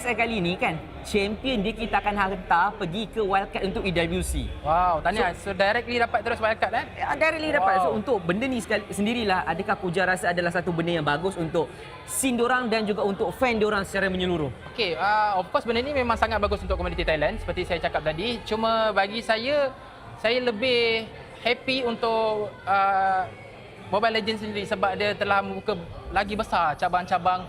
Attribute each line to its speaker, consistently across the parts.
Speaker 1: Saya kali ni kan, champion dia kita akan hantar pergi ke wildcard untuk EWC.
Speaker 2: Wow, tahniah. So directly dapat terus wildcard kan?
Speaker 1: Directly dapat. So untuk benda ni sendirilah, adakah Puja rasa adalah satu benda yang bagus untuk scene diorang dan juga untuk fan diorang secara menyeluruh?
Speaker 2: Okay, of course benda ni memang sangat bagus untuk komuniti Thailand seperti saya cakap tadi. Cuma bagi saya lebih happy untuk Mobile Legends sendiri sebab dia telah membuka lagi besar cabang-cabang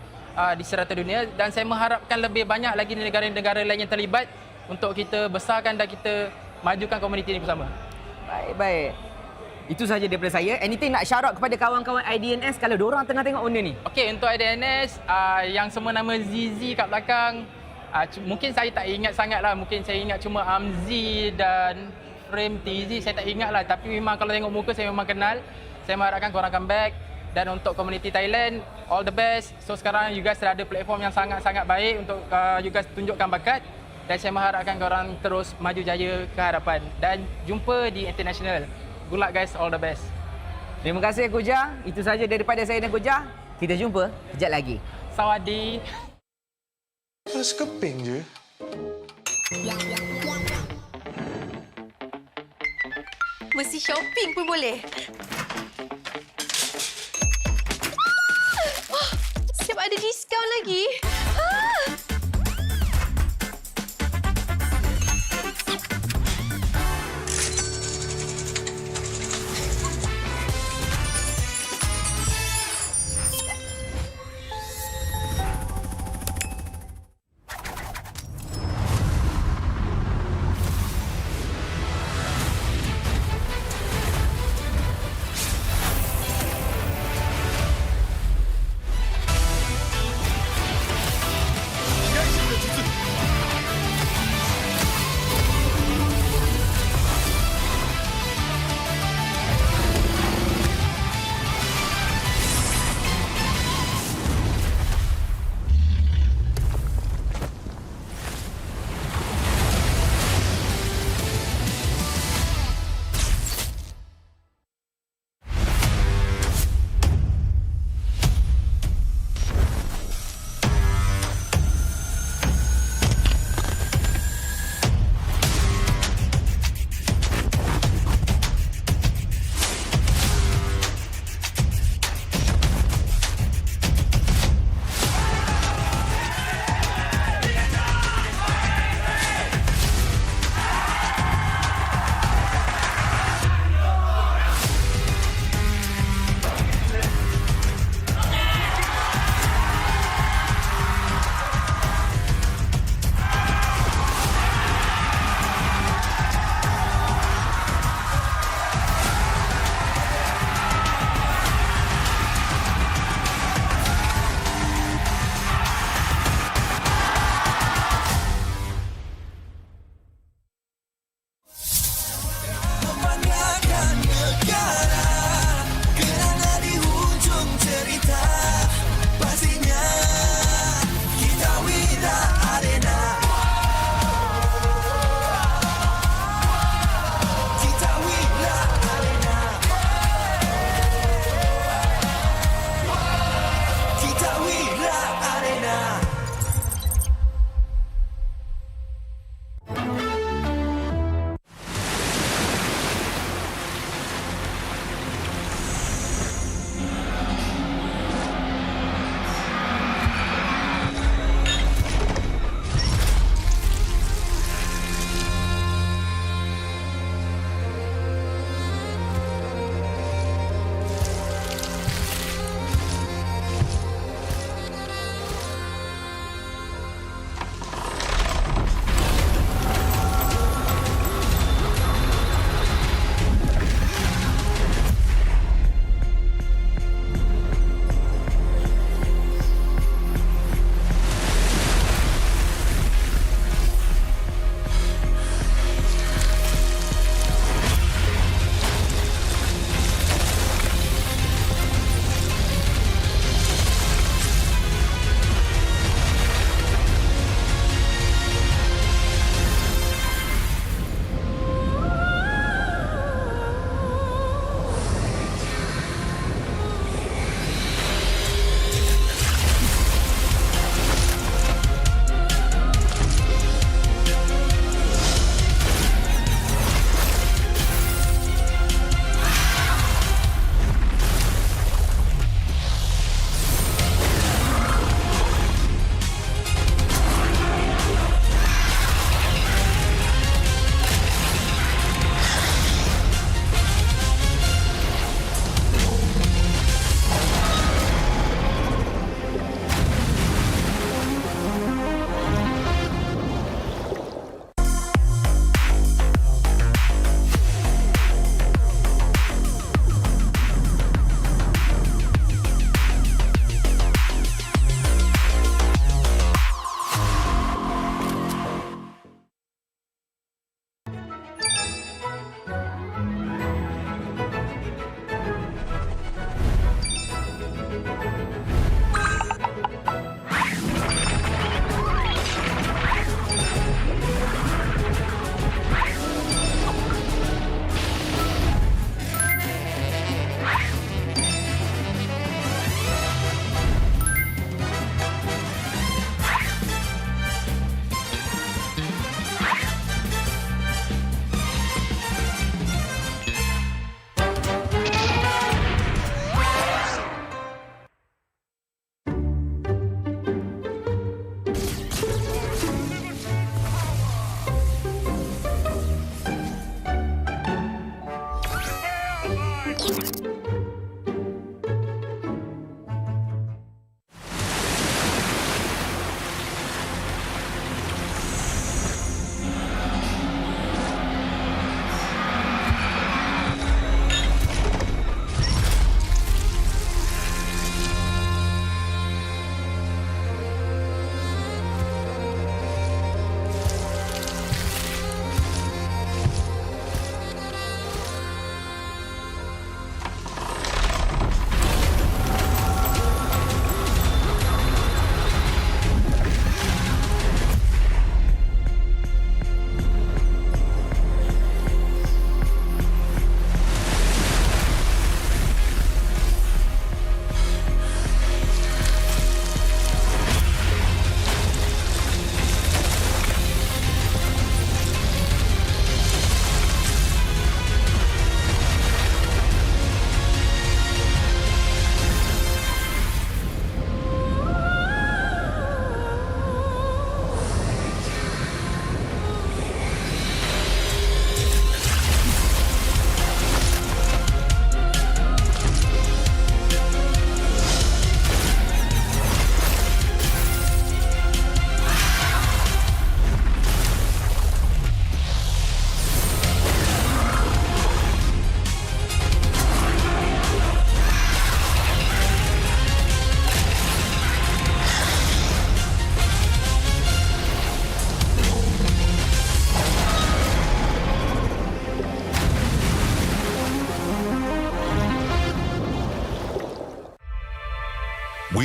Speaker 2: di serata dunia dan saya mengharapkan lebih banyak lagi negara-negara lain yang terlibat untuk kita besarkan dan kita majukan komuniti ini bersama.
Speaker 1: Baik. Itu sahaja daripada saya. Anything nak shout out kepada kawan-kawan IDNS kalau diorang tengah tengok benda ni?
Speaker 2: Okey, untuk IDNS yang semua nama ZZ kat belakang, mungkin saya tak ingat sangat lah. Mungkin saya ingat cuma Amzi dan Frame TZ, saya tak ingat lah. Tapi memang kalau tengok muka saya memang kenal. Saya mengharapkan korang comeback. Dan untuk komuniti Thailand, all the best. So sekarang you guys ada platform yang sangat-sangat baik untuk you guys tunjukkan bakat. Dan saya mengharapkan korang terus maju jaya ke hadapan. Dan jumpa di international. Good luck guys, all the best.
Speaker 1: Terima kasih Koja. Itu sahaja daripada saya dan Koja. Kita jumpa kejap lagi.
Speaker 2: Sawadee.
Speaker 3: Rasa keping je.
Speaker 4: Mesti shopping pun boleh. Siap ada diskaun lagi.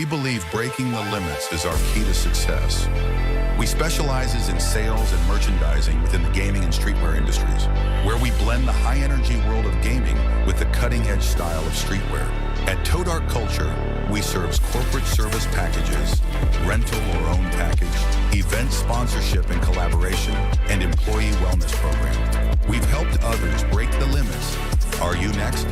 Speaker 5: We believe breaking the limits is our key to success. We specializes in sales and merchandising within the gaming and streetwear industries, where we blend the high-energy world of gaming with the cutting-edge style of streetwear. At Toe Dark Culture, we serve corporate service packages, rental or own package, event sponsorship and collaboration, and employee wellness program. We've helped others break the limits. Are you next?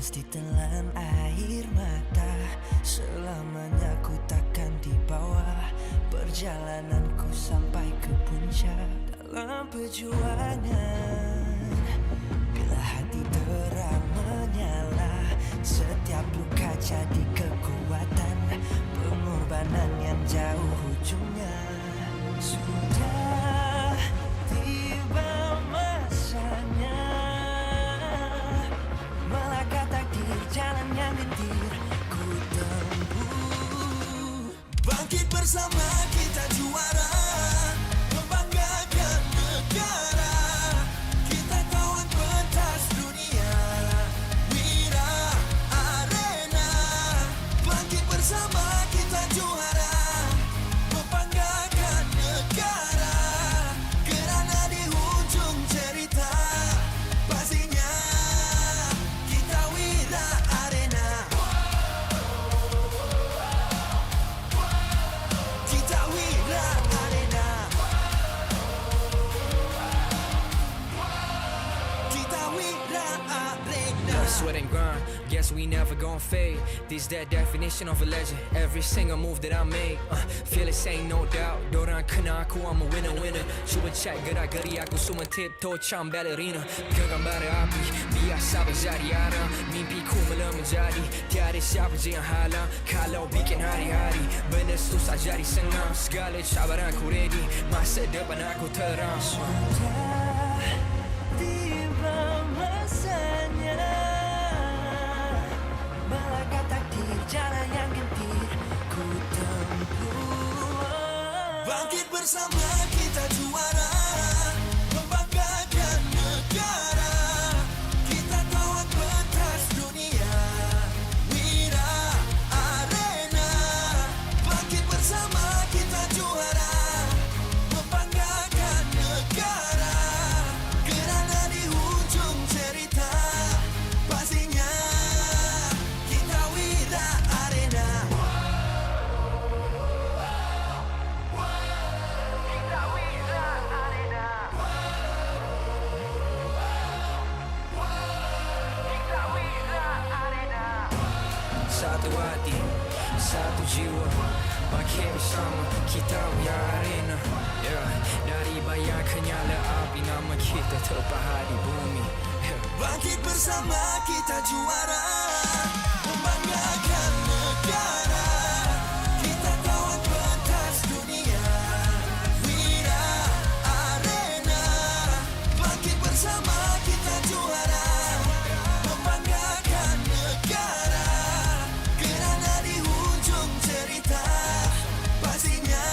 Speaker 6: Ditelan air mata, selamanya ku takkan di bawah perjalananku sampai ke puncak dalam perjuangan. Bila hati terang menyala, setiap luka jadi kekuatan, pengorbanan yang jauh ujungnya. Sudah tiba masanya melangkah takdir, jalan yang gentir ku tempuh. Bangkit bersama kita juara, membanggakan negara. Kita kawan pentas dunia, Wira Arena. Bangkit bersama kita juara, membanggakan negara. Kerana di hujung cerita pastinya kita Wira Arena. Kita Wira Arena. Kita Wira Arena.
Speaker 7: Sweat and grind, guess we never gon' fade. This that definition of a legend. Every single move that I make, feel it saying no doubt. Dorang kena aku, I'm a winner. Cuba check gerak-geri aku semua tiptoe macam ballerina. Genggam bara api, biasa berjadi arah. Mimpiku mula menjadi, tiada siapa je yang halang. Kalau bikin hari-hari, benda susah jadi senang. Segala cabaran ku ready, masa depan aku terang.
Speaker 6: Sudah tiba masanya melangkah takdir, jalan yang gentir ku tempuh. Bangkit bersama kita juara, membanggakan negara. Kita kawan pentas dunia, Wira Arena. Bangkit bersama kita juara, membanggakan negara. Kerana di hujung cerita pastinya kita Wira Arena. Kita Wira Arena. Kita Wira Arena.
Speaker 7: Satu hati, satu jiwa, bangkit bersama kita Wira Arena. Dari bayangkan nyala api, nama kita terpahat di bumi.
Speaker 6: Bangkit bersama kita juara, membanggakan negara. Kita kawan pentas dunia, Wira Arena. Bangkit bersama kita juara, membanggakan negara. Kerana di hujung cerita pastinya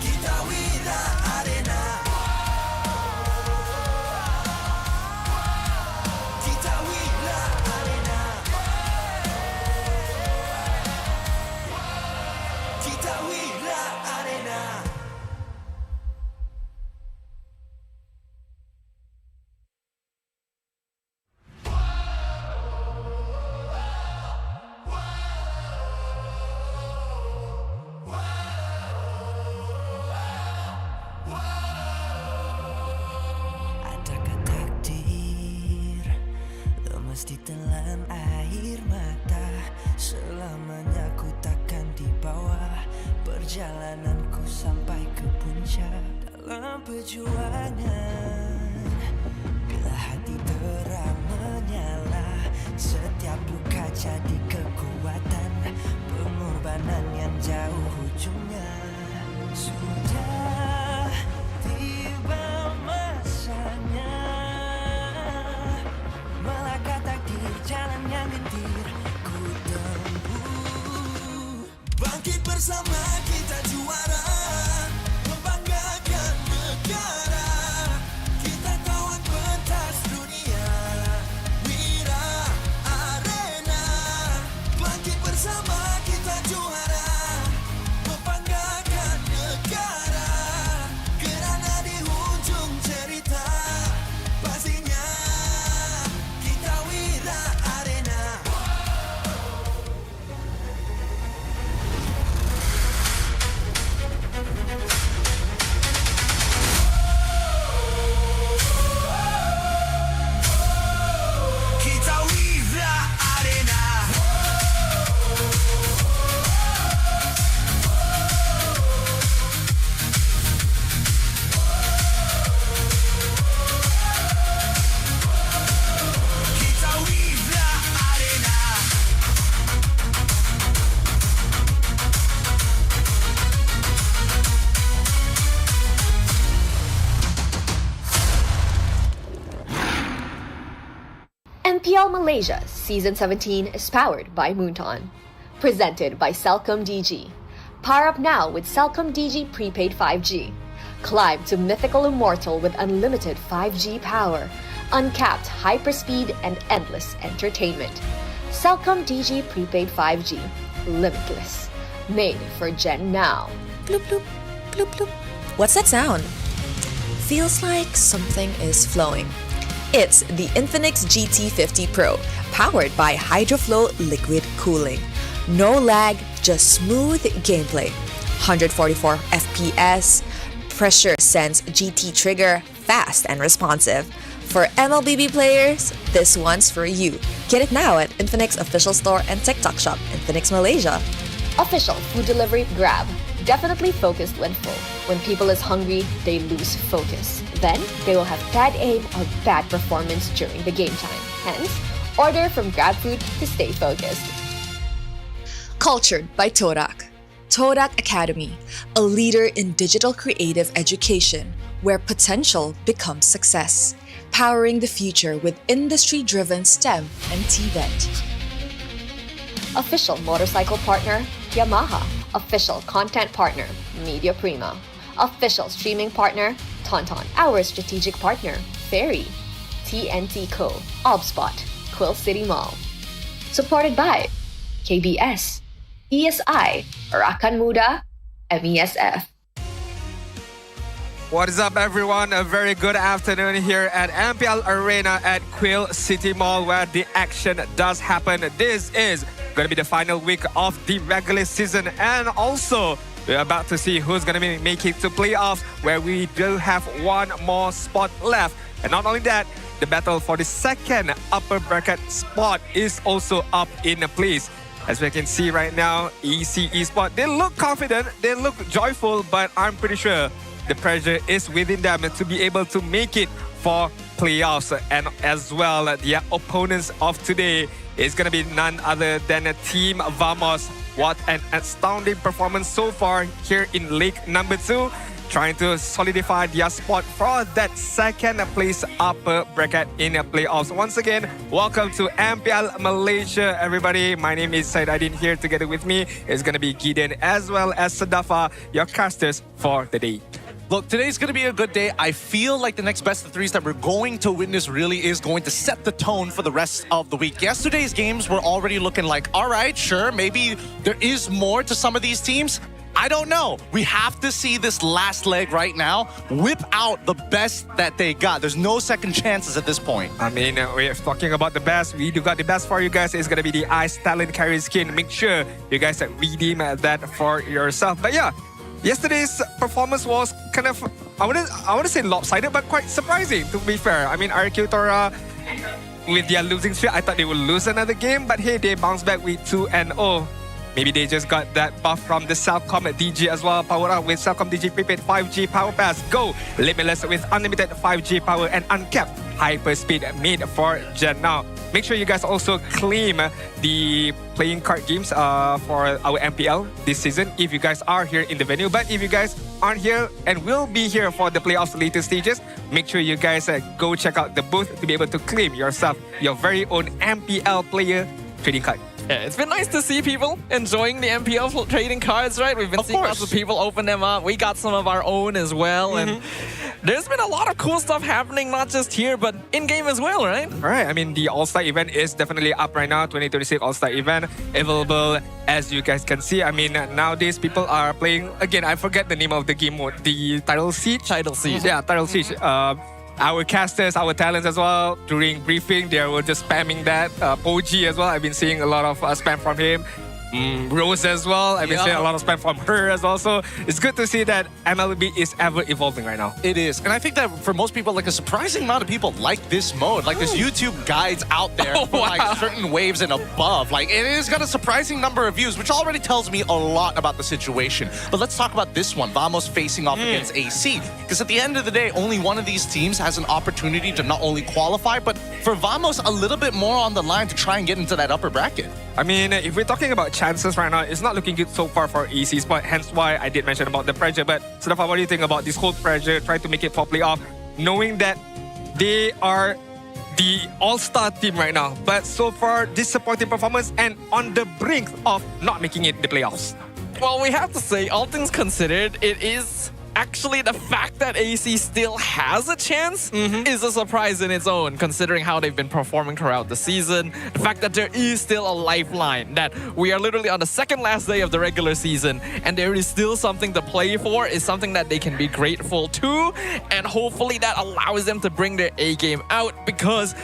Speaker 6: kita Wira Arena. Kita Wira Arena. Kita Wira Arena. Adakah takdir lemas ditelan air mata, selamanya ku takkan di bawah perjalananku sampai ke puncak dalam perjuangan. Bila hati terang menyala, setiap luka jadi kekuatan, pengorbanan yang jauh ujungnya. Sudah tiba masanya bersama kita juara, membanggakan negara. Kita kawan pentas dunia, Wira Arena. Bangkit bersama kita juara, membanggakan negara. Kerana di hujung cerita, pastinya kita Wira Arena. Kita Wira Arena. Kita Wira Arena.
Speaker 8: MPL Malaysia Season 17 is powered by Moonton. Presented by Celcom DG. Power up now with Celcom DG Prepaid 5G. Climb to mythical immortal with unlimited 5G power, uncapped hyperspeed, and endless entertainment. Celcom DG Prepaid 5G. Limitless. Made for Gen Now.
Speaker 9: Bloop, bloop, bloop, bloop. What's that sound? Feels like something is flowing. It's the Infinix GT50 Pro, powered by HydroFlow liquid cooling. No lag, just smooth gameplay. 144 FPS, pressure sense GT trigger, fast and responsive. For MLBB players, this one's for you. Get it now at Infinix official store and TikTok shop, Infinix Malaysia.
Speaker 8: Official food delivery Grab. Definitely focused when full. When people is hungry, they lose focus. Then, they will have bad aim or bad performance during the game time. Hence, order from GrabFood to stay focused.
Speaker 9: Cultured by Torak. Torak Academy, a leader in digital creative education where potential becomes success. Powering the future with industry-driven STEM and TVET.
Speaker 8: Official motorcycle partner, Yamaha. Official content partner, Media Prima. Official streaming partner, Tauntaun. Our strategic partner, Ferry. TNT Co. Obspot. Quill City Mall. Supported by KBS, ESI, Rakan Muda, MESF.
Speaker 10: What is up, everyone? A very good afternoon here at MPL Arena at Quill City Mall, where the action does happen. This is going to be the final week of the regular season, and also we're about to see who's going to make it to playoffs, where we do have one more spot left. And not only that, the battle for the second upper bracket spot is also up in place. As we can see right now, AC Esports, they look confident, they look joyful, but I'm pretty sure the pressure is within them to be able to make it for playoffs. And as well, the opponents of today is going to be none other than Team Vamos. What an astounding performance so far here in League number 2, trying to solidify their spot for that second place upper bracket in the playoffs. Once again, welcome to MPL Malaysia, everybody. My name is Saidadin. Here together with me is going to be Gideon as well as Sadafa, your casters for the day.
Speaker 11: Look, today's going to be a good day. I feel like the next best of threes that we're going to witness really is going to set the tone for the rest of the week. Yesterday's games were already looking like, all right, sure, maybe there is more to some of these teams. I don't know. We have to see this last leg right now whip out the best that they got. There's no second chances at this point.
Speaker 10: I mean, we're talking about the best. We do got the best for you guys. It's going to be the Ice Talent Carry Skin. Make sure you guys redeem that for yourself. But yeah, yesterday's performance was kind of, I wouldn't say lopsided, but quite surprising, to be fair. I mean, RQ Tora, with their losing streak, I thought they would lose another game, but hey, they bounced back with 2-0. Maybe they just got that buff from the Celcom DG as well. Power up with Celcom DG Prepaid 5G Power Pass. Go limitless with unlimited 5G power and uncapped hyperspeed made for Gen Now. Make sure you guys also claim the playing card games for our MPL this season if you guys are here in the venue. But if you guys aren't here and will be here for the playoffs later stages, make sure you guys go check out the booth to be able to claim yourself your very own MPL player trading card.
Speaker 12: Yeah, it's been nice to see people enjoying the MPL trading cards, right? We've been seeing lots of people open them up. We got some of our own as well. And there's been a lot of cool stuff happening, not just here, but in-game as well, right?
Speaker 10: Right. I mean, the All-Star event is definitely up right now. 2026 All-Star event available, as you guys can see. I mean, nowadays people are playing, again, I forget the name of the game mode, the Title Siege?
Speaker 12: Title Siege.
Speaker 10: Yeah, Title Siege. Our casters, our talents as well, during briefing, they were just spamming that. Poji as well, I've been seeing a lot of spam from him. Rose as well, I've been seeing a lot of spam from her as well. So it's good to see that MLBB is ever evolving right now.
Speaker 11: It is. And I think that for most people, like a surprising amount of people like this mode. Like there's YouTube guides out there for like certain waves and above. Like it has got a surprising number of views, which already tells me a lot about the situation. But let's talk about this one, Vamos facing off against AC. Because at the end of the day, only one of these teams has an opportunity to not only qualify, but for Vamos a little bit more on the line to try and get into that upper bracket.
Speaker 10: I mean, if we're talking about chances right now, it's not looking good so far for AC Esports, hence why I did mention about the pressure. But Sadafa, what do you think about this whole pressure, trying to make it for playoff, knowing that they are the all-star team right now, but so far disappointing performance and on the brink of not making it the playoffs?
Speaker 12: Well, we have to say, all things considered, it is actually the fact that AC still has a chance is a surprise in its own, considering how they've been performing throughout the season. The fact that there is still a lifeline, that we are literally on the second last day of the regular season, and there is still something to play for, is something that they can be grateful to, and hopefully that allows them to bring their A game out, because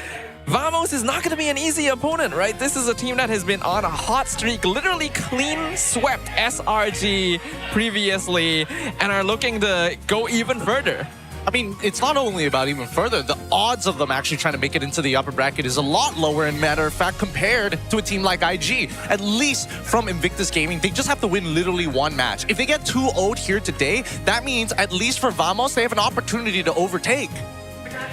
Speaker 12: Vamos is not going to be an easy opponent, right? This is a team that has been on a hot streak, literally clean swept SRG previously, and are looking to go even further.
Speaker 11: I mean, it's not only about even further. The odds of them actually trying to make it into the upper bracket is a lot lower, in matter of fact, compared to a team like IG. At least from Invictus Gaming, they just have to win literally one match. If they get 2-0'd here today, that means at least for Vamos, they have an opportunity to overtake.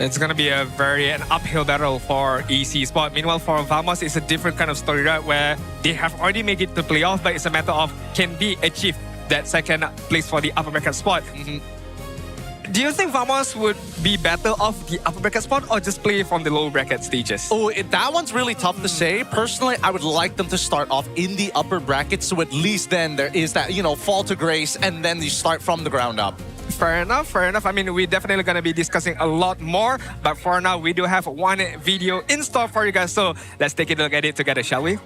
Speaker 10: It's going to be an uphill battle for AC Esports. Meanwhile, for Vamos, it's a different kind of story, right? Where they have already made it to playoff, but it's a matter of can they achieve that second place for the upper bracket spot. Do you think Vamos would be better off the upper bracket spot or just play from the lower bracket stages?
Speaker 11: Oh, that one's really tough to say. Personally, I would like them to start off in the upper bracket, so at least then there is that, fall to grace, and then you start from the ground up.
Speaker 10: Fair enough. I mean, we're definitely going to be discussing a lot more. But for now, we do have one video in store for you guys. So let's take a look at it together, shall we?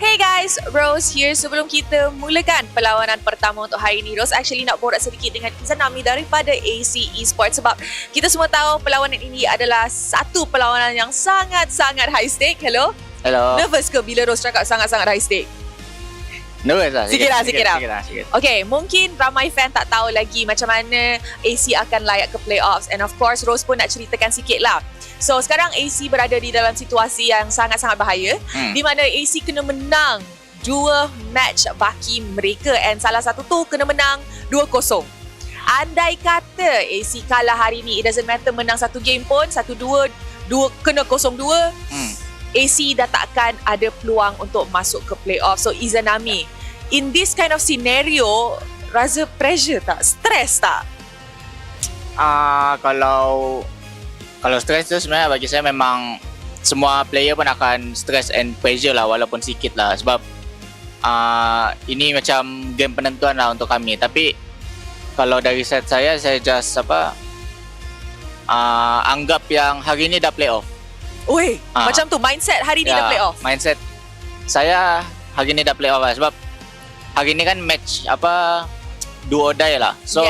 Speaker 13: Hey guys, Rose here. Sebelum kita mulakan perlawanan pertama untuk hari ini, Rose actually nak borak sedikit dengan Izanami daripada AC Esports, sebab kita semua tahu perlawanan ini adalah satu perlawanan yang sangat-sangat high stake. Hello?
Speaker 14: Hello.
Speaker 13: Nervous ke bila Rose cakap sangat-sangat high stake?
Speaker 14: Nervous lah.
Speaker 13: Sikit lah. Okay, mungkin ramai fan tak tahu lagi macam mana AC akan layak ke playoffs. And of course, Rose pun nak ceritakan sikit lah. So, sekarang AC berada di dalam situasi yang sangat-sangat bahaya, di mana AC kena menang 2 match baki mereka, and salah satu tu kena menang 2-0. Andai kata AC kalah hari ni, it doesn't matter menang satu game pun, 1-2, kena 0-2, AC dah takkan ada peluang untuk masuk ke playoff. So Izanami, in this kind of scenario, rasa pressure tak? Stress tak?
Speaker 14: Kalau stress tu sebenarnya bagi saya memang semua player pun akan stress and pressure lah, walaupun sikit lah, sebab ini macam game penentuan lah untuk kami. Tapi kalau dari set saya just anggap yang hari ni dah playoff.
Speaker 13: Oi, macam tu mindset hari ni dah playoff.
Speaker 14: Mindset saya hari ni dah playoff lah, sebab hari ni kan match do or die lah. So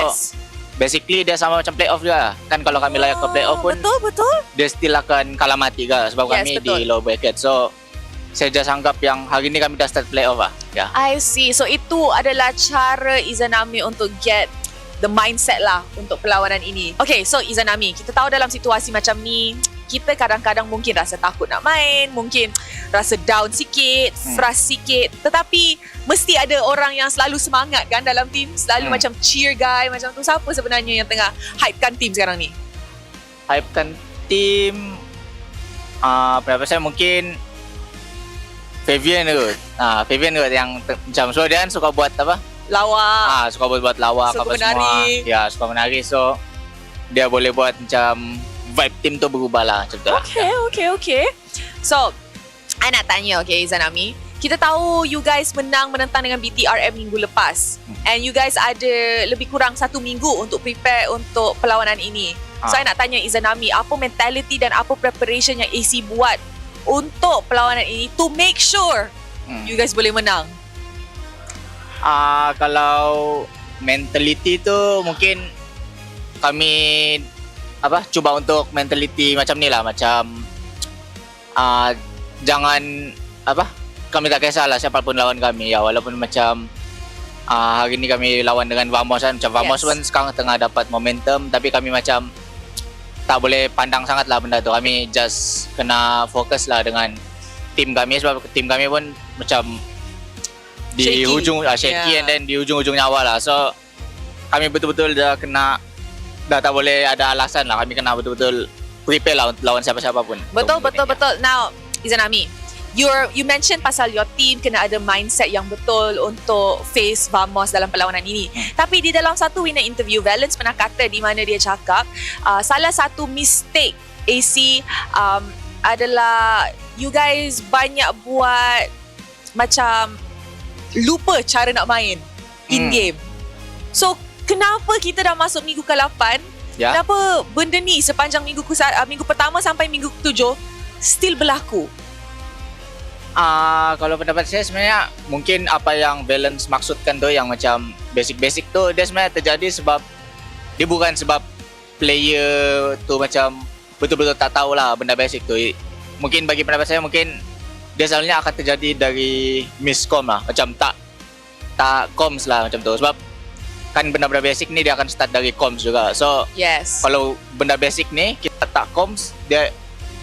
Speaker 14: basically dia sama macam playoff juga. Kan kalau kami layak ke playoff pun
Speaker 13: betul.
Speaker 14: Dia still akan kalah mati ke, sebab kami di low bracket. So saya just anggap yang hari ni kami dah start playoff lah.
Speaker 13: I see. So itu adalah cara Izanami untuk get the mindset lah untuk perlawanan ini. Okay, so Izanami, kita tahu dalam situasi macam ni, kita kadang-kadang mungkin rasa takut nak main, mungkin rasa down sikit, frust sikit, tetapi mesti ada orang yang selalu semangat kan dalam team, selalu macam cheer guy macam tu. Siapa sebenarnya yang tengah hypekan team sekarang ni?
Speaker 14: Hypekan team, pendapat saya mungkin Fabian kot. Fabian kot yang macam, so dia kan suka buat
Speaker 13: lawak.
Speaker 14: Suka buat lawak,
Speaker 13: suka menari.
Speaker 14: Semua. Ya, suka menari, so dia boleh buat macam vibe team tu berubah lah macam tu.
Speaker 13: Okay. So, I nak tanya, okay Izanami, kita tahu you guys menentang dengan BTRM minggu lepas. And you guys ada lebih kurang 1 minggu untuk prepare untuk perlawanan ini. So, saya nak tanya Izanami, apa mentality dan apa preparation yang AC buat untuk perlawanan ini to make sure you guys boleh menang?
Speaker 14: Kalau mentality tu mungkin kami cuba untuk mentality macam ni lah, macam jangan kami tak kisahlah siapapun lawan kami ya, walaupun macam hari ni kami lawan dengan Vamos kan, macam Vamos pun sekarang tengah dapat momentum, tapi kami macam tak boleh pandang sangat lah benda tu. Kami just kena fokus lah dengan tim kami, sebab tim kami pun macam di hujung shaky and then di hujung-hujung nyawa lah. So kami betul-betul dah tak boleh ada alasan lah, kami kena betul-betul prepare lah untuk lawan siapa-siapa pun.
Speaker 13: Betul. Now Izanami, you mentioned pasal your team kena ada mindset yang betul untuk face Vamos dalam perlawanan ini. Tapi di dalam satu winner interview, Valence pernah kata di mana dia cakap salah satu mistake AC adalah you guys banyak buat macam lupa cara nak main in game. So kenapa kita dah masuk minggu ke-8? Kenapa benda ni sepanjang minggu pertama sampai minggu ke-7 still berlaku?
Speaker 14: Kalau pendapat saya sebenarnya mungkin apa yang Valence maksudkan tu yang macam basic-basic tu, dia sebenarnya terjadi sebab dia bukan sebab player tu macam betul-betul tak tahulah benda basic tu. Mungkin bagi pendapat saya mungkin dia selalunya akan terjadi dari miscom lah, macam tak comms lah macam tu, sebab kan benda-benda basic ni dia akan start dari comms juga. So kalau benda basic ni kita tak comms, dia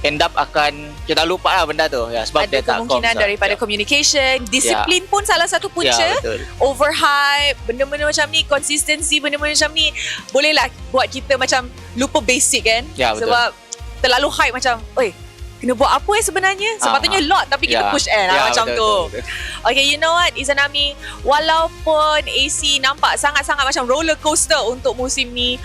Speaker 14: end up akan kita lupa lah benda tu ya, sebab
Speaker 13: ada
Speaker 14: dia tak comms.
Speaker 13: Ada kemungkinan daripada communication, disiplin pun salah satu punca. Overhype, benda-benda macam ni, consistency, benda-benda macam ni bolehlah buat kita macam lupa basic kan. Sebab terlalu hype macam kena buat apa sebenarnya? Sepatutnya lot tapi kita push macam tu. Okay, you know what Izanami, walaupun AC nampak sangat-sangat macam roller coaster untuk musim ni,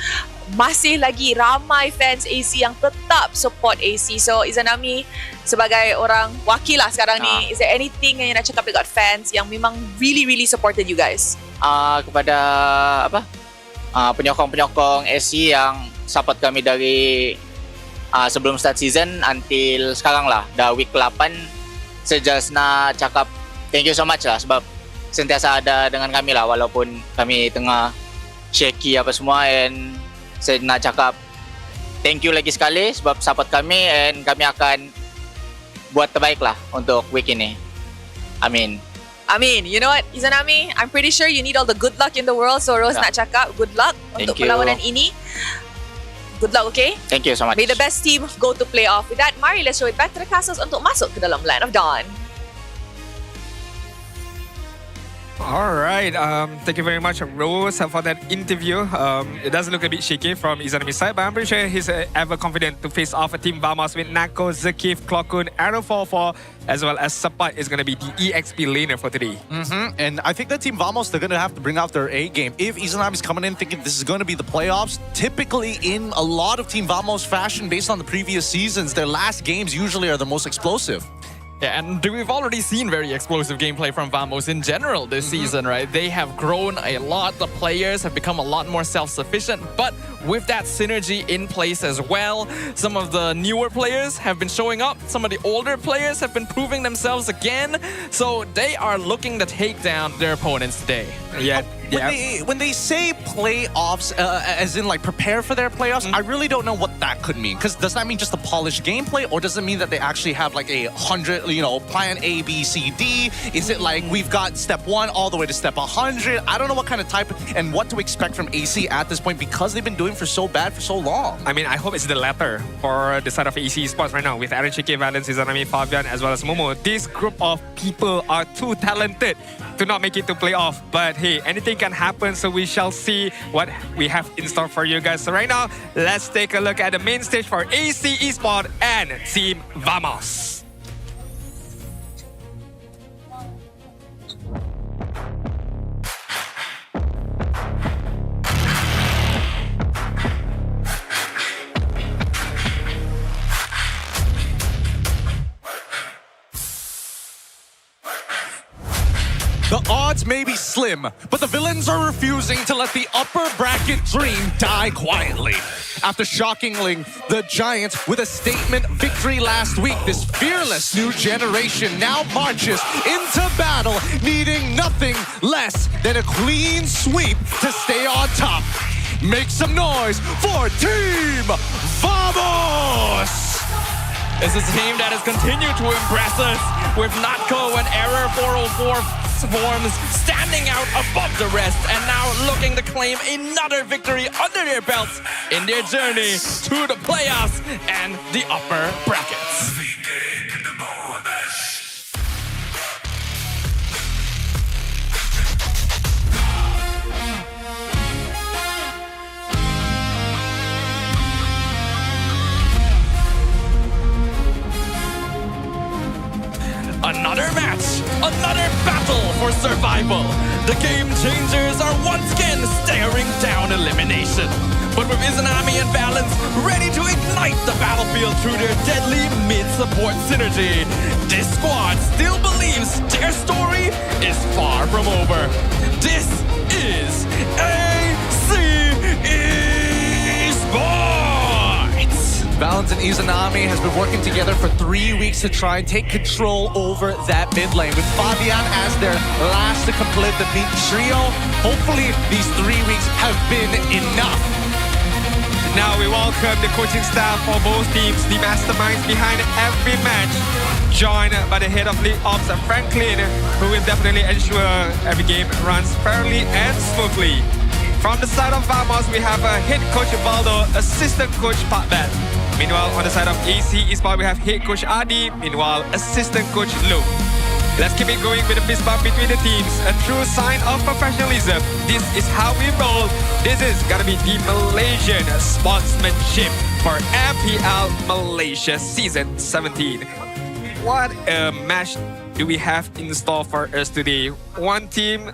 Speaker 13: masih lagi ramai fans AC yang tetap support AC. So Izanami sebagai orang wakil lah sekarang ni, is there anything yang nak cakap dekat fans yang memang really supported you guys?
Speaker 14: Kepada penyokong-penyokong AC yang support kami dari sebelum start season until sekarang lah, dah week 8, saya just nak cakap thank you so much lah, sebab sentiasa ada dengan kami lah walaupun kami tengah shaky apa semua. And saya nak cakap thank you lagi sekali sebab support kami, and kami akan buat terbaik lah untuk week ini. Amin.
Speaker 13: You know what Izanami, I'm pretty sure you need all the good luck in the world, so Rose nak cakap good luck untuk perlawanan ini. Good luck, okay?
Speaker 14: Thank you so much.
Speaker 13: May the best team go to playoff. With that, mari let's show it back to the castles untuk masuk ke dalam Land of Dawn.
Speaker 10: All right. Thank you very much, Rose, for that interview. It does look a bit shaky from Izanami's side, but I'm pretty sure he's ever confident to face off a Team Vamos with Nako, Zakif, Klokun, Arrow 44, as well as Sapat is going to be the EXP laner for today.
Speaker 11: And I think the Team Vamos, they're going to have to bring out their A game. If Izanami's coming in thinking this is going to be the playoffs, typically in a lot of Team Vamos fashion, based on the previous seasons, their last games usually are the most explosive.
Speaker 12: Yeah, and we've already seen very explosive gameplay from Vamos in general this season, right? They have grown a lot. The players have become a lot more self-sufficient, but with that synergy in place as well, some of the newer players have been showing up. Some of the older players have been proving themselves again. So they are looking to take down their opponents today.
Speaker 11: When they say playoffs, as in like prepare for their playoffs, I really don't know what that could mean. Because does that mean just a polished gameplay, or does it mean that they actually have like 100, plan A, B, C, D? Is it like we've got step 1 all the way to step 100? I don't know what kind of type and what to expect from AC at this point, because they've been doing for so bad for so long.
Speaker 10: I mean, I hope it's the latter for the side of AC Esports right now with Aaron Chike, Valence, Izanami, Fabian, as well as Momo. This group of people are too talented to not make it to playoff. But hey, anything can happen, so we shall see what we have in store for you guys. So right now, let's take a look at the main stage for AC Esports and Team Vamos.
Speaker 11: The odds may be slim, but the villains are refusing to let the upper bracket dream die quietly. After shockingly the Giants with a statement victory last week, this fearless new generation now marches into battle, needing nothing less than a clean sweep to stay on top. Make some noise for Team Vamos!
Speaker 12: This is a team that has continued to impress us with Natco and Error 404 forms standing out above the rest and now looking to claim another victory under their belts in their journey to the playoffs and the upper brackets. Another match, another battle for survival. The game changers are once again staring down elimination. But with Izanami and Balance ready to ignite the battlefield through their deadly mid-support synergy, this squad still believes their story is far from over. This is AC Esports!
Speaker 11: Balance and Izanami has been working together for 3 weeks to try and take control over that mid lane. With Fabian as their last to complete the beat trio, hopefully these 3 weeks have been enough.
Speaker 10: Now we welcome the coaching staff for both teams, the masterminds behind every match, joined by the head of League Ops, Franklin, who will definitely ensure every game runs fairly and smoothly. From the side of Vamos, we have head coach Valdo, assistant coach Patbat. Meanwhile, on the side of AC Esports, we have head coach Adi, meanwhile, assistant coach Luke. Let's keep it going with a fist bump between the teams, a true sign of professionalism. This is how we roll. This is gonna be the Malaysian sportsmanship for MPL Malaysia Season 17. What a match do we have in store for us today? One team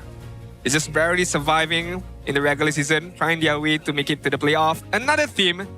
Speaker 10: is just barely surviving in the regular season, trying their way to make it to the playoff. Another team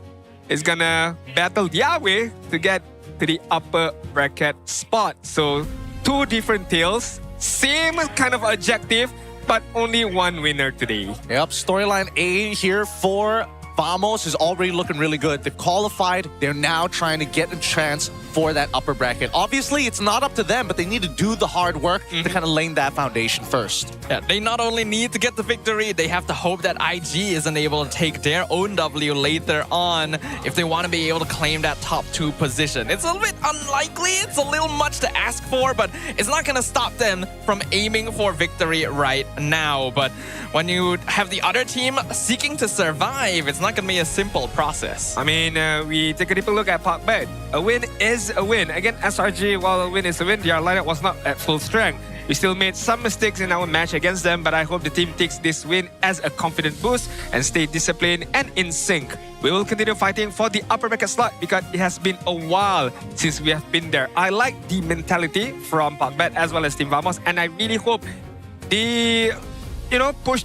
Speaker 10: is gonna battle their way to get to the upper bracket spot. So, two different tales, same kind of objective, but only one winner today.
Speaker 11: Yep, storyline A here for Vamos is already looking really good. They've qualified. They're now trying to get a chance for that upper bracket. Obviously, it's not up to them, but they need to do the hard work to kind of lay that foundation first.
Speaker 12: Yeah, they not only need to get the victory, they have to hope that IG isn't able to take their own W later on if they want to be able to claim that top 2 position. It's a little bit unlikely, it's a little much to ask for, but it's not going to stop them from aiming for victory right now. But when you have the other team seeking to survive, it's not going to be a simple process.
Speaker 10: I mean, we take a deeper look at Parkbet. A win is a win. Again, SRG, while a win is a win, their lineup was not at full strength. We still made some mistakes in our match against them, but I hope the team takes this win as a confident boost and stay disciplined and in sync. We will continue fighting for the upper bracket slot because it has been a while since we have been there. I like the mentality from Parkbet as well as Team Vamos, and I really hope the, push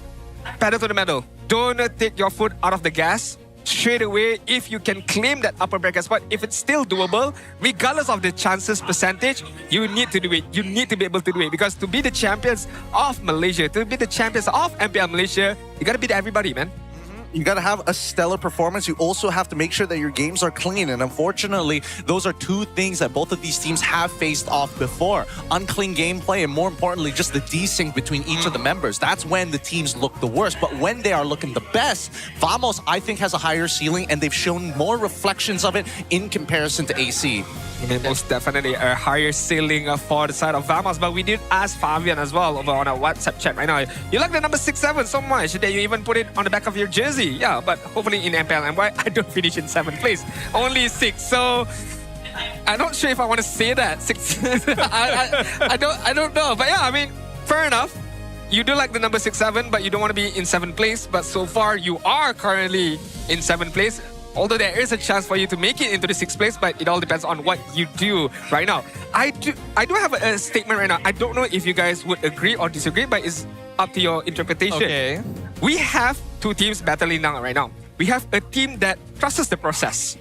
Speaker 10: pedal to the metal. Don't take your foot out of the gas. Straight away, if you can claim that upper bracket spot, if it's still doable, regardless of the chances percentage, you need to do it. You need to be able to do it, because to be the champions of Malaysia, to be the champions of MPL Malaysia, you gotta beat everybody, man.
Speaker 11: You got to have a stellar performance. You also have to make sure that your games are clean. And unfortunately, those are two things that both of these teams have faced off before. Unclean gameplay, and more importantly, just the desync between each of the members. That's when the teams look the worst. But when they are looking the best, Vamos, I think, has a higher ceiling, and they've shown more reflections of it in comparison to AC.
Speaker 10: Most definitely a higher ceiling for the side of Vamos, but we did ask Fabian as well over on our WhatsApp chat right now. You like the number 6-7 so much that you even put it on the back of your jersey. Yeah, but hopefully in MPL and why I don't finish in 7th place, only 6. So I'm not sure if I want to say that 6. I don't know, but yeah, I mean, fair enough. You do like the number 6-7, but you don't want to be in 7th place. But so far, you are currently in 7th place. Although there is a chance for you to make it into the 6th place, but it all depends on what you do right now. I do have a statement right now. I don't know if you guys would agree or disagree, but it's up to your interpretation.
Speaker 12: Okay.
Speaker 10: We have two teams battling now right now. We have a team that trusts the process.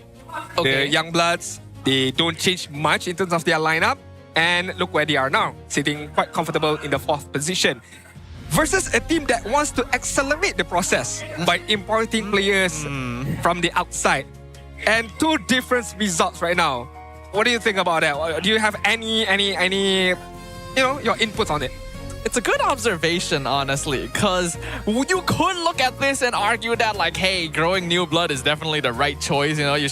Speaker 12: Okay.
Speaker 10: The young bloods, they don't change much in terms of their lineup. And look where they are now, sitting quite comfortable in the 4th position. Versus a team that wants to accelerate the process by importing players from the outside. And 2 different results right now. What do you think about that? Do you have any your inputs on it?
Speaker 12: It's a good observation, honestly, because you could look at this and argue that, like, hey, growing new blood is definitely the right choice. You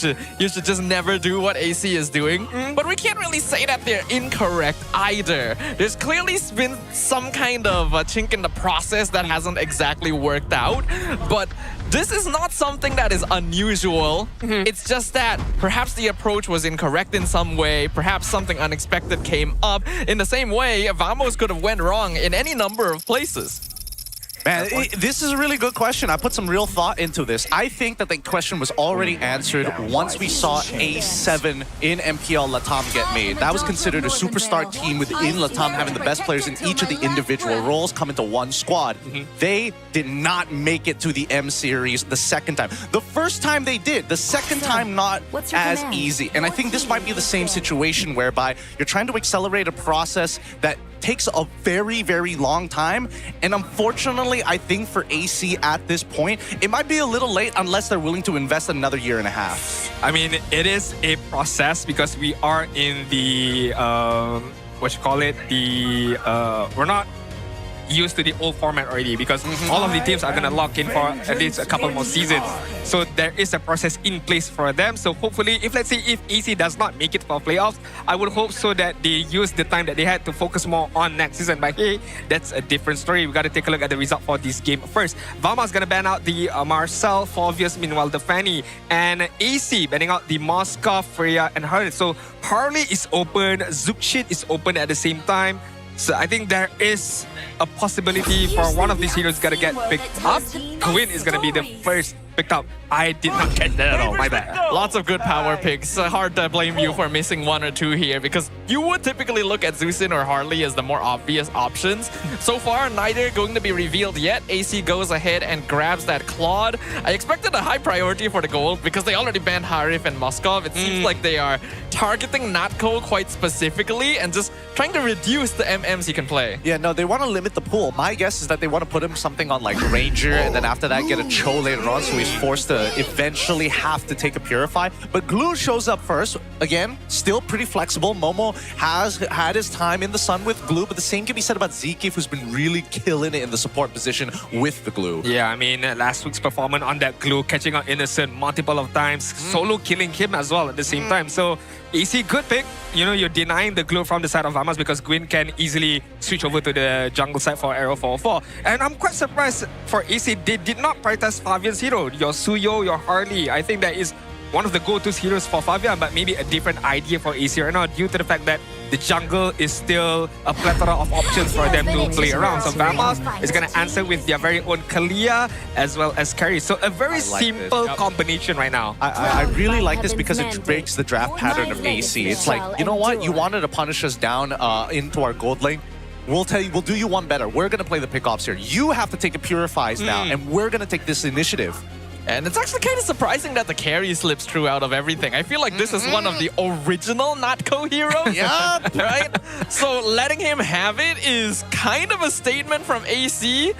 Speaker 12: should just never do what AC is doing. But we can't really say that they're incorrect either. There's clearly been some kind of chink in the process that hasn't exactly worked out. But this is not something that is unusual. It's just that perhaps the approach was incorrect in some way. Perhaps something unexpected came up. In the same way, Vamos could have went wrong in any number of places.
Speaker 11: Man, this is a really good question. I put some real thought into this. I think that the question was already answered once we saw A7 in MPL Latam get made. That was considered a superstar team within Latam, having the best players in each of the individual roles come into one squad. They did not make it to the M series the second time. The first time they did, the second time not as easy. And I think this might be the same situation whereby you're trying to accelerate a process that takes a very, very long time. And unfortunately, I think for AC at this point, it might be a little late unless they're willing to invest another year and a half.
Speaker 10: I mean, it is a process because we are in the, we're not used to the old format already because all of the teams are going to lock in for at least a couple more seasons. So there is a process in place for them. So hopefully, if AC does not make it for playoffs, I would hope so that they use the time that they had to focus more on next season. But hey, that's a different story. We got to take a look at the result for this game first. Vama's going to ban out the Marcel, Forvius, meanwhile the Fanny, and AC banning out the Moscow, Freya, and Harley. So Harley is open, Zukshit is open at the same time. So I think there is a possibility for one of these heroes gonna get picked up. Quinn is gonna be the first picked up. I did not catch that at all, my bad.
Speaker 12: Lots of good power picks. Hard to blame you for missing 1 or 2 here because you would typically look at Zusin or Harley as the more obvious options. So far, neither going to be revealed yet. AC goes ahead and grabs that Claude. I expected a high priority for the gold because they already banned Harif and Moskov. It seems like they are targeting Natco quite specifically and just trying to reduce the MMs he can play.
Speaker 11: Yeah, no, they want to limit the pool. My guess is that they want to put him something on like Ranger and then after that get a Cho later on so he's forced to eventually have to take a Purify. But Glue shows up first. Again, still pretty flexible. Momo has had his time in the sun with Glue, but the same can be said about Zekif, who's been really killing it in the support position with the Glue.
Speaker 10: Yeah, I mean, last week's performance on that Glue, catching out Innocent multiple of times, solo killing him as well at the same time. So AC, good pick. You know, you're denying the Glue from the side of Vamas because Gwyn can easily switch over to the jungle side for Arrow 404. And I'm quite surprised for AC, they did not prioritize Fabian's hero. Your Suyo, your Harley. I think that is one of the go-to heroes for Fabian, but maybe a different idea for AC right now due to the fact that the jungle is still a plethora of options for them to play around. So Vamas is going to answer with their very own Kalia as well as Carry. So a very simple combination right now.
Speaker 11: I really like this because it breaks the draft pattern of AC. It's like, you know what? You wanted to punish us down into our gold lane. We'll tell you, we'll do you one better. We're going to play the pickoffs here. You have to take a Purifies now, and we're going to take this initiative.
Speaker 12: And it's actually kind of surprising that the carry slips through out of everything. I feel like this is one of the original Natco heroes.
Speaker 11: Yeah.
Speaker 12: Right? So letting him have it is kind of a statement from AC.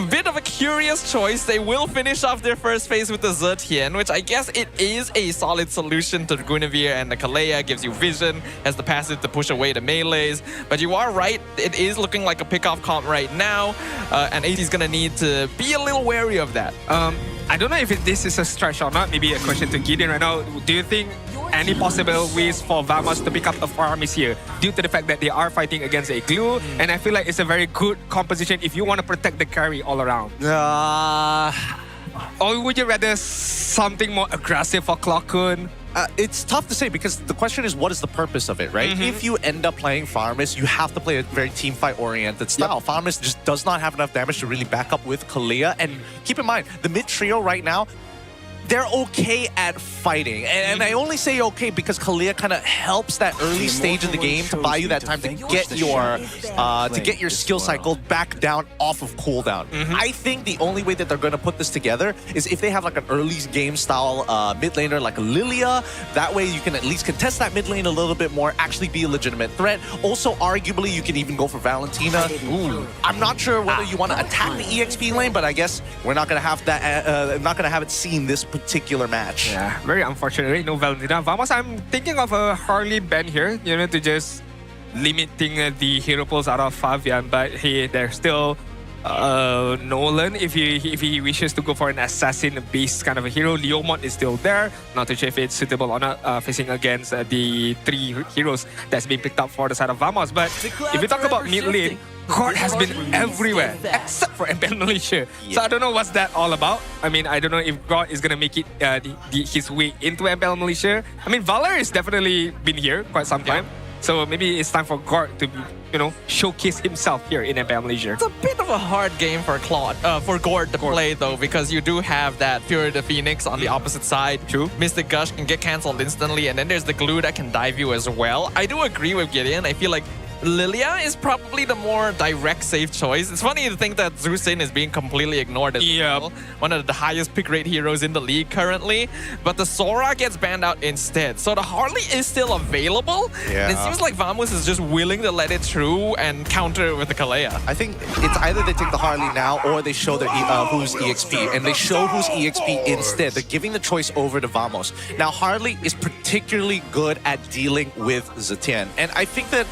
Speaker 12: Bit of a curious choice. They will finish off their first phase with the Zetian, which I guess it is a solid solution to Guinevere and the Kalea. Gives you vision, has the passive to push away the melees. But you are right, it is looking like a pick-off comp right now. And AC is going to need to be a little wary of that.
Speaker 10: I don't know if this is a stretch or not. Maybe a question to Gideon right now. Do you think any possible ways for Vamas to pick up a farm is here due to the fact that they are fighting against a Glue? And I feel like it's a very good composition if you want to protect the carry all around. Or would you rather something more aggressive for Clockun?
Speaker 11: It's tough to say because the question is, what is the purpose of it, right? If you end up playing Farmus, you have to play a very teamfight-oriented style. Farmus just does not have enough damage to really back up with Kalia. And keep in mind, the mid trio right now, they're okay at fighting. And I only say okay because Kalia kind of helps that early stage of the game to buy you that time to get your skill cycle back down off of cooldown. I think the only way that they're going to put this together is if they have like an early game style mid laner like Lilia. That way you can at least contest that mid lane a little bit more, actually be a legitimate threat. Also, arguably, you can even go for Valentina. I'm not sure whether you want to attack the EXP lane, but I guess we're not going to have that. Not going to have it seen this particular match.
Speaker 10: Yeah, very unfortunate, right? No Valentina. Vamos, I'm thinking of a Harley ban here, you know, to just limiting the hero pulls out of Fabian, but hey, there's still Nolan if he wishes to go for an assassin-based kind of a hero. Leomont is still there. Not too sure if it's suitable or not facing against the 3 heroes that's been picked up for the side of Vamos. But if we talk about mid lane, God has been everywhere except for MPL Malaysia. So I don't know what's that all about. I mean, I don't know if God is going to make it his way into MPL Malaysia. I mean, Valor has definitely been here quite some time. So maybe it's time for Gord to, you know, showcase himself here in MPL Malaysia.
Speaker 12: It's a bit of a hard game for Gord to play though, because you do have that Fury the Phoenix on the opposite side.
Speaker 10: True.
Speaker 12: Mystic Gush can get cancelled instantly, and then there's the glue that can dive you as well. I do agree with Gideon. I feel like Lilia is probably the more direct safe choice. It's funny to think that Zusin is being completely ignored as well. One of the highest pick rate heroes in the league currently. But the Sora gets banned out instead. So the Harley is still available. And it seems like Vamos is just willing to let it through and counter it with the Kalea.
Speaker 11: I think it's either they take the Harley now or they show their who's EXP. And they show who's EXP instead. They're giving the choice over to Vamos. Now Harley is particularly good at dealing with Zetian. And I think that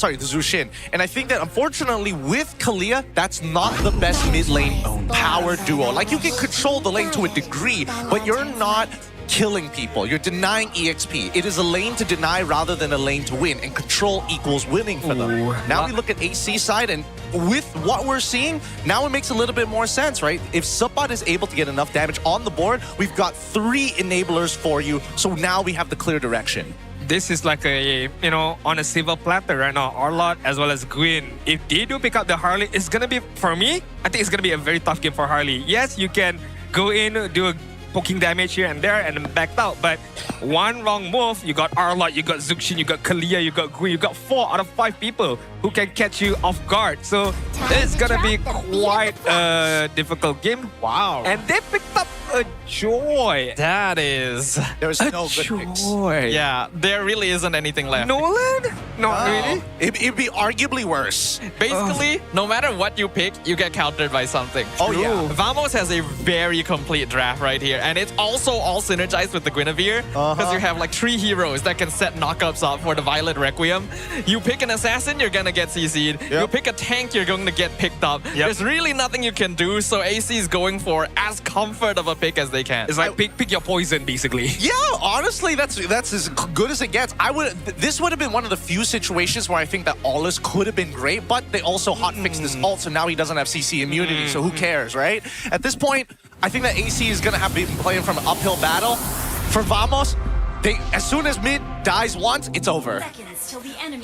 Speaker 11: the Zushin. And I think that unfortunately with Kalia, that's not the best mid lane power duo. Like you can control the lane to a degree, but you're not killing people. You're denying EXP. It is a lane to deny rather than a lane to win, and control equals winning for them. Now we look at AC side, and with what we're seeing, now it makes a little bit more sense, right? If Subbot is able to get enough damage on the board, we've got 3 enablers for you, so now we have the clear direction.
Speaker 10: This is like a, you know, on a silver platter right now. Arlott as well as Gwyn. If they do pick up the Harley, it's going to be, for me, I think it's going to be a very tough game for Harley. Yes, you can go in, do a poking damage here and there and then backed out. But one wrong move, you got Arlott, you got Zuxin, you got Kalia, you got Gwyn, you got 4 out of 5 people who can catch you off guard. So it's going to be quite a difficult game.
Speaker 12: Wow.
Speaker 10: And they picked up a Joy.
Speaker 12: That is...
Speaker 11: There's no good picks.
Speaker 12: Yeah, there really isn't anything left.
Speaker 10: Nolan? Not really.
Speaker 11: It'd be arguably worse.
Speaker 12: Basically, no matter what you pick, you get countered by something.
Speaker 11: Oh, yeah.
Speaker 12: Vamos has a very complete draft right here. And it's also all synergized with the Guinevere. Because you have like 3 heroes that can set knockups up for the Violet Requiem. You pick an assassin, you're going to get CC'd. You pick a tank, you're going to get picked up. There's really nothing you can do. So AC is going for as comfort of a pick as they can.
Speaker 10: It's like pick your poison, basically.
Speaker 11: Yeah, honestly, that's as good as it gets. This would have been one of the few situations where I think that Aulus could have been great, but they also hotfixed this ult, so now he doesn't have CC immunity, so who cares, right? At this point, I think that AC is going to have been playing from an uphill battle. For Vamos, as soon as mid dies once, it's over.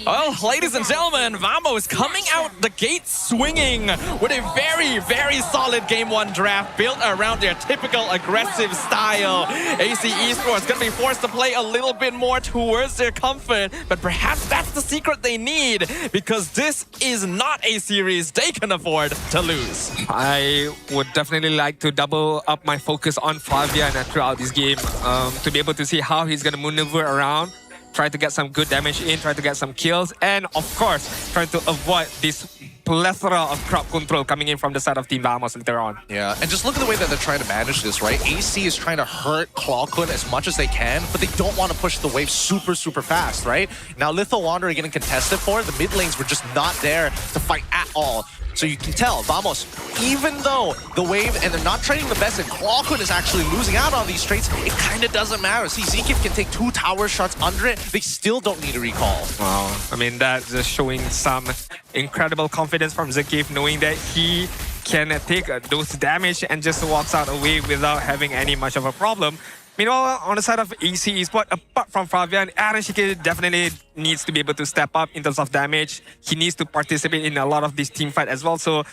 Speaker 12: Well, ladies and gentlemen, Vamos coming out the gate swinging with a very, very solid Game 1 draft built around their typical aggressive style. AC Esports going to be forced to play a little bit more towards their comfort, but perhaps that's the secret they need, because this is not a series they can afford to lose.
Speaker 10: I would definitely like to double up my focus on Fabian throughout this game to be able to see how he's going to maneuver around, try to get some good damage in, try to get some kills, and of course, try to avoid this plethora of crowd control coming in from the side of Team Vamos later on.
Speaker 11: Yeah, and just look at the way that they're trying to manage this, right? AC is trying to hurt Clawkun as much as they can, but they don't want to push the wave super, super fast, right? Now, Litho Wanderer getting contested for, the mid lanes were just not there to fight at all. So you can tell, Vamos, even though the wave, and they're not trading the best, and Clawkun is actually losing out on these trades, it kind of doesn't matter. See, Zekif can take 2 tower shots under it. They still don't need a recall.
Speaker 10: Wow. I mean, that's just showing some incredible confidence from Zekif, knowing that he can take those damage and just walks out away without having any much of a problem. Meanwhile, on the side of AC Esports, apart from Fabian, Aaron Shiki definitely needs to be able to step up in terms of damage. He needs to participate in a lot of this team fight as well. So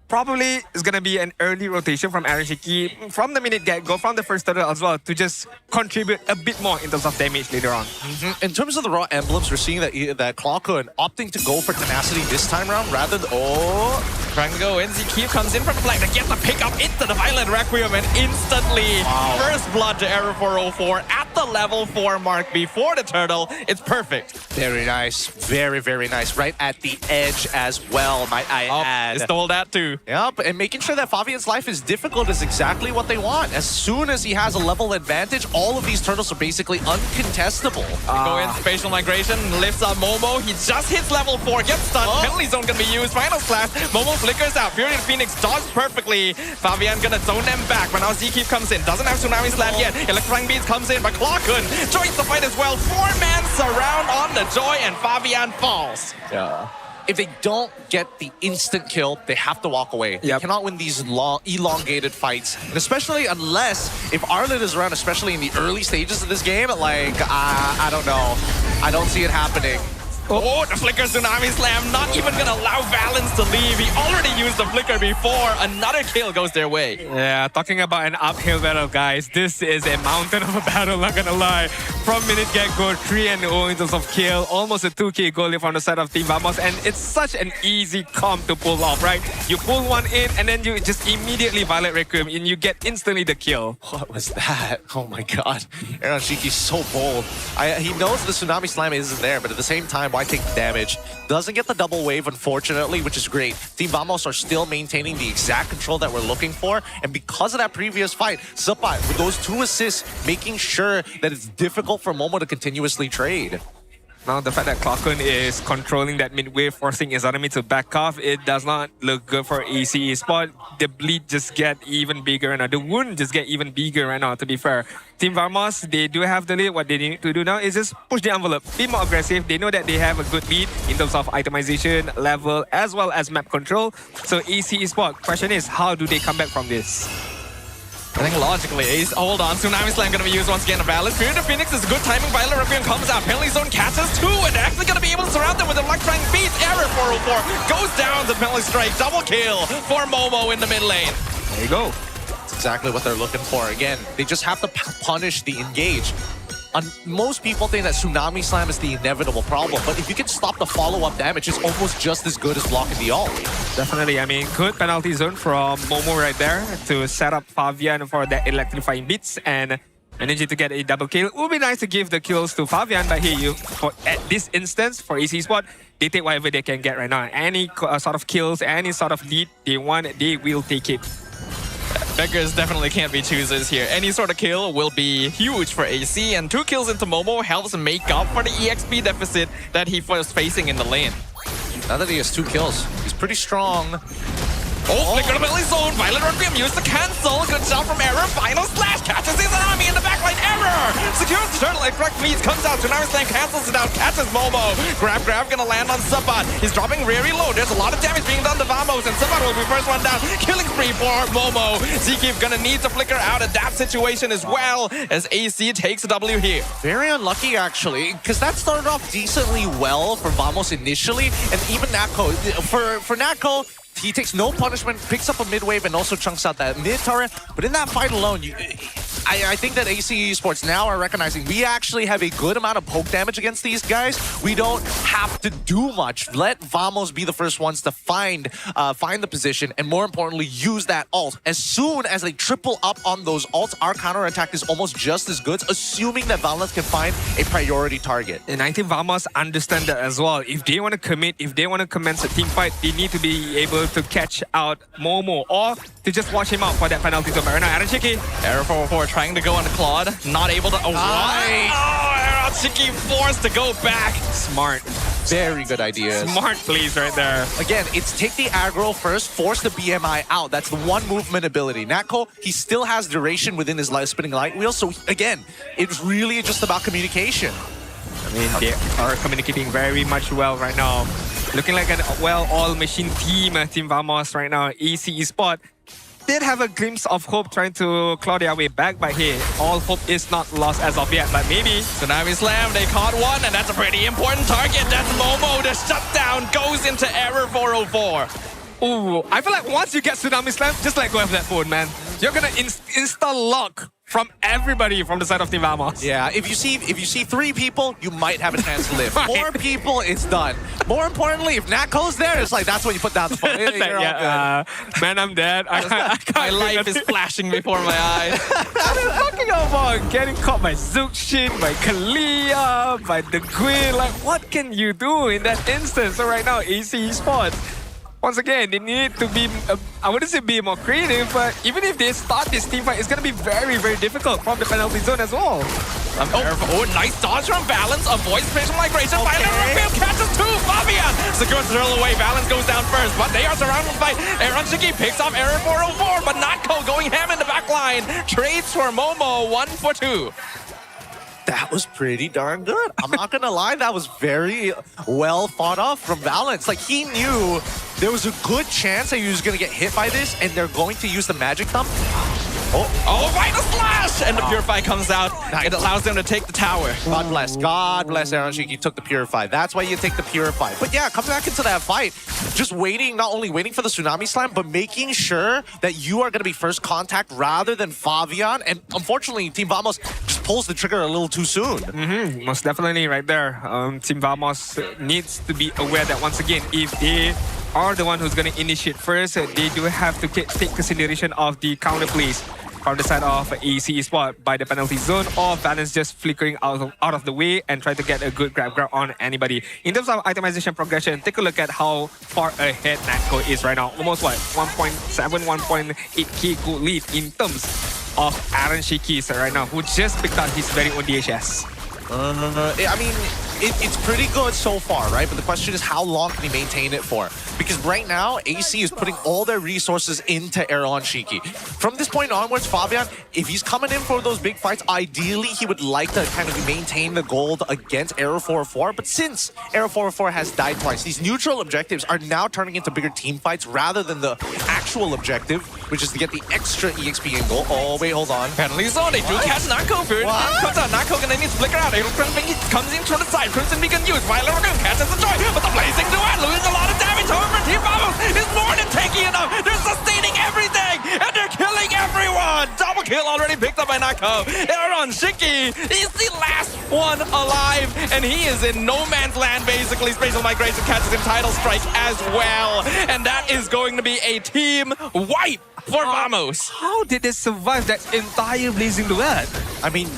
Speaker 10: Probably is going to be an early rotation from Arashiki from the minute get-go, from the first turtle as well, to just contribute a bit more in terms of damage later on.
Speaker 11: In terms of the raw emblems, we're seeing that Clockun opting to go for tenacity this time around rather than...
Speaker 12: Trying to go in, Keep comes in from flank to get the pick up into the Violent Requiem and instantly first blood to Error 404 at the level 4 mark before the turtle. It's perfect.
Speaker 11: Very nice. Very, very nice. Right at the edge as well, might I add.
Speaker 12: He stole that too.
Speaker 11: Yep, and making sure that Fabian's life is difficult is exactly what they want. As soon as he has a level advantage, all of these turtles are basically uncontestable.
Speaker 12: Go in, spatial migration, lifts up Momo. He just hits level 4, gets stunned. Penalty zone gonna be used. Final slash. Momo flickers out. Fury and Phoenix dodge perfectly. Fabian gonna zone them back, but now Zkeep comes in. Doesn't have Tsunami Slam yet. Electrifying Beats comes in, but Clockun joins the fight as well. 4-man surround on the Joy, and Fabian falls.
Speaker 11: Yeah. If they don't get the instant kill, they have to walk away. They cannot win these long, elongated fights. And especially unless, if Arlet is around, especially in the early stages of this game, like, I don't know. I don't see it happening.
Speaker 12: Oh, the Flicker Tsunami Slam, not even gonna allow Valens to leave. He already used the Flicker before. Another kill goes their way.
Speaker 10: Yeah, talking about an uphill battle, guys. This is a mountain of a battle, not gonna lie. From minute get-go, 3-0 in terms of kill. Almost a 2K goalie from the side of Team Vamos. And it's such an easy comp to pull off, right? You pull one in and then you just immediately Violet Requiem and you get instantly the kill.
Speaker 11: What was that? Oh my god. Arashiki's so bold. He knows the Tsunami Slam isn't there, but at the same time, why take damage? Doesn't get the double wave, unfortunately, which is great. Team Vamos are still maintaining the exact control that we're looking for, and because of that previous fight, Zapat, with those 2 assists, making sure that it's difficult for Momo to continuously trade.
Speaker 10: Now, the fact that Clockun is controlling that mid-wave, forcing his enemy to back off, it does not look good for AC Esports. The bleed just get even bigger right now. The wound just get even bigger right now, to be fair. Team Vamos, they do have the lead. What they need to do now is just push the envelope, be more aggressive. They know that they have a good lead in terms of itemization, level, as well as map control. So AC Esports, question is, how do they come back from this?
Speaker 12: I think logically, Ace, hold on. Tsunami Slam gonna be used once again. A balance. Fear to Phoenix is good timing. Violet Requiem comes out. Penalty zone catches 2, and they're actually gonna be able to surround them with electrifying beats. Error 404 goes down the penalty strike. Double kill for Momo in the mid lane.
Speaker 10: There you go.
Speaker 11: That's exactly what they're looking for. Again, they just have to punish the engage. Most people think that Tsunami Slam is the inevitable problem, but if you can stop the follow-up damage, it's almost just as good as blocking the ult.
Speaker 10: Definitely, I mean, good penalty zone from Momo right there to set up Fabian for that electrifying beats and managing to get a double kill. It would be nice to give the kills to Fabian, but here, at this instance, for AC Esports, they take whatever they can get right now. Any sort of kills, any sort of lead they want, they will take it.
Speaker 12: Beggars definitely can't be choosers here. Any sort of kill will be huge for AC, and 2 kills into Momo helps make up for the EXP deficit that he was facing in the lane.
Speaker 11: Now that he has 2 kills, he's pretty strong.
Speaker 12: Oh, flicker the belly zone. Violet Requiem used to cancel. Good shot from Error. Final slash catches his enemy in the backline. Error secures the turtle. Like correct means comes out. Tsunami Slam cancels it out. Catches Momo. Grab gonna land on Zapat. He's dropping very low. There's a lot of damage being done to Vamos, and Zapat will be first one down. Killing spree for Momo. Zkeep gonna need to flicker out of that situation as well as AC takes a W here.
Speaker 11: Very unlucky actually, because that started off decently well for Vamos initially, and even Nako. For Nako, he takes no punishment, picks up a mid-wave, and also chunks out that mid-turret. But in that fight alone, I think that AC Esports now are recognizing we actually have a good amount of poke damage against these guys. We don't have to do much. Let Vamos be the first ones to find the position, and more importantly, use that ult. As soon as they triple up on those ults, our counterattack is almost just as good, assuming that Valens can find a priority target.
Speaker 10: And I think Vamos understand that as well. If they want to commit, if they want to commence a team fight, they need to be able to catch out Momo or to just watch him out for that penalty zone. Right now, Arashiki.
Speaker 12: Error 404 trying to go on the Claude. Not able to... Oh, Arashiki forced to go back.
Speaker 10: Smart.
Speaker 11: Very good idea.
Speaker 10: Smart plays right there.
Speaker 11: Again, it's take the aggro first, force the BMI out. That's the one movement ability. Nako, he still has duration within his spinning light wheel. So again, it's really just about communication.
Speaker 10: I mean, they are communicating very much well right now. Looking like an all-machine team, Team Vamos right now. AC Esports did have a glimpse of hope trying to claw their way back, but hey, all hope is not lost as of yet. But maybe
Speaker 12: Tsunami Slam, they caught one, and that's a pretty important target. That's Momo. The shutdown goes into Error 404.
Speaker 10: Ooh, I feel like once you get Tsunami Slam, just let go of that phone, man. You're gonna insta-lock from everybody from the side of Team Vamos.
Speaker 11: Yeah, if you see 3 people, you might have a chance to live. 4 people, it's done. More importantly, if Nako's there, it's like that's when you put down the phone. You're all good.
Speaker 10: Man, I'm dead. I can't
Speaker 12: My life is flashing before my eyes.
Speaker 10: Talking about getting caught by Zuxin, by Kalia, by the Quill. Like, what can you do in that instance? So right now, AC Esports, once again, they need to be, I wouldn't say be more creative, but even if they start this team fight, it's going to be very, very difficult from the penalty zone as well.
Speaker 12: Nice dodge from Valence, avoids spatial migration. Finally, Quill catches 2, Fabian secures the drill away. Valence goes down first, but they are surrounded by Aaron Shiki, picks off Aaron 404, but Natko going ham in the back line. Trades for Momo, 1 for 2.
Speaker 11: That was pretty darn good. I'm not gonna lie, that was very well thought of from Valence. Like, he knew there was a good chance that he was gonna get hit by this, and they're going to use the magic thumb.
Speaker 12: Oh, Vital Slash! And the Purify comes out. Nice. It allows them to take the tower.
Speaker 11: God bless Aaron Shiki took the Purify. That's why you take the Purify. But yeah, coming back into that fight, just waiting, not only waiting for the Tsunami Slam, but making sure that you are going to be first contact rather than Fabian. And unfortunately, Team Vamos just pulls the trigger a little too soon.
Speaker 10: Most definitely right there. Team Vamos needs to be aware that once again, if they are the one who's going to initiate first, they do have to take consideration of the counter plays from the side of AC Esports by the penalty zone, or Valence just flickering out of the way and try to get a good grab on anybody. In terms of itemization progression, take a look at how far ahead Natko is right now. Almost what, 1.7, 1.8k gold lead in terms of Aaron Shiki right now, who just picked up his very own DHS.
Speaker 11: I mean, it's pretty good so far, right? But the question is, how long can he maintain it for? Because right now, AC is putting all their resources into Aaron Shiki. From this point onwards, Fabian, if he's coming in for those big fights, ideally he would like to kind of maintain the gold against Aero 404. But since Aero 404 has died twice, these neutral objectives are now turning into bigger team fights rather than the actual objective, which is to get the extra EXP and gold. Oh, wait, hold on.
Speaker 12: Penalty zone, they do catch Natko first. Comes out, Natko gonna need to flicker out. Comes in from the side. Crimson Beacon used. Violet Lagoon catches the joy, but the Blazing Duet losing a lot of damage. However, Team Vamos is more than tanky enough. They're sustaining everything, and they're killing everyone. Double kill already picked up by Natko. Aaron Shiki is the last one alive, and he is in no man's land, basically. Spatial Migration catches him Tidal Strike as well, and that is going to be a team wipe for Vamos.
Speaker 10: How did they survive that entire Blazing Duet?
Speaker 11: I mean,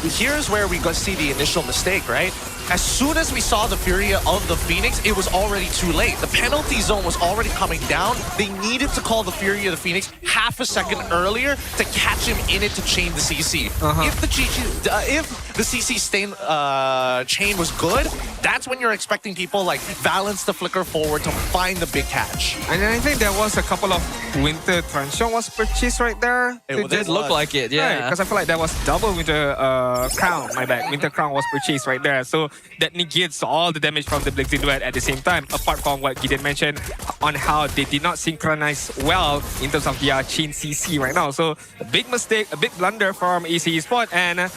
Speaker 11: here's where we got to see the initial mistake, right? As soon as we saw the Fury of the Phoenix, it was already too late. The penalty zone was already coming down. They needed to call the Fury of the Phoenix half a second earlier to catch him in it to chain the CC. If the CC chain was good, that's when you're expecting people like Valence to flicker forward to find the big catch.
Speaker 10: And I think there was a couple of Winter Truncheon was purchased right there.
Speaker 12: It did look like it, yeah.
Speaker 10: Because I feel like that was double Winter Crown, my bad. Winter Crown was purchased right there. So that negates all the damage from the Blazing Duet at the same time, apart from what Gideon mentioned on how they did not synchronize well in terms of their chain CC right now. So a big mistake, a big blunder from AC Esports, and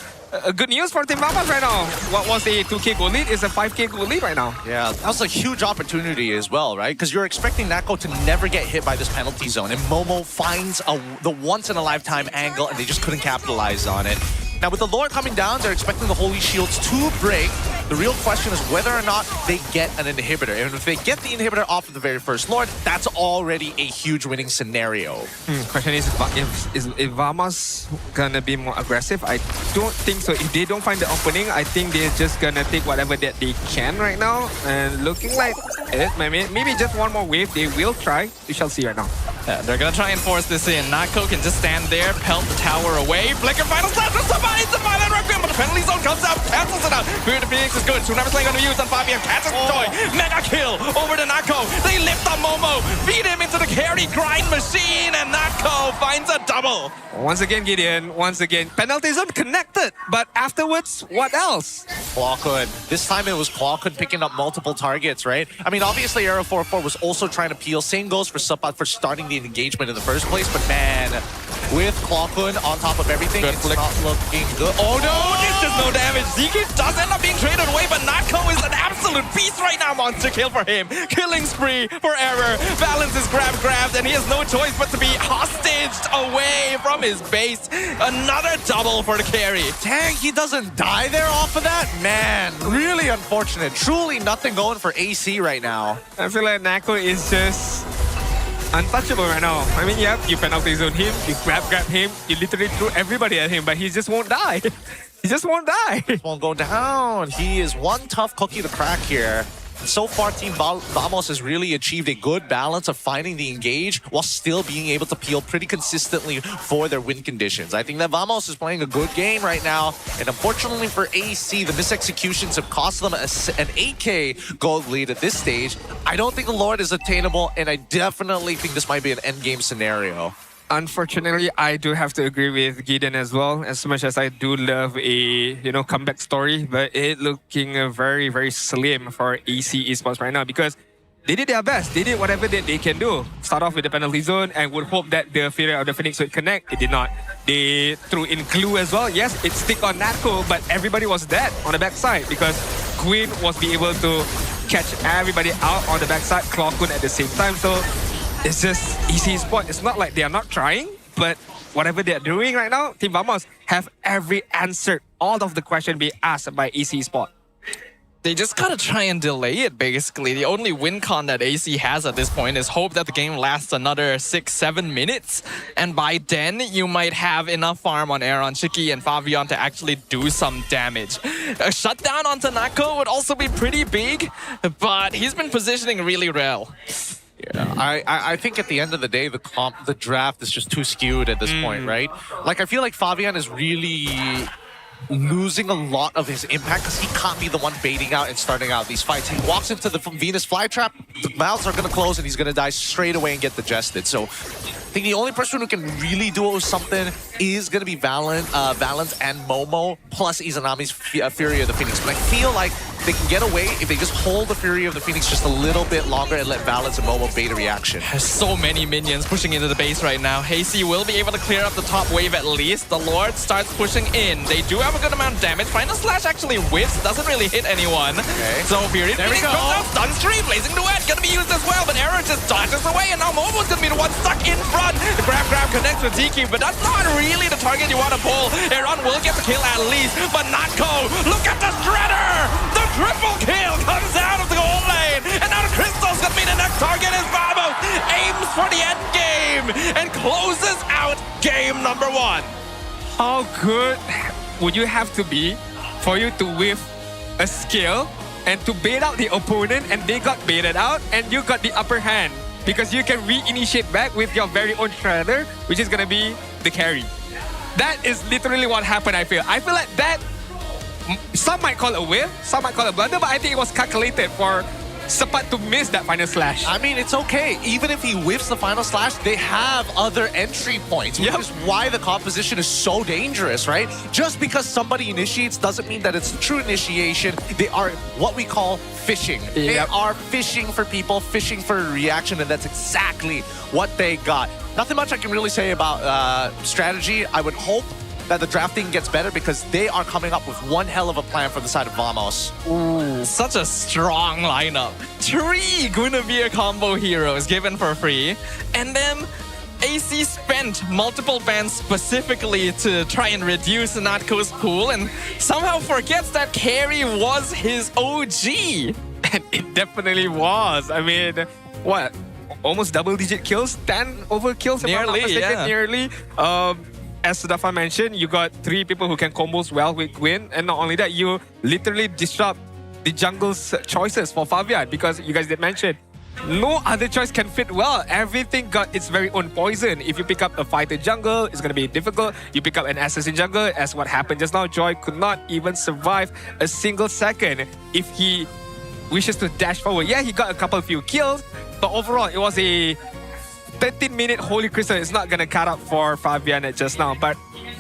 Speaker 10: good news for Team Vamos right now. What was a 2k gold lead is a 5k gold lead right now.
Speaker 11: Yeah, that was a huge opportunity as well, right? Because you're expecting Natko to never get hit by this penalty zone, and Momo finds the once-in-a-lifetime angle, and they just couldn't capitalize on it. Now, with the lore coming down, they're expecting the Holy Shields to break. The real question is whether or not they get an inhibitor. And if they get the inhibitor off of the very first lord, that's already a huge winning scenario.
Speaker 10: Question is Vamos gonna be more aggressive? I don't think so. If they don't find the opening, I think they're just gonna take whatever that they can right now. And looking like it, maybe just one more wave. They will try. We shall see right now.
Speaker 12: Yeah, they're gonna try and force this in. Natko can just stand there, pelt the tower away. Flicker Final Slash for somebody! It's a Violent Requiem, but the penalty zone comes out, cancels it out. Fear the Phoenix is good. Tsunami Sling gonna be used on Fabian. Catches the joy. Mega kill over to Natko. They lift on Momo, feed him into the carry grind machine, and Natko finds a double.
Speaker 10: Once again, Gideon, once again, penalty zone connected, but afterwards, what else?
Speaker 11: Clawhood. This time it was Clawhood picking up multiple targets, right? I mean, obviously, Aero 404 was also trying to peel. Same goes for Supat for starting the engagement in the first place, but man, with Clawkun on top of everything.
Speaker 12: Good
Speaker 11: It's
Speaker 12: flick.
Speaker 11: not looking good. Oh no!
Speaker 12: This does no damage. ZK does end up being traded away, but Natko is an absolute beast right now. Monster kill for him. Killing spree for Error. Balance is grabbed, and he has no choice but to be hostaged away from his base. Another double for the carry.
Speaker 11: Dang, he doesn't die there off of that? Man, really unfortunate. Truly nothing going for AC right now.
Speaker 10: I feel like Nako is just untouchable right now. I mean, yeah, you penalty zone him, you grab him, you literally threw everybody at him, but he just won't die. He just won't die.
Speaker 11: Won't go down. He is one tough cookie to crack here. So far, Team Vamos has really achieved a good balance of finding the engage while still being able to peel pretty consistently for their win conditions. I think that Vamos is playing a good game right now, and unfortunately for AC, the misexecutions have cost them an 8k gold lead at this stage. I don't think the Lord is attainable, and I definitely think this might be an endgame scenario.
Speaker 10: Unfortunately, I do have to agree with Gideon as well. As much as I do love a comeback story, but it looking very, very slim for AC Esports right now because they did their best. They did whatever that they can do. Start off with the penalty zone and would hope that the Fury of the Phoenix would connect. It did not. They threw in glue as well. Yes, it stick on Natko, but everybody was dead on the backside because Quinn was be able to catch everybody out on the backside, Clawkun at the same time. So it's just AC Esports. It's not like they are not trying, but whatever they're doing right now, Team Vamos have every answer. All of the question being asked by AC Esports.
Speaker 12: They just gotta try and delay it, basically. The only win con that AC has at this point is hope that the game lasts another 6-7 minutes. And by then, you might have enough farm on Aaron, Shiki, and Fabian to actually do some damage. A shutdown onto Nako would also be pretty big, but he's been positioning really well.
Speaker 11: Yeah, I think at the end of the day, the draft is just too skewed at this point, right? Like, I feel like Fabian is really losing a lot of his impact because he can't be the one baiting out and starting out these fights. He walks into the Venus flytrap, the mouths are going to close, and he's going to die straight away and get digested. So I think the only person who can really do something is going to be Valence and Momo, plus Izanami's Fury of the Phoenix. But I feel like they can get away if they just hold the Fury of the Phoenix just a little bit longer and let Valence and Momo bait a reaction.
Speaker 12: There's so many minions pushing into the base right now. Hasty will be able to clear up the top wave at least. The Lord starts pushing in. They do have a good amount of damage. Final Slash actually whiffs, doesn't really hit anyone.
Speaker 11: Okay.
Speaker 12: So Fury
Speaker 11: There we go.
Speaker 12: comes out, stun stream, Blazing Duet, gonna be used as well, but Error just dodges away, and now Momo's gonna be the one stuck in front. The grab connects with DQ, but that's not really the target you want to pull. Aaron will get the kill at least, but Natko, look at the Shredder! The triple kill comes out of the goal lane, and now the Crystal's gonna be the next target as Vamos aims for the end game and closes out game number 1.
Speaker 10: How good would you have to be for you to whiff a skill and to bait out the opponent and they got baited out and you got the upper hand because you can reinitiate back with your very own Shredder, which is going to be the carry. That is literally what happened, I feel. I feel like that, some might call it a whiff, some might call it a blunder, but I think it was calculated for Sapat to miss that final slash.
Speaker 11: I mean, it's okay. Even if he whiffs the final slash, they have other entry points, which is why the composition is so dangerous, right? Just because somebody initiates doesn't mean that it's the true initiation. They are what we call fishing. They are fishing for people, fishing for a reaction, and that's exactly what they got. Nothing much I can really say about strategy. I would hope that the drafting gets better because they are coming up with one hell of a plan from the side of Vamos.
Speaker 12: Ooh, such a strong lineup. 3 Guinevere combo heroes given for free. And then AC spent multiple bans specifically to try and reduce Natko's pool and somehow forgets that carry was his OG.
Speaker 10: And it definitely was. I mean, what? Almost double-digit kills? 10 overkills? Nearly. As Sudafan mentioned, you got 3 people who can combos well with Quinn, and not only that, you literally disrupt the jungle's choices for Fabian because you guys did mention no other choice can fit well. Everything got its very own poison. If you pick up a fighter jungle, it's going to be difficult. You pick up an assassin jungle, as what happened just now, Joy could not even survive a single second if he wishes to dash forward. Yeah, he got a few kills, but overall, it was a 13-minute Holy Crystal. Is not going to cut up for Fabian just now. But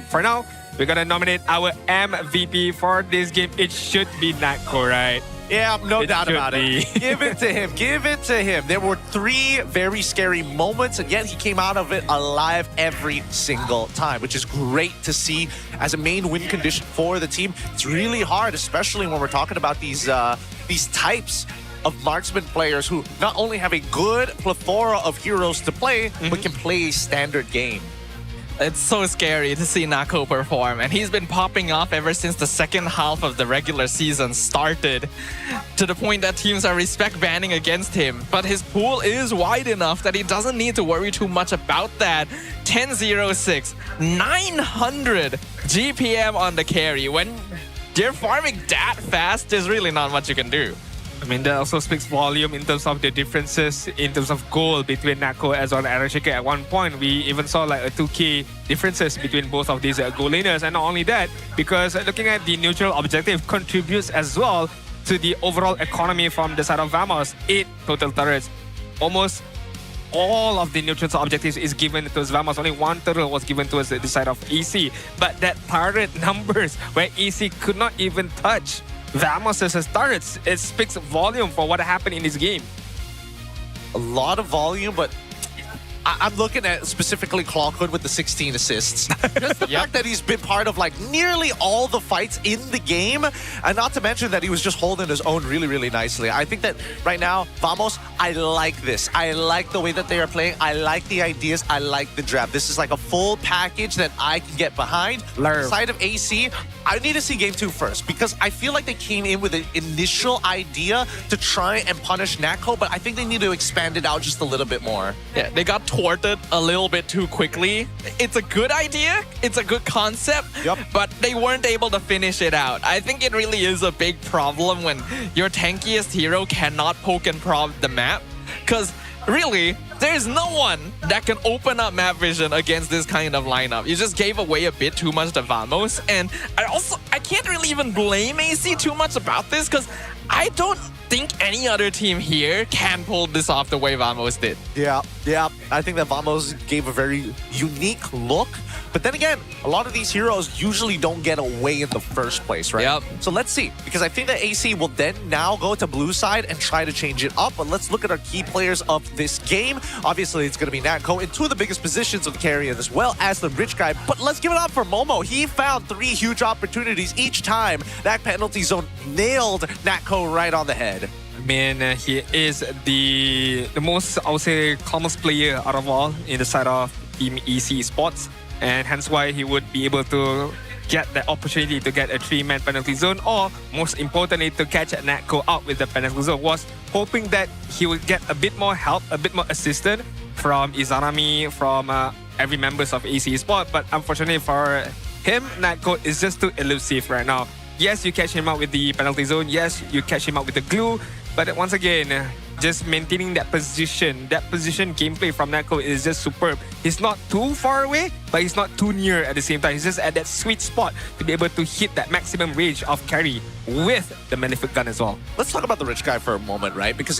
Speaker 10: for now, we're going to nominate our MVP for this game. It should be Natko, right?
Speaker 11: Yeah, no
Speaker 10: It
Speaker 11: doubt
Speaker 10: should
Speaker 11: about
Speaker 10: be.
Speaker 11: it. Give it to him. Give it to him. There were 3 very scary moments, and yet he came out of it alive every single time, which is great to see as a main win condition for the team. It's really hard, especially when we're talking about these types of marksman players who not only have a good plethora of heroes to play, but can play a standard game.
Speaker 12: It's so scary to see Nako perform, and he's been popping off ever since the second half of the regular season started, to the point that teams are respect banning against him. But his pool is wide enough that he doesn't need to worry too much about that. 10-0-6, 900 GPM on the carry. When you're farming that fast, there's really not much you can do.
Speaker 10: I mean, that also speaks volume in terms of the differences in terms of goal between Nako as well as Arashika. At one point, we even saw like a 2k differences between both of these goal laners. And not only that, because looking at the neutral objective contributes as well to the overall economy from the side of Vamos. 8 total turrets. Almost all of the neutral objectives is given to Vamos. Only 1 turret was given to us at the side of EC. But that turret numbers where EC could not even touch Vamos' turrets, it speaks volume for what happened in this game.
Speaker 11: A lot of volume, but I'm looking at specifically Clawhood with the 16 assists. Just the fact that he's been part of like nearly all the fights in the game, and not to mention that he was just holding his own really, really nicely. I think that right now, Vamos, I like this. I like the way that they are playing. I like the ideas. I like the draft. This is like a full package that I can get behind. On the side of AC, I need to see game 2 first, because I feel like they came in with an initial idea to try and punish Nako, but I think they need to expand it out just a little bit more.
Speaker 12: Yeah, they got thwarted a little bit too quickly. It's a good idea, it's a good concept, but they weren't able to finish it out. I think it really is a big problem when your tankiest hero cannot poke and prod the map, because really, there's no one that can open up map vision against this kind of lineup. You just gave away a bit too much to Vamos, and I can't really even blame AC too much about this, because I don't think any other team here can pull this off the way Vamos did.
Speaker 11: Yeah. I think that Vamos gave a very unique look. But then again, a lot of these heroes usually don't get away in the first place, right?
Speaker 12: Yep.
Speaker 11: So let's see, because I think that AC will then now go to blue side and try to change it up. But let's look at our key players of this game. Obviously, it's going to be Natko in 2 of the biggest positions of the carry, as well as the rich guy. But let's give it up for Momo. He found 3 huge opportunities each time. That penalty zone nailed Natko right on the head.
Speaker 10: I mean, he is the most, I would say, calmest player out of all in the side of Team AC Esports. And hence why he would be able to get the opportunity to get a 3-man penalty zone, or most importantly, to catch Natko out with the penalty zone. Was hoping that he would get a bit more help, a bit more assistance from Izanami, from every members of AC Esports. But unfortunately for him, Natko is just too elusive right now. Yes, you catch him out with the penalty zone. Yes, you catch him out with the glue. But once again, just maintaining that position gameplay from Nako is just superb. He's not too far away, but he's not too near at the same time. He's just at that sweet spot to be able to hit that maximum range of carry with the Malefic gun as well.
Speaker 11: Let's talk about the rich guy for a moment, right? Because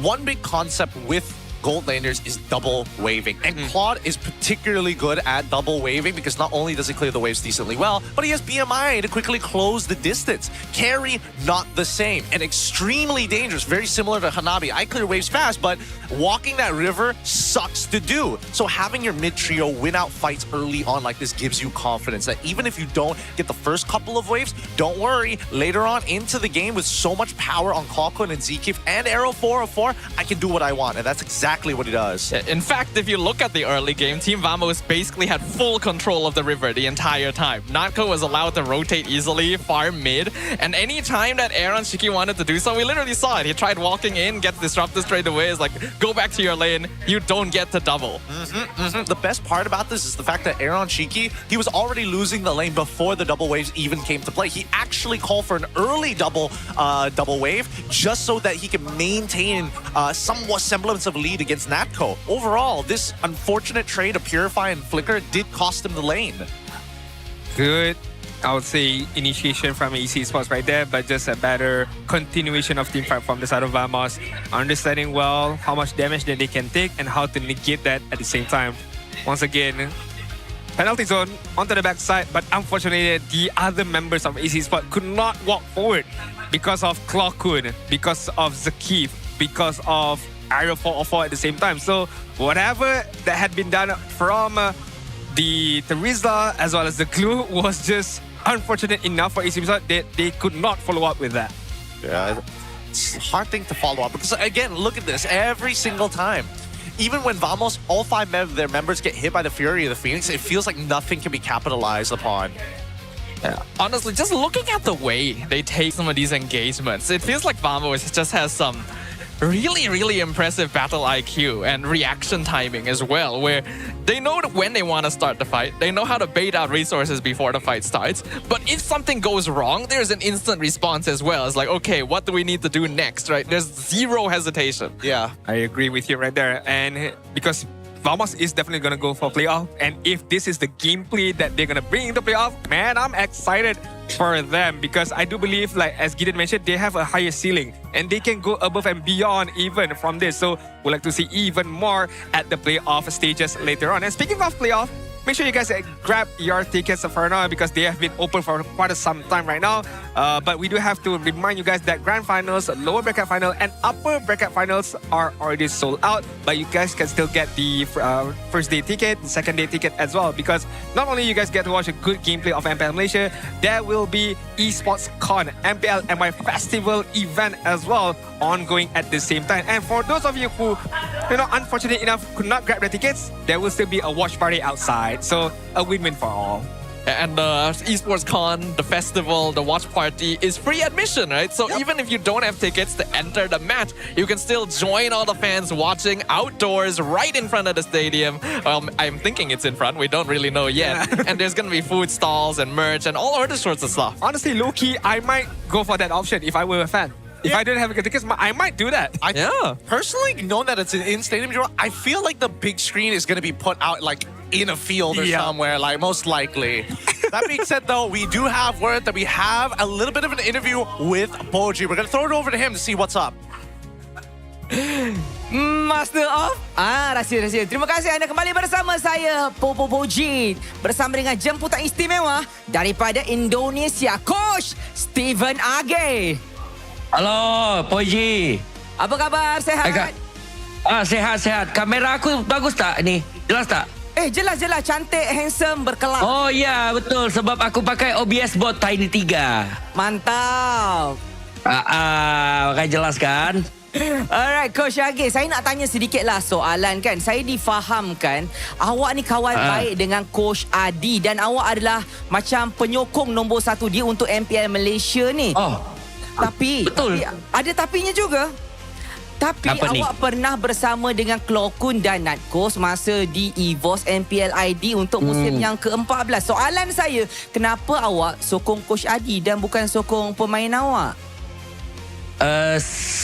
Speaker 11: one big concept with gold laners is double waving. And Claude is particularly good at double waving, because not only does he clear the waves decently well, but he has BMI to quickly close the distance. Carry, not the same. And extremely dangerous, very similar to Hanabi. I clear waves fast, but walking that river sucks to do. So having your mid trio win out fights early on like this gives you confidence that even if you don't get the first couple of waves, don't worry. Later on into the game, with so much power on Clawhood and Zkif and Arrow 404, I can do what I want. And that's exactly what he does.
Speaker 12: In fact, if you look at the early game, Team Vamos basically had full control of the river the entire time. Natko was allowed to rotate easily, farm mid, and any time that Aaron Shiki wanted to do so, we literally saw it. He tried walking in, gets disrupted straight away. It's like, go back to your lane. You don't get to double.
Speaker 11: The best part about this is the fact that Aaron Shiki, he was already losing the lane before the double waves even came to play. He actually called for an early double wave just so that he can maintain somewhat semblance of lead against Natko. Overall, this unfortunate trade of Purify and Flicker did cost him the lane.
Speaker 10: Good, I would say, initiation from AC Esports right there, but just a better continuation of team fight from the side of Vamos. Understanding well how much damage that they can take and how to negate that at the same time. Once again, penalty zone onto the backside, but unfortunately the other members of AC Esports could not walk forward because of Klokun, because of Zakif, because of Aerial 404 at the same time. So whatever that had been done from the Teresa as well as the glue was just unfortunate enough for AC Esports. They could not follow up with that.
Speaker 11: Yeah, it's a hard thing to follow up because again, look at this every single time. Even when Vamos, all 5 of their members get hit by the Fury of the Phoenix, it feels like nothing can be capitalized upon.
Speaker 12: Yeah. Honestly, just looking at the way they take some of these engagements, it feels like Vamos just has some really impressive battle IQ and reaction timing as well, where they know when they want to start the fight, they know how to bait out resources before the fight starts, but if something goes wrong, there's an instant response as well. It's like, okay, what do we need to do next, right? There's zero hesitation.
Speaker 11: Yeah,
Speaker 10: I agree with you right there. And because Vamos is definitely going to go for playoff, and if this is the gameplay that they're going to bring into playoff, man, I'm excited for them because I do believe, like as Gideon mentioned, they have a higher ceiling and they can go above and beyond even from this. So we'd like to see even more at the playoff stages later on. And speaking of playoff, make sure you guys grab your tickets for now because they have been open for quite some time right now. But we do have to remind you guys that grand finals, lower bracket final, and upper bracket finals are already sold out. But you guys can still get the first day ticket, the second day ticket as well. Because not only you guys get to watch a good gameplay of MPL Malaysia, there will be Esports Con, MPL MY Festival event as well, ongoing at the same time. And for those of you who, unfortunate enough could not grab the tickets, there will still be a watch party outside. So a win-win for all.
Speaker 12: And the Esports Con, the festival, the watch party is free admission, right? So even if you don't have tickets to enter the match, you can still join all the fans watching outdoors right in front of the stadium. I'm thinking it's in front. We don't really know yet. And there's going to be food stalls and merch and all other sorts of stuff.
Speaker 10: Honestly, low-key, I might go for that option if I were a fan. If I didn't have tickets, I might do that.
Speaker 11: Personally, knowing that it's an in-stadium draw, I feel like the big screen is going to be put out like in a field or somewhere, like most likely. That being said, though, we do have word that we have a little bit of an interview with Boji. We're going to throw it over to him to see what's up.
Speaker 1: Master of rahsia-rahsia. Terima kasih anda kembali bersama saya, Popo Boji, bersama dengan jemputan istimewa daripada Indonesia, Coach Steven Age.
Speaker 15: Halo, Poji.
Speaker 1: Apa khabar? Sehat?
Speaker 15: Sehat. Kamera aku bagus tak ni? Jelas tak?
Speaker 1: Jelas. Cantik, handsome, berkelap.
Speaker 15: Oh ya, betul. Sebab aku pakai OBS bot Tiny 3.
Speaker 1: Mantap.
Speaker 15: Makanya jelas kan?
Speaker 1: Alright, Coach Age, saya nak tanya sedikitlah soalan kan. Saya difahamkan awak ni kawan baik dengan Coach Adi dan awak adalah macam penyokong nombor 1 dia untuk MPL Malaysia ni. Tapi ada tapinya juga. Tapi
Speaker 15: apa
Speaker 1: awak
Speaker 15: ni?
Speaker 1: pernah bersama dengan Klokun dan Natko semasa di EVOS MPL ID untuk musim yang ke-14. Soalan saya, kenapa awak sokong Coach Adi dan bukan sokong pemain awak?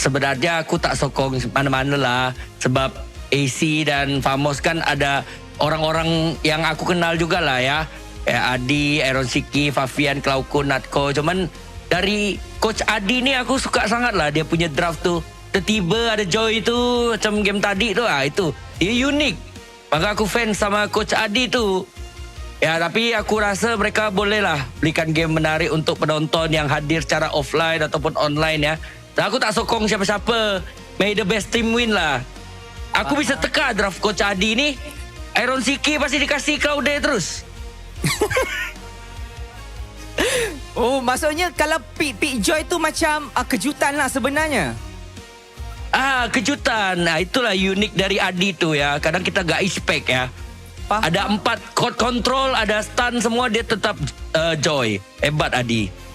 Speaker 15: Sebenarnya aku tak sokong mana-mana lah. Sebab AC dan Famos kan ada orang-orang yang aku kenal jugalah ya. Adi, Aaron Siki, Fafian, Klokun, Natko. Cuman dari Coach Adi ni aku suka sangat lah dia punya draft tu. Tiba-tiba ada Joy tu macam game tadi tu itu dia unik. Maka aku fan sama Coach Adi tu. Ya, tapi aku rasa mereka boleh lah belikan game menarik untuk penonton yang hadir secara offline ataupun online ya. Dan aku tak sokong siapa-siapa. May the best team win lah. Aku bisa teka draft Coach Adi ni. Aaron Siki pasti dikasih Cloudy terus.
Speaker 1: Oh, maksudnya kalau pick Joy tu macam kejutan lah sebenarnya.
Speaker 15: Kejutan. Itulah unik dari Adi tu ya. Kadang kita gak expect ya. Ada 4 court control, ada stun semua, dia tetap Joy. Hebat Adi.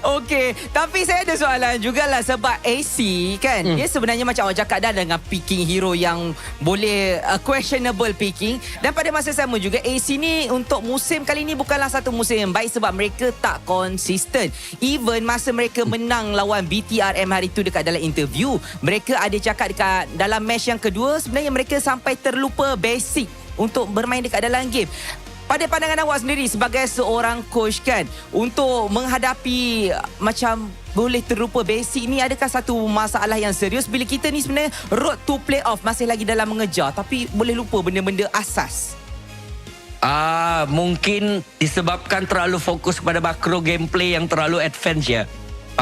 Speaker 1: Okey, tapi saya ada soalan jugalah sebab AC kan, dia sebenarnya macam awak cakap dah dengan picking hero yang boleh questionable picking, dan pada masa sama juga AC ni untuk musim kali ni bukanlah satu musim yang baik sebab mereka tak konsisten. Even masa mereka menang lawan BTRM hari tu dekat dalam interview, mereka ada cakap dekat dalam match yang kedua sebenarnya mereka sampai terlupa basic untuk bermain dekat dalam game. Pada pandangan awak sendiri sebagai seorang coach kan, untuk menghadapi macam boleh terlupa basic ni, adakah satu masalah yang serius bila kita ni sebenarnya road to playoff masih lagi dalam mengejar tapi boleh lupa benda-benda asas?
Speaker 15: Mungkin disebabkan terlalu fokus pada makro gameplay yang terlalu advance ya.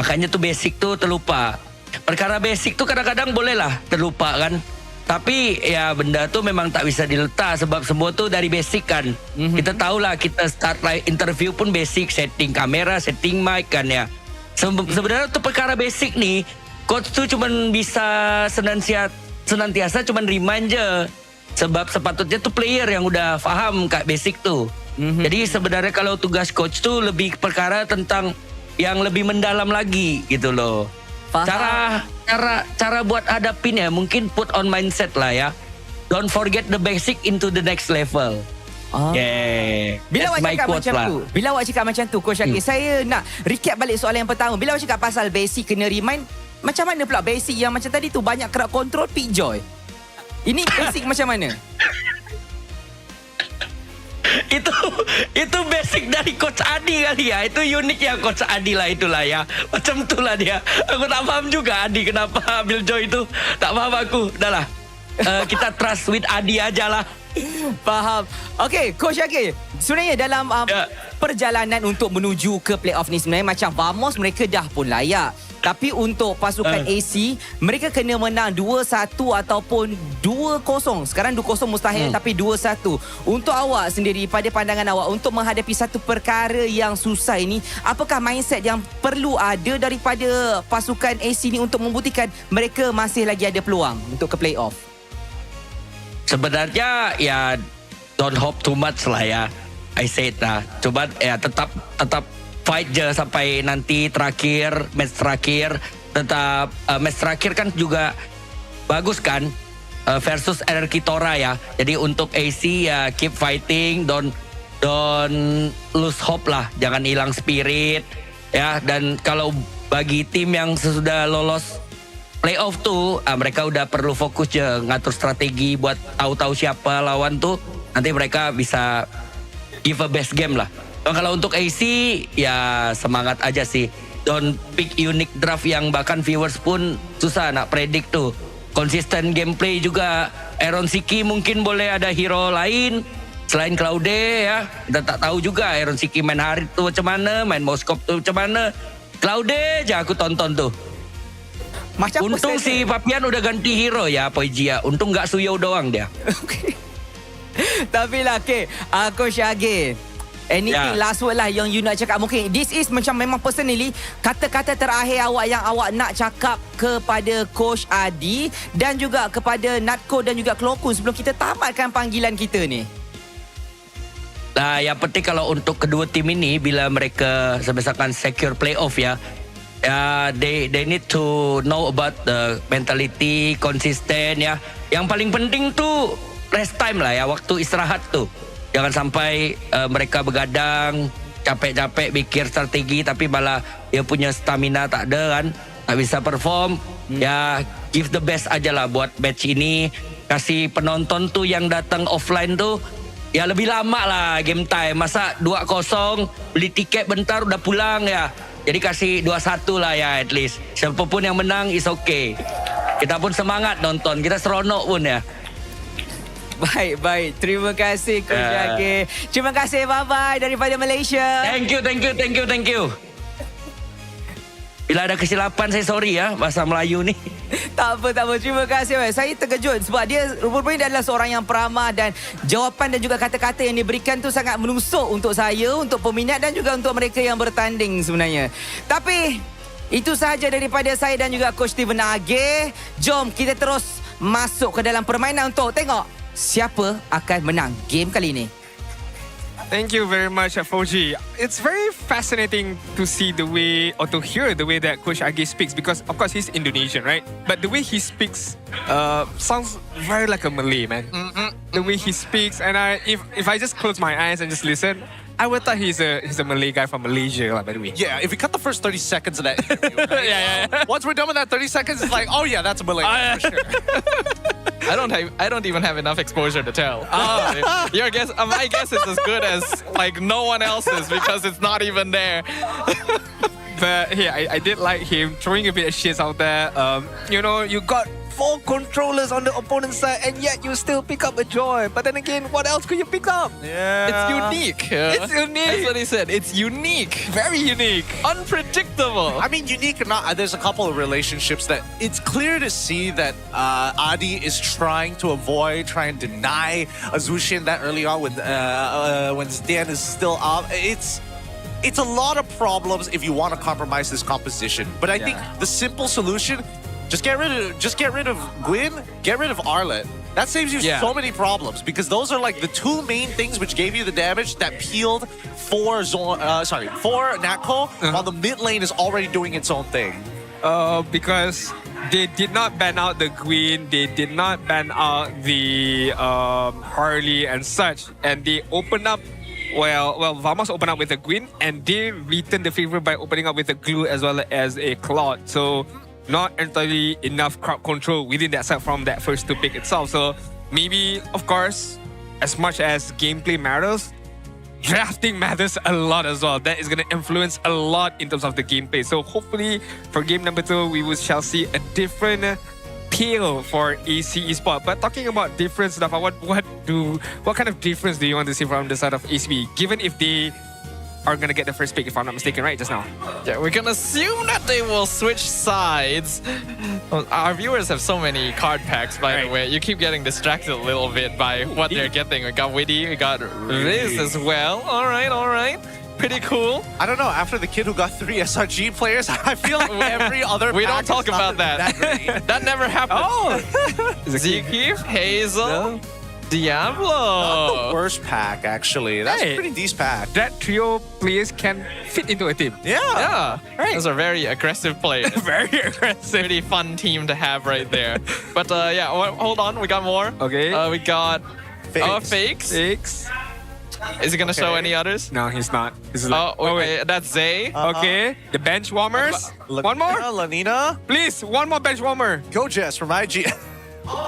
Speaker 15: Makanya tuh basic tuh terlupa. Perkara basic tuh kadang-kadang bolehlah terlupa kan. Tapi ya benda tuh memang tak bisa diletak sebab semua tuh dari basic kan. Kita tahulah kita start live interview pun basic, setting kamera, setting mic kan ya. Sebenarnya tuh perkara basic nih, coach tuh cuman bisa senantiasa cuman remind je. Sebab sepatutnya tuh player yang udah faham kat basic tuh. Jadi sebenarnya kalau tugas coach tuh lebih perkara tentang yang lebih mendalam lagi gitu loh. Cara buat hadapin ya mungkin put on mindset lah ya. Don't forget the basic into the next level. Yeah.
Speaker 1: Bila awak cakap macam tu, bila awak cakap macam tu, Coach Syakir, saya nak recap balik soalan yang pertama. Bila awak cakap pasal basic kena remind, macam mana pula basic yang macam tadi tu banyak kerak kontrol pick joy? Ini basic macam mana?
Speaker 15: Itu basic dari Coach Adi kali ya. Itu unik ya Coach Adi lah itulah ya. Macam itulah dia. Aku tak faham juga Adi kenapa ambil joy itu. Tak faham aku. Dah lah. Kita trust with Adi aja lah.
Speaker 1: Faham. Okay, Coach Syakir, sebenarnya dalam perjalanan untuk menuju ke playoff ni sebenarnya macam Vamos mereka dah pun layak. Tapi untuk pasukan AC, mereka kena menang 2-1 ataupun 2-0. Sekarang 2-0 mustahil, tapi 2-1. Untuk awak sendiri, pada pandangan awak, untuk menghadapi satu perkara yang susah ini, apakah mindset yang perlu ada daripada pasukan AC ni untuk membuktikan mereka masih lagi ada peluang untuk ke playoff?
Speaker 15: Sebenarnya ya don't hope too much lah ya. I said lah. Coba ya tetap fight je sampai nanti match terakhir. Tetap match terakhir kan juga bagus kan versus RRQ Tora ya. Jadi untuk AC ya keep fighting, don't lose hope lah, jangan hilang spirit ya. Dan kalau bagi tim yang sesudah lolos playoff tuh mereka udah perlu fokus je ngatur strategi buat tahu siapa lawan tuh. Nanti mereka bisa give a best game lah. Kalau untuk AC ya semangat aja sih. Don't pick unique draft yang bahkan viewers pun susah nak predict tuh. Konsisten gameplay juga. Aaron Siki mungkin boleh ada hero lain selain Claude ya. Kita tak tahu juga Aaron Siki main Harit tuh macam mana, main Moskop tuh macam mana. Claude aja aku tonton tuh.
Speaker 1: Macam
Speaker 15: untung si Papian udah ganti hero ya Poiji ya. Untung gak Suyo doang dia.
Speaker 1: Tapi lah Coach Syakir, anything last word lah yang you nak cakap. Mungkin this is macam memang personally kata-kata terakhir awak yang awak nak cakap kepada Coach Adi dan juga kepada Natko dan juga Klokun sebelum kita tamatkan panggilan kita ni.
Speaker 15: Nah, yang penting kalau untuk kedua tim ini bila mereka misalkan secure playoff ya, they need to know about the mentality, konsisten ya. Yang paling penting tuh rest time lah ya, waktu istirahat tuh. Jangan sampai mereka begadang, capek-capek mikir strategi tapi malah dia punya stamina tak ada kan, tak bisa perform. Ya give the best aja lah buat match ini. Kasih penonton tuh yang datang offline tuh ya lebih lama lah game time. Masa 2-0 beli tiket bentar udah pulang ya. Jadi kasih 2-1 lah ya at least. Siapapun yang menang is okay. Kita pun semangat nonton, kita seronok pun ya.
Speaker 1: Baik. Terima kasih Coach Syakir. Terima kasih, bye-bye daripada Malaysia.
Speaker 15: Thank you. Bila ada kesilapan saya sorry ya bahasa Melayu ni.
Speaker 1: Tak apa. Terima kasih. Saya terkejut sebab dia rupanya adalah seorang yang peramah dan jawapan dan juga kata-kata yang diberikan tu sangat menusuk untuk saya, untuk peminat dan juga untuk mereka yang bertanding sebenarnya. Tapi itu sahaja daripada saya dan juga Coach Steven Ageh. Jom kita terus masuk ke dalam permainan untuk tengok siapa akan menang game kali ini.
Speaker 10: Thank you very much, Foji. It's very fascinating to see the way or to hear the way that Coach Ageh speaks because, of course, he's Indonesian, right? But the way he speaks sounds very like a Malay, man. The way he speaks, and if I just close my eyes and just listen, I would thought he's a Malay guy from Malaysia, by the way.
Speaker 11: Yeah, if we cut the first 30 seconds of that interview, right?
Speaker 10: yeah.
Speaker 11: Once we're done with that 30 seconds, it's like, oh yeah, that's a Malay guy for sure.
Speaker 12: I don't even have enough exposure to tell. Your guess, my guess is as good as like no one else's because it's not even there.
Speaker 10: But yeah, I did like him throwing a bit of shit out there. You know, you got 4 controllers on the opponent's side and yet you still pick up a joy. But then again, what else could you pick up?
Speaker 11: Yeah.
Speaker 12: It's unique.
Speaker 10: It's unique.
Speaker 12: That's what he said. It's unique.
Speaker 10: Very unique.
Speaker 12: Unpredictable.
Speaker 11: I mean, unique or not, there's a couple of relationships that it's clear to see that Adi is trying to avoid, trying to deny Azushin that early on when Zidane is still up. It's a lot of problems if you want to compromise this composition. But I think the simple solution, just get rid of Gwyn, get rid of Arlet. That saves you so many problems because those are like the 2 main things which gave you the damage that peeled for Natco, while the mid lane is already doing its own thing.
Speaker 10: Because they did not ban out the Gwyn, they did not ban out the Harley and such, and they opened up. Well, Vamos opened up with a Gwyn, and they returned the favor by opening up with a Glue as well as a Claude. So not entirely enough crowd control within that side from that first 2 pick itself. So maybe, of course, as much as gameplay matters, drafting matters a lot as well. That is going to influence a lot in terms of the gameplay. So hopefully for game number 2, we shall see a different tale for AC Esports. But talking about different stuff, what kind of difference do you want to see from the side of ACB, given if they are going to get the first pick, if I'm not mistaken, right, just now?
Speaker 12: Yeah, we can assume that they will switch sides. Our viewers have so many card packs, by the way. You keep getting distracted a little bit by what they're getting. We got Witty, we got Riz as well. All right. Pretty cool.
Speaker 11: I don't know, after the kid who got 3 SRG players, I feel like every other
Speaker 12: we don't talk about that. That never happened.
Speaker 10: Oh!
Speaker 12: Zekif, Hazel,
Speaker 10: No.
Speaker 12: Diablo.
Speaker 11: Not the worst pack, actually. That's a pretty decent pack.
Speaker 10: That trio players can fit into a team.
Speaker 12: Yeah.
Speaker 10: Right.
Speaker 12: Those are very aggressive players.
Speaker 10: Very aggressive.
Speaker 12: Pretty fun team to have right there. But hold on, we got more.
Speaker 10: Okay.
Speaker 12: We got Fakes. Is he gonna show any others?
Speaker 10: No, he's not.
Speaker 12: Wait, that's Zay.
Speaker 10: Okay, the bench warmers. One more?
Speaker 11: Lanina.
Speaker 10: Please, one more bench warmer.
Speaker 11: Go Jess from IG.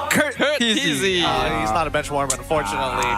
Speaker 10: Kurt
Speaker 12: Teasy.
Speaker 11: He's not a bench warmer, unfortunately.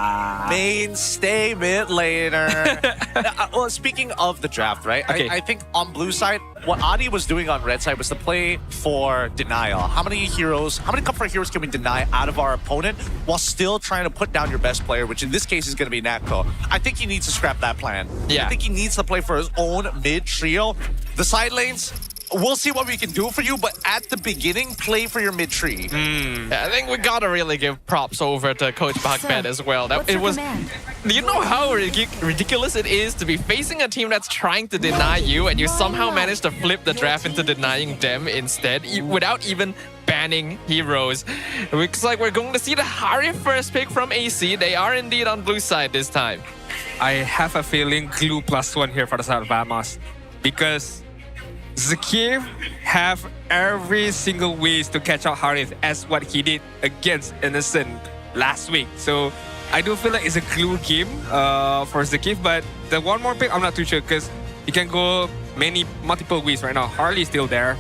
Speaker 11: Mainstay mid laner. Well, speaking of the draft, right?
Speaker 10: Okay.
Speaker 11: I think on blue side, what Adi was doing on red side was to play for denial. How many comfort heroes can we deny out of our opponent while still trying to put down your best player, which in this case is going to be Natco. I think he needs to scrap that plan.
Speaker 12: Yeah.
Speaker 11: I think he needs to play for his own mid trio. The side lanes, we'll see what we can do for you, but at the beginning, play for your mid tree.
Speaker 12: Yeah, I think we gotta really give props over to Coach Bahkbet as well. Do you know how ridiculous it is to be facing a team that's trying to deny you and you somehow manage to flip the draft into denying them instead without even banning heroes? Looks like we're going to see the Harry first pick from AC. They are indeed on blue side this time.
Speaker 10: I have a feeling Glue +1 here for the side of Vamos, because Zakir have every single ways to catch out Harith as what he did against Innocent last week. So I do feel like it's a Glue game for Zakir, but the one more pick, I'm not too sure because he can go multiple ways right now. Harley's still there.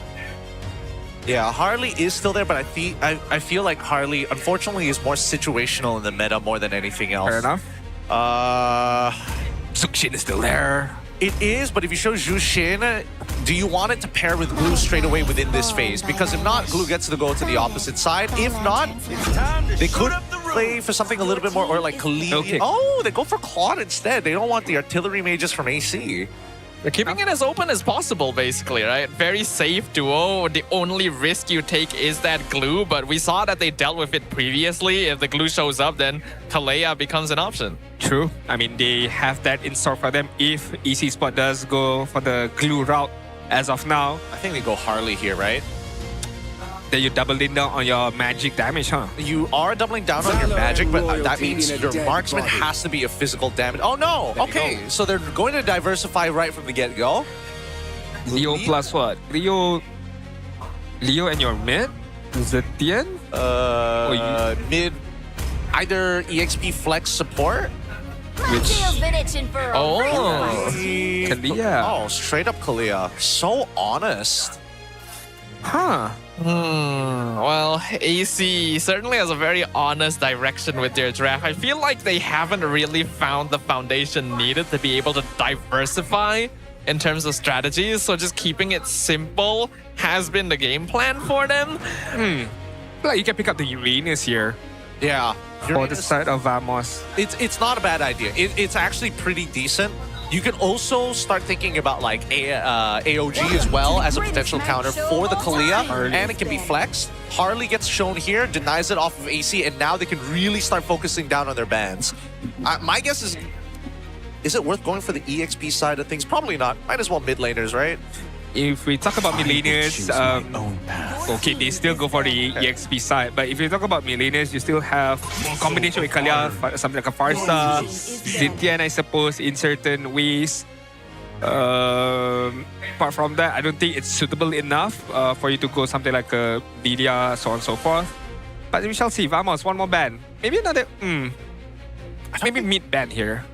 Speaker 11: Yeah, Harley is still there, but I feel like Harley, unfortunately, is more situational in the meta more than anything else.
Speaker 10: Fair enough. Zuxin is still there.
Speaker 11: It is, but if you show Zhu Xin, do you want it to pair with Glue straight away within this phase? Because if not, Glue gets to go to the opposite side. If not, they could play for something a little bit more, or like Khalid.
Speaker 10: Okay.
Speaker 11: Oh, they go for Claude instead. They don't want the artillery mages from AC.
Speaker 12: They're keeping it as open as possible, basically, right? Very safe duo. The only risk you take is that Glue, but we saw that they dealt with it previously. If the Glue shows up, then Kalea becomes an option.
Speaker 10: True. I mean, they have that in store for them if AC Sport does go for the Glue route as of now.
Speaker 11: I think they go Harley here, right?
Speaker 10: Then you doubling down on your magic damage, huh?
Speaker 11: You are doubling down on your magic, but that means your marksman has to be a physical damage. Oh no! Okay, so they're going to diversify right from the get-go.
Speaker 10: Leo plus what? Leo and your mid? Zetian?
Speaker 11: Mid, either EXP flex support.
Speaker 10: Kalia.
Speaker 11: Oh, straight up Kalia. So honest.
Speaker 10: Huh.
Speaker 12: Well, AC certainly has a very honest direction with their draft. I feel like they haven't really found the foundation needed to be able to diversify in terms of strategies. So just keeping it simple has been the game plan for them.
Speaker 10: Like you can pick up the Uranus here.
Speaker 11: Yeah.
Speaker 10: For the side of Vamos.
Speaker 11: It's not a bad idea. It's actually pretty decent. You can also start thinking about like AOG as well as a potential counter for the Kalia, and it can be flexed. Harley gets shown here, denies it off of AC, and now they can really start focusing down on their bans. My guess is it worth going for the EXP side of things? Probably not. Might as well mid laners, right?
Speaker 10: If we talk about millennials, okay, they still go for the EXP side. But if you talk about millennials, you still have combination with Kalia, something like a Farsa, Zintian, I suppose, in certain ways. Apart from that, I don't think it's suitable enough for you to go something like a Lilia, so on and so forth. But we shall see. Vamos, one more ban. Maybe another, maybe mid ban here.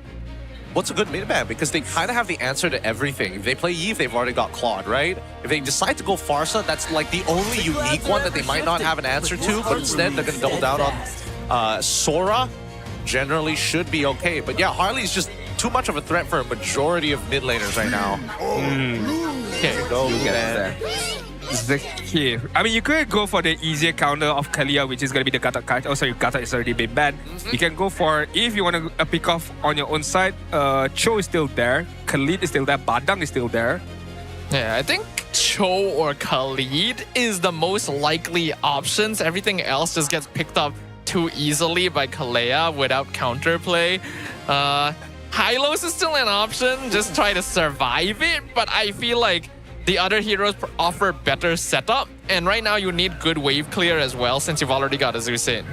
Speaker 11: What's a good mid ban? Because they kind of have the answer to everything. If they play Eve, they've already got Claude, right? If they decide to go Farsa, that's like the only unique one that they might not have an answer to, but instead they're going to double down on Sora. Generally should be okay. But yeah, Harley's just too much of a threat for a majority of mid laners right now.
Speaker 10: Okay,
Speaker 11: go
Speaker 10: get Zakir. I mean, you could go for the easier counter of Kalia, which is going to be the Gata card. Oh, sorry, Gata is already been banned. You can go for, if you want to pick off on your own side, Cho is still there, Khalid is still there, Badang is still there.
Speaker 12: Yeah, I think Cho or Khalid is the most likely options. Everything else just gets picked up too easily by Kalea without counterplay. Hylos is still an option, just try to survive it, but I feel like the other heroes offer better setup, and right now you need good wave clear as well since you've already got a Zusin.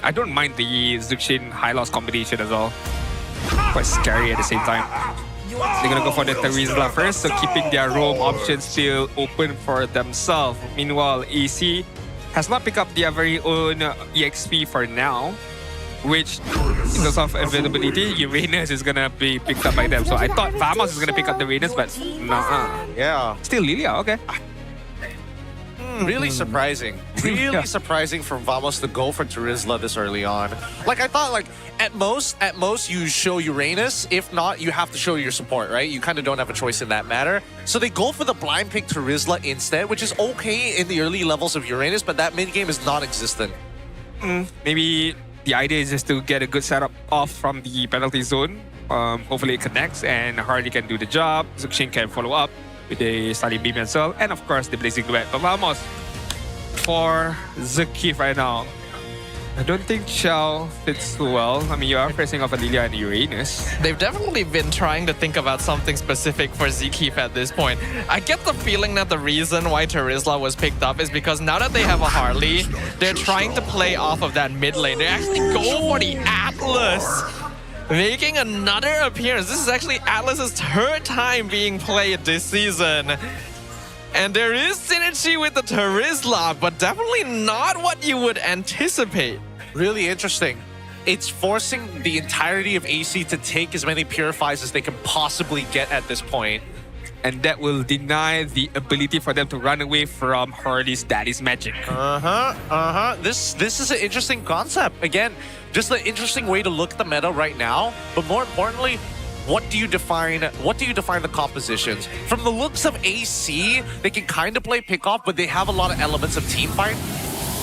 Speaker 10: I don't mind the Zuxin Hylos combination as well. Quite scary at the same time. They're gonna go for the Terizla first, so keeping their roam options still open for themselves. Meanwhile, AC has not picked up their very own EXP for now, which in terms of availability, Uranus is gonna be picked up by them. So I thought Vamos is gonna pick up the Uranus, but nah.
Speaker 11: Yeah.
Speaker 10: Still Lilia, okay.
Speaker 11: Really surprising. Really surprising for Vamos to go for Terizla this early on. Like I thought, like at most you show Uranus. If not, you have to show your support, right? You kind of don't have a choice in that matter. So they go for the blind pick Terizla instead, which is okay in the early levels of Uranus, but that mid game is non-existent.
Speaker 10: Maybe the idea is just to get a good setup off from the penalty zone. Hopefully it connects and Hardy can do the job. Zuxin can follow up with the Stalin Beam as well. And of course the Blazing Duet. But Vamos for Zakif right now. I don't think Shell fits well. I mean, you are facing off a Lilia and Uranus.
Speaker 12: They've definitely been trying to think about something specific for Zkeef at this point. I get the feeling that the reason why Terizla was picked up is because now that they have a Harley, they're trying to play off of that mid lane. They actually go for the Atlas, making another appearance. This is actually Atlas's third time being played this season. And there is synergy with the Terizla, but definitely not what you would anticipate.
Speaker 11: Really interesting. It's forcing the entirety of AC to take as many Purifies as they can possibly get at this point.
Speaker 10: And that will deny the ability for them to run away from Harley's daddy's magic.
Speaker 11: This is an interesting concept. Again, just an interesting way to look at the meta right now. But more importantly, what do you define the compositions? From the looks of AC, they can kind of play pickoff, but they have a lot of elements of team fight.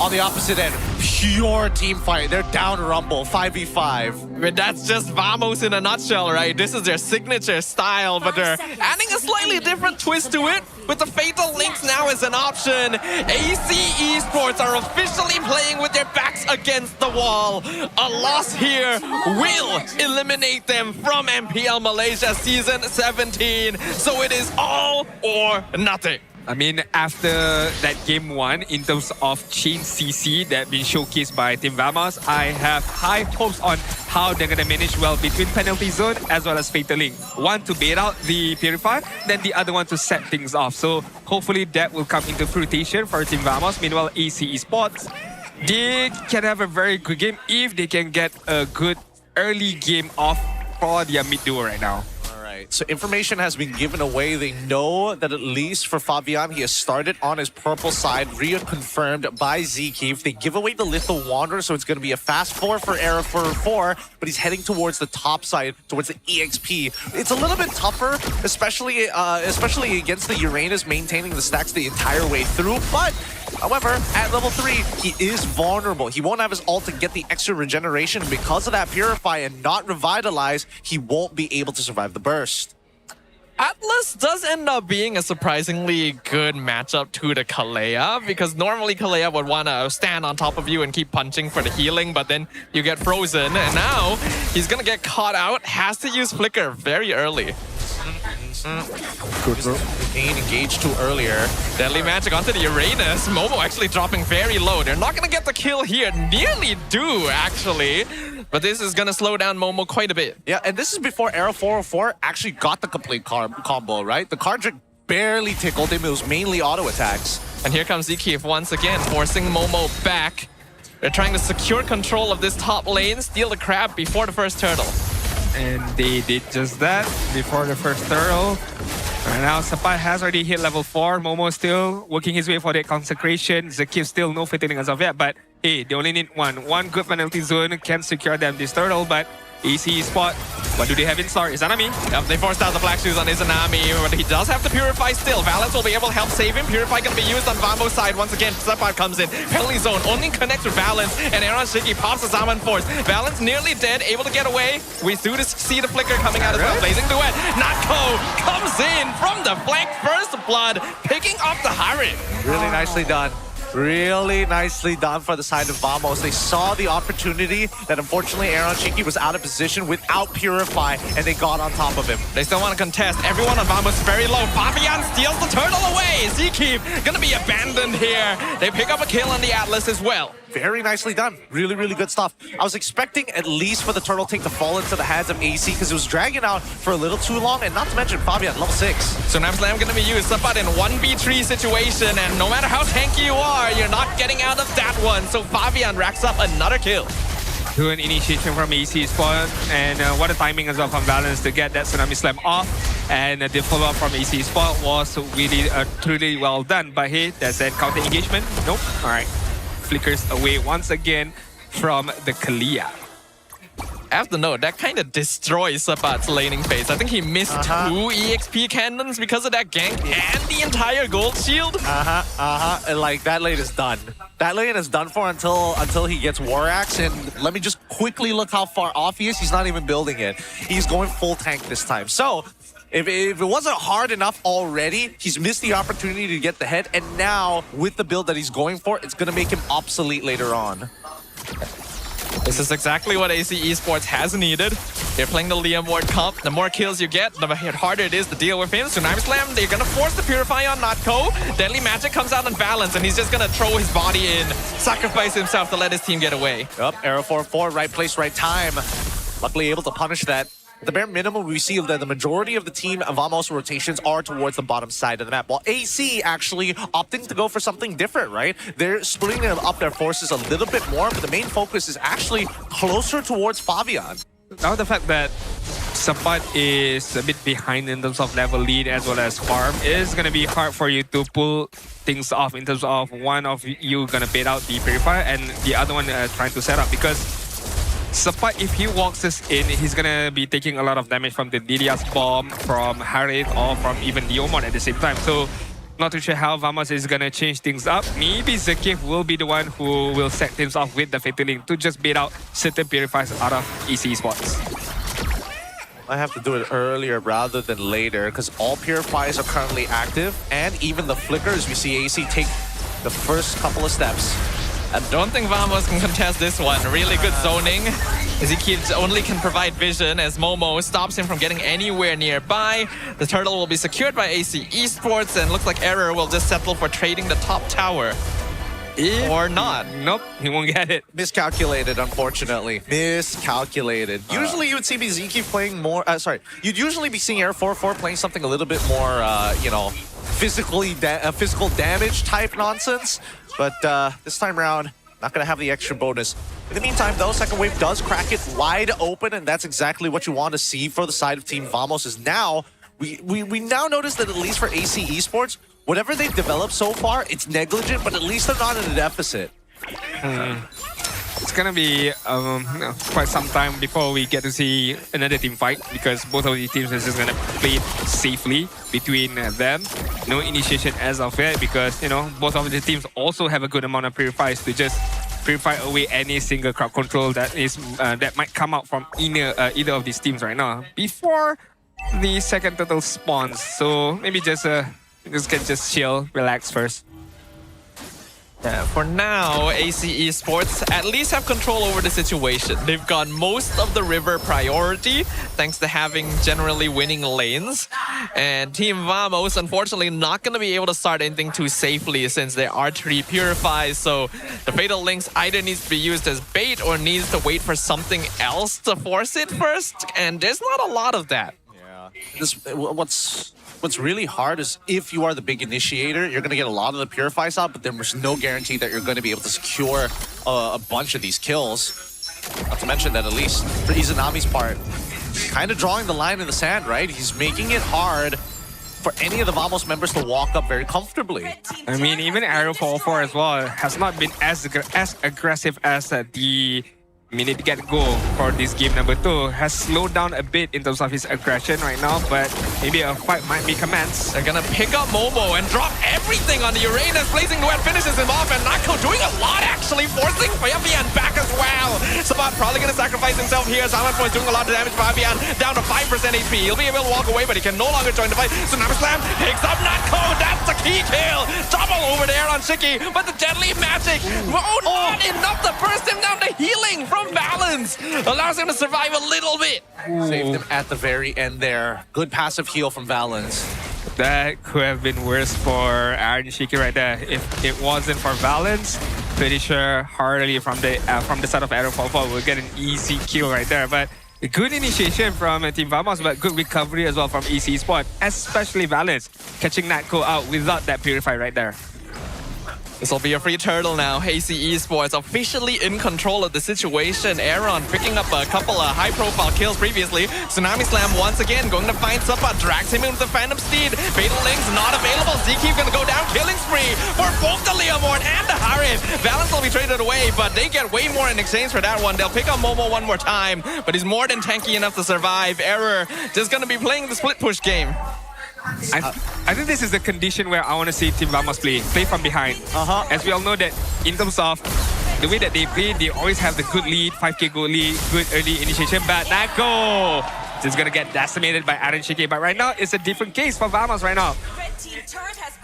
Speaker 11: On the opposite end, pure team fight. They're down Rumble, 5v5.
Speaker 12: But that's just Vamos in a nutshell, right? This is their signature style, but they're adding a slightly different twist to it with the Fatal Links now as an option. AC Esports are officially playing with their backs against the wall. A loss here will eliminate them from MPL Malaysia Season 17. So it is all or nothing.
Speaker 10: I mean, after that game one, in terms of chain CC that been showcased by Team Vamos, I have high hopes on how they're gonna manage well between penalty zone as well as Fatal Link. One to bait out the Purify, then the other one to set things off. So hopefully that will come into fruition for Team Vamos. Meanwhile, AC Esports, they can have a very good game if they can get a good early game off for their mid duo right now.
Speaker 11: All right. So information has been given away. They know that at least for Fabian, he has started on his purple side, reconfirmed by Zkeef. They give away the Lethal Wanderer, so it's going to be a fast 4 for Era for 4, but he's heading towards the top side, towards the EXP. It's a little bit tougher, especially against the Uranus maintaining the stacks the entire way through, but however, at level 3, he is vulnerable. He won't have his ult to get the extra regeneration. Because of that Purify and not Revitalize, he won't be able to survive the burst.
Speaker 12: Atlas does end up being a surprisingly good matchup to the Kalea, because normally Kalea would want to stand on top of you and keep punching for the healing, but then you get frozen, and now he's going to get caught out, has to use Flicker very early.
Speaker 11: Good bro. Engaged too earlier.
Speaker 12: Deadly Magic onto the Uranus. Momo actually dropping very low. They're not going to get the kill here. Nearly do, actually. But this is going to slow down Momo quite a bit.
Speaker 11: Yeah, and this is before Era 404 actually got the complete combo, right? The card trick barely tickled him. It was mainly auto attacks.
Speaker 12: And here comes Zkeef once again, forcing Momo back. They're trying to secure control of this top lane, steal the crab before the first turtle.
Speaker 10: And they did just that before the first turtle. And now Sapat has already hit level 4. Momo still working his way for that consecration. Zkeef still no fitting as of yet, but hey, they only need one good penalty zone can secure them this turtle, but AC Esports, what do they have in store? Izanami.
Speaker 12: Yep, they forced out the Black Shoes on Izanami, but he does have the Purify still. Valence will be able to help save him. Purify going to be used on Vamo's side once again. Separt comes in. Penalty zone only connects with Valence, and Aaron Shiki pops the Zaman Force. Valence nearly dead, able to get away. We do see the flicker coming out as well. Blazing Duet. Natko comes in from the flank. First blood, picking up the Harit.
Speaker 11: Really nicely done. Really nicely done for the side of Vamos. They saw the opportunity that unfortunately Aaron Shiki was out of position without Purify, and they got on top of him.
Speaker 12: They still want to contest. Everyone on Vamos is very low. Fabian steals the turtle away. Zkeef gonna be abandoned here. They pick up a kill on the Atlas as well.
Speaker 11: Very nicely done. Really, really good stuff. I was expecting at least for the turtle take to fall into the hands of AC because it was dragging out for a little too long, and not to mention Fabian, level 6.
Speaker 12: So now Slam going to be used Sapat in 1v3 situation, and no matter how tanky you are, you're not getting out of that one. So Fabian racks up another kill.
Speaker 10: Good initiation from AC Esports, and what a timing as well from Valence to get that Tsunami Slam off. And the follow-up from AC Esports was really truly well done. But hey, there's an counter engagement. Nope. All right. Flickers away once again from the Kalea.
Speaker 12: I have to note, that kind of destroys Sapat's laning phase. I think he missed 2 EXP cannons because of that gank and the entire gold shield.
Speaker 11: And like, that lane is done. That lane is done for until he gets War Axe. And let me just quickly look how far off he is. He's not even building it. He's going full tank this time. So, if it wasn't hard enough already, he's missed the opportunity to get the head. And now, with the build that he's going for, it's going to make him obsolete later on.
Speaker 12: This is exactly what AC Esports has needed. They're playing the Liam Ward comp. The more kills you get, the harder it is to deal with him. Tsunami Slam, they're going to force the Purify on Natko. Deadly Magic comes out on Valence, and he's just going to throw his body in, sacrifice himself to let his team get away.
Speaker 11: Yep, Arrow 4-4, right place, right time. Luckily able to punish that. At the bare minimum, we see that the majority of the team Vamos rotations are towards the bottom side of the map, while AC actually opting to go for something different, right? They're splitting up their forces a little bit more, but the main focus is actually closer towards Fabian.
Speaker 10: Now the fact that Sapat is a bit behind in terms of level lead as well as farm is going to be hard for you to pull things off in terms of one of you going to bait out the Purifier and the other one trying to set up, because Sapat, if he walks us in, he's gonna be taking a lot of damage from the Dilias bomb, from Harith, or from even Diomon at the same time. So, not too sure how Vamos is gonna change things up. Maybe Zkeef will be the one who will set things off with the Fatal Link to just bait out certain Purifiers out of AC Esports.
Speaker 11: I have to do it earlier rather than later because all Purifiers are currently active, and even the Flickers, we see AC take the first couple of steps.
Speaker 12: I don't think Vamos can contest this one. Really good zoning. Zkeef only can provide vision as Momo stops him from getting anywhere nearby. The turtle will be secured by AC Esports, and looks like Error will just settle for trading the top tower. Or not.
Speaker 10: Nope, he won't get it.
Speaker 11: Miscalculated, unfortunately. Miscalculated. Usually you would see Zkeef playing more... you'd usually be seeing Air 4-4 playing something a little bit more, you know, physical damage type nonsense. But this time around, Not going to have the extra bonus. In the meantime, though, second wave does crack it wide open, and that's exactly what you want to see for the side of Team Vamos. Is now we now notice that at least for AC Esports, whatever they've developed so far, it's negligent, but at least they're not in a deficit.
Speaker 10: It's gonna be quite some time before we get to see another team fight, because both of the teams are just gonna play it safely between them. No initiation as of yet, because both of the teams also have a good amount of purifiers to just purify away any single crowd control that is that might come out from either of these teams right now before the second turtle spawns. So maybe just chill, relax first.
Speaker 12: Yeah, for now, AC Esports at least have control over the situation. They've got most of the river priority, thanks to having generally winning lanes. And Team Vamos, unfortunately, not going to be able to start anything too safely since their archery purifies. So the Fatal Links either needs to be used as bait or needs to wait for something else to force it first. And there's not a lot of that.
Speaker 11: Yeah. What's really hard is if you are the big initiator, you're going to get a lot of the purifies out, but there's no guarantee that you're going to be able to secure a bunch of these kills. Not to mention that at least for Izanami's part, kind of drawing the line in the sand, right? He's making it hard for any of the Vamos members to walk up very comfortably.
Speaker 10: I mean, even Arrow 4 as well has not been as aggressive as the minute get-go for this game number 2. Has slowed down a bit in terms of his aggression right now, but maybe a fight might be commenced.
Speaker 12: They're gonna pick up Momo and drop everything on the Uranus, placing duet finishes him off, and Nako doing a lot actually, forcing Fabian back as well. Sabat probably gonna sacrifice himself here. Silent Point doing a lot of damage. Fabian down to 5% HP. He'll be able to walk away, but he can no longer join the fight. Tsunami Slam picks up Nako. That's the key kill. Double over there on Shiki, but the deadly magic, not enough to burst him down. The healing from Balance allows him to survive a little bit.
Speaker 11: Saved him at the very end there. Good passive heal from Valens.
Speaker 10: That could have been worse for Aaron Shiki right there. If it wasn't for Valens, pretty sure Harley from the side of Arrow 4 will get an easy kill right there. But a good initiation from Team Vamos, but good recovery as well from AC Esports, especially Valens, catching Natko out without that purify right there.
Speaker 12: This will be a free turtle now. AC Esports officially in control of the situation. Aaron picking up a couple of high-profile kills previously. Tsunami Slam once again going to find Sapa. Drags him in with the Phantom Steed. Fatal Links not available. Zeke going to go down. Killing spree for both the Leomord and the Harith. Valence will be traded away, but they get way more in exchange for that one. They'll pick up Momo one more time, but he's more than tanky enough to survive. Error just going to be playing the split push game.
Speaker 10: I think this is the condition where I want to see Team Vamos play from behind. As we all know that in terms of the way that they play, they always have the good lead, 5k gold lead, good early initiation, but Nako just gonna get decimated by Aaron Shiki. But right now, it's a different case for Vamos right now.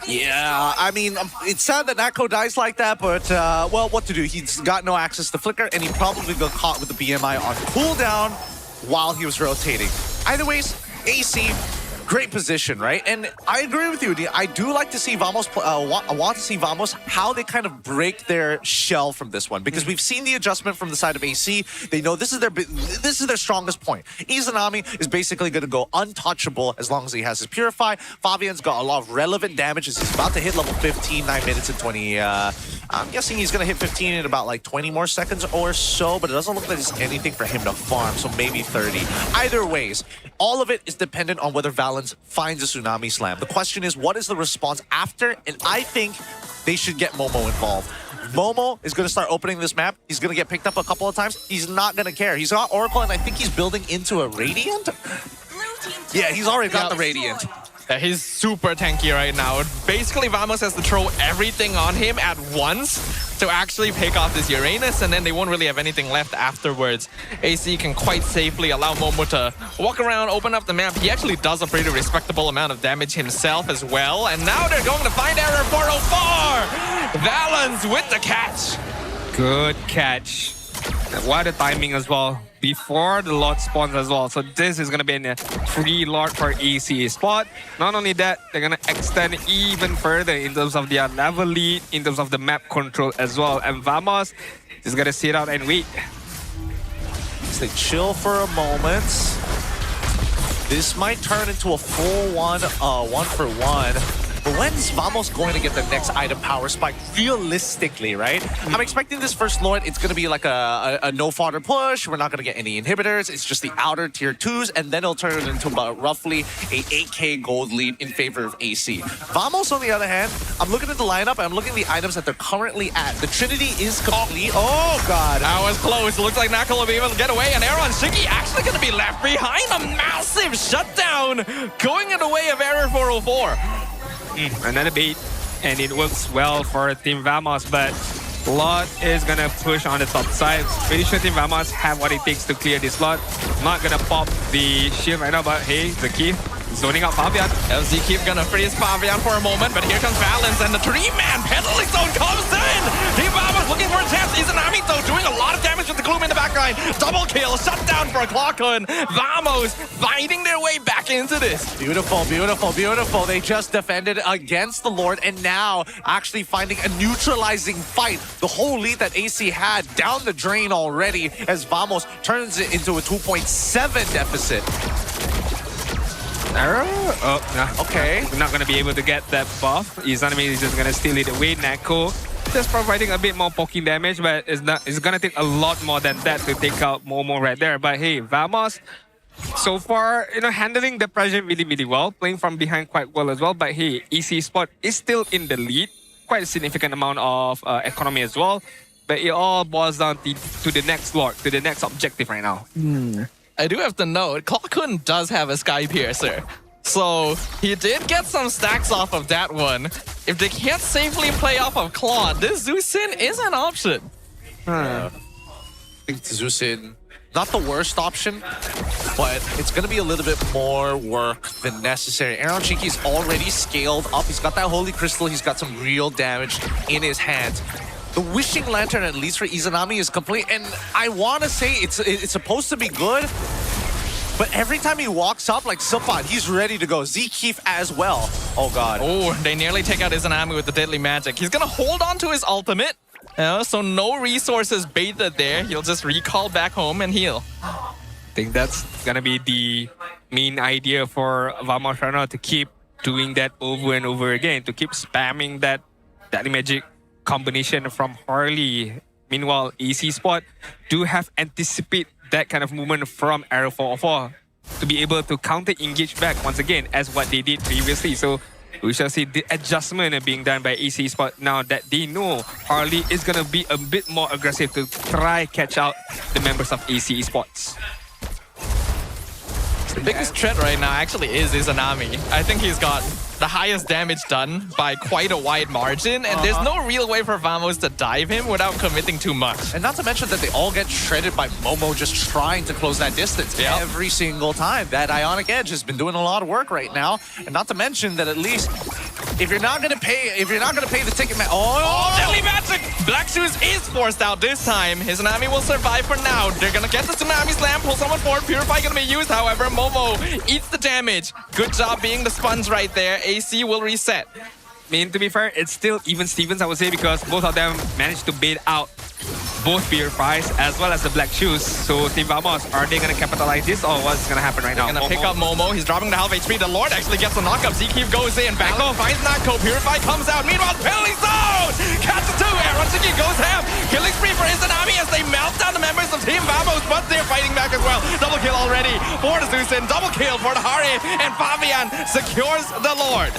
Speaker 11: Yeah, I mean, it's sad that Nako dies like that, but, well, what to do? He's got no access to Flicker, and he probably got caught with the BMI on cooldown while he was rotating. Either ways, AC, great position, right? And I agree with you. I do like to see Vamos, I want to see Vamos, how they kind of break their shell from this one. Because we've seen the adjustment from the side of AC. They know this is their strongest point. Izanami is basically going to go untouchable as long as he has his Purify. Fabian's got a lot of relevant damage as he's about to hit level 15, 9 minutes and 20. I'm guessing he's going to hit 15 in about like 20 more seconds or so, but it doesn't look like there's anything for him to farm, so maybe 30. Either ways, all of it is dependent on whether Valens finds a Tsunami Slam. The question is, what is the response after? And I think they should get Momo involved. Momo is going to start opening this map. He's going to get picked up a couple of times. He's not going to care. He's got Oracle, and I think he's building into a Radiant. Yeah, he's already got the Radiant.
Speaker 12: Yeah, he's super tanky right now. Basically, Vamos has to throw everything on him at once to actually pick off this Uranus, and then they won't really have anything left afterwards. AC can quite safely allow Momo to walk around, open up the map. He actually does a pretty respectable amount of damage himself as well. And now they're going to find Error 404! Valens with the catch.
Speaker 10: Good catch. What a timing as well. Before the Lord spawns as well. So this is going to be a free Lord for AC Esports. Not only that, they're going to extend even further in terms of their level lead, in terms of the map control as well. And Vamos is going to sit out and wait.
Speaker 11: So they chill for a moment. This might turn into a full one for one. But when's Vamos going to get the next item power spike realistically, right? I'm expecting this first Lord, it's going to be like a no-fodder push. We're not going to get any inhibitors. It's just the outer tier 2s, and then it'll turn it into about roughly a 8k gold lead in favor of AC. Vamos, on the other hand, I'm looking at the lineup, and I'm looking at the items that they're currently at. The Trinity is complete. Oh, God.
Speaker 12: That was close. Looks like Naka will be able to get away, and Aaron Shiki actually going to be left behind. A massive shutdown going in the way of Error 404.
Speaker 10: Another bait, and it works well for Team Vamos, but Lord is gonna push on the top side. Pretty sure Team Vamos have what it takes to clear this slot. Not gonna pop the shield right now, but hey, the key zoning out Fabian.
Speaker 12: LZ keep gonna freeze Fabian for a moment, but here comes Valence, and the 3-man penalty zone comes in! Team Vamos looking for a chance. Izanami though doing a lot of damage with the Gloom in the backline. Double kill, shut down for a Clockhood. Vamos fighting their way back into this.
Speaker 11: Beautiful, beautiful, beautiful. They just defended against the Lord, and now actually finding a neutralizing fight. The whole lead that AC had down the drain already as Vamos turns it into a 2.7 deficit.
Speaker 10: Oh, nah.
Speaker 11: Okay.
Speaker 10: We're not going to be able to get that buff. Izanami is just going to steal it away. Neko just providing a bit more poking damage, but it's going to take a lot more than that to take out Momo right there. But hey, Vamos, so far, handling the pressure really, really well. Playing from behind quite well as well. But hey, AC Esports is still in the lead. Quite a significant amount of economy as well. But it all boils down to the next Lord, to the next objective right now.
Speaker 12: I do have to note, Clockhood does have a Sky Piercer. So he did get some stacks off of that one. If they can't safely play off of Claude, this Zeusin is an option.
Speaker 11: I think Zeusin, not the worst option, but it's going to be a little bit more work than necessary. Aaron Chiki's already scaled up. He's got that Holy Crystal. He's got some real damage in his hands. The Wishing Lantern, at least for Izanami, is complete. And I want to say it's supposed to be good, but every time he walks up, like Supat, he's ready to go. Z-Keef as well. Oh, God.
Speaker 12: Oh, they nearly take out Izanami with the Deadly Magic. He's going to hold on to his ultimate. So no resources baited there. He'll just recall back home and heal.
Speaker 10: I think that's going to be the main idea for Vamos right now, to keep doing that over and over again, to keep spamming that Deadly Magic combination from Harley. Meanwhile, AC Esports do have anticipate that kind of movement from Arrow 404 to be able to counter-engage back once again as what they did previously. So we shall see the adjustment being done by AC Esports now that they know Harley is going to be a bit more aggressive to try catch out the members of AC Esports.
Speaker 12: The biggest threat right now actually is Izanami. I think he's got the highest damage done by quite a wide margin, and there's no real way for Vamos to dive him without committing too much.
Speaker 11: And not to mention that they all get shredded by Momo just trying to close that distance every single time. That Ionic Edge has been doing a lot of work right now. And not to mention that at least if you're not gonna pay the ticket,
Speaker 12: Oh, Deadly Magic! Black Shoes is forced out this time. Izanami will survive for now. They're gonna get the Tsunami Slam, pull someone forward. Purify gonna be used, however. Momo eats the damage. Good job being the sponge right there. AC will reset.
Speaker 10: I mean, to be fair, it's still even Stevens, I would say, because both of them managed to bait out both Purifies as well as the Black Shoes. So Team Vamos, are they going to capitalize this, or what's going to happen right now?
Speaker 12: They're going to pick up Momo. He's dropping the half HP. The Lord actually gets the knockup. Z-Keep goes in. Backlow finds Nako. Purify comes out. Meanwhile, penalty zone! Catches two. Aaron Shiki goes ham. Killing spree for Izanami as they melt down the members of Team Vamos, but they're fighting back as well. Double kill already for the Zeusin. Double kill for the Hari. And Fabian secures the Lord.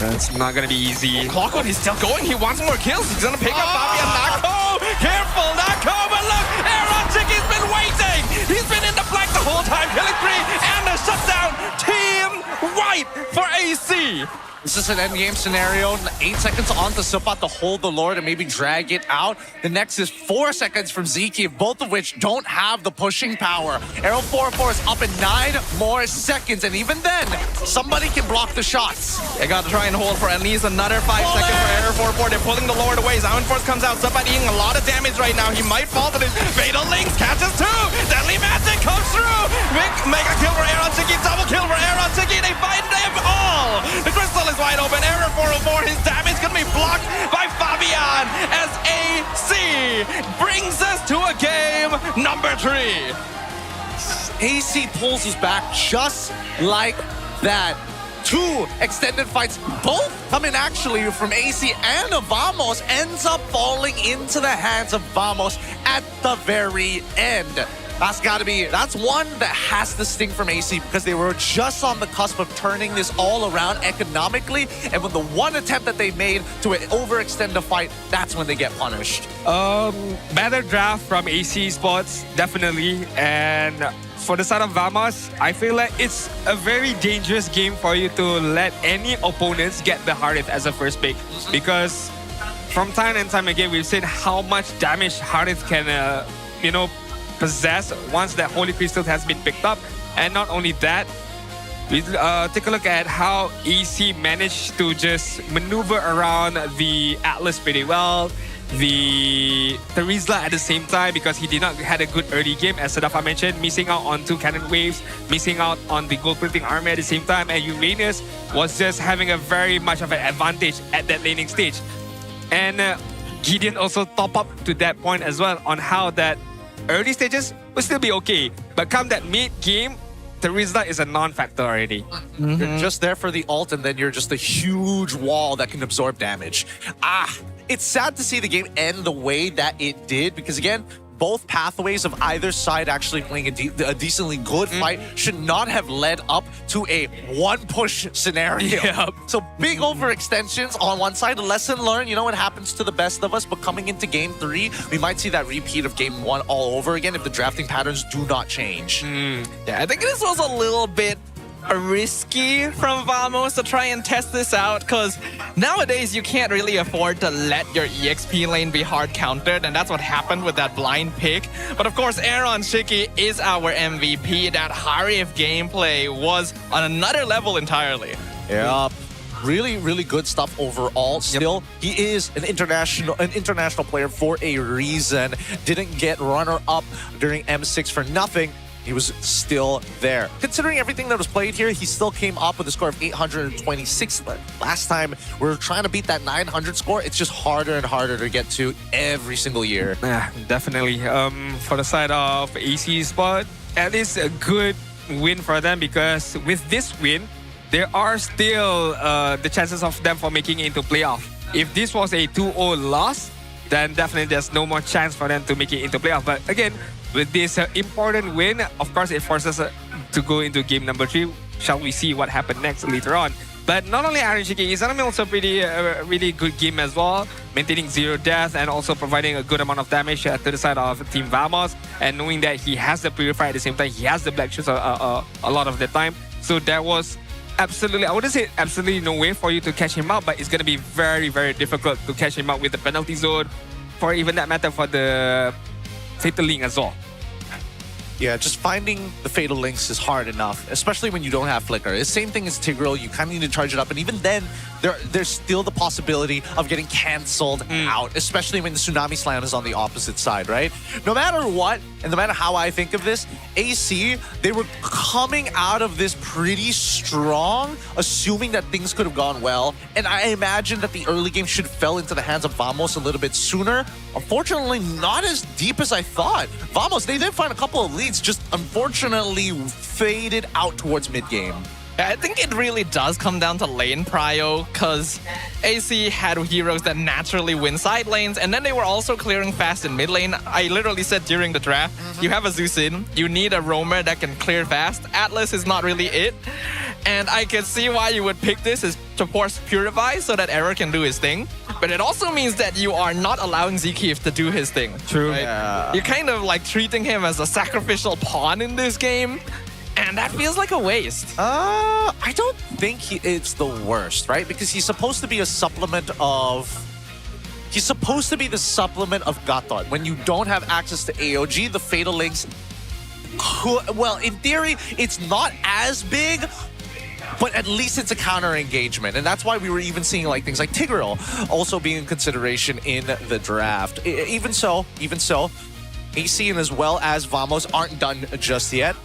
Speaker 10: That's not going to be easy.
Speaker 12: Clockwood, he's still going. He wants more kills. He's going to pick up Fabian. Nako! Careful, Nako! But look, Aaron Chiki's been waiting. He's been in the flank the whole time. Killing spree and a shutdown. Team White for AC.
Speaker 11: This is an endgame scenario. 8 seconds on to Supat to hold the Lord and maybe drag it out. The next is 4 seconds from Zeki, both of which don't have the pushing power. Arrow 4-4 is up in 9 more seconds, and even then, somebody can block the shots.
Speaker 12: They got to try and hold for at least another 5 seconds for Arrow 4-4. They're pulling the Lord away. Zion Force comes out. Supat eating a lot of damage right now. He might fall to this. Fatal Links catches 2. Deadly Magic comes through. Mega kill for Aaron Shiki. Double kill for Aaron Shiki. They find them all. The crystal is wide open. Error 404. His damage gonna be blocked by Fabian as AC brings us to a game number 3.
Speaker 11: AC pulls us back just like that. 2 extended fights, both coming actually from AC and Vamos, ends up falling into the hands of Vamos at the very end. That's one that has to sting from AC because they were just on the cusp of turning this all around economically, and with the one attempt that they made to overextend the fight, that's when they get punished.
Speaker 10: Better draft from AC Esports, definitely. And for the side of Vamos, I feel like it's a very dangerous game for you to let any opponents get the Harith as a first pick, because from time and time again, we've seen how much damage Harith can, possess once that Holy Crystal has been picked up. And not only that, we take a look at how AC managed to just maneuver around the Atlas pretty well, the Terizla at the same time, because he did not had a good early game, as Sadafa mentioned, missing out on 2 cannon waves, missing out on the gold printing army at the same time, and Uranus was just having a very much of an advantage at that laning stage. And Gideon also top up to that point as well on how that early stages will still be okay, but come that mid-game, Terizla is a non-factor already.
Speaker 11: You're just there for the ult, and then you're just a huge wall that can absorb damage. It's sad to see the game end the way that it did, because again, both pathways of either side actually playing a decently good fight should not have led up to a one-push scenario.
Speaker 10: Yep.
Speaker 11: So big overextensions on one side, a lesson learned. You know what happens to the best of us, but coming into Game 3, we might see that repeat of Game 1 all over again if the drafting patterns do not change.
Speaker 12: Yeah, I think this was a little bit risky from Vamos to try and test this out, because nowadays you can't really afford to let your EXP lane be hard countered, and that's what happened with that blind pick. But of course, Aaron Shiki is our MVP. That Harith gameplay was on another level entirely.
Speaker 11: Yeah. Really, really good stuff overall. Still, he is an international player for a reason. Didn't get runner-up during M6 for nothing. He was still there. Considering everything that was played here, he still came up with a score of 826. Last time, we were trying to beat that 900 score. It's just harder and harder to get to every single year.
Speaker 10: Yeah, definitely. For the side of AC Esports, at least a good win for them, because with this win, there are still the chances of them for making it into playoff. If this was a 2-0 loss, then definitely there's no more chance for them to make it into playoff. But again, with this important win, of course, it forces us to go into game number 3. Shall we see what happened next later on? But not only Aaron Shiki, he's having also really good game as well, maintaining 0 death and also providing a good amount of damage to the side of Team Vamos. And knowing that he has the Purify at the same time, he has the Black Shoes a lot of the time. So there was absolutely, I wouldn't say absolutely no way for you to catch him out, but it's going to be very, very difficult to catch him out with the penalty zone, for even that matter for the Fatal Link as well.
Speaker 11: Yeah, just finding the Fatal Links is hard enough, especially when you don't have Flicker. It's the same thing as Tigreal, you kind of need to charge it up, and even then, there's still the possibility of getting cancelled out, especially when the Tsunami Slam is on the opposite side, right? No matter what, and no matter how I think of this, AC, they were coming out of this pretty strong, assuming that things could have gone well, and I imagine that the early game should have fell into the hands of Vamos a little bit sooner. Unfortunately, not as deep as I thought. Vamos, they did find a couple of leads, just unfortunately faded out towards mid-game.
Speaker 12: I think it really does come down to lane prio, because AC had heroes that naturally win side lanes, and then they were also clearing fast in mid lane. I literally said during the draft, you have a Zeus in, you need a roamer that can clear fast. Atlas is not really it, and I can see why you would pick this, is to force Purify so that Error can do his thing. But it also means that you are not allowing Zekeef to do his thing.
Speaker 10: True.
Speaker 12: Right?
Speaker 11: Yeah.
Speaker 12: You're kind of like treating him as a sacrificial pawn in this game. And that feels like a waste.
Speaker 11: I don't think it's the worst, right? Because he's supposed to be a supplement of... He's supposed to be the supplement of Gatot. When you don't have access to AOG, the Fatal Links... Well, in theory, it's not as big, but at least it's a counter engagement. And that's why we were even seeing like things like Tigreal also being in consideration in the draft. Even so, AC and as well as Vamos aren't done just yet.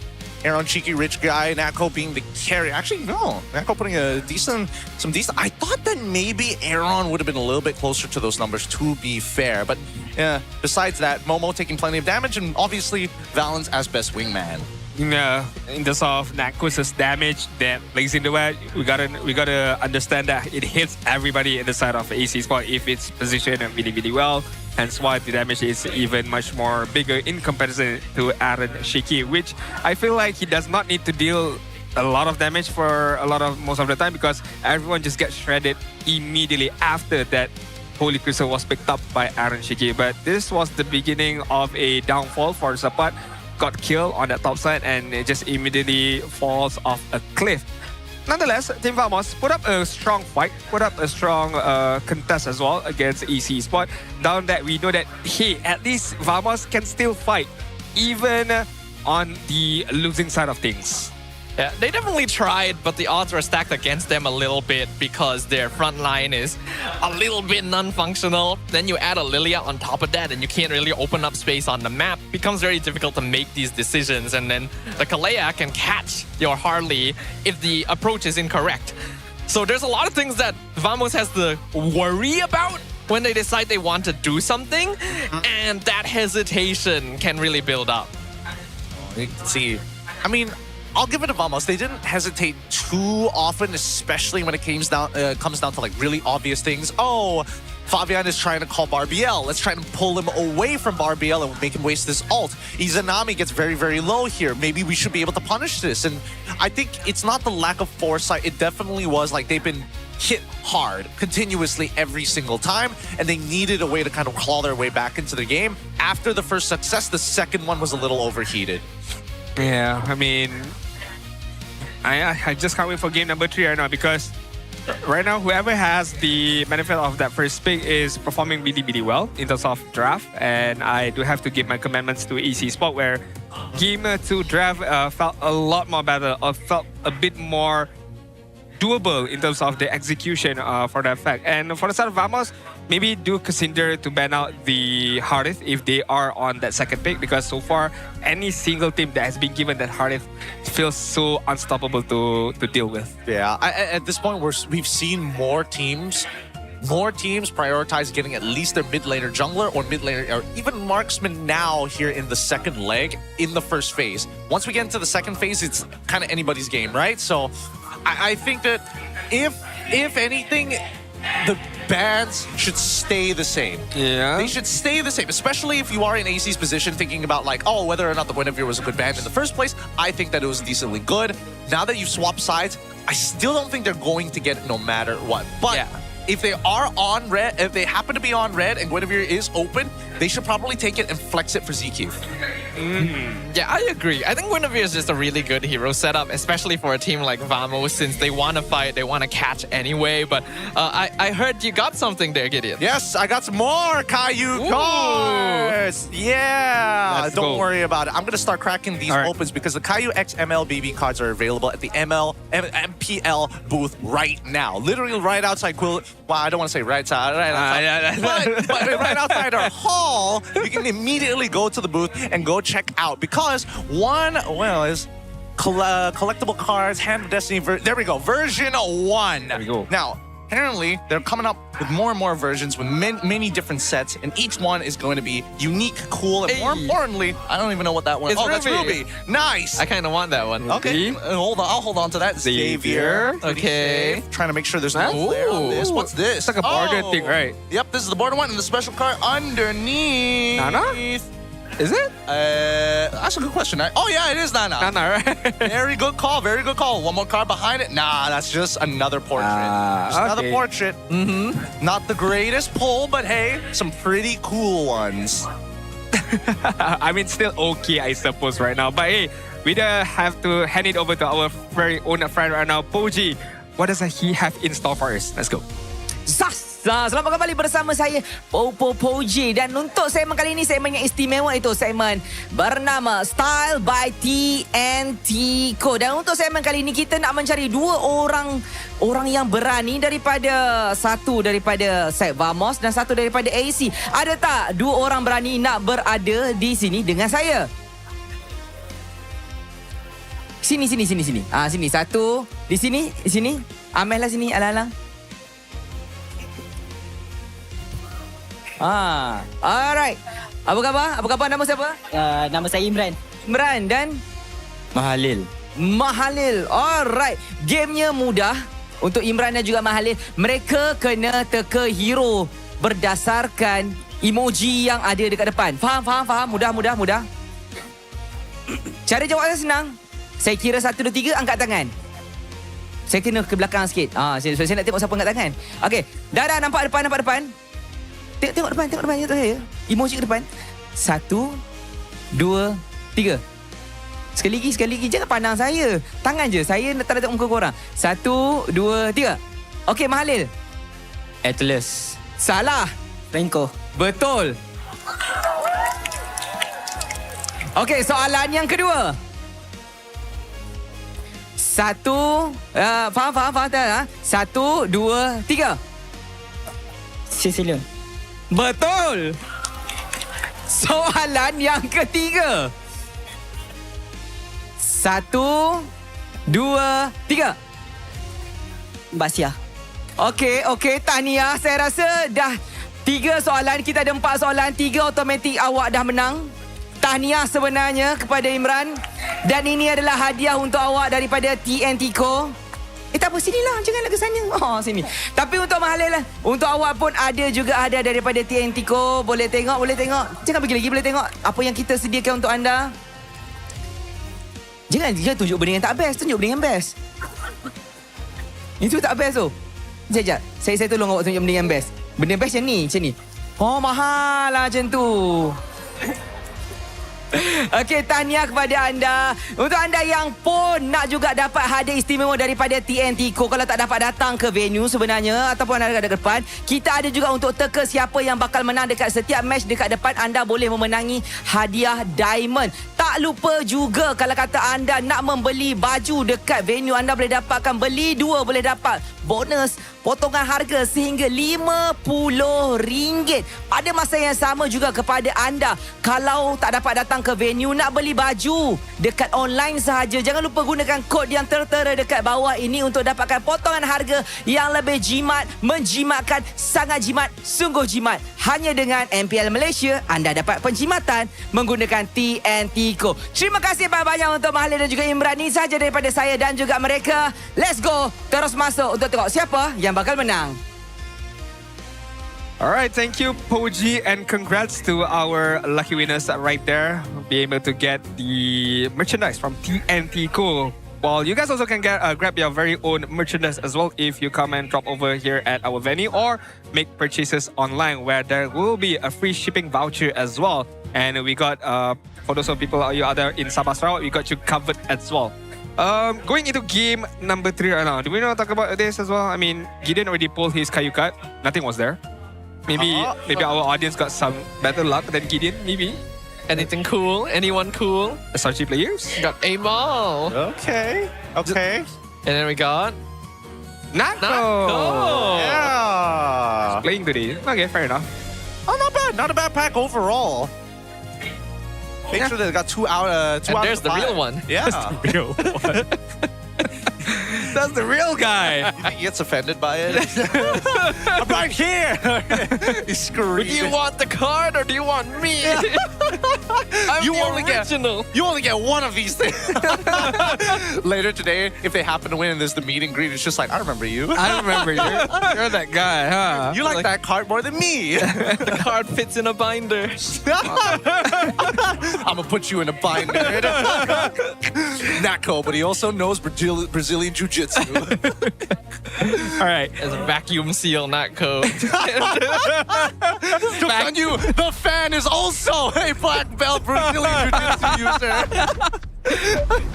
Speaker 11: Aaron Cheeky, Rich Guy, Nako being the carry. Actually, no. Nako putting some decent... I thought that maybe Aaron would have been a little bit closer to those numbers, to be fair. But yeah, besides that, Momo taking plenty of damage, and obviously Valens as best wingman.
Speaker 10: in terms of Nakus's damage that lays into it, we gotta understand that it hits everybody in the side of AC Esports if it's positioned really, really well. Hence why the damage is even much more bigger in comparison to Aaron Shiki, which I feel like he does not need to deal a lot of damage for most of the time because everyone just gets shredded immediately after that Holy Crystal was picked up by Aaron Shiki. But this was the beginning of a downfall for Zapat. Got killed on that top side and it just immediately falls off a cliff. Nonetheless, Team Vamos put up a strong fight, put up a strong contest as well against AC Esports. Down that we know that, hey, at least Vamos can still fight, even on the losing side of things.
Speaker 12: Yeah, they definitely tried, but the odds were stacked against them a little bit because their front line is a little bit non-functional. Then you add a Lilia on top of that and you can't really open up space on the map. It becomes very difficult to make these decisions. And then the Kalea can catch your Harley if the approach is incorrect. So there's a lot of things that Vamos has to worry about when they decide they want to do something. And that hesitation can really build up.
Speaker 11: You can see, I mean, I'll give it to Vamos. They didn't hesitate too often, especially when it comes down to like really obvious things. Oh, Fabian is trying to call Barbiel. Let's try to pull him away from Barbiel and make him waste this ult. Izanami gets very, very low here. Maybe we should be able to punish this. And I think it's not the lack of foresight. It definitely was like they've been hit hard continuously every single time, and they needed a way to kind of claw their way back into the game. After the first success, the second one was a little overheated.
Speaker 10: Yeah, I mean, I just can't wait for game number 3 right now because right now whoever has the benefit of that first pick is performing really well in terms of draft, and I do have to give my commandments to AC Esports where game 2 draft felt a lot more better, or felt a bit more doable in terms of the execution for that fact. And for the side of Vamos, maybe do consider to ban out the Harith if they are on that second pick, because so far any single team that has been given that Harith feels so unstoppable to deal with.
Speaker 11: Yeah, at this point we've seen more teams prioritize getting at least their mid laner jungler or mid laner or even marksman now here in the second leg in the first phase. Once we get into the second phase, it's kind of anybody's game, right? So I think that if anything, the bans should stay the same.
Speaker 10: Yeah.
Speaker 11: They should stay the same, especially if you are in AC's position thinking about like, oh, whether or not the Guinevere was a good ban in the first place. I think that it was decently good. Now that you've swapped sides, I still don't think they're going to get it no matter what. But yeah, if they are on red, if they happen to be on red and Guinevere is open, they should probably take it and flex it for ZQ.
Speaker 12: Yeah, I agree. I think Guinevere is just a really good hero setup, especially for a team like Vamos, since they want to fight, they want to catch anyway. But I heard you got something there, Gideon.
Speaker 11: Yes, I got some more Caillou cards. Yeah, don't worry about it. I'm going to start cracking these opens because the Caillou X MLBB cards are available at the MPL booth right now. Literally right outside Quill. Well, I don't want to say right outside, but right outside our hall. You can immediately go to the booth and go check out, because one, well, is collectible cards, Hand of Destiny. There we go, version 1. There we go. Now, apparently, they're coming up with more and more versions with many different sets, and each one is going to be unique, cool, and more importantly, I don't even know what that one is. Oh, that's Ruby. Nice.
Speaker 12: I kind of want that one.
Speaker 11: Okay, hold on. I'll hold on to that. Xavier.
Speaker 12: Okay.
Speaker 11: Trying to make sure there's no flare on this. What's this?
Speaker 10: It's like a border thing, right?
Speaker 11: Yep, this is the border one, and the special card underneath.
Speaker 10: Nana? Is it?
Speaker 11: That's a good question. Oh yeah, it is Nana.
Speaker 10: Nana, right?
Speaker 11: Very good call. Very good call. One more card behind it. Nah, that's just another portrait. Another portrait. Not the greatest pull, but hey, some pretty cool ones.
Speaker 10: I mean, still okay, I suppose, right now. But hey, we have to hand it over to our very own friend right now, Poji. What does he have in store for us? Let's go.
Speaker 1: Selamat kembali bersama saya Poji, dan untuk segmen kali ini segmen yang istimewa itu segmen bernama Style by TNT Co. Dan untuk segmen kali ini kita nak mencari dua orang yang berani, satu daripada set Vamos dan satu daripada AC. Ada tak dua orang berani nak berada di sini dengan saya? Sini. Sini satu, di sini. Amel lah sini, alang-alang. Alright. Apa khabar? Nama siapa?
Speaker 16: Nama saya Imran.
Speaker 1: Imran, dan Mahalil. Alright. Gamenya mudah untuk Imran dan juga Mahalil. Mereka kena teka hero berdasarkan emoji yang ada dekat depan. Faham? Mudah. Cara jawabnya senang. Saya kira 1, 2, 3, angkat tangan. Saya kena ke belakang sikit. Saya nak tengok siapa angkat tangan. Okey. Dah nampak depan. Tengok depan saya. Emoji ke depan. 1, 2, 3. Sekali lagi. Jangan pandang saya. Tangan je. Saya tak nak tengok muka korang. 1, 2, 3. Okey, Mahalil.
Speaker 16: Atlas.
Speaker 1: Salah.
Speaker 16: Franco.
Speaker 1: Betul. Okey, soalan yang kedua. 1, faham tak? 1, 2, 3.
Speaker 16: Sicilian.
Speaker 1: Betul. Soalan yang ketiga. 1, 2, 3.
Speaker 16: Basia.
Speaker 1: Okey, tahniah. Saya rasa dah 3 soalan. Kita ada 4 soalan. 3 automatik awak dah menang. Tahniah sebenarnya kepada Imran. Dan ini adalah hadiah untuk awak daripada TNT Co. Tak apa, sinilah. Janganlah ke sana. Sini. Tapi untuk Mahalil lah. Untuk awak pun ada juga hadiah daripada TNT Co. Boleh tengok. Jangan pergi lagi, boleh tengok apa yang kita sediakan untuk anda. Jangan tunjuk benda yang tak best. Tunjuk benda yang best. Itu tak best tu. Sekejap. Saya tolong awak tunjuk benda yang best. Benda best macam ni. Mahal lah macam tu. Okey, tahniah kepada anda. Untuk anda yang pun nak juga dapat hadiah istimewa daripada TNT Co. Kalau tak dapat datang ke venue sebenarnya ataupun anda dekat depan, kita ada juga untuk teka siapa yang bakal menang dekat setiap match dekat depan. Anda boleh memenangi hadiah diamond. Tak lupa juga kalau kata anda nak membeli baju dekat venue, anda boleh dapatkan beli 2 boleh dapat bonus potongan harga sehingga RM50. Pada masa yang sama juga kepada anda, kalau tak dapat datang ke venue, nak beli baju dekat online sahaja, jangan lupa gunakan kod yang tertera dekat bawah ini untuk dapatkan potongan harga yang lebih jimat, menjimatkan, sangat jimat, sungguh jimat. Hanya dengan MPL Malaysia, anda dapat penjimatan menggunakan TNT Co. Terima kasih banyak-banyak untuk Mahalil dan juga Imran. Ini sahaja daripada saya dan juga mereka. Let's go, terus masuk untuk tengok siapa yang bakal menang.
Speaker 10: Alright, thank you, Poji, and congrats to our lucky winners right there. Be able to get the merchandise from TNT Co. Well, you guys also can grab your very own merchandise as well if you come and drop over here at our venue or make purchases online, where there will be a free shipping voucher as well. And we got, for those of people you other in Sabah Sarawak, we got you covered as well. Going into game number 3 right now, do we want to talk about this as well? I mean, Gideon already pulled his Kayu card. Nothing was there. Maybe our audience got some better luck than Gideon, maybe.
Speaker 12: Anything cool? Anyone cool?
Speaker 10: SRG players?
Speaker 12: Got A-Ball.
Speaker 11: Okay.
Speaker 12: And then we got...
Speaker 10: Nako!
Speaker 11: Yeah.
Speaker 10: He's playing today. Okay, fair enough.
Speaker 11: Oh, not bad. Not a bad pack overall. Make sure they got 2 out. 2
Speaker 12: and
Speaker 11: out
Speaker 12: there's
Speaker 11: of
Speaker 12: the
Speaker 11: 5.
Speaker 12: real one.
Speaker 11: Yeah.
Speaker 10: That's the real one. That's the real guy.
Speaker 11: He gets offended by it. I'm right here. He's screaming.
Speaker 12: Do you want the card or do you want me? I'm
Speaker 11: You
Speaker 12: the
Speaker 11: only
Speaker 12: original.
Speaker 11: You only get one of these things. Later today, if they happen to win and there's the meet and greet, it's just like, I remember you.
Speaker 10: I remember you. You're that guy, huh?
Speaker 11: You like that card more than me.
Speaker 12: The card fits in a binder.
Speaker 11: I'm gonna put you in a binder. Nako, but he also knows Brazilian Jiu-Jitsu.
Speaker 10: All right.
Speaker 12: It's a vacuum seal, not code.
Speaker 11: And you, the fan is also a black belt Brazilian Jiu-Jitsu user.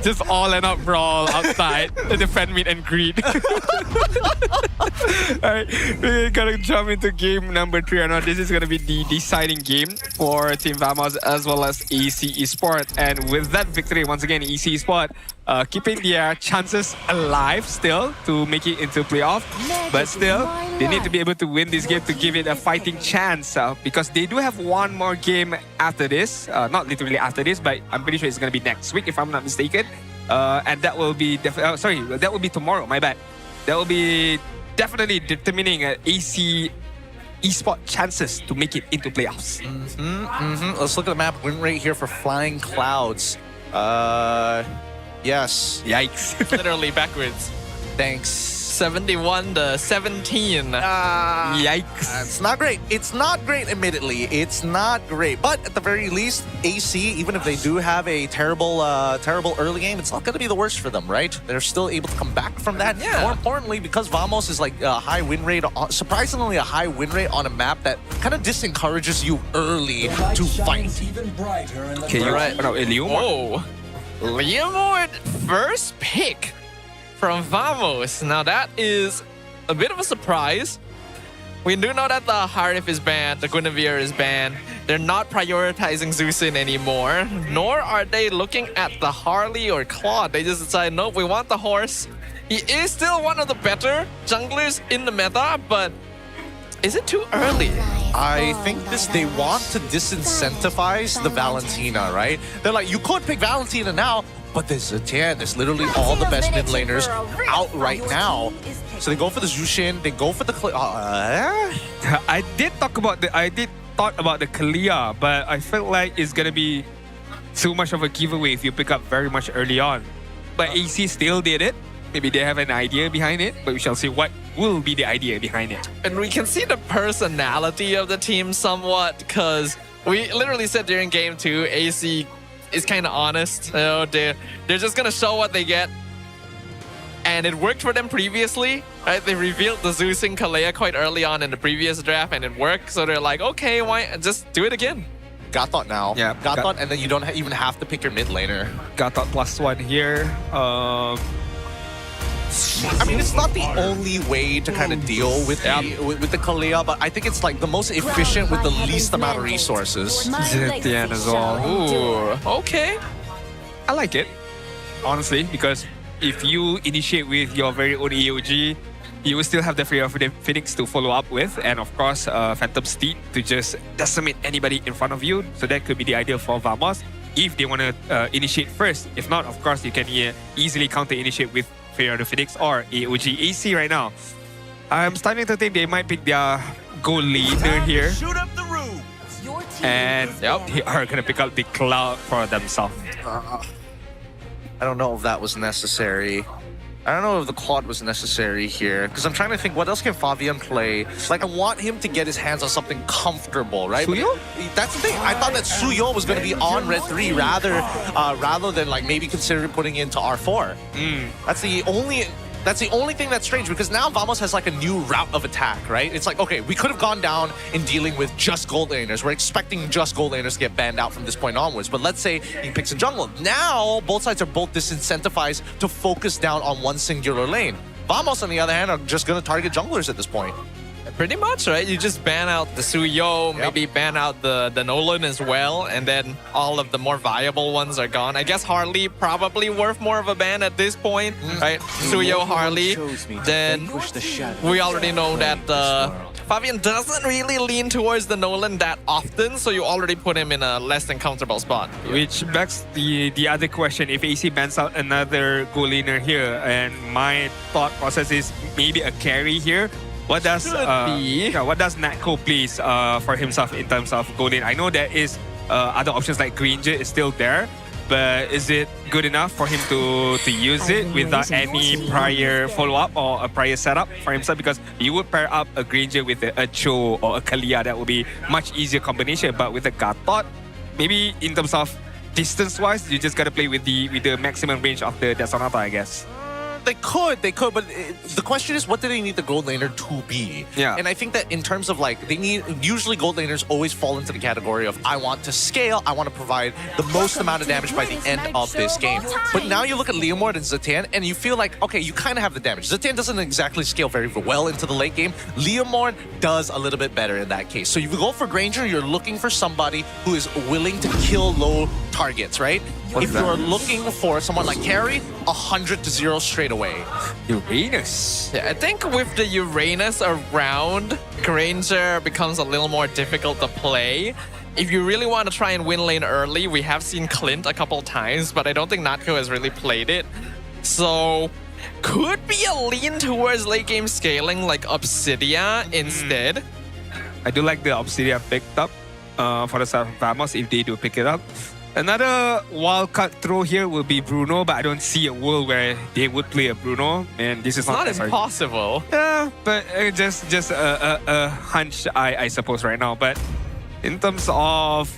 Speaker 10: Just all and out brawl outside the defend meet and greet. Alright, we're gonna jump into game number 3. I know this is gonna be the deciding game for Team Vamos as well as AC Esports. And with that victory, once again, AC Esports keeping their chances alive still to make it into playoff. But still, they need to be able to win this game to give it a fighting chance because they do have one more game after this. Not literally after this, but I'm pretty sure it's gonna be next week if I'm not mistaken. And that will be that will be tomorrow, my bad. That will be definitely determining AC Esports chances to make it into playoffs.
Speaker 11: Let's look at the map win rate here for Flying Clouds. Yes.
Speaker 10: Yikes.
Speaker 12: Literally backwards.
Speaker 11: Thanks.
Speaker 12: 71 to 17.
Speaker 10: Yikes.
Speaker 11: It's not great. It's not great, admittedly. It's not great. But at the very least, AC, even if they do have a terrible early game, it's not going to be the worst for them, right? They're still able to come back from that.
Speaker 12: Yeah.
Speaker 11: More importantly, because Vamos is like a high win rate, surprisingly a high win rate on a map that kind of disencourages you early to fight.
Speaker 10: Okay, you're right.
Speaker 12: Oh, Leomord first pick from Vamos. Now that is a bit of a surprise. We do know that the Harif is banned, the Guinevere is banned. They're not prioritizing Zeusin anymore, nor are they looking at the Harley or Claude. They just decide, nope, we want the horse. He is still one of the better junglers in the meta, but is it too early?
Speaker 11: I think they want to disincentivize the Valentina, right? They're like, you could pick Valentina now, but there's Zetian, there's literally all the best mid laners out right now. So they go for the Zushin, they go for the
Speaker 10: I did thought about the Kalia, but I felt like it's gonna be too much of a giveaway if you pick up very much early on. But AC still did it. Maybe they have an idea behind it, but we shall see what will be the idea behind it.
Speaker 12: And we can see the personality of the team somewhat, because we literally said during game 2, AC is kind of honest. You know, they're just gonna show what they get, and it worked for them previously, right? They revealed the Zeus and Kalea quite early on in the previous draft, and it worked. So they're like, okay, why just do it again?
Speaker 11: Gatot now.
Speaker 10: Yeah,
Speaker 11: Gatot, and then you don't even have to pick your mid laner.
Speaker 10: Gatot +1 here.
Speaker 11: I mean, it's not the only way to kind of deal with the Kalea, but I think it's like the most efficient with the least amount of resources.
Speaker 10: Zetian as well.
Speaker 12: Ooh, okay.
Speaker 10: I like it, honestly, because if you initiate with your very own EOG, you will still have the Fear of the Phoenix to follow up with, and of course, Phantom Steed to just decimate anybody in front of you. So that could be the idea for Vamos if they want to initiate first. If not, of course, you can easily counter-initiate with Fear of the Phoenix or AOG. AC right now, I'm starting to think they might pick their goal leader here. And they are going to pick up the Cloud for themselves.
Speaker 11: I don't know if that was necessary. I don't know if the Claude was necessary here, because I'm trying to think, what else can Fabian play? Like, I want him to get his hands on something comfortable, right?
Speaker 10: Suyo?
Speaker 11: That's the thing. I thought that Suyo was going to be on Red 3 rather than like maybe consider putting into R4. That's the only thing that's strange, because now Vamos has like a new route of attack, right? It's like, okay, we could have gone down in dealing with just gold laners. We're expecting just gold laners to get banned out from this point onwards. But let's say he picks a jungle. Now, both sides are both disincentivized to focus down on one singular lane. Vamos, on the other hand, are just going to target junglers at this point.
Speaker 12: Pretty much, right? You just ban out the Suyo, maybe ban out the Nolan as well, and then all of the more viable ones are gone. I guess Harley probably worth more of a ban at this point, right? Suyo, Harley. Then we already know that Fabian doesn't really lean towards the Nolan that often, so you already put him in a less than comfortable spot.
Speaker 10: Which begs the other question, if AC bans out another goal laner here, and my thought process is maybe a carry here. What does Natko please for himself in terms of goal lane? I know there is other options like Granger is still there, but is it good enough for him to use it without any prior follow-up or a prior setup for himself? Because you would pair up a Granger with a Cho or a Kalia, that would be much easier combination. But with a Gatot, maybe in terms of distance-wise, you just gotta play with the maximum range of the Sonata, I guess.
Speaker 11: They could, but the question is, what do they need the gold laner to be?
Speaker 10: Yeah.
Speaker 11: And I think that in terms of like, usually gold laners always fall into the category of, I want to scale, I want to provide the most amount of damage by the end of this game. But now you look at Leomord and Zetian, and you feel like, okay, you kind of have the damage. Zetian doesn't exactly scale very well into the late game. Leomord does a little bit better in that case. So if you go for Granger, you're looking for somebody who is willing to kill low targets, right? If you're looking for someone like Carry, 100-0 straight away.
Speaker 10: Uranus.
Speaker 12: Yeah, I think with the Uranus around, Granger becomes a little more difficult to play. If you really want to try and win lane early, we have seen Clint a couple times, but I don't think Natko has really played it. So could be a lean towards late game scaling like Obsidia instead.
Speaker 10: I do like the Obsidia picked up for the side of Vamos if they do pick it up. Another wildcard throw here will be Bruno, but I don't see a world where they would play a Bruno. And this is
Speaker 12: It's not impossible.
Speaker 10: Yeah, but just a hunch, I suppose, right now. But in terms of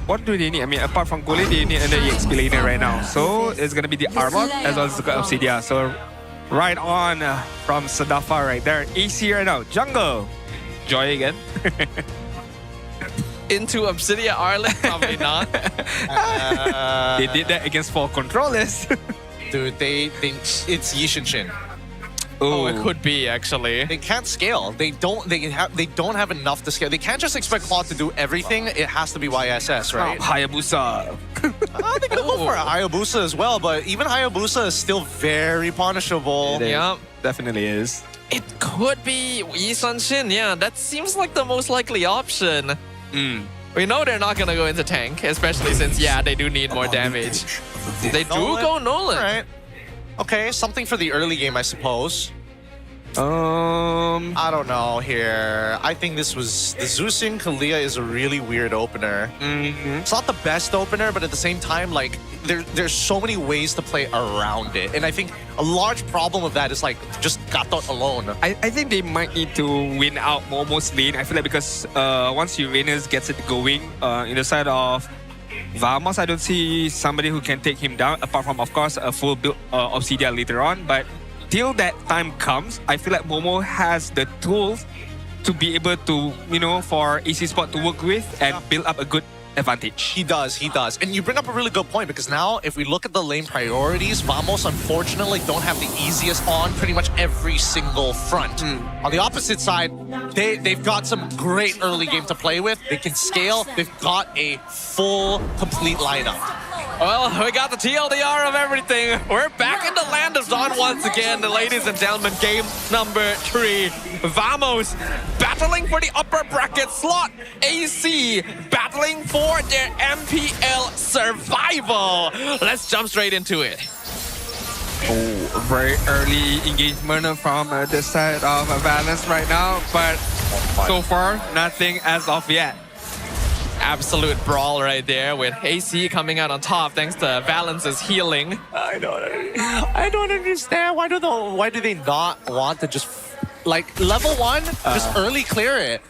Speaker 10: what do they need? I mean, apart from Gole, they need an EXP laner right now. So it's going to be the Arlok as well as the Obsidia. So right on from Sadafa right there. AC right now. Jungle. Joy again.
Speaker 12: Into Obsidia Arlen? Probably not.
Speaker 10: They did that against 4 controllers.
Speaker 11: Dude, it's Yishin Shin.
Speaker 12: Oh, it could be actually.
Speaker 11: They can't scale. They don't have enough to scale. They can't just expect Claude to do everything. It has to be YSS, right?
Speaker 10: Hayabusa.
Speaker 11: They're gonna go for a Hayabusa as well, but even Hayabusa is still very punishable.
Speaker 12: Yeah,
Speaker 10: definitely is.
Speaker 12: It could be Yi Sun-shin. Yeah, that seems like the most likely option. We know they're not gonna go into tank, especially since they do need more damage. They do go Nolan.
Speaker 11: All right. Okay, something for the early game, I suppose. I don't know here. I think this was... The Zeusing Kalia is a really weird opener. It's not the best opener, but at the same time, like, there's so many ways to play around it. And I think a large problem of that is, like, just Gatot alone.
Speaker 10: I think they might need to win out Momo's lane. I feel like because once Uranus gets it going in the side of Vamos, I don't see somebody who can take him down, apart from, of course, a full build Obsidia later on. But till that time comes, I feel like Momo has the tools to be able to, for AC Esports to work with and build up a good advantage.
Speaker 11: He does. And you bring up a really good point, because now if we look at the lane priorities, Vamos unfortunately don't have the easiest on pretty much every single front. On the opposite side, they've got some great early game to play with. They can scale. They've got a full, complete lineup.
Speaker 12: Well, we got the TLDR of everything. We're back in the land of Dawn once again, ladies and gentlemen. Game number 3. Vamos battling for the upper bracket slot. AC battling for their MPL survival. Let's jump straight into it.
Speaker 10: Oh, very early engagement from the side of Valence right now, but so far, nothing as of yet.
Speaker 12: Absolute brawl right there with AC coming out on top thanks to Valence's healing.
Speaker 11: I don't understand. Why do they not want to just, like, level 1, just early clear it?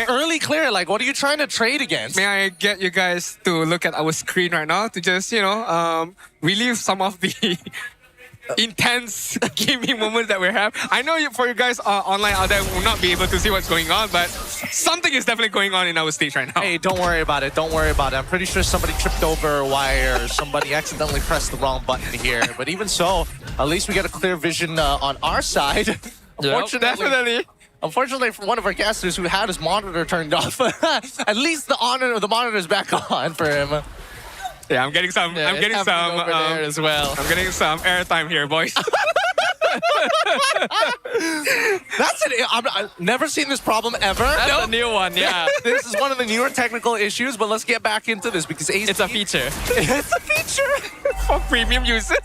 Speaker 11: Early clear, like, what are you trying to trade against?
Speaker 10: May I get you guys to look at our screen right now to just, relieve some of the intense gaming moments that we have. I know for you guys online out there will not be able to see what's going on, but something is definitely going on in our stage right now.
Speaker 11: Hey, don't worry about it. I'm pretty sure somebody tripped over a wire or somebody accidentally pressed the wrong button here. But even so, at least we get a clear vision on our side. Unfortunately, for one of our casters who had his monitor turned off, at least the monitor is back on for him.
Speaker 10: Yeah, I'm getting some. I'm getting some
Speaker 12: over there as well.
Speaker 10: I'm getting some airtime here, boys.
Speaker 11: That's it. I've never seen this problem ever.
Speaker 12: That's a new one, yeah.
Speaker 11: This is one of the newer technical issues, but let's get back into this because AC...
Speaker 12: It's a feature.
Speaker 11: It's a feature
Speaker 10: for premium users.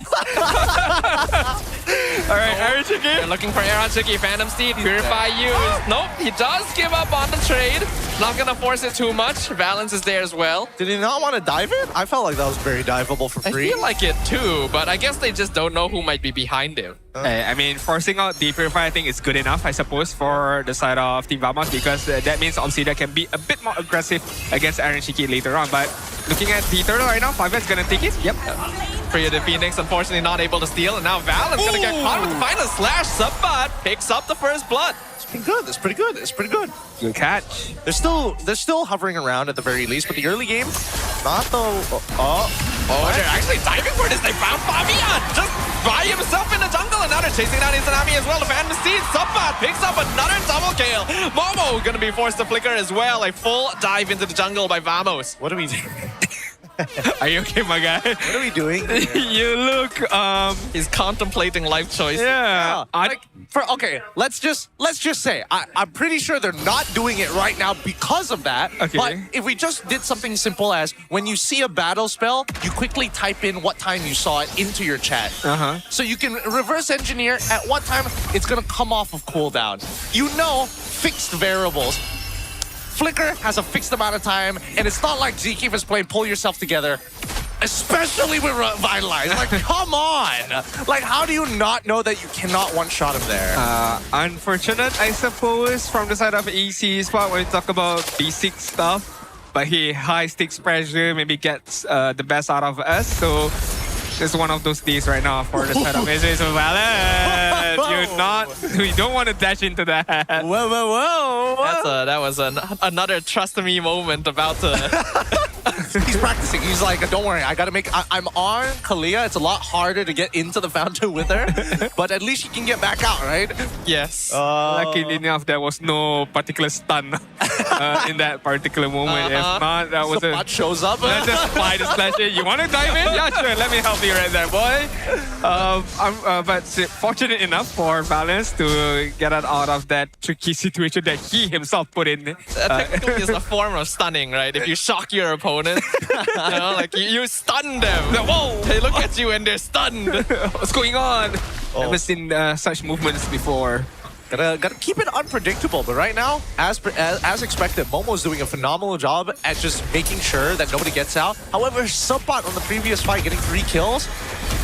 Speaker 10: All right, Aaron Chicky.
Speaker 12: You're looking for Aaron Chicky. Phantom Steed, Purify You. Nope, he does give up on the trade. Not gonna force it too much. Valence is there as well.
Speaker 11: Did he not want to dive it? I felt like that was very diveable for free.
Speaker 12: I feel like it too, but I guess they just don't know who might be behind him.
Speaker 10: I mean, forcing out the Purify, I think is good enough, I suppose, for the side of Team Vamos, because that means Obsidia can be a bit more aggressive against Aaron Shiki later on. But looking at the turtle right now, 5's gonna take it. Yep.
Speaker 12: Freya the Phoenix, unfortunately not able to steal, and now Valence gonna get caught with the final slash. Subbat picks up the first blood.
Speaker 11: It's pretty good.
Speaker 10: Good catch.
Speaker 11: They're still hovering around at the very least, but the early game, not the...
Speaker 12: They're actually diving for this. They found Fabian just by himself in the jungle, and now they're chasing down Izanami as well. The Phantom Steed, Subbat picks up another double kill. Momo gonna be forced to flicker as well. A full dive into the jungle by Vamos.
Speaker 11: What are we doing?
Speaker 10: Are you okay, my guy?
Speaker 11: What are we doing?
Speaker 10: You look,
Speaker 12: he's contemplating life choices.
Speaker 10: Yeah.
Speaker 11: Let's just say, I'm pretty sure they're not doing it right now because of that.
Speaker 10: Okay.
Speaker 11: But if we just did something simple as, when you see a battle spell, you quickly type in what time you saw it into your chat. So you can reverse engineer at what time it's gonna come off of cooldown. Fixed variables. Flicker has a fixed amount of time, and it's not like Zkeep is playing Pull Yourself Together. Especially with Vitalize. Like, come on. Like, how do you not know that you cannot one-shot him there?
Speaker 10: Unfortunate, I suppose, from the side of AC Esports when we talk about basic stuff. But he high stakes pressure maybe gets the best out of us. So it's one of those days right now for the side of AC Esports. You don't want to dash into that.
Speaker 11: Whoa.
Speaker 12: That was another trust me moment about to.
Speaker 11: He's practicing. He's like, don't worry, I gotta make. I'm on Kalia. It's a lot harder to get into the fountain with her, but at least she can get back out, right?
Speaker 12: Yes.
Speaker 10: Luckily enough, there was no particular stun in that particular moment. If not, that was
Speaker 11: Sapat shows up.
Speaker 10: Let's just fly the slash in. You want to dive in? Yeah, sure. Let me help you right there, boy. But fortunate enough for Balance to get out of that tricky situation that he himself put in.
Speaker 12: Technically, it's a form of stunning, right? If you shock your opponent, like you stun them. Like, whoa! They look at you and they're stunned.
Speaker 10: What's going on? Never seen such movements before.
Speaker 11: Gotta keep it unpredictable, but right now, as expected, Momo's doing a phenomenal job at just making sure that nobody gets out. However, Subbot on the previous fight getting 3 kills.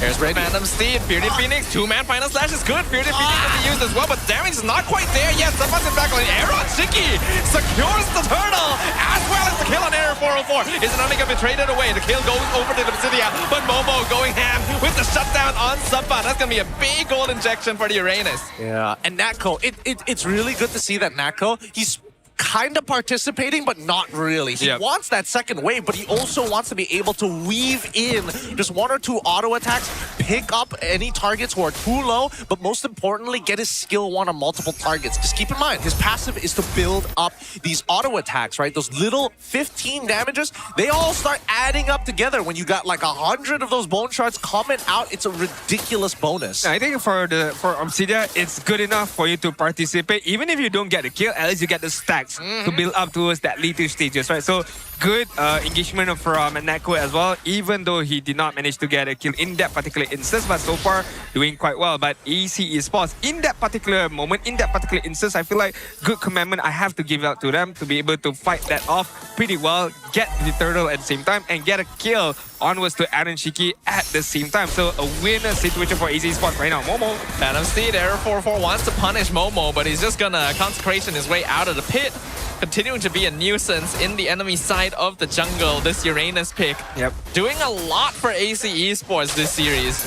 Speaker 11: There's Ready.
Speaker 12: Phantom Steed, Bearded Phoenix, 2-man final slash is good. Bearded Phoenix will be used as well, but damage is not quite there yet. Subbot's in back line. Aaron Shiki secures the turtle, as well as the kill on Error 404. Isn't only gonna be traded away. The kill goes over to the Obsidian, but Momo going ham with the shutdown on Subbot. That's gonna be a big gold injection for the Uranus.
Speaker 11: Yeah, and Natko, it's really good to see that Natko, he's kind of participating, but not really. He wants that second wave, but he also wants to be able to weave in just 1 or 2 auto attacks, pick up any targets who are too low, but most importantly, get his skill 1 on multiple targets. Just keep in mind, his passive is to build up these auto attacks, right? Those little 15 damages, they all start adding up together. When you got like 100 of those bone shards coming out, it's a ridiculous bonus.
Speaker 10: I think for Obsidian, it's good enough for you to participate. Even if you don't get the kill, at least you get the stacks to build up towards that later stages, right? So good engagement from Natko as well, even though he did not manage to get a kill in that particular instance, but so far doing quite well. But AC Esports, in that particular moment, in that particular instance, I feel like good commandment I have to give out to them to be able to fight that off pretty well, get the turtle at the same time, and get a kill onwards to Aaron Shiki at the same time. So a winner situation for AC Esports right now. Momo.
Speaker 12: Phantom Steed, Error 44 wants to punish Momo, but he's just gonna consecration his way out of the pit. Continuing to be a nuisance in the enemy side of the jungle, this Uranus pick.
Speaker 10: Yep.
Speaker 12: Doing a lot for AC Esports this series.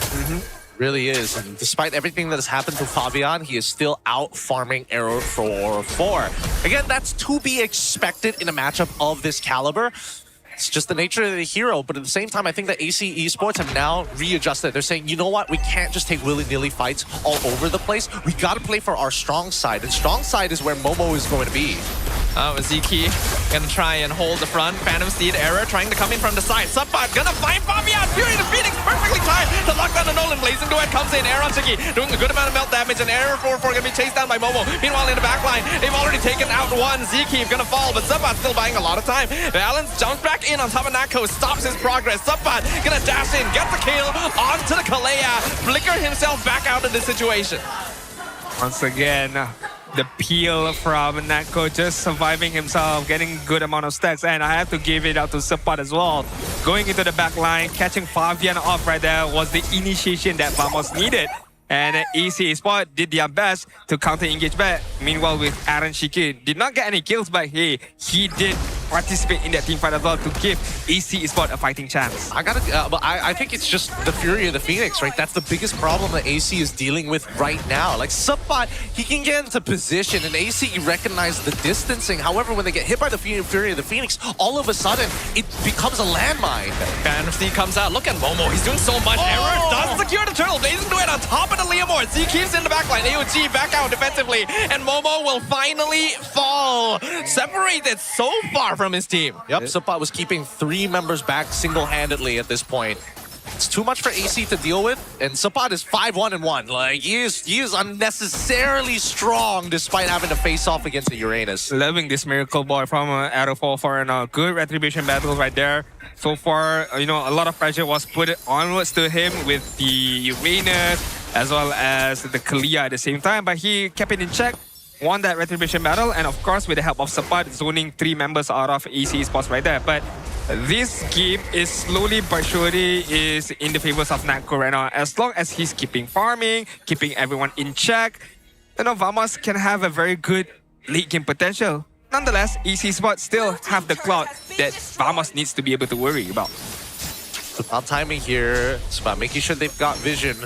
Speaker 11: Really is. And despite everything that has happened to Fabian, he is still out farming Error 404. Again, that's to be expected in a matchup of this caliber. It's just the nature of the hero, but at the same time, I think that AC Esports have now readjusted. They're saying, you know what, we can't just take willy-nilly fights all over the place. We gotta play for our strong side, and strong side is where Momo is going to be.
Speaker 12: Ziki gonna try and hold the front. Phantom Steed, Error trying to come in from the side. Subbot gonna find Fabian. Fury the Phoenix perfectly timed to lock down the Nolan. Blazing Duet comes in. Aaron Shiki doing a good amount of melt damage, and Error 4-4 gonna be chased down by Momo. Meanwhile, in the back line, they've already taken out one. Ziki gonna fall, but Subbot still buying a lot of time. Valence jumps back in on top of Natko, stops his progress. Subbot gonna dash in, get the kill onto the Kalea, flicker himself back out of the situation.
Speaker 10: Once again, the peel from Natko just surviving himself, getting good amount of stacks, and I have to give it out to Subbot as well. Going into the back line, catching Fabian off right there was the initiation that Vamos needed. And AC Esports did their best to counter-engage back. Meanwhile, with Aaron Shiki, did not get any kills, but hey, he did participate in that team fight as well to give AC Esports a fighting chance.
Speaker 11: I think it's just the Fury of the Phoenix, right? That's the biggest problem that AC is dealing with right now. Like Subbot, he can get into position, and AC recognized the distancing. However, when they get hit by the Fury of the Phoenix, all of a sudden, it becomes a landmine.
Speaker 12: Phantom Steed comes out. Look at Momo. He's doing so much. Error does secure the turtle. Blazing Duet on top of the Leomord. Z keeps in the backline. AOG back out defensively, and Momo will finally fall. Separated so far from his team.
Speaker 11: Yep, Subbot was keeping 3 members back single-handedly at this point. It's too much for AC to deal with, and Subbot is 5-1-1. Like, he is unnecessarily strong despite having to face off against the Uranus.
Speaker 10: Loving this miracle boy from Arrow 4 and a good retribution battle right there. So far, a lot of pressure was put onwards to him with the Uranus as well as the Kalia at the same time, but he kept it in check. Won that retribution battle, and of course with the help of Subbot zoning 3 members out of AC Esports right there. But this game is slowly but surely is in the favors of Natco right now. As long as he's keeping farming, keeping everyone in check, Vamos can have a very good late game potential. Nonetheless, AC Esports still have the clout that Vamos needs to be able to worry about.
Speaker 11: It's about timing here. It's about making sure they've got vision.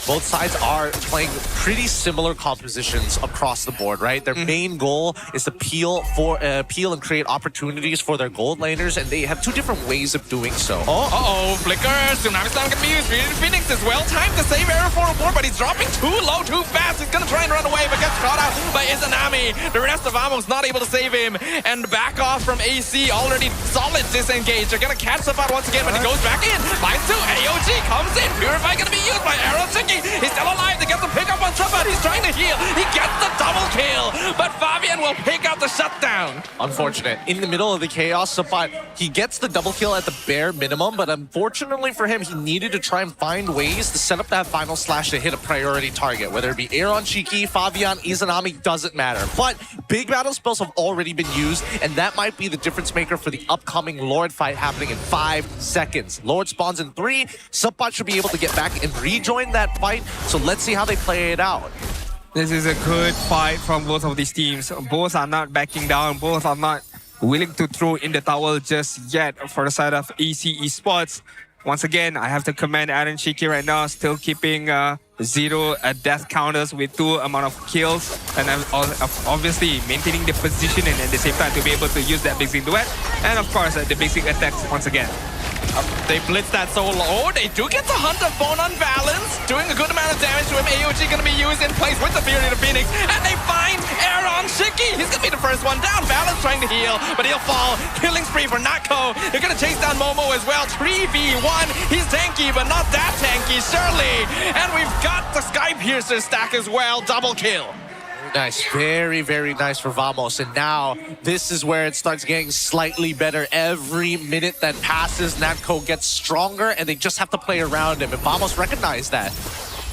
Speaker 11: Both sides are playing pretty similar compositions across the board, right? Their main goal is to peel and create opportunities for their gold laners, and they have two different ways of doing so.
Speaker 12: Oh, Flicker. Tsunami Slam can be used. Phoenix is well timed to save Arrow 404, but he's dropping too low, too fast. He's gonna try and run away, but gets caught out by Izanami. The rest of Amos not able to save him, and back off from AC. Already solid disengage. They're gonna catch Sapat once again, but he goes back in. Finds two. AOG comes in. Purify gonna be used by Arrow. He's still alive. They get the pick up on Sapat. He's trying to heal. He gets the double kill, but Fabian will pick out the shutdown.
Speaker 11: Unfortunate. In the middle of the chaos, Sapat, he gets the double kill at the bare minimum, but unfortunately for him, he needed to try and find ways to set up that final slash to hit a priority target, whether it be Aaron, Shiki, Fabian, Izanami, doesn't matter. But big battle spells have already been used, and that might be the difference maker for the upcoming Lord fight happening in 5 seconds. Lord spawns in 3. Sapat should be able to get back and rejoin that fight, so let's see how they play it out.
Speaker 10: This is a good fight from both of these teams. Both are not backing down. Both are not willing to throw in the towel just yet for the side of AC Esports. Once again, I have to commend Aaron Shiki right now, still keeping 0 death counters with 2 amount of kills, and obviously maintaining the position and at the same time to be able to use that basic duet, and of course the basic attacks once again.
Speaker 12: They blitz that so low. They do get the Hunter Bone on balance, doing a good amount of damage to him. AOG gonna be used in place with the Fury to Phoenix, and they find Aaron Shiki. He's gonna be the first one down. Balance trying to heal, but he'll fall. Killing spree for Natco. They're gonna chase down Momo as well. 3v1. He's tanky, but not that tanky, surely. And we've got the Sky Piercer stack as well. Double kill.
Speaker 11: Nice, very, very nice for Vamos. And now this is where it starts getting slightly better. Every minute that passes, Natco gets stronger, and they just have to play around him. And Vamos recognize that.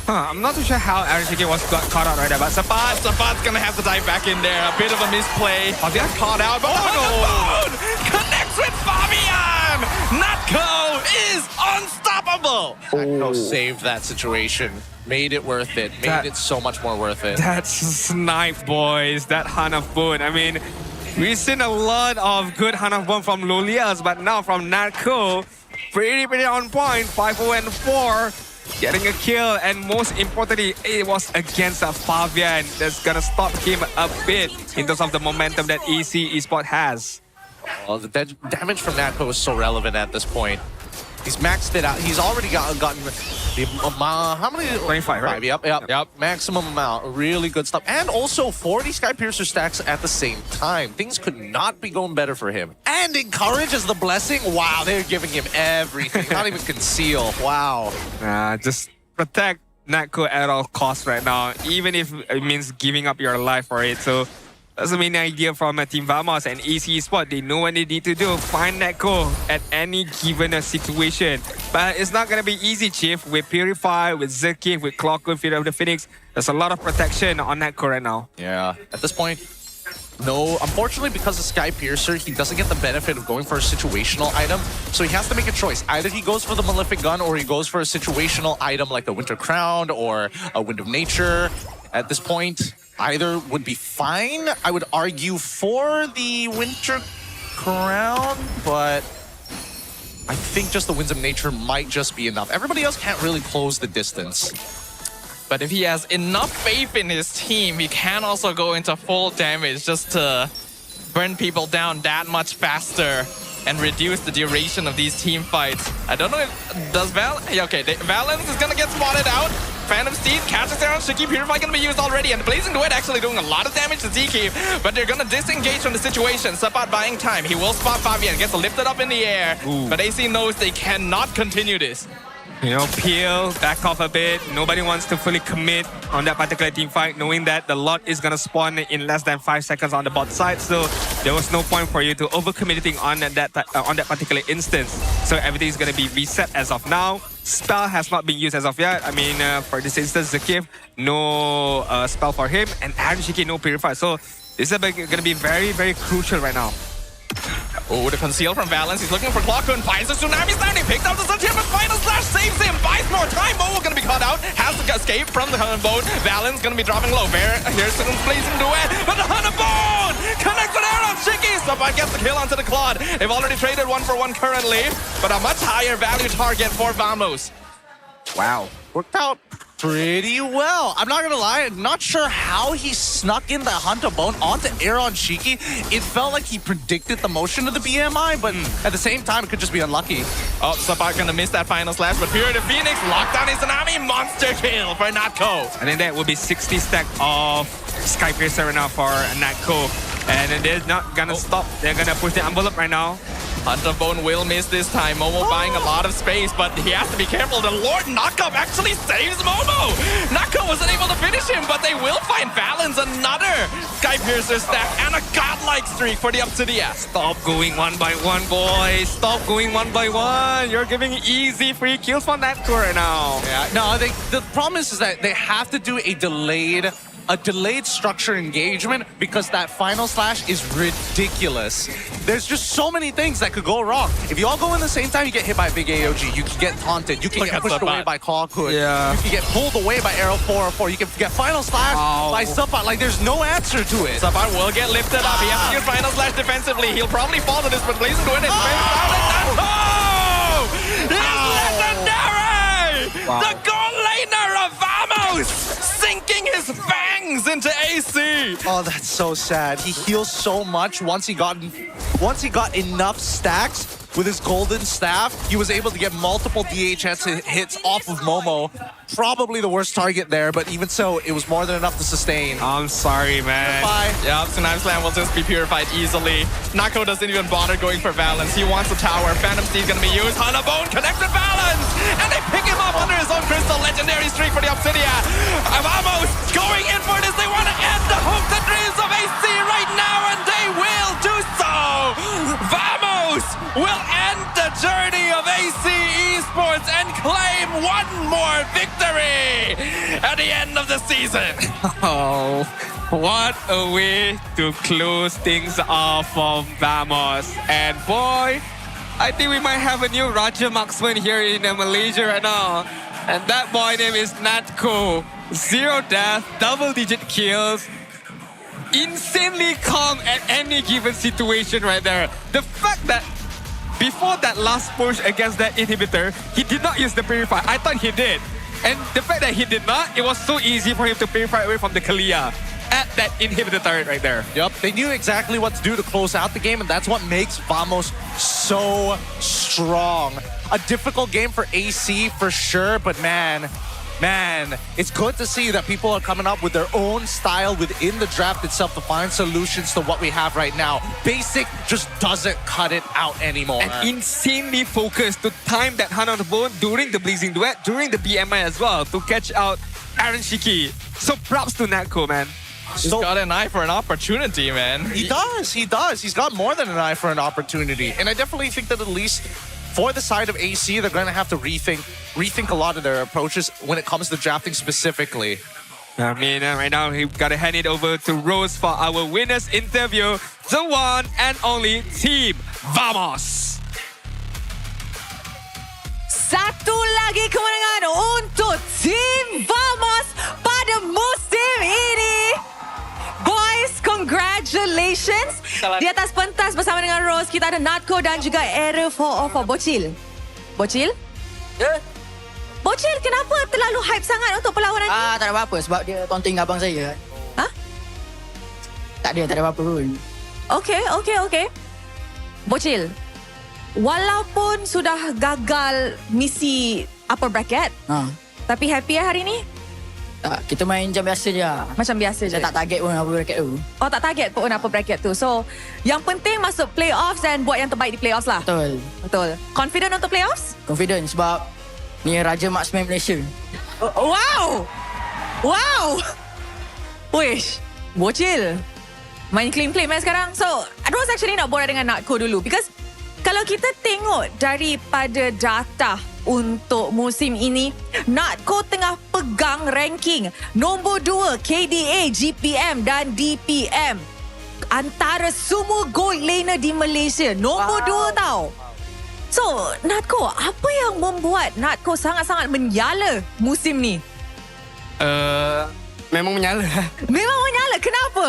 Speaker 10: I'm not too sure how Aaron Shiki was caught out right there, but
Speaker 12: Sapat's gonna have to dive back in there. A bit of a misplay. Oh, they got caught out, but no! Connects with Fabian! Natco is unstoppable!
Speaker 11: Natco saved that situation. Made it worth it. Made it so much more worth it.
Speaker 10: That's snipe, boys. That Hunt of Bone. I mean, we've seen a lot of good Hunt of Bone from Lolias, but now from Natco, pretty on point. 5-0-4. Getting a kill, and most importantly, it was against Fabian. That's gonna stop him a bit in terms of the momentum that AC Esports has.
Speaker 11: Well, the damage from Natco is so relevant at this point. He's maxed it out. He's already gotten the amount. How many?
Speaker 10: 25, right?
Speaker 11: Yep. Maximum amount. Really good stuff. And also 40 Sky Piercer stacks at the same time. Things could not be going better for him. And Encourage as the blessing. Wow, they're giving him everything. Not even conceal. Wow.
Speaker 10: Just protect Natco at all costs right now, even if it means giving up your life for it. So that's the main idea from Team Vamos and AC Esports. They know what they need to do. Find Natco at any given situation. But it's not going to be easy, Chief. With Purify, with Zerkif, with Clockwork, Fury of the Phoenix, there's a lot of protection on Natco right now.
Speaker 11: Yeah, at this point, no. Unfortunately, because of Sky Piercer, he doesn't get the benefit of going for a situational item. So he has to make a choice. Either he goes for the Malefic Gun or he goes for a situational item like the Winter Crown or a Wind of Nature. At this point, either would be fine. I would argue for the Winter Crown, but I think just the Winds of Nature might just be enough. Everybody else can't really close the distance.
Speaker 12: But if he has enough faith in his team, he can also go into full damage just to burn people down that much faster and reduce the duration of these team fights. I don't know if... Does Valens is gonna get spotted out. Phantom Steed catches Aaron Shiki. Purify gonna be used already, and the Blazing Duet actually doing a lot of damage to Ziki, but they're gonna disengage from the situation. Sapat buying time. He will spot Fabian, gets lifted up in the air, but AC knows they cannot continue this.
Speaker 10: You know, peel, back off a bit. Nobody wants to fully commit on that particular team fight, knowing that the lot is gonna spawn in less than 5 seconds on the bot side. So there was no point for you to overcommitting on that particular instance. So everything is gonna be reset as of now. Spell has not been used as of yet. I mean, for this instance, Zerkif, no spell for him, and Aaron Shiki, no Purify. So this is gonna be very, very crucial right now.
Speaker 12: Oh, the conceal from Valens. He's looking for Clockun. Finds the Tsunami Sound. He picked up the Sunshine, but Final Slash saves him. Buys more time. Momo gonna be caught out. Has to escape from the Hunter-Bone. Valens gonna be dropping low. Here's some blazing duet. But the Hunter-Bone connects with arrow. Shiki. Sabah gets the kill onto the Claude. They've already traded 1-for-1 currently, but a much higher value target for Vamos.
Speaker 11: Wow. Worked out pretty well. I'm not gonna lie, I'm not sure how he snuck in the Hunter-Bone onto Aaron Shiki. It felt like he predicted the motion of the BMI, but at the same time, it could just be unlucky.
Speaker 12: Oh, Sabah gonna miss that Final Slash, but here the Phoenix locked down his Tsunami. Monster kill for Natko.
Speaker 10: And then that will be 60 stack of Sky Piercer right now for Natko. And then they're not gonna stop. They're gonna push the envelope right now.
Speaker 12: Hunter-Bone will miss this time. Momo buying a lot of space, but he has to be careful. The Lord Knockup actually saves Momo. Nako wasn't able to finish him, but they will find Valens. Another Sky Piercer stack and a godlike streak for the Obsidia.
Speaker 10: Stop going one by one, boys. Stop going one by one. You're giving easy free kills for Natko right now.
Speaker 11: Yeah, no, the problem is that they have to do a delayed structure engagement because that Final Slash is ridiculous. There's just so many things that could go wrong. If you all go in the same time, you get hit by a big AOG. You can get taunted. You can get pushed away by Clockhood.
Speaker 10: Yeah.
Speaker 11: You can get pulled away by Arrow 404. You can get Final Slash by Subot. Like, there's no answer to it.
Speaker 12: Subot will get lifted up. He has to use Final Slash defensively. He'll probably fall to this, but Blazing to win it. Legendary!
Speaker 10: Wow.
Speaker 12: The goal laner of Vamos! Sinking his fangs into AC.
Speaker 11: Oh, that's so sad. He heals so much once he got enough stacks with his golden staff. He was able to get multiple DHS hits off of Momo. Probably the worst target there, but even so, it was more than enough to sustain.
Speaker 10: I'm sorry, man.
Speaker 11: Bye.
Speaker 12: Yeah, Tsunami Slam will just be purified easily. Nako doesn't even bother going for Valens. He wants a tower. Phantom Steed gonna be used. Hunter-Bone connected Valens! And they pick him up under his own crystal. Legendary streak for the Obsidia. Vamos going in for this. They want to end the hopes and dreams of AC right now, and they will do so! Vamos will end the journey of AC Esports and claim one more victory at the end of the season.
Speaker 10: Oh, what a way to close things off for Vamos. And boy, I think we might have a new Raja marksman here in Malaysia right now. And that boy name is Natko. 0 death, double-digit kills. Insanely calm at any given situation right there. The fact that before that last push against that inhibitor, he did not use the Purify. I thought he did. And the fact that he did not, it was so easy for him to Purify away from the Kalia at that inhibitor turret right there.
Speaker 11: Yep, they knew exactly what to do to close out the game, and that's what makes Vamos so strong. A difficult game for AC for sure, but man, it's good to see that people are coming up with their own style within the draft itself to find solutions to what we have right now. Basic just doesn't cut it out anymore.
Speaker 10: And insanely focused to time that Hunter-Bone during the Blazing Duet, during the BMI as well, to catch out Aaron Shiki. So props to Natko, man.
Speaker 12: He's got an eye for an opportunity, man.
Speaker 11: He does. He's got more than an eye for an opportunity. And I definitely think that at least for the side of AC, they're going to have to rethink a lot of their approaches when it comes to drafting specifically.
Speaker 10: I mean, right now, we've got to hand it over to Rose for our winners interview. The one and only Team Vamos.
Speaker 17: Satu lagi kemenangan untuk Team Vamos pada musim ini. Boys, congratulations. Di atas pentas bersama dengan Rose, kita ada Natko dan juga Area 404. Bocil?
Speaker 16: Ya?
Speaker 17: Bocil, kenapa terlalu hype sangat untuk perlawanan ni?
Speaker 16: Tak ada apa-apa sebab dia taunting abang saya.
Speaker 17: Ha?
Speaker 16: Tak ada apa-apa pun.
Speaker 17: Okey. Bocil, walaupun sudah gagal misi upper bracket, tapi happy hari ni?
Speaker 16: Tak, kita main jam biasa je.
Speaker 17: Macam biasa je?
Speaker 16: Saya tak target pun upper bracket tu.
Speaker 17: Oh, tak target pun upper bracket tu. So, yang penting masuk playoffs dan buat yang terbaik di playoffs lah. Betul. Confident untuk playoffs?
Speaker 16: Confident sebab ni Raja Marksman Malaysia.
Speaker 17: Wow! Wish, bocil. Main claim-claim sekarang. So, Rose actually nak borak dengan Natko dulu. Because kalau kita tengok daripada data untuk musim ini, Natko tengah pegang ranking nombor 2 KDA, GPM dan DPM. antara semua gold laner di Malaysia. Nombor 2 tau. So, Natko, apa yang membuat Natko sangat-sangat menyala musim ni?
Speaker 18: Memang menyala.
Speaker 17: Memang menyala, kenapa?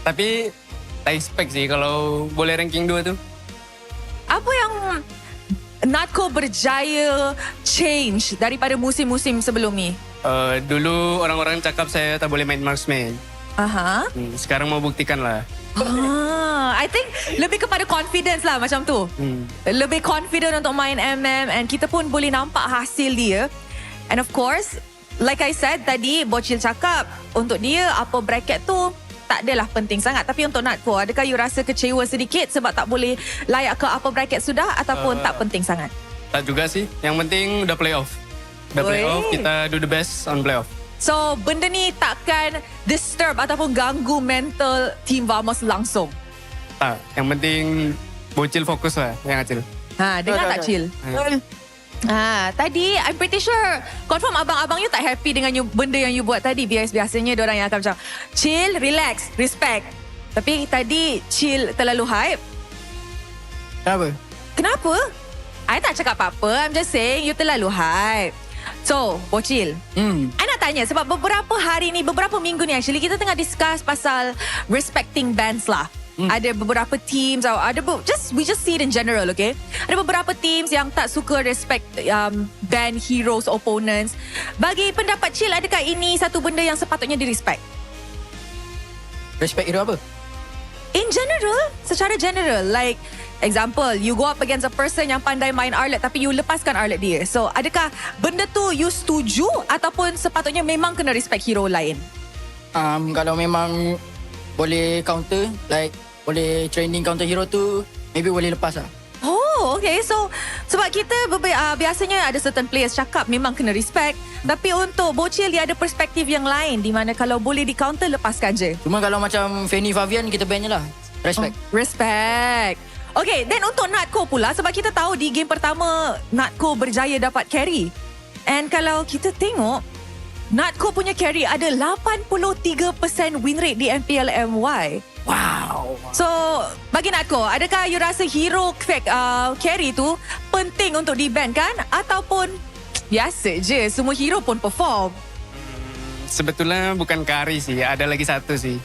Speaker 18: Tapi tak expect sih kalau boleh ranking 2 tu.
Speaker 17: Apa yang Natko berjaya change daripada musim-musim sebelum ni?
Speaker 18: Dulu orang-orang cakap saya tak boleh main marksman.
Speaker 17: Aha.
Speaker 18: Sekarang mau buktikan lah.
Speaker 17: I think lebih kepada confidence lah macam tu. Lebih confident untuk main MM and kita pun boleh nampak hasil dia. And of course, like I said tadi, Bocil cakap untuk dia apa bracket tu tak adalah penting sangat. Tapi untuk Natko, adakah you rasa kecewa sedikit sebab tak boleh layak ke apa bracket sudah ataupun tak penting sangat?
Speaker 18: Tak juga sih. Yang penting udah playoff. Udah playoff, kita do the best on playoff.
Speaker 17: So, benda ni takkan disturb ataupun ganggu mental Team Vamos langsung?
Speaker 18: Tak, yang penting Bocil fokus lah, yang Acil.
Speaker 17: Dengar tak Cil? Tadi I'm pretty sure confirm abang-abang you tak happy dengan benda yang you buat tadi. Biasanya diorang yang akan macam chill, relax, respect. Tapi tadi Cil terlalu hype. Kenapa? I tak cakap apa-apa. I'm just saying you terlalu hype. So, Bocil, I nak tanya sebab beberapa hari ni, beberapa minggu ni actually kita tengah discuss pasal respecting bands lah. Ada beberapa teams, we just see it in general, okay? Ada beberapa teams yang tak suka respect band heroes, opponents. Bagi pendapat Cil, adakah ini satu benda yang sepatutnya di-respect?
Speaker 16: Respect hero apa?
Speaker 17: In general, secara general, like example, you go up against a person yang pandai main Arlet tapi you lepaskan Arlet dia. So, adakah benda tu you setuju ataupun sepatutnya memang kena respect hero lain?
Speaker 16: Kalau memang boleh counter, like boleh training counter hero tu, maybe boleh lepas lah.
Speaker 17: Oh, okay. So, sebab kita biasanya ada certain players cakap memang kena respect. Tapi untuk Bocil, dia ada perspektif yang lain di mana kalau boleh di counter, lepaskan je.
Speaker 16: Cuma kalau macam Fanny Fabian, kita ban je lah. Respect.
Speaker 17: Respect. Okay, then untuk Natko pula, sebab kita tahu di game pertama, Natko berjaya dapat carry. And kalau kita tengok, Natko punya carry ada 83% win rate di MPL MY. Wow. So, bagi Natko, adakah you rasa hero carry tu penting untuk di-ban kan? Ataupun biasa je, semua hero pun perform?
Speaker 18: Sebetulnya bukan carry sih, ada lagi satu sih.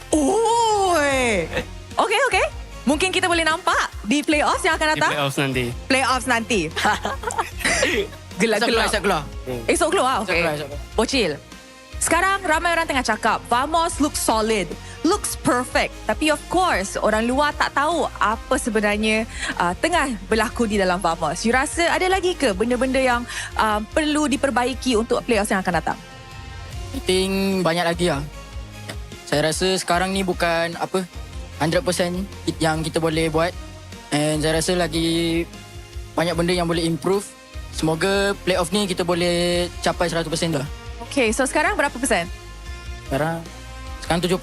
Speaker 17: Okay. Mungkin kita boleh nampak di playoffs yang akan datang?
Speaker 18: Di
Speaker 17: Playoffs nanti. Gelap-gelap. Esok keluar? Okay. Bocil, sekarang ramai orang tengah cakap Vamos looks solid, looks perfect. Tapi of course, orang luar tak tahu apa sebenarnya tengah berlaku di dalam Vamos. You rasa ada lagi ke benda-benda yang perlu diperbaiki untuk playoffs yang akan datang?
Speaker 16: I think banyak lagi lah. Saya rasa sekarang ni bukan 100% yang kita boleh buat. And saya rasa lagi banyak benda yang boleh improve. Semoga playoff ni kita boleh capai 100% lah.
Speaker 17: Okay, so sekarang berapa persen?
Speaker 16: Sekarang 70.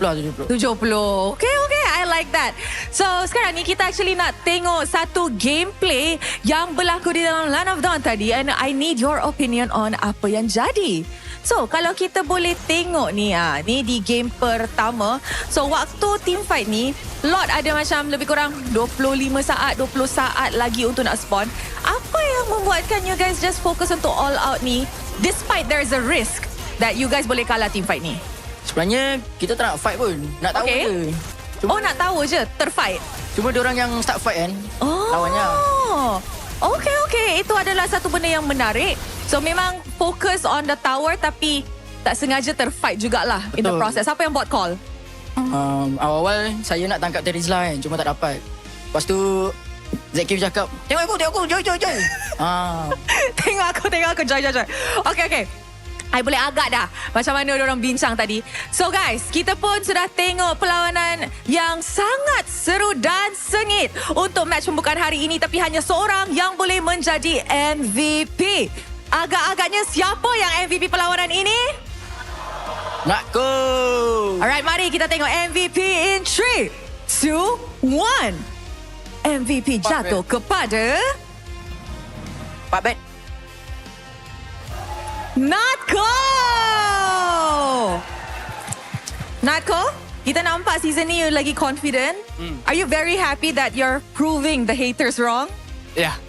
Speaker 17: Okay, I like that. So sekarang ni kita actually nak tengok satu gameplay yang berlaku di dalam Land of Dawn tadi. And I need your opinion on apa yang jadi. So, kalau kita boleh tengok ni, ni di game pertama. So, waktu team fight ni, lot ada macam lebih kurang 25 saat, 20 saat lagi untuk nak spawn. Apa yang membuatkan you guys just fokus untuk all out ni, despite there is a risk that you guys boleh kalah team fight ni?
Speaker 16: Sebenarnya, kita tak nak fight pun. Nak tahu je.
Speaker 17: Nak tahu je, terfight?
Speaker 16: Cuma diorang yang start fight kan, lawannya.
Speaker 17: Okay. Itu adalah satu benda yang menarik. So memang fokus on the tower tapi tak sengaja terfight jugalah in the process. Siapa yang buat call?
Speaker 16: Awal-awal saya nak tangkap Terizla kan, cuma tak dapat. Lepas tu Zeki cakap, tengok aku, joy.
Speaker 17: Tengok aku, joy. Okay. I boleh agak dah macam mana orang bincang tadi. So guys, kita pun sudah tengok perlawanan yang sangat seru dan sengit untuk match pembukaan hari ini. Tapi hanya seorang yang boleh menjadi MVP. Agak-agaknya siapa yang MVP perlawanan ini?
Speaker 16: Natko.
Speaker 17: Alright, mari kita tengok MVP in 3, 2, 1. MVP jatuh kepada
Speaker 16: Pak Bet.
Speaker 17: Natko, Kita nampak season ni you lagi confident. Are you very happy that you're proving the haters wrong?
Speaker 18: Yeah,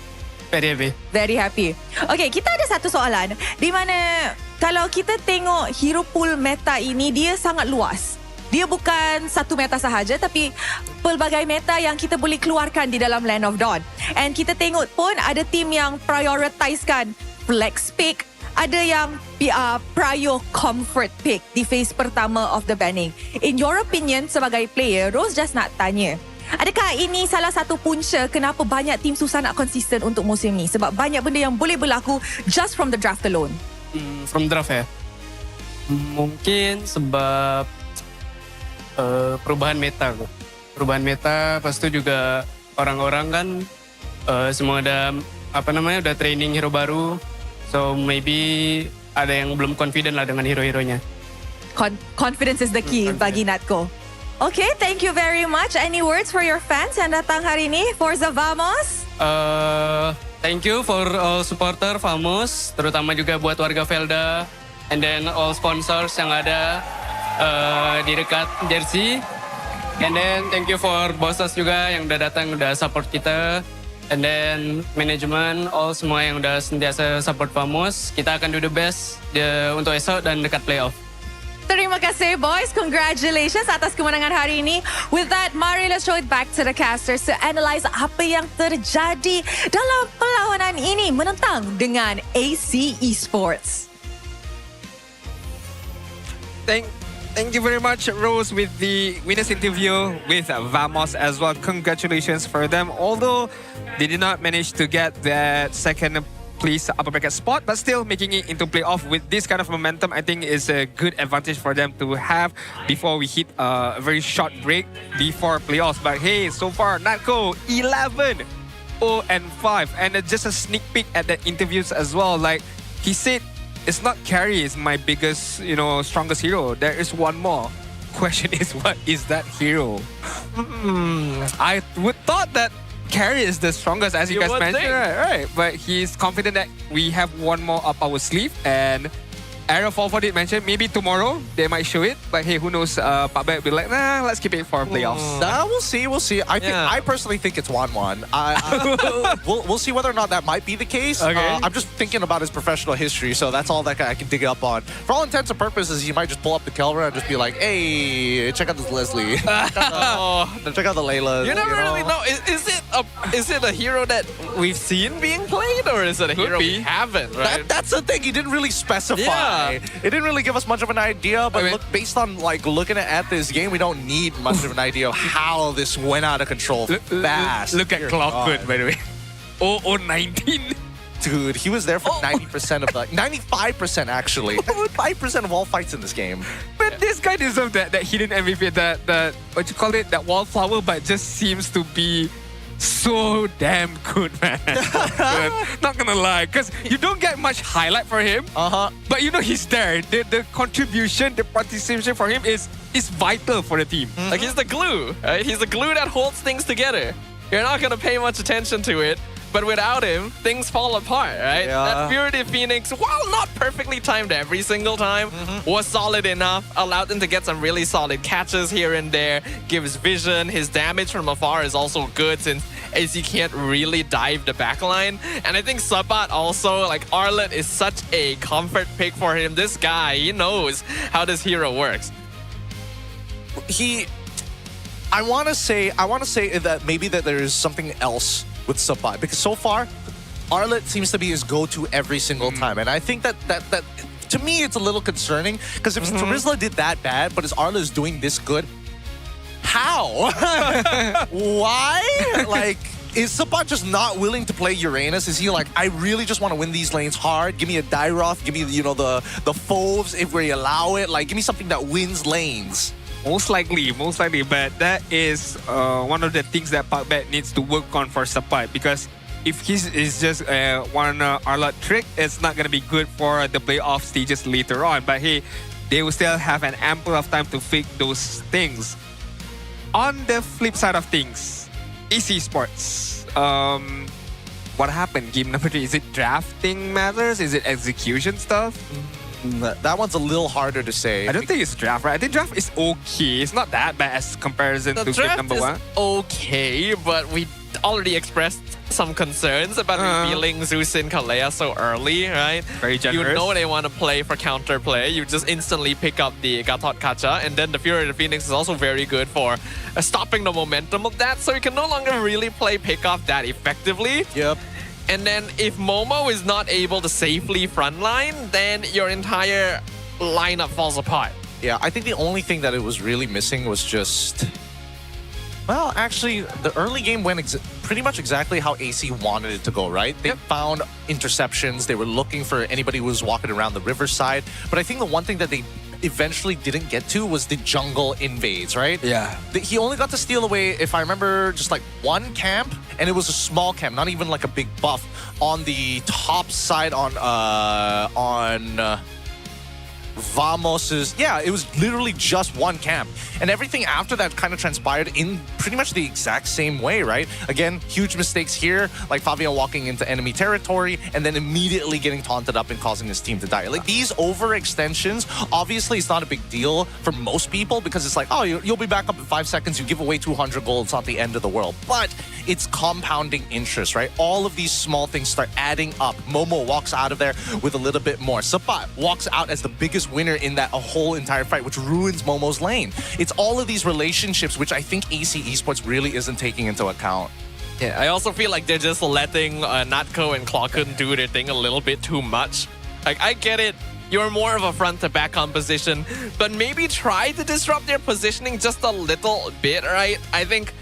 Speaker 18: very happy.
Speaker 17: Very happy. Okay, kita ada satu soalan di mana kalau kita tengok hero pool meta ini, dia sangat luas. Dia bukan satu meta sahaja tapi pelbagai meta yang kita boleh keluarkan di dalam Land of Dawn. And kita tengok pun ada team yang prioritisekan flex pick, ada yang prio comfort pick di phase pertama of the banning. In your opinion sebagai player, Rose just nak tanya, adakah ini salah satu punca kenapa banyak tim susah nak konsisten untuk musim ni? Sebab banyak benda yang boleh berlaku just from the draft alone.
Speaker 18: From draft ya? Mungkin sebab perubahan meta. Perubahan meta, lepas tu juga orang-orang kan semua ada udah training hero baru. So maybe ada yang belum confident lah dengan hero-heronya.
Speaker 17: Confidence is the key bagi Natko. Okay, thank you very much. Any words for your fans yang datang hari ini? Forza Vamos?
Speaker 18: Thank you for all supporter Vamos, terutama juga buat warga Velda, and then all sponsors yang ada di dekat jersey. And then thank you for bosses juga yang udah datang, udah support kita. And then manajemen, all semua yang udah sentiasa support Vamos. Kita akan do the best untuk esok dan dekat playoff.
Speaker 17: Terima kasih boys. Congratulations atas kemenangan hari ini. With that, mari let's show it back to the casters to analyze apa yang terjadi dalam perlawanan ini menentang dengan AC Esports.
Speaker 10: Thank you very much, Rose, with the winners interview with Vamos as well. Congratulations for them. Although they did not manage to get that second place upper bracket spot, but still making it into playoff with this kind of momentum, I think is a good advantage for them to have before we hit a very short break before playoffs. But hey, so far, Natko 11, 0-5, and just a sneak peek at the interviews as well. Like he said, it's not Carry is my biggest, strongest hero. There is one more. Question is, what is that hero? I would thought that Carry is the strongest, as you guys mentioned, right? But he's confident that we have one more up our sleeve. And Arrow 4 did mention maybe tomorrow they might show it. But hey, who knows? Pak Bet will be like, nah, let's keep it for playoffs.
Speaker 11: We'll see. I personally think it's 1-1. We'll see whether or not that might be the case.
Speaker 10: Okay.
Speaker 11: I'm just thinking about his professional history, so that's all that I can dig up on. For all intents and purposes, he might just pull up the Kelra and just be like, hey, check out this Leslie. Check out the Layla.
Speaker 12: You never really know. Is it a hero that we've seen being played, or is it a hero we haven't? Right?
Speaker 11: That's the thing. He didn't really specify.
Speaker 12: Yeah.
Speaker 11: It didn't really give us much of an idea, but based on looking at this game, we don't need much of an idea of how this went out of control fast.
Speaker 10: Look at Clockwood, by the way. 0-19.
Speaker 11: Dude, he was there for 90% of the 95% actually. 95% of all fights in this game.
Speaker 10: But this guy deserved that hidden MVP, that what you call it, that wallflower, but just seems to be so damn good, man. Not gonna lie, because you don't get much highlight for him. But he's there. The contribution, the participation for him is vital for the team.
Speaker 12: Like he's the glue, right? He's the glue that holds things together. You're not gonna pay much attention to it, but without him, things fall apart, right?
Speaker 11: Yeah.
Speaker 12: That Purity Phoenix, while not perfectly timed every single time, was solid enough, allowed him to get some really solid catches here and there, gives vision. His damage from afar is also good since AC can't really dive the backline. And I think Sabat also, like Arlet is such a comfort pick for him. This guy, he knows how this hero works.
Speaker 11: I want to say that maybe that there is something else with Sabat, because so far Arlet seems to be his go-to every single time, and I think that to me it's a little concerning, because if Terizla did that bad but his Arlet is doing this good, how? Why? Like, is Sabat just not willing to play Uranus? Is he like, I really just want to win these lanes hard, give me a Dairoth, give me the Foves if we allow it, like give me something that wins lanes.
Speaker 10: Most likely, but that is one of the things that Pak Bet needs to work on for Sabat, because if he's just one Arlot trick, it's not going to be good for the playoff stages later on. But hey, they will still have an ample of time to fix those things. On the flip side of things, AC Esports, what happened? Game number 3, is it drafting matters? Is it execution stuff?
Speaker 11: That one's a little harder to say.
Speaker 10: I don't think it's draft, right? I think draft is okay. It's not that bad as comparison
Speaker 12: The
Speaker 10: to game
Speaker 12: draft
Speaker 10: number
Speaker 12: is
Speaker 10: one.
Speaker 12: okay, but we already expressed some concerns about revealing Zeus and Kalea so early, right?
Speaker 10: Very generous.
Speaker 12: You know they want to play for counterplay. You just instantly pick up the Gatot Kacha, and then the Fury of the Phoenix is also very good for stopping the momentum of that, so you can no longer really play pickoff that effectively.
Speaker 11: Yep.
Speaker 12: And then if Momo is not able to safely frontline, then your entire lineup falls apart.
Speaker 11: Yeah, I think the only thing that it was really missing was just... Well, actually, the early game went pretty much exactly how AC wanted it to go, right? They found interceptions. They were looking for anybody who was walking around the riverside. But I think the one thing that they eventually didn't get to was the jungle invades, right?
Speaker 10: Yeah.
Speaker 11: He only got to steal away, if I remember, just like one camp, and it was a small camp, not even like a big buff, on the top side on Vamos's, yeah, it was literally just one camp. And everything after that kind of transpired in pretty much the exact same way, right? Again, huge mistakes here, like Fabian walking into enemy territory and then immediately getting taunted up and causing his team to die. Like these overextensions, obviously it's not a big deal for most people because it's like, oh, you'll be back up in 5 seconds, you give away 200 gold, it's not the end of the world. But it's compounding interest, right? All of these small things start adding up. Momo walks out of there with a little bit more. Sapat walks out as the biggest winner in that whole entire fight, which ruins Momo's lane. It's all of these relationships, which I think AC Esports really isn't taking into account.
Speaker 12: Yeah, I also feel like they're just letting Natko and Klokun do their thing a little bit too much. Like, I get it. You're more of a front-to-back composition, but maybe try to disrupt their positioning just a little bit, right? I think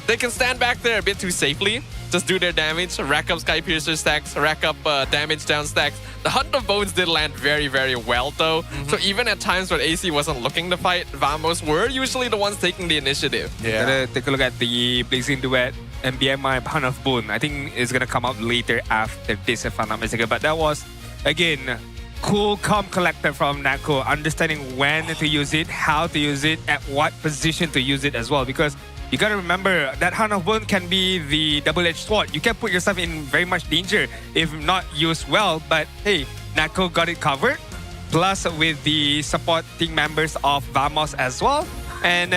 Speaker 12: they can stand back there a bit too safely. Just do their damage, rack up Sky Piercer stacks, rack up damage down stacks. The Hunt of Bones did land very, very well though. So even at times when AC wasn't looking to fight, Vamos were usually the ones taking the initiative.
Speaker 10: Yeah. Gotta take a look at the Blazing Duet and BMI Hunt of Bone. I think it's gonna come out later after this, if I'm not mistaken. But that was, again, cool, calm, collected from Nako, understanding when to use it, how to use it, at what position to use it as well. Because you gotta remember that Hunt of Bone can be the double-edged sword. You can put yourself in very much danger if not used well. But hey, Nako got it covered. Plus with the supporting members of Vamos as well. And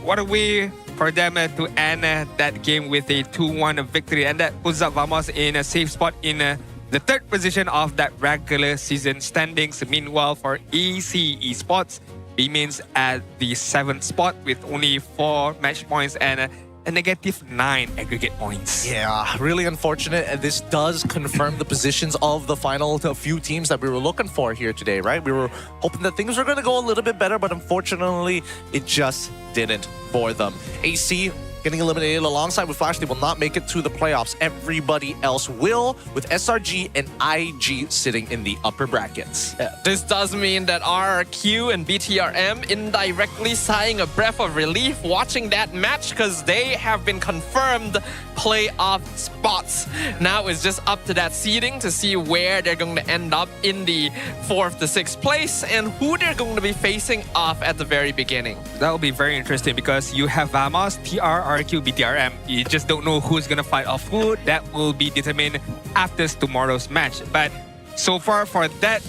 Speaker 10: what a way for them to end that game with a 2-1 victory. And that puts up Vamos in a safe spot in the third position of that regular season standings. Meanwhile, for AC Esports, remains at the 7th spot with only 4 match points and a -9 aggregate points.
Speaker 11: Yeah, really unfortunate. And this does confirm the positions of the final few teams that we were looking for here today, right? We were hoping that things were going to go a little bit better, but unfortunately, it just didn't for them. AC getting eliminated alongside with Flash. They will not make it to the playoffs. Everybody else will, with SRG and IG sitting in the upper brackets.
Speaker 12: Yeah. This does mean that RRQ and BTRM indirectly sighing a breath of relief watching that match because they have been confirmed playoff spots. Now it's just up to that seeding to see where they're going to end up in the 4th to 6th place and who they're going to be facing off at the very beginning.
Speaker 10: That will be very interesting because you have Vamos, TR, RQ, BTRM. You just don't know who's going to fight off who. That will be determined after tomorrow's match. But so far for that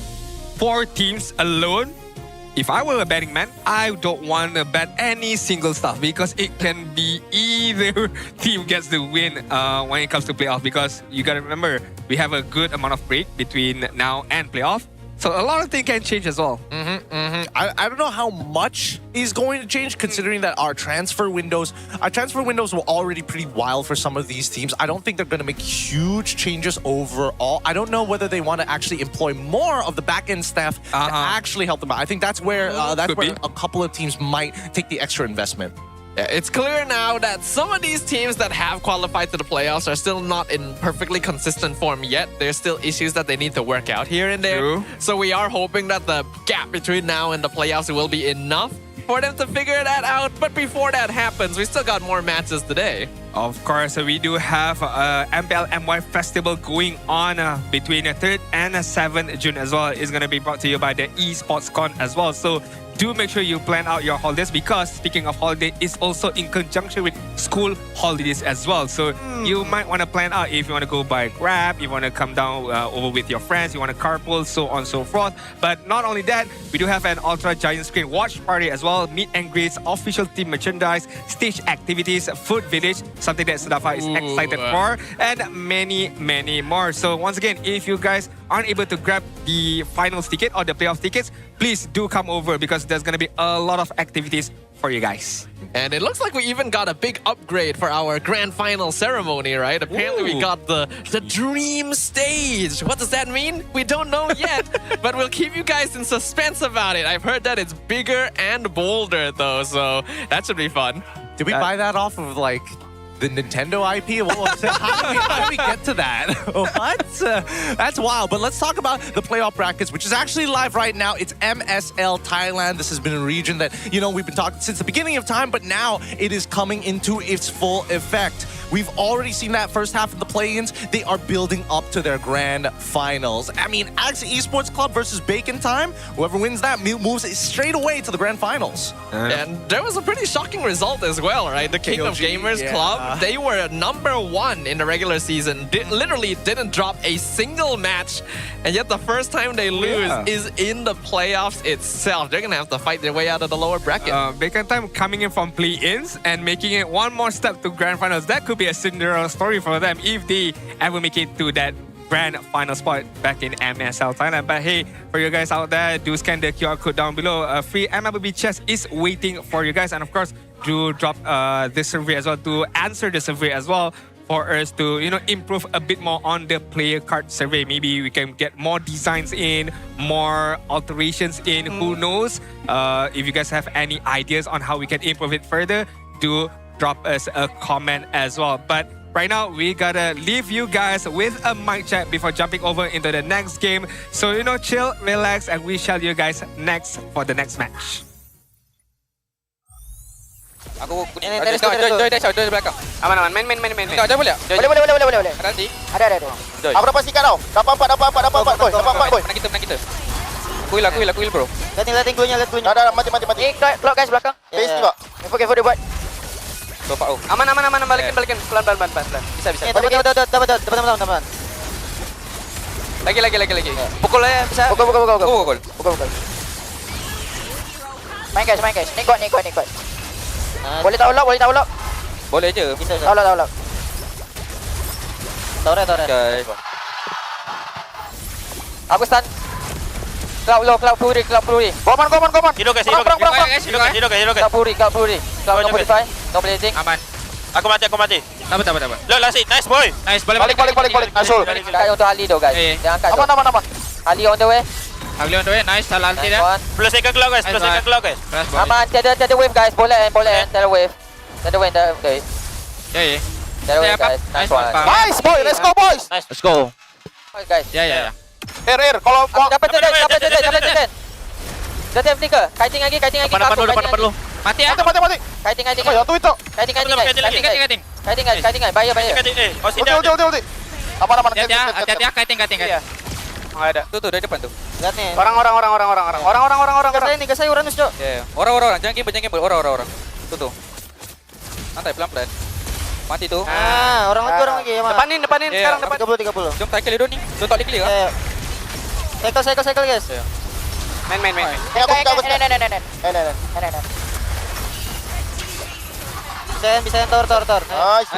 Speaker 10: 4 teams alone, if I were a betting man, I don't want to bet any single stuff because it can be either team gets the win when it comes to playoff, because you got to remember, we have a good amount of break between now and playoff. So a lot of things can change as well.
Speaker 11: I don't know how much is going to change considering that our transfer windows were already pretty wild for some of these teams. I don't think they're going to make huge changes overall. I don't know whether they want to actually employ more of the back-end staff to actually help them out. I think that's where a couple of teams might take the extra investment.
Speaker 12: It's clear now that some of these teams that have qualified to the playoffs are still not in perfectly consistent form yet. There's still issues that they need to work out here and there.
Speaker 10: True.
Speaker 12: So we are hoping that the gap between now and the playoffs will be enough for them to figure that out. But before that happens, we still got more matches today.
Speaker 10: Of course, we do have MPL MY Festival going on between 3rd and 7th June as well. It's going to be brought to you by the Esports Con as well. So do make sure you plan out your holidays, because speaking of holiday, it's also in conjunction with school holidays as well. So you might want to plan out if you want to go by Grab, you want to come down over with your friends, you want to carpool, so on and so forth. But not only that, we do have an ultra giant screen watch party as well, meet and greets, official team merchandise, stage activities, food village, something that Sudafa is excited for, and many more. So once again, if you guys aren't able to grab the finals ticket or the playoff tickets, please do come over, because there's going to be a lot of activities for you guys.
Speaker 12: And it looks like we even got a big upgrade for our grand final ceremony, right? Apparently we got the dream stage. What does that mean? We don't know yet, but we'll keep you guys in suspense about it. I've heard that it's bigger and bolder though, so that should be fun.
Speaker 11: Did we buy that off of like the Nintendo IP? How do we get to that? What? That's wild. But let's talk about the playoff brackets, which is actually live right now. It's MSL Thailand. This has been a region that, we've been talking since the beginning of time, but now it is coming into its full effect. We've already seen that first half of the play-ins. They are building up to their grand finals. I mean, AC Esports Club versus Bacon Time. Whoever wins that moves straight away to the grand finals.
Speaker 12: And there was a pretty shocking result as well, right? The King of Gamers Club, they were #1 in the regular season. Literally didn't drop a single match. And yet the first time they lose is in the playoffs itself. They're going to have to fight their way out of the lower bracket.
Speaker 10: Bacon Time coming in from play-ins and making it one more step to grand finals. That could be a Cinderella story for them if they ever make it to that grand final spot back in MSL Thailand. But hey, for you guys out there, do scan the QR code down below. A free MLBB chest is waiting for you guys. And of course, do drop this survey as well, to answer the survey as well, for us to improve a bit more on the player card survey. Maybe we can get more designs in, more alterations in, who knows. If you guys have any ideas on how we can improve it further, do drop us a comment as well. But right now, we gotta leave you guys with a mic check before jumping over into the next game. So, chill, relax, and we shall you guys next for the next match.
Speaker 2: Aku joy belakang. Aman. Main. Kau joy boleh?
Speaker 19: Boleh.
Speaker 2: Ada nanti?
Speaker 19: Ada. Aku dapat sikat tau. Dapat 4 boy.
Speaker 2: Menang kita. Quill bro.
Speaker 19: Letting Quillnya. Dah, mati. Clock guys belakang. Face ni, Pak. Careful dia buat.
Speaker 2: Aman. Balikin. Pelan. Bisa.
Speaker 19: Dapat.
Speaker 2: Lagi. Pukul ya, bisa.
Speaker 19: Pukul. Main guys. Nikot. Boleh tak ulok?
Speaker 2: Boleh je.
Speaker 19: Bisa. Tak ulok. Tahu dah.
Speaker 2: Okay.
Speaker 19: Aku stun. Cloud Fury. Goman.
Speaker 2: Hidup guys.
Speaker 19: Cloud Fury. Cloud modify. No blazing.
Speaker 2: Aman. Aku mati. Dapat. Look, last hit. Nice boy. Nice. Balik.
Speaker 19: Asul. Kat untuk Ali tu guys. Jangan angkat. Aman. Ali on the way.
Speaker 2: Nice. Salah nanti dah. Plus second clock guys.
Speaker 19: Aman. Tiada wave guys. Boleh. Tiada wave. Okay.
Speaker 2: Ya.
Speaker 19: Tiada wave guys. Nice one.
Speaker 3: Nice boy. Let's go boys.
Speaker 19: Nice. Let's go. Guys.
Speaker 2: Ya.
Speaker 3: Air. Kalau
Speaker 19: dapat ten. Dah tem flicker. Kiting lagi.
Speaker 2: Depan lu. Mati ya.
Speaker 3: Mati.
Speaker 19: Kiting.
Speaker 3: Oh, ya tu itu.
Speaker 19: Kiting. Bayar.
Speaker 3: Ulti. Aman.
Speaker 2: Hati-hati ya, kiting. Ada. Tuh dari depan tuh.
Speaker 19: Lihat nih.
Speaker 2: Orang.
Speaker 19: Gas saya Uranus, Cok.
Speaker 2: Ya. Orang. Jangan gembel. Orang. Tuh. Santai pelan-pelan. Mati tuh.
Speaker 19: Orang lagi ya, Mak.
Speaker 2: Depanin sekarang depan.
Speaker 19: 30.
Speaker 2: Jom tackle Edo nih. Don't tak clear.
Speaker 19: Cycle guys.
Speaker 2: Main.
Speaker 19: Aku. Bisa tor.
Speaker 3: Nice.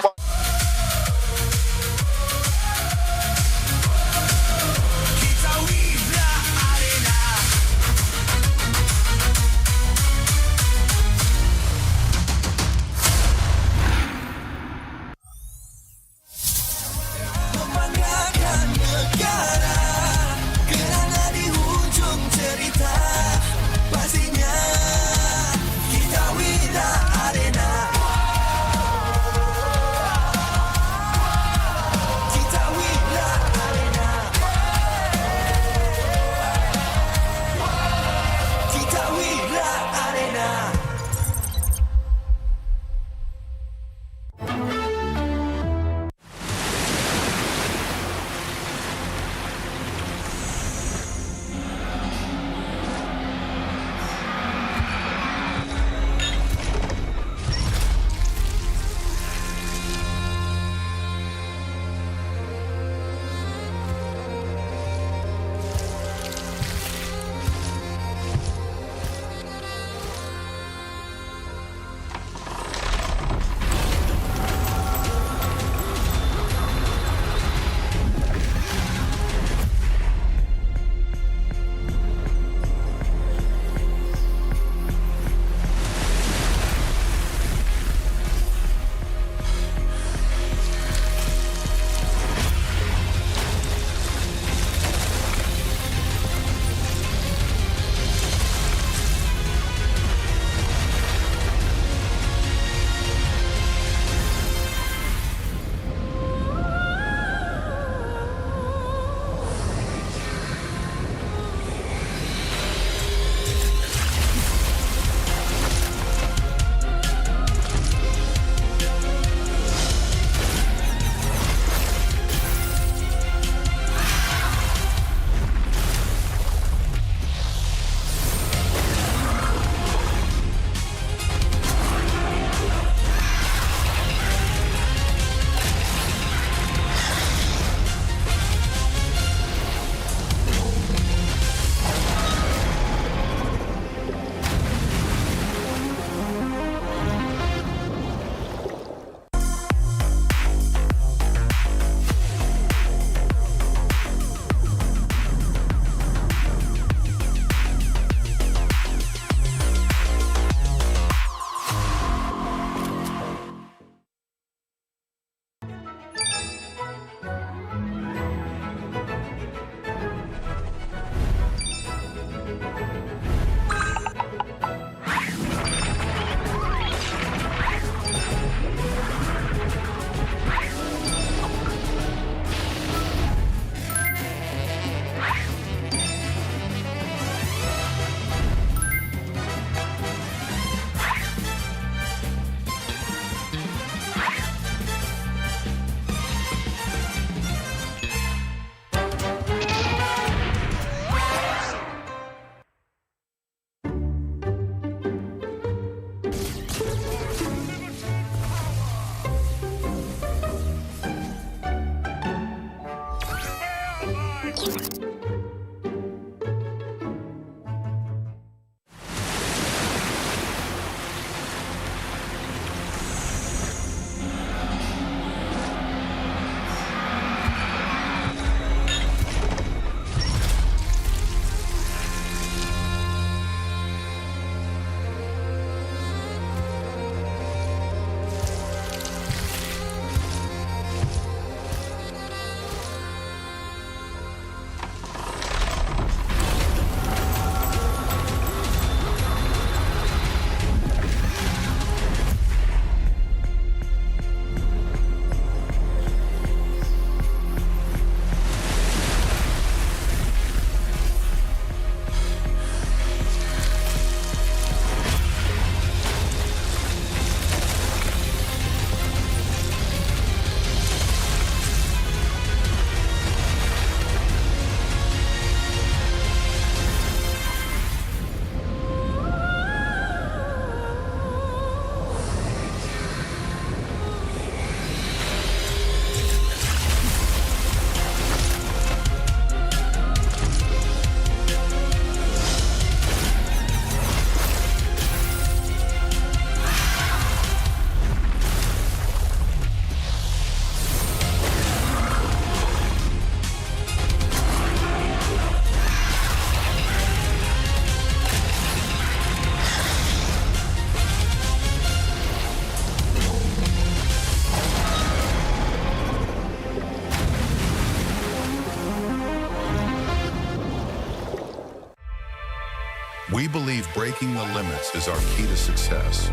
Speaker 5: believe breaking the limits is our key to success.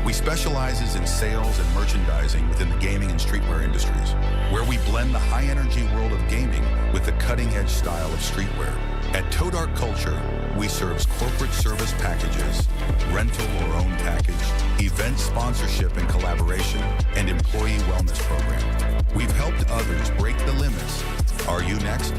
Speaker 5: We specializes in sales and merchandising within the gaming and streetwear industries, where we blend the high-energy world of gaming with the cutting-edge style of streetwear. At Toe Dark Culture, we serve corporate service packages, rental or own package, event sponsorship and collaboration, and employee wellness program. We've helped others break the limits. Are you next?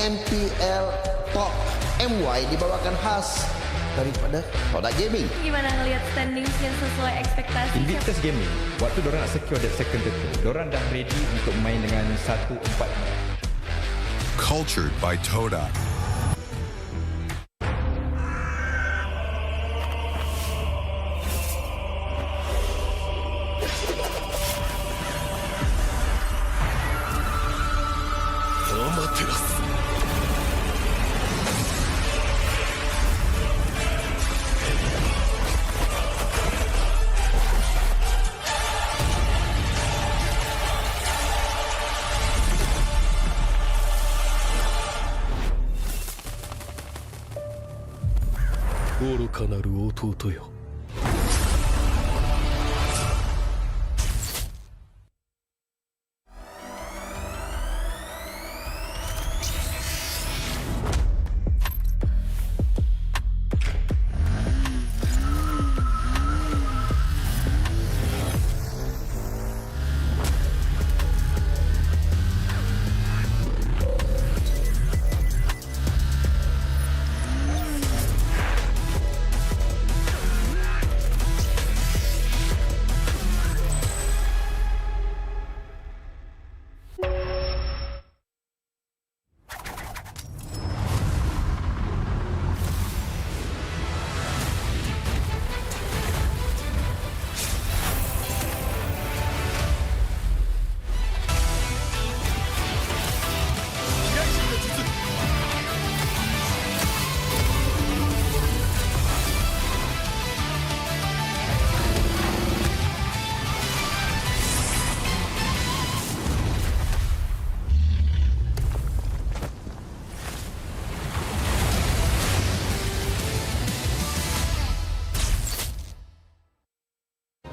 Speaker 20: MPL Talk MY dibawakan khas daripada Kodak Gaming.
Speaker 21: Gimana ngelihat standings yang sesuai ekspektasi?
Speaker 22: Invictus Gaming, waktu diorang nak secure that second title, diorang dah ready untuk main dengan 1-4.
Speaker 5: Cultured by Todak.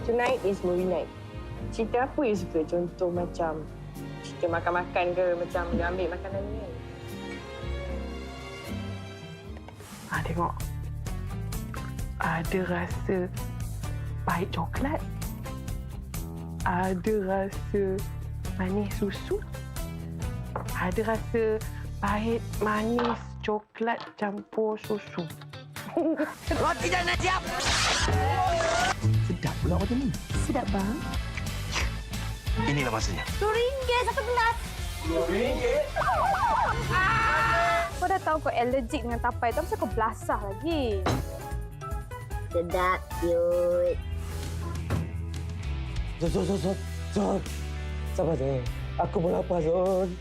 Speaker 23: Tonight is movie night. Cerita apa you suka? Contoh macam cerita makan-makan ke, macam you ambil makanan ni kan? Tengok. Ada rasa pahit coklat. Ada rasa manis susu. Ada rasa pahit manis coklat campur susu.
Speaker 4: Roti dah nak siap.
Speaker 20: Sedap pula macam ni.
Speaker 23: Sedap bang.
Speaker 20: Inilah masanya.
Speaker 4: RM2 satu gelas.
Speaker 23: RM2?
Speaker 21: Kau dah tahu kau allergic dengan tapai tu, kenapa kau belasah lagi?
Speaker 4: Sedap, cute.
Speaker 6: Zon. Sabar, Zon. Aku pun lapar, Zon.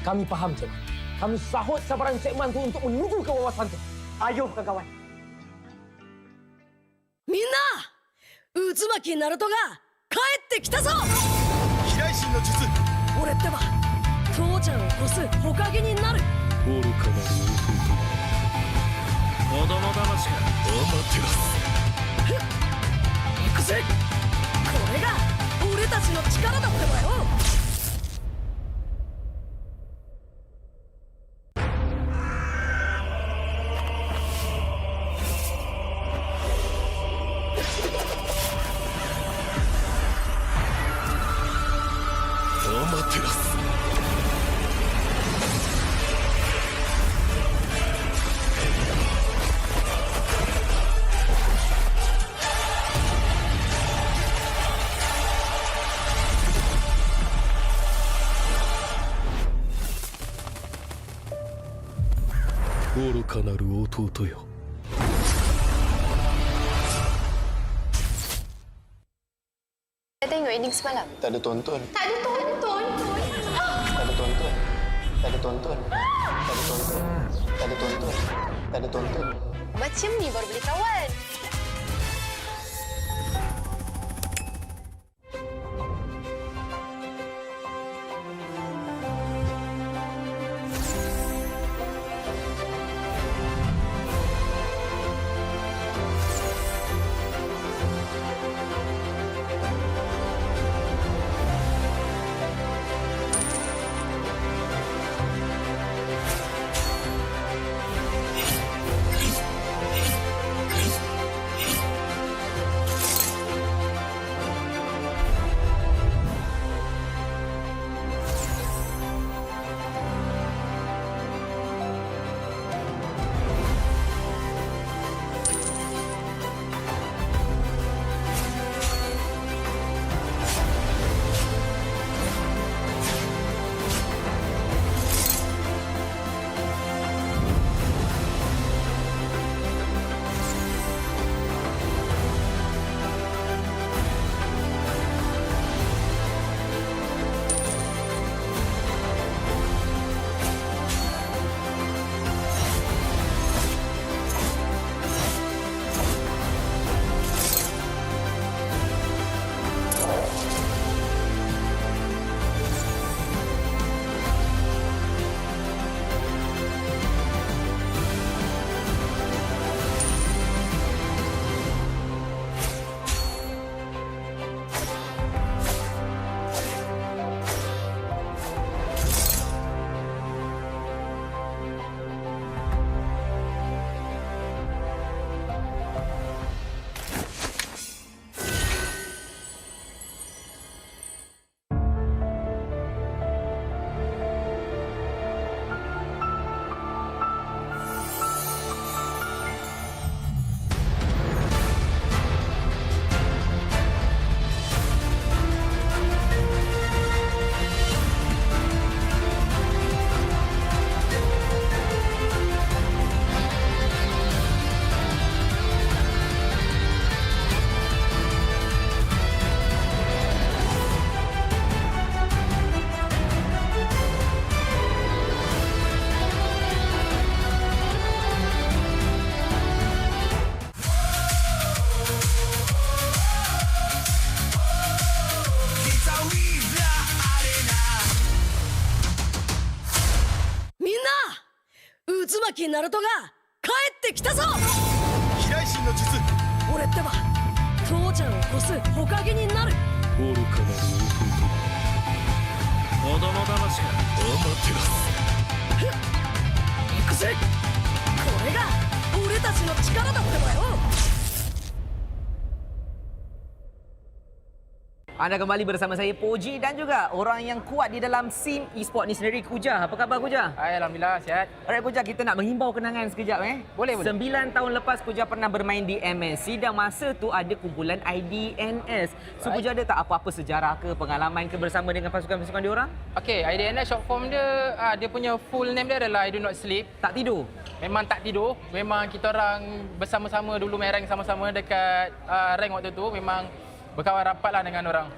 Speaker 6: Kami faham, Zon. Kami sahut sabaran segmen tu untuk menuju ke wawasan tu. Ayo, kawan-kawan.
Speaker 7: みんな渦巻きナルトが帰ってきたぞ。
Speaker 5: 飛来神の術。
Speaker 7: 俺ってば父ちゃんを越す火影になる。
Speaker 5: 愚かなる弟。子供騙しか。アマテラス。
Speaker 7: 行くぜ。これが俺たちの力だってばよ。
Speaker 5: アマテラス。愚かなる弟よ。
Speaker 8: Saya tengok ending semalam.
Speaker 3: Tak ada tonton.
Speaker 8: Tak ada tonton.
Speaker 3: Tak ada tonton. Tak ada tonton. Tak ada tonton. Tak ada tonton. Tak ada tonton.
Speaker 8: Macam ni baru boleh kawan.
Speaker 7: きナルトが帰ってきたぞ。
Speaker 5: 飛来神の術。
Speaker 7: 俺ってば父ちゃんを越す火影になる。
Speaker 5: 愚かなる弟。子供騙しか。アマテラス。
Speaker 7: 行くぜ。これが俺たちの力だってばよ。
Speaker 1: Anda kembali bersama saya Poji dan juga orang yang kuat di dalam Team Esports ni sendiri, Kuja. Apa khabar Kuja?
Speaker 2: Alhamdulillah sihat.
Speaker 1: Alright Kuja, kita nak menghimbau kenangan sekejap
Speaker 2: Boleh.
Speaker 1: 9 tahun lepas Kuja pernah bermain di MSC dan masa tu ada kumpulan IDNS. So Kuja ada tak apa-apa sejarah ke, pengalaman ke bersama dengan pasukan-pasukan diorang?
Speaker 2: Okey, IDNS short form dia, dia punya full name dia adalah I Do Not Sleep.
Speaker 1: Tak tidur?
Speaker 2: Memang tak tidur. Memang kita orang bersama-sama dulu main rank sama-sama dekat rank waktu tu. Memang berkawan rapat lah dengan orang.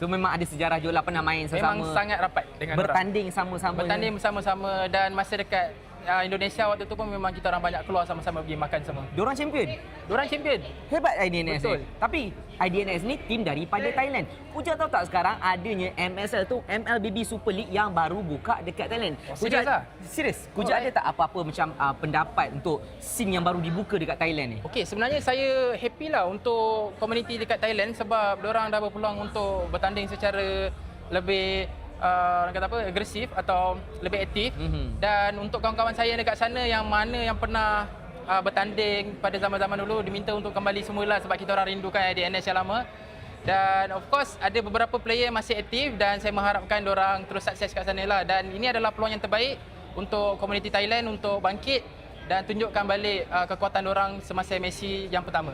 Speaker 1: So memang ada sejarah juga lah, pernah main sama-sama.
Speaker 2: Memang sangat rapat dengan
Speaker 1: bertanding
Speaker 2: orang.
Speaker 1: sama-sama.
Speaker 2: Bertanding bersama-sama dan masa dekat Indonesia waktu tu pun memang kita orang banyak keluar sama-sama pergi makan semua.
Speaker 1: Diorang champion?
Speaker 2: Diorang champion.
Speaker 1: Hebat IDNS.
Speaker 2: Betul.
Speaker 1: Tapi IDNS ni tim daripada Thailand. Kuja tahu tak sekarang adanya MSL tu, MLBB Super League yang baru buka dekat Thailand.
Speaker 2: Serius lah?
Speaker 1: Serius. Kuja ada tak apa-apa macam pendapat untuk scene yang baru dibuka dekat Thailand ni?
Speaker 2: Okey, sebenarnya saya happy lah untuk komuniti dekat Thailand sebab diorang dah berpeluang untuk bertanding secara lebih orang kata apa, agresif atau lebih aktif. Dan untuk kawan-kawan saya dekat sana yang mana yang pernah bertanding pada zaman-zaman dulu diminta untuk kembali semula sebab kita orang rindukan IDNS yang lama. Dan of course ada beberapa player yang masih aktif dan saya mengharapkan diorang terus sukses kat sana lah. Dan ini adalah peluang yang terbaik untuk komuniti Thailand untuk bangkit dan tunjukkan balik kekuatan diorang semasa MSC yang pertama.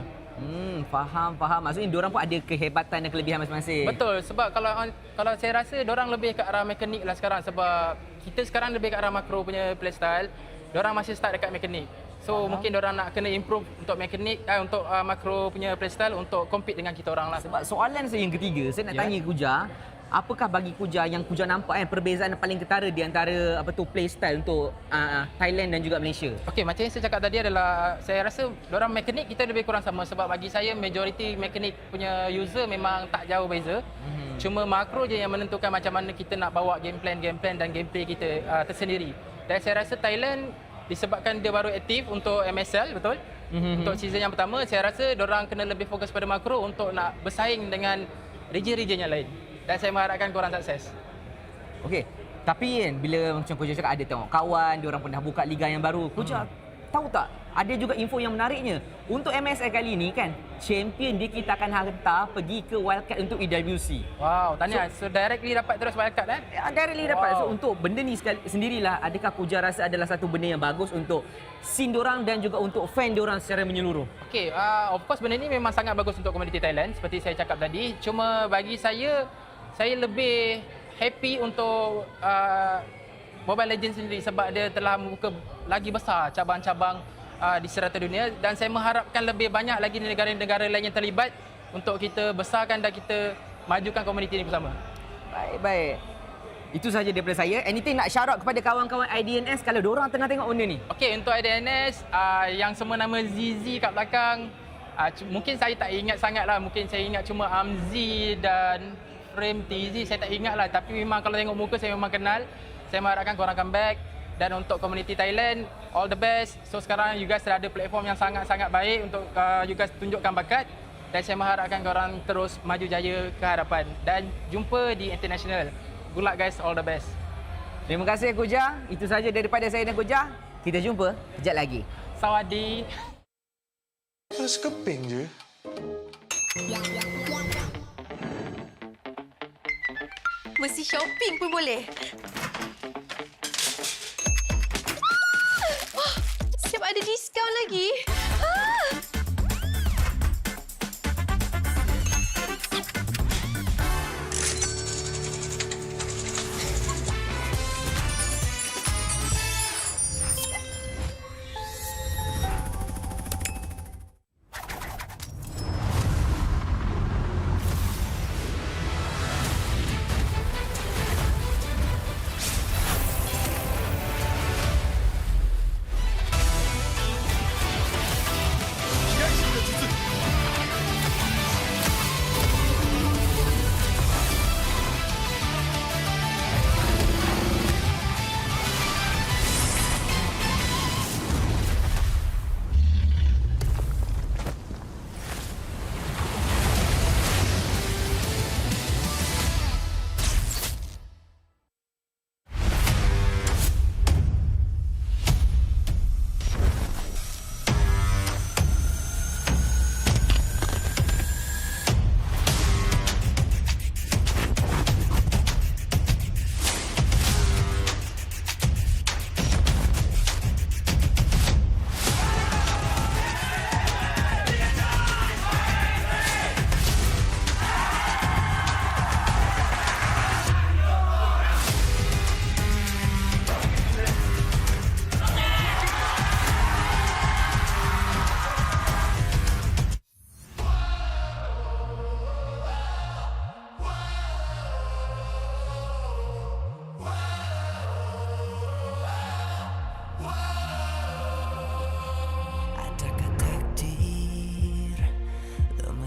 Speaker 1: Faham. Maksudnya diorang pun ada kehebatan dan kelebihan masing-masing.
Speaker 2: Betul, sebab kalau saya rasa diorang lebih ke arah mekanik lah sekarang sebab kita sekarang lebih ke arah makro punya playstyle. Diorang masih start dekat mekanik. So mungkin diorang nak kena improve untuk mekanik untuk makro punya playstyle untuk compete dengan kita orang lah.
Speaker 1: Sebab soalan saya yang ketiga, saya nak tanya Kuja, apakah bagi Kuja yang Kuja nampak perbezaan paling ketara di antara playstyle untuk Thailand dan juga Malaysia?
Speaker 2: Okey, macam yang saya cakap tadi adalah saya rasa diorang mekanik kita lebih kurang sama sebab bagi saya majoriti mekanik punya user memang tak jauh beza. Cuma makro je yang menentukan macam mana kita nak bawa game plan dan gameplay kita tersendiri. Dan saya rasa Thailand disebabkan dia baru aktif untuk MSL, betul? Untuk season yang pertama, saya rasa diorang kena lebih fokus pada makro untuk nak bersaing dengan region-region yang lain. Dan saya mengharapkan korang sukses.
Speaker 1: Okey, tapi kan bila macam Kuja cakap ada tengok kawan, diorang pernah buka liga yang baru. Kuja tahu tak, ada juga info yang menariknya. Untuk MSL kali ni kan, champion dia kita akan hantar pergi ke wildcard untuk EWC.
Speaker 2: Wow, tahniah. So directly dapat terus wildcard
Speaker 1: Directly dapat. So untuk benda ni sendirilah, adakah Kuja rasa adalah satu benda yang bagus untuk scene diorang dan juga untuk fan diorang secara menyeluruh?
Speaker 2: Okey, of course benda ni memang sangat bagus untuk komuniti Thailand seperti saya cakap tadi. Cuma bagi saya lebih happy untuk Mobile Legends sendiri sebab dia telah membuka lagi besar cabang-cabang di serata dunia dan saya mengharapkan lebih banyak lagi negara-negara lain yang terlibat untuk kita besarkan dan kita majukan komuniti ini bersama.
Speaker 1: Baik. Itu sahaja daripada saya. Anything nak shout out kepada kawan-kawan IDNS kalau diorang tengah tengok benda ni?
Speaker 2: Okey, untuk IDNS yang semua nama ZZ kat belakang, mungkin saya tak ingat sangat lah. Mungkin saya ingat cuma Amzi dan Frame TZ, saya tak ingat lah. Tapi memang kalau tengok muka saya memang kenal. Saya mengharapkan korang come back. Dan untuk komuniti Thailand, all the best. So sekarang you guys dah ada platform yang sangat-sangat baik untuk you guys tunjukkan bakat. Dan saya mengharapkan korang terus maju jaya ke hadapan. Dan jumpa di international. Good luck guys, all the best.
Speaker 1: Terima kasih Kuja. Itu saja daripada saya dan Kuja. Kita jumpa kejap lagi.
Speaker 2: Sawadi.
Speaker 3: Rasa keping je.
Speaker 7: Mesti shopping pun boleh. Siap ada diskaun lagi.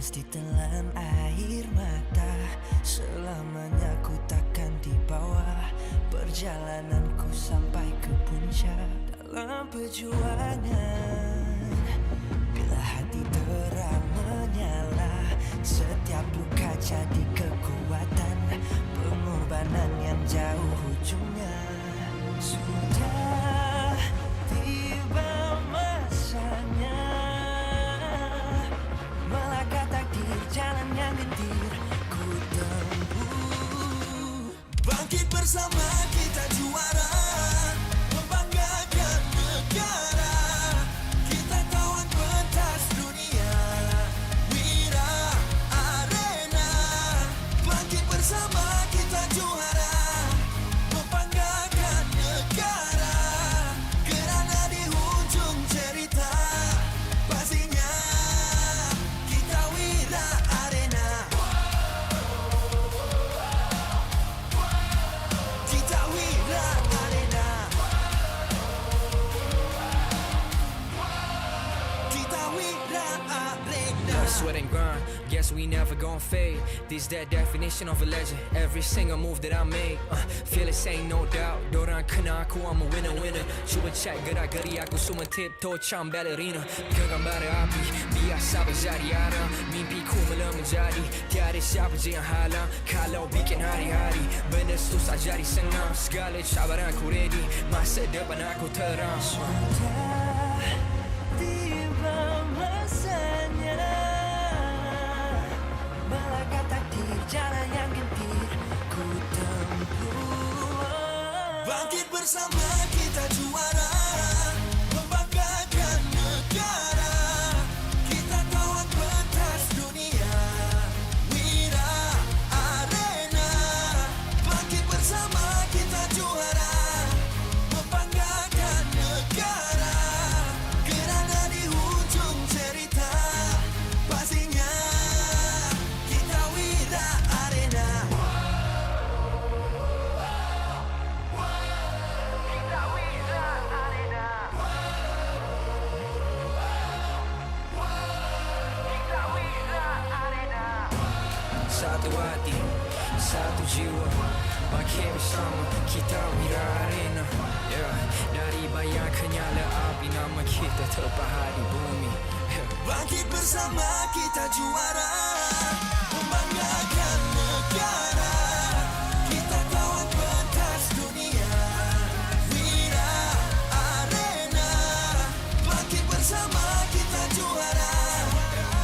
Speaker 9: mesti telan air mata. Selamanya ku takkan di bawah perjalananku sampai ke puncak. Dalam perjuangan, bila hati terang menyala, setiap luka jadi kekuatan. Pengorbanan yang jauh ujungnya. Sudah tiba masanya melangkah takdir, jalan yang gendir ku tempuh. Bangkit bersama kita juara, membanggakan negara. Kita kawan pentas dunia, Wira Arena. Bangkit bersama kita juara, membanggakan negara. Kerana di hujung cerita pastinya kita Wira Arena. Kita Wira Arena. Kita Wira Arena.
Speaker 13: Sweat and grind, guess we never gon' fade. This that definition of a legend. Every single move that I make, feel it, ain't no doubt. Dorang kena aku, I'm a winner. Cuba check gerak-geri aku semua tiptoe macam ballerina. Genggam bara api, biasa berjadi arah. Mimpiku mula menjadi, tiada siapa je yang halang. Kalau bikin hari-hari, benda susah jadi senang. Segala cabaran aku ready, masa depan aku terang.
Speaker 9: Tiba masanya melangkah takdir, jalan yang gendir ku tempuh. Bangkit bersama kita juara, membanggakan negara. Kita kawan pentas dunia, Wira Arena. Bangkit bersama kita juara, membanggakan negara. Kerana di hujung cerita pastinya kita Wira Arena. Kita Wira Arena. Kita Wira Arena.
Speaker 13: Satu hati, satu jiwa, bangkit bersama kita Wira Arena. Dari bayang kenyala api, nama kita terpahat di bumi.
Speaker 9: Bangkit bersama kita juara, membanggakan negara. Kita kawan pentas dunia, Wira Arena. Bangkit bersama kita juara,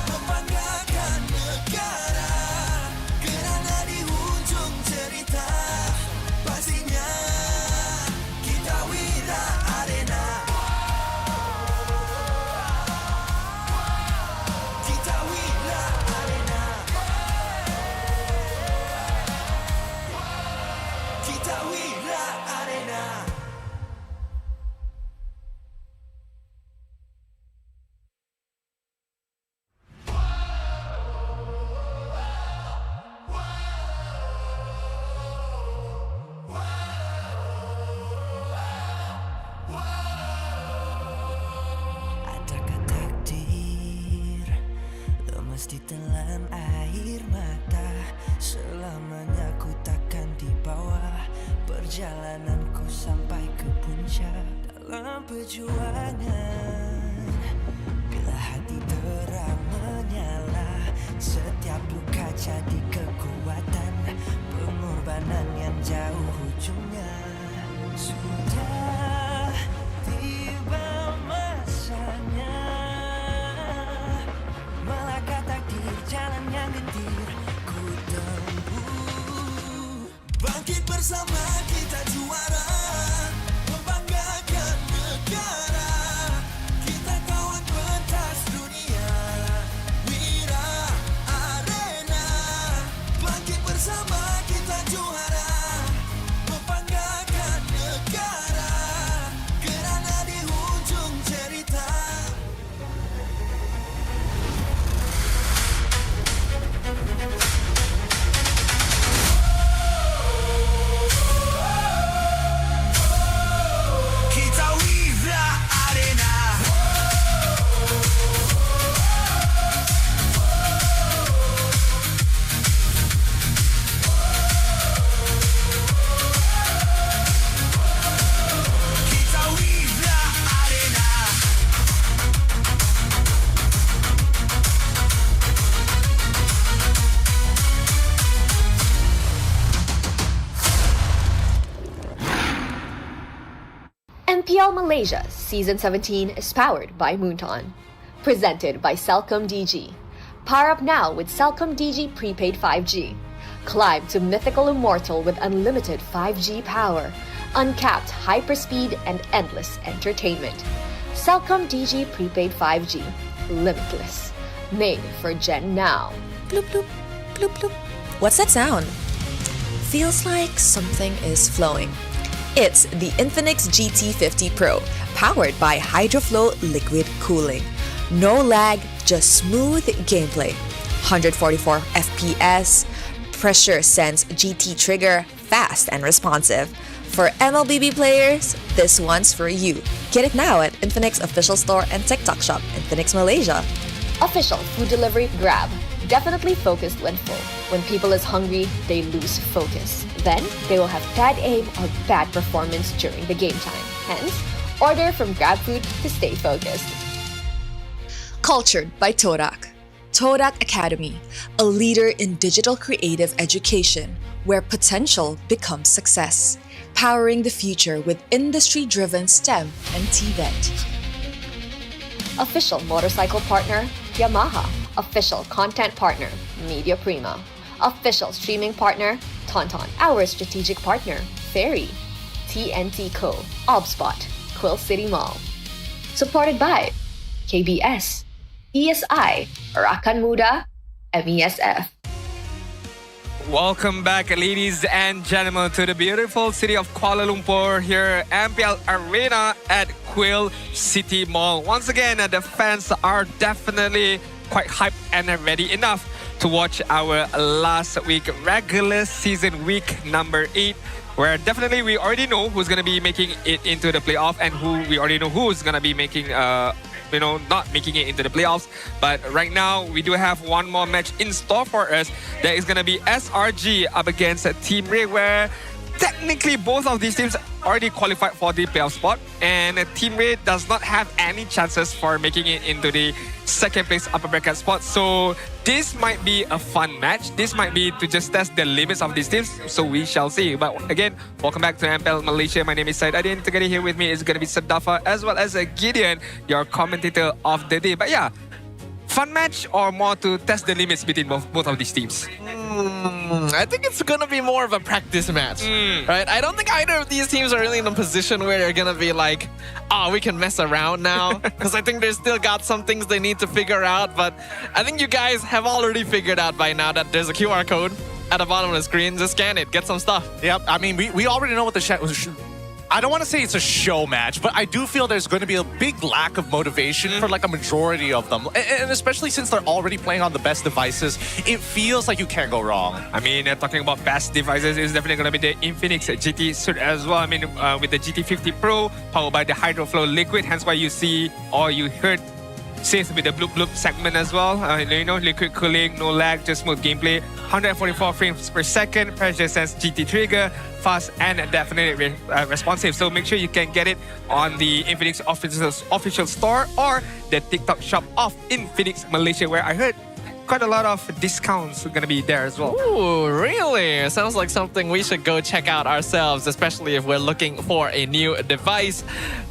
Speaker 9: membanggakan negara. Kerana di hujung cerita pastinya kita Wira Arena. Kita Wira Arena. Kita Wira Arena. Adakah takdir mesti telan air mata. Selamanya ku takkan di bawah perjalananku sampai ke puncak. Dalam perjuangan, bila hati terang menyala, setiap luka jadi kekuatan. Pengorbanan yang jauh ujungnya. Sudah tiba masanya melangkah takdir, jalan yang gendir ku tempuh. Bangkit bersama kita juara, membanggakan negara. Kita kawan pentas dunia, Wira Arena. Bangkit bersama kita juara, membanggakan negara.
Speaker 8: Malaysia Season 17 is powered by Moonton. Presented by Celcom DG. Power up now with Celcom DG Prepaid 5G. Climb to mythical immortal with unlimited 5G power, uncapped hyperspeed, and endless entertainment. Celcom DG Prepaid 5G. Limitless. Made for Gen Now.
Speaker 14: Bloop, bloop, bloop, bloop. What's that sound? Feels like something is flowing. It's the Infinix GT50 Pro, powered by HydroFlow liquid cooling. No lag, just smooth gameplay. 144 FPS, pressure sense GT trigger, fast and responsive. For MLBB players, this one's for you. Get it now at Infinix official store and TikTok shop, Infinix Malaysia.
Speaker 8: Official food delivery Grab. Definitely focused when full. When people is hungry, they lose focus. Then, they will have bad aim or bad performance during the game time. Hence, order from GrabFood to stay focused.
Speaker 14: Cultured by Todak. Todak Academy, a leader in digital creative education where potential becomes success. Powering the future with industry-driven STEM and TVET.
Speaker 8: Official motorcycle partner, Yamaha. Official content partner, Media Prima. Official streaming partner, Tauntaun. Our strategic partner, Ferry. TNT Co. Obspot, Quill City Mall. Supported by KBS, ESI, Rakan Muda, MESF.
Speaker 10: Welcome back, ladies and gentlemen, to the beautiful city of Kuala Lumpur here, MPL Arena at Quill City Mall. Once again, the fans are definitely quite hyped and ready enough to watch our last week regular season week number 8, where definitely we already know who's going to be making it into the playoff and we already know who's going to be making not making it into the playoffs. But right now, we do have one more match in store for us. That is going to be SRG up against Team Rey, where technically both of these teams already qualified for the playoff spot, and Team Rey does not have any chances for making it into the second place upper bracket spot. So this might be a fun match. This might be to just test the limits of these teams. So we shall see. But again, welcome back to MPL Malaysia. My name is Syed Adin. Together here with me is going to be Sadafa as well as Gideon, your commentator of the day. But yeah, fun match or more to test the limits between both of these teams?
Speaker 12: I think it's going to be more of a practice match, right? I don't think either of these teams are really in a position where they're going to be like, oh, we can mess around now. Because I think they still got some things they need to figure out. But I think you guys have already figured out by now that there's a QR code at the bottom of the screen. Just scan it, get some stuff.
Speaker 11: Yep, I mean, we already know what the I don't want to say it's a show match, but I do feel there's going to be a big lack of motivation for like a majority of them. And especially since they're already playing on the best devices, it feels like you can't go wrong.
Speaker 10: I mean, talking about best devices, it's definitely going to be the Infinix GT suit as well. I mean, with the GT50 Pro, powered by the HydroFlow Liquid, hence why you see or you heard safe with the bloop bloop segment as well. Liquid cooling, no lag, just smooth gameplay. 144 frames per second, pressure sense GT trigger, fast and definitely responsive. So make sure you can get it on the Infinix official store or the TikTok shop of Infinix Malaysia, where I heard quite a lot of discounts are going to be there as well.
Speaker 12: Ooh, really? Sounds like something we should go check out ourselves, especially if we're looking for a new device.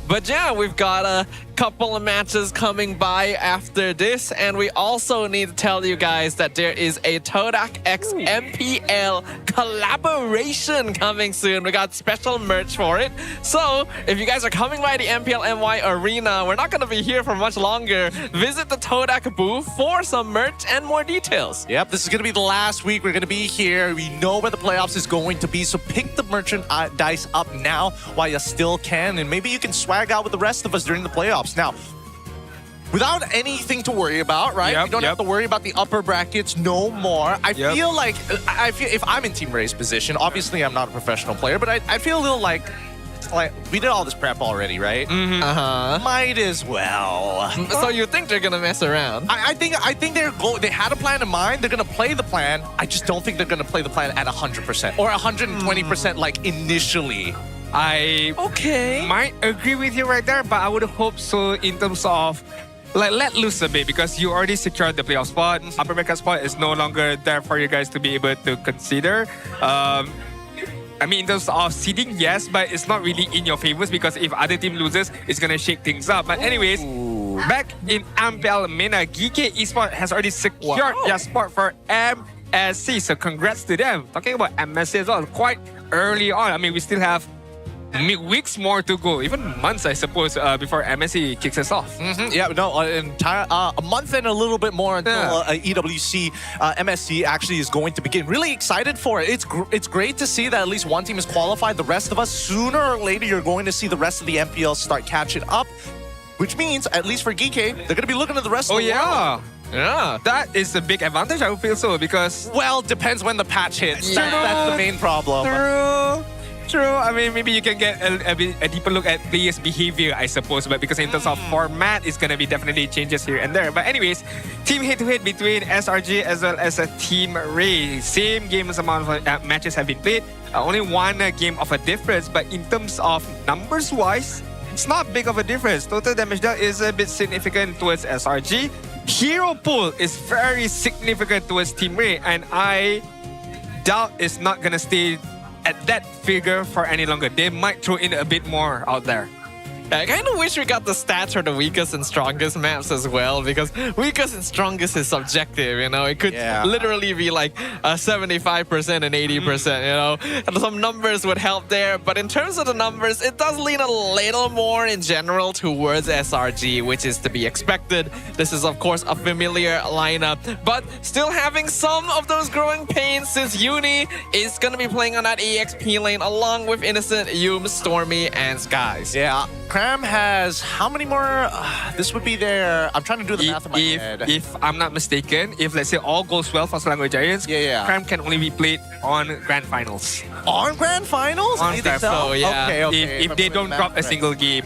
Speaker 12: But yeah, we've got a couple of matches coming by after this, and we also need to tell you guys that there is a Todak X MPL collaboration coming soon. We got special merch for it. So if you guys are coming by the MPL NY Arena, we're not going to be here for much longer. Visit the Todak booth for some merch and more details.
Speaker 11: Yep, this is going to be the last week we're going to be here. We know where the playoffs is going to be, so pick the merchandise up now while you still can, and maybe you can swag out with the rest of us during the playoffs. Now, without anything to worry about, right? We don't have to worry about the upper brackets no more. I feel like, if I'm in Team Rey's position, obviously I'm not a professional player, but I feel a little like we did all this prep already, right? Might as well.
Speaker 12: So you think they're gonna mess around?
Speaker 11: I think they had a plan in mind. They're gonna play the plan. I just don't think they're gonna play the plan at 100% or 120% like initially.
Speaker 10: I might agree with you right there, but I would hope so in terms of let loose a bit, because you already secured the playoff spot. Upper bracket spot is no longer there for you guys to be able to consider. I mean, in terms of seeding, yes, but it's not really in your favors because if other team loses, it's gonna shake things up. But anyways, back in MPL MENA, GK Esports has already secured their spot for MSC. So congrats to them. Talking about MSC as well, quite early on. I mean, we still have weeks more to go, even months, I suppose, before MSC kicks us off.
Speaker 11: Yeah, no, a month and a little bit more until EWC MSC actually is going to begin. Really excited for it. It's great to see that at least one team is qualified. The rest of us, sooner or later, you're going to see the rest of the MPL start catching up, which means, at least for GK, they're going to be looking at the rest of the world.
Speaker 10: Yeah, that is a big advantage, I would feel so, because...
Speaker 11: Well, depends when the patch hits. That's the main problem.
Speaker 10: True. I mean, maybe you can get a deeper look at players' behavior, I suppose. But because in terms of format, it's going to be definitely changes here and there. But anyways, team head-to-head between SRG as well as Team Rey. Same games amount of matches have been played. Only one game of a difference. But in terms of numbers-wise, it's not big of a difference. Total damage dealt is a bit significant towards SRG. Hero pool is very significant towards Team Rey. And I doubt it's not going to stay at that figure for any longer. They might throw in a bit more out there.
Speaker 12: I kind of wish we got the stats for the weakest and strongest maps as well, because weakest and strongest is subjective, you know? It could literally be like 75% and 80%, you know? And some numbers would help there, but in terms of the numbers, it does lean a little more in general towards SRG, which is to be expected. This is, of course, a familiar lineup, but still having some of those growing pains since Uni is going to be playing on that EXP lane along with Innocent, Yume, Stormy, and Skies.
Speaker 11: Yeah. Cram has how many more? This would be their... I'm trying to do the math in my head.
Speaker 10: If I'm not mistaken, if let's say all goes well for Selangor Giants, Cram can only be played on Grand Finals.
Speaker 11: On Grand Finals?
Speaker 10: On Grand Finals, yeah.
Speaker 11: Okay.
Speaker 10: If they don't drop a single game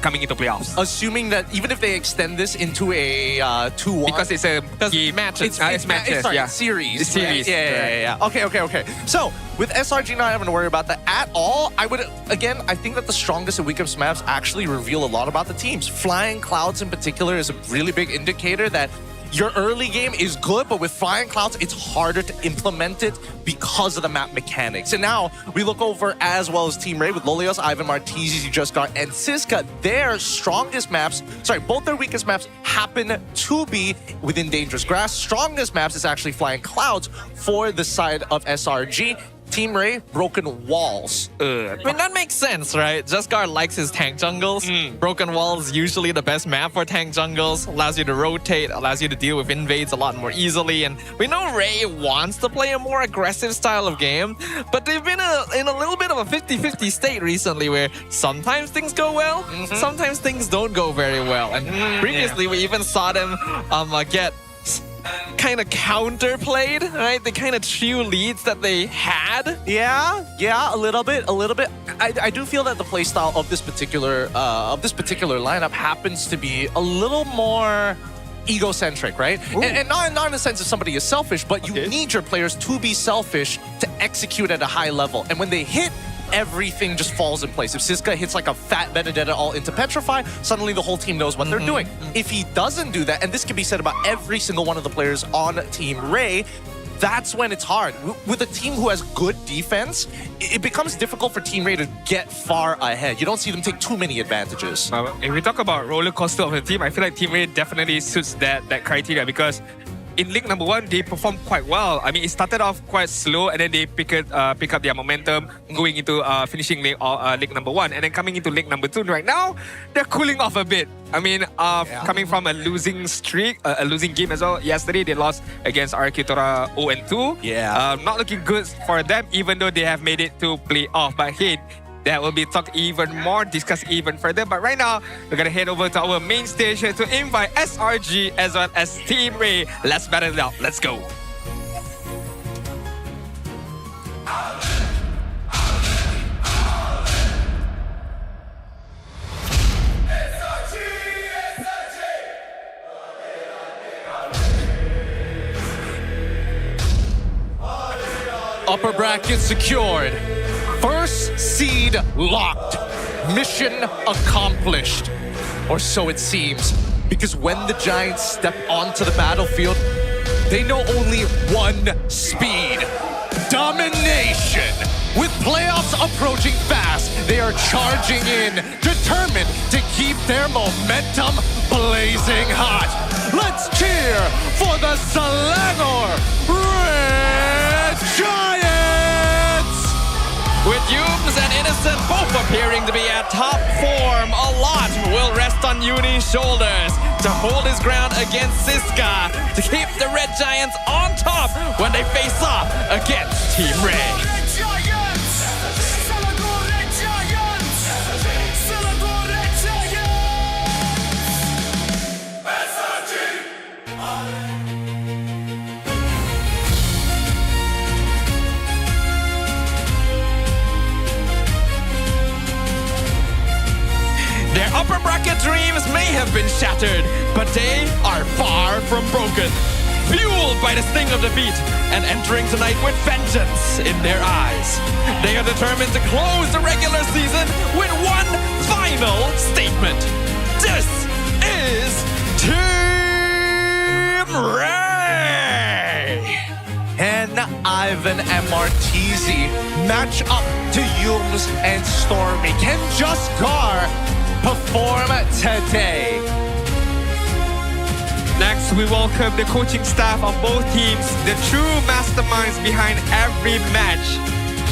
Speaker 10: coming into playoffs.
Speaker 11: Assuming that even if they extend this into a 2-1...
Speaker 10: Because it's a game.
Speaker 11: Matches.
Speaker 10: It's matches,
Speaker 11: series.
Speaker 10: It's series.
Speaker 11: Yeah. Okay. So, with SRG not having to worry about that at all, I think that the strongest and weakest maps actually reveal a lot about the teams. Flying Clouds in particular is a really big indicator that your early game is good, but with Flying Clouds, it's harder to implement it because of the map mechanics. And now we look over as well as Team Rey with Lolios, Ivan Martizzi, you just got, and Siska. Their strongest maps, both their weakest maps happen to be within Dangerous Grass. Strongest maps is actually Flying Clouds for the side of SRG. Team Rey, Broken Walls.
Speaker 12: I mean, that makes sense, right? Jesgar likes his tank jungles. Broken Walls usually the best map for tank jungles. Allows you to rotate, allows you to deal with invades a lot more easily. And we know Rey wants to play a more aggressive style of game, but they've been in a little bit of a 50-50 state recently where sometimes things go well, sometimes things don't go very well. And previously, we even saw them get kind of counterplayed, right? The kind of few leads that they had.
Speaker 11: Yeah, a little bit. I do feel that the playstyle of this particular lineup happens to be a little more egocentric, right? And not in the sense that somebody is selfish, but you need your players to be selfish to execute at a high level. And when they hit, everything just falls in place. If Siska hits like a fat Benedetta all into Petrify, suddenly the whole team knows what they're doing. If he doesn't do that, and this can be said about every single one of the players on Team Rey, that's when it's hard. With a team who has good defense, it becomes difficult for Team Rey to get far ahead. You don't see them take too many advantages.
Speaker 10: If we talk about roller coaster of the team, I feel like Team Rey definitely suits that criteria, because in League number 1, they performed quite well. I mean, it started off quite slow, and then they pick up their momentum going into finishing League number 1. And then coming into League number 2 right now, they're cooling off a bit. I mean, coming from a losing streak, a losing game as well. Yesterday, they lost against RQ Tora 0-2. Not looking good for them, even though they have made it to playoff. But hey, that will be talked even more, discussed even further. But right now, we're going to head over to our main stage to invite SRG as well as Team Rey. Let's battle it out. Let's go.
Speaker 11: Upper bracket secured. First seed locked. Mission accomplished. Or so it seems. Because when the Giants step onto the battlefield, they know only one speed. Domination. With playoffs approaching fast, they are charging in, determined to keep their momentum blazing hot. Let's cheer for the Selangor Red Giants!
Speaker 12: With Yums and Innocent both appearing to be at top form, a lot will rest on Uni's shoulders to hold his ground against Siska to keep the Red Giants on top when they face off against Team Rey. Their upper bracket dreams may have been shattered, but they are far from broken. Fueled by the sting of defeat and entering tonight with vengeance in their eyes. They are determined to close the regular season with one final statement. This is Team Rey!
Speaker 11: And Ivan and Martizi match up to Yums and Stormy. Can Just Gar perform today?
Speaker 10: Next, we welcome the coaching staff of both teams, the true masterminds behind every match.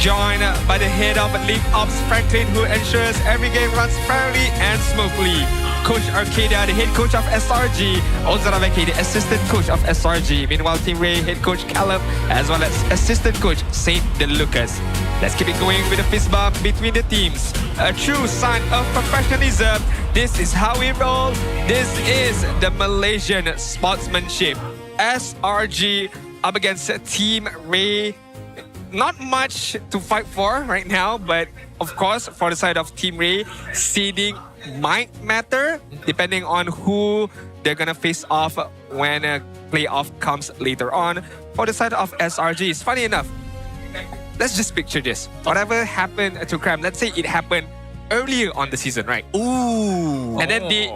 Speaker 10: Joined by the head of League Ops, Franklin, who ensures every game runs fairly and smoothly. Coach Arcadia, the head coach of SRG. Ozaraveki, the assistant coach of SRG. Meanwhile, Team Rey head coach Caleb, as well as assistant coach Saint DeLucas. Let's keep it going with a fist bump between the teams. A true sign of professionalism. This is how we roll. This is the Malaysian sportsmanship. SRG up against Team Rey. Not much to fight for right now, but of course, for the side of Team Rey, seeding might matter depending on who they're gonna face off when a playoff comes later on. For the side of SRG, it's funny enough. Let's just picture this. Whatever happened to Cram, let's say it happened earlier on the season, right?
Speaker 11: Ooh.
Speaker 10: And then they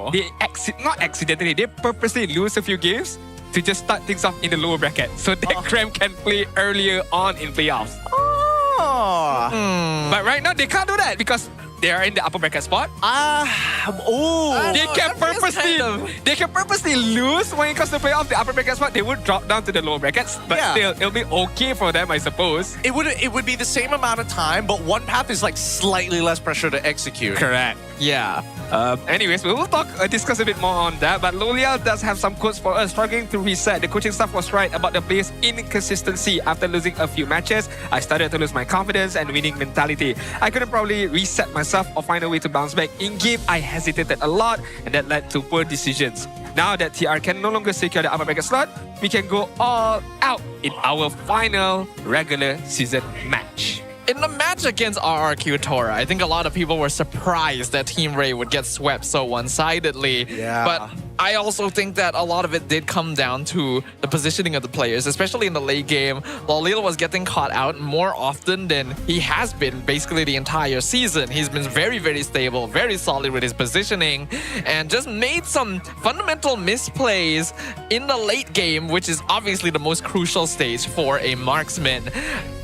Speaker 10: not accidentally, they purposely lose a few games to just start things off in the lower bracket so that Cram can play earlier on in playoffs. But right now they can't do that because they are in the upper bracket spot. They can purposely lose when it comes to playoff the upper bracket spot. They would drop down to the lower brackets, but still it'll be okay for them, I suppose.
Speaker 11: It would be the same amount of time, but one path is like slightly less pressure to execute.
Speaker 10: Correct.
Speaker 12: Yeah.
Speaker 10: Anyways, we will discuss a bit more on that. But Lolial does have some quotes for us. Struggling to reset. The coaching staff was right about the players' inconsistency. After losing a few matches, I started to lose my confidence and winning mentality. I couldn't probably reset myself or find a way to bounce back. In game, I hesitated a lot, and that led to poor decisions. Now that TR can no longer secure the upper bracket slot, we can go all out in our final regular season match.
Speaker 12: In the match against RRQ Tora, I think a lot of people were surprised that Team Rey would get swept so one-sidedly.
Speaker 11: Yeah.
Speaker 12: But I also think that a lot of it did come down to the positioning of the players, especially in the late game. Lolil was getting caught out more often than he has been basically the entire season. He's been very, very stable, very solid with his positioning, and just made some fundamental misplays in the late game, which is obviously the most crucial stage for a marksman.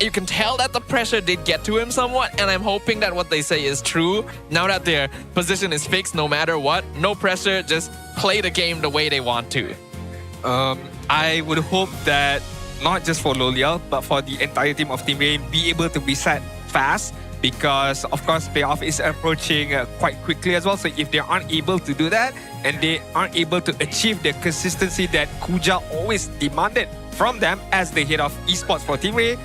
Speaker 12: You can tell that the pressure did get to him somewhat, and I'm hoping that what they say is true. Now that their position is fixed no matter what, no pressure, just play the game the way they want to.
Speaker 10: I would hope that not just for Lolial, but for the entire team of Team Rey, be able to reset fast because, of course, playoff is approaching quite quickly as well. So if they aren't able to do that and they aren't able to achieve the consistency that Kuja always demanded from them as the head of esports for Team Rey,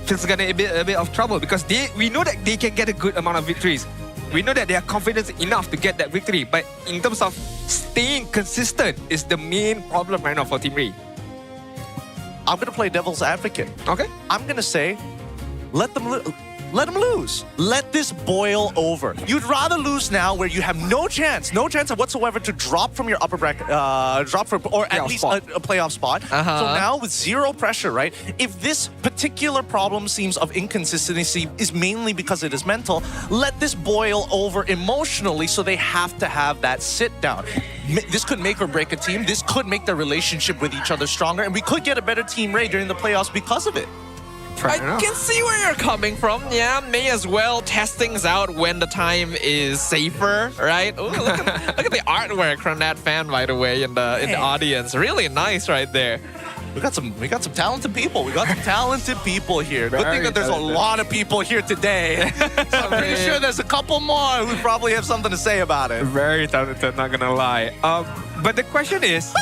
Speaker 10: it's gonna be a bit of trouble because we know that they can get a good amount of victories. We know that they are confident enough to get that victory, but in terms of staying consistent is the main problem right now for Team Rey.
Speaker 11: I'm going to play devil's advocate.
Speaker 10: Okay.
Speaker 11: I'm going to say, let them lose. Let this boil over. You'd rather lose now where you have no chance whatsoever to drop from your upper bracket, or at least a playoff spot. So now with zero pressure, right? If this particular problem seems of inconsistency is mainly because it is mental, let this boil over emotionally so they have to have that sit down. This could make or break a team. This could make their relationship with each other stronger, and we could get a better Team Rey during the playoffs because of it.
Speaker 12: I can see where you're coming from. Yeah, may as well test things out when the time is safer, right? Ooh, look at the artwork from that fan, by the way, in the audience. Really nice right there.
Speaker 11: We got some talented people. We got some talented people here. Good thing that there's a lot of people here today. So I'm pretty sure there's a couple more who probably have something to say about it.
Speaker 10: Very talented, not gonna lie. But the question is,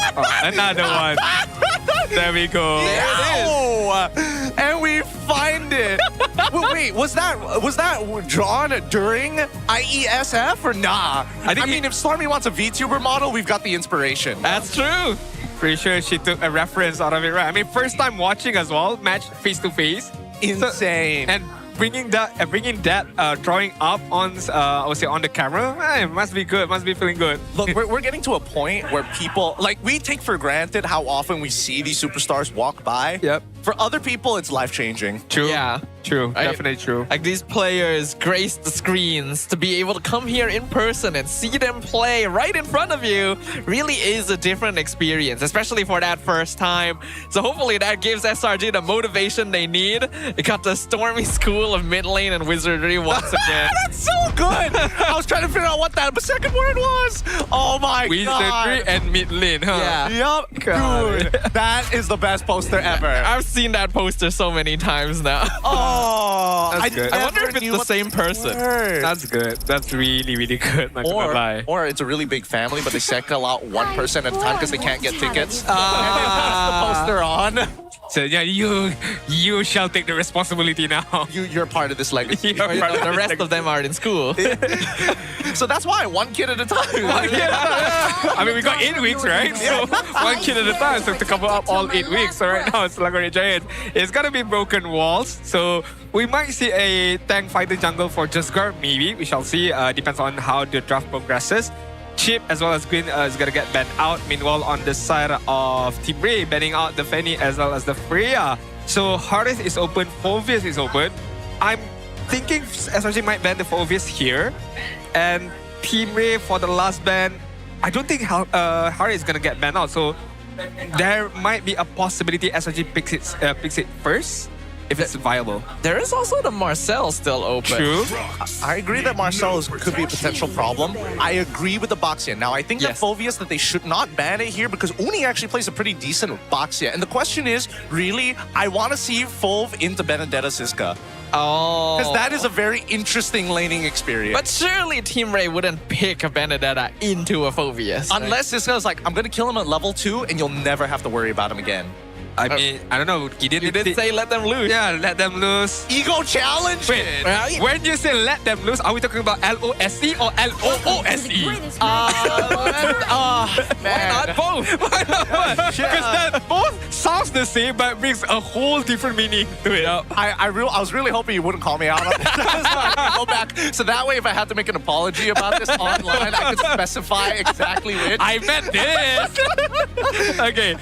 Speaker 10: another one. There we go.
Speaker 11: There it is. And we find it. Wait, was that drawn during IESF or nah? I mean, if Stormy wants a VTuber model, we've got the inspiration.
Speaker 12: That's true.
Speaker 10: Pretty sure she took a reference out of it, right? I mean, first time watching as well, match face to face.
Speaker 11: Insane.
Speaker 10: So, and bringing that drawing up on, I would say, on the camera, it must be good. Must be feeling good.
Speaker 11: Look, we're getting to a point where people, like, we take for granted how often we see these superstars walk by.
Speaker 10: Yep.
Speaker 11: For other people, it's life-changing.
Speaker 10: True.
Speaker 12: Yeah.
Speaker 10: True. Definitely true.
Speaker 12: Like, these players grace the screens. To be able to come here in person and see them play right in front of you really is a different experience, especially for that first time. So hopefully that gives SRG the motivation they need. They got the Stormy School of Mid Lane and Wizardry once again.
Speaker 11: That's so good! I was trying to figure out what that second word was. Oh my god.
Speaker 10: Wizardry and Mid Lane, huh?
Speaker 12: Yeah.
Speaker 11: Yup. Dude, that is the best poster ever.
Speaker 12: I've seen that poster so many times now.
Speaker 11: Oh,
Speaker 10: that's good.
Speaker 12: I wonder if it's the same person.
Speaker 10: That's good. That's really, really good. Not gonna lie.
Speaker 11: Or it's a really big family, but they cycle out one person at a time because they can't get tickets. And they pass the poster on.
Speaker 10: So yeah, you shall take the responsibility now.
Speaker 11: You're part of this legacy.
Speaker 12: The rest of them are in school.
Speaker 11: So that's why one kid at a time.
Speaker 10: I mean, we got 8 weeks, right? So one kid at a time. So to cover up all 8 weeks. So right now, it's Sluggery Giant. It's gonna be broken walls. So we might see a tank fighter jungle for Justgar, maybe. We shall see. Depends on how the draft progresses. Chip as well as Green is going to get banned out. Meanwhile, on the side of Team Rey, banning out the Fanny as well as the Freya. So Harith is open, Phoveus is open. I'm thinking SRG might ban the Phoveus here. And Team Rey for the last ban, I don't think Harith is going to get banned out. So there might be a possibility SRG picks it first. If it's viable.
Speaker 12: There is also the Marcel still open.
Speaker 10: True.
Speaker 11: I agree that Marcel could be a potential problem. I agree with the Boxia. Now, I think that Phoveus, that they should not ban it here because Uni actually plays a pretty decent Boxia. And the question is, really, I want to see Phove into Benedetta Siska.
Speaker 12: Oh.
Speaker 11: Because that is a very interesting laning experience.
Speaker 12: But surely Team Rey wouldn't pick a Benedetta into a Phoveus.
Speaker 11: Unless Siska's like, I'm going to kill him at level 2 and you'll never have to worry about him again.
Speaker 10: I mean, I don't know.
Speaker 12: You did say let them lose.
Speaker 10: Yeah, let them lose.
Speaker 11: Ego challenge.
Speaker 10: Wait, when you say let them lose, are we talking about LOSE or LOOSE?
Speaker 12: Why not both?
Speaker 10: Why not? Because both sounds the same, but brings a whole different meaning to it.
Speaker 11: I was really hoping you wouldn't call me out on this. Go back. So that way, if I had to make an apology about this online, I could specify exactly which.
Speaker 10: I meant this. Okay,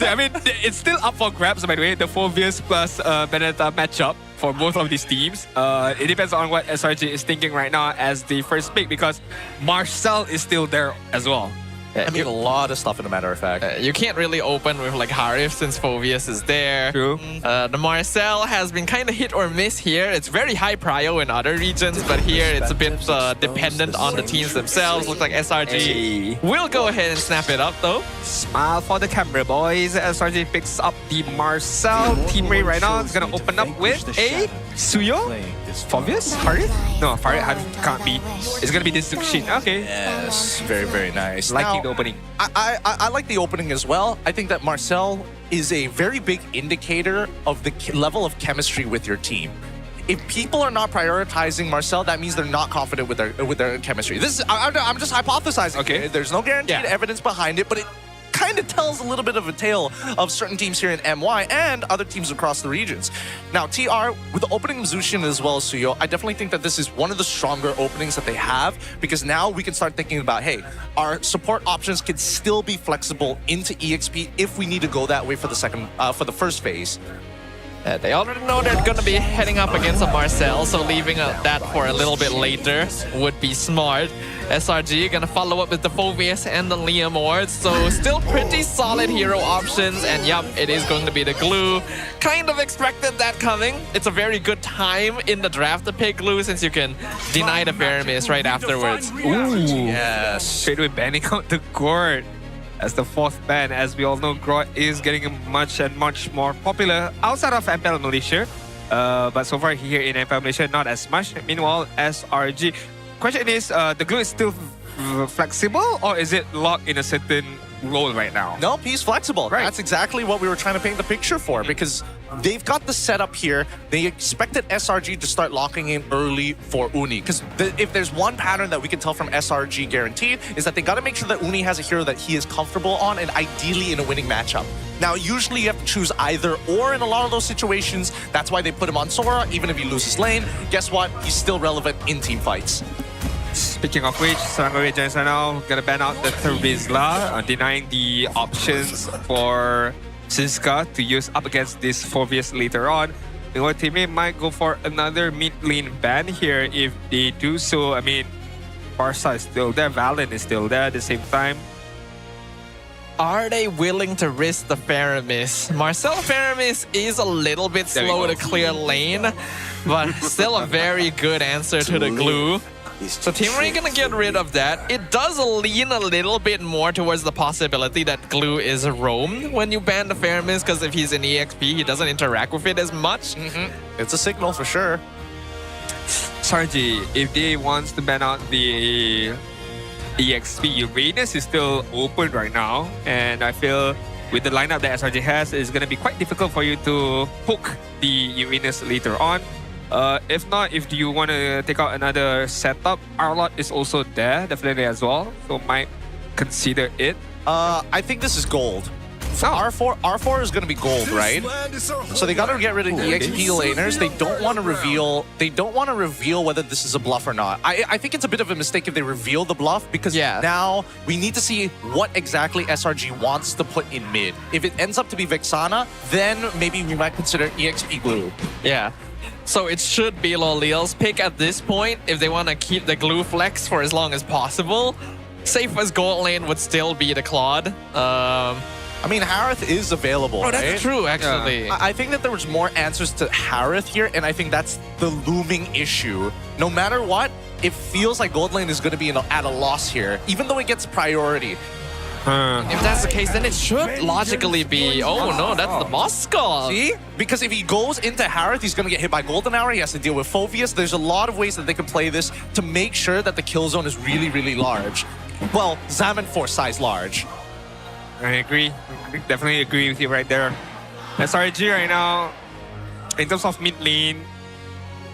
Speaker 10: I mean, it's still up for grabs, by the way, the Phoveus plus Benedetta matchup for both of these teams. It depends on what SRG is thinking right now as the first pick because Marcel is still there as well.
Speaker 11: I mean, a lot of stuff, in a matter of fact.
Speaker 12: You can't really open with like Harith since Phoveus is there.
Speaker 10: True.
Speaker 12: The Marcel has been kind of hit or miss here. It's very high prio in other regions, but here it's a bit dependent on the teams themselves. Looks like SRG will go ahead and snap it up though.
Speaker 10: Smile for the camera, boys. SRG picks up the Marcel. Team Rey right now is going to open up with a Suyo. Phoveus? Harith? No, Harith can't be. It's going to be this Zuxin. Okay.
Speaker 11: Yes, very, very nice.
Speaker 10: Liking the opening.
Speaker 11: I like the opening as well. I think that Marcel is a very big indicator of the level of chemistry with your team. If people are not prioritizing Marcel, that means they're not confident with their chemistry. This is, I'm just hypothesizing.
Speaker 10: Okay.
Speaker 11: There's no guaranteed evidence behind it, but it kind of tells a little bit of a tale of certain teams here in MY and other teams across the regions. Now, TR, with the opening of Zushin as well as Suyo, I definitely think that this is one of the stronger openings that they have because now we can start thinking about, hey, our support options can still be flexible into EXP if we need to go that way for the first phase.
Speaker 12: They already know they're going to be heading up against a Marcel, so leaving that for a little bit later would be smart. SRG going to follow up with the Phoveus and the Liam wards, so still pretty solid hero options, and yup, it is going to be the Glue. Kind of expected that coming. It's a very good time in the draft to pick Glue since you can deny the Faramis right afterwards.
Speaker 10: Ooh, yes. Straight away banning out the Gort as the 4th ban. As we all know, Gort is getting much and much more popular outside of MPL Malaysia. But so far here in MPL Malaysia, not as much. Meanwhile, SRG. Question is, the Glue is still flexible, or is it locked in a certain role right now?
Speaker 11: Nope, he's flexible. Right. That's exactly what we were trying to paint the picture for, because they've got the setup here. They expected SRG to start locking in early for Uni, because if there's one pattern that we can tell from SRG guaranteed, is that they got to make sure that Uni has a hero that he is comfortable on, and ideally in a winning matchup. Now, usually you have to choose either or in a lot of those situations. That's why they put him on Sora, even if he loses lane. Guess what? He's still relevant in team fights.
Speaker 10: Speaking of which, Saranghawi Giants are now gonna ban out the Terbizla, denying the options for Siska to use up against this Phoveus later on. Meanwhile, Team Rey might go for another mid lane ban here if they do so. I mean, Barca is still there, Valen is still there at the same time.
Speaker 12: Are they willing to risk the Faramis? Marcel Faramis is a little bit slow to clear lane, but still a very good answer to the Glue. So Team Rey gonna get rid of that. It does lean a little bit more towards the possibility that Glue is roamed when you ban the Faramis, because if he's in EXP, he doesn't interact with it as much.
Speaker 11: It's a signal for sure.
Speaker 10: Sarji, if they wants to ban out the EXP, Uranus is still open right now, and I feel with the lineup that SRG has, it's gonna be quite difficult for you to hook the Uranus later on. If not, if you want to take out another setup, Arlot is also there, definitely as well. So might consider it.
Speaker 11: I think this is gold. So R4 is going to be gold, right? So they got to get rid of EXP laners. They don't want to reveal. They don't want to reveal whether this is a bluff or not. I think it's a bit of a mistake if they reveal the bluff, because now we need to see what exactly SRG wants to put in mid. If it ends up to be Vexana, then maybe we might consider EXP Glue.
Speaker 12: Yeah. So it should be Loliel's pick at this point if they want to keep the Glue flex for as long as possible. Safest gold lane would still be the Claude.
Speaker 11: I mean, Harith is available,
Speaker 12: Oh, that's
Speaker 11: right?
Speaker 12: true, actually.
Speaker 11: I think that there was more answers to Harith here, and I think that's the looming issue. No matter what, it feels like gold lane is going to be at a loss here, even though it gets priority.
Speaker 12: If that's the case, then it should logically be, oh no, that's the boss skull.
Speaker 11: See? Because if he goes into Harith, he's going to get hit by Golden Hour. He has to deal with Phoveus. There's a lot of ways that they can play this to make sure that the kill zone is really, really large. Well, Zaman Force size large.
Speaker 10: I agree. Definitely agree with you right there. SRG right now, in terms of mid lane,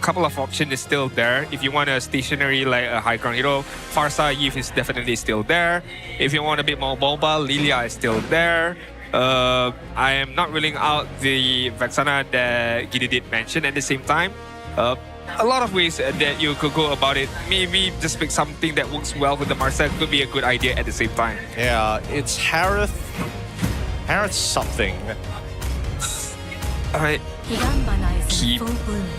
Speaker 10: couple of options is still there. If you want a stationary like a high ground hero, Farsa Yves is definitely still there. If you want a bit more mobile, Lilia is still there. I am not ruling out the Vexana that Gidi did mention at the same time. A lot of ways that you could go about it. Maybe just pick something that works well with the Marcel could be a good idea at the same time.
Speaker 11: Yeah, it's Harith. Harith something.
Speaker 10: Alright. Keep.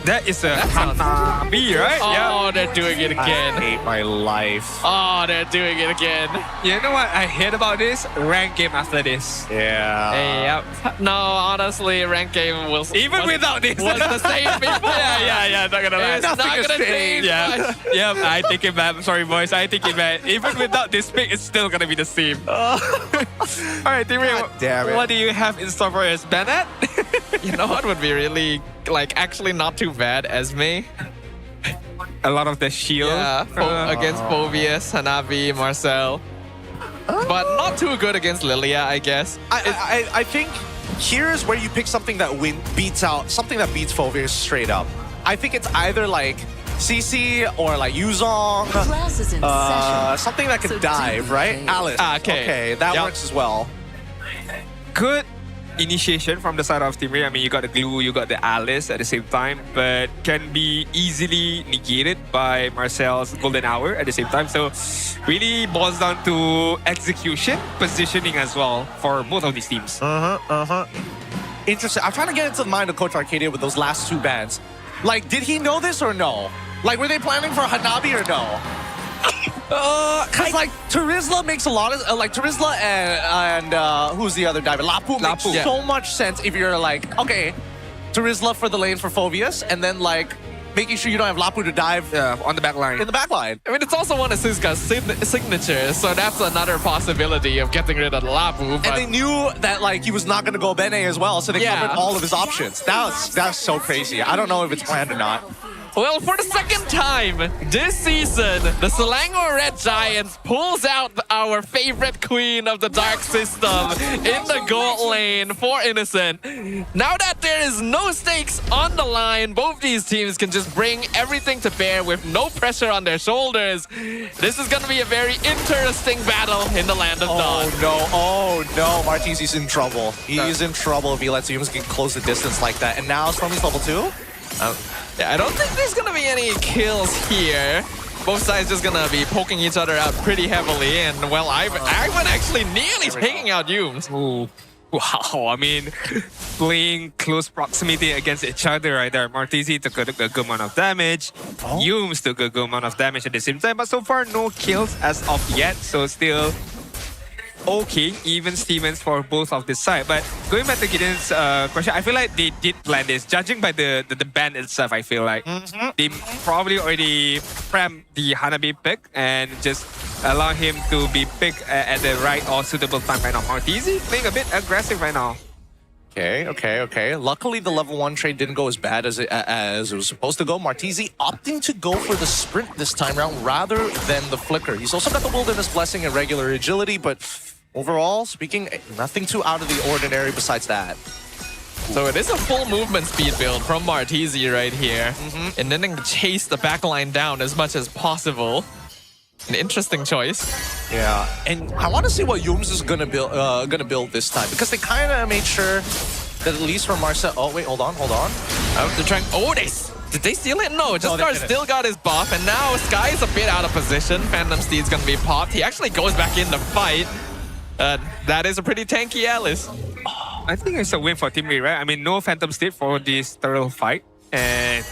Speaker 10: That is a Hanabi, right?
Speaker 12: Oh, they're doing it again.
Speaker 11: I hate my life.
Speaker 12: Oh, they're doing it again.
Speaker 10: You know what I hate about this? Rank game after this.
Speaker 11: Yeah.
Speaker 12: Yep. No, honestly, rank game was
Speaker 10: without this
Speaker 12: was the same before.
Speaker 10: yeah. Not gonna lie.
Speaker 12: It's not gonna change.
Speaker 10: Yeah, I take it back. I'm sorry, boys. I take it back. Even without this pick, it's still gonna be the same. All right, Team Rey, what do you have in store for us, Bennett?
Speaker 12: You know what would be really, actually not too bad, Esme.
Speaker 10: A lot of the shield.
Speaker 12: Yeah, against Phoveus, Hanabi, Marcel. But not too good against Lilia, I guess.
Speaker 11: I think here's where you pick something that beats Phoveus straight up. I think it's either like CC or like Yuzong. Something that can dive, right? Alice. Okay, that works as well.
Speaker 10: Good initiation from the side of Team Rey. I mean, you got the Glue, you got the Alice at the same time, but can be easily negated by Marcel's Golden Hour at the same time. So really boils down to execution, positioning as well for both of these teams.
Speaker 11: Interesting. I'm trying to get into the mind of Coach Arcadia with those last 2 bans. Like, did he know this or no? Like, were they planning for Hanabi or no? Because like Terizla makes a lot of like Terizla and who's the other diver? Lapu makes so much sense if you're like, okay, Terizla for the lane for Phoveus, and then like making sure you don't have Lapu to dive
Speaker 10: on the back line.
Speaker 11: In the back line.
Speaker 12: I mean, it's also one of Siska's signatures, so that's another possibility of getting rid of Lapu. But
Speaker 11: and they knew that like he was not going to go Bene as well, so they covered all of his options. That's so crazy. I don't know if it's planned or not.
Speaker 12: Well, for the second time this season, the Selangor Red Giants pulls out our favorite queen of the Dark System in the gold lane for Innocent. Now that there is no stakes on the line, both these teams can just bring everything to bear with no pressure on their shoulders. This is going to be a very interesting battle in the Land of Dawn.
Speaker 11: Oh no, Martizi's in trouble. He's in trouble if he lets humans get close the distance like that. And now Stormy's level 2?
Speaker 12: Yeah, I don't think there's gonna be any kills here. Both sides just gonna be poking each other out pretty heavily, and well, Ivan actually nearly taking out Yumes.
Speaker 10: Ooh. Wow, I mean, playing close proximity against each other right there. Martizi took a good amount of damage. Yumes took a good amount of damage at the same time, but so far no kills as of yet, so still okay, even Stevens for both of the side. But going back to Gideon's question, I feel like they did plan this. Judging by the ban itself, I feel like they probably already prepped the Hanabi pick and just allow him to be picked at the right or suitable time right now. Martizi playing a bit aggressive right now.
Speaker 11: Okay. Luckily, the level 1 trade didn't go as bad as it was supposed to go. Martizi opting to go for the sprint this time around rather than the flicker. He's also got the Wilderness Blessing and regular agility, but overall speaking, nothing too out of the ordinary besides that.
Speaker 12: So it is a full movement speed build from Martizi right here. And then chase the backline down as much as possible. An interesting choice.
Speaker 11: Yeah, and I want to see what Yumes is gonna build this time, because they kind of made sure that at least for Marcel. Oh wait, hold on.
Speaker 12: They're trying. Oh, did they steal it? No, Jescar still got his buff, and now Sky is a bit out of position. Phantom Steed's gonna be popped. He actually goes back in the fight. That is a pretty tanky Alice.
Speaker 10: I think it's a win for Team Rey, right? I mean, no Phantom Steed for this turtle fight, and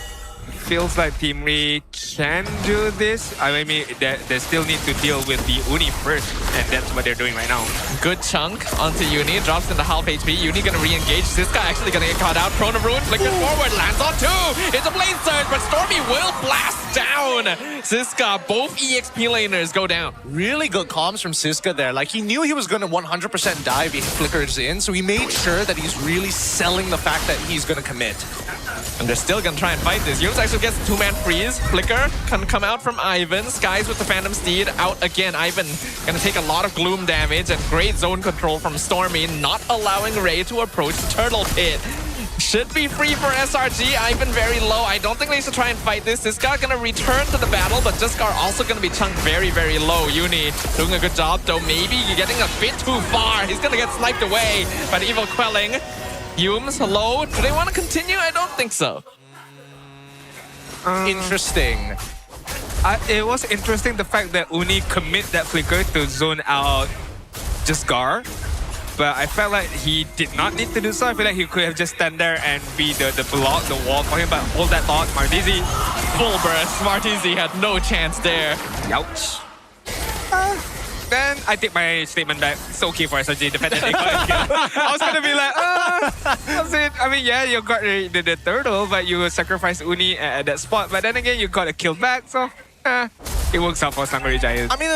Speaker 10: feels like Team Rey can do this. I mean, they still need to deal with the Uni first, and that's what they're doing right now.
Speaker 12: Good chunk onto Uni, drops into half HP. Uni gonna re-engage. Siska actually gonna get caught out. Chrono Rune flickers forward, lands on 2. It's a blade surge, but Stormy will blast down. Siska, both EXP laners go down.
Speaker 11: Really good comms from Siska there. Like, he knew he was gonna 100% die if he flickers in, so he made sure that he's really selling the fact that he's gonna commit.
Speaker 12: And they're still gonna try and fight this. Yumes actually gets a 2-man freeze. Flicker can come out from Ivan. Skies with the Phantom Steed out again. Ivan gonna take a lot of gloom damage and great zone control from Stormy, not allowing Rey to approach the turtle pit. Should be free for SRG. Ivan very low. I don't think they should try and fight this. This guy gonna return to the battle, but Jescar also gonna be chunked very, very low. Uni doing a good job, though maybe getting a bit too far. He's gonna get sniped away by the Evil Quelling. Yumes, hello. Do they want to continue? I don't think so.
Speaker 11: Interesting.
Speaker 10: It was interesting the fact that Uni commit that flicker to zone out Jescar, but I felt like he did not need to do so. I feel like he could have just stand there and be the block, the wall for him, but hold that thought. Martizi,
Speaker 12: full burst. Martizi had no chance there.
Speaker 10: Ouch. Then I take my statement back. It's okay for SRG. The fact that they got a kill. I was gonna be like, that's it. I mean, yeah, you got the turtle, but you sacrificed Uni at that spot. But then again, you got a kill back, so it works out for Selangor Giants.
Speaker 11: I mean,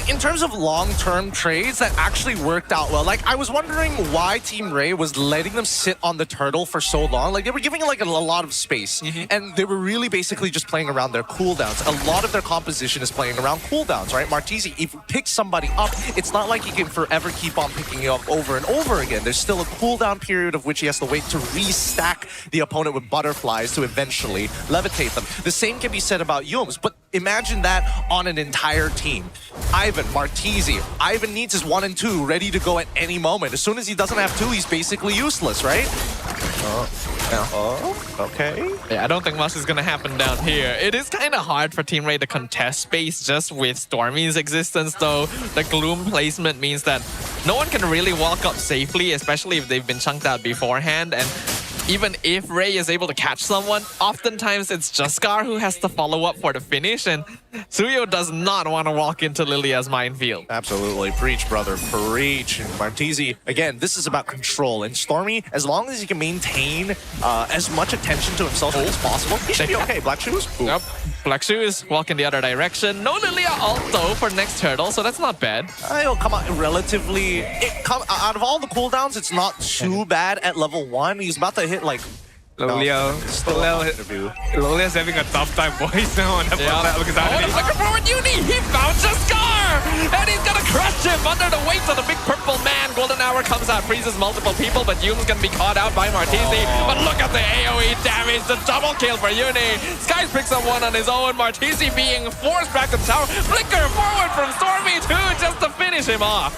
Speaker 11: in terms of long-term trades, that actually worked out well. Like, I was wondering why Team Rey was letting them sit on the turtle for so long. Like, they were giving it like a lot of space, and they were really basically just playing around their cooldowns. A lot of their composition is playing around cooldowns, right? Martizi, if you pick somebody up, it's not like he can forever keep on picking you up over and over again. There's still a cooldown period of which he has to wait to restack the opponent with butterflies to eventually levitate them. The same can be said about Yumes, but imagine that on an entire team. Ivan, Martizi. Ivan needs his 1 and 2 ready to go at any moment. As soon as he doesn't have 2, he's basically useless, right? Okay.
Speaker 12: Yeah, I don't think much is gonna happen down here. It is kind of hard for Team Rey to contest space just with Stormy's existence, though. The gloom placement means that no one can really walk up safely, especially if they've been chunked out beforehand. And even if Rey is able to catch someone, oftentimes it's Jaskar who has to follow up for the finish, and Suyo does not want to walk into Lilia's minefield.
Speaker 11: Absolutely. Preach, brother. Preach. And Martizi, again, this is about control. And Stormy, as long as he can maintain as much attention to himself as possible, he should be okay. Black Shoes? Ooh.
Speaker 12: Yep. Black Shoes walking the other direction. No Lilia Alto for next turtle, so that's not bad.
Speaker 11: It'll come out relatively... out of all the cooldowns, it's not too bad at level 1. He's about to hit like...
Speaker 10: Lilia's having a tough time, boys, now on the because
Speaker 12: the flicker forward Uni! He found Jaskar! And he's gonna crush him under the weight of the big purple man. Golden Hour comes out, freezes multiple people, but Yume's gonna be caught out by Martizi. But look at the AoE damage, the double kill for Uni. Skies picks up one on his own. Martizi being forced back to the tower. Flicker forward from Stormy too, just to finish him off.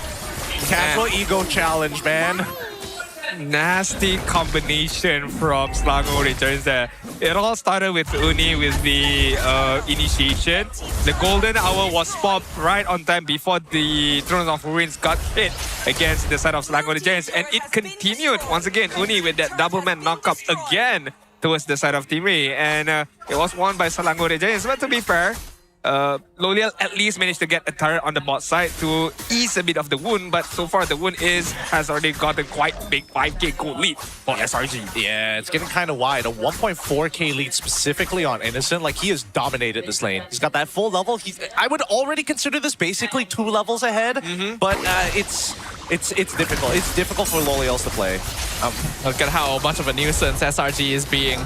Speaker 11: Casual ego challenge, man.
Speaker 10: Nasty combination from Selangor Returns there. It all started with Uni with the initiation. The golden hour was popped right on time before the Throne of Ruins got hit against the side of Selangor Giants, and it continued once again. Uni with that double man knockup again towards the side of Team Rey, and it was won by Selangor Giants. But to be fair, Lolial at least managed to get a turret on the bot side to ease a bit of the wound, but so far the wound has already gotten quite big 5k gold lead for SRG.
Speaker 11: Yeah, it's getting kind of wide. A 1.4k lead specifically on Innocent. Like, he has dominated this lane. He's got that full level. I would already consider this basically 2 levels ahead, but it's difficult. It's difficult for Lolials to play.
Speaker 12: Look at how much of a nuisance SRG is being.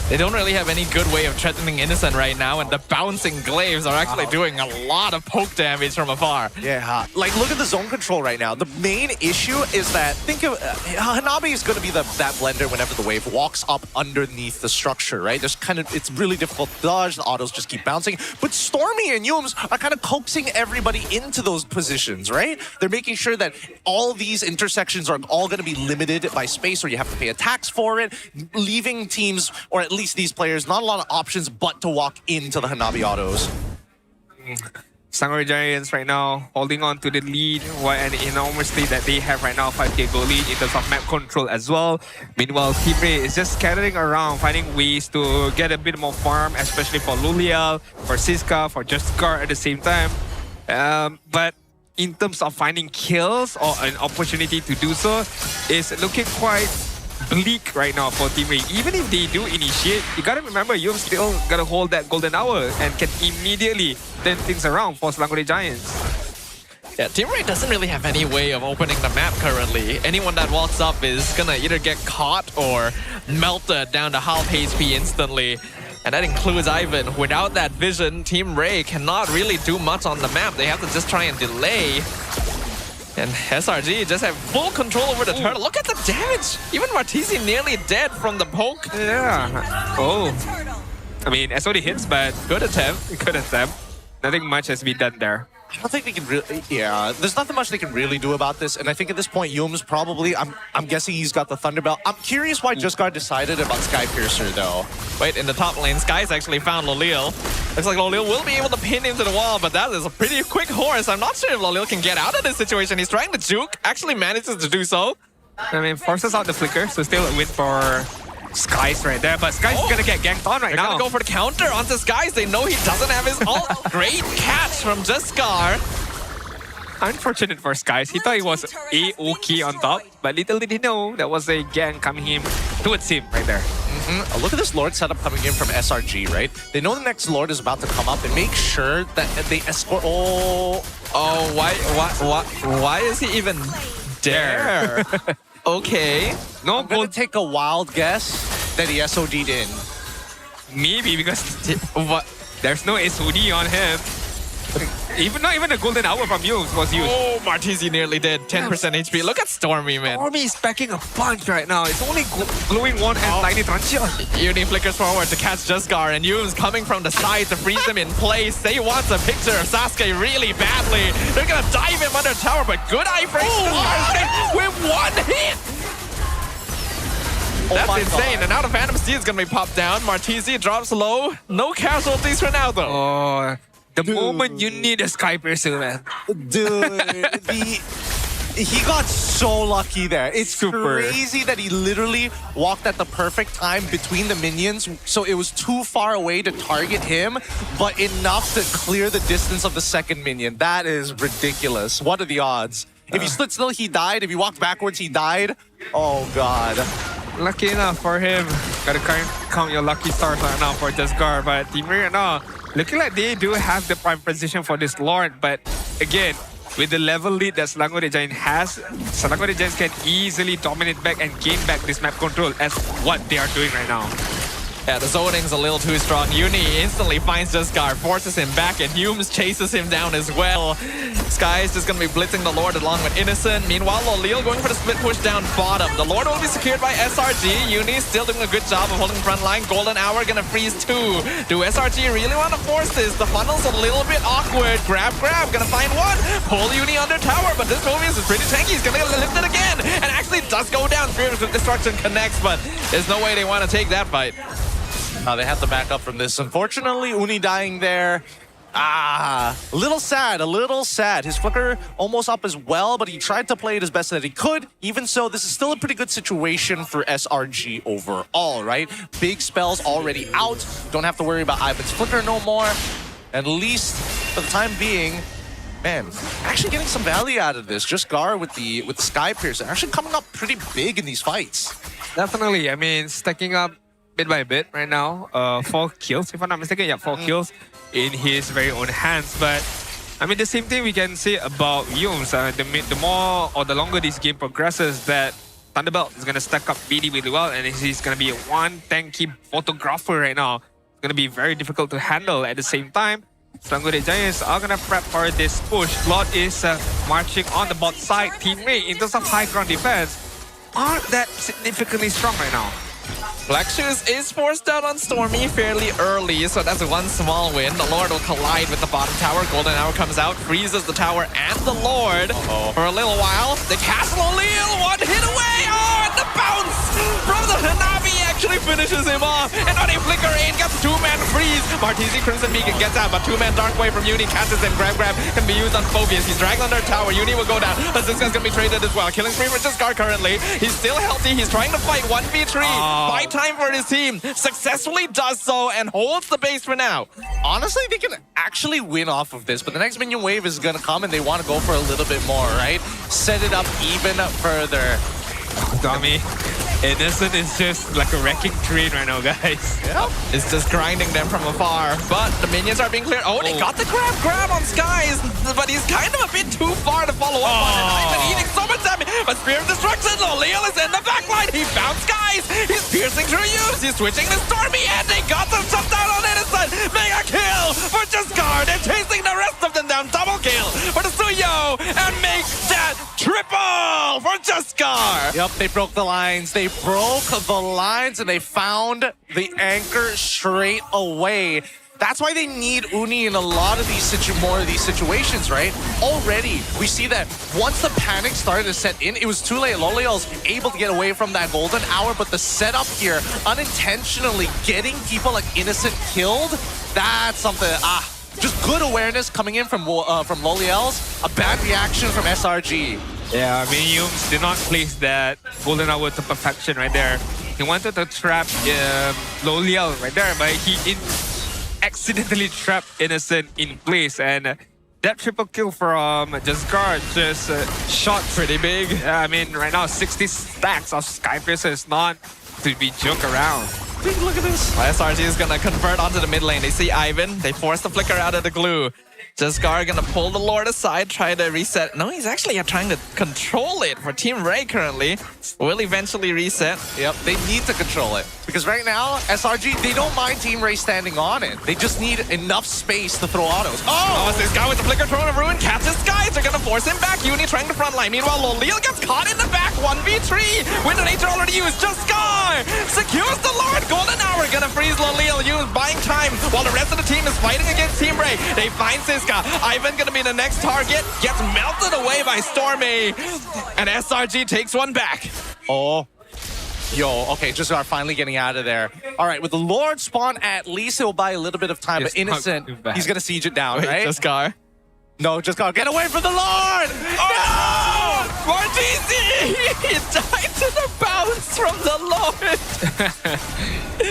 Speaker 12: They don't really have any good way of threatening Innocent right now, and the bouncing glaives are actually doing a lot of poke damage from afar.
Speaker 11: Yeah, like look at the zone control right now. The main issue is that, think of Hanabi is going to be that blender whenever the wave walks up underneath the structure, right? There's it's really difficult to dodge. The autos just keep bouncing. But Stormy and Yumes are kind of coaxing everybody into those positions, right? They're making sure that all these intersections are all going to be limited by space, or you have to pay attacks for it, leaving teams, or at least these players, not a lot of options but to walk into the Hanabi autos.
Speaker 10: Selangor Giants right now holding on to the lead, and enormous lead that they have right now, 5k goal lead in terms of map control as well. Meanwhile, Team Rey is just scattering around, finding ways to get a bit more farm, especially for Lolial, for Siska, for Jaskar at the same time. But in terms of finding kills or an opportunity to do so, is looking quite bleak right now for Team Rey. Even if they do initiate, you gotta remember you've still gotta hold that golden hour and can immediately turn things around for Selangor Giants.
Speaker 12: Yeah, Team Rey doesn't really have any way of opening the map currently. Anyone that walks up is gonna either get caught or melted down to half HP instantly. And that includes Ivan. Without that vision, Team Rey cannot really do much on the map. They have to just try and delay. And SRG just have full control over the turtle. Look at the damage! Even Martizi nearly dead from the poke.
Speaker 10: Yeah. Oh. I mean, SOD hits, but good attempt. Good attempt. Nothing much has been done there.
Speaker 11: I don't think they can really... Yeah, there's nothing much they can really do about this. And I think at this point, Yume's probably... I'm guessing he's got the Thunderbelt. I'm curious why Jaskar decided about Sky Piercer, though.
Speaker 12: Wait, in the top lane, Sky's actually found Lolial. Looks like Lolial will be able to pin him to the wall, but that is a pretty quick horse. I'm not sure if Lolial can get out of this situation. He's trying to juke, actually manages to do so.
Speaker 10: I mean, forces out the flicker, so still a win for Skies right there, but Skies is gonna get ganked on right now.
Speaker 12: They're gonna go for the counter onto Skies. They know he doesn't have his ult. Great catch from Jaskar.
Speaker 10: Unfortunate for Skies. He thought he was A-OK on top, but little did he know that was a gank coming towards him right there.
Speaker 11: Look at this Lord setup coming in from SRG, right? They know the next Lord is about to come up and make sure that they escort...
Speaker 12: Why is he even there? Okay.
Speaker 11: No, I'm gonna take a wild guess that he SOD'd in.
Speaker 10: Maybe because there's no SOD on him. Not even a golden hour from you was used.
Speaker 12: Oh, Martizi nearly did. 10% HP. Look at Stormy, man.
Speaker 10: Stormy is packing a punch right now. It's only glowing one and tiny transition.
Speaker 12: Uni flickers forward to catch Jaskar, and Yume's coming from the side to freeze him in place. They want a picture of Sasuke really badly. They're gonna dive him under tower, but good iframe with one hit. That's insane. And now the Phantom Steed is gonna be popped down. Martizi drops low. No casualties for now, though.
Speaker 10: Oh. The moment you need a Sky Piercer, man.
Speaker 11: Dude, He got so lucky there. It's
Speaker 10: Super.
Speaker 11: crazy that he literally walked at the perfect time between the minions, so it was too far away to target him, but enough to clear the distance of the second minion. That is ridiculous. What are the odds? If he stood still, he died. If he walked backwards, he died. Oh, God.
Speaker 10: Lucky enough for him. Gotta count your lucky stars right now for Jesgar, but Team Rey right now, looking like they do have the prime position for this Lord, but again, with the level lead that Selangor Giant has, Selangor Giants can easily dominate back and gain back this map control as what they are doing right now.
Speaker 12: Yeah, the zoning's a little too strong. Uni instantly finds Jesgar, forces him back, and Humes chases him down as well. Sky is just going to be blitzing the Lord along with Innocent. Meanwhile, Lolil going for the split push down bottom. The Lord will be secured by SRG. Uni still doing a good job of holding front line. Golden Hour going to freeze too. Do SRG really want to force this? The funnel's a little bit awkward. Grab, going to find one. Pull Uni under tower, but this Mobius is pretty tanky. He's going to get lifted again, and actually does go down. Spirit of Destruction connects, but there's no way they want to take that fight.
Speaker 11: They have to back up from this. Unfortunately, Uni dying there. A little sad, a little sad. His flicker almost up as well, but he tried to play it as best that he could. Even so, this is still a pretty good situation for SRG overall, right? Big spells already out. Don't have to worry about Ivan's flicker no more. At least for the time being, man, actually getting some value out of this. Just Gar with the Sky Piercer actually coming up pretty big in these fights.
Speaker 10: Definitely. I mean, stacking up bit by bit right now. 4 kills, if I'm not mistaken. Yeah, 4 kills in his very own hands. But I mean, the same thing we can say about Yumes. The more or the longer this game progresses, that Thunderbelt is going to stack up really, really well, and he's going to be one tanky photographer right now. It's going to be very difficult to handle. At the same time, Selangor Giants are going to prep for this push. Lord is marching on the bot side. Team Rey, in terms of high ground defense, aren't that significantly strong right now.
Speaker 12: Black Shoes is forced out on Stormy fairly early, so that's one small win. The Lord will collide with the bottom tower. Golden Hour comes out, freezes the tower and the Lord for a little while. The Castle O'Leal, one hit away! Oh, and the bounce from the Hanabi actually finishes him off. And on a flicker in, gets 2-man freeze. Martizi Crimson Beacon gets out, but 2-man Dark Wave from Uni catches him. Grab can be used on Phobius. He's dragged under tower. Uni will go down, but this guy's gonna be traded as well. Killing spree for Jesgar currently. He's still healthy. He's trying to fight 1v3. By time for his team. Successfully does so and holds the base for now.
Speaker 11: Honestly, they can actually win off of this, but the next minion wave is gonna come and they want to go for a little bit more, right? Set it up even further.
Speaker 10: Tommy, Innocent is just like a wrecking train right now, guys.
Speaker 12: Yep. It's just grinding them from afar. But the minions are being cleared. Oh, they got the grab on Skies, but he's kind of a bit too far to follow up on it. Ivan eating so much damage, but Spirit of Destruction, Lolil is in the backline. He found Skies. He's piercing through Use. He's switching to Stormy, and they got the shutdown on Innocent. Mega kill for Jesgar. They're chasing the rest of them down. Double kill for the Suyo, and make that triple for Jesgar.
Speaker 11: Yep, they broke the lines. They broke the lines and they found the anchor straight away. That's why they need Uni in a lot of these more of these situations, right? Already, we see that once the panic started to set in, it was too late. Lolio's able to get away from that golden hour, but the setup here, unintentionally getting people like Innocent killed, that's something, just good awareness coming in from Loliel's, a bad reaction from SRG.
Speaker 10: Yeah, I mean, Yumes did not place that golden hour to perfection right there. He wanted to trap Loliel right there, but he accidentally trapped Innocent in place, and that triple kill from Jesgar just shot pretty big. I mean, right now 60 stacks of Skypiercer is not to be joke around.
Speaker 11: Look at this.
Speaker 12: SRG is gonna convert onto the mid lane. They see Ivan. They force the flicker out of the glue. Jesgar gonna pull the Lord aside, try to reset. No, he's actually trying to control it for Team Rey currently. Will eventually reset.
Speaker 11: Yep, they need to control it. Because right now, SRG, they don't mind Team Rey standing on it. They just need enough space to throw autos.
Speaker 12: Oh, this guy with the flicker throne of ruin catches Skies. They're gonna force him back. Uni trying to frontline. Meanwhile, Lolil gets caught in the back. 1v3. Window Nature already used. Jesgar secures the Lord. Golden Hour gonna freeze Lolil. Use buying time while the rest of the team is fighting against Team Rey. They find Siska. Ivan gonna be the next target. Gets melted away by Stormy. And SRG takes one back.
Speaker 11: Oh. Yo, okay, Jesgar finally getting out of there. All right, with the Lord spawn, at least it will buy a little bit of time. But Innocent, he's gonna siege it down, right?
Speaker 12: Jesgar.
Speaker 11: No, Jesgar, get away from the Lord!
Speaker 12: Oh, no! He died to the bounce from the Lord.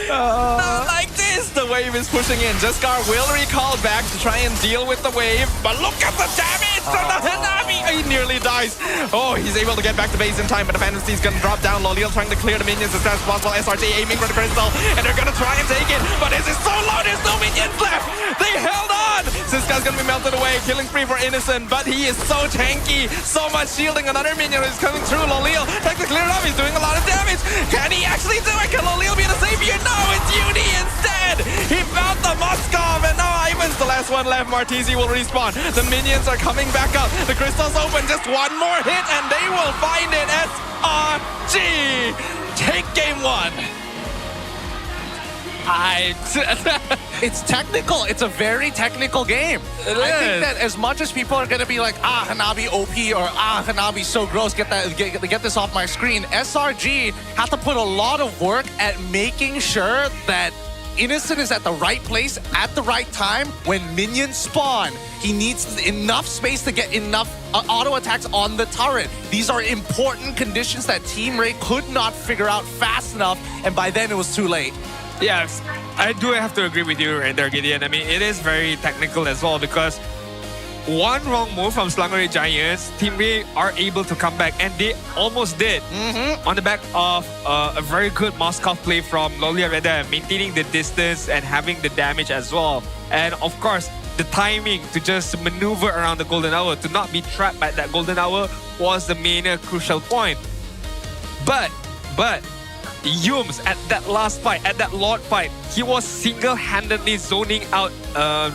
Speaker 12: Not like this. The wave is pushing in. Jaskar will recall back to try and deal with the wave. But look at the damage from the Hanabi. He nearly dies. Oh, he's able to get back to base in time, but the Phantom Steed's going to drop down. Loliel trying to clear the minions as fast as possible. SRT aiming for the crystal, and they're going to try and take it. But this is so low. There's no minions left. They held on. Siska's going to be melted away. Killing spree for Innocent, but he is so tanky. So much shielding. Another minion is coming through. Loliel trying to clear it up. He's doing a lot of damage. Can he actually do it? Can Loliel be the savior? No, it's Uni instead. He found the Moskov, and now Ivan's the last one left. Martizi will respawn. The minions are coming back up. The crystal's open. Just one more hit, and they will find it. SRG take game one.
Speaker 11: It's technical. It's a very technical game. I think that as much as people are going to be like, Hanabi OP or Hanabi so gross, get this off my screen, SRG had to put a lot of work at making sure that Innocent is at the right place at the right time when minions spawn. He needs enough space to get enough auto attacks on the turret. These are important conditions that Team Rey could not figure out fast enough, and by then it was too late.
Speaker 10: Yes, I do have to agree with you right there, Gideon. I mean, it is very technical as well because one wrong move from Slangori Giants, Team Rey are able to come back, and they almost did on the back of a very good Moskov play from Loliel Reda, maintaining the distance and having the damage as well. And of course, the timing to just maneuver around the golden hour, to not be trapped by that golden hour was the main crucial point. But Yums at that last fight, at that Lord fight, he was single-handedly zoning out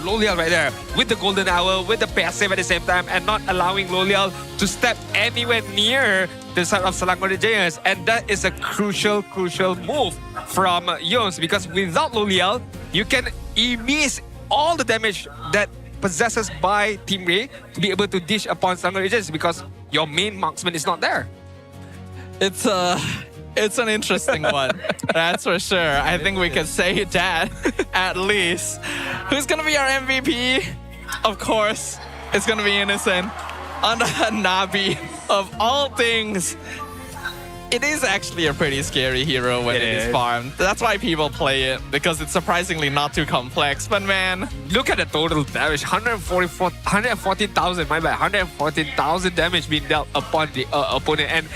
Speaker 10: Loliel right there with the golden hour, with the passive at the same time, and not allowing Loliel to step anywhere near the side of Selangor Giants. And that is a crucial move from Yums, because without Loliel, you can miss all the damage that possesses by Team Rey to be able to dish upon Selangor Giants because your main marksman is not there.
Speaker 12: It's an interesting one, that's for sure. I think we can say that, at least. Who's going to be our MVP? Of course, it's going to be Innocent on the Hanabi. Of all things, it is actually a pretty scary hero when it is farmed. That's why people play it, because it's surprisingly not too complex. But man,
Speaker 10: look at the total damage. 114,000, my bad. 114,000 damage being dealt upon the opponent. And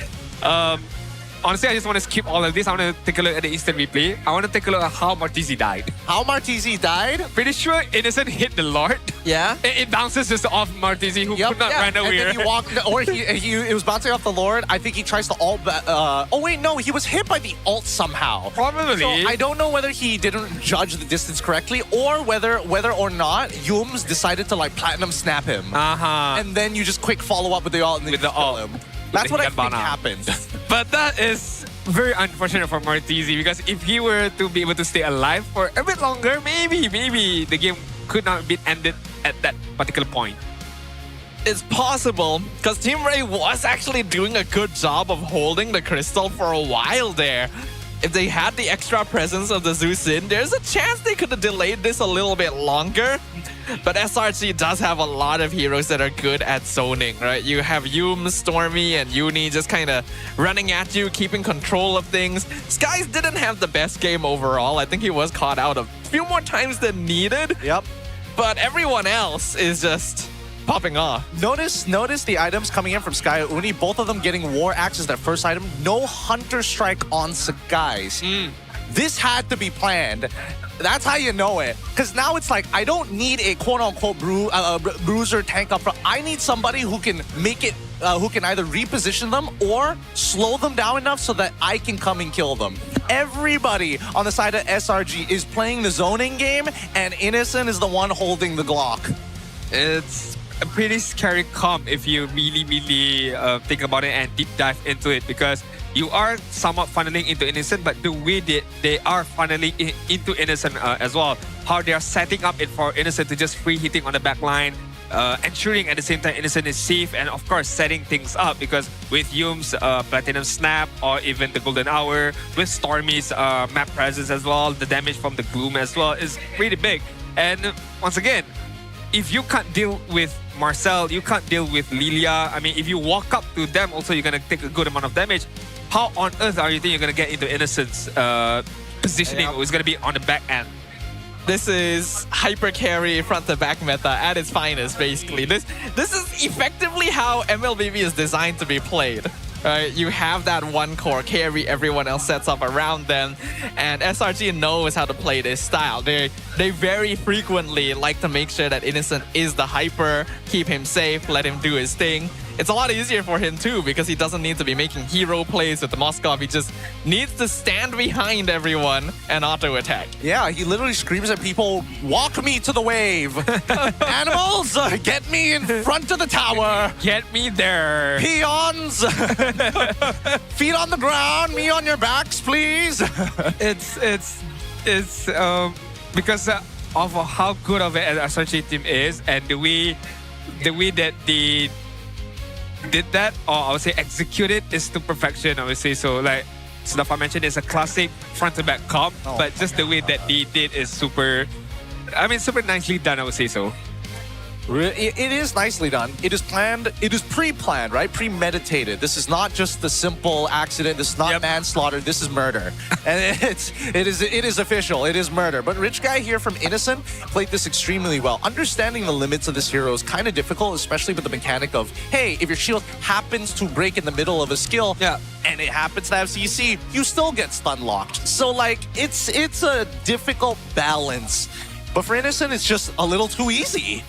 Speaker 10: honestly, I just want to skip all of this. I want to take a look at the instant replay. I want to take a look at how Martizi died.
Speaker 11: How Martizi died?
Speaker 10: Pretty sure Innocent hit the Lord.
Speaker 11: Yeah.
Speaker 10: It bounces just off Martizi, who could not run away.
Speaker 11: And then he walked, or it was bouncing off the Lord. I think he tries to ult. Oh wait, no, he was hit by the ult somehow.
Speaker 10: Probably.
Speaker 11: So I don't know whether he didn't judge the distance correctly, or whether or not Yums decided to like platinum snap him. And then you just quick follow up with the ult and then kill him. That's what I think happened.
Speaker 10: But that is very unfortunate for Martizi, because if he were to be able to stay alive for a bit longer, maybe the game could not be ended at that particular point.
Speaker 12: It's possible, because Team Rey was actually doing a good job of holding the crystal for a while there. If they had the extra presence of the Zeus in, there's a chance they could have delayed this a little bit longer. But SRG does have a lot of heroes that are good at zoning, right? You have Yum, Stormy, and Uni just kind of running at you, keeping control of things. Skies didn't have the best game overall. I think he was caught out a few more times than needed.
Speaker 11: Yep.
Speaker 12: But everyone else is just popping off.
Speaker 11: Notice the items coming in from Sky and Uni, both of them getting War Axe as their first item. No Hunter Strike on Skies. This had to be planned. That's how you know it. Because now it's like, I don't need a quote-unquote bruiser tank up front. I need somebody who can make it, who can either reposition them or slow them down enough so that I can come and kill them. Everybody on the side of SRG is playing the zoning game, and Innocent is the one holding the Glock.
Speaker 10: It's a pretty scary comp if you really think about it and deep dive into it, because you are somewhat funneling into Innocent, but the way they are funneling into Innocent as well, how they are setting up it for Innocent to just free hitting on the back line, ensuring at the same time Innocent is safe, and of course setting things up, because with Yum's Platinum Snap or even the Golden Hour, with Stormy's map presence as well, the damage from the Gloom as well is pretty big. And once again, if you can't deal with Marcel, you can't deal with Lilia. I mean, if you walk up to them, also you're gonna take a good amount of damage. How on earth are you think you're gonna get into Innocent's positioning? It's gonna be on the back end.
Speaker 12: This is hyper carry front to back meta at its finest, basically. This is effectively how MLBB is designed to be played. You have that one core carry, everyone else sets up around them, and SRG knows how to play this style. They very frequently like to make sure that Innocent is the hyper, keep him safe, let him do his thing. It's a lot easier for him too because he doesn't need to be making hero plays with the Moskov. He just needs to stand behind everyone and auto attack.
Speaker 11: Yeah, he literally screams at people, walk me to the wave. Animals, get me in front of the tower.
Speaker 10: Get me there.
Speaker 11: Peons, feet on the ground, me on your backs, please.
Speaker 10: It's because of how good of an SRG team is and the way that they did that, or I would say executed, is to perfection, I would say. So like Sudafa mentioned, it's a classic front to back comp, but just the way that they did is super nicely done, I would say so.
Speaker 11: It is nicely done. It is planned. It is pre-planned, right? Premeditated. This is not just the simple accident. This is not manslaughter. This is murder, and it is official. It is murder. But Rich Guy here from Innocent played this extremely well. Understanding the limits of this hero is kind of difficult, especially with the mechanic of, hey, if your shield happens to break in the middle of a skill, and it happens to have CC, you still get stun locked. So like, it's a difficult balance. But for Innocent, it's just a little too easy.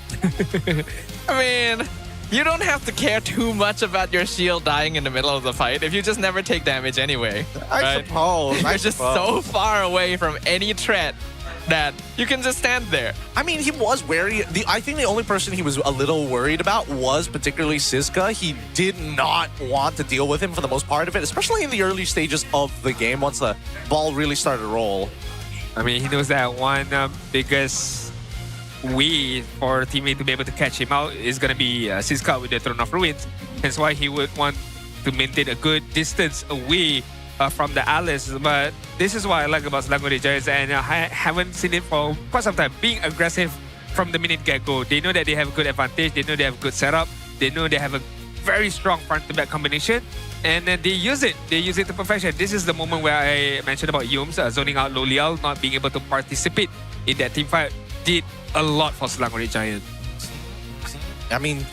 Speaker 12: I mean, you don't have to care too much about your shield dying in the middle of the fight if you just never take damage anyway.
Speaker 11: I suppose.
Speaker 12: You're just so far away from any threat that you can just stand there.
Speaker 11: I mean, he was wary. I think the only person he was a little worried about was particularly Siska. He did not want to deal with him for the most part of it, especially in the early stages of the game once the ball really started to roll.
Speaker 10: I mean, he knows that one biggest way for teammate to be able to catch him out is going to be Siska with the Throne of Ruins. Hence why he would want to maintain a good distance away from the Alice. But this is what I like about Selangor Giants, and I haven't seen it for quite some time. Being aggressive from the minute get-go. They know that they have a good advantage. They know they have a good setup. They know they have a very strong front-to-back combination. And then they use it. They use it to perfection. This is the moment where I mentioned about Yums zoning out Lolial, not being able to participate in that team fight. Did a lot for Selangor Giants.
Speaker 11: I mean,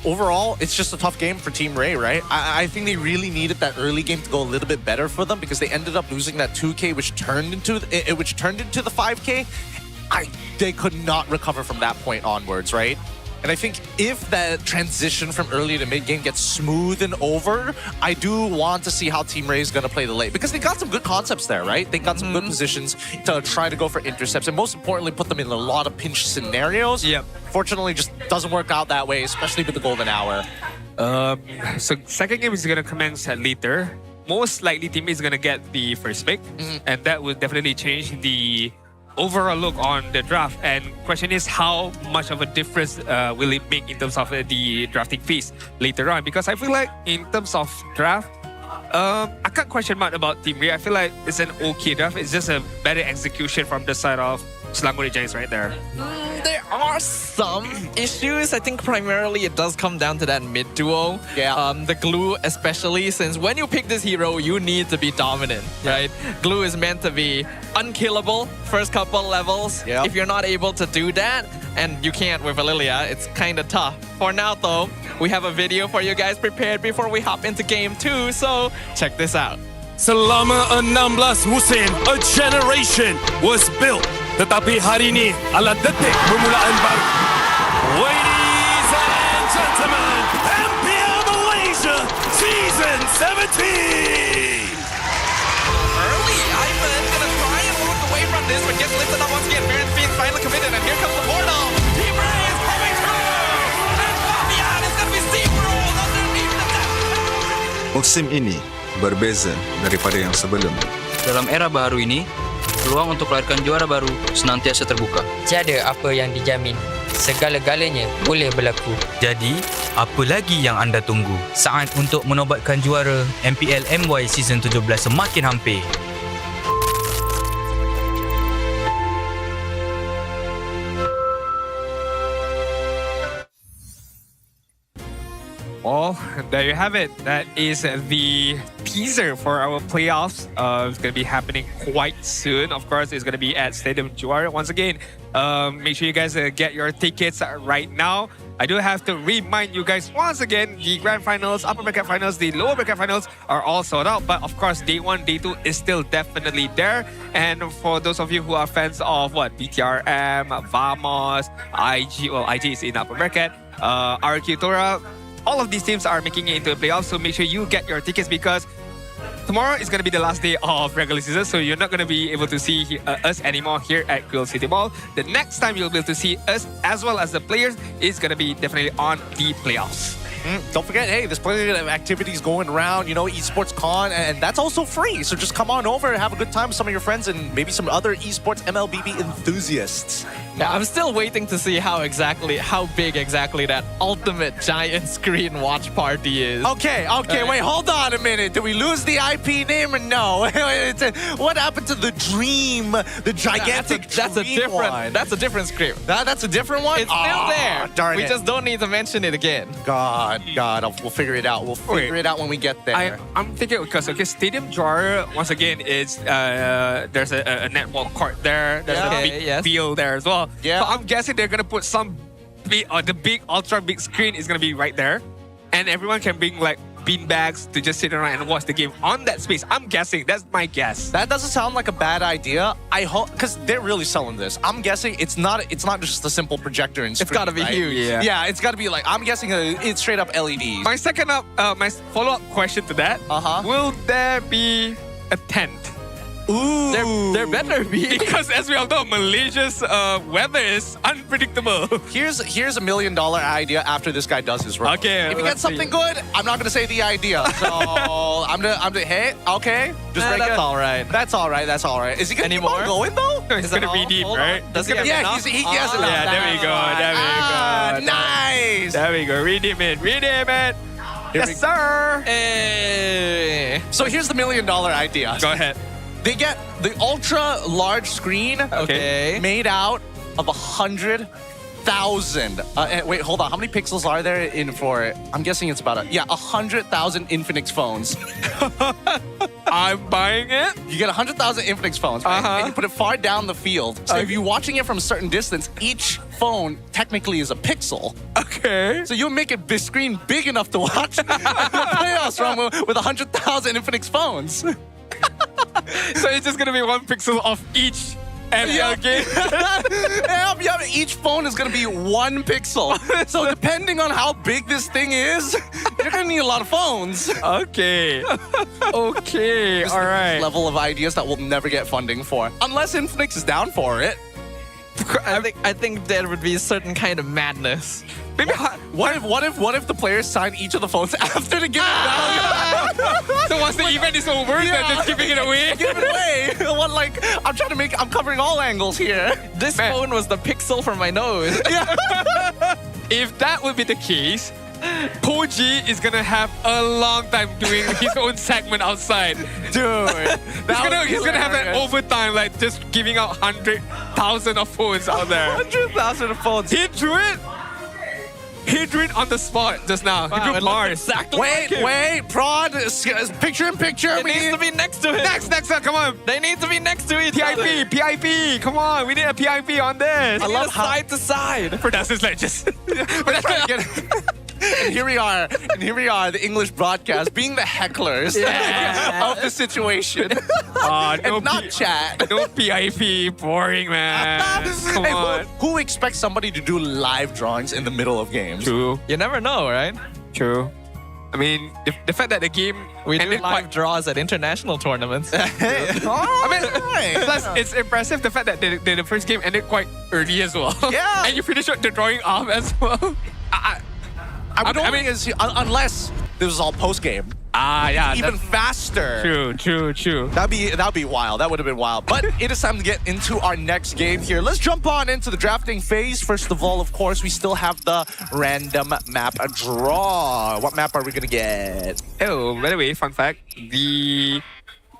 Speaker 11: overall, it's just a tough game for Team Rey, right? I think they really needed that early game to go a little bit better for them because they ended up losing that 2K, which turned into the 5K. They could not recover from that point onwards, right? And I think if that transition from early to mid game gets smoothed over, I do want to see how Team Rey is going to play the late. Because they got some good concepts there, right? They got some good positions to try to go for intercepts. And most importantly, put them in a lot of pinch scenarios.
Speaker 10: Yep.
Speaker 11: Fortunately, just doesn't work out that way, especially with the golden hour.
Speaker 10: So second game is going to commence later. Most likely, team is going to get the first pick. And that will definitely change the overall look on the draft. And question is, how much of a difference will it make in terms of the drafting phase later on? Because I feel like in terms of draft, I can't question much about Team Rey. I feel like it's an okay draft. It's just a better execution from the side of Selangor Giants right there.
Speaker 12: There are some issues. I think primarily it does come down to that mid duo.
Speaker 11: Yeah.
Speaker 12: The glue especially, since when you pick this hero, you need to be dominant, right? Glue is meant to be unkillable first couple levels.
Speaker 11: Yep.
Speaker 12: If you're not able to do that, and you can't with Lilia, it's kind of tough. For now though, we have a video for you guys prepared before we hop into game 2, so check this out.
Speaker 15: Selama 16 musim, a generation was built. Tetapi hari ini adalah detik permulaan baru. Ladies and gentlemen, MPL Malaysia Season 17!
Speaker 12: Early, Ivan gonna try and walk away from this, but gets lifted up once again. Baron Fiend finally committed, and here comes the portal. Team Rey is coming through! And Fabian is gonna be steamrolled underneath the deck.
Speaker 16: Musim ini berbeza daripada yang sebelum.
Speaker 18: Dalam era baru ini, peluang untuk melahirkan juara baru senantiasa terbuka.
Speaker 24: Tiada apa yang dijamin. Segala-galanya boleh berlaku.
Speaker 25: Jadi, apa lagi yang anda tunggu? Saat untuk menobatkan juara MPL MY Season 17 semakin hampir.
Speaker 10: Well, there you have it. That is the teaser for our playoffs. It's going to be happening quite soon. Of course, it's going to be at Stadium Juara. Once again, make sure you guys get your tickets right now. I do have to remind you guys once again, the grand finals, upper bracket finals, the lower bracket finals are all sold out. But of course, day 1, day 2 is still definitely there. And for those of you who are fans of BTRM, Vamos, IG, well, IG is in upper bracket, RQ Tora, all of these teams are making it into the playoffs. So make sure you get your tickets because tomorrow is going to be the last day of regular season, so you're not going to be able to see us anymore here at Quill City Mall. The next time you'll be able to see us as well as the players is going to be definitely on the playoffs.
Speaker 11: Don't forget, hey, there's plenty of activities going around, Esports Con, and that's also free. So just come on over and have a good time with some of your friends and maybe some other esports MLBB enthusiasts.
Speaker 12: Yeah, I'm still waiting to see how big exactly that ultimate giant screen watch party is.
Speaker 11: Okay, wait, hold on a minute. Did we lose the IP name or no? What happened to the Dream, the gigantic
Speaker 12: that's a different script.
Speaker 11: That's a different one?
Speaker 12: It's still there.
Speaker 11: Darn
Speaker 12: we
Speaker 11: it.
Speaker 12: just don't need to mention it again.
Speaker 11: God, we'll figure it out. We'll figure it out when we get there.
Speaker 10: I'm thinking because Stadium Juara once again is there's a netball court there. There's a big field there as well.
Speaker 11: Yeah.
Speaker 10: So I'm guessing they're gonna put the big ultra big screen is gonna be right there, and everyone can bring like bean bags to just sit around and watch the game on that space. I'm guessing. That's my guess.
Speaker 11: That doesn't sound like a bad idea. I hope, because they're really selling this. I'm guessing it's not just a simple projector and screen.
Speaker 12: It's got to be huge.
Speaker 11: Yeah, it's got to be like, I'm guessing it's straight up LEDs.
Speaker 10: My follow-up question to that. Will there be a tent?
Speaker 11: Ooh.
Speaker 12: There better be.
Speaker 10: Because as we all know, Malaysia's weather is unpredictable.
Speaker 11: Here's a $1 million idea after this guy does his run.
Speaker 10: Okay.
Speaker 11: If you get something good, I'm not gonna say the idea. So I'm gonna hey, okay.
Speaker 12: That's all right.
Speaker 11: That's all right. Is he gonna keep on going though?
Speaker 10: No, he's gonna redeem, right?
Speaker 12: Does he have enough?
Speaker 11: he has enough.
Speaker 10: Yeah, there we go.
Speaker 11: Nice.
Speaker 10: There we go. Redeem it. Yes, sir.
Speaker 12: Hey.
Speaker 11: So here's the $1 million idea.
Speaker 10: Go ahead.
Speaker 11: They get the ultra large screen made out of 100,000. Wait, hold on. How many pixels are there in for it? I'm guessing it's about 100,000 Infinix phones.
Speaker 10: I'm buying it.
Speaker 11: You get 100,000 Infinix phones, right? And you put it far down the field. So if you're watching it from a certain distance, each phone technically is a pixel.
Speaker 10: Okay.
Speaker 11: So you'll make the screen big enough to watch the playoffs from with 100,000 Infinix phones.
Speaker 10: So it's just gonna be 1 pixel of each MPL game.
Speaker 11: Yeah, each phone is gonna be 1 pixel. So depending on how big this thing is, you're gonna need a lot of phones.
Speaker 10: Okay. All right.
Speaker 11: Level of ideas that we'll never get funding for, unless Infinix is down for it.
Speaker 12: I think there would be a certain kind of madness.
Speaker 11: Maybe what if the players sign each of the phones after the game?
Speaker 10: So once the event is over, they're just giving it away.
Speaker 11: Give it away. I'm covering all angles here.
Speaker 12: This phone was the pixel for my nose.
Speaker 10: If that would be the case, Poji is gonna have a long time doing his own segment outside.
Speaker 11: Dude,
Speaker 10: he's gonna have an overtime, like just giving out 100,000 of phones out there.
Speaker 11: 100,000 of phones.
Speaker 10: He drew it on the spot just now. He drew Mars.
Speaker 12: Exactly.
Speaker 11: Wait, Prod, picture in picture.
Speaker 12: It needs to be next to him.
Speaker 10: Next, come on.
Speaker 12: They need to be next to each other.
Speaker 10: PIP, come on. We need a PIP on this.
Speaker 12: I love side to side.
Speaker 10: For us, it's like just...
Speaker 11: And here we are, the English broadcast, being the hecklers of the situation. And not chat.
Speaker 10: No PIP, boring, man. Come on.
Speaker 11: Who expects somebody to do live drawings in the middle of games?
Speaker 10: True.
Speaker 12: You never know, right?
Speaker 10: True. I mean, the fact that the game
Speaker 12: we do live draws at international tournaments.
Speaker 10: Plus, it's impressive the fact that the first game ended quite early as well.
Speaker 11: Yeah.
Speaker 10: And you finished the drawing off as well.
Speaker 11: Unless this was all post game.
Speaker 10: Yeah.
Speaker 11: Even faster.
Speaker 10: True.
Speaker 11: That'd be wild. That would have been wild. But it is time to get into our next game here. Let's jump on into the drafting phase. First of all, of course, we still have the random map draw. What map are we gonna get?
Speaker 10: Oh, by the way, fun fact: the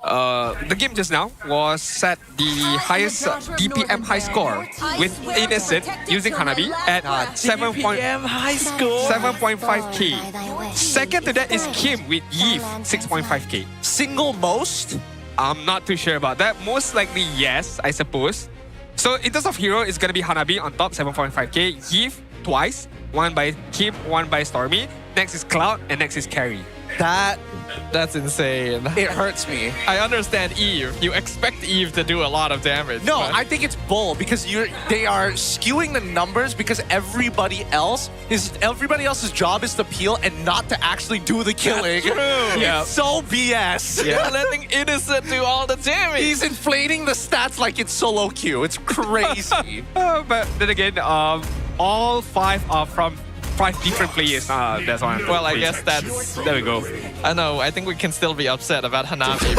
Speaker 10: the game just now was set the highest DPM high score with Innocent using Hanabi at 7.5k. Second to that is Kim with Yves 6.5k.
Speaker 11: Single most?
Speaker 10: I'm not too sure about that. Most likely yes, I suppose. So in terms of hero, it's gonna be Hanabi on top, 7.5k. Yves twice, one by Kim, one by Stormy. Next is Cloud, and next is Carry.
Speaker 12: That's insane.
Speaker 11: It hurts me.
Speaker 12: I understand Eve. You expect Eve to do a lot of damage.
Speaker 11: No,
Speaker 12: but...
Speaker 11: I think it's bull because they are skewing the numbers because everybody else's job is to peel and not to actually do the killing.
Speaker 12: That's true.
Speaker 11: It's so BS.
Speaker 12: You're letting Innocent do all the damage.
Speaker 11: He's inflating the stats like it's solo queue. It's crazy.
Speaker 10: But then again, all 5 are from 5 different players. That's why.
Speaker 12: Well, I guess that's...
Speaker 10: There we go.
Speaker 12: I know. I think we can still be upset about Hanabi.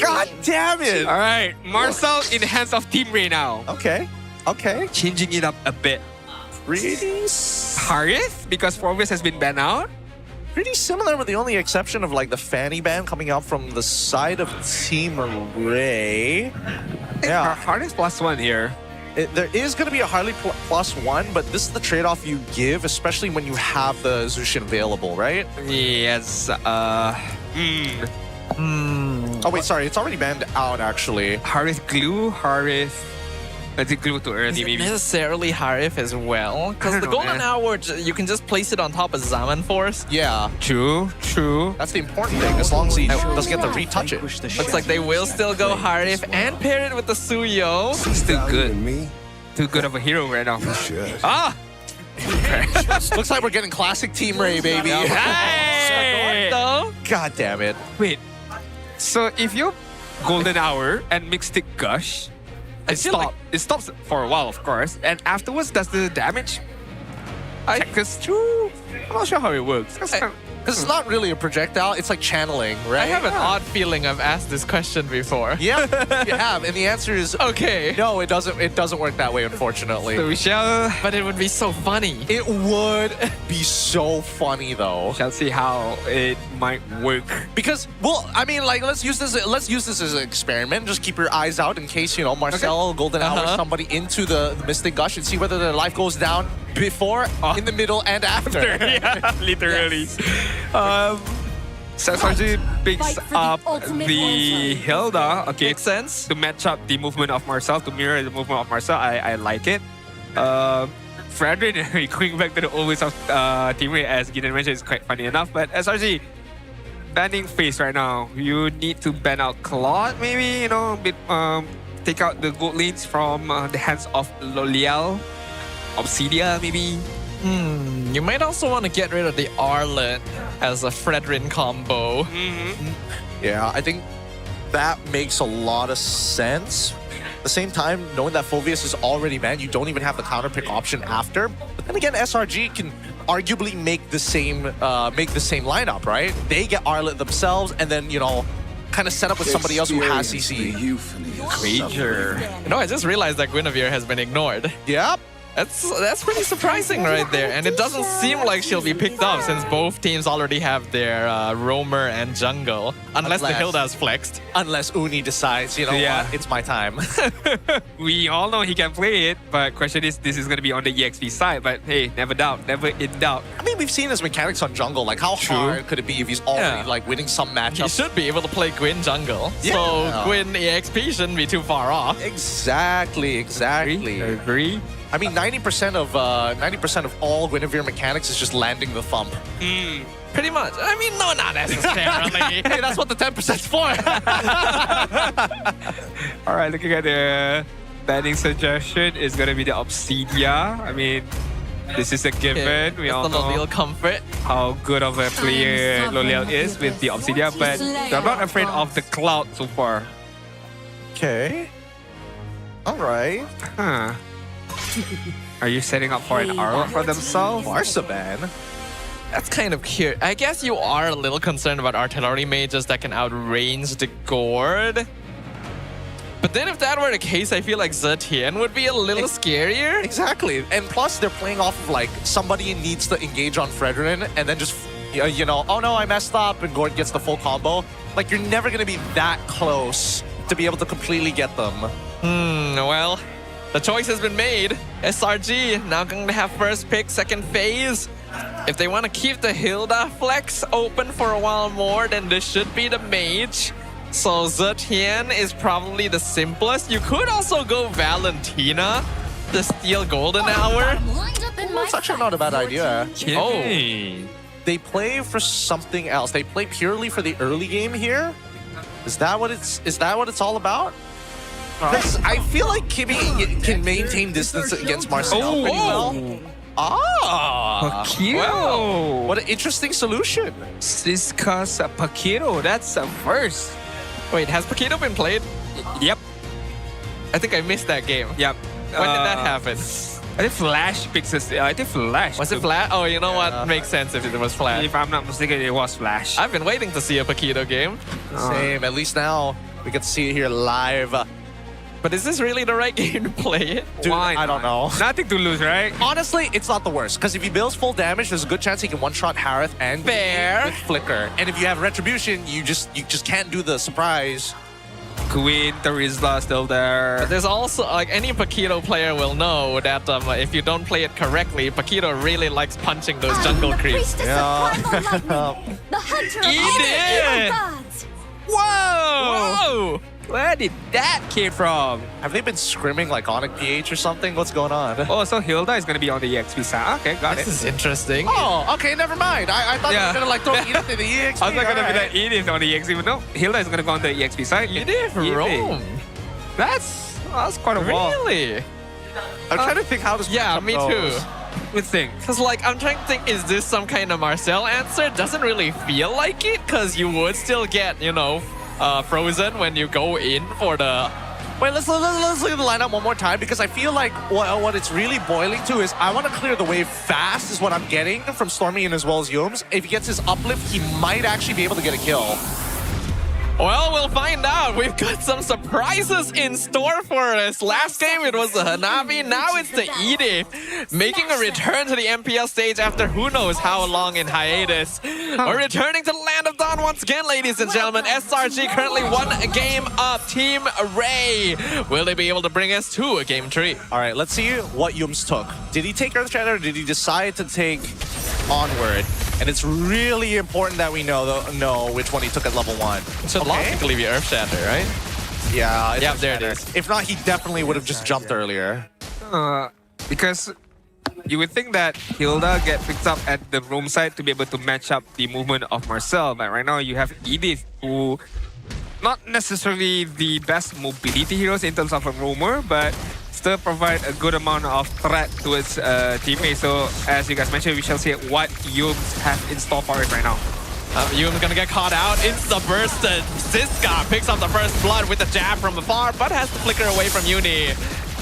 Speaker 11: God damn it!
Speaker 10: All right, Marcel in the hands of Team Rey now.
Speaker 11: Okay.
Speaker 10: Changing it up a bit.
Speaker 11: Pretty...
Speaker 10: Harith, because Forvis has been banned out.
Speaker 11: Pretty similar, with the only exception of like the Fanny ban coming out from the side of Team Rey.
Speaker 10: Yeah, Harith +1 here.
Speaker 11: There is going to be a Harley +1, but this is the trade-off you give, especially when you have the Zushin available, right?
Speaker 10: Yes.
Speaker 11: Oh, wait, sorry. It's already banned out, actually.
Speaker 10: Harith Glue, Harith... I think Glue too early, maybe.
Speaker 12: Necessarily Harith as well? Because the Golden Hour, you can just place it on top of Zaman Force.
Speaker 11: Yeah.
Speaker 10: True.
Speaker 11: That's the important thing, as long as he doesn't get to retouch it.
Speaker 12: Looks like they will still go Harith and pair it with the Suyo.
Speaker 10: Still good. Too good of a hero right now. Ah!
Speaker 11: Looks like we're getting classic Team Rey, baby.
Speaker 10: Hey!
Speaker 11: God damn it.
Speaker 10: Wait. So if you Golden Hour and Mystic Gush, it stops for a while, of course, and afterwards does the damage? I'm not sure how it works.
Speaker 11: Because it's not really a projectile, it's like channeling, right?
Speaker 12: I have an odd feeling I've asked this question before.
Speaker 11: Yeah, you have, and the answer is
Speaker 12: okay.
Speaker 11: No, it doesn't work that way, unfortunately.
Speaker 10: So we shall...
Speaker 12: But it would be so funny.
Speaker 11: It would be so funny, though.
Speaker 10: Shall see how it might work.
Speaker 11: Because, well, I mean, like, let's use this as an experiment. Just keep your eyes out in case, you know, Marcel, Golden Hour, somebody into the Mystic Gush and see whether their life goes down before, in the middle, and after.
Speaker 10: Yeah, literally. Sarji picks up the Hilda. Okay,
Speaker 12: makes sense.
Speaker 10: To match up the movement of Marcel, to mirror the movement of Marcel. I like it. Fredrin going back to the old ways of Team Rey, as Gideon mentioned, is quite funny enough. But SRG, banning phase right now. You need to ban out Claude, maybe, you know, take out the gold lanes from the hands of Lolial. Obsidia, maybe.
Speaker 12: You might also want to get rid of the Arlet as a Fredrin combo.
Speaker 11: Yeah, I think that makes a lot of sense. At the same time, knowing that Phoveus is already banned, you don't even have the counter pick option after. But then again, SRG can arguably make the same lineup, right? They get Arlet themselves, and then, you know, kind of set up with somebody else who has CC.
Speaker 10: Creature.
Speaker 12: You know, I just realized that Guinevere has been ignored.
Speaker 11: Yep.
Speaker 12: That's pretty surprising right there, and it doesn't seem like she'll be picked up since both teams already have their roamer and jungle, unless the Hilda's flexed.
Speaker 11: Unless Uni decides, you know what, it's my time.
Speaker 10: We all know he can play it, but question is, this is going to be on the EXP side, but hey, never doubt, never in doubt.
Speaker 11: I mean, we've seen his mechanics on jungle, like how hard could it be if he's already like winning some matchups?
Speaker 12: He should be able to play Gwyn jungle, so Gwyn EXP shouldn't be too far off.
Speaker 11: Exactly.
Speaker 10: Agree.
Speaker 11: I mean, 90% of all Guinevere mechanics is just landing the thump.
Speaker 12: Pretty much. I mean, no, not necessarily.
Speaker 11: Hey, that's what the 10%'s for.
Speaker 10: All right, looking at the banning suggestion, is going to be the Obsidia. I mean, this is a given. We all know
Speaker 12: comfort.
Speaker 10: How good of a player Lolial is with the Obsidia, but I'm not afraid of the Cloud so far.
Speaker 11: Okay. All right.
Speaker 10: Huh. Are you setting up for an Arrow for themselves?
Speaker 11: Marsaban?
Speaker 12: That's kind of cute. I guess you are a little concerned about artillery mages that can outrange the Gourd. But then if that were the case, I feel like Zetian would be a little scarier.
Speaker 11: Exactly. And plus, they're playing off of like somebody needs to engage on Fredrin and then just you know, oh no, I messed up, and Gord gets the full combo. Like, you're never going to be that close to be able to completely get them.
Speaker 12: Well, the choice has been made. SRG now going to have first pick, second phase. If they want to keep the Hilda flex open for a while more, then this should be the mage. So Zetian is probably the simplest. You could also go Valentina to steal Golden Hour.
Speaker 11: It's actually not a bad idea.
Speaker 12: Oh.
Speaker 11: They play for something else. They play purely for the early game here. Is that what it's all about? Because I feel like Kimmy can maintain distance against Marcel pretty well. Ah,
Speaker 10: Pakiro.
Speaker 11: Wow. What an interesting solution.
Speaker 10: Siska's Pakiro. That's a first.
Speaker 12: Wait, has Pakiro been played?
Speaker 10: Yep.
Speaker 12: I think I missed that game.
Speaker 10: Yep.
Speaker 12: When did that happen?
Speaker 10: I think Flash picks this. I think Flash.
Speaker 12: Was it Flash? Oh, you know what? Makes sense if it was Flash.
Speaker 10: If I'm not mistaken, it was Flash.
Speaker 12: I've been waiting to see a Pakito game.
Speaker 11: Same. At least now we get to see it here live.
Speaker 12: But is this really the right game to play it?
Speaker 11: Dude, I don't know.
Speaker 10: Nothing to lose, right?
Speaker 11: Honestly, it's not the worst. Because if he builds full damage, there's a good chance he can one-shot Harith and
Speaker 12: Fair.
Speaker 11: with Flicker. And if you have Retribution, you just can't do the surprise.
Speaker 10: Queen, Terizla still there.
Speaker 12: But there's also, like, any Pakito player will know that if you don't play it correctly, Pakito really likes punching those jungle creeps.
Speaker 11: Yeah.
Speaker 7: The hunter of
Speaker 10: Edith!
Speaker 7: gods.
Speaker 12: Whoa!
Speaker 10: Where did that came from?
Speaker 11: Have they been scrimming like Onic PH or something? What's going on?
Speaker 10: Oh, so Hilda is going to be on the EXP side. Okay, got
Speaker 12: This
Speaker 10: it.
Speaker 12: is interesting.
Speaker 11: Oh, okay, never mind. I thought they were going to like throw Edith in the EXP.
Speaker 10: I was not going to be
Speaker 11: Alright.
Speaker 10: like Edith on the EXP, but no. Hilda is going to go on the EXP side.
Speaker 12: Edith, Rome.
Speaker 10: That's quite a wall.
Speaker 12: Really?
Speaker 11: I'm trying to think how this
Speaker 12: Yeah,
Speaker 11: matchup
Speaker 12: me
Speaker 11: goes.
Speaker 12: too.
Speaker 10: Good thing.
Speaker 12: Because, like, I'm trying to think, is this some kind of Marcel answer? It doesn't really feel like it, because you would still get, you know, frozen when you go in for the...
Speaker 11: Wait, let's look at the lineup one more time, because I feel like what it's really boiling to is I want to clear the wave fast is what I'm getting from Stormy and as well as Yums. If he gets his uplift, he might actually be able to get a kill.
Speaker 12: Well, we'll find out. We've got some surprises in store for us. Last game, it was the Hanabi. Now it's the Edith, making a return to the MPL stage after who knows how long in hiatus. We're returning to the Land of Dawn once again, ladies and gentlemen. SRG currently 1 game up. Team Rey. Will they be able to bring us to a game 3?
Speaker 11: All right, let's see what Yums took. Did he take Earth Shatter or did he decide to take Onward? And it's really important that we know which one he took at level 1.
Speaker 12: So logically be Earth Shatter, right?
Speaker 11: Yeah,
Speaker 12: Yep, there it is.
Speaker 11: If not, he definitely would have just jumped earlier.
Speaker 10: Because you would think that Hilda get picked up at the roam side to be able to match up the movement of Marcel. But right now you have Edith, who not necessarily the best mobility heroes in terms of a roamer, but still provide a good amount of threat to its teammates. So as you guys mentioned, we shall see what Yums have in store for it right now.
Speaker 12: Yum's gonna get caught out. Insta-burst. Siska picks up the first blood with the jab from afar, but has to flicker away from Uni.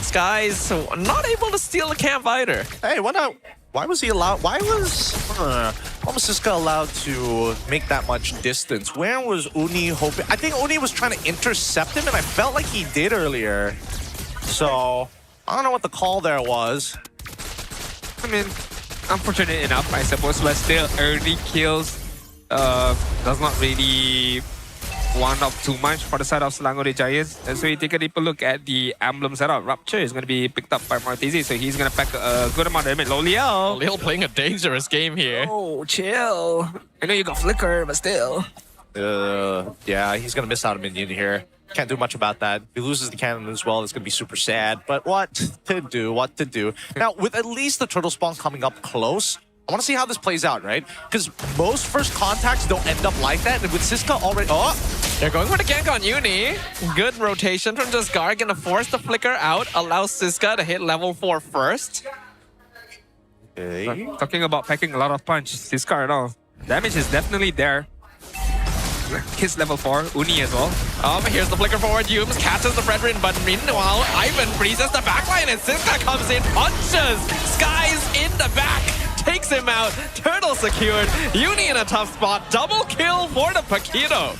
Speaker 12: Sky's not able to steal the camp either.
Speaker 11: Hey, why was he allowed? Why was Siska allowed to make that much distance? Where was Uni hoping? I think Uni was trying to intercept him, and I felt like he did earlier. So, I don't know what the call there was.
Speaker 10: I mean, unfortunate enough, I suppose, but still early kills does not really one up too much for the side of Selangor the Giants. And so you take a deeper look at the emblem setup. Rupture is going to be picked up by Martizi, so he's going to pack a good amount of damage. Loliel.
Speaker 12: Loliel playing a dangerous game here.
Speaker 10: Oh, chill. I know you got Flicker, but still.
Speaker 11: Yeah, he's going to miss out a minion here. Can't do much about that. If he loses the cannon as well, it's going to be super sad. But what to do? Now, with at least the turtle spawn coming up close, I want to see how this plays out, right? Because most first contacts don't end up like that. And with Siska already... Oh!
Speaker 12: They're going for the gank on Uni. Good rotation from Jasgar. Gonna force the flicker out. Allows Siska to hit level 4 first.
Speaker 11: Okay.
Speaker 10: Talking about packing a lot of punch, Siska at all. Damage is definitely there. Hits level 4, Uni as well.
Speaker 12: Here's the flicker forward. Yums catches the Fredrin, but meanwhile, Ivan freezes the backline and Siska comes in, punches. Sky's in the back, takes him out. Turtle secured. Uni in a tough spot. Double kill for the Pakito.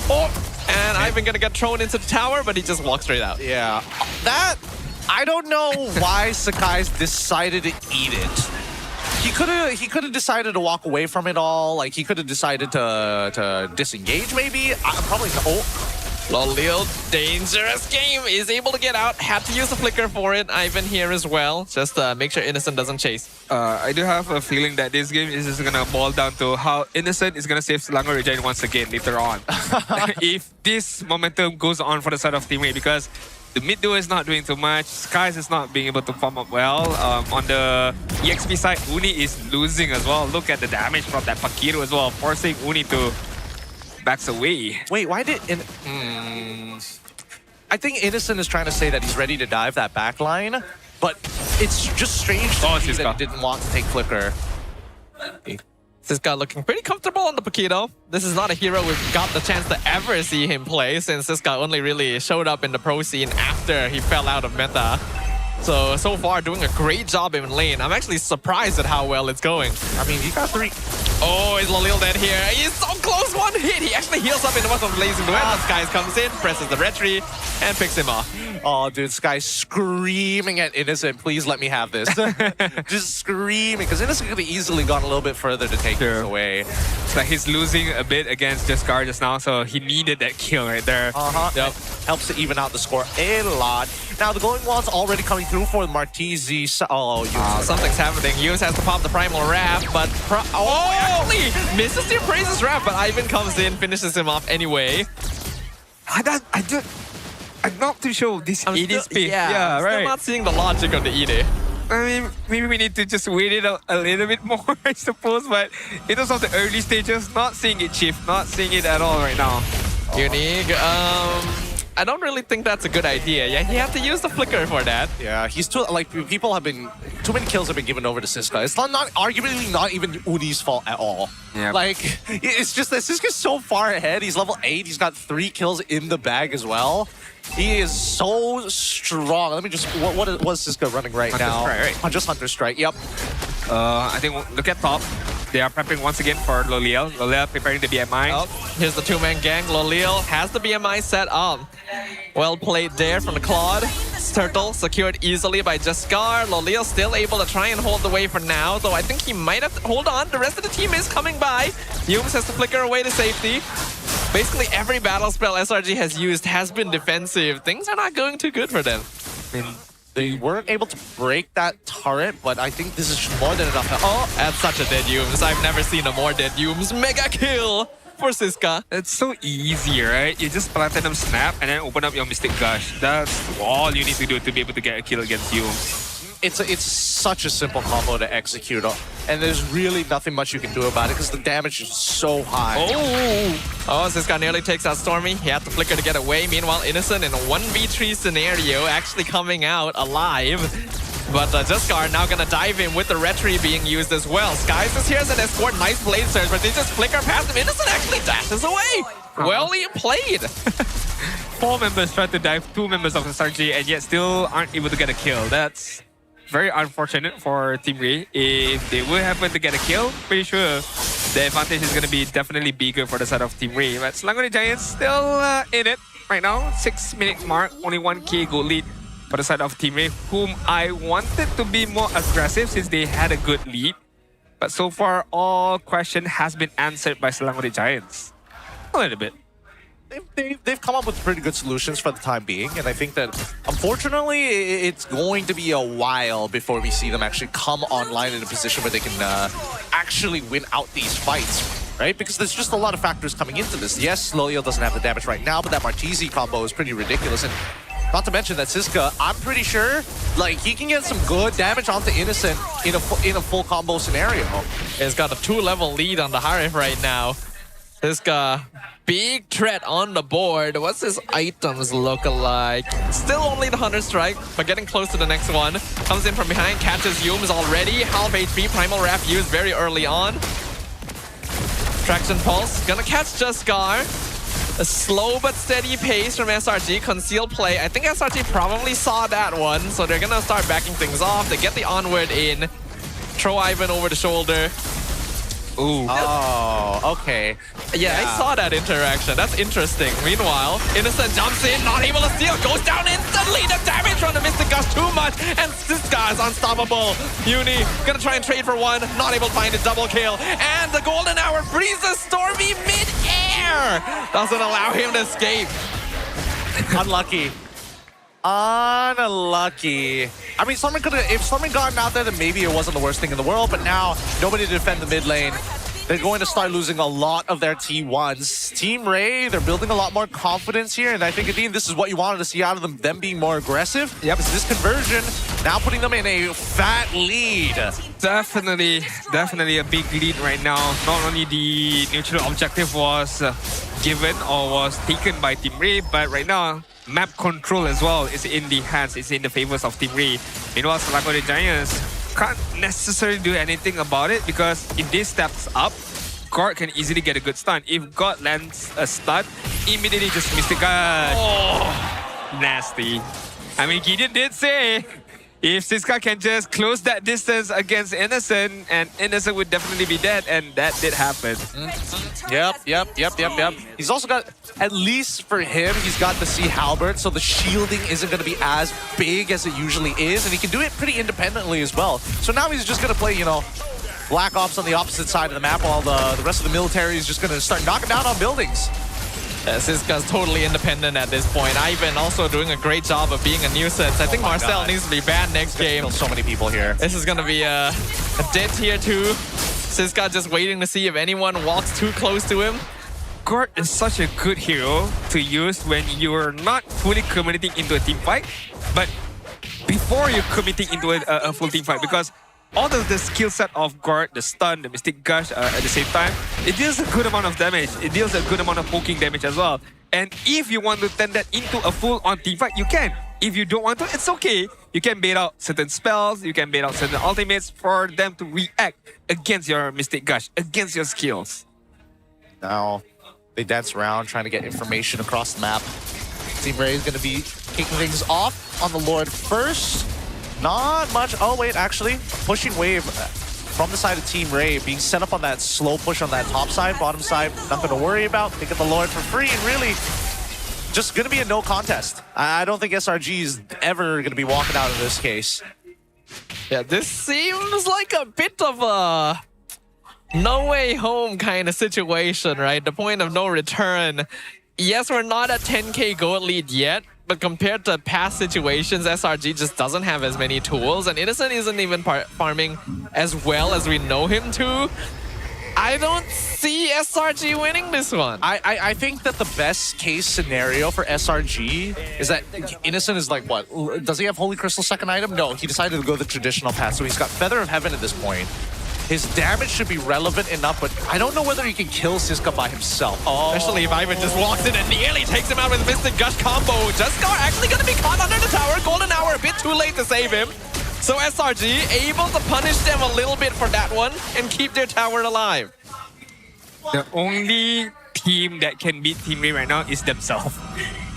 Speaker 12: Oh, and Ivan gonna get thrown into the tower, but he just walks straight out.
Speaker 11: Yeah. That... I don't know why Sakai's decided to eat it. He could have decided to walk away from it all. Like he could have decided to disengage maybe. Probably no.
Speaker 12: Lolil, dangerous game. Is able to get out. Had to use a flicker for it. Ivan here as well. Just make sure Innocent doesn't chase.
Speaker 10: I do have a feeling that this game is just gonna boil down to how Innocent is gonna save Selangor Giant once again later on. If this momentum goes on for the side of Team Rey, because the mid duo is not doing too much. Skies is not being able to farm up well. On the EXP side, Uni is losing as well. Look at the damage from that Pakiro as well, forcing Uni to backs away.
Speaker 11: Wait, why did... I think Innocent is trying to say that he's ready to dive that back line, but it's just strange to me that he didn't want to take flicker.
Speaker 12: This guy looking pretty comfortable on the Paquito. This is not a hero we've got the chance to ever see him play, since this guy only really showed up in the pro scene after he fell out of meta. So far doing a great job in lane. I'm actually surprised at how well it's going.
Speaker 11: I mean, he got 3.
Speaker 12: Oh, is Lolil dead here? He's so close, one hit. He actually heals up in the most of Blazing Duel. Skies comes in, presses the retry, and picks him off.
Speaker 11: Oh, dude, Sky's screaming at Innocent, please let me have this. Just screaming, because Innocent could have easily gone a little bit further to take this away.
Speaker 10: It's like he's losing a bit against Jaskar just now, so he needed that kill right there.
Speaker 11: Yep. Helps to even out the score a lot. Now, the glowing wall's already coming through for Martizi. Oh,
Speaker 12: something's happening. Yus has to pop the Primal Wrap, but... actually misses the Praises Wrap, but Ivan comes in, finishes him off anyway.
Speaker 10: I'm not too sure this ED pick.
Speaker 12: Yeah, I'm still not seeing the logic of the ED.
Speaker 10: I mean, maybe we need to just wait it out a little bit more, I suppose. But in terms of the early stages, not seeing it, Chief. Not seeing it at all right now.
Speaker 12: Unique. I don't really think that's a good idea. Yeah, he had to use the flicker for that.
Speaker 11: Yeah, he's too, like, people have been, too many kills have been given over to Siska. It's not arguably not even Uni's fault at all.
Speaker 10: Yeah.
Speaker 11: Like, it's just that Siska's so far ahead. He's level 8. He's got 3 kills in the bag as well. He is so strong. Let me just, what is Siska running right now?
Speaker 10: Strike, right?
Speaker 11: Just Hunter Strike, yep.
Speaker 10: I think, look at top. They are prepping once again for Lolil. Lolil preparing the BMI.
Speaker 12: Oh, here's the two-man gang. Lolil has the BMI set up. Well played there from the Claude. Turtle secured easily by Jaskar. Lolil still able to try and hold the way for now, though I think he might have to hold on. The rest of the team is coming by. Yums has to flicker away to safety. Basically every battle spell SRG has used has been defensive. Things are not going too good for them.
Speaker 11: I mean, they weren't able to break that turret, but I think this is more than enough.
Speaker 12: Oh, that's such a dead Yums. I've never seen a more dead Yums. Mega kill for Siska.
Speaker 10: It's so easy, right? You just Platinum Snap and then open up your Mystic Gush. That's all you need to do to be able to get a kill against Yums.
Speaker 11: It's such a simple combo to execute, and there's really nothing much you can do about it because the damage is so high.
Speaker 12: Oh, Siska nearly takes out Stormy. He had to flicker to get away. Meanwhile, Innocent in a 1v3 scenario, actually coming out alive. But Jaskar now gonna dive in with the retry being used as well. Skies is here as an escort. Nice blade surge, but they just flicker past him. Innocent actually dashes away. Well played.
Speaker 10: 4 members tried to dive 2 members of the SRG and yet still aren't able to get a kill. That's very unfortunate for Team Rey. If they would happen to get a kill, pretty sure the advantage is going to be definitely bigger for the side of Team Rey. But Selangor Giants still in it right now. 6-minute mark, only 1k goal lead for the side of Team Rey, whom I wanted to be more aggressive since they had a good lead. But so far, all question has been answered by Selangor Giants. A little bit.
Speaker 11: They've come up with pretty good solutions for the time being, and I think that, unfortunately, it's going to be a while before we see them actually come online in a position where they can actually win out these fights, right? Because there's just a lot of factors coming into this. Yes, Lolil doesn't have the damage right now, but that Martizi combo is pretty ridiculous, and not to mention that Siska, I'm pretty sure, like, he can get some good damage onto Innocent in a full combo scenario.
Speaker 12: He's got a 2-level lead on the Harif right now. Siska, big threat on the board. What's his items look like? Still only the Hunter Strike, but getting close to the next one. Comes in from behind, catches Yums already. Half HP, Primal Wrap used very early on. Traction Pulse, gonna catch Jaskar. A slow but steady pace from SRG. Concealed play. I think SRG probably saw that one, so they're gonna start backing things off. They get the onward in. Throw Ivan over the shoulder. Ooh.
Speaker 11: Oh, okay.
Speaker 12: Yeah, I saw that interaction. That's interesting. Meanwhile, Innocent jumps in, not able to steal, goes down instantly. The damage pressure on the Mystic Gush too much, and this guy is unstoppable. Uni gonna try and trade for one, not able to find a double kill, and the Golden Hour freezes Stormy mid-air. Doesn't allow him to escape.
Speaker 11: Unlucky. Unlucky. I mean, Stormin could have, if Stormin gotten out there, then maybe it wasn't the worst thing in the world, but now nobody to defend the mid lane. They're going to start losing a lot of their T1s. Team Rey, they're building a lot more confidence here, and I think, Adine, this is what you wanted to see out of them being more aggressive. Yep. This conversion, now putting them in a fat lead.
Speaker 10: Definitely a big lead right now. Not only the neutral objective was given or was taken by Team Rey, but right now, map control as well is in the hands, it's in the favors of Team Rey. Meanwhile, Selago the Giants can't necessarily do anything about it because if they steps up, God can easily get a good stun. If God lands a stun, immediately just Mystic Gush. Oh, nasty. I mean, Gideon did say if Siska can just close that distance against Innocent, and Innocent would definitely be dead, and that did happen.
Speaker 11: Yep. He's also got, at least for him, he's got the Sea Halberd, so the shielding isn't going to be as big as it usually is, and he can do it pretty independently as well. So now he's just going to play, you know, Black Ops on the opposite side of the map while the rest of the military is just going to start knocking down on buildings.
Speaker 12: Siska's totally independent at this point. Ivan also doing a great job of being a nuisance. I think Marcel needs to be banned next game.
Speaker 11: Kill so many people here.
Speaker 12: This is going to be a dead tier 2. Siska just waiting to see if anyone walks too close to him.
Speaker 10: Gort is such a good hero to use when you're not fully committing into a team fight, but before you're committing into a full team fight, because all of the skill set of Gort, the stun, the Mystic Gush at the same time, it deals a good amount of damage. It deals a good amount of poking damage as well. And if you want to turn that into a full-on team fight, you can. If you don't want to, it's okay. You can bait out certain spells, you can bait out certain ultimates for them to react against your Mystic Gush, against your skills.
Speaker 11: Now, they dance around trying to get information across the map. Team Rey is going to be kicking things off on the Lord first. Not much. Oh, wait, actually, pushing wave from the side of Team Rey, being set up on that slow push on that top side, bottom side, nothing to worry about. They get the Lord for free, and really just going to be a no contest. I don't think SRG is ever going to be walking out of this case.
Speaker 12: Yeah, this seems like a bit of a no way home kind of situation, right? The point of no return. Yes, we're not at 10k gold lead yet, but compared to past situations, SRG just doesn't have as many tools, and Innocent isn't even farming as well as we know him to. I don't see SRG winning this one.
Speaker 11: I think that the best case scenario for SRG is that Innocent is like, what? Does he have Holy Crystal second item? No, he decided to go the traditional path, so he's got Feather of Heaven at this point. His damage should be relevant enough, but I don't know whether he can kill Siska by himself. Oh.
Speaker 12: Especially if Ivan just walks in and nearly takes him out with Mystic Gush combo. Juskar actually going to be caught under the tower. Golden Hour a bit too late to save him. So SRG able to punish them a little bit for that one and keep their tower alive.
Speaker 10: The only team that can beat Team Rey right now is themselves.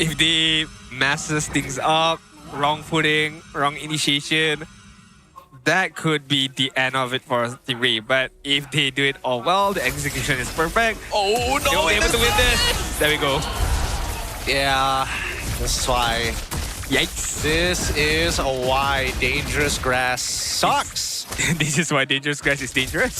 Speaker 10: If they messes things up, wrong footing, wrong initiation, that could be the end of it for Team Rey. But if they do it all well, the execution is perfect.
Speaker 12: Oh no!
Speaker 10: They'll be able to win this. There we go.
Speaker 11: Yeah, this is why.
Speaker 10: Yikes.
Speaker 11: This is why Dangerous Grass sucks.
Speaker 10: This is why Dangerous Grass is dangerous.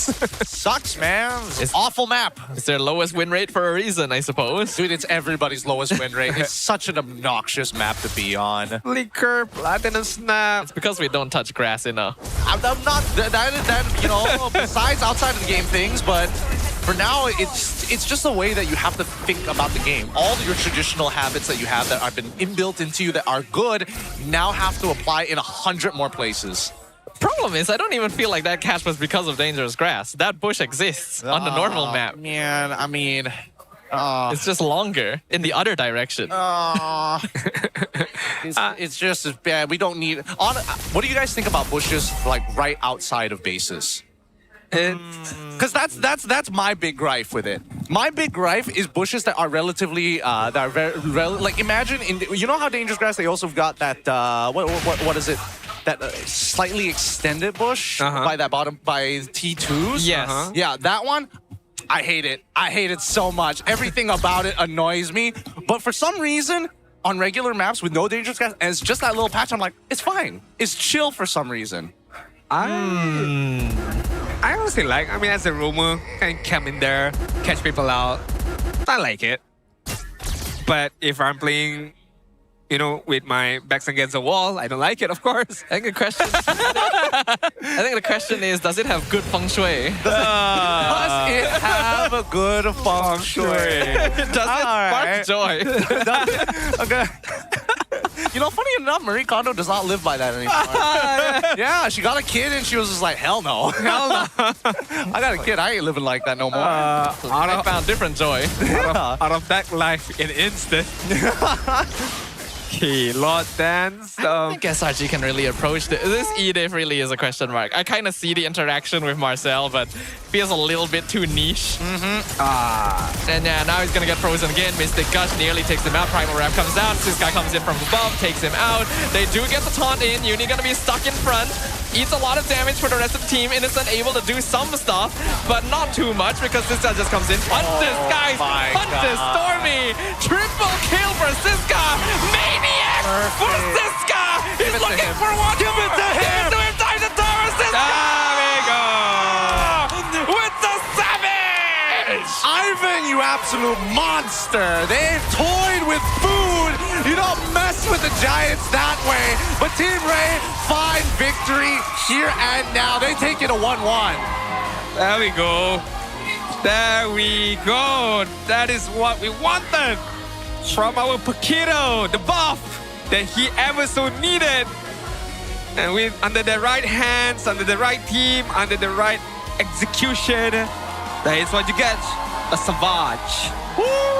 Speaker 11: Sucks, man. It's an awful map.
Speaker 12: It's their lowest win rate for a reason, I suppose.
Speaker 11: Dude, it's everybody's lowest win rate. It's such an obnoxious map to be on.
Speaker 10: Flicker, Platinum Snap.
Speaker 12: It's because we don't touch grass enough.
Speaker 11: I'm not that, you know, besides outside of the game things, but for now, it's just a way that you have to think about the game. All your traditional habits that you have that have been inbuilt into you that are good now have to apply in 100 more places.
Speaker 12: Problem is, I don't even feel like that catch was because of Dangerous Grass. That bush exists on the normal map.
Speaker 11: Man, I mean...
Speaker 12: it's just longer in the other direction.
Speaker 11: It's just as bad. We don't need... what do you guys think about bushes like right outside of bases? Because that's my big gripe with it. My big gripe is bushes that are relatively that are very like imagine you know how Dangerous Grass they also got that what is it, that slightly extended bush by that bottom by T2s.
Speaker 12: Yes.
Speaker 11: Yeah, that one. I hate it. I hate it so much. Everything about it annoys me. But for some reason, on regular maps with no dangerous guys, and it's just that little patch, I'm like, it's fine. It's chill for some reason.
Speaker 10: I honestly like, I mean, as a roamer, can come in there, catch people out. I like it. But if I'm playing, you know, with my backs against the wall, I don't like it, of course.
Speaker 12: I think the question is, does it have good feng shui?
Speaker 11: Does it have a good feng shui?
Speaker 12: Does it spark joy?
Speaker 11: Okay. You know, funny enough, Marie Kondo does not live by that anymore. Yeah, she got a kid and she was just like, hell no. Hell no. I got a kid, I ain't living like that no more.
Speaker 12: I found different joy.
Speaker 10: Out of that life in instant. Okay, Lord Dance.
Speaker 12: I don't think SRG can really approach this Edith really is a question mark. I kind of see the interaction with Marcel, but feels a little bit too niche. And yeah, now he's gonna get frozen again. Mystic Gush nearly takes him out. Primal Wrap comes down. Cisco comes in from above, takes him out. They do get the taunt in. Uni gonna be stuck in front. Eats a lot of damage for the rest of the team. Innocent able to do some stuff, but not too much because Cisco just comes in. Punches, guys! Punches, Stormy! Triple kill for Cisco! Maniac for Cisco! He's looking for one
Speaker 11: Give it to him!
Speaker 12: Give it to him! Time to tower Cisco!
Speaker 10: There we go!
Speaker 12: With the savage!
Speaker 11: Ivan, you absolute monster! They've toyed with food! You don't mess with the Giants that way! But Team Rey find victory here and now. They take it a 1-1.
Speaker 10: There we go. There we go. That is what we wanted from our Paquito, the buff that he ever so needed. And with under the right hands, under the right team, under the right execution, that is what you get. A savage.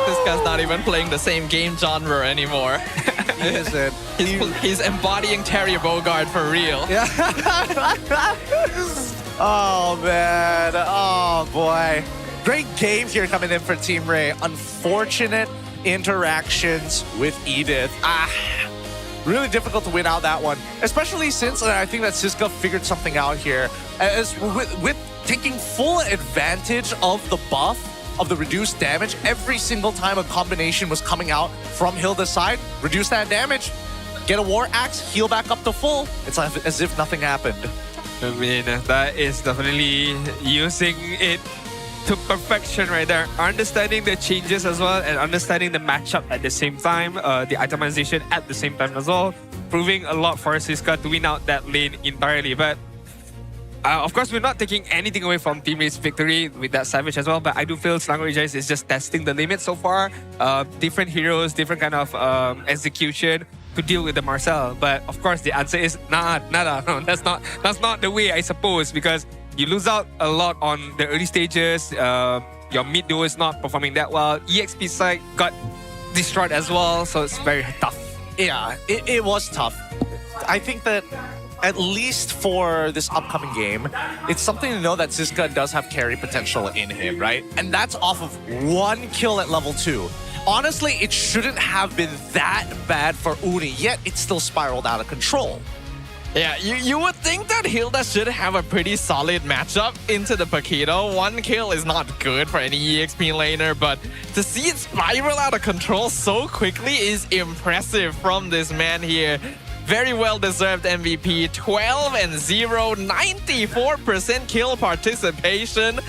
Speaker 12: This guy's not even playing the same game genre anymore.
Speaker 11: He isn't.
Speaker 12: He's embodying Terry Bogard for real.
Speaker 11: Yeah. Oh, man. Oh, boy. Great game here coming in for Team Rey. Unfortunate interactions with Edith. Really difficult to win out that one. Especially since I think that Cisco figured something out here. As with taking full advantage of the buff, of the reduced damage, every single time a combination was coming out from Hilda's side, reduce that damage, get a War Axe, heal back up to full. It's as if nothing happened.
Speaker 10: I mean, that is definitely using it to perfection right there. Understanding the changes as well and understanding the matchup at the same time, the itemization at the same time as well. Proving a lot for Cisco to win out that lane entirely. But of course, we're not taking anything away from Team Rey's victory with that Savage as well, but I do feel Slango Rejoice is just testing the limits so far. Different heroes, different kind of execution to deal with the Marcel. But of course, the answer is nada. No, that's not the way, I suppose, because you lose out a lot on the early stages. Your mid duo is not performing that well. EXP side got destroyed as well, so it's very tough.
Speaker 11: Yeah, it was tough. I think that at least for this upcoming game, it's something to know that Cisco does have carry potential in him, right? And that's off of 1 kill at level 2. Honestly, it shouldn't have been that bad for Uni, yet it still spiraled out of control.
Speaker 12: Yeah, you would think that Hilda should have a pretty solid matchup into the Paquito. 1 kill is not good for any EXP laner, but to see it spiral out of control so quickly is impressive from this man here. Very well-deserved MVP, 12-0, 94% kill participation.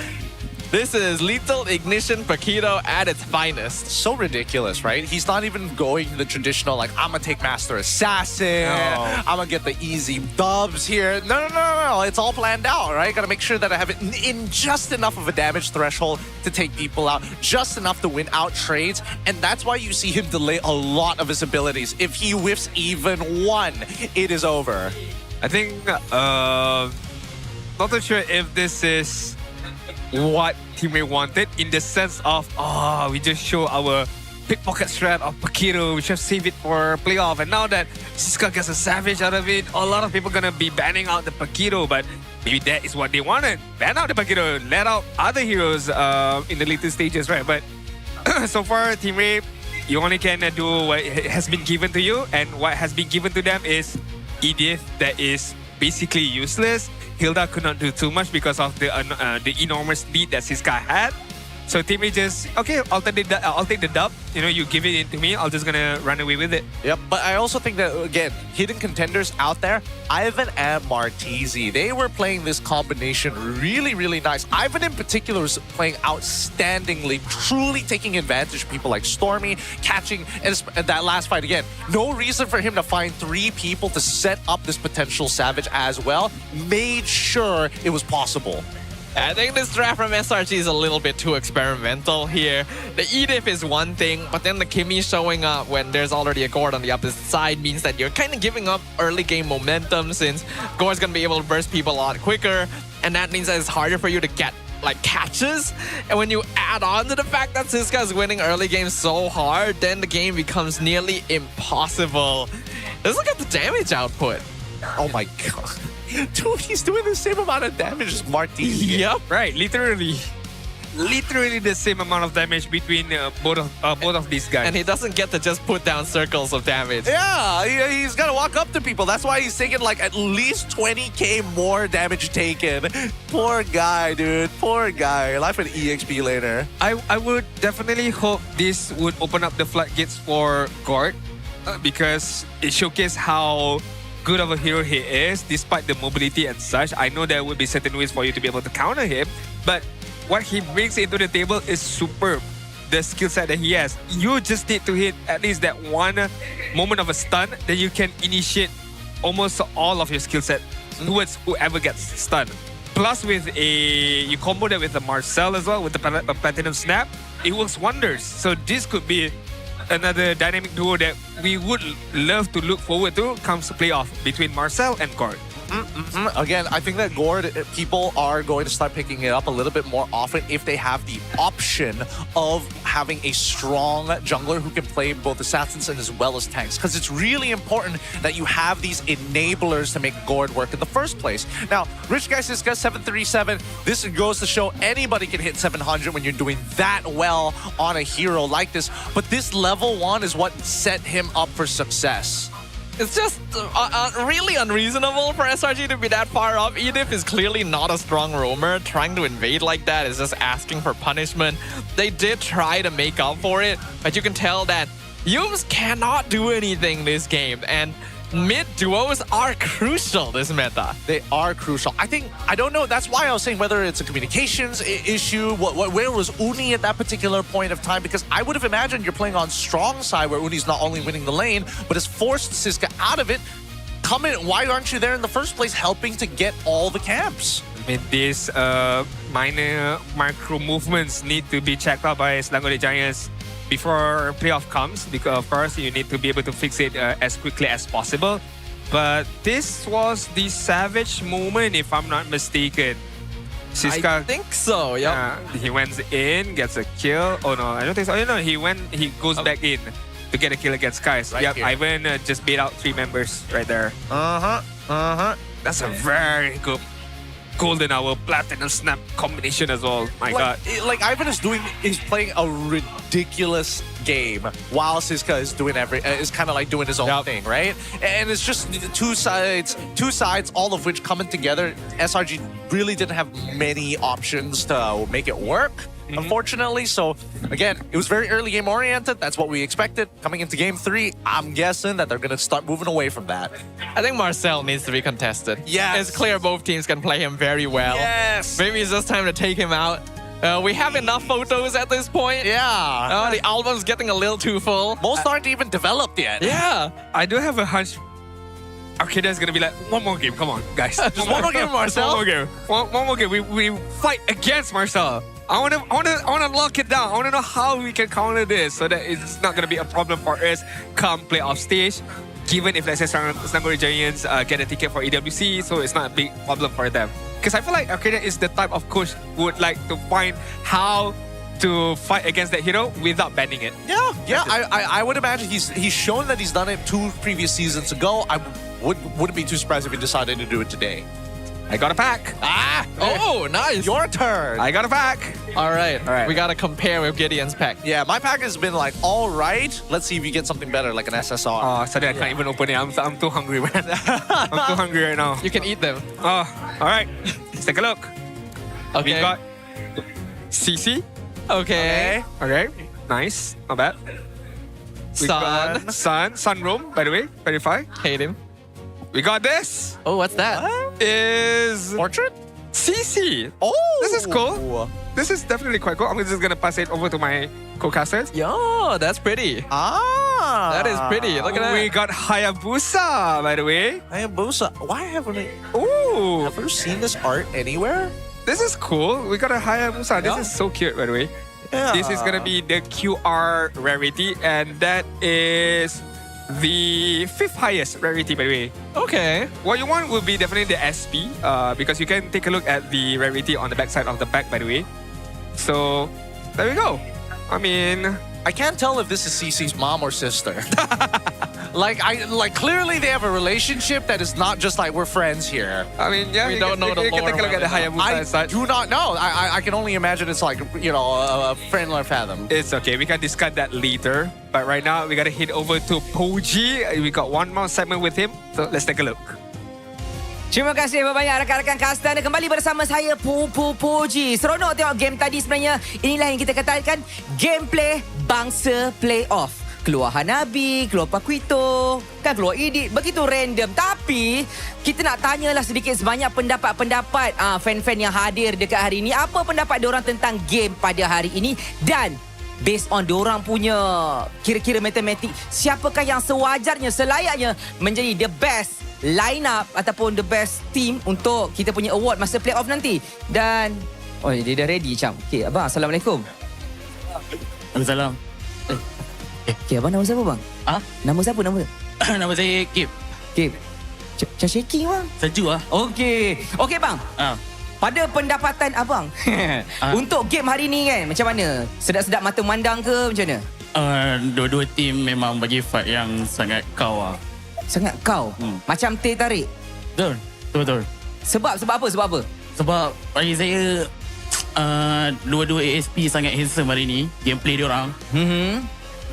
Speaker 12: This is Lethal Ignition Paquito at its finest.
Speaker 11: So ridiculous, right? He's not even going the traditional, like, I'm gonna take Master Assassin, I'm gonna get the easy dubs here. No. It's all planned out, right? Gotta make sure that I have it in just enough of a damage threshold to take people out, just enough to win out trades, and that's why you see him delay a lot of his abilities. If he whiffs even one, it is over.
Speaker 10: I think, not too sure if this is what Team Rey wanted, in the sense of, we just show our pickpocket strat of Paquito, we should have saved it for playoff, and now that Cisco gets a Savage out of it, a lot of people gonna be banning out the Paquito, but maybe that is what they wanted. Ban out the Paquito, let out other heroes in the later stages, right? But so far, Team Rey, you only can do what has been given to you, and what has been given to them is Edith that is basically useless. Hilda could not do too much because of the enormous lead that Cisco had. So Team Rey just, okay, I'll take the dub. You know, you give it in to me, I'm just gonna run away with it.
Speaker 11: Yep, but I also think that, again, hidden contenders out there, Ivan and Martizi, they were playing this combination really, really nice. Ivan in particular was playing outstandingly, truly taking advantage of people like Stormy, catching, and that last fight again. No reason for him to find 3 people to set up this potential Savage as well. Made sure it was possible.
Speaker 12: I think this draft from SRG is a little bit too experimental here. The Edith is one thing, but then the Kimmy showing up when there's already a Gord on the opposite side means that you're kind of giving up early game momentum since Gord's going to be able to burst people a lot quicker, and that means that it's harder for you to get like catches. And when you add on to the fact that Siska is winning early games so hard, then the game becomes nearly impossible. Let's look at the damage output.
Speaker 11: Oh my god. Dude, he's doing the same amount of damage as Martizi.
Speaker 10: Yep. Right, literally the same amount of damage between both of these guys.
Speaker 12: And he doesn't get to just put down circles of damage.
Speaker 11: Yeah, he's got to walk up to people. That's why he's taking like at least 20k more damage taken. Poor guy, dude. Poor guy. Life an EXP later.
Speaker 10: I would definitely hope this would open up the floodgates for Gord because it showcases how good of a hero he is, despite the mobility and such. I know there would be certain ways for you to be able to counter him, but what he brings into the table is superb. The skill set that he has. You just need to hit at least that one moment of a stun, then you can initiate almost all of your skill set towards whoever gets stunned. Plus you combo that with the Marcel as well, with the Platinum Snap, it works wonders. So this could be another dynamic duo that we would love to look forward to comes to playoff between Marcel and Gord.
Speaker 11: Again, I think that Gord, people are going to start picking it up a little bit more often if they have the option of having a strong jungler who can play both assassins and as well as tanks. Because it's really important that you have these enablers to make Gord work in the first place. Now, Rich Guy Siska 737, this goes to show anybody can hit 700 when you're doing that well on a hero like this. But this level 1 is what set him up for success.
Speaker 12: It's just really unreasonable for SRG to be that far up. Edith is clearly not a strong roamer. Trying to invade like that is just asking for punishment. They did try to make up for it, but you can tell that Yums cannot do anything this game. And mid duos are crucial this meta.
Speaker 11: They are crucial. I don't know. That's why I was saying whether it's a communications issue, where was Uni at that particular point of time? Because I would have imagined you're playing on strong side where Uni's not only winning the lane, but has forced Siska out of it. Come in. Why aren't you there in the first place helping to get all the camps?
Speaker 10: I mean, these minor micro movements need to be checked out by Selangor Giants before playoff comes, because of course you need to be able to fix it as quickly as possible. But this was the Savage moment, if I'm not mistaken. Siska,
Speaker 12: I think so, yeah.
Speaker 10: He went in, gets a kill. Oh no, I don't think so. Oh, no, he goes back in to get a kill against Skies.
Speaker 11: Right here.
Speaker 10: Ivan just beat out 3 members right there. That's a very good golden hour platinum snap combination as well. My god.
Speaker 11: Like Ivan is playing a ridiculous game while Siska is doing is kind of like doing his own thing, right? And it's just two sides, all of which coming together. SRG really didn't have many options to make it work, unfortunately. So again, it was very early game oriented. That's what we expected. Coming into game 3, I'm guessing that they're going to start moving away from that.
Speaker 12: I think Marcel needs to be contested.
Speaker 11: Yes.
Speaker 12: It's clear both teams can play him very well.
Speaker 11: Yes.
Speaker 12: Maybe it's just time to take him out. We have enough photos at this point.
Speaker 11: Yeah.
Speaker 12: The album's getting a little too full.
Speaker 11: Most aren't even developed yet.
Speaker 12: Yeah.
Speaker 10: I do have a hunch Arcadia's gonna be like, one more game, come on, guys.
Speaker 11: Just one more game, Marcel.
Speaker 10: One more game. One more game. We fight against Marcel. I wanna lock it down. I wanna know how we can counter this so that it's not gonna be a problem for us come playoff stage. Given if let's say Selangor Giants get a ticket for EWC, so it's not a big problem for them. Because I feel like Arcadia is the type of coach who would like to find how to fight against that hero without banning it.
Speaker 11: Yeah. I would imagine he's shown that he's done it 2 previous seasons ago. I wouldn't be too surprised if he decided to do it today.
Speaker 10: I got a pack.
Speaker 12: Oh, nice.
Speaker 11: Your turn.
Speaker 10: I got a pack.
Speaker 12: All right. We got to compare with Gideon's pack.
Speaker 11: Yeah, my pack has been like, all right. Let's see if you get something better, like an SSR.
Speaker 10: Oh, sorry, I can't even open it. I'm too hungry, man. I'm too hungry right now.
Speaker 12: You can eat them.
Speaker 10: Oh, all right. Let's take a look.
Speaker 12: Okay.
Speaker 10: We got CC, Okay. Nice. Not bad. We got Sunroom, by the way. Verify.
Speaker 12: Hate him.
Speaker 10: We got this.
Speaker 12: Oh, what's that?
Speaker 10: Is
Speaker 11: Portrait?
Speaker 10: CC.
Speaker 11: Oh,
Speaker 10: this is cool. This is definitely quite cool. I'm just gonna pass it over to my co-casters.
Speaker 12: Yo, that's pretty.
Speaker 11: Ah,
Speaker 12: that is pretty. Look at that.
Speaker 10: We got Hayabusa, by the way.
Speaker 11: Hayabusa. Why haven't I?
Speaker 10: Ooh,
Speaker 11: have you seen this art anywhere?
Speaker 10: This is cool. We got a Hayabusa. This is so cute, by the way.
Speaker 11: Yeah.
Speaker 10: This is gonna be the QR rarity, and that is the 5th highest rarity, by the way.
Speaker 12: Okay.
Speaker 10: What you want will be definitely the SP, because you can take a look at the rarity on the backside of the pack, by the way. So there we go. I mean,
Speaker 11: I can't tell if this is CC's mom or sister. Like clearly they have a relationship that is not just like we're friends here.
Speaker 10: I mean, yeah,
Speaker 12: we don't know the
Speaker 10: you can
Speaker 12: lore
Speaker 10: take a look at the Hayabusa
Speaker 11: I
Speaker 10: and such.
Speaker 11: do not know. I can only imagine it's like, you know, a friend or fathom.
Speaker 10: It's okay. We can discuss that later. But right now, we gotta head over to Poji. We got one more segment with him. So let's take a look.
Speaker 1: Terima kasih banyak rakan-rakan caster. Dan kembali bersama saya Poji. Seronok tengok game tadi sebenarnya. Inilah yang kita katakan gameplay bangsa playoff. Keluar Hanabi, keluar Paquito, kan keluar Edit. Begitu random. Tapi kita nak tanyalah sedikit sebanyak pendapat-pendapat fan-fan yang hadir dekat hari ini. Apa pendapat diorang tentang game pada hari ini? Dan based on diorang punya kira-kira matematik, siapakah yang sewajarnya, selayaknya menjadi the best line up ataupun the best team untuk kita punya award masa playoff nanti. Dan dia dah ready macam. Okay, abang, Assalamualaikum.
Speaker 17: Waalaikumsalam.
Speaker 1: Okay, abang nama siapa bang? Nama siapa nama?
Speaker 17: Nama saya Kip.
Speaker 1: Kip. Macam shaking bang.
Speaker 17: Sejuk lah.
Speaker 1: Okay bang. Pada pendapatan abang untuk game hari ni kan, macam mana? Sedap-sedap mata memandang ke macam mana?
Speaker 17: Dua-dua tim memang bagi fight yang sangat kau lah.
Speaker 1: Sangat kau? Macam teh tarik?
Speaker 17: Betul.
Speaker 1: Sebab apa?
Speaker 17: Sebab bagi saya dua-dua ASP sangat handsome hari ni. Gameplay diorang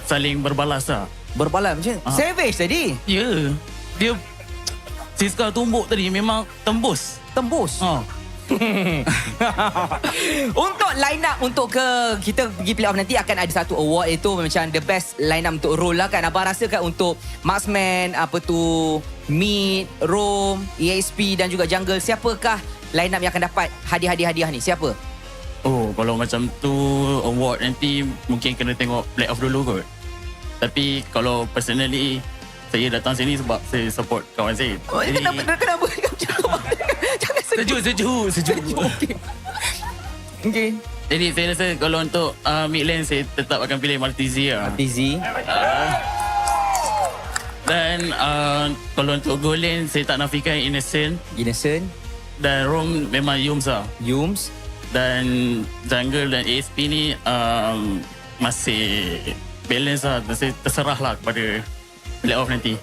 Speaker 17: saling berbalas lah.
Speaker 1: Berbalas macam Savage tadi?
Speaker 17: Ya. Dia Siska tumbuk tadi memang tembus.
Speaker 1: Untuk line up untuk kita pergi playoff nanti akan ada satu award, iaitu macam the best line up untuk role lah kan. Abang rasakan untuk marksman, mid, roam, ESP dan juga jungle, siapakah line up yang akan dapat hadiah-hadiah ni? Siapa?
Speaker 17: Oh, kalau macam tu award nanti mungkin kena tengok playoff dulu kot. Tapi kalau personally saya datang sini sebab saya support kawan saya.
Speaker 1: Jadi, kenapa? Jangan
Speaker 17: sejuk.
Speaker 1: Okay.
Speaker 17: Jadi saya rasa kalau untuk mid lane saya tetap akan pilih Maltizi lah. Dan kalau untuk goal lane saya tak nafikan Innocent. Dan Rom memang Yums lah. Dan jungle dan ASP ni masih balance lah. Terserah lah kepada playoff nanti.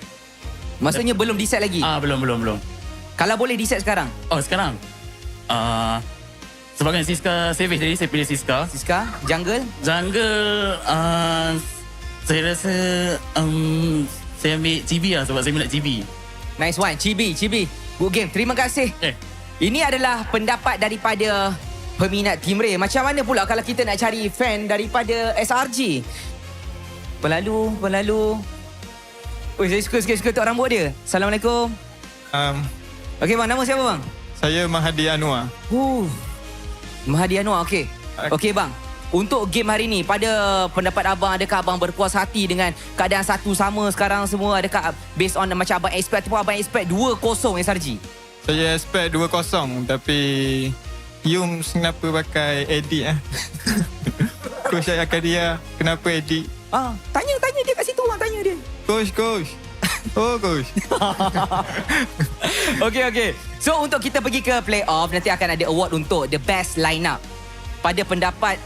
Speaker 1: Maksudnya belum decide lagi?
Speaker 17: Belum.
Speaker 1: Kalau boleh decide sekarang?
Speaker 17: Sekarang? Sebagai Siska Savage tadi, saya pilih Siska.
Speaker 1: Jungle?
Speaker 17: Saya rasa saya ambil Chibi lah sebab saya minat Chibi.
Speaker 1: Nice one, Chibi. Good game, terima kasih. Ini adalah pendapat daripada peminat Team Rey. Macam mana pula kalau kita nak cari fan daripada SRG? Pelalu. Saya suka tok rambut dia. Assalamualaikum. Okey bang, nama siapa bang?
Speaker 19: Saya Mahadi Anwar.
Speaker 1: Mahadi Anwar, okey. Okey bang, untuk game hari ni, pada pendapat abang, adakah abang berpuas hati dengan keadaan satu sama sekarang semua? Adakah based on macam abang expect ataupun abang expect 2-0 SRG?
Speaker 19: Saya expect 2-0 tapi Yums kenapa pakai edit Coach Akadia kenapa edit?
Speaker 1: Tanya dia kat situ bang, tanya dia.
Speaker 19: Coach. Coach.
Speaker 1: Okey. So untuk kita pergi ke playoff, nanti akan ada award untuk the best lineup. Pada pendapat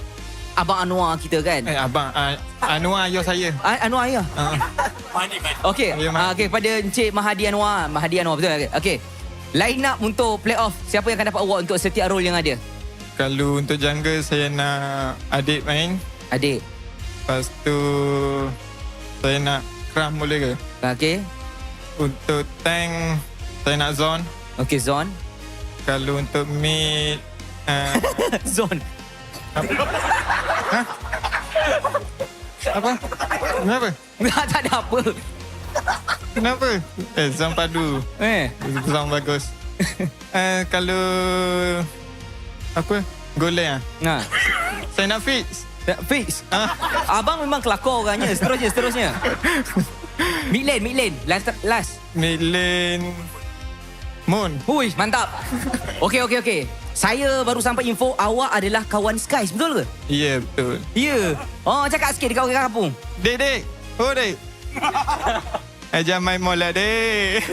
Speaker 1: Abang Anwar kita kan?
Speaker 19: Abang Anwar ayah saya.
Speaker 1: Anwar ayah? Okey. Okey, pada Encik Mahadi Anwar betul. Okey. Lineup untuk playoff, siapa yang akan dapat award untuk setiap role yang ada?
Speaker 19: Kalau untuk jungle saya nak Adik main. Lepas tu saya nak Kram boleh ke?
Speaker 1: Okey.
Speaker 19: Untuk tank saya nak Zone.
Speaker 1: Okey, Zone.
Speaker 19: Kalau untuk mid
Speaker 1: Zone.
Speaker 19: Apa? Kenapa?
Speaker 1: Tak ada apa.
Speaker 19: Kenapa? Sound padu. Sound bagus. Kalau apa? Goleng saya nak fix.
Speaker 1: Fix. Abang memang kelakar orangnya. Seterusnya. Mid lane. Last.
Speaker 19: Mid lane. Moon.
Speaker 1: Hui, mantap. Okey. Saya baru sampai info awak adalah kawan Skies, betul ke?
Speaker 19: Ya, betul.
Speaker 1: Ya. Oh, cakap sikit dekat orang kampung.
Speaker 19: Dek. Oh, dek. Jangan main mola, dek.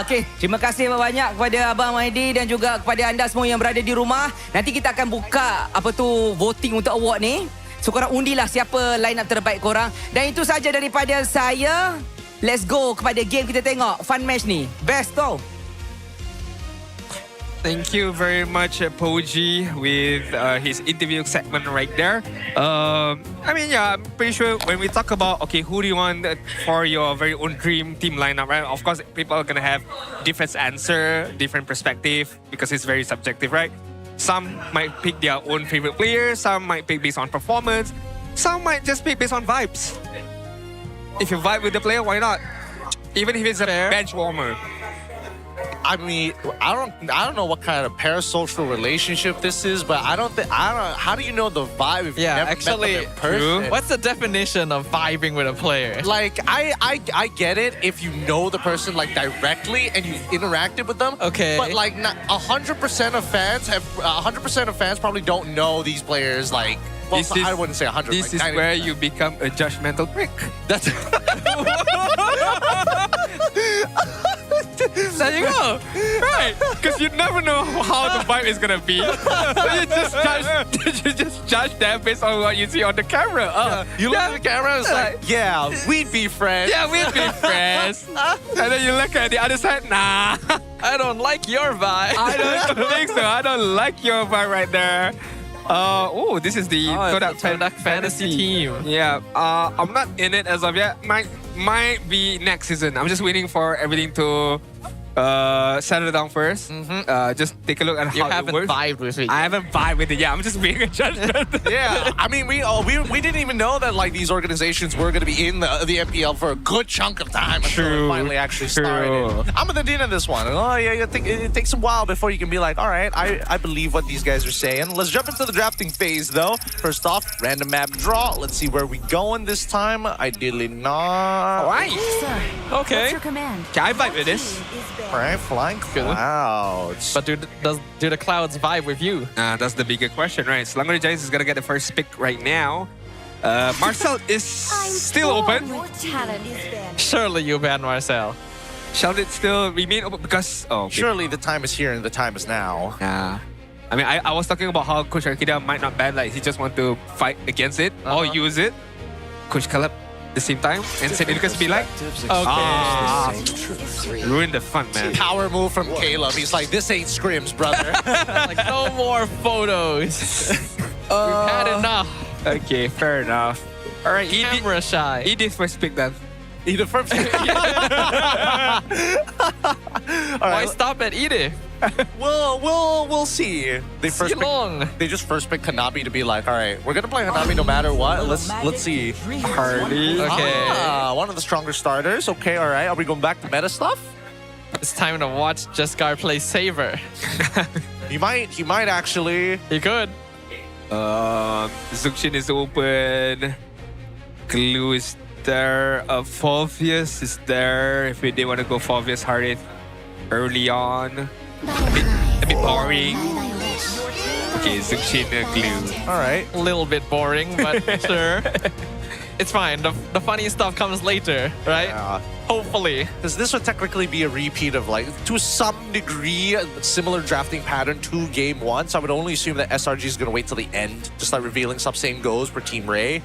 Speaker 1: Okey. Terima kasih banyak kepada Abang Mahdi dan juga kepada anda semua yang berada di rumah. Nanti kita akan buka voting untuk award ni. So korang undilah siapa line up terbaik korang. Dan itu saja daripada saya. Let's go kepada game kita tengok. Fun match ni. Best tau.
Speaker 10: Thank you very much, Poji, with his interview segment right there. I mean, yeah, I'm pretty sure when we talk about, okay, who do you want for your very own dream team lineup, right? Of course, people are going to have different answer, different perspective, because it's very subjective, right? Some might pick their own favorite players, some might pick based on performance, some might just pick based on vibes. If you vibe with the player, why not? Even if it's a bench warmer.
Speaker 11: I mean, I don't know what kind of parasocial relationship this is, but I don't. How do you know the vibe if you never met them in person?
Speaker 12: What's the definition of vibing with a player?
Speaker 11: Like, I get it if you know the person like directly and you've interacted with them.
Speaker 12: Okay.
Speaker 11: But like, 100% of fans have 100% of fans probably don't know these players. Like, well, I wouldn't say 100.
Speaker 10: This
Speaker 11: like
Speaker 10: is where you become a judgmental prick.
Speaker 11: That's.
Speaker 10: There you go. Right. Because you never know how the vibe is going to be. So you just judge them based on what you see on the camera.
Speaker 11: You look at the camera and it's like, yeah, we'd be friends.
Speaker 10: Yeah, we'd be friends. And then you look at the other side, nah.
Speaker 12: I don't like your vibe.
Speaker 10: I don't think so. I don't like your vibe right there. This is the Kodak
Speaker 12: Fantasy team.
Speaker 10: Yeah, I'm not in it as of yet. Might be next season. I'm just waiting for everything to settle down first. Just take a look at how it works.
Speaker 12: You haven't vibed with it.
Speaker 10: I haven't vibed with it. Yeah, I'm just being a judgment.
Speaker 11: Yeah, I mean, we didn't even know that like these organizations were going to be in the MPL for a good chunk of time until it finally actually started. I'm at the end of this one. Oh yeah, it takes a while before you can be like, all right, I believe what these guys are saying. Let's jump into the drafting phase though. First off, random map draw. Let's see where we going this time. Ideally not.
Speaker 10: All right.
Speaker 7: Okay. What's your command?
Speaker 10: Can I vibe with this?
Speaker 11: All right, flying clouds.
Speaker 12: But do the clouds vibe with you?
Speaker 10: That's the bigger question, right? Selangor Giants is gonna get the first pick right now. Marcel is still open.
Speaker 12: Surely you ban Marcel.
Speaker 10: Shall it still remain open? Because
Speaker 11: surely the time is here and the time is now.
Speaker 10: Yeah. I mean, I was talking about how Coach Arkida might not ban, like he just want to fight against it or use it. Coach Caleb at the same time, and St. Lucas be like, ruin the fun, man.
Speaker 11: Power move from Caleb. He's like, this ain't scrims, brother.
Speaker 12: Like, no more photos. We've had enough.
Speaker 10: Okay, fair enough. All right,
Speaker 12: camera shy.
Speaker 10: Edith first pick then.
Speaker 11: Edith first pick.
Speaker 12: Why stop at Edith?
Speaker 11: We'll see. They just first pick Hanabi to be like, all right, we're gonna play Hanabi no matter what. Let's see.
Speaker 10: Hardy.
Speaker 12: Okay.
Speaker 11: One of the stronger starters. Okay, all right. Are we going back to meta stuff?
Speaker 12: It's time to watch Jesgar play Saver.
Speaker 11: He might actually.
Speaker 12: He could.
Speaker 10: Zuxin is open. Glue is there. Fulvius is there. If they want to go Fulvius Harith early on. A bit boring. Okay, Zuxin Glue.
Speaker 11: All right.
Speaker 12: A little bit boring, but sure. It's fine. The funny stuff comes later, right?
Speaker 11: Yeah.
Speaker 12: Hopefully.
Speaker 11: Because this would technically be a repeat of, like, to some degree, a similar drafting pattern to Game 1. So I would only assume that SRG is going to wait till the end, just like revealing stuff. Same goes for Team Rey.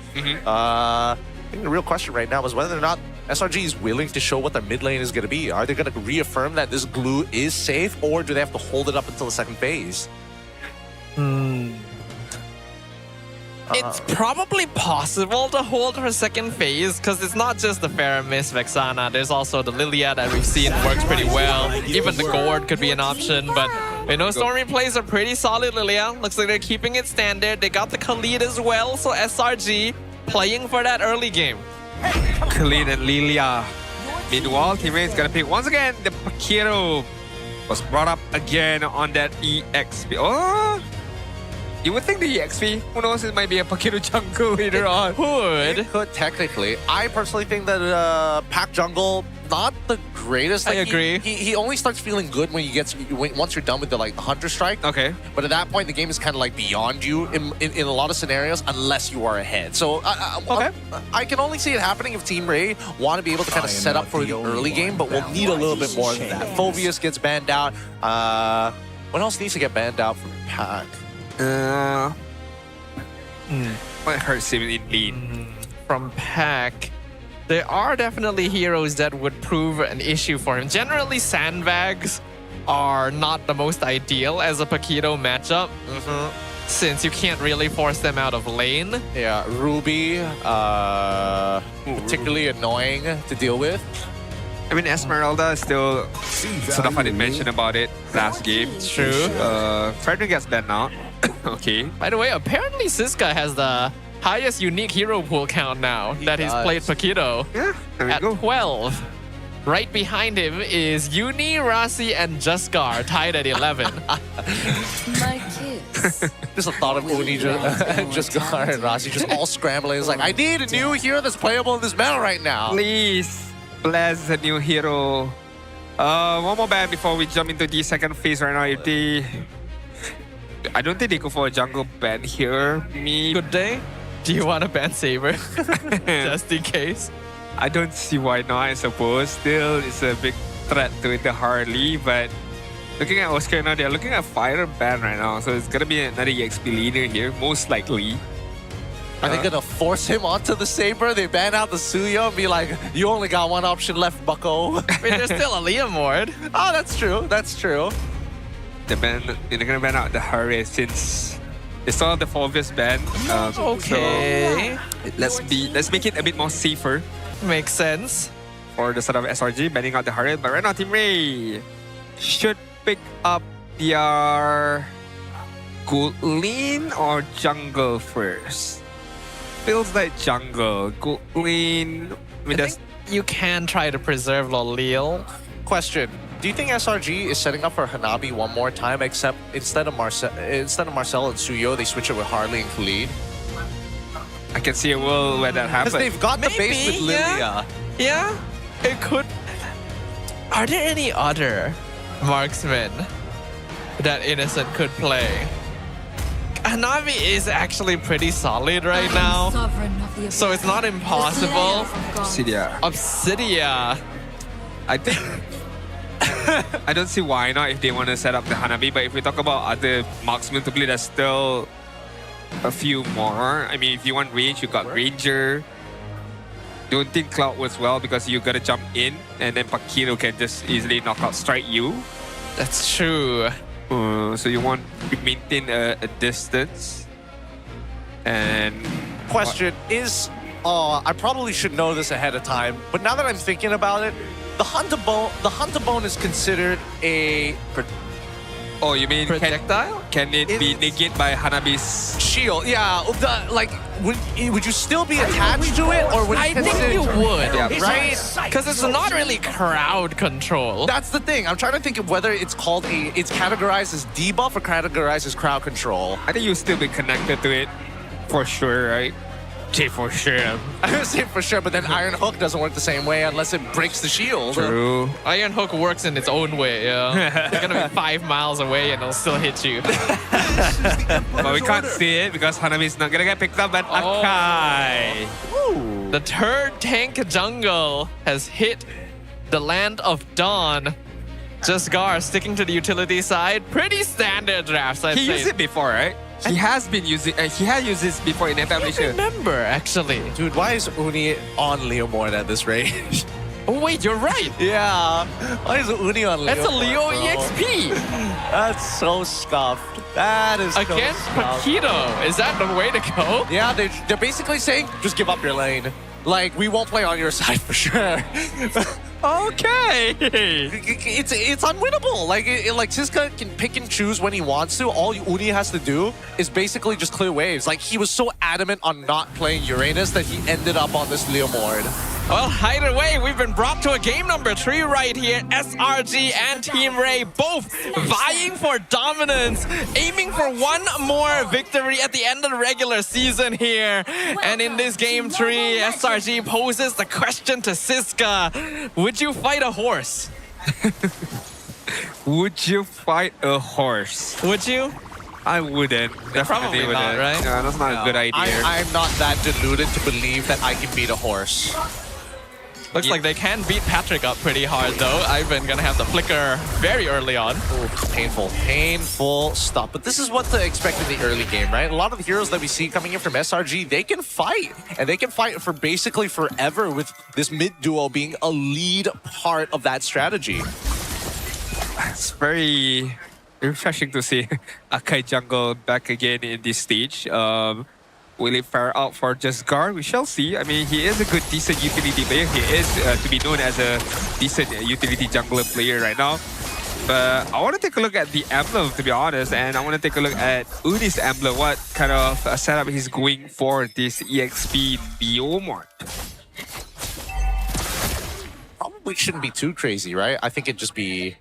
Speaker 11: I think the real question right now is whether or not SRG is willing to show what their mid lane is going to be. Are they going to reaffirm that this glue is safe, or do they have to hold it up until the second phase?
Speaker 12: It's probably possible to hold for second phase because it's not just the Faramis, Vexana. There's also the Lilia that we've seen works pretty well. Even the Gourd could be an option, but We know Stormy plays are pretty solid, Lilia. Looks like they're keeping it standard. They got the Khalid as well, so SRG playing for that early game.
Speaker 10: Khalid and Lilia. Meanwhile, Team Rey is gonna pick once again. The Pakiro was brought up again on that EXP. Oh! You would think the EXP, who knows, it might be a Pakiro jungle later on.
Speaker 11: It could technically. I personally think that Pack Jungle, not the greatest. Like,
Speaker 12: I agree.
Speaker 11: He only starts feeling good when once you're done with the Hunter Strike.
Speaker 10: Okay.
Speaker 11: But at that point, the game is kind of like beyond you in a lot of scenarios, unless you are ahead. So I can only see it happening if Team Rey want to be able to kind of set up for the early game, but we'll need a little bit more than that. Phobius gets banned out. What else needs to get banned out from Pack?
Speaker 10: Might hurt him in lead.
Speaker 12: From Pack, there are definitely heroes that would prove an issue for him. Generally, sandbags are not the most ideal as a Pakito matchup, since you can't really force them out of lane.
Speaker 11: Yeah, Ruby, particularly annoying to deal with.
Speaker 10: I mean, Esmeralda is still sort of I didn't mention about it last game.
Speaker 12: It's true.
Speaker 10: Frederick gets banned out. Okay.
Speaker 12: By the way, apparently Siska has the highest unique hero pool count now that he's played Pakito.
Speaker 10: Yeah, there we
Speaker 12: at
Speaker 10: go.
Speaker 12: 12. Right behind him is Uni, Rasi, and Juskar, tied at 11.
Speaker 7: My kids.
Speaker 11: Just the thought of Uni, Juskar, and Rasi just all scrambling. It's like, I need a new hero that's playable in this battle right now.
Speaker 10: Please, bless a new hero. One more ban before we jump into the second phase right now. If they... I don't think they go for a jungle ban here.
Speaker 12: Good day. Do you want to ban Saber? Just in case.
Speaker 10: I don't see why not, I suppose. Still, it's a big threat to the Harley, but looking at Oscar now, they're looking at Fire ban right now, so it's gonna be another EXP leader here, most likely.
Speaker 11: Are they gonna force him onto the Saber? They ban out the Suyo and be like, you only got one option left, bucko.
Speaker 12: I mean, there's still a Liam ward.
Speaker 11: Oh, that's true. That's true.
Speaker 10: They're gonna ban out the Harry since they saw the Phobius ban.
Speaker 12: Okay.
Speaker 10: So let's make it a bit more safer.
Speaker 12: Makes sense.
Speaker 10: For the sort of SRG banning out the Harry, but right now Team Rey should pick up their Gold Lane or jungle first. Feels like jungle. Gold Lane. I think
Speaker 12: you can try to preserve Lolil.
Speaker 11: Question. Do you think SRG is setting up for Hanabi one more time, except instead of Marcel and Suyo, they switch it with Harley and Khalid?
Speaker 10: I can see a world where that happens.
Speaker 11: Because they've got the base with Lilia.
Speaker 12: Yeah, it could. Are there any other marksmen that Innocent could play? Hanabi is actually pretty solid right now, so it's not impossible. Obsidia.
Speaker 10: I think... I don't see why not if they want to set up the Hanabi, but if we talk about other marksmen to play, there's still a few more. I mean, if you want range, you got Ranger. Don't think Cloud works well because you gotta jump in and then Pakiro can just easily knockout strike you.
Speaker 12: That's true.
Speaker 10: So you want to maintain a distance. And...
Speaker 11: Question is, I probably should know this ahead of time, but now that I'm thinking about it, the Hunter Bone is considered a...
Speaker 10: Oh, you mean
Speaker 12: projectile?
Speaker 10: Can it be negated by Hanabi's
Speaker 11: shield? Yeah, like would you still be attached to it, or would
Speaker 12: I think you would,
Speaker 11: right?
Speaker 12: Because it's not really crowd control.
Speaker 11: That's the thing. I'm trying to think of whether it's categorized as debuff or categorized as crowd control.
Speaker 10: I think you'll still be connected to it for sure, right? For sure.
Speaker 11: I would say for sure, but then Iron Hook doesn't work the same way unless it breaks the shield.
Speaker 10: True.
Speaker 12: Iron Hook works in its own way, yeah. You're gonna be 5 miles away and it'll still hit you.
Speaker 10: But we can't see it because Hanabi's not gonna get picked up by Akai.
Speaker 12: The third tank jungle has hit the land of Dawn. Juskar sticking to the utility side. Pretty standard drafts, I'd say.
Speaker 10: He used it before, right? He has been using. He has used this before in FF Malaysia.
Speaker 12: I remember, actually.
Speaker 11: Dude, why is Uni on Leomorn at this range?
Speaker 12: Oh wait, you're right.
Speaker 11: Yeah. Why is Uni on Leo?
Speaker 12: That's a Leo EXP.
Speaker 11: That's so scuffed. That is
Speaker 12: against
Speaker 11: so scuffed.
Speaker 12: Pakito. Is that the way to go?
Speaker 11: Yeah, they're basically saying just give up your lane. Like, we won't play on your side for sure. Okay. It's unwinnable. Like like Siska can pick and choose when he wants to. All Uni has to do is basically just clear waves. Like he was so adamant on not playing Uranus that he ended up on this Leomord.
Speaker 12: Well, either way, we've been brought to a game number 3 right here. SRG and Team Rey both vying for dominance, aiming for one more victory at the end of the regular season here. And in this game 3, SRG poses the question to Siska. Would you fight a horse?
Speaker 10: Would you fight a horse?
Speaker 12: Would you?
Speaker 10: I wouldn't. Definitely
Speaker 12: Probably
Speaker 10: wouldn't.
Speaker 12: not, right?
Speaker 10: Yeah, that's not a good idea.
Speaker 11: I'm not that deluded to believe that I can beat a horse.
Speaker 12: Looks like they can beat Patrick up pretty hard though. Ivan gonna have the flicker very early on.
Speaker 11: Ooh, painful stuff. But this is what to expect in the early game, right? A lot of the heroes that we see coming in from SRG, they can fight. And they can fight for basically forever with this mid duo being a lead part of that strategy.
Speaker 10: It's very refreshing to see Akai jungle back again in this stage. Will it fare out for Just Gar? We shall see. I mean, he is a good, decent utility player. He is to be known as a decent utility jungler player right now. But I want to take a look at the emblem, to be honest, and I want to take a look at Uni's emblem. What kind of setup he's going for this EXP Leomord.
Speaker 11: Probably shouldn't be too crazy, right? I think it'd just be...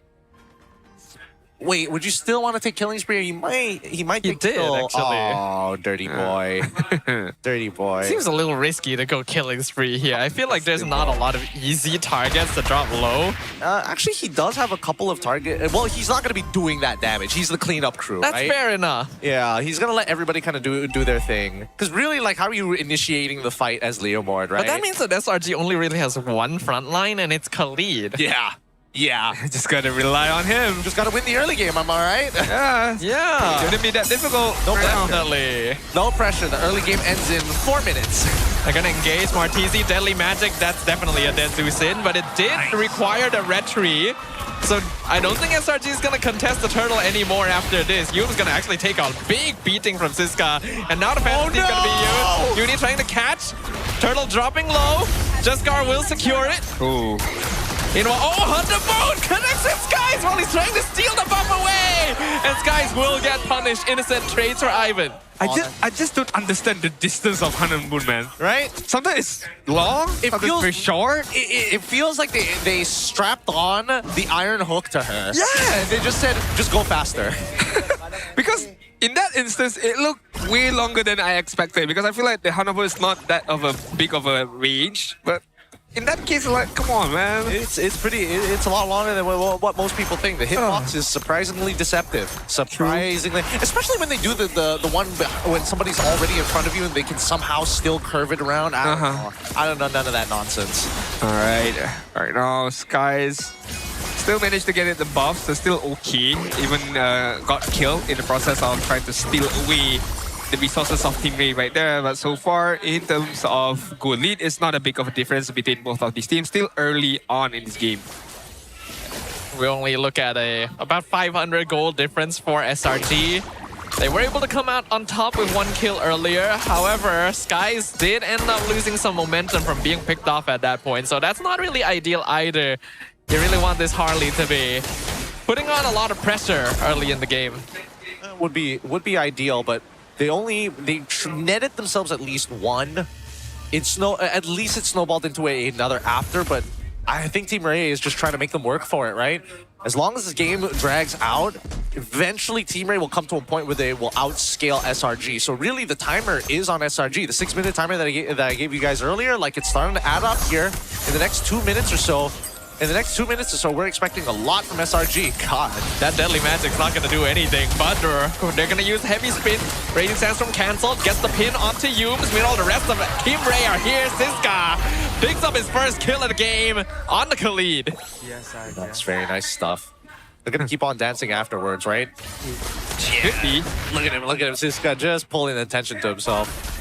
Speaker 11: Wait, would you still want to take Killing Spree? He might take Kill.
Speaker 12: Actually.
Speaker 11: Oh, dirty boy. Dirty boy.
Speaker 12: Seems a little risky to go Killing Spree here. I feel like there's not a lot of easy targets to drop low.
Speaker 11: Actually, he does have a couple of targets. Well, he's not going to be doing that damage. He's the cleanup crew,
Speaker 12: That's
Speaker 11: right?
Speaker 12: fair enough.
Speaker 11: Yeah, he's going to let everybody kind of do their thing. Because really, like, how are you initiating the fight as Leomord, right?
Speaker 12: But that means that SRG only really has one front line, and it's Khalid.
Speaker 11: Yeah.
Speaker 10: Just gotta rely on him.
Speaker 11: Just gotta win the early game, am I right?
Speaker 10: Yeah. Shouldn't be that difficult.
Speaker 11: No
Speaker 12: Definitely.
Speaker 11: No pressure. The early game ends in 4 minutes.
Speaker 12: They're gonna engage Martizi, Deadly Magic. That's definitely a dead Zeus in, but it did require the red tree. So I don't think SRG is gonna contest the turtle anymore after this. Yume's gonna actually take a big beating from Siska. And now the penalty is gonna be used. Uni trying to catch. Turtle dropping low. Jesgar will secure it.
Speaker 10: Ooh.
Speaker 12: Hunter Bone connects with Skies while he's trying to steal the buff away! And Skies will get punished. Innocent trades for Ivan.
Speaker 10: I just don't understand the distance of Han and Moon, man.
Speaker 11: Right?
Speaker 10: Sometimes it's long, sometimes it's very short.
Speaker 11: It feels like they strapped on the iron hook to her.
Speaker 10: Yeah!
Speaker 11: And they just said, just go faster.
Speaker 10: Because in that instance, it looked way longer than I expected. Because I feel like the Hanabu is not that of a big of a range. But in that case, like, come on, man.
Speaker 11: It's a lot longer than what most people think. The hitbox is surprisingly deceptive. Surprisingly. Especially when they do the one when somebody's already in front of you and they can somehow still curve it around. I don't know none of that nonsense.
Speaker 10: Alright. Right now, Skies still managed to get it the buff, so still okay. Even got killed in the process of trying to steal away the resources of Team Rey right there. But so far, in terms of goal lead, it's not a big of a difference between both of these teams. Still early on in this game.
Speaker 12: We only look at about 500 gold difference for SRG. They were able to come out on top with 1 kill earlier. However, Skies did end up losing some momentum from being picked off at that point. So that's not really ideal either. You really want this Harley to be putting on a lot of pressure early in the game.
Speaker 11: Would be ideal, but they netted themselves at least one. At least it snowballed into another after, but I think Team Rey is just trying to make them work for it, right? As long as this game drags out, eventually Team Rey will come to a point where they will outscale SRG. So really the timer is on SRG. The 6-minute timer that I gave you guys earlier, like it's starting to add up here in the next 2 minutes or so. In the next 2 minutes or so, we're expecting a lot from SRG. God.
Speaker 12: That Deadly Magic's not going to do anything, but they're going to use Heavy Spin. Raging Sandstorm cancelled, gets the pin onto Yumes. Meanwhile, the rest of Team Rey are here. Siska picks up his first kill of the game on the Khalid.
Speaker 11: That's very nice stuff. They're going to keep on dancing afterwards, right?
Speaker 10: Yeah.
Speaker 11: Look at him, Siska just pulling attention to himself.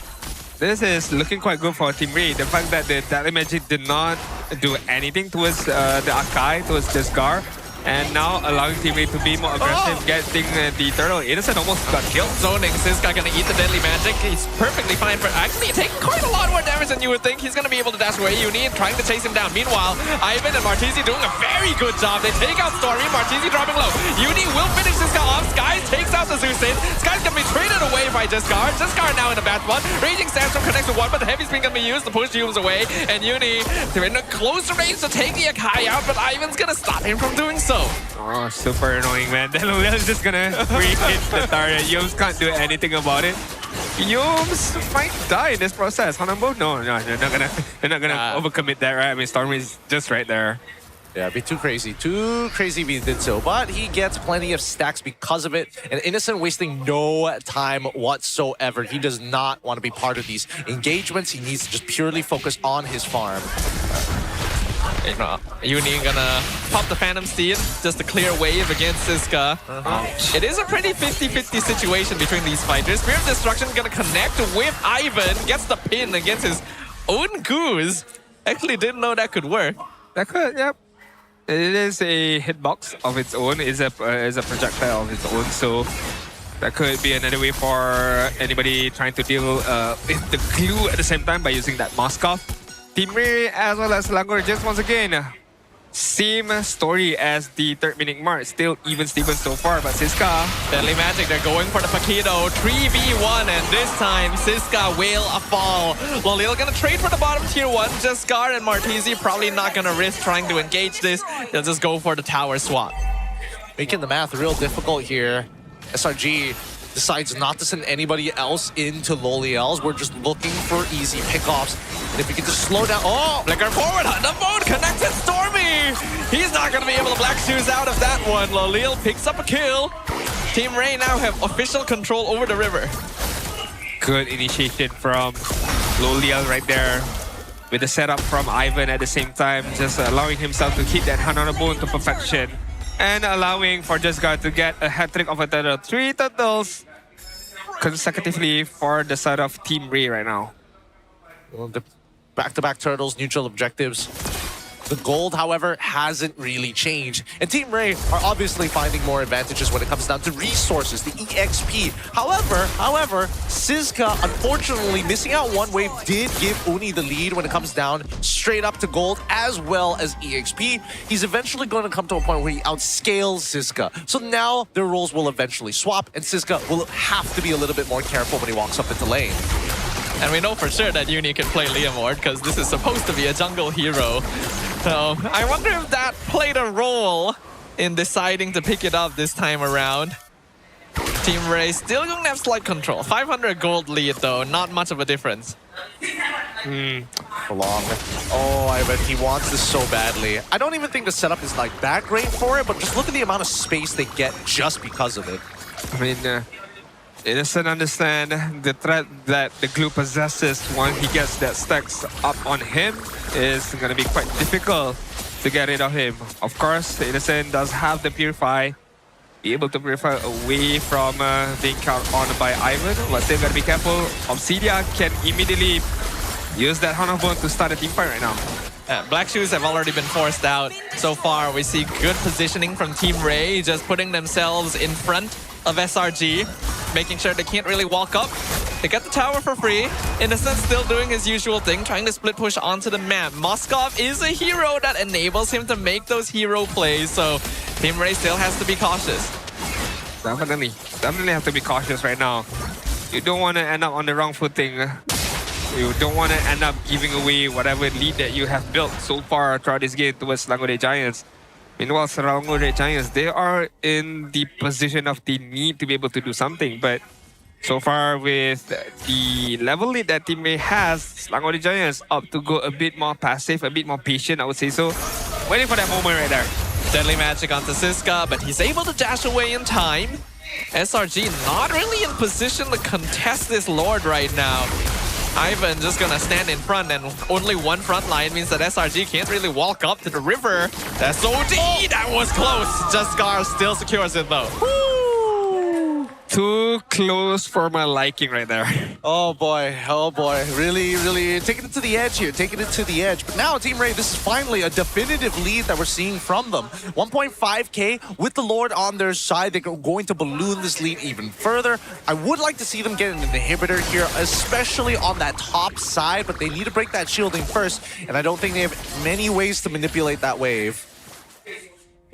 Speaker 10: This is looking quite good for Team Rey. The fact that the Deadly Magic did not do anything towards the Akai, towards Jesgar. And now allowing Team Rey to be more aggressive, getting the turtle. Innocent almost got killed.
Speaker 12: Zoning, Siska gonna eat the deadly magic. He's perfectly fine for actually taking quite a lot more damage than you would think. He's gonna be able to dash away Uni and trying to chase him down. Meanwhile, Ivan and Martizi doing a very good job. They take out Stormy, Martizi dropping low. Uni will finish Siska off. Skies takes out the Zeusyn. Skies gonna be traded away by Jescar. Jescar now in a bad spot. Raging Sandstorm connects with one, but the heavy spin gonna be used to push Humes away. And Uni, they're in a close range to take the Akai out, but Ivan's gonna stop him from doing so.
Speaker 10: Oh, super annoying, man. Liliel's just gonna re-hit the turret. Yums can't do anything about it. Yums might die in this process. Hanambo? No, they're not gonna overcommit that, right? I mean, Storm is just right there.
Speaker 11: Yeah, it'd be too crazy if he did so. But he gets plenty of stacks because of it. And Innocent wasting no time whatsoever. He does not want to be part of these engagements. He needs to just purely focus on his farm.
Speaker 12: Uni gonna pop the Phantom Steed just to clear wave against Siska. It is a pretty 50-50 situation between these fighters. Spear of Destruction gonna connect with Ivan, gets the pin against his own Goose. Actually didn't know that could work.
Speaker 10: That could, yep. It is a hitbox of its own. It's a projectile of its own. So that could be another way for anybody trying to deal with the glue at the same time by using that Moskov. Team Rey as well as Langor just once again. Same story as the 3rd minute mark. Still even Steven so far, but Siska.
Speaker 12: Deadly Magic, they're going for the Paquito. 3v1, and this time Siska will fall. Lolil gonna trade for the bottom tier 1. Jescar and Martizi probably not gonna risk trying to engage this. They'll just go for the tower swap.
Speaker 11: Making the math real difficult here. SRG decides not to send anybody else into Loliel's. We're just looking for easy pickoffs. And if we can just slow down... Oh!
Speaker 12: Flicker forward, the boat connected Stormy! He's not going to be able to black shoes out of that one. Lolil picks up a kill. Team Rey now have official control over the river.
Speaker 10: Good initiation from Loliel right there. With the setup from Ivan at the same time. Just allowing himself to hit that Hananabone to perfection. And allowing for Jescar to get a hat-trick of a turtle. 3 turtles consecutively for the side of Team Rey right now.
Speaker 11: Well, the back-to-back turtles, neutral objectives. The gold, however, hasn't really changed. And Team Rey are obviously finding more advantages when it comes down to resources, the EXP. However, Siska, unfortunately, missing out one wave did give Uni the lead when it comes down straight up to gold as well as EXP. He's eventually going to come to a point where he outscales Siska. So now their roles will eventually swap, and Siska will have to be a little bit more careful when he walks up into lane.
Speaker 12: And we know for sure that Uni can play Leomord because this is supposed to be a jungle hero. So I wonder if that played a role in deciding to pick it up this time around. Team Rey still going to have slight control. 500 gold lead though, not much of a difference.
Speaker 11: Long. Oh, Ivan, he wants this so badly. I don't even think the setup is like that great for it, but just look at the amount of space they get just because of it.
Speaker 10: I mean, Innocent understand the threat that the glue possesses once he gets that stacks up on him is going to be quite difficult to get rid of him. Of course, the Innocent does have the Purify, be able to purify away from being count on by Ivan, but still got to be careful. Obsidia can immediately use that Hanabone to start a team fight right now.
Speaker 12: Black Shoes have already been forced out. So far, we see good positioning from Team Rey, just putting themselves in front of SRG, making sure they can't really walk up. They get the tower for free. Innocent still doing his usual thing, trying to split push onto the map. Moskov is a hero that enables him to make those hero plays, so Team Rey still has to be cautious.
Speaker 10: Definitely have to be cautious right now. You don't want to end up on the wrong footing. You don't want to end up giving away whatever lead that you have built so far throughout this game towards Selangor Giants. Meanwhile, Selangor Giants, they are in the position of the need to be able to do something. But so far with the level lead that Team Rey has, Selangor Giants opt to go a bit more passive, a bit more patient, I would say so. Waiting for that moment right there.
Speaker 12: Deadly Magic onto Siska, but he's able to dash away in time. SRG not really in position to contest this Lord right now. Ivan just gonna stand in front, and only one front line means that SRG can't really walk up to the river. That's OD! That was close! Jescar still secures it though.
Speaker 10: Too close for my liking right there.
Speaker 11: Oh boy, really, really taking it to the edge here, taking it to the edge. But now Team Rey, this is finally a definitive lead that we're seeing from them. 1.5k with the Lord on their side. They're going to balloon this lead even further. I would like to see them get an inhibitor here, especially on that top side, but they need to break that shielding first, and I don't think they have many ways to manipulate that wave.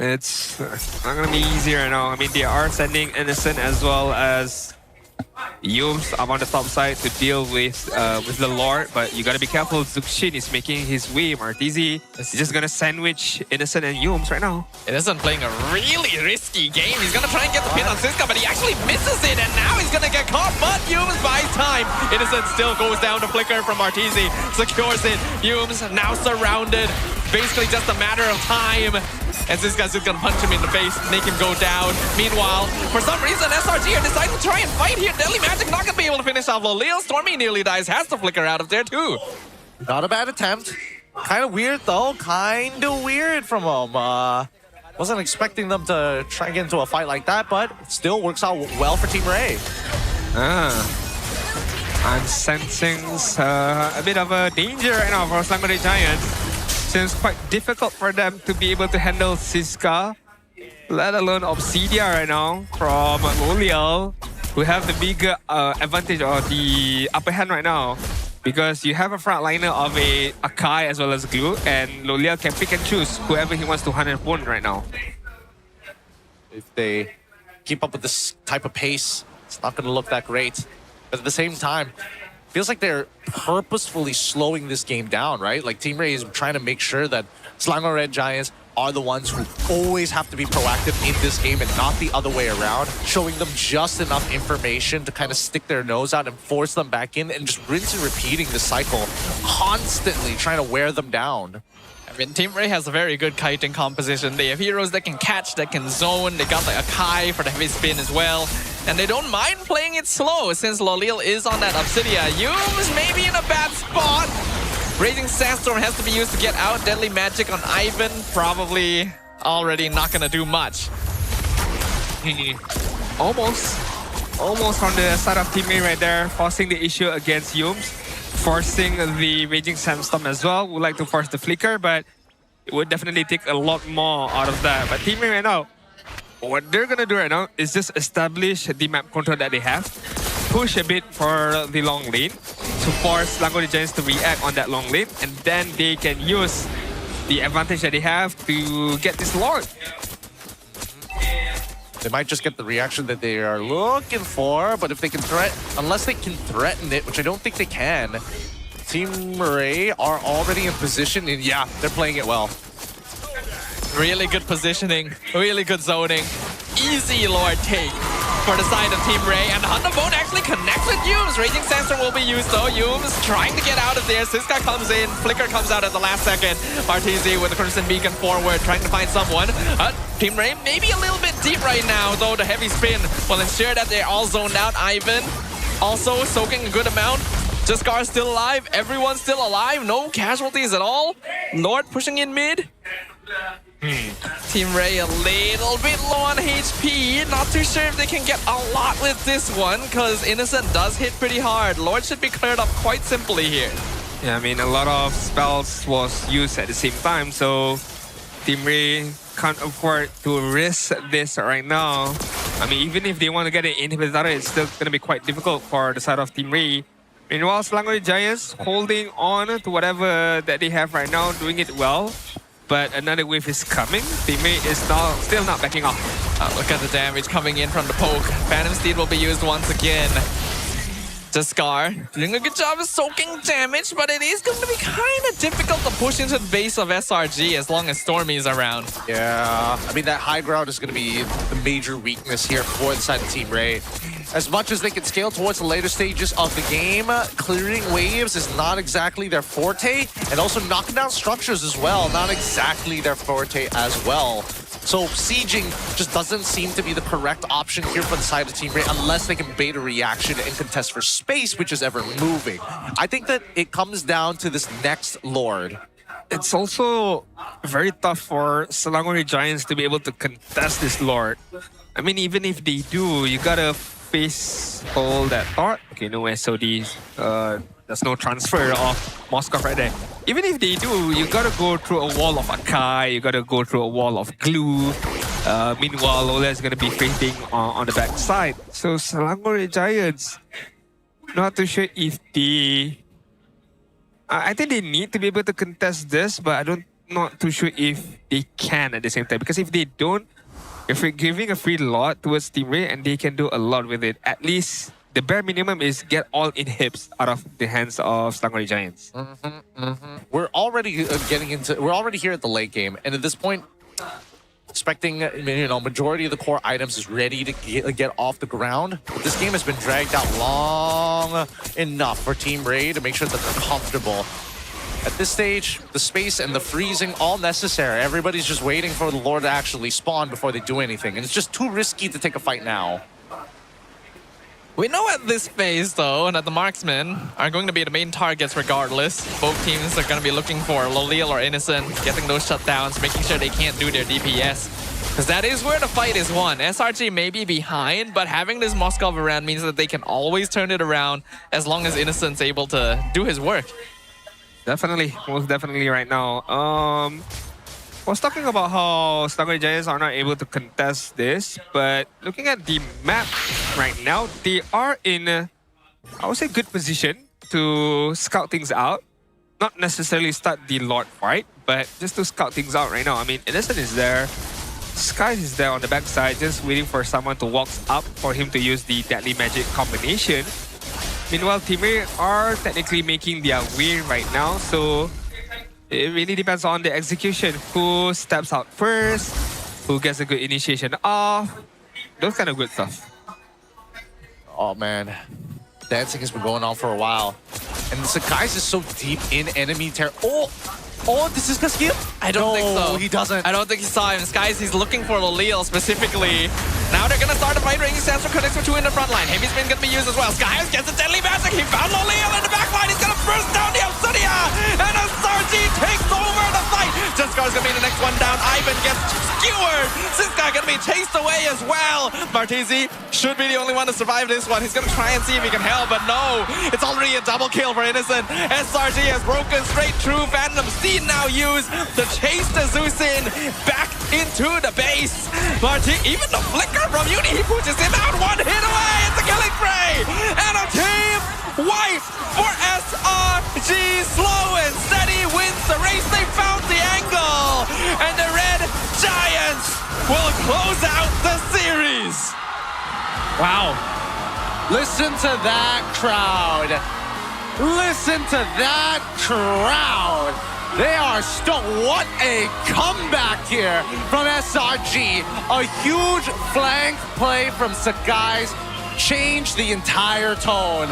Speaker 10: It's not gonna be easy right now. I mean, they are sending Innocent as well as Yums up on the top side to deal with the Lord, but you gotta be careful. Zuxin is making his way. Martizi is just gonna sandwich Innocent and Yums right now.
Speaker 12: Innocent playing a really risky game. He's gonna try and get the pin on Siska, but he actually misses it, and now he's gonna get caught, but Yums buys time. Innocent still goes down to flicker from Martizi, secures it. Yums now surrounded. Basically just a matter of time. And this guy's just gonna punch him in the face, make him go down. Meanwhile, for some reason, SRG are deciding to try and fight here. Deadly Magic not gonna be able to finish off Lolil. Stormy nearly dies, has to flicker out of there too.
Speaker 11: Not a bad attempt. Kind of weird though, kind of weird from them. Wasn't expecting them to try and get into a fight like that, but it still works out well for Team Rey.
Speaker 10: I'm sensing a bit of a danger right now for Slangore Giants. Seems quite difficult for them to be able to handle Siska, let alone Obsidia right now from Lolial, who have the bigger advantage or the upper hand right now, because you have a frontliner of a Akai as well as Glue, and Lolial can pick and choose whoever he wants to hunt and opponent right now.
Speaker 11: If they keep up with this type of pace, it's not going to look that great. But at the same time, feels like they're purposefully slowing this game down, right? Like Team Rey is trying to make sure that Slangore Giants are the ones who always have to be proactive in this game and not the other way around, showing them just enough information to kind of stick their nose out and force them back in and just rinse and repeating the cycle, constantly trying to wear them down.
Speaker 12: I mean, Team Rey has a very good kiting composition. They have heroes that can catch, that can zone. They got like a Kai for the heavy spin as well. And they don't mind playing it slow since Lolil is on that Obsidia. Yums maybe in a bad spot. Raging Sandstorm has to be used to get out. Deadly Magic on Ivan, probably already not gonna do much.
Speaker 10: Almost on the side of Team Rey right there, forcing the issue against Yums. Forcing the Raging Sandstorm as well. Would like to force the flicker, but it would definitely take a lot more out of that. But Team Rey right now, what they're gonna do right now is just establish the map control that they have, push a bit for the long lane to force Slangore Giants to react on that long lane, and then they can use the advantage that they have to get this Lord.
Speaker 11: They might just get the reaction that they are looking for, but if they can unless they can threaten it, which I don't think they can, Team Rey are already in position, and yeah, they're playing it well.
Speaker 12: Really good positioning, really good zoning. Easy Lord take for the side of Team Rey, and the Hunter Bone actually connects with Yums. Raging Sandstorm will be used though. Yums trying to get out of there. Siska comes in, Flicker comes out at the last second. Martizi with the Crimson Beacon forward, trying to find someone. Team Rey maybe a little bit deep right now, though the heavy spin will ensure that they're all zoned out. Ivan also soaking a good amount. Jaskar still alive, everyone's still alive, no casualties at all. Lord pushing in mid. Team Rey a little bit low on HP. Not too sure if they can get a lot with this one, because Innocent does hit pretty hard. Lord should be cleared up quite simply here.
Speaker 10: Yeah, I mean, a lot of spells was used at the same time, so Team Rey can't afford to risk this right now. I mean, even if they want to get an inhibitor, it's still going to be quite difficult for the side of Team Rey. Meanwhile, Slangore Giants holding on to whatever that they have right now, doing it well. But another wave is coming. Team Rey is still not backing off.
Speaker 12: Look at the damage coming in from the poke. Phantom Steed will be used once again. Jaskar doing a good job of soaking damage, but it is going to be kind of difficult to push into the base of SRG as long as Stormy is around.
Speaker 11: Yeah, I mean, that high ground is going to be the major weakness here for the side of Team Rey. As much as they can scale towards the later stages of the game, clearing waves is not exactly their forte, and also knocking down structures as well, not exactly their forte as well. So sieging just doesn't seem to be the correct option here for the side of Team Rey unless they can bait a reaction and contest for space, which is ever moving. I think that it comes down to this next Lord.
Speaker 10: It's also very tough for Slangore Giants to be able to contest this Lord. I mean, even if they do, you gotta face all that thought. Okay, no SOD. There's no transfer of Moskov right there. Even if they do, you gotta go through a wall of Akai, you gotta go through a wall of glue. Meanwhile, Lola is gonna be fighting on the back side. So Selangor Giants, not too sure if they... I think they need to be able to contest this, but not too sure if they can at the same time. Because if they don't, if we're giving a free lot towards Team Rey and they can do a lot with it, at least the bare minimum is get all inhibs out of the hands of Selangor Giants.
Speaker 11: We're already we're already here at the late game, and at this point, expecting majority of the core items is ready to get off the ground. But this game has been dragged out long enough for Team Rey to make sure that they're comfortable. At this stage, the space and the freezing, all necessary. Everybody's just waiting for the Lord to actually spawn before they do anything. And it's just too risky to take a fight now.
Speaker 12: We know at this phase, though, that the marksmen are going to be the main targets regardless. Both teams are going to be looking for Lolil or Innocent, getting those shutdowns, making sure they can't do their DPS. Because that is where the fight is won. SRG may be behind, but having this Moskov around means that they can always turn it around as long as Innocent's able to do his work.
Speaker 10: Definitely, most definitely right now. I was talking about how Selangor Giants are not able to contest this, but looking at the map right now, they are in, I would say, good position to scout things out. Not necessarily start the Lord fight, but just to scout things out right now. I mean, Innocent is there, Skies is there on the backside, just waiting for someone to walk up for him to use the Deadly Magic combination. Meanwhile, Team Rey are technically making their way right now, so it really depends on the execution. Who steps out first, who gets a good initiation off, those kind of good stuff.
Speaker 11: Oh man, dancing has been going on for a while. And Sakai's is so deep in enemy territory. Oh, this is Kaskil?
Speaker 12: I don't think so.
Speaker 11: He doesn't.
Speaker 12: I don't think he saw him. Skies, he's looking for Lolil specifically. Now they're gonna start the fight. Ranging Sandstorm connects with two in the front line. Heavy spin gonna be used as well. Skies gets a deadly magic. He found Lolil in the back line. He's gonna burst down the Obsidia. And SRG takes over the fight. Jeskar's gonna be the next one down. Ivan gets skewered. Siska gonna be chased away as well. Martezi should be the only one to survive this one. He's gonna try and see if he can help, but no. It's already a double kill for Innocent. SRG has broken straight through. Phantom Steed now used to chase the Zeus in back into the base. Even the flicker from Uni, he pushes him out. One hit away. It's a killing spray. And a team wipe for SRG. Slow and steady wins the race. They found the angle. And the Red Giants will close out the series.
Speaker 11: Wow. Listen to that crowd. Listen to that crowd. They are stoked. What a comeback here from SRG. A huge flank play from Sakai's changed the entire tone.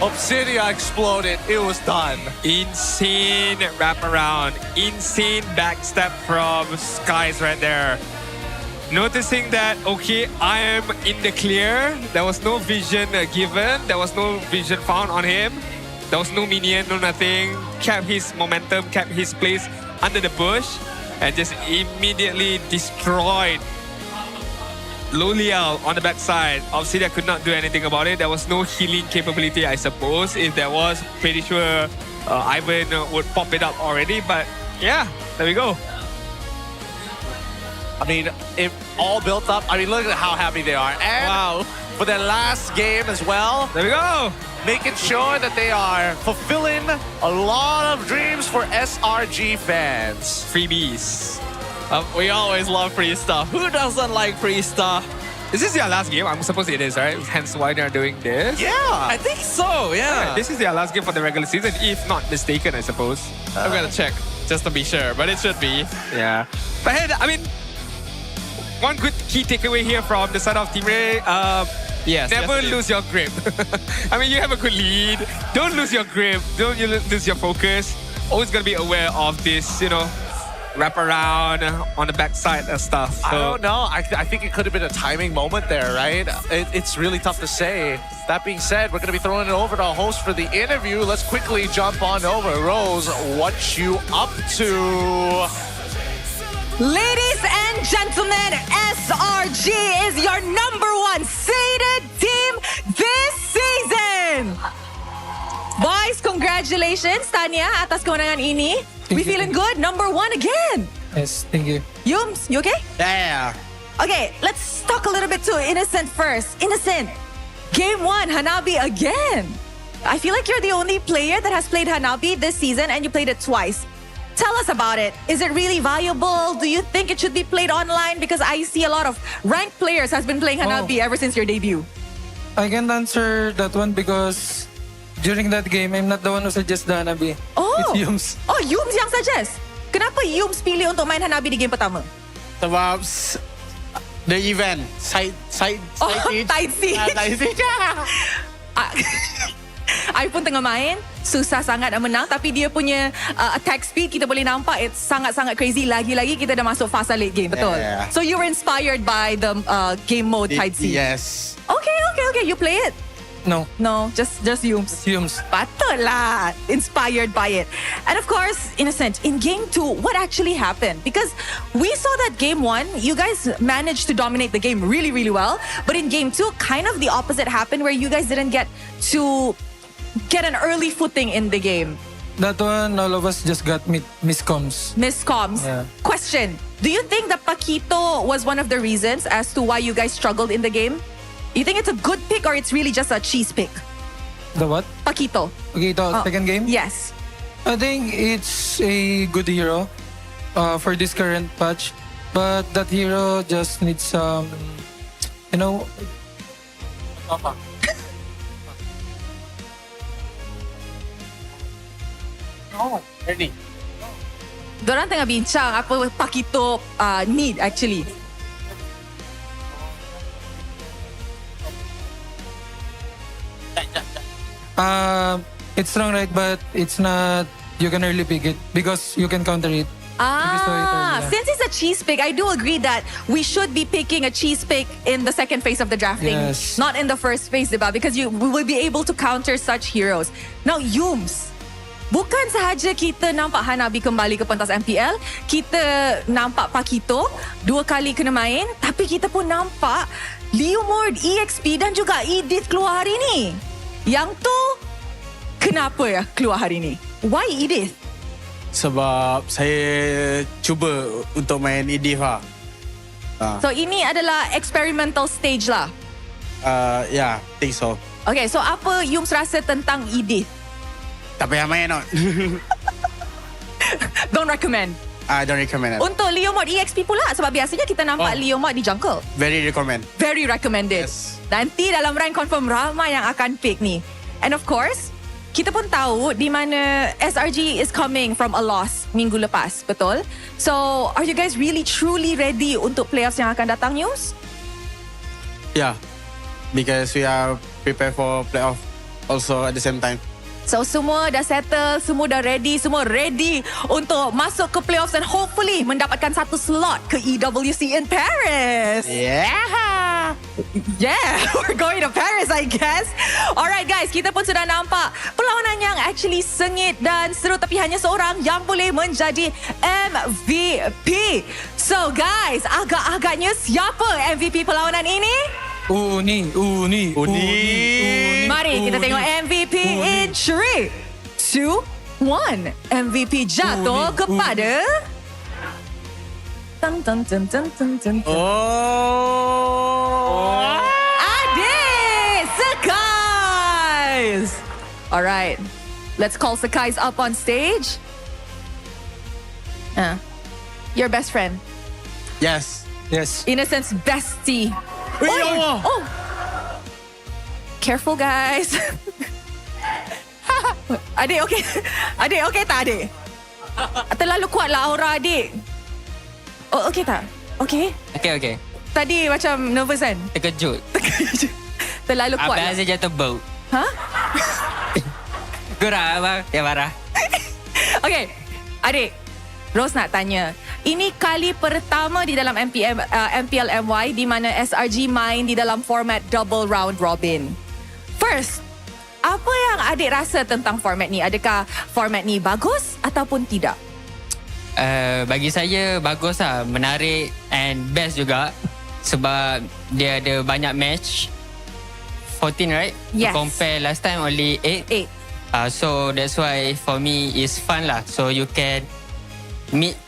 Speaker 11: Obsidia exploded. It was done.
Speaker 10: Insane wraparound. Insane backstep from Skies right there. Noticing that, okay, I am in the clear. There was no vision given. There was no vision found on him. There was no minion, no nothing. Kept his momentum, kept his place under the bush, and just immediately destroyed Lolial on the backside. Obsidia could not do anything about it. There was no healing capability, I suppose. If there was, pretty sure Ivan would pop it up already. But yeah, there we go.
Speaker 11: I mean, it all built up. I mean, look at how happy they are. And wow, for their last game as well.
Speaker 10: There we go.
Speaker 11: Making sure that they are fulfilling a lot of dreams for SRG fans.
Speaker 10: Freebies.
Speaker 12: We always love free stuff. Who doesn't like free stuff?
Speaker 10: Is this their last game? I'm supposed it is, right? Hence why they're doing this?
Speaker 11: Yeah.
Speaker 12: I think so, yeah.
Speaker 10: This is their last game for the regular season, if not mistaken, I suppose.
Speaker 12: I'm gonna check just to be sure, but it should be.
Speaker 10: Yeah. But hey, I mean, one good key takeaway here from the side of Team Rey,
Speaker 12: yes,
Speaker 10: never lose your grip. I mean, you have a good lead. Don't lose your grip. Don't lose your focus. Always gotta be aware of this, you know, wrap around on the backside and stuff. So,
Speaker 11: I don't know. I think it could have been a timing moment there, right? It's really tough to say. That being said, we're going to be throwing it over to our host for the interview. Let's quickly jump on over. Rose, what you up to?
Speaker 7: Ladies and gentlemen, SRG is your #1 seeded team
Speaker 4: game. Boys, congratulations Tanya atas kemenangan ini. We feeling good. Number 1 again.
Speaker 19: Yes, thank you.
Speaker 4: Yums, you okay?
Speaker 11: Yeah.
Speaker 4: Okay, let's talk a little bit to Innocent first. Innocent, game 1, Hanabi again. I feel like you're the only player that has played Hanabi this season and you played it twice. Tell us about it. Is it really valuable? Do you think it should be played online? Because I see a lot of ranked players has been playing Hanabi ever since your debut.
Speaker 19: I can't answer that one because during that game, I'm not the one who suggests the Hanabi. It's Yums.
Speaker 4: Oh, Yums yang suggest? Kenapa Yums pilih untuk main Hanabi di game pertama?
Speaker 11: Sebab the event side siege.
Speaker 4: Tight siege. I pun tengah main, susah sangat nak menang, tapi dia punya attack speed kita boleh nampak it's sangat-sangat crazy. Lagi-lagi kita dah masuk fasa late game, betul?
Speaker 11: Yeah.
Speaker 4: So you were inspired by the game mode tight siege.
Speaker 11: Yes.
Speaker 4: Okay. You play it?
Speaker 19: No,
Speaker 4: just Yums.
Speaker 19: Yums.
Speaker 4: Patut lah, inspired by it. And of course, Innocent, in game 2, what actually happened? Because we saw that game 1, you guys managed to dominate the game really, really well. But in game 2, kind of the opposite happened where you guys didn't get to get an early footing in the game.
Speaker 19: That one, all of us just got miscoms.
Speaker 4: Yeah. Question, do you think that Paquito was one of the reasons as to why you guys struggled in the game? You think it's a good pick or it's really just a cheese pick?
Speaker 19: The what?
Speaker 4: Paquito.
Speaker 19: Second game?
Speaker 4: Yes.
Speaker 19: I think it's a good hero for this current patch. But that hero just needs some, No,
Speaker 11: ready.
Speaker 4: Diorang tengah bincang apa Paquito need actually.
Speaker 19: It's strong, right? But it's not. You can early pick it because you can counter it.
Speaker 4: Since it's a cheese pick, I do agree that we should be picking a cheese pick in the second phase of the drafting,
Speaker 19: Yes.
Speaker 4: not in the first phase, diba? Because we will be able to counter such heroes. Now, Yums, bukan sahaja kita nampak Hanabi kembali ke pentas MPL, kita nampak Paquito 2 kali kena main, tapi kita pun nampak Leomord, EXP dan juga Edith keluar hari ni. Yang tu, kenapa ya keluar hari ni? Why Edith?
Speaker 11: Sebab saya cuba untuk main Edith lah.
Speaker 4: So ini adalah experimental stage lah.
Speaker 11: Yeah, think so.
Speaker 4: Okay, so apa Yums rasa tentang Edith?
Speaker 11: Tak payah main not.
Speaker 4: Don't recommend.
Speaker 11: I don't recommend it.
Speaker 4: Untuk Leomord EXP pula, sebab biasanya kita nampak Leomord di jungle.
Speaker 11: Very recommend.
Speaker 4: Very recommended.
Speaker 11: Yes.
Speaker 4: Nanti dalam rank confirm ramai yang akan pick ni. And of course, kita pun tahu di mana SRG is coming from a loss minggu lepas, betul? So, are you guys really truly ready untuk playoffs yang akan datang, Yums?
Speaker 11: Yeah, because we are prepared for playoff also at the same time.
Speaker 4: So, semua dah settle, semua dah ready, semua ready untuk masuk ke playoffs and hopefully mendapatkan satu slot ke EWC in Paris. Yeah, we're going to Paris, I guess. Alright guys, kita pun sudah nampak perlawanan yang actually sengit dan seru, tapi hanya seorang yang boleh menjadi MVP. So guys, agak-agaknya siapa MVP perlawanan ini?
Speaker 19: Uni.
Speaker 4: Mari kita tengok MVP in 3, 2, 1. MVP jatuh kepada Adik Sekais. Alright, let's call Sekais up on stage. Your best friend.
Speaker 11: Yes.
Speaker 4: Innocent's bestie. Oh. Careful guys. Adik okay? Adik okay tak adik? Terlalu kuat lah aura adik. Oh okay tak? Okay?
Speaker 24: Okay.
Speaker 4: Tadi macam nervous kan?
Speaker 24: Terkejut.
Speaker 4: Terlalu kuat
Speaker 24: Abang
Speaker 4: lah.
Speaker 24: Azir jatuh bau.
Speaker 4: Ha?
Speaker 24: Gerah abang. Dia marah.
Speaker 4: Okay, adik, Rose nak tanya. Ini kali pertama di dalam MPL MY di mana SRG main di dalam format double round robin. First, apa yang adik rasa tentang format ni? Adakah format ni bagus ataupun tidak?
Speaker 24: Bagi saya bagus lah. Menarik and best juga. Sebab dia ada banyak match.
Speaker 6: 14, right?
Speaker 4: Yes.
Speaker 6: Compare last time only 8. So that's why for me it's fun lah. So you can meet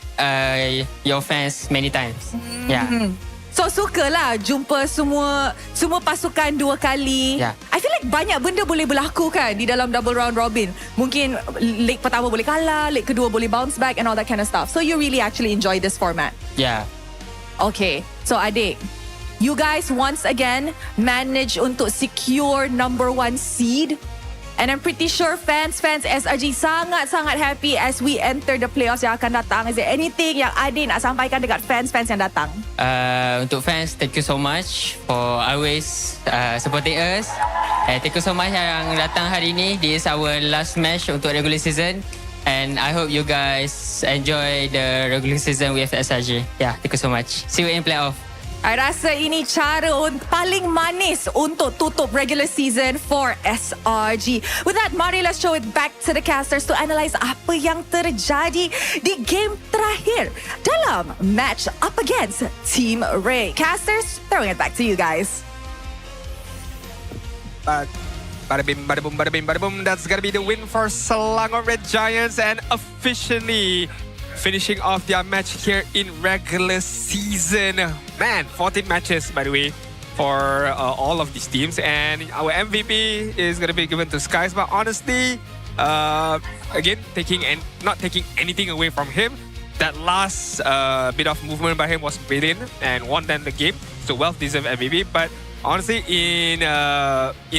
Speaker 6: your fans many times. Yeah.
Speaker 4: So sukalah jumpa semua pasukan 2 kali.
Speaker 6: Yeah.
Speaker 4: I feel like banyak benda boleh berlaku kan di dalam double round robin. Mungkin leg pertama boleh kalah, leg kedua boleh bounce back and all that kind of stuff. So you really actually enjoy this format.
Speaker 6: Yeah.
Speaker 4: Okay, so adik, you guys once again manage untuk secure number 1 seed. And I'm pretty sure fans SRG sangat-sangat happy as we enter the playoffs yang akan datang. Is there anything yang adik nak sampaikan dekat fans yang datang?
Speaker 6: Untuk fans, thank you so much for always supporting us. Thank you so much yang datang hari ini. This is our last match untuk regular season. And I hope you guys enjoy the regular season with SRG. Yeah, thank you so much. See you in playoff.
Speaker 4: I rasa ini cara paling manis untuk tutup regular season for SRG. With that, mari let's show it back to the casters to analyze apa yang terjadi di game terakhir dalam match up against Team Rey. Casters, throwing it back to you guys.
Speaker 10: Bada bim, bada boom, bada bim, bada boom. That's gonna be the win for Selangor Red Giants and officially finishing off their match here in regular season. Man, 14 matches, by the way, for all of these teams. And our MVP is going to be given to Skies. But honestly, again, not taking anything away from him, that last bit of movement by him was brilliant and won them the game. So well-deserved MVP. But honestly, in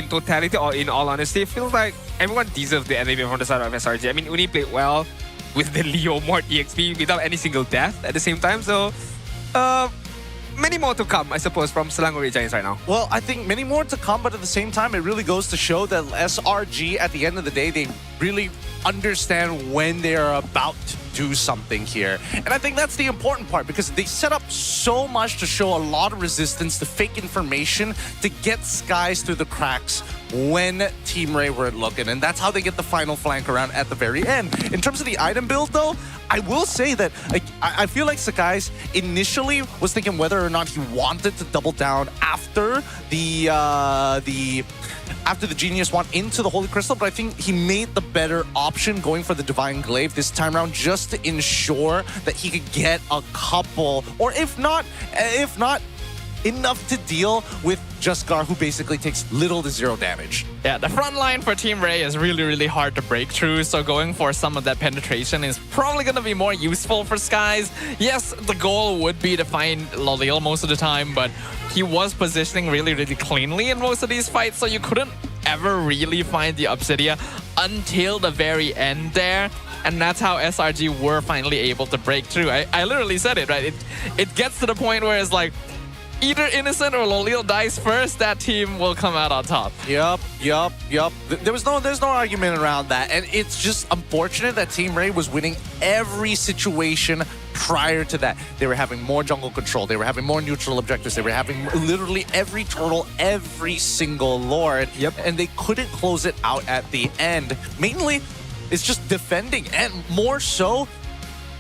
Speaker 10: totality or in all honesty, it feels like everyone deserved the MVP from the side of SRG. I mean, Uni played well with the Leo Mort EXP without any single death at the same time. So, many more to come, I suppose, from Selangor Red Giants right now.
Speaker 11: Well, I think many more to come, but at the same time, it really goes to show that SRG, at the end of the day, they really understand when they are about to do something here. And I think that's the important part, because they set up so much to show a lot of resistance to fake information to get Skies through the cracks when Team Rey were looking. And that's how they get the final flank around at the very end. In terms of the item build, though, I will say that I feel like Skies initially was thinking whether or not he wanted to double down after the Genius Wand into the Holy Crystal, but I think he made the better option going for the Divine Glaive this time around, just to ensure that he could get a couple, or if not enough to deal with Juskar, who basically takes little to zero damage.
Speaker 12: Yeah, the front line for Team Rey is really, really hard to break through, so going for some of that penetration is probably going to be more useful for Skies. Yes, the goal would be to find Lolil most of the time, but he was positioning really, really cleanly in most of these fights, so you couldn't ever really find the Obsidia until the very end there. And that's how SRG were finally able to break through. I literally said it, right? It gets to the point where it's like, either Innocent or Lolil dies first, that team will come out on top.
Speaker 11: Yup. There's no argument around that. And it's just unfortunate that Team Rey was winning every situation prior to that. They were having more jungle control. They were having more neutral objectives. They were having literally every turtle, every single lord.
Speaker 10: Yep.
Speaker 11: And they couldn't close it out at the end. Mainly, it's just defending. And more so,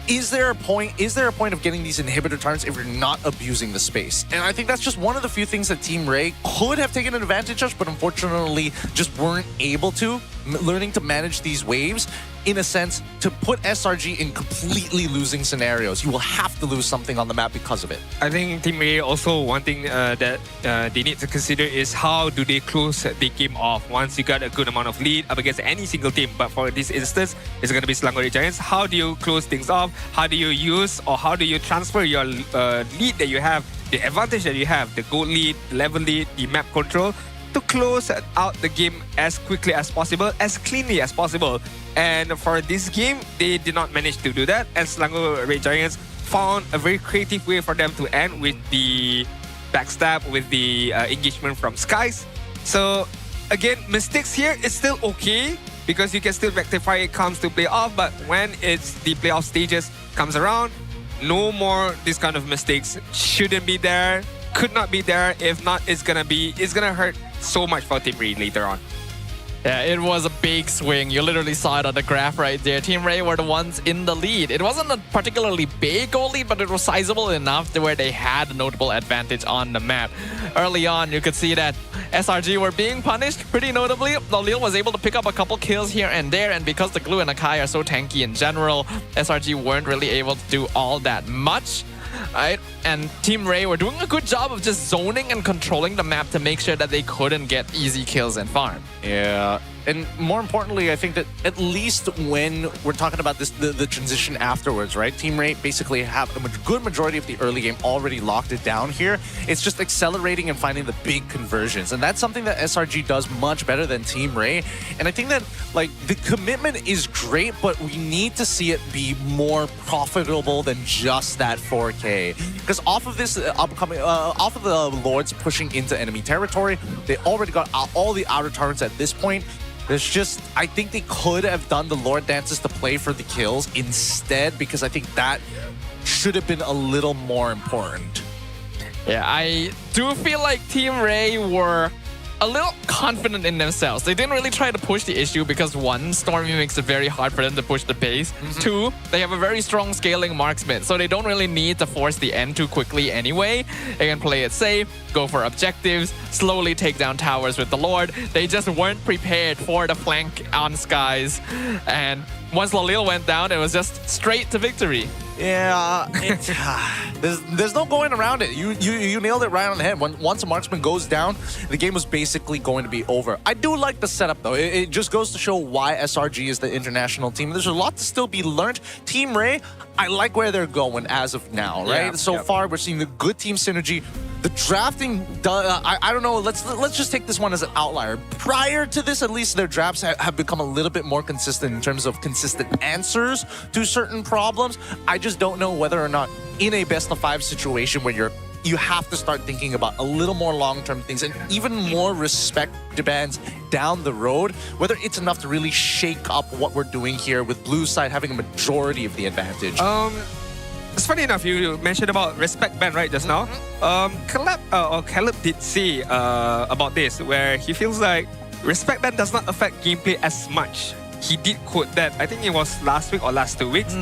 Speaker 11: is there a point of getting these inhibitor turns if you're not abusing the space? And I think that's just one of the few things that Team Rey could have taken an advantage of, but unfortunately just weren't able to. Learning to manage these waves, in a sense, to put SRG in completely losing scenarios. You will have to lose something on the map because of it.
Speaker 10: I think Team Rey also one thing that they need to consider is how do they close the game off once you got a good amount of lead up against any single team. But for this instance, it's going to be Selangor Red Giants. How do you close things off? How do you use or how do you transfer your lead that you have, the advantage that you have, the gold lead, level lead, the map control, to close out the game as quickly as possible, as cleanly as possible. And for this game, they did not manage to do that. And Selangor Red Giants found a very creative way for them to end with the backstab, with the engagement from Skies. So again, mistakes here is still okay because you can still rectify it comes to playoff. But when it's the playoff stages comes around, no more this kind of mistakes. Shouldn't be there, could not be there. If not, it's gonna hurt so much for Team Rey later on.
Speaker 12: Yeah, it was a big swing. You literally saw it on the graph right there. Team Rey were the ones in the lead. It wasn't a particularly big goal lead, but it was sizable enough to where they had a notable advantage on the map. Early on, you could see that SRG were being punished pretty notably. Lolil was able to pick up a couple kills here and there, and because the Glue and Akai are so tanky in general, SRG weren't really able to do all that much. Right? And Team Rey were doing a good job of just zoning and controlling the map to make sure that they couldn't get easy kills and farm.
Speaker 11: Yeah. And more importantly, I think that at least when we're talking about this, the transition afterwards, right? Team Rey basically have a good majority of the early game already locked it down here. It's just accelerating and finding the big conversions. And that's something that SRG does much better than Team Rey. And I think that like the commitment is great, but we need to see it be more profitable than just that 4K. Because off of this upcoming, off of the Lords pushing into enemy territory, they already got all the outer turrets at this point. There's just, I think they could have done the Lord dances to play for the kills instead, because I think that should have been a little more important.
Speaker 12: Yeah, I do feel like Team Rey were a little confident in themselves. They didn't really try to push the issue because one, Stormy makes it very hard for them to push the pace. Two, they have a very strong scaling marksman, so they don't really need to force the end too quickly anyway. They can play it safe, go for objectives, slowly take down towers with the Lord. They just weren't prepared for the flank on Skies. And once Lolil went down, it was just straight to victory.
Speaker 11: Yeah, there's no going around it. You nailed it right on the head. Once a marksman goes down, the game was basically going to be over. I do like the setup, though. It just goes to show why SRG is the international team. There's a lot to still be learned. Team Rey, I like where they're going as of now, right?
Speaker 12: Yeah,
Speaker 11: so far, we're seeing the good team synergy. The drafting, I don't know, let's just take this one as an outlier. Prior to this, at least, their drafts have become a little bit more consistent in terms of consistent answers to certain problems. I just don't know whether or not in a best-of-5 situation where you have to start thinking about a little more long-term things and even more respect demands down the road, whether it's enough to really shake up what we're doing here with Blue side having a majority of the advantage.
Speaker 10: It's funny enough, you mentioned about respect ban right just now. Caleb did say about this, where he feels like respect ban does not affect gameplay as much. He did quote that, I think it was last week or last 2 weeks.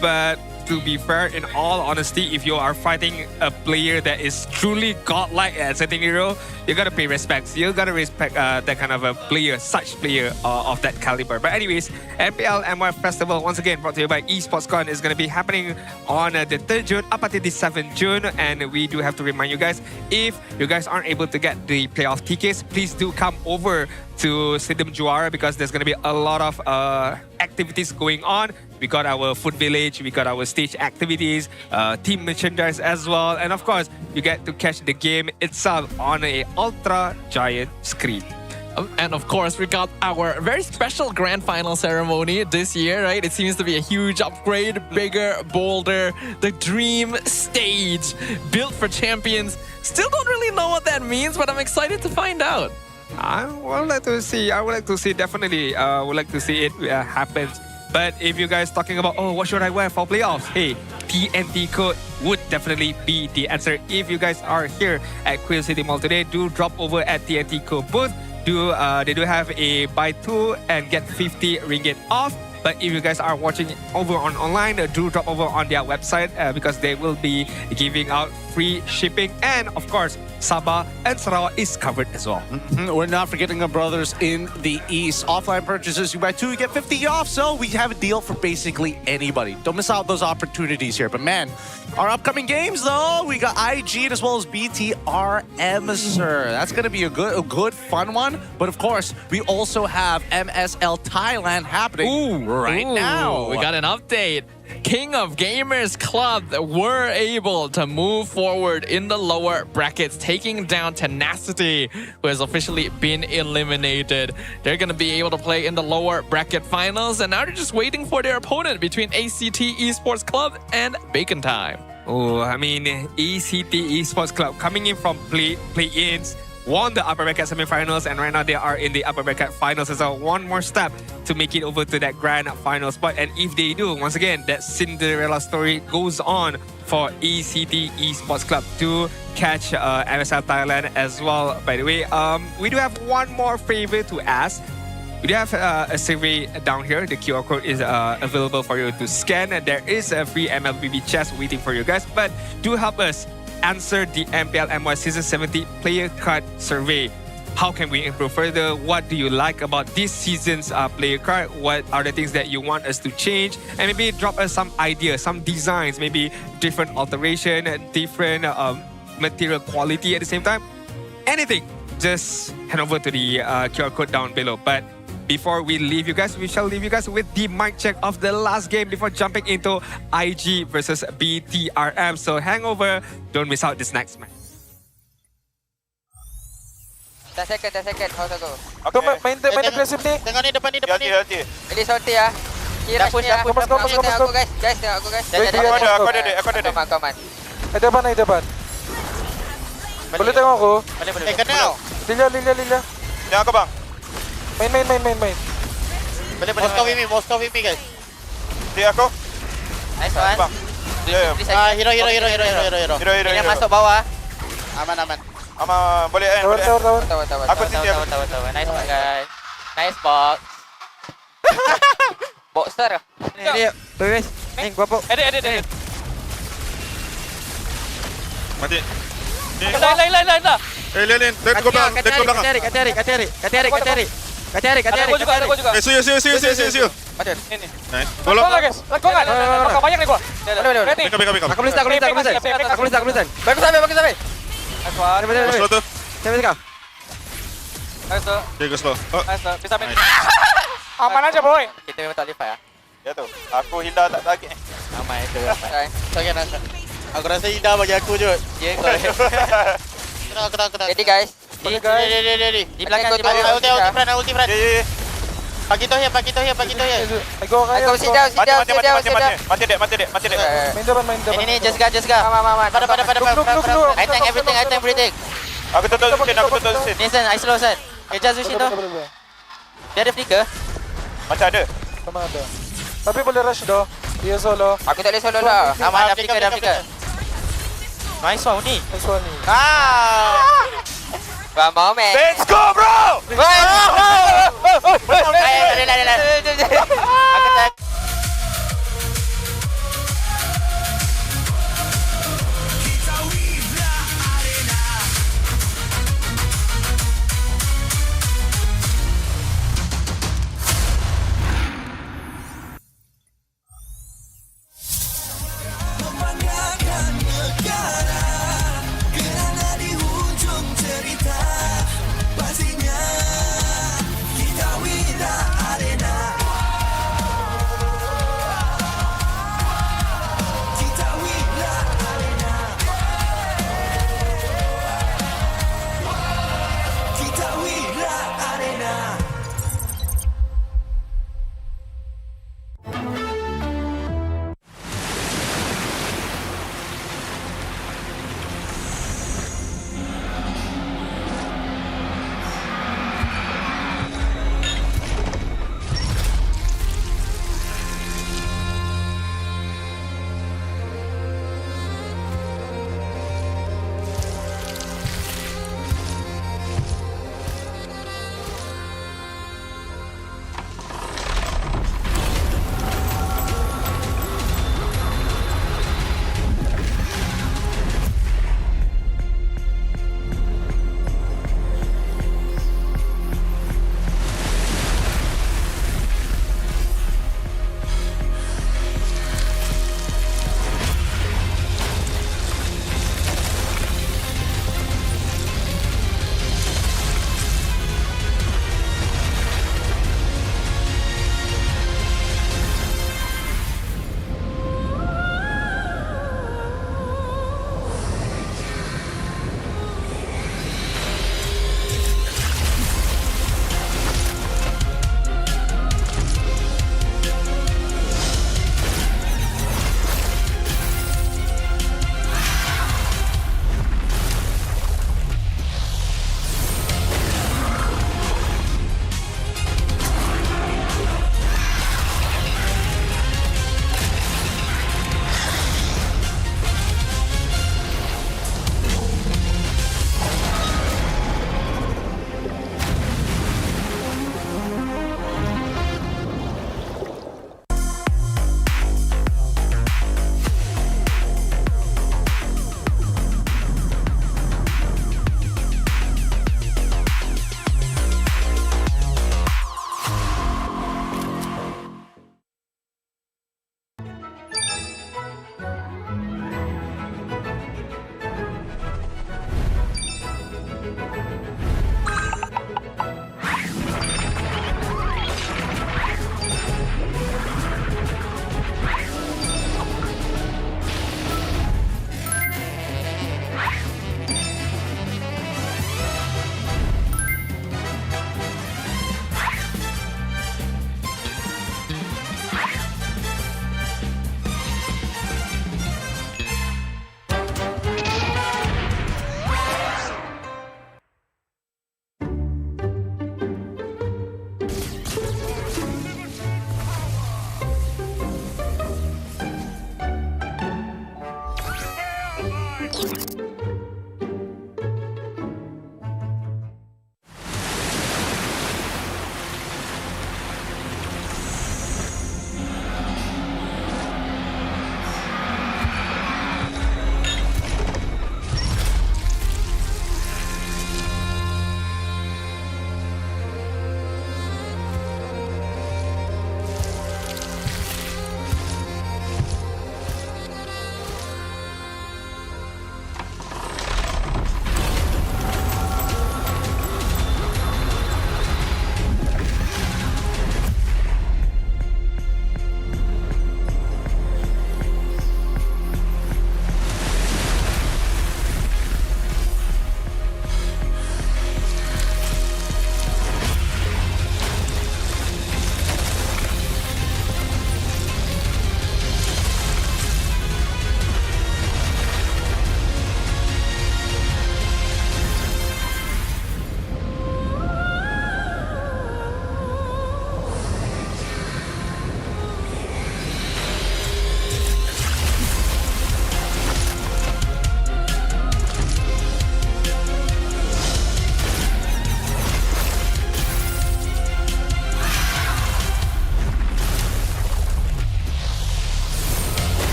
Speaker 10: But to be fair, in all honesty, if you are fighting a player that is truly godlike at setting hero, you gotta pay respects. You gotta respect that kind of a player, such player of that caliber. But anyways, MPL MY Festival, once again brought to you by EsportsCon, is gonna be happening on the 3rd June up until the 7th June. And we do have to remind you guys, if you guys aren't able to get the playoff tickets, please do come over to Stadium Juara, because there's gonna be a lot of activities going on. We got our food village, we got our stage activities, team merchandise as well, and of course, you get to catch the game itself on a ultra giant screen.
Speaker 12: And of course, we got our very special grand final ceremony this year, right? It seems to be a huge upgrade, bigger, bolder, the dream stage built for champions. Still don't really know what that means, but I'm excited to find out.
Speaker 10: I would like to see, definitely would like to see it happen. But if you guys talking about, oh, what should I wear for playoffs? Hey, TNT code would definitely be the answer. If you guys are here at Quill City Mall today, do drop over at TNT code booth. They do have a buy 2 and get 50 ringgit off. But if you guys are watching over on online, do drop over on their website because they will be giving out free shipping. And of course, Sabah and Sarawak is covered as well.
Speaker 11: We're not forgetting our brothers in the East. Offline purchases, you buy 2, you get 50 off. So we have a deal for basically anybody. Don't miss out those opportunities here. But man, our upcoming games though, we got IG as well as BTRM, sir. That's going to be a good fun one. But of course, we also have MSL Thailand happening right now.
Speaker 12: We got an update. King of Gamers Club were able to move forward in the lower brackets, taking down Tenacity, who has officially been eliminated. They're going to be able to play in the lower bracket finals, and now they're just waiting for their opponent between ACT Esports Club and Bacon Time.
Speaker 10: Oh, I mean, ACT Esports Club coming in from play-ins, won the upper bracket semifinals, and right now they are in the upper bracket finals as well. One more step to make it over to that grand final spot. And if they do, once again, that Cinderella story goes on for ACT Esports Club to catch MSL Thailand as well. By the way, we do have one more favor to ask. We do have a survey down here. The QR code is available for you to scan. And there is a free MLBB chest waiting for you guys. But do help us answer the MPL MY Season 70 player card survey. How can we improve further? What do you like about this season's player card? What are the things that you want us to change? And maybe drop us some ideas, some designs, maybe different alteration, different material quality at the same time. Anything, just head over to the QR code down below. But before we leave you guys, we shall leave you guys with the mic check of the last game before jumping into IG versus BTRM. So hang over, don't miss out this next match.
Speaker 24: 10 second. Hold on.
Speaker 5: Aku main agresif ni.
Speaker 24: Tengok ni depan ni.
Speaker 5: Hati.
Speaker 24: Pilih sorti ya. Kira push. Tengok aku guys. Tengok aku guys.
Speaker 5: Aku ada.
Speaker 24: Aman.
Speaker 5: Depan. Boleh tengok aku?
Speaker 24: Boleh. Kenal.
Speaker 5: Lila. Tengok aku bang. Main.
Speaker 24: Boleh. Moscow with me guys.
Speaker 5: Tengok aku.
Speaker 24: Nice one.
Speaker 5: Bang.
Speaker 24: Hero. Ini masuk bawah. Aman.
Speaker 5: Boleh end.
Speaker 24: Tahu.
Speaker 5: Aku sini.
Speaker 24: Nice one guys. Nice box. Boxer. Ni. Guys. Ni gua pok.
Speaker 5: Ada. Mati.
Speaker 24: Lain dah.
Speaker 5: Lain. Tengok belakang.
Speaker 24: Katarik.
Speaker 5: Aku juga. See you.
Speaker 24: Mati.
Speaker 5: Nice. Golok.
Speaker 24: Guys. Lakongan. Bakal banyak ni gua. Ready.
Speaker 5: Beka.
Speaker 24: Aku listen. Bagus sampai.
Speaker 5: Slow tu.
Speaker 24: Sampai kau.
Speaker 5: Jaga slow.
Speaker 24: Bisa main. Aman aja boy. Kita memang tak lepas ya.
Speaker 5: Ya tu. Aku Hilda tak target.
Speaker 24: Aman itu. Sorry Nasa. Aku rasa Hilda bagi aku je. Ya kau. Kena. Ready guys. Ready. Di belakang ulti front.
Speaker 5: Ya.
Speaker 24: Pagi tu here.
Speaker 5: Go
Speaker 24: sit down.
Speaker 5: Mati dek.
Speaker 24: Main depan. Ini just go. Aman. Pada. I tank everything.
Speaker 5: Aku tutup scene.
Speaker 24: Nisan, I slow San. Just Zushin tu. Dia ada flicker.
Speaker 5: Macam ada. Sama ada. Tapi boleh rush dah. Dia solo.
Speaker 24: Aku tak boleh solo lah. Aman, dah flicker. Nice one ni. One moment.
Speaker 5: Let's go bro.
Speaker 24: Aku tak.
Speaker 9: Pastinya kita win.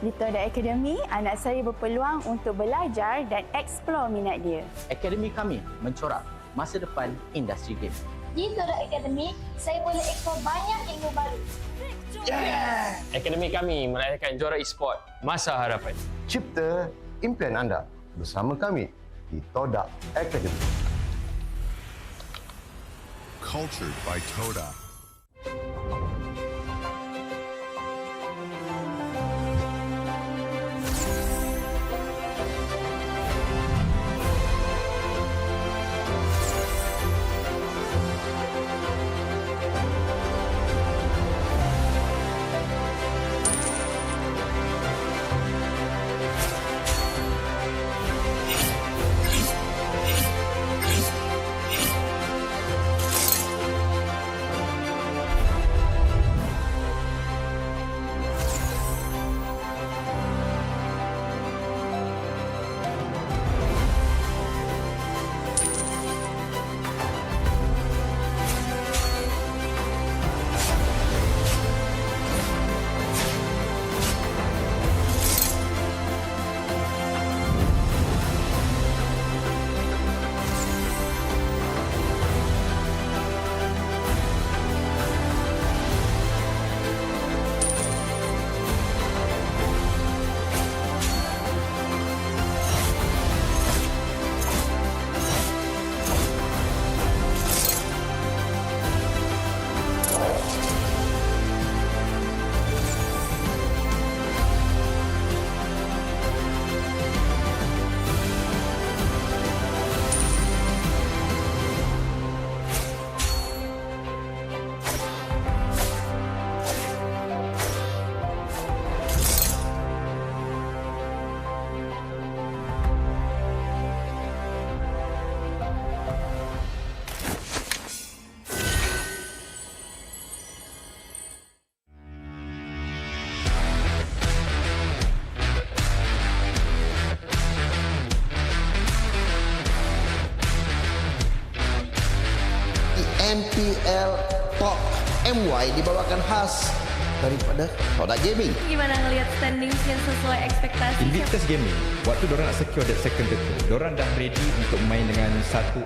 Speaker 2: Di Toda Academy, anak saya berpeluang untuk belajar dan eksplor minat dia.
Speaker 20: Akademi kami mencorak masa depan industri game.
Speaker 2: Di Toda Academy, saya boleh eksplor banyak ilmu baru.
Speaker 21: Akademi kami melahirkan juara e-sport masa harapan.
Speaker 22: Cipta impian anda bersama kami di Toda Academy.
Speaker 23: Cultured by Toda.
Speaker 26: MPL Pop MY dibawakan khas daripada Toda Gaming.
Speaker 2: Gimana ngelihat standings yang sesuai ekspektasi?
Speaker 27: Invictus Gaming, waktu diorang nak secure that second title, diorang dah ready untuk main dengan 1-4.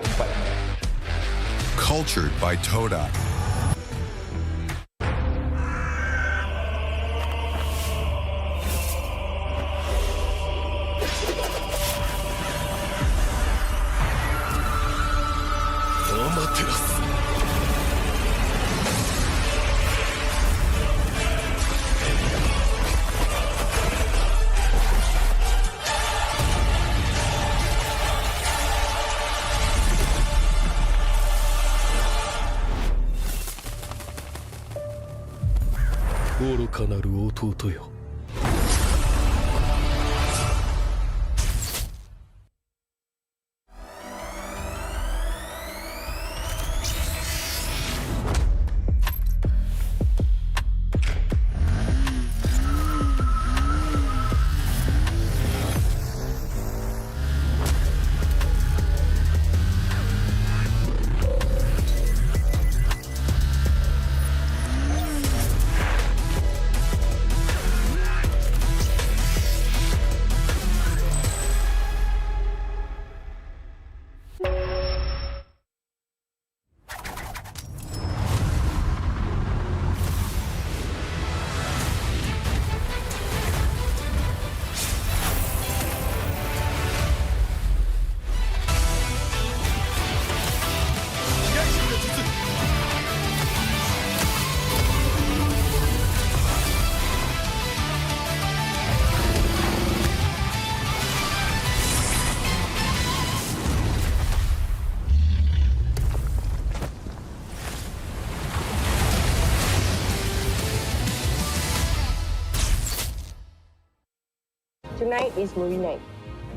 Speaker 23: Cultured by Toda.
Speaker 28: Tonight is movie night.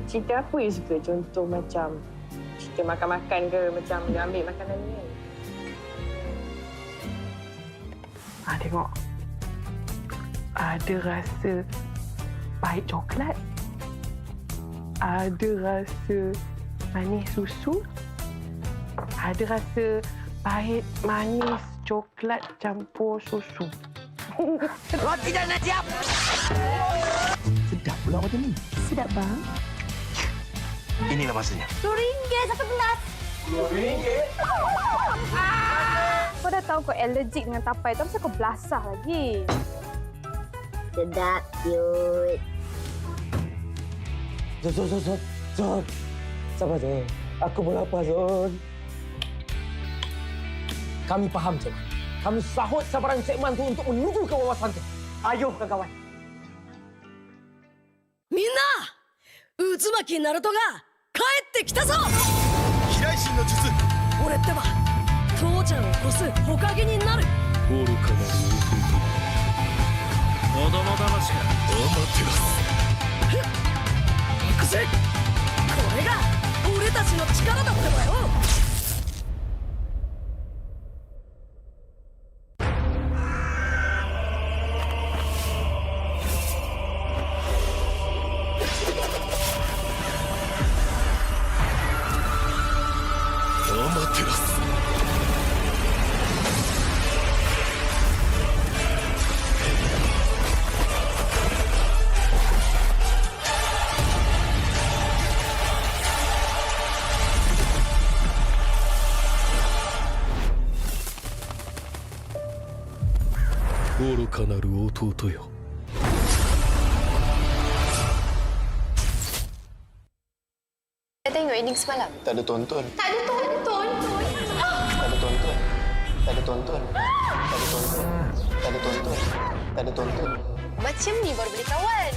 Speaker 28: Cerita apa you suka? Contoh macam cerita makan-makan ke, macam dia ambil makanan ni kan? Tengok. Ada rasa pahit coklat. Ada rasa manis susu. Ada rasa pahit manis coklat campur susu.
Speaker 7: Roti dah nak siap.
Speaker 26: pulau macam ni.
Speaker 2: Sedap bang.
Speaker 26: Inilah masanya.
Speaker 2: RM2 satu gelas. RM2? Kau dah tahu kau allergic dengan tapai tu, kenapa kau belasah lagi? Sedap, cute.
Speaker 3: Zon. Sabar Zon. Aku pun lapar Zon. Kami faham Zon. Kami sahut sabaran segmen tu untuk menuju ke wawasan tu. Ayo kawan-kawan.
Speaker 7: みんな渦巻きナルトが帰ってきたぞ。
Speaker 26: 飛来神の術。
Speaker 7: 俺ってば父ちゃんを越す火影になる。
Speaker 26: 愚かな子供騙しか。
Speaker 7: 行くぜ。これが俺たちの力だってばよ。
Speaker 26: 愚かなる弟よ。
Speaker 2: Saya tengok ending semalam.
Speaker 26: Tak ada tonton.
Speaker 2: Tak ada tonton.
Speaker 26: Tak ada tonton. Tak ada tonton. Tak ada tonton. Tak ada tonton. Tak ada tonton.
Speaker 2: Macam ni baru boleh kawan.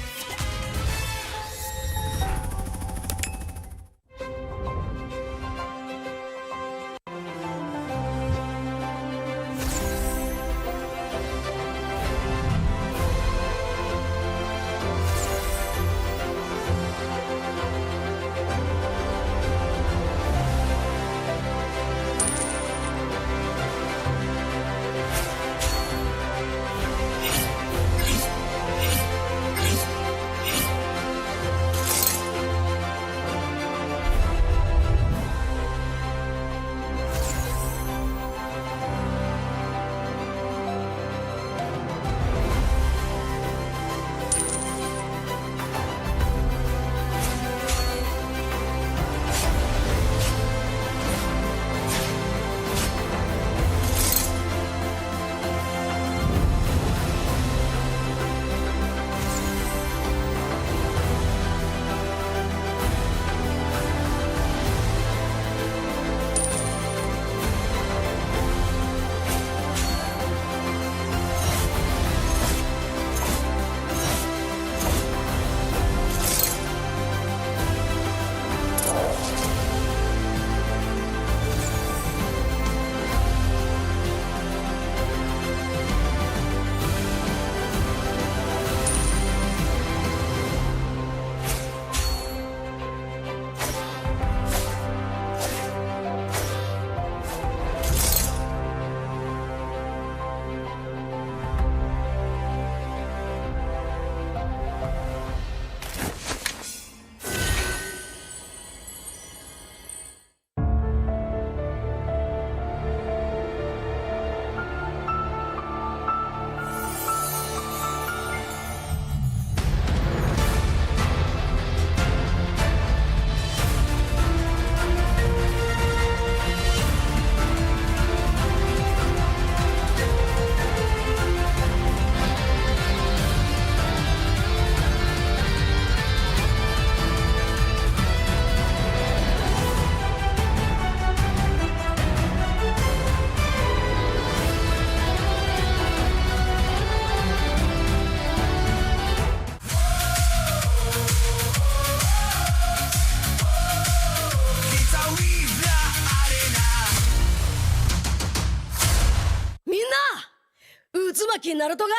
Speaker 7: きナルトが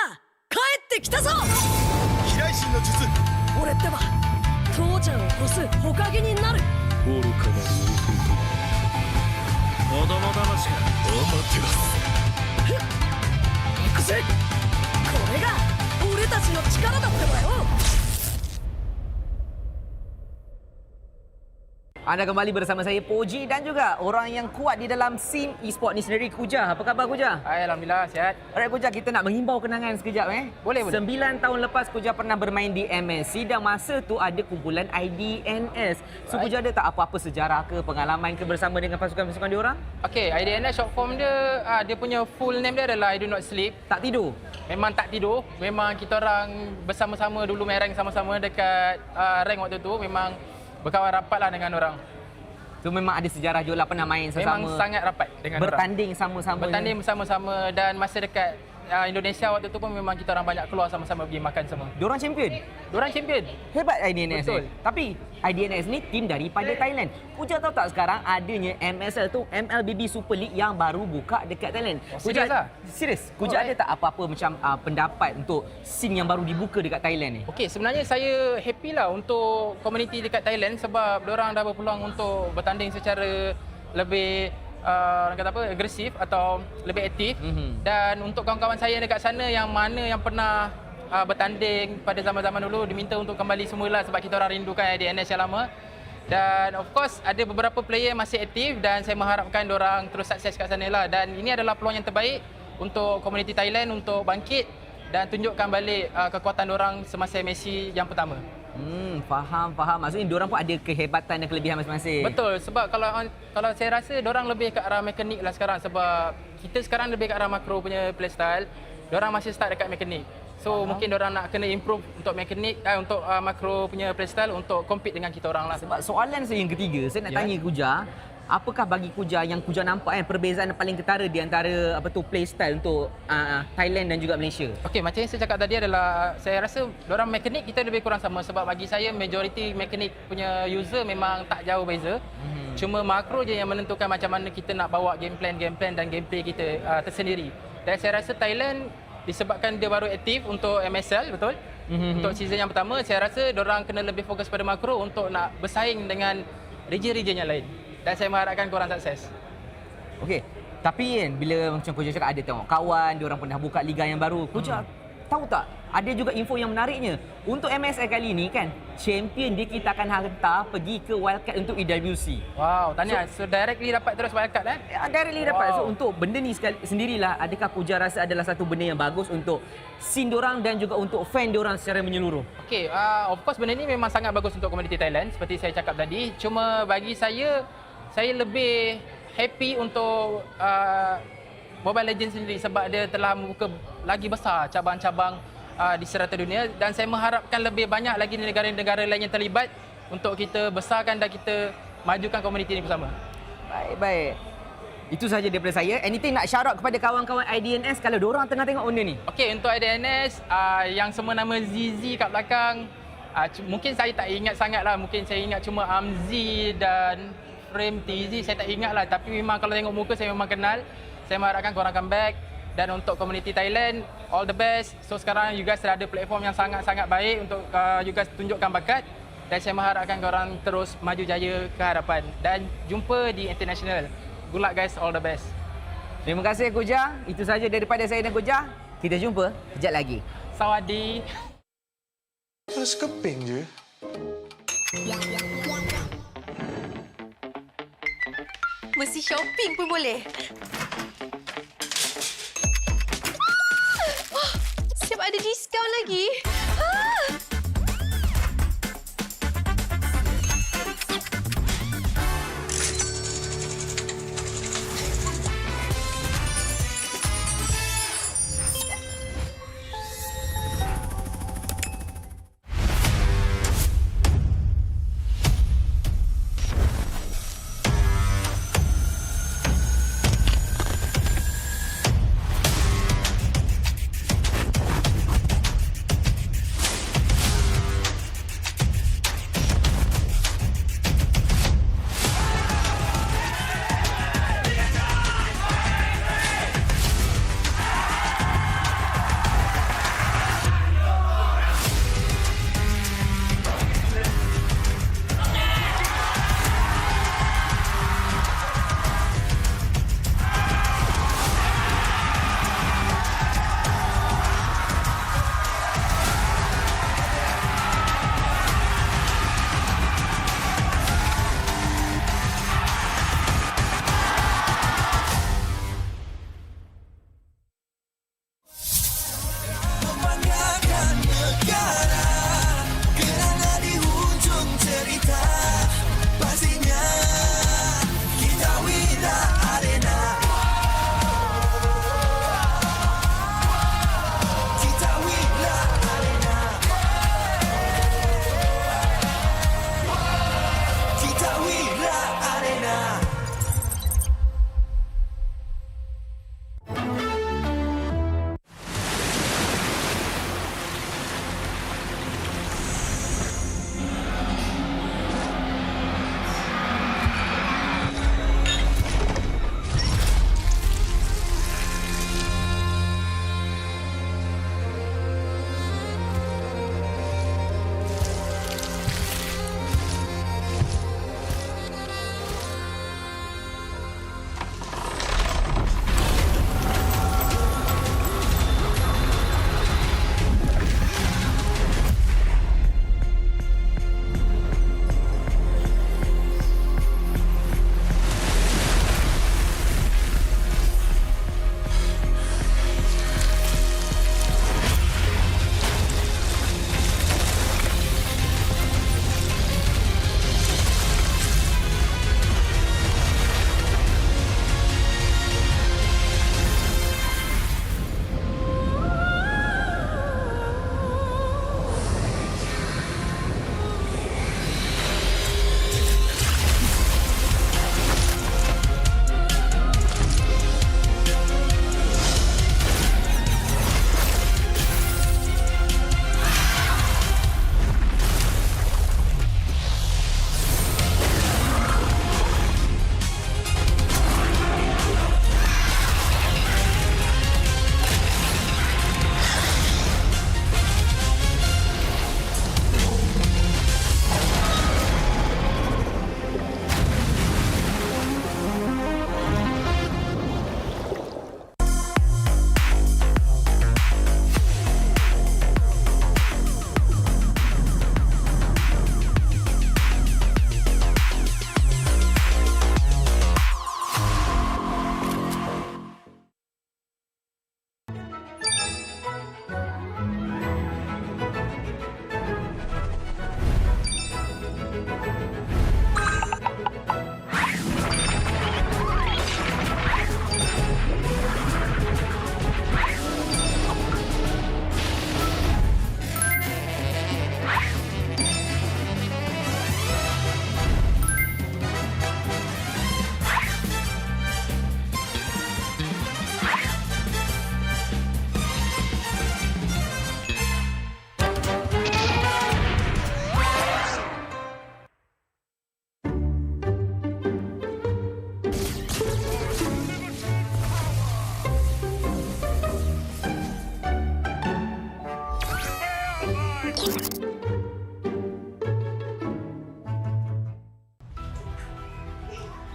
Speaker 7: 帰ってきたぞ。
Speaker 26: 飛来神の術。
Speaker 7: 俺ってば父ちゃんを越す火影になる。
Speaker 26: 愚かな弟。子供騙しか。アマテラス。
Speaker 7: 行くぜ。これが俺たちの力だってばよ。
Speaker 1: Anda kembali bersama saya Poji dan juga orang yang kuat di dalam scene e-sport ni sendiri, Kuja. Apa khabar Kuja?
Speaker 8: Alhamdulillah sihat.
Speaker 1: Alright Kuja, kita nak menghimbau kenangan sekejap
Speaker 8: Boleh.
Speaker 1: 9 tahun lepas Kuja pernah bermain di MSC dan masa tu ada kumpulan IDNS. So Kuja ada tak apa-apa sejarah ke, pengalaman ke bersama dengan pasukan-pasukan diorang?
Speaker 8: Okey, IDNS short form dia, dia punya full name dia adalah I Do Not Sleep.
Speaker 1: Tak tidur?
Speaker 8: Memang tak tidur. Memang kita orang bersama-sama dulu main rank sama-sama dekat rank waktu tu. Memang berkawan rapat lah dengan orang.
Speaker 1: So memang ada sejarah juga lah, pernah main sesama.
Speaker 8: Memang sangat rapat dengan
Speaker 1: bertanding
Speaker 8: orang.
Speaker 1: sama-sama.
Speaker 8: Bertanding bersama-sama dan masa dekat Indonesia waktu tu pun memang kita orang banyak keluar sama-sama pergi makan semua.
Speaker 1: Diorang champion?
Speaker 8: Diorang champion.
Speaker 1: Hebat IDNS.
Speaker 8: Betul.
Speaker 1: Tapi IDNS ni tim daripada Thailand. Kuja tahu tak sekarang adanya MSL tu, MLBB Super League yang baru buka dekat Thailand.
Speaker 8: Serius lah?
Speaker 1: Serius. Kuja ada tak apa-apa macam pendapat untuk scene yang baru dibuka dekat Thailand ni?
Speaker 8: Okey, sebenarnya saya happy lah untuk komuniti dekat Thailand sebab diorang dah berpeluang untuk bertanding secara lebih orang kata apa, agresif atau lebih aktif. Dan untuk kawan-kawan saya dekat sana yang mana yang pernah bertanding pada zaman-zaman dulu diminta untuk kembali semula sebab kita orang rindukan IDNS yang lama. Dan of course ada beberapa player masih aktif dan saya mengharapkan diorang terus sukses kat sana lah. Dan ini adalah peluang yang terbaik untuk komuniti Thailand untuk bangkit dan tunjukkan balik kekuatan diorang semasa Messi yang pertama.
Speaker 1: Faham. Maksudnya diorang pun ada kehebatan dan kelebihan masing-masing.
Speaker 8: Betul, sebab kalau saya rasa diorang lebih ke arah mekanik lah sekarang sebab kita sekarang lebih ke arah makro punya playstyle. Diorang masih start dekat mekanik. So mungkin diorang nak kena improve untuk mekanik untuk makro punya playstyle untuk compete dengan kita orang lah.
Speaker 1: Sebab soalan saya yang ketiga, saya nak tanya Kuja, apakah bagi Kuja yang Kuja nampak perbezaan paling ketara di antara playstyle untuk Thailand dan juga Malaysia?
Speaker 8: Okey, macam yang saya cakap tadi adalah saya rasa diorang mekanik kita lebih kurang sama sebab bagi saya majoriti mekanik punya user memang tak jauh beza. Cuma makro je yang menentukan macam mana kita nak bawa game plan dan gameplay kita tersendiri. Dan saya rasa Thailand disebabkan dia baru aktif untuk MSL, betul? Untuk season yang pertama, saya rasa diorang kena lebih fokus pada makro untuk nak bersaing dengan region-region yang lain. Dan saya mengharapkan korang sukses.
Speaker 1: Okey, tapi bila macam Kuja cakap ada tengok kawan, diorang pernah buka liga yang baru. Kuja tahu tak, ada juga info yang menariknya. Untuk MSL kali ini kan, champion dia kita akan hantar pergi ke wildcard untuk EWC.
Speaker 8: Wow, tahniah. So directly dapat terus wildcard
Speaker 1: Directly dapat. So untuk benda ni sendirilah, adakah Kuja rasa adalah satu benda yang bagus untuk scene diorang dan juga untuk fan diorang secara menyeluruh?
Speaker 8: Okey, of course benda ni memang sangat bagus untuk komuniti Thailand seperti saya cakap tadi. Cuma bagi saya lebih happy untuk Mobile Legends sendiri sebab dia telah membuka lagi besar cabang-cabang di serata dunia dan saya mengharapkan lebih banyak lagi negara-negara lain yang terlibat untuk kita besarkan dan kita majukan komuniti ini bersama.
Speaker 1: Baik. Itu sahaja daripada saya. Anything nak shout out kepada kawan-kawan IDNS kalau diorang tengah tengok benda ni?
Speaker 8: Okey, untuk IDNS yang semua nama ZZ kat belakang, mungkin saya tak ingat sangat lah. Mungkin saya ingat cuma Amzi dan Frame TZ, saya tak ingat lah. Tapi memang kalau tengok muka saya memang kenal. Saya mengharapkan korang comeback. Dan untuk komuniti Thailand, all the best. So sekarang you guys dah ada platform yang sangat-sangat baik untuk you guys tunjukkan bakat. Dan saya mengharapkan korang terus maju jaya ke hadapan. Dan jumpa di international. Good luck guys, all the best.
Speaker 1: Terima kasih Kuja. Itu saja daripada saya dan Kuja. Kita jumpa kejap lagi.
Speaker 8: Sawadi.
Speaker 5: Mas keping je.
Speaker 13: Mesti shopping pun boleh. Siap ada diskaun lagi.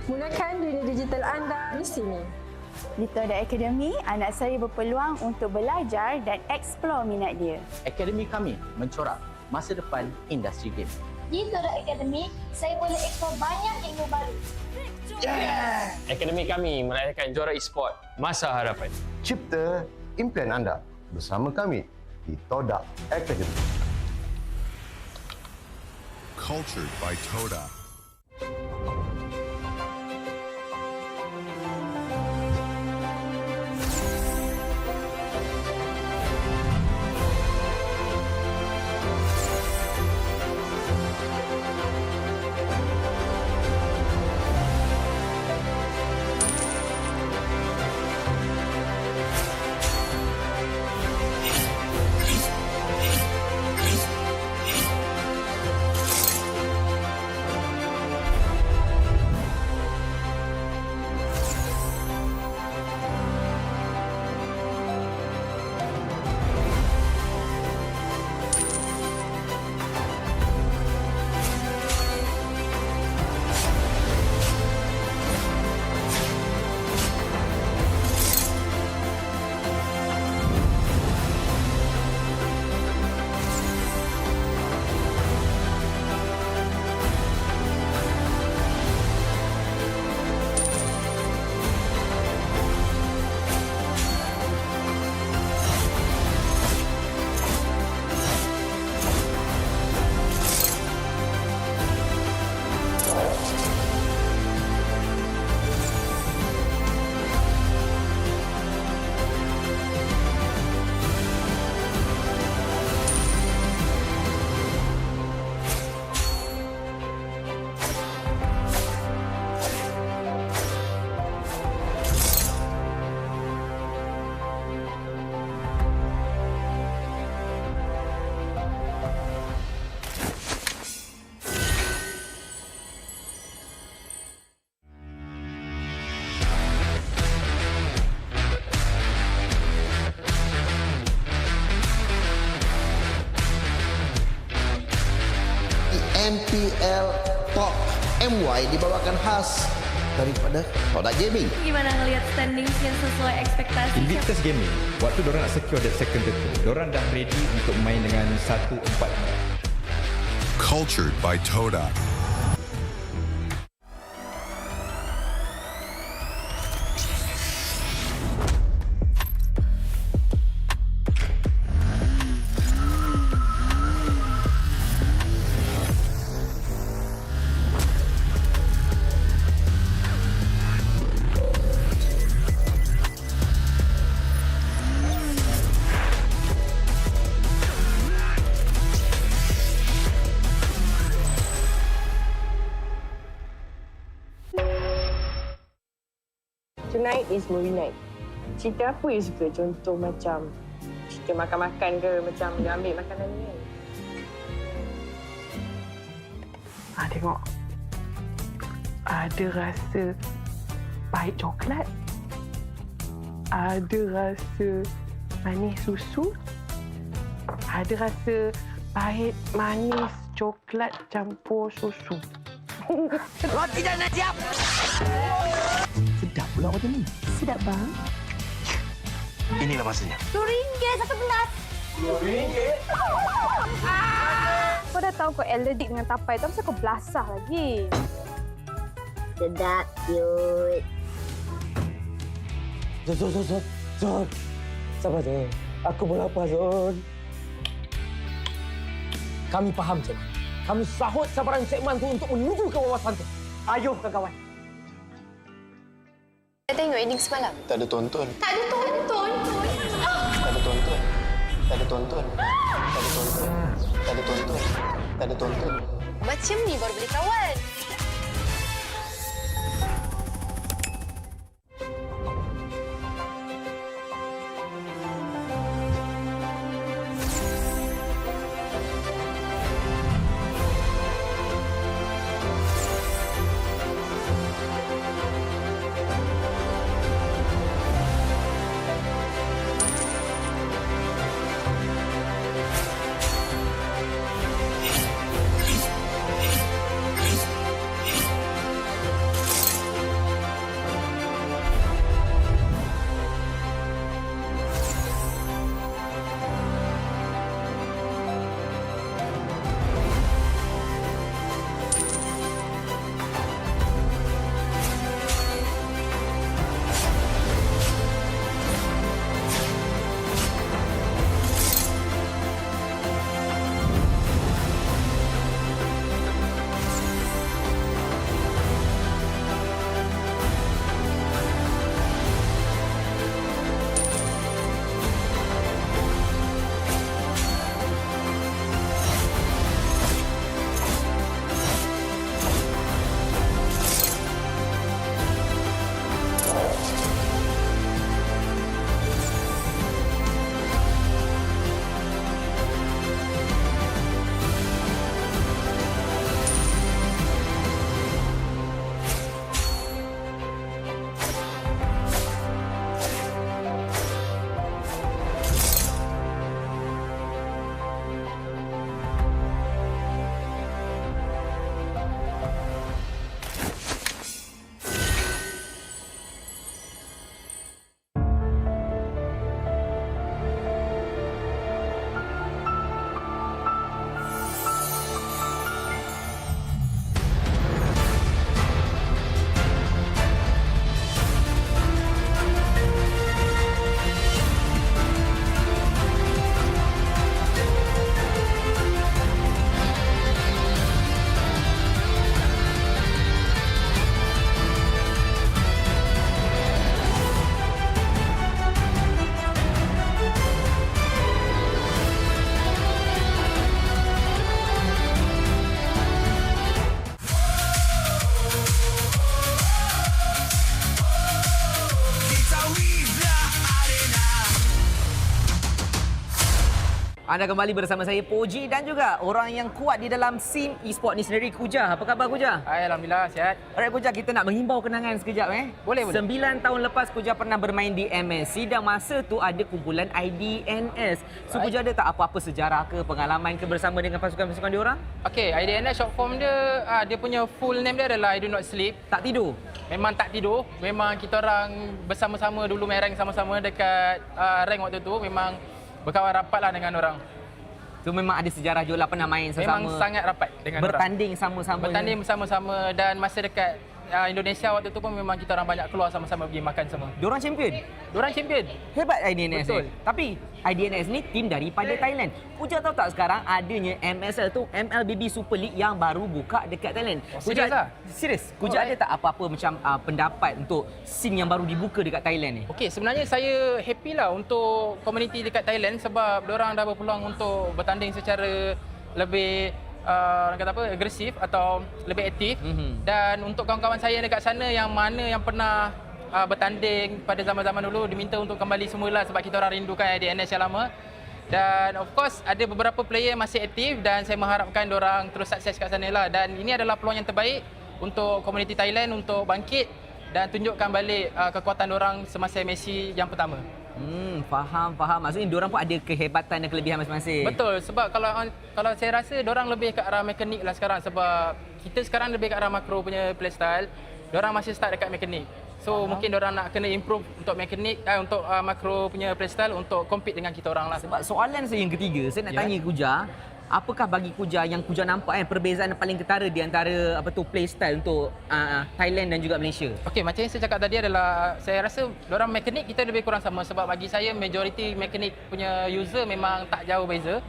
Speaker 28: Gunakan dunia digital anda di sini.
Speaker 2: Di Toda Academy, anak saya berpeluang untuk belajar dan eksplor minat dia.
Speaker 20: Akademi kami mencorak masa depan industri game.
Speaker 6: Di Toda Academy, saya boleh eksplor banyak ilmu baru.
Speaker 21: Akademi kami merayakan juara e-sport masa harapan.
Speaker 22: Cipta impian anda bersama kami di Toda Academy.
Speaker 23: Cultured by Toda.
Speaker 14: MPL Talk MY dibawakan khas daripada Toda Gaming.
Speaker 13: Gimana ngelihat standings yang sesuai ekspektasi?
Speaker 27: Invictus Gaming, waktu diorang nak secure that second title, diorang dah ready untuk main dengan 1-4.
Speaker 23: Cultured by Toda.
Speaker 28: Tonight is movie night. Cerita apa you suka? Contoh macam cerita makan-makan ke, macam dia ambil makanan ni kan? Tengok. Ada rasa pahit coklat. Ada rasa manis susu. Ada rasa pahit manis coklat campur susu.
Speaker 7: Roti dah nak siap.
Speaker 14: Sedap pula macam ni.
Speaker 2: Sedap bang.
Speaker 14: Inilah masanya.
Speaker 2: RM2 satu gelas.
Speaker 14: RM2?
Speaker 2: Kau dah tahu kau allergic dengan tapai tu, kenapa kau belasah lagi? Sedap, cute.
Speaker 3: Zon. Sabar je. Aku pun lapar, Zon. Kami faham, Zon. Kami sahut sabaran segmen tu untuk menuju ke wawasan tu. Ayuh, kawan-kawan.
Speaker 13: Saya tengok ending semalam.
Speaker 26: Tak ada tonton.
Speaker 13: Tak ada tonton.
Speaker 26: Tak ada tonton. Tak ada tonton. Tak ada tonton. Tak ada tonton. Tak ada tonton.
Speaker 13: Macam ni baru boleh kawan.
Speaker 1: Anda kembali bersama saya Poji dan juga orang yang kuat di dalam scene e-sport ni sendiri, Kuja. Apa khabar Kuja?
Speaker 8: Alhamdulillah sihat.
Speaker 1: Alright Kuja, kita nak menghimbau kenangan sekejap
Speaker 8: Boleh.
Speaker 1: 9 tahun lepas Kuja pernah bermain di MSC dan masa tu ada kumpulan IDNS. So Kuja ada tak apa-apa sejarah ke, pengalaman ke bersama dengan pasukan-pasukan diorang?
Speaker 8: Okey, IDNS short form dia, dia punya full name dia adalah I Do Not Sleep.
Speaker 1: Tak tidur?
Speaker 8: Memang tak tidur. Memang kita orang bersama-sama dulu main rank sama-sama dekat rank waktu tu. Memang berkawan rapat lah dengan orang.
Speaker 1: So memang ada sejarah juga lah, pernah main sama-sama.
Speaker 8: Memang sangat rapat dengan
Speaker 1: bertanding sama-sama.
Speaker 8: Bertanding bersama-sama dan masa dekat Indonesia waktu tu pun memang kita orang banyak keluar sama-sama pergi makan semua.
Speaker 1: Diorang champion?
Speaker 8: Diorang champion.
Speaker 1: Hebat IDNS
Speaker 8: Betul.
Speaker 1: ni. Tapi IDNS ni tim daripada Thailand. Kuja tahu tak sekarang adanya MSL tu, MLBB Super League yang baru buka dekat Thailand.
Speaker 8: Serius lah?
Speaker 1: Serius? Kuja ada tak apa-apa macam pendapat untuk scene yang baru dibuka dekat Thailand ni?
Speaker 8: Okey, sebenarnya saya happy lah untuk komuniti dekat Thailand sebab diorang dah berpeluang untuk bertanding secara lebih orang kata apa, agresif atau lebih aktif. Dan untuk kawan-kawan saya dekat sana yang mana yang pernah bertanding pada zaman-zaman dulu diminta untuk kembali semula sebab kita orang rindukan IDNS yang lama. Dan of course ada beberapa player yang masih aktif dan saya mengharapkan diorang terus sukses kat sana lah. Dan ini adalah peluang yang terbaik untuk komuniti Thailand untuk bangkit dan tunjukkan balik kekuatan diorang semasa MSC yang pertama.
Speaker 1: Faham. Maksudnya diorang pun ada kehebatan dan kelebihan masing-masing.
Speaker 8: Betul, sebab kalau saya rasa diorang lebih ke arah mekanik lah sekarang sebab kita sekarang lebih ke arah makro punya playstyle. Diorang masih start dekat mekanik. So mungkin diorang nak kena improve untuk mekanik untuk makro punya playstyle untuk compete dengan kita orang lah.
Speaker 1: Sebab soalan saya yang ketiga, saya nak tanya Kuja, apakah bagi Kuja yang Kuja nampak perbezaan paling ketara di antara playstyle untuk Thailand dan juga Malaysia?
Speaker 8: Okey, macam yang saya cakap tadi adalah saya rasa diorang mekanik kita lebih kurang sama sebab bagi saya majoriti mekanik punya user memang tak jauh beza.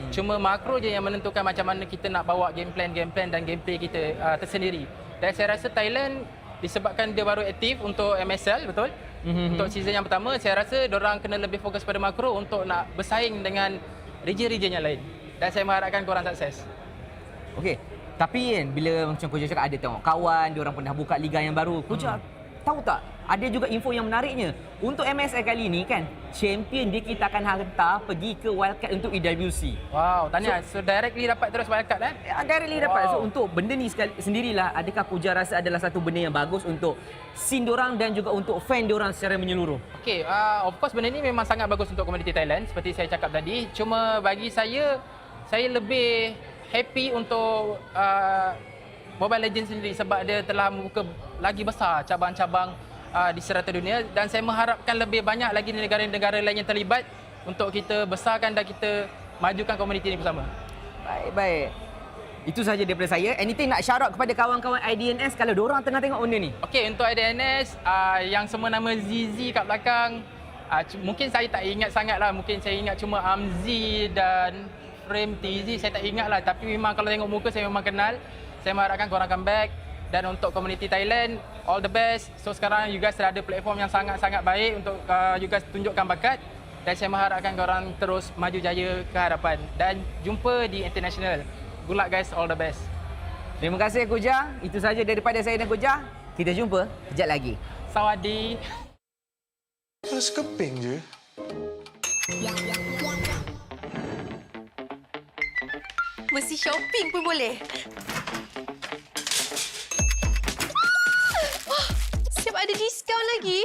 Speaker 8: Cuma makro je yang menentukan macam mana kita nak bawa game plan dan gameplay kita tersendiri. Dan saya rasa Thailand disebabkan dia baru aktif untuk MSL, betul? Untuk season yang pertama, saya rasa diorang kena lebih fokus pada makro untuk nak bersaing dengan region-region yang lain. Dan saya mengharapkan korang sukses.
Speaker 1: Okey, tapi kan bila macam Kuja cakap ada tengok kawan, diorang pernah buka liga yang baru. Kuja tahu tak, ada juga info yang menariknya. Untuk MSL kali ni kan, champion dia kita akan hantar pergi ke wildcard untuk EWC.
Speaker 8: Wow, tanya. So directly dapat terus wildcard
Speaker 1: Directly dapat. So untuk benda ni sendirilah, adakah Kuja rasa adalah satu benda yang bagus untuk scene diorang dan juga untuk fan diorang secara menyeluruh?
Speaker 8: Okey, of course benda ni memang sangat bagus untuk komuniti Thailand seperti saya cakap tadi. Cuma bagi saya lebih happy untuk Mobile Legends sendiri sebab dia telah membuka lagi besar cabang-cabang di serata dunia dan saya mengharapkan lebih banyak lagi negara-negara lain yang terlibat untuk kita besarkan dan kita majukan komuniti ini bersama.
Speaker 1: Baik. Itu sahaja daripada saya. Anything nak shout out kepada kawan-kawan IDNS kalau diorang tengah tengok benda ni?
Speaker 8: Okey, untuk IDNS yang semua nama ZZ kat belakang, mungkin saya tak ingat sangat lah. Mungkin saya ingat cuma Amzi dan Frame TZ, saya tak ingat lah. Tapi memang kalau tengok muka saya memang kenal. Saya mengharapkan korang comeback. Dan untuk komuniti Thailand, all the best. So sekarang you guys dah ada platform yang sangat-sangat baik untuk you guys tunjukkan bakat. Dan saya mengharapkan korang terus maju jaya ke hadapan. Dan jumpa di international. Good luck guys, all the best.
Speaker 1: Terima kasih Kuja. Itu saja daripada saya dan Kuja. Kita jumpa kejap lagi.
Speaker 8: Sawadi.
Speaker 5: Terus keping je.
Speaker 13: Mesti shopping pun boleh. Siap ada diskaun lagi.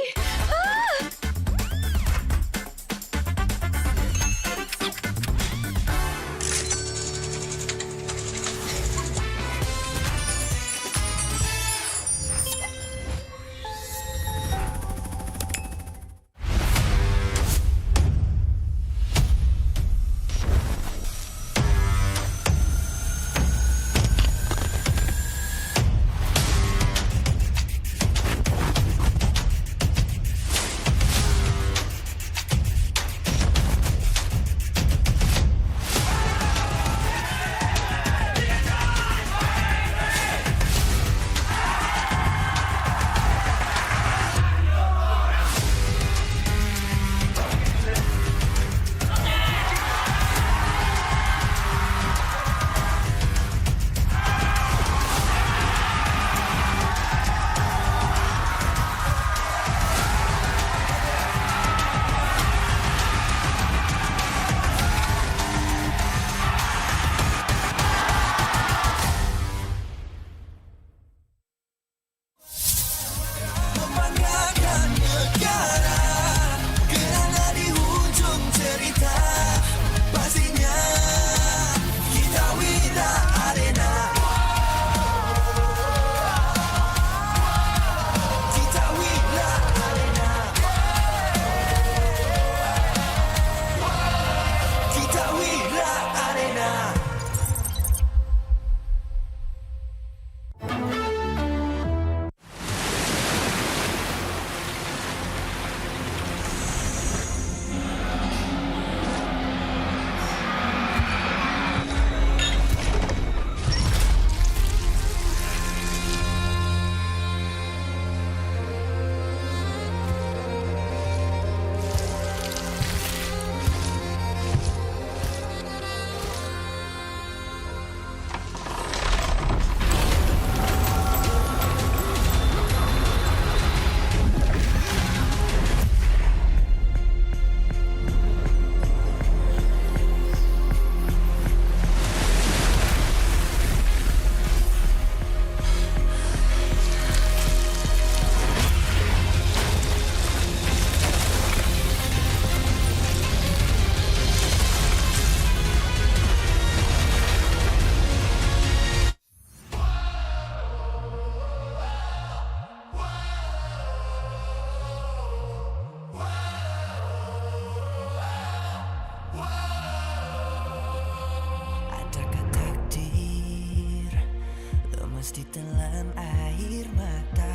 Speaker 9: mesti telan air mata.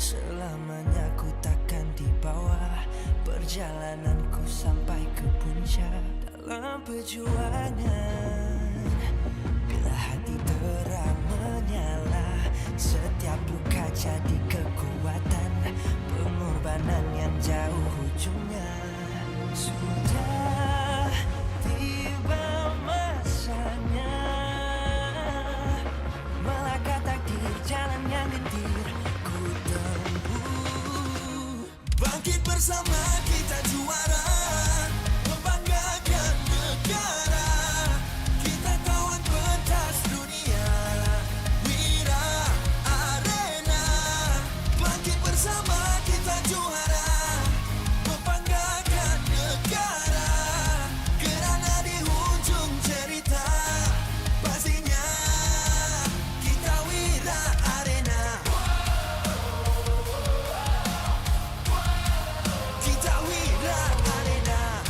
Speaker 9: Selamanya ku takkan dibawa perjalananku sampai ke puncak. Dalam perjuangan, bila hati terang menyala, setiap luka jadi kekuatan. Pengorbanan yang jauh ujungnya. Sudah tiba masanya melangkah takdir, jalan yang gentir ku tempuh. Bangkit bersama kita juara, membanggakan negara. Kita kawan pentas dunia, Wira Arena. Bangkit bersama kita juara, membanggakan negara. Kerana di hujung cerita, pastinya kita Wira Arena. Kita Wira Arena.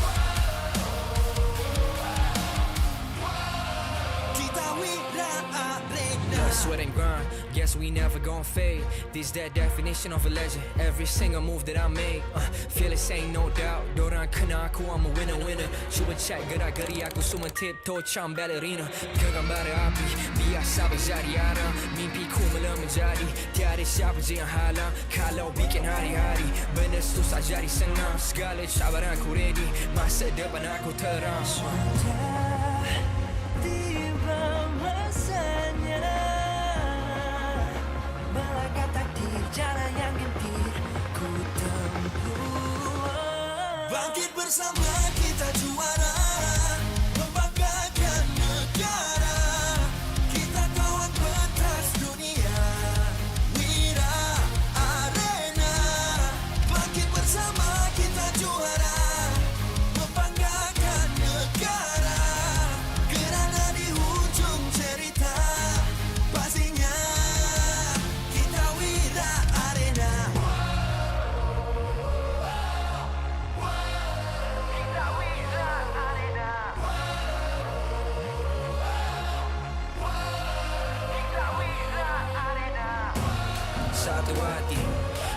Speaker 9: Kita Wira Arena.
Speaker 4: Sweat and grind, guess we never gon' fade. This that definition of a legend. Every single move that I make, feel it ain't no doubt. Dorang kena aku, I'm a winner. Cuba check gerak-geri aku semua tiptoe macam ballerina. Genggam bara api, biasa berjadi ada. Mimpiku mula menjadi, tiada siapa je yang halang. Kalau bikin hari-hari, benda susah jadi senang. Segala cabaran aku ready, masa depan aku terang.
Speaker 9: Tiba masanya melangkah takdir, jalan yang gentir ku tempuh. Bangkit bersama kita juara, membanggakan negara. Kita kawan pentas dunia, Wira Arena. Bangkit bersama kita juara, membanggakan negara. Kerana di hujung cerita, pastinya kita Wira Arena. Kita Wira Arena. Kita Wira Arena.
Speaker 4: Satu hati,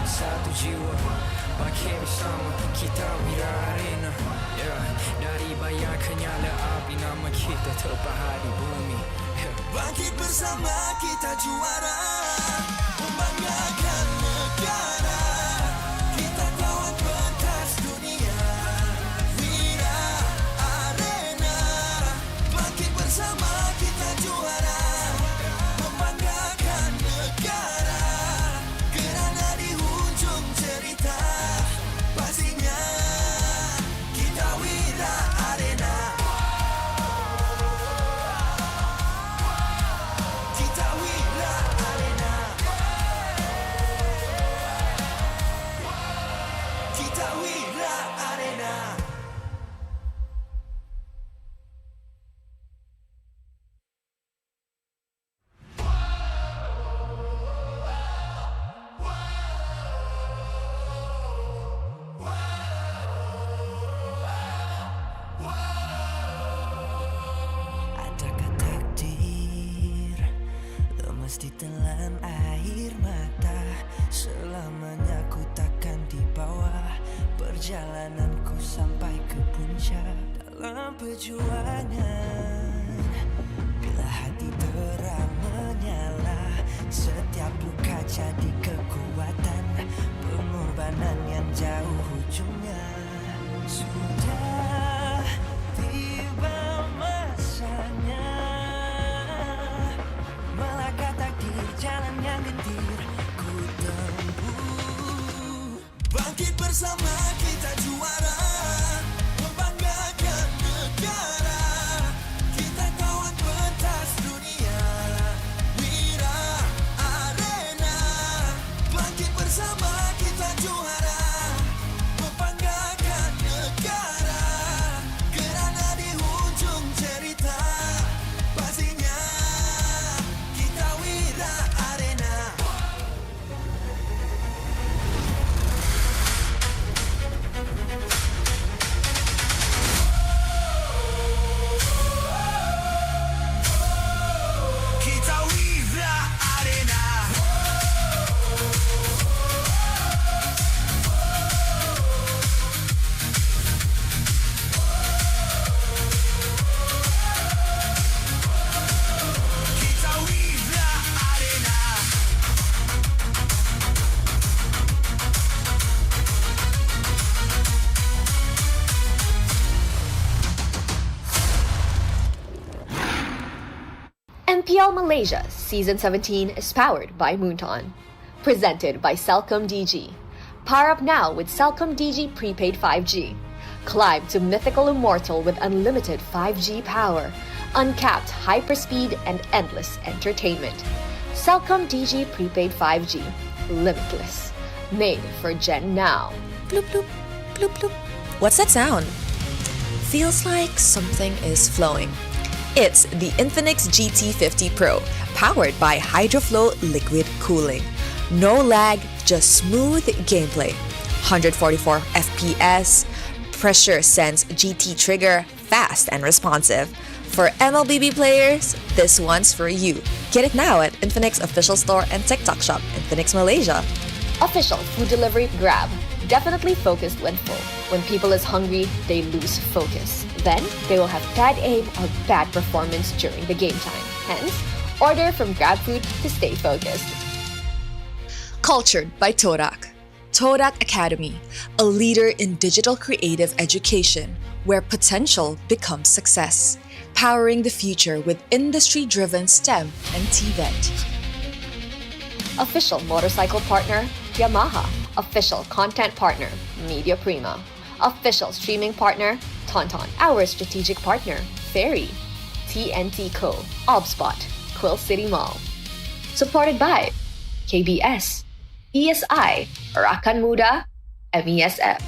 Speaker 4: satu jiwa, bangkit bersama kita Wira Arena. Dari bayangkan nyala api, nama kita terpahat di bumi.
Speaker 9: Bangkit bersama kita juara, membanggakan negara. Kita kawan pentas dunia, Wira Arena. Bangkit bersama kita juara, membanggakan negara. Kerana di hujung cerita, pastinya kita Wira Arena. Kita Wira Arena. Kita Wira Arena. Adakah takdir lemas ditelan air mata? Selamanya ku takkan dibawa perjalananku sampai ke puncak. Dalam perjuangan, bila hati terang menyala, setiap luka jadi kekuatan. Pengorbanan yang jauh ujungnya. Sudah tiba masanya melangkah takdir, jalan yang gentir ku tempuh. Bangkit bersama kita juara, membanggakan negara. Kita kawan pentas dunia, Wira Arena. Bangkit bersama kita juara, membanggakan negara. Kerana di hujung cerita, pastinya kita Wira Arena.
Speaker 11: MPL Malaysia Season 17 is powered by Moonton. Presented by Celcom DG. Power up now with Celcom DG Prepaid 5G. Climb to mythical immortal with unlimited 5G power, uncapped hyperspeed, and endless entertainment. Celcom DG Prepaid 5G. Limitless. Made for Gen Now.
Speaker 12: Bloop, bloop, bloop, bloop. What's that sound? Feels like something is flowing. It's the Infinix GT50 Pro, powered by HydroFlow liquid cooling. No lag, just smooth gameplay. 144 FPS, pressure sense GT trigger, fast and responsive. For MLBB players, this one's for you. Get it now at Infinix official store and TikTok shop, Infinix Malaysia.
Speaker 11: Official food delivery Grab. Definitely focused when full. When people is hungry, they lose focus. Then, they will have bad aim or bad performance during the game time. Hence, order from GrabFood to stay focused.
Speaker 12: Cultured by Todak. Todak Academy, a leader in digital creative education where potential becomes success. Powering the future with industry-driven STEM and TVET.
Speaker 11: Official motorcycle partner, Yamaha. Official content partner, Media Prima. Official streaming partner, Tauntaun. Our strategic partner, Ferry. TNT Co. Obspot, Quill City Mall. Supported by KBS, ESI, Rakan Muda, MESF.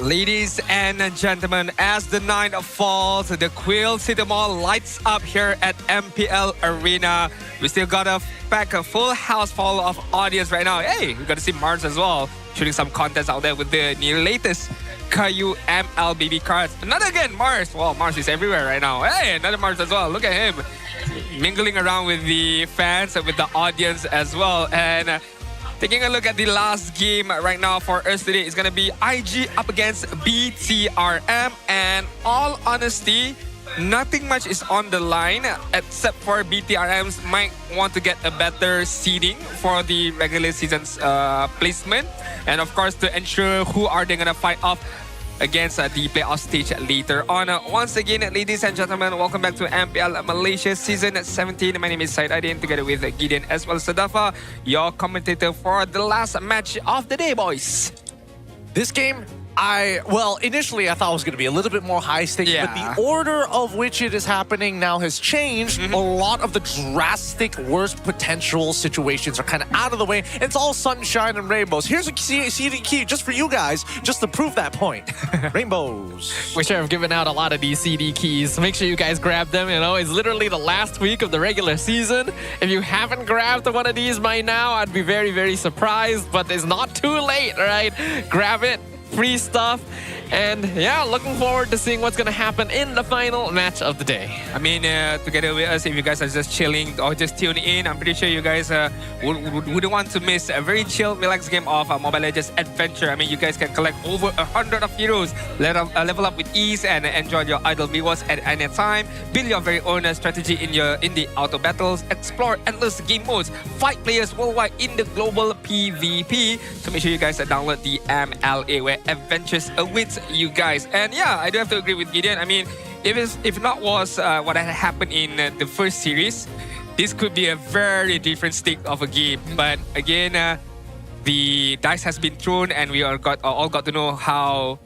Speaker 10: Ladies and gentlemen, as the night falls, the Quill City Mall lights up here at MPL Arena. We still got a full house full of audience right now. Hey, we got to see Mars as well, shooting some contests out there with the new latest Caillou MLBB cards. Another again, Mars. Well, Mars is everywhere right now. Hey, another Mars as well. Look at him mingling around with the fans and with the audience as well. And taking a look at the last game right now for us today is going to be IG up against BTRM. And all honesty, nothing much is on the line except for BTRMs might want to get a better seeding for the regular season's placement. And of course, to ensure who are they going to fight off against the playoff stage later on. Once again, ladies and gentlemen, welcome back to MPL Malaysia Season 17. My name is Said Adin, together with Gideon as well as Sadafa, your commentator for the last match of the day, boys.
Speaker 15: This game, initially I thought it was going to be a little bit more high stakes, but the order of which it is happening now has changed. A lot of the drastic worst potential situations are kind of out of the way. It's all sunshine and rainbows. Here's a CD key just for you guys, just to prove that point. Rainbows.
Speaker 16: We sure have given out a lot of these CD keys. Make sure you guys grab them. You know, it's literally the last week of the regular season. If you haven't grabbed one of these by now, I'd be very, very surprised, but it's not too late, right? Grab it. Free stuff, and yeah, looking forward to seeing what's gonna happen in the final match of the day.
Speaker 10: I mean, together with us, if you guys are just chilling or just tuning in, I'm pretty sure you guys wouldn't want to miss a very chill, relaxed game of Mobile Legends Adventure. I mean, you guys can collect over 100 of heroes, level up with ease, and enjoy your idle rewards at any time. Build your very own strategy in the auto battles, explore endless game modes, fight players worldwide in the global PvP. So make sure you guys download the MLA, where adventures awaits you guys. And yeah, I do have to agree with Gideon. I mean, if not was what had happened in the first series, this could be a very different state of a game. But again, the dice has been thrown, and we all got to know how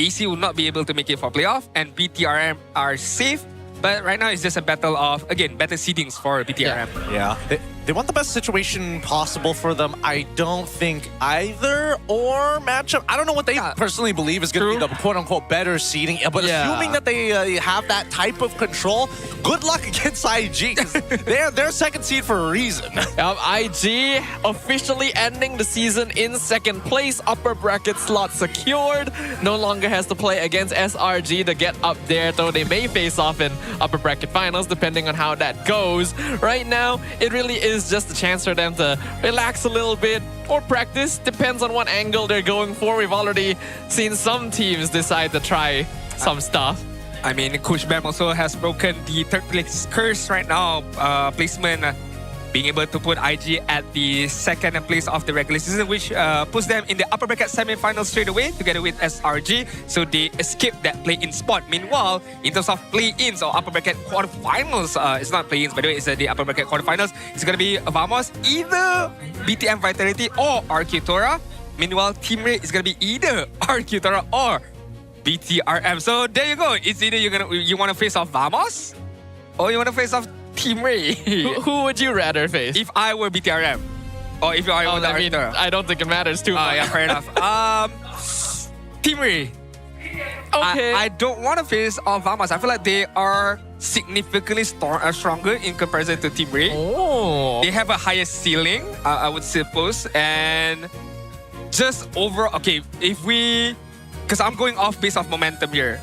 Speaker 10: AC will not be able to make it for playoff, and BTRM are safe. But right now, it's just a battle of, again, better seedings for BTRM.
Speaker 15: Yeah. They want the best situation possible for them. I don't think either or matchup. I don't know what they personally believe is going to be the quote-unquote better seeding. But assuming that they have that type of control, good luck against IG. They're second seed for a reason.
Speaker 16: IG officially ending the season in second place. Upper bracket slot secured. No longer has to play against SRG to get up there, though they may face off in upper bracket finals depending on how that goes. Right now, it really is just a chance for them to relax a little bit or practice. Depends on what angle they're going for. We've already seen some teams decide to try some stuff.
Speaker 10: I mean, Coach Bam also has broken the third place curse right now. Placement being able to put IG at the second place of the regular season, which puts them in the upper bracket semi-final straight away together with SRG. So they escape that play-in spot. Meanwhile, in terms of play-ins or upper bracket quarterfinals, it's not play-ins by the way, it's the upper bracket quarterfinals. It's going to be Vamos, either BTM Vitality or RQ Tora. Meanwhile, Team Rey is going to be either RQ Tora or BTRM. So there you go. It's either you want to face off Vamos or you want to face off Team Rey.
Speaker 16: Who would you rather face?
Speaker 10: If I were BTRM. Or if I were
Speaker 16: I don't think it matters too much.
Speaker 10: Yeah, fair enough. Team Rey.
Speaker 16: Okay.
Speaker 10: I don't want to face off Vamos. I feel like they are significantly stronger in comparison to Team Rey.
Speaker 16: Oh.
Speaker 10: They have a higher ceiling, I would suppose. And just overall, okay, because I'm going off based off momentum here.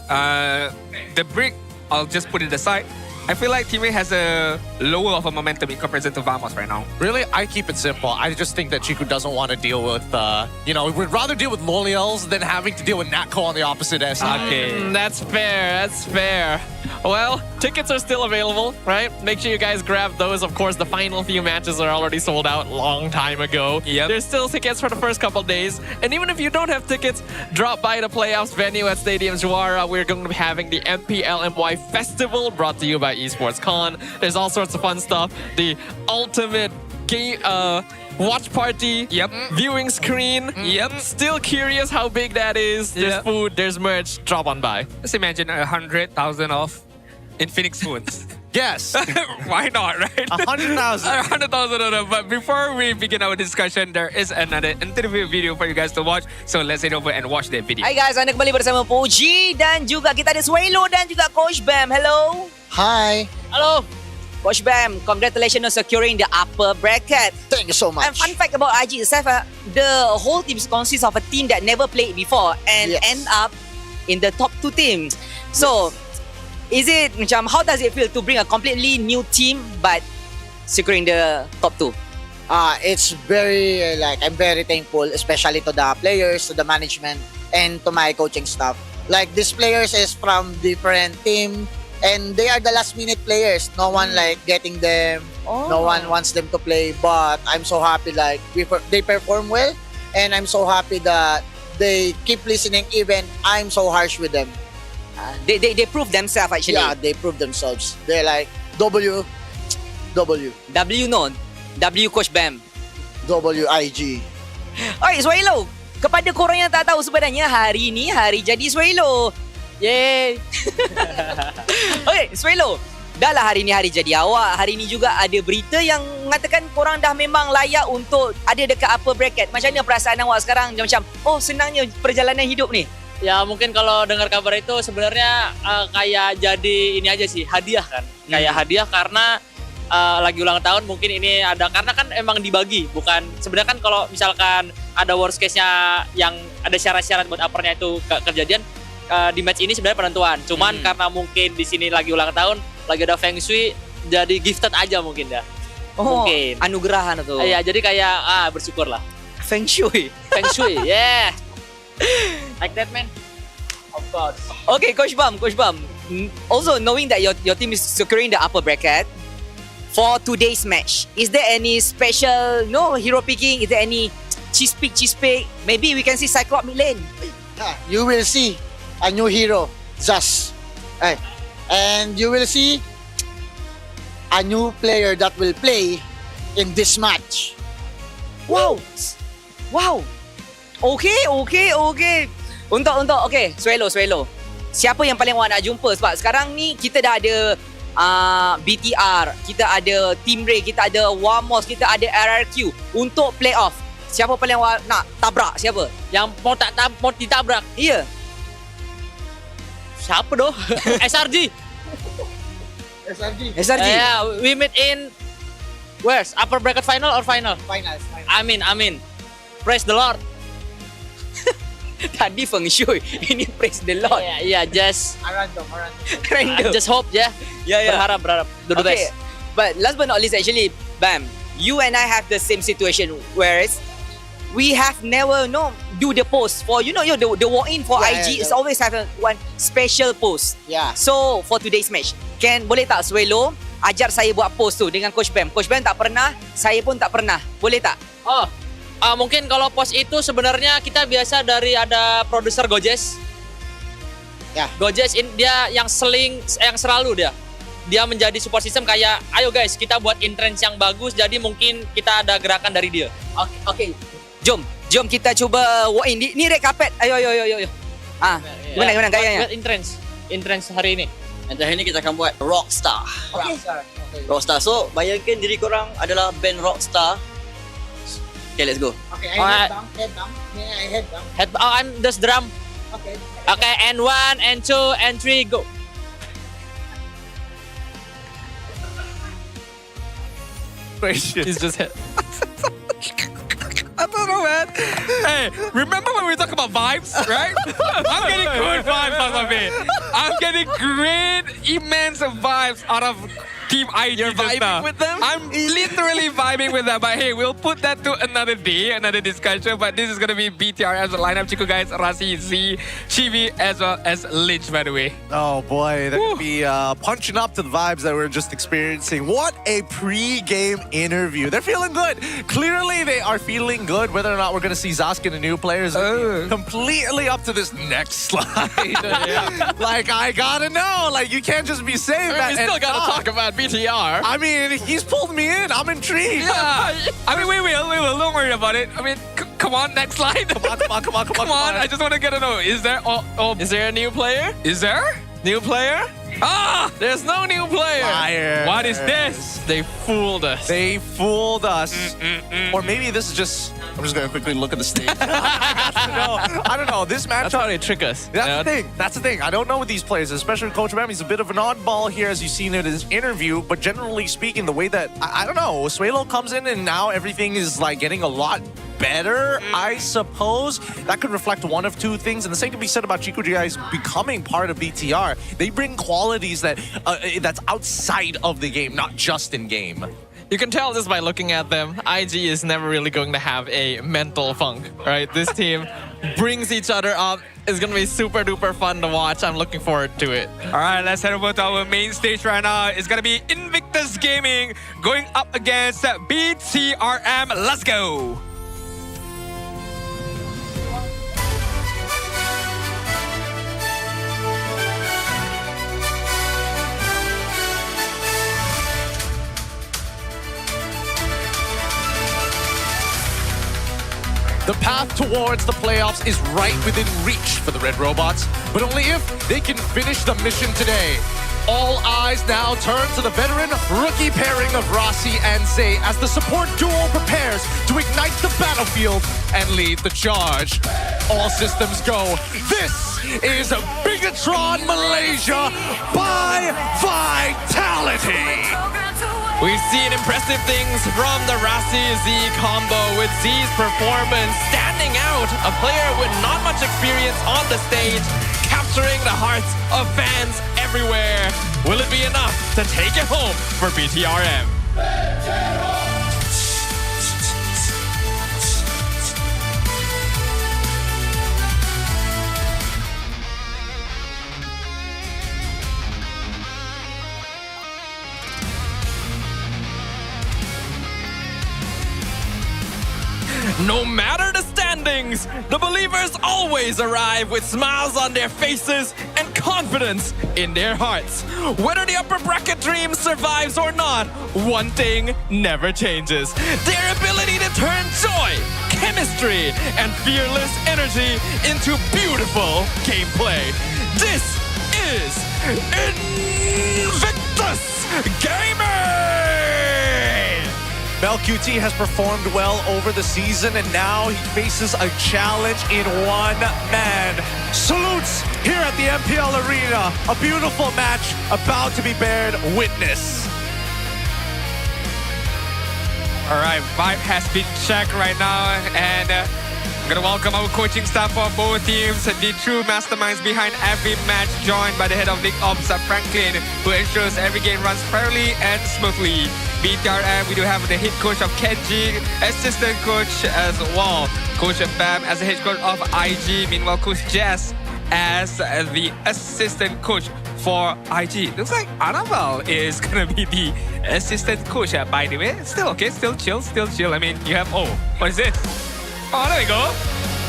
Speaker 10: The break, I'll just put it aside. I feel like Team Rey has a lower of a momentum in comparison to Vamos right now.
Speaker 15: Really? I keep it simple. I just think that Chiku doesn't want to deal with, would rather deal with Loliels than having to deal with Natco on the opposite end.
Speaker 10: Okay.
Speaker 16: That's fair. That's fair. Well, tickets are still available, right? Make sure you guys grab those. Of course, the final few matches are already sold out long time ago.
Speaker 10: Yep.
Speaker 16: There's still tickets for the first couple days. And even if you don't have tickets, drop by the playoffs venue at Stadium Juara. We're going to be having the MPL MY Festival brought to you by Esports Con. There's all sorts of fun stuff. The ultimate game watch party.
Speaker 10: Yep.
Speaker 16: Viewing screen.
Speaker 10: Yep.
Speaker 16: Still curious how big that is. There's
Speaker 10: Yep.
Speaker 16: food, there's merch. Drop on by.
Speaker 10: Let's imagine 100,000 off Infinix phones.
Speaker 15: Yes.
Speaker 10: Why not, right?
Speaker 15: 100,000.
Speaker 10: 100,000 of them. But before we begin our discussion, there is another interview video for you guys to watch. So let's head over and watch that video.
Speaker 1: Hai guys, anda kembali bersama Puji dan juga kita ada Swelo dan juga Coach Bam. Hello.
Speaker 6: Hi.
Speaker 1: Hello. Coach Bam, congratulations on securing the upper bracket.
Speaker 6: Thank you so much.
Speaker 1: And fun fact about IG itself, the whole team consists of a team that never played before and end up in the top 2 teams. So, is it how does it feel to bring a completely new team but securing the top 2?
Speaker 6: It's very I'm very thankful, especially to the players, to the management, and to my coaching staff. Like these players is from different team, and they are the last minute players. No one getting them. No one wants them to play. But I'm so happy they perform well, and I'm so happy that they keep listening even I'm so harsh with them.
Speaker 1: They prove themselves actually.
Speaker 6: Yeah, they prove themselves. They're like W
Speaker 1: Coach Bam.
Speaker 6: WIG.
Speaker 1: Alright, Swelo. Kepada korang yang tak tahu sebenarnya hari ni hari jadi Swelo. Yay. Okay, Swelo. Dah lah hari ni hari jadi awak. Hari ni juga ada berita yang mengatakan korang dah memang layak untuk ada dekat upper bracket. Macam mana perasaan awak sekarang? Macam, senangnya perjalanan hidup ni.
Speaker 17: Ya mungkin kalau dengar kabar itu sebenarnya kayak jadi ini aja sih, hadiah kan. Kayak hadiah karena lagi ulang tahun mungkin ini ada, karena kan emang dibagi. Bukan, sebenarnya kan kalau misalkan ada worst case-nya yang ada syarat-syarat buat uppernya itu kejadian, di match ini sebenarnya penentuan. Cuman karena mungkin di sini lagi ulang tahun, lagi ada Feng Shui, jadi gifted aja mungkin ya. Mungkin.
Speaker 1: Anugerahan itu.
Speaker 17: Iya, jadi kayak bersyukur lah.
Speaker 1: Feng Shui.
Speaker 17: Feng Shui, yeah. Like that, man. Of course.
Speaker 1: Okay, Coach Bam. Also, knowing that your team is securing the upper bracket for today's match, is there any special hero picking? Is there any cheese pick? Maybe we can see Cyclops mid lane.
Speaker 6: You will see a new hero, Zas. And you will see a new player that will play in this match.
Speaker 1: Wow. Okay. Untuk Swelo. Siapa yang paling awak nak jumpa? Sebab sekarang ni kita dah ada BTR, kita ada Team Rey, kita ada Wamos, kita ada RRQ untuk playoff. Siapa paling awak nak tabrak? Siapa?
Speaker 17: Yang mau ditabrak?
Speaker 1: Iya.
Speaker 17: Siapa doh? SRG. Yeah, we meet in where's upper bracket final or final?
Speaker 6: Final.
Speaker 17: Amin. Praise the Lord.
Speaker 1: Tadi Feng Shui, ini praise the Lord.
Speaker 17: Yeah, just
Speaker 6: random.
Speaker 17: Just hope, yeah. Berharap. Do the best.
Speaker 1: But last but not least, actually, Bam, you and I have the same situation. Whereas we have never do the post for the walk-in for IG is always have one special post.
Speaker 6: Yeah.
Speaker 1: So for today's match, boleh tak Swelo ajar saya buat post tu dengan Coach Bam. Coach Bam tak pernah, saya pun tak pernah. Boleh tak?
Speaker 17: Oh, mungkin kalau pos itu sebenarnya kita biasa dari ada produser Gojes.
Speaker 6: Ya.
Speaker 17: Gojes dia yang selalu dia menjadi support system kayak, ayo guys kita buat entrance yang bagus, jadi mungkin kita ada gerakan dari dia.
Speaker 1: Oke. Jom kita cuba walk in. Ni red carpet. Ayo. Gimana gayanya?
Speaker 17: Buat entrance hari ini.
Speaker 18: Dan hari ini kita akan buat Rockstar. Rockstar. So, bayangkan diri korang adalah band Rockstar. Okay, let's go.
Speaker 6: Okay, I head bang.
Speaker 17: I'm this drum.
Speaker 6: Okay.
Speaker 17: Okay, and 1, and 2, and 3, go.
Speaker 16: He's just hit.
Speaker 10: I don't know, man. Hey, remember when we talk about vibes, right? I'm getting good vibes out of it. I'm getting great, immense vibes out of Team IG.
Speaker 16: You're vibing with them?
Speaker 10: I'm literally vibing with them. But hey, we'll put that to another day, another discussion. But this is going to be BTRM's lineup. Chico guys, Rasi, Z, Chibi, as well as Lynch, by the way.
Speaker 15: Oh boy, they're going to be punching up to the vibes that we're just experiencing. What a pre-game interview. They're feeling good. Clearly, they are feeling good. Whether or not we're going to see Zask and the new players completely up to this next slide. Like, I gotta know. Like, you can't just be saying that.
Speaker 16: We still gotta talk about BTR.
Speaker 15: I mean, he's pulled me in. I'm intrigued.
Speaker 10: Yeah. I mean, we will. Don't worry about it. I mean, come on, next slide. Come on. I just want to get to know. Is there?
Speaker 16: Is there a new player?
Speaker 10: Is there?
Speaker 16: New player?
Speaker 10: Ah!
Speaker 16: There's no new player.
Speaker 15: Liar.
Speaker 10: What is this?
Speaker 16: They fooled us.
Speaker 15: They fooled us. Or maybe this is just... I'm just going to quickly look at the stage. I don't know. This matchup...
Speaker 16: That's how they trick us.
Speaker 15: That's the thing. That's the thing. I don't know with these players, especially Coach Bam. He's a bit of an oddball here, as you've seen in his interview. But generally speaking, the way that... I don't know. Suelo comes in and now everything is like getting a lot better, I suppose. That could reflect one of two things. And the same can be said about Chico guys becoming part of BTR. They bring qualities that that's outside of the game, not just in game.
Speaker 16: You can tell just by looking at them, IG is never really going to have a mental funk, right? This team brings each other up. It's going to be super duper fun to watch. I'm looking forward to it.
Speaker 10: All right, let's head over to our main stage right now. It's going to be Invictus Gaming going up against BTRM. Let's go.
Speaker 15: The path towards the playoffs is right within reach for the Red Robots, but only if they can finish the mission today. All eyes now turn to the veteran rookie pairing of Rossi and Zay as the support duo prepares to ignite the battlefield and lead the charge. All systems go. This is Bigatron Malaysia by Vitality.
Speaker 16: We've seen impressive things from the Rasi-Z combo, with Z's performance standing out. A player with not much experience on the stage, capturing the hearts of fans everywhere. Will it be enough to take it home for BTRM? No matter the standings, the believers always arrive with smiles on their faces and confidence in their hearts. Whether the upper bracket dream survives or not, one thing never changes: their ability to turn joy, chemistry, and fearless energy into beautiful gameplay. This is Invictus Gaming!
Speaker 15: QT has performed well over the season, and now he faces a challenge in one man. Salutes here at the MPL Arena. A beautiful match about to be bared witness.
Speaker 10: All right, vibe has been checked right now, and I'm gonna welcome our coaching staff for both teams, the true masterminds behind every match, joined by the head of League Ops, Franklin, who ensures every game runs fairly and smoothly. BTRM, we do have the head coach of Kenji, assistant coach as well, Coach Bam as the head coach of IG, meanwhile Coach Jess as the assistant coach for IG. Looks like Annabelle is gonna be the assistant coach, by the way. Still okay, still chill. I mean, you have, what is this? Oh, there we go.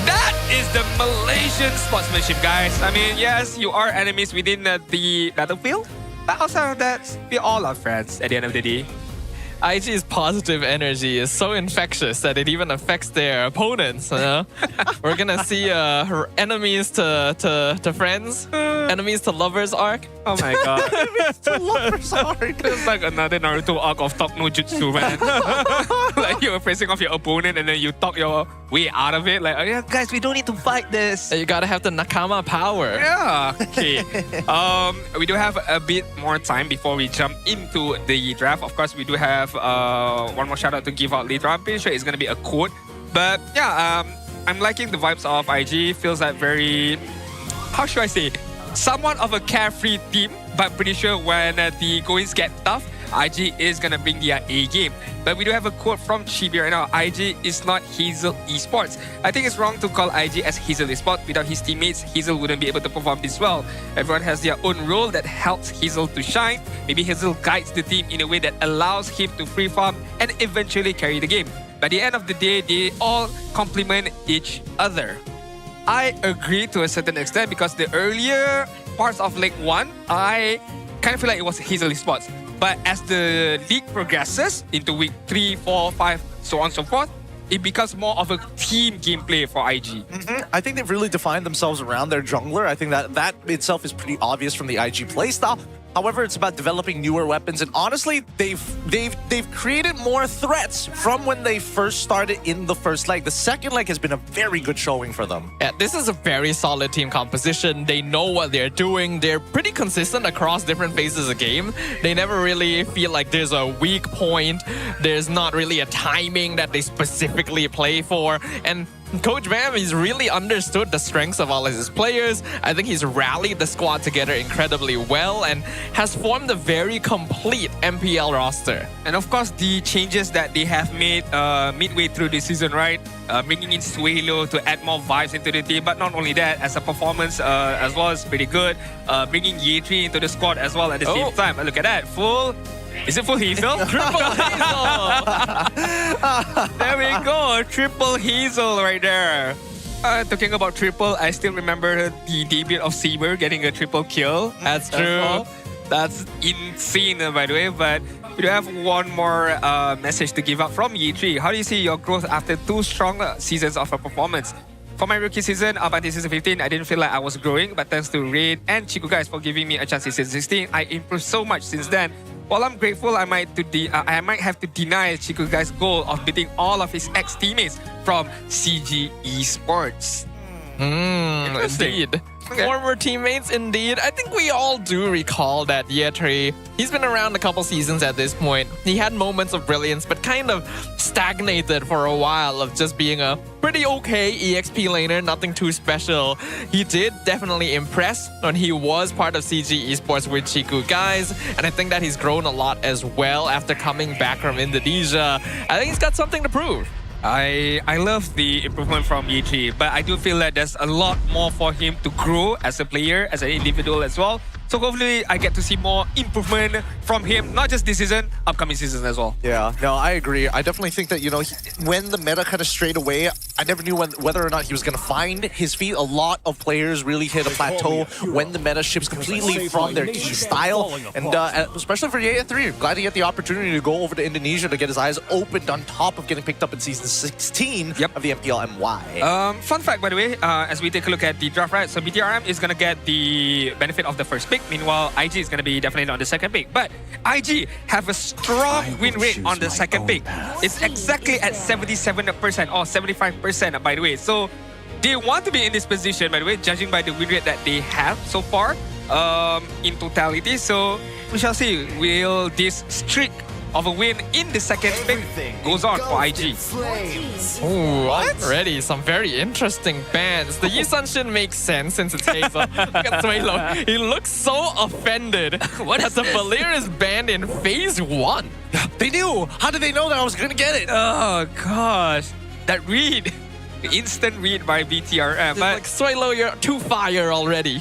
Speaker 10: That is the Malaysian sportsmanship, guys. I mean, yes, you are enemies within the battlefield, but outside of that, we all are friends at the end of the day.
Speaker 16: IG's positive energy is so infectious that it even affects their opponents. You know? We're gonna see enemies to friends, enemies to lovers arc.
Speaker 10: Oh my god.
Speaker 15: Enemies to lovers arc.
Speaker 10: It's like another Naruto arc of talk no jutsu, man. Like you're facing off your opponent and then you talk your way out of it. Like, oh yeah, guys, we don't need to fight this.
Speaker 16: You gotta have the Nakama power.
Speaker 10: Yeah. Okay. We do have a bit more time before we jump into the draft. Of course, we do have one more shout out to give out later. I'm pretty sure it's gonna be a quote. But yeah, I'm liking the vibes of IG. Feels like very, how should I say, somewhat of a carefree team, but pretty sure when the goings get tough, IG is gonna bring their A game. But we do have a quote from Chibi right now. IG is not Hazel Esports. I think it's wrong to call IG as Hazel Esports. Without his teammates, Hazel wouldn't be able to perform this well. Everyone has their own role that helps Hazel to shine. Maybe Hazel guides the team in a way that allows him to free farm and eventually carry the game. By the end of the day, they all complement each other. I agree to a certain extent because the earlier parts of League 1, I kind of feel like it was Hazel Esports. But as the league progresses into week 3, 4, 5, so on and so forth, it becomes more of a team gameplay for IG.
Speaker 15: I think they've really defined themselves around their jungler. I think that itself is pretty obvious from the IG playstyle. However, it's about developing newer weapons, and honestly, they've created more threats from when they first started in the first leg. The second leg has been a very good showing for them.
Speaker 16: Yeah, this is a very solid team composition. They know what they're doing. They're pretty consistent across different phases of the game. They never really feel like there's a weak point. There's not really a timing that they specifically play for. And Coach Bam, he's really understood the strengths of all of his players. I think he's rallied the squad together incredibly well and has formed a very complete MPL roster.
Speaker 10: And of course, the changes that they have made midway through the season, right? Bringing in Suelo to add more vibes into the team. But not only that, as a performance as well is pretty good. Bringing Yetri into the squad as well at the same time. Look at that, full... Is it full Hazel?
Speaker 16: Triple Hazel!
Speaker 10: There we go, triple Hazel right there. Talking about triple, I still remember the debut of Saber getting a triple kill.
Speaker 16: That's true.
Speaker 10: That's insane, by the way. But we do have one more message to give out from Yetri. How do you see your growth after 2 strong seasons of a performance? For my rookie season, up until season 15, I didn't feel like I was growing. But thanks to Raid and Chiku guys for giving me a chance in season 16, I improved so much since then. While I'm grateful, I might have to deny Chiku Guy's goal of beating all of his ex-teammates from CG Esports.
Speaker 16: Indeed.
Speaker 10: Okay.
Speaker 16: Former teammates, indeed. I think we all do recall that Yetri. He's been around a couple seasons at this point. He had moments of brilliance, but kind of stagnated for a while of just being a pretty okay EXP laner, nothing too special. He did definitely impress when he was part of CG Esports with Chiku guys, and I think that he's grown a lot as well after coming back from Indonesia. I think he's got something to prove.
Speaker 10: I love the improvement from Yetri, but I do feel that there's a lot more for him to grow as a player, as an individual as well. So hopefully I get to see more improvement from him, not just this season, upcoming seasons as well.
Speaker 15: Yeah, no, I agree. I definitely think that, you know, when the meta kind of strayed away, I never knew whether or not he was going to find his feet. A lot of players really hit a plateau when the meta shifts completely from their key style. And especially for Yetri, glad he had the opportunity to go over to Indonesia to get his eyes opened on top of getting picked up in season 16 of the MPL MY.
Speaker 10: Fun fact, by the way, as we take a look at the draft, right? So BTRM is going to get the benefit of the first pick. Meanwhile, IG is going to be definitely on the second pick. But IG have a strong win rate on the second pick. It's exactly at 77% or 75%, by the way. So they want to be in this position, by the way, judging by the win rate that they have so far in totality. So we shall see, will this streak of a win in the second pick goes on for IG.
Speaker 16: Ooh, already some very interesting bans. The Yi Sunshin makes sense since it's Hazel. Look at Suelo. He looks so offended that the Valir is banned in phase 1.
Speaker 15: They knew. How did they know that I was going to get it?
Speaker 10: Oh gosh, that read. instant read by BTRM. But
Speaker 16: like, Swalo, you're too fire already.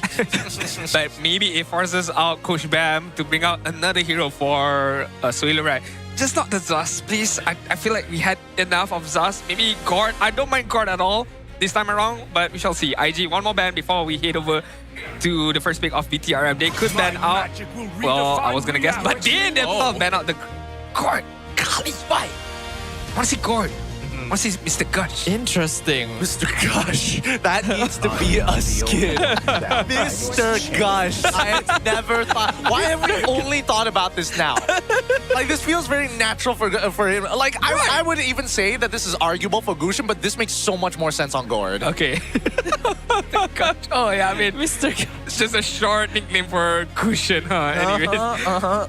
Speaker 10: but maybe it forces out Coach Bam to bring out another hero for Swalo, right? Just not the Zust, please. I feel like we had enough of Zust. Maybe Gord. I don't mind Gord at all this time around, but we shall see. IG, one more ban before we head over to the first pick of BTRM. They could ban out. Well, I was gonna guess, but they themselves ban out the Gord. Golly, why? I want to see Gord. I want to see Mr. Gush.
Speaker 16: Interesting.
Speaker 15: Mr. Gush. That needs to be a skin. Mr. Gush. I had never thought. Why have we only thought about this now? Like, this feels very natural for him. Like, I would even say that this is arguable for Gushin, but this makes so much more sense on Gord.
Speaker 10: Okay. Oh, yeah, I mean, Mr. Gush. It's just a short nickname for Gushin, huh? Anyways.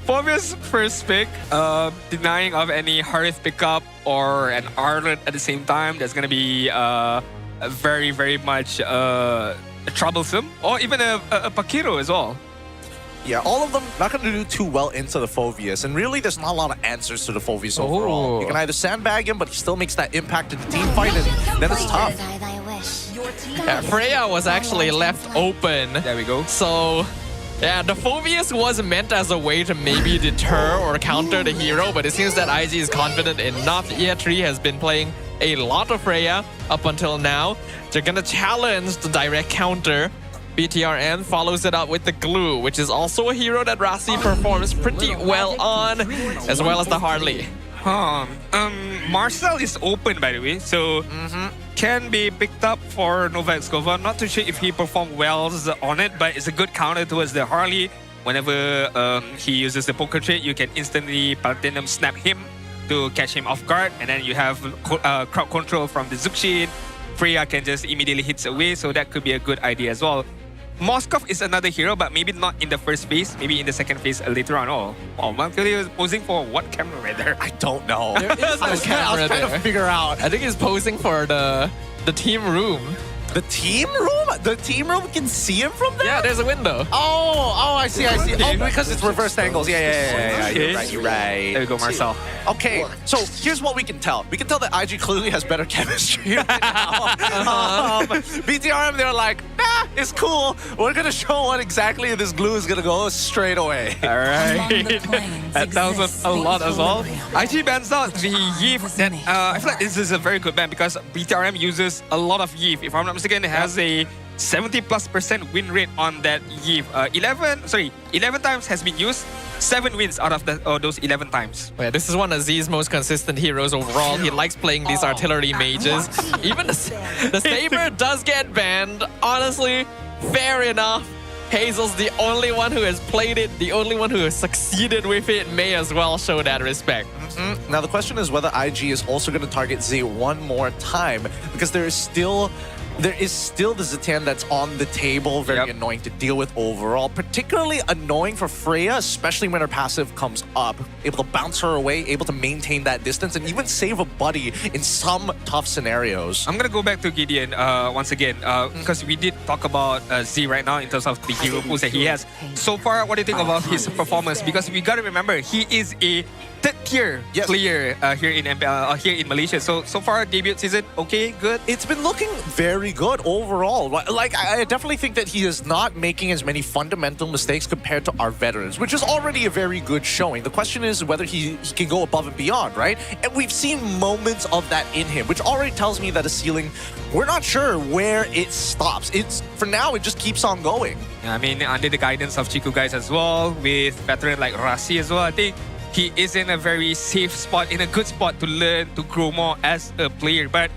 Speaker 10: Fovius first pick, denying of any Harith pickup or an Arlet at the same time. That's going to be very, very much troublesome. Or even a Pakiro as well.
Speaker 15: Yeah, all of them not going to do too well into the Fovius. And really, there's not a lot of answers to the Fovius overall. You can either sandbag him, but he still makes that impact in the team fight, and then it's tough.
Speaker 16: Yeah, Freya was actually left open.
Speaker 10: There we go.
Speaker 16: So, yeah, the Fovius was meant as a way to maybe deter or counter the hero, but it seems that IG is confident enough. EA3 has been playing a lot of Freya up until now. They're gonna challenge the direct counter. BTRM follows it up with the Glue, which is also a hero that Rasi performs pretty well on, as well as the Harley.
Speaker 10: Marcel is open, by the way, so can be picked up for Nova Excova. Not too sure if he performed well on it, but it's a good counter towards the Harley. Whenever he uses the poker trait, you can instantly Platinum snap him to catch him off guard, and then you have crowd control from the Zuxin. Freya can just immediately hits away, so that could be a good idea as well. Moskov is another hero, but maybe not in the first phase, maybe in the second phase later on. Oh, Malkili is posing for what camera right there?
Speaker 15: I don't know.
Speaker 16: There is
Speaker 15: I was trying to figure out.
Speaker 16: I think he's posing for the team room.
Speaker 15: The team room? The team room can see him from there?
Speaker 16: Yeah, there's a window.
Speaker 15: Oh, I see. Oh, because it's reversed angles. Yeah. You're right.
Speaker 10: There we go, Marcel.
Speaker 15: Okay, so here's what we can tell. We can tell that IG clearly has better chemistry right now. BTRM, they're like, nah, it's cool. We're going to show what exactly this glue is going to go straight away.
Speaker 10: All right. That tells us a lot as well. IG bans out the Yif. That, I feel like this is a very good ban because BTRM uses a lot of Yif. If I'm not mistaken, it has a 70+% win rate on that Yif. 11 times has been used. 7 wins out of those 11 times.
Speaker 16: Yeah, this is one of Z's most consistent heroes overall. He likes playing these artillery mages. Even the Saber does get banned. Honestly, fair enough. Hazel's the only one who has played it, the only one who has succeeded with it, may as well show that respect.
Speaker 15: Now the question is whether IG is also going to target Z one more time, because there is still the Zetian that's on the table, very annoying to deal with overall. Particularly annoying for Freya, especially when her passive comes up. Able to bounce her away, able to maintain that distance, and even save a buddy in some tough scenarios.
Speaker 10: I'm going to go back to Gideon once again, because we did talk about Z right now in terms of the hero pools that he has. So far, what do you think about his performance? Because we got to remember, he is a third-tier player here in MPL, here in Malaysia. So far, debut season, okay, good?
Speaker 15: It's been looking very good overall. Like, I definitely think that he is not making as many fundamental mistakes compared to our veterans, which is already a very good showing. The question is whether he can go above and beyond, right? And we've seen moments of that in him, which already tells me that a ceiling, we're not sure where it stops. For now, it just keeps on going.
Speaker 10: I mean, under the guidance of Chiku guys as well, with veteran like Rasi as well, I think he is in a very safe spot, in a good spot to learn, to grow more as a player. But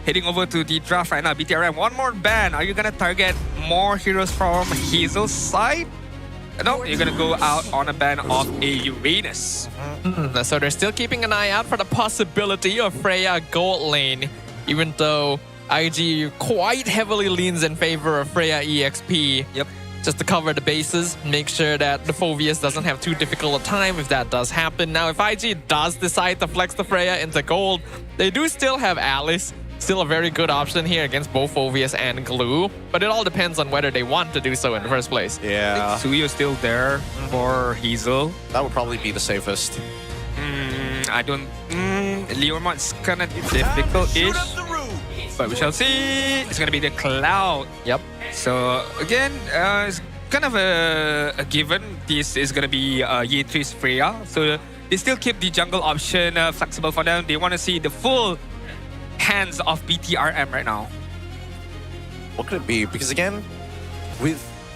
Speaker 10: heading over to the draft right now, BTRM, one more ban. Are you going to target more heroes from Hazel's side? No, you're going to go out on a ban of a Uranus.
Speaker 16: So they're still keeping an eye out for the possibility of Freya gold lane, even though IG quite heavily leans in favor of Freya EXP.
Speaker 10: Yep.
Speaker 16: Just to cover the bases, make sure that the Fovius doesn't have too difficult a time if that does happen. Now, if IG does decide to flex the Freya into gold, they do still have Alice. Still a very good option here against both Fovius and Glue. But it all depends on whether they want to do so in the first place.
Speaker 15: Yeah.
Speaker 10: I think Suyo's still there for Hazel.
Speaker 15: That would probably be the safest.
Speaker 10: I don't... Leormart's kind of difficult-ish. But we shall see. It's going to be the Cloud.
Speaker 16: Yep.
Speaker 10: So again, it's kind of a given. This is going to be Year 3's Freya. So they still keep the jungle option flexible for them. They want to see the full hands of BTRM right now.
Speaker 15: What could it be? Because again,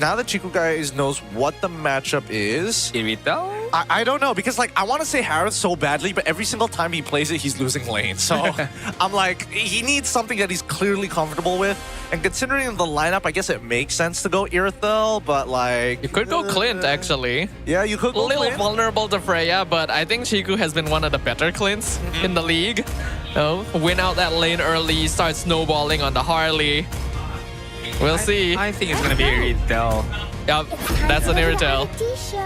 Speaker 15: now that Chico guys knows what the matchup is,
Speaker 10: Irito?
Speaker 15: I don't know, because like I want to say Harith so badly, but every single time he plays it, he's losing lane. So I'm like, he needs something that he's clearly comfortable with. And considering the lineup, I guess it makes sense to go Irithel, but like...
Speaker 16: You could go Clint, actually.
Speaker 15: Yeah, you could go
Speaker 16: A little
Speaker 15: Clint.
Speaker 16: vulnerable to Freya, but I think Chico has been one of the better Clints in the league. Win out that lane early, start snowballing on the Harley. We'll see.
Speaker 10: I think it's going to be Irithel.
Speaker 16: Yep, that's an Irithel.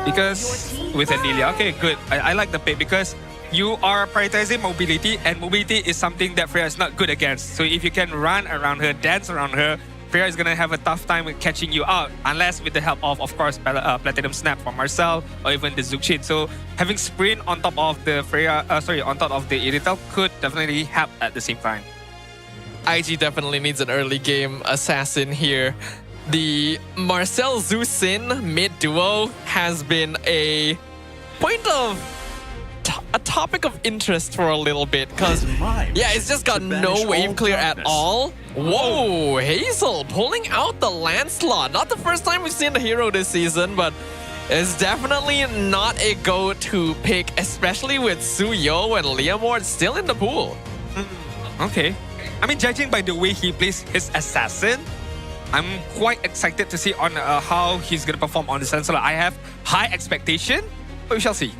Speaker 10: Because with Anelia, okay, good. I like the pick because you are prioritizing mobility, and mobility is something that Freya is not good against. So if you can run around her, dance around her, Freya is going to have a tough time with catching you out, unless with the help of course, Platinum Snap from Marcel or even the Zuxin. So having sprint on top of the on top of the Irithel could definitely help at the same time.
Speaker 16: IG definitely needs an early game assassin here. The Marcel Zuxin mid duo has been a point of a topic of interest for a little bit, because yeah, it's just got no wave clear at all. Whoa, Hazel pulling out the Lancelot. Not the first time we've seen the hero this season, but it's definitely not a go-to pick, especially with Suyo and Leomord still in the pool.
Speaker 10: Okay. I mean, judging by the way he plays his assassin, I'm quite excited to see on how he's going to perform on the Lancelot. I have high expectation, but we shall see.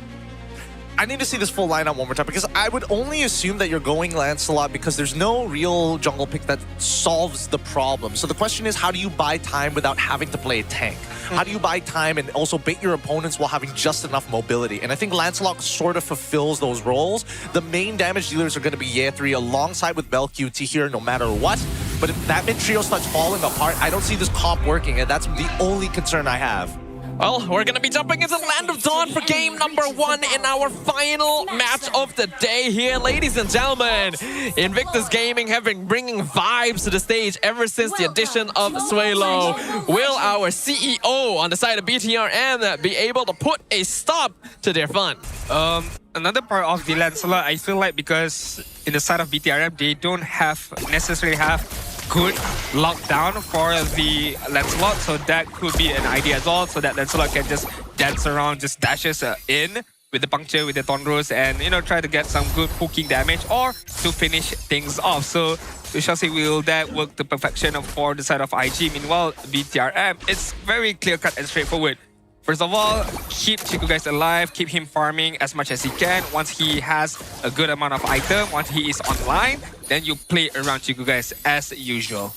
Speaker 15: I need to see this full lineup one more time, because I would only assume that you're going Lancelot because there's no real jungle pick that solves the problem. So the question is, how do you buy time without having to play a tank? How do you buy time and also bait your opponents while having just enough mobility? And I think Lancelot sort of fulfills those roles. The main damage dealers are going to be Year 3 alongside with BellQT here no matter what. But if that mid trio starts falling apart, I don't see this comp working, and that's the only concern I have.
Speaker 16: Well, we're going to be jumping into Land of Dawn for game number 1 in our final match of the day here, ladies and gentlemen. Invictus Gaming have been bringing vibes to the stage ever since the addition of Suelo. Will our CEO on the side of BTRM be able to put a stop to their fun?
Speaker 10: Another part of the Lancelot, I feel like, because in the side of BTRM, they don't necessarily have good lockdown for the Lancelot, so that could be an idea as well, so that Lancelot can just dance around, just dashes in with the puncture, with the Thornrose, and try to get some good hooking damage or to finish things off. So we shall see, will that work to perfection for the side of IG. Meanwhile, BTRM, it's very clear-cut and straightforward. First of all, keep Chico guys alive, keep him farming as much as he can. Once he has a good amount of item, once he is online, then you play around Chico guys as usual.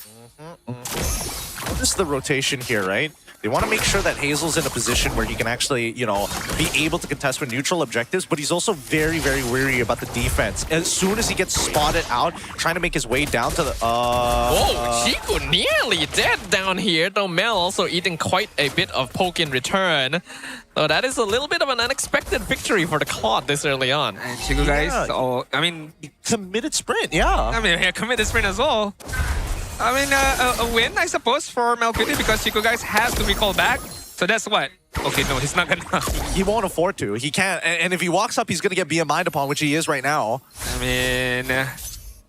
Speaker 15: This is the rotation here, right? They want to make sure that Hazel's in a position where he can actually, be able to contest with neutral objectives, but he's also very, very wary about the defense. As soon as he gets spotted out, trying to make his way down to the...
Speaker 16: Whoa, Chico nearly dead down here, though Mel also eating quite a bit of poke in return. So that is a little bit of an unexpected victory for the Claude this early on.
Speaker 10: And Chico guys,
Speaker 15: committed sprint, yeah.
Speaker 10: I mean, yeah, committed sprint as well. I mean, a win, I suppose, for Melquity, because Chico guys has to recall back. So that's what? Okay, no, he's not gonna.
Speaker 15: He won't afford to. He can't. And if he walks up, he's gonna get BMI'd upon, which he is right now.
Speaker 10: I mean...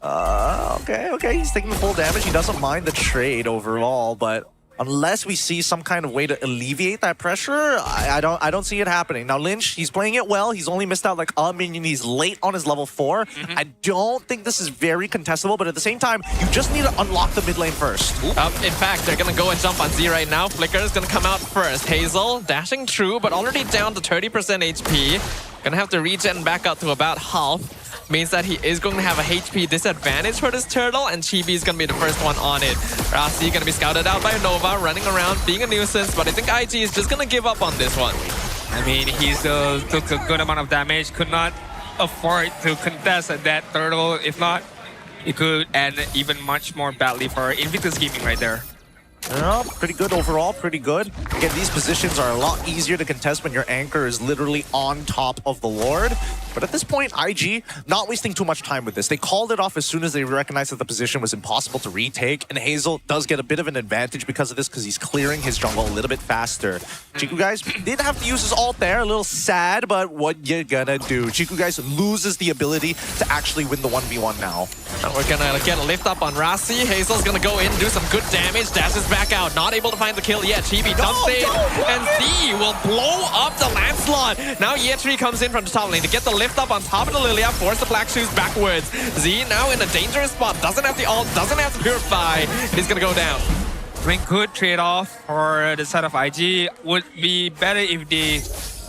Speaker 15: Okay. He's taking the full damage. He doesn't mind the trade overall, but unless we see some kind of way to alleviate that pressure, I don't see it happening. Now, Lynch, he's playing it well. He's only missed out like a minion. He's late on his level 4. I don't think this is very contestable, but at the same time, you just need to unlock the mid lane first.
Speaker 16: In fact, they're going to go and jump on Z right now. Flicker is going to come out first. Hazel dashing through, but already down to 30% HP. Going to have to regen back up to about half. Means that he is going to have a HP disadvantage for this turtle, and Chibi is going to be the first one on it. Rasi going to be scouted out by Nova, running around, being a nuisance, but I think IG is just going to give up on this one.
Speaker 10: I mean, he still took a good amount of damage, could not afford to contest that turtle. If not, it could end even much more badly for Invictus Gaming right there.
Speaker 15: Yeah, pretty good overall, pretty good. Again, these positions are a lot easier to contest when your anchor is literally on top of the Lord. But at this point, IG not wasting too much time with this. They called it off as soon as they recognized that the position was impossible to retake, and Hazel does get a bit of an advantage because of this, because he's clearing his jungle a little bit faster. Chiku guys did have to use his ult there, a little sad, but what you gonna do? Chiku guys loses the ability to actually win the 1v1 now.
Speaker 16: And we're gonna get a lift up on Rasi. Hazel's gonna go in, do some good damage, dashes back out, not able to find the kill yet. Chibi dumps in, and Z will blow up the Lancelot. Now Yetri comes in from the top lane to get the lift up on top of the Lilia, force the Black Shoes backwards. Z now in a dangerous spot, doesn't have the ult, doesn't have to purify. He's gonna go down.
Speaker 10: I mean, good trade-off for the side of IG. Would be better if they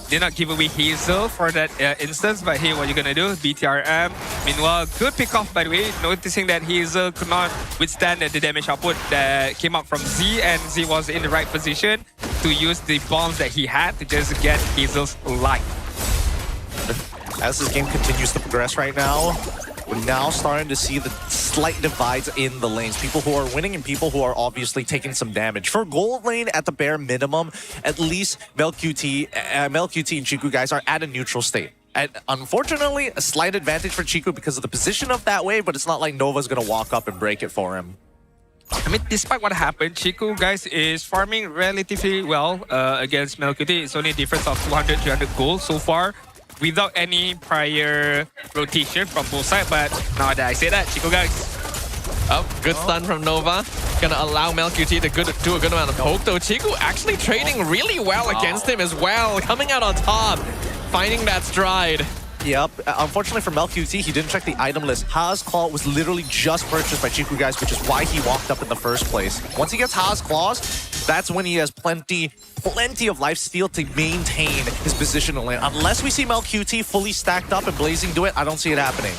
Speaker 10: did not give away Hazel for that instance, but here what you're gonna do, BTRM. Meanwhile, good pick-off by the way, noticing that Hazel could not withstand the damage output that came up from Z, and Z was in the right position to use the bombs that he had to just get Hazel's life.
Speaker 15: As this game continues to progress right now, we're now starting to see the slight divides in the lanes. People who are winning and people who are obviously taking some damage. For gold lane, at the bare minimum, at least MelQT and Chiku guys are at a neutral state. And unfortunately, a slight advantage for Chiku because of the position of that wave, but it's not like Nova's going to walk up and break it for him.
Speaker 10: I mean, despite what happened, Chiku, guys, is farming relatively well against MelQT. It's only a difference of 200, 300 gold so far, without any prior rotation from both sides. But now that I say that, Chiku, guys.
Speaker 16: Oh, good stun from Nova. Gonna allow MelQT to do a good amount of poke, though. Chiku actually trading really well against him as well. Coming out on top, finding that stride.
Speaker 15: Yep. Unfortunately for MelQT, he didn't check the item list. Ha's Claw was literally just purchased by Chiku guys, which is why he walked up in the first place. Once he gets Ha's Claws, that's when he has plenty of lifesteal to maintain his position in lane. Unless we see MelQT fully stacked up and blazing do it, I don't see it happening.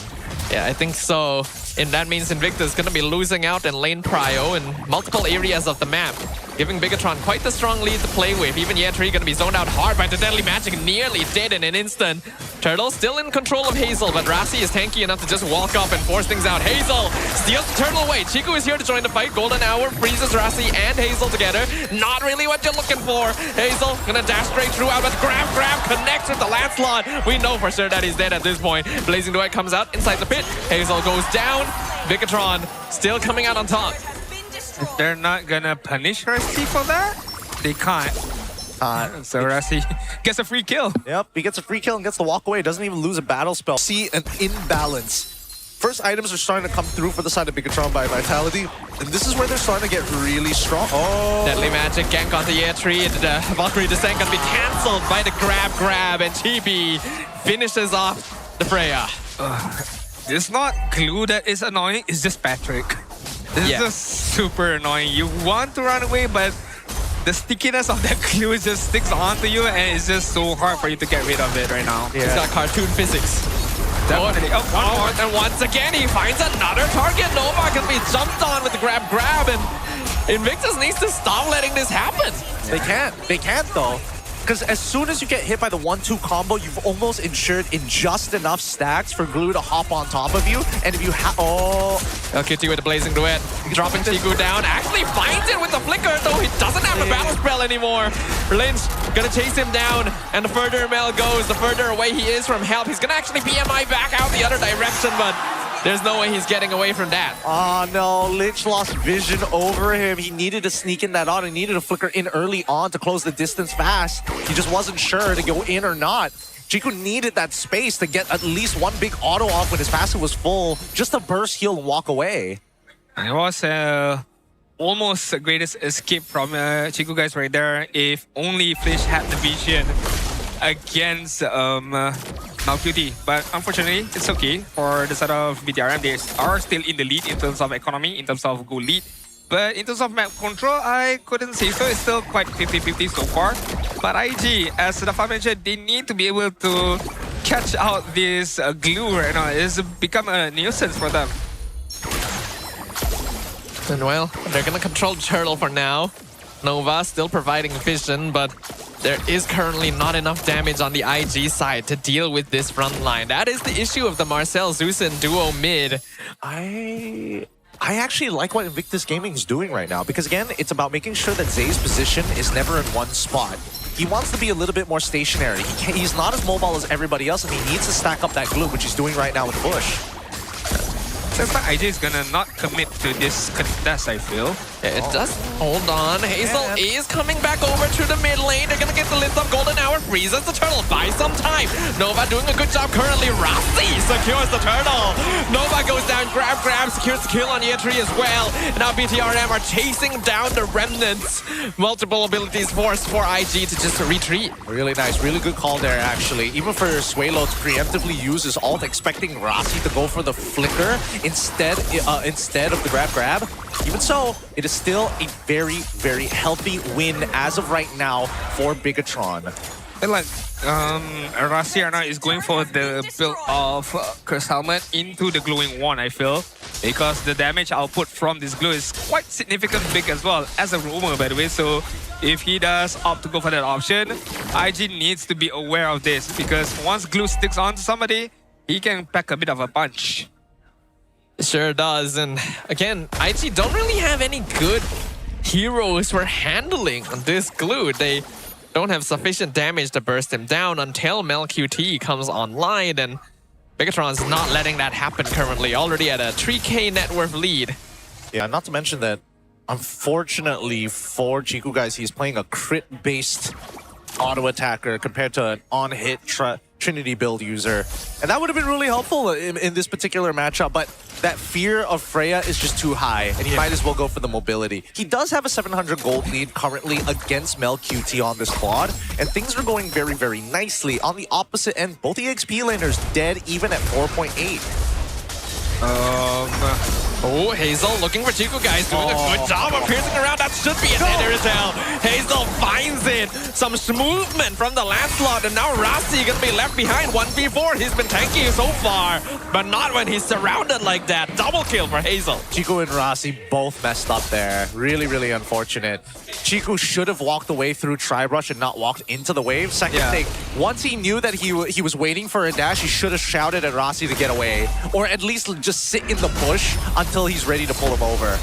Speaker 16: Yeah, I think so. And that means Invictus is going to be losing out in lane prio in multiple areas of the map, giving Bigatron quite the strong lead to play with. Even Yetri going to be zoned out hard by the Deadly Magic, nearly dead in an instant. Turtle still in control of Hazel, but Rasi is tanky enough to just walk up and force things out. Hazel steals the Turtle away. Chiku is here to join the fight. Golden Hour freezes Rasi and Hazel together. Not really what you're looking for. Hazel going to dash straight through out, but grab connects with the Lancelot. We know for sure that he's dead at this point. Blazing Duet comes out inside the pit. Hazel goes down. Bigatron still coming out on top.
Speaker 10: They're not gonna punish Rasi for that? They can't. So Rasi gets a free kill.
Speaker 15: Yep, he gets a free kill and gets the walk away. Doesn't even lose a battle spell. See an imbalance. First items are starting to come through for the side of Bigatron by Vitality. And this is where they're starting to get really strong. Oh!
Speaker 16: Deadly Magic gank onto Yetri. The Valkyrie Descent gonna be cancelled by the grab. And Chibi finishes off the Freya.
Speaker 10: It's not Glue that is annoying, it's just Patrick. This is just super annoying. You want to run away, but the stickiness of that glue just sticks onto you, and it's just so hard for you to get rid of it right now.
Speaker 16: He's got cartoon physics.
Speaker 10: Definitely.
Speaker 16: And once again, he finds another target. Nova can be jumped on with the grab, and Invictus needs to stop letting this happen.
Speaker 15: They can't though. Because as soon as you get hit by the 1-2 combo, you've almost ensured in just enough stacks for Glue to hop on top of you. And if you have... Oh...
Speaker 16: LQT with the Blazing Duet. Dropping Chiku down. Actually finds it with the Flicker, though he doesn't have a battle spell anymore. Lynch gonna chase him down. And the further Mel goes, the further away he is from help. He's gonna actually PMI back out the other direction, but there's no way he's getting away from that.
Speaker 15: Oh no, Lynch lost vision over him. He needed to sneak in that on. He needed to flicker in early on to close the distance fast. He just wasn't sure to go in or not. Chiku needed that space to get at least one big auto off when his passive was full, just to burst heal and walk away.
Speaker 10: It was almost the greatest escape from Chiku guys right there. If only Flish had the vision against MelQT. But unfortunately, it's okay for the side of BTRM. They are still in the lead in terms of economy, in terms of goal lead. But in terms of map control, I couldn't say so. It's still quite 50-50 so far. But IG, as Rafa mentioned, they need to be able to catch out this glue right now. It's become a nuisance for them.
Speaker 16: And well, they're gonna control Turtle for now. Nova still providing vision, but there is currently not enough damage on the IG side to deal with this front line. That is the issue of the Marcel Zeus and duo mid.
Speaker 15: I actually like what Invictus Gaming is doing right now because, again, it's about making sure that Zay's position is never in one spot. He wants to be a little bit more stationary. He's not as mobile as everybody else, and he needs to stack up that glue, which he's doing right now with Bush.
Speaker 10: Seems like IJ is gonna not commit to this contest, I feel.
Speaker 16: Yeah, it does. Hold on. Hazel is coming back over to the mid lane. They're gonna get the list of Golden Hour. Freezes the turtle. Buy some time. Nova doing a good job currently. Rossi secures the turtle. Nova goes down. Grab. Secures the kill on Yetri as well. Now BTRM are chasing down the remnants. Multiple abilities forced for IG to just retreat.
Speaker 15: Really nice. Really good call there, actually. Even for Suelo to preemptively use his ult, expecting Rossi to go for the flicker instead of the grab. Even so, it is still a very, very healthy win as of right now for Bigatron.
Speaker 10: And like, Rossi right now is going for the build of Curse Helmet into the glowing wand, I feel. Because the damage output from this glue is quite significant big as well, as a roamer, by the way. So if he does opt to go for that option, IG needs to be aware of this. Because once glue sticks on to somebody, he can pack a bit of a punch.
Speaker 16: Sure does. And again, IG don't really have any good heroes for handling this glue. They don't have sufficient damage to burst him down until MelQT comes online, and Bigatron's not letting that happen currently, already at a 3k net worth lead.
Speaker 15: Yeah, not to mention that, unfortunately for Chiku, guys, he's playing a crit-based auto attacker compared to an on-hit Trinity build user. And that would have been really helpful in this particular matchup, but that fear of Freya is just too high, and he might as well go for the mobility. He does have a 700 gold lead currently against MelQT on this quad, and things are going very, very nicely. On the opposite end, both the XP laners dead even at 4.8.
Speaker 16: Oh, Hazel looking for Chiku, guys, doing a good job of piercing around. That should be an ender as hell. Hazel finds it. Some movement from the Lancelot, and now Rossi gonna be left behind. 1v4. He's been tanky so far, but not when he's surrounded like that. Double kill for Hazel.
Speaker 15: Chiku and Rossi both messed up there. Really, really unfortunate. Chiku should have walked away through Tri-Brush and not walked into the wave. Second thing, once he knew that he was waiting for a dash, he should have shouted at Rossi to get away, or at least just sit in the bush until he's ready to pull him over.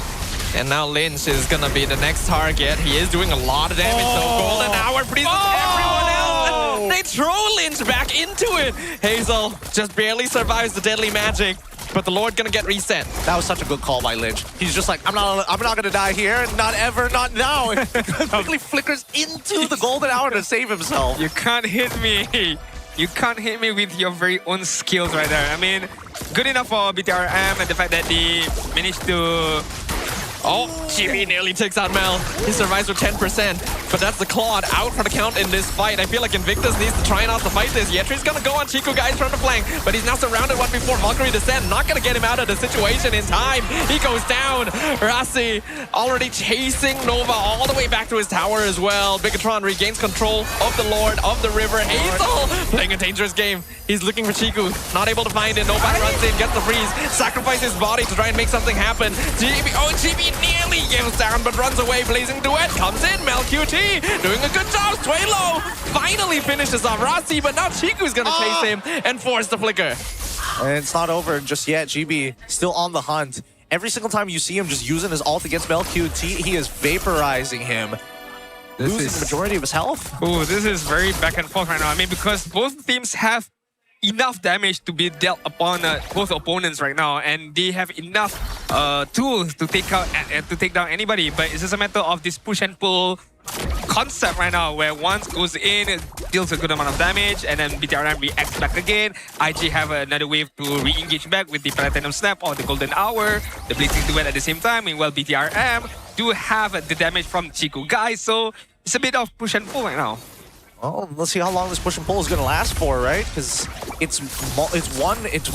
Speaker 16: And now Lynch is gonna be the next target. He is doing a lot of damage, so Golden Hour freezes everyone else. They throw Lynch back into it. Hazel just barely survives the deadly magic, but the Lord gonna get reset.
Speaker 15: That was such a good call by Lynch. He's just like, I'm not gonna die here, not ever, not now. Quickly flickers into the Golden Hour to save himself.
Speaker 10: You can't hit me. You can't hit me with your very own skills right there. I mean, good enough for BTRM, and the fact that they managed to...
Speaker 16: Oh, Jimmy nearly takes out Mel. He survives with 10%, but that's the Claude out for the count in this fight. I feel like Invictus needs to try not to fight this. Yetri's gonna go on Chiku, guys, from the flank, but he's now surrounded 1v4. Valkyrie descent, not gonna get him out of the situation in time. He goes down. Rossi already chasing Nova all the way back to his tower as well. Bigatron regains control of the Lord of the River. Hazel playing a dangerous game. He's looking for Chiku, not able to find it. Nova runs in, gets the freeze, sacrifices his body to try and make something happen. GB nearly goes down, but runs away. Blazing Duet comes in. MelQT doing a good job. Swalo finally finishes off Rossi, but now Chiku's gonna chase him and force the flicker.
Speaker 15: And it's not over just yet. GB still on the hunt. Every single time you see him just using his ult against MelQT, he is vaporizing him. Losing the majority of his health.
Speaker 10: Oh, this is very back and forth right now. I mean, because both teams have enough damage to be dealt upon both opponents right now, and they have enough tools to take out to take down anybody. But it's just a matter of this push and pull concept right now, where once goes in, it deals a good amount of damage, and then BTRM reacts back again. IG have another wave to re-engage back with the Platinum Snap or the Golden Hour, the Blazing Duet at the same time. Meanwhile, BTRM do have the damage from Chiku, guys, so it's a bit of push and pull right now.
Speaker 15: Well, let's see how long this push and pull is going to last for, right? Because it's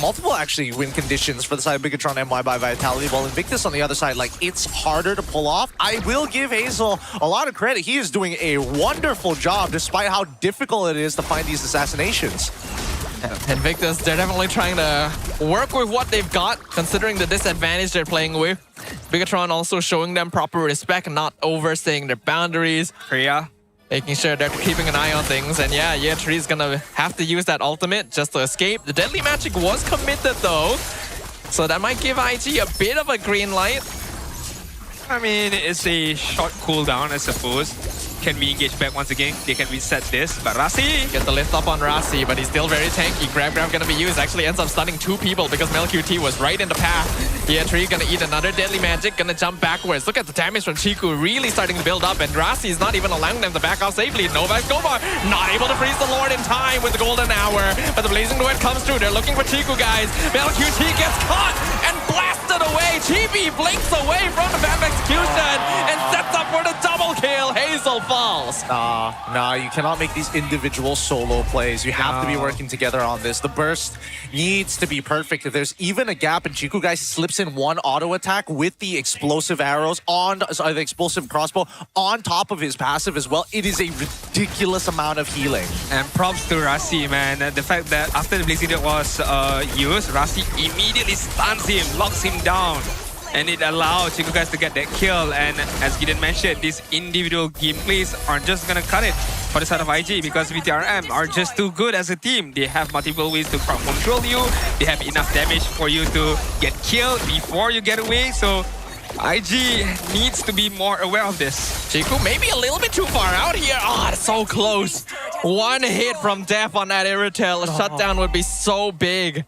Speaker 15: multiple actually win conditions for the side of Bigatron MY by Vitality, while Invictus on the other side, like, it's harder to pull off. I will give Hazel a lot of credit. He is doing a wonderful job despite how difficult it is to find these assassinations.
Speaker 16: Invictus, they're definitely trying to work with what they've got, considering the disadvantage they're playing with. Bigatron also showing them proper respect and not overstaying their boundaries.
Speaker 10: Freya
Speaker 16: making sure they're keeping an eye on things. And yeah, Yetri's gonna have to use that ultimate just to escape. The deadly magic was committed though. So that might give IG a bit of a green light.
Speaker 10: I mean, it's a short cooldown, I suppose. Can we engage back once again? They can reset this, but Rasi!
Speaker 16: Get the lift up on Rasi, but he's still very tanky. Grab gonna be used. Actually ends up stunning 2 people because MelQT was right in the path. Yeah, Tree gonna eat another deadly magic, gonna jump backwards. Look at the damage from Chiku really starting to build up, and Rasi is not even allowing them to back off safely. Novak Gomar not able to freeze the Lord in time with the golden hour, but the Blazing Duet comes through. They're looking for Chiku, guys. MelQT gets caught and blasted away. Chibi blinks away from the Bam execution and sets up for the double kill. Hazel falls.
Speaker 15: Nah, you cannot make these individual solo plays. You have to be working together on this. The burst needs to be perfect. If there's even a gap and Chiku guys slips in one auto attack with the explosive arrows on the explosive crossbow on top of his passive as well, it is a ridiculous amount of healing.
Speaker 10: And props to Rasi, man. The fact that after the Blazing Duet was used, Rasi immediately stuns him, locks him down. And it allowed Chiku guys to get that kill. And as Gideon mentioned, these individual gameplays are just gonna cut it for the side of IG because BTRM are just too good as a team. They have multiple ways to crowd control you. They have enough damage for you to get killed before you get away. So IG needs to be more aware of this.
Speaker 16: Chiku maybe a little bit too far out here. Oh, it's so close. One hit from Def on that Irritel. A shutdown would be so big.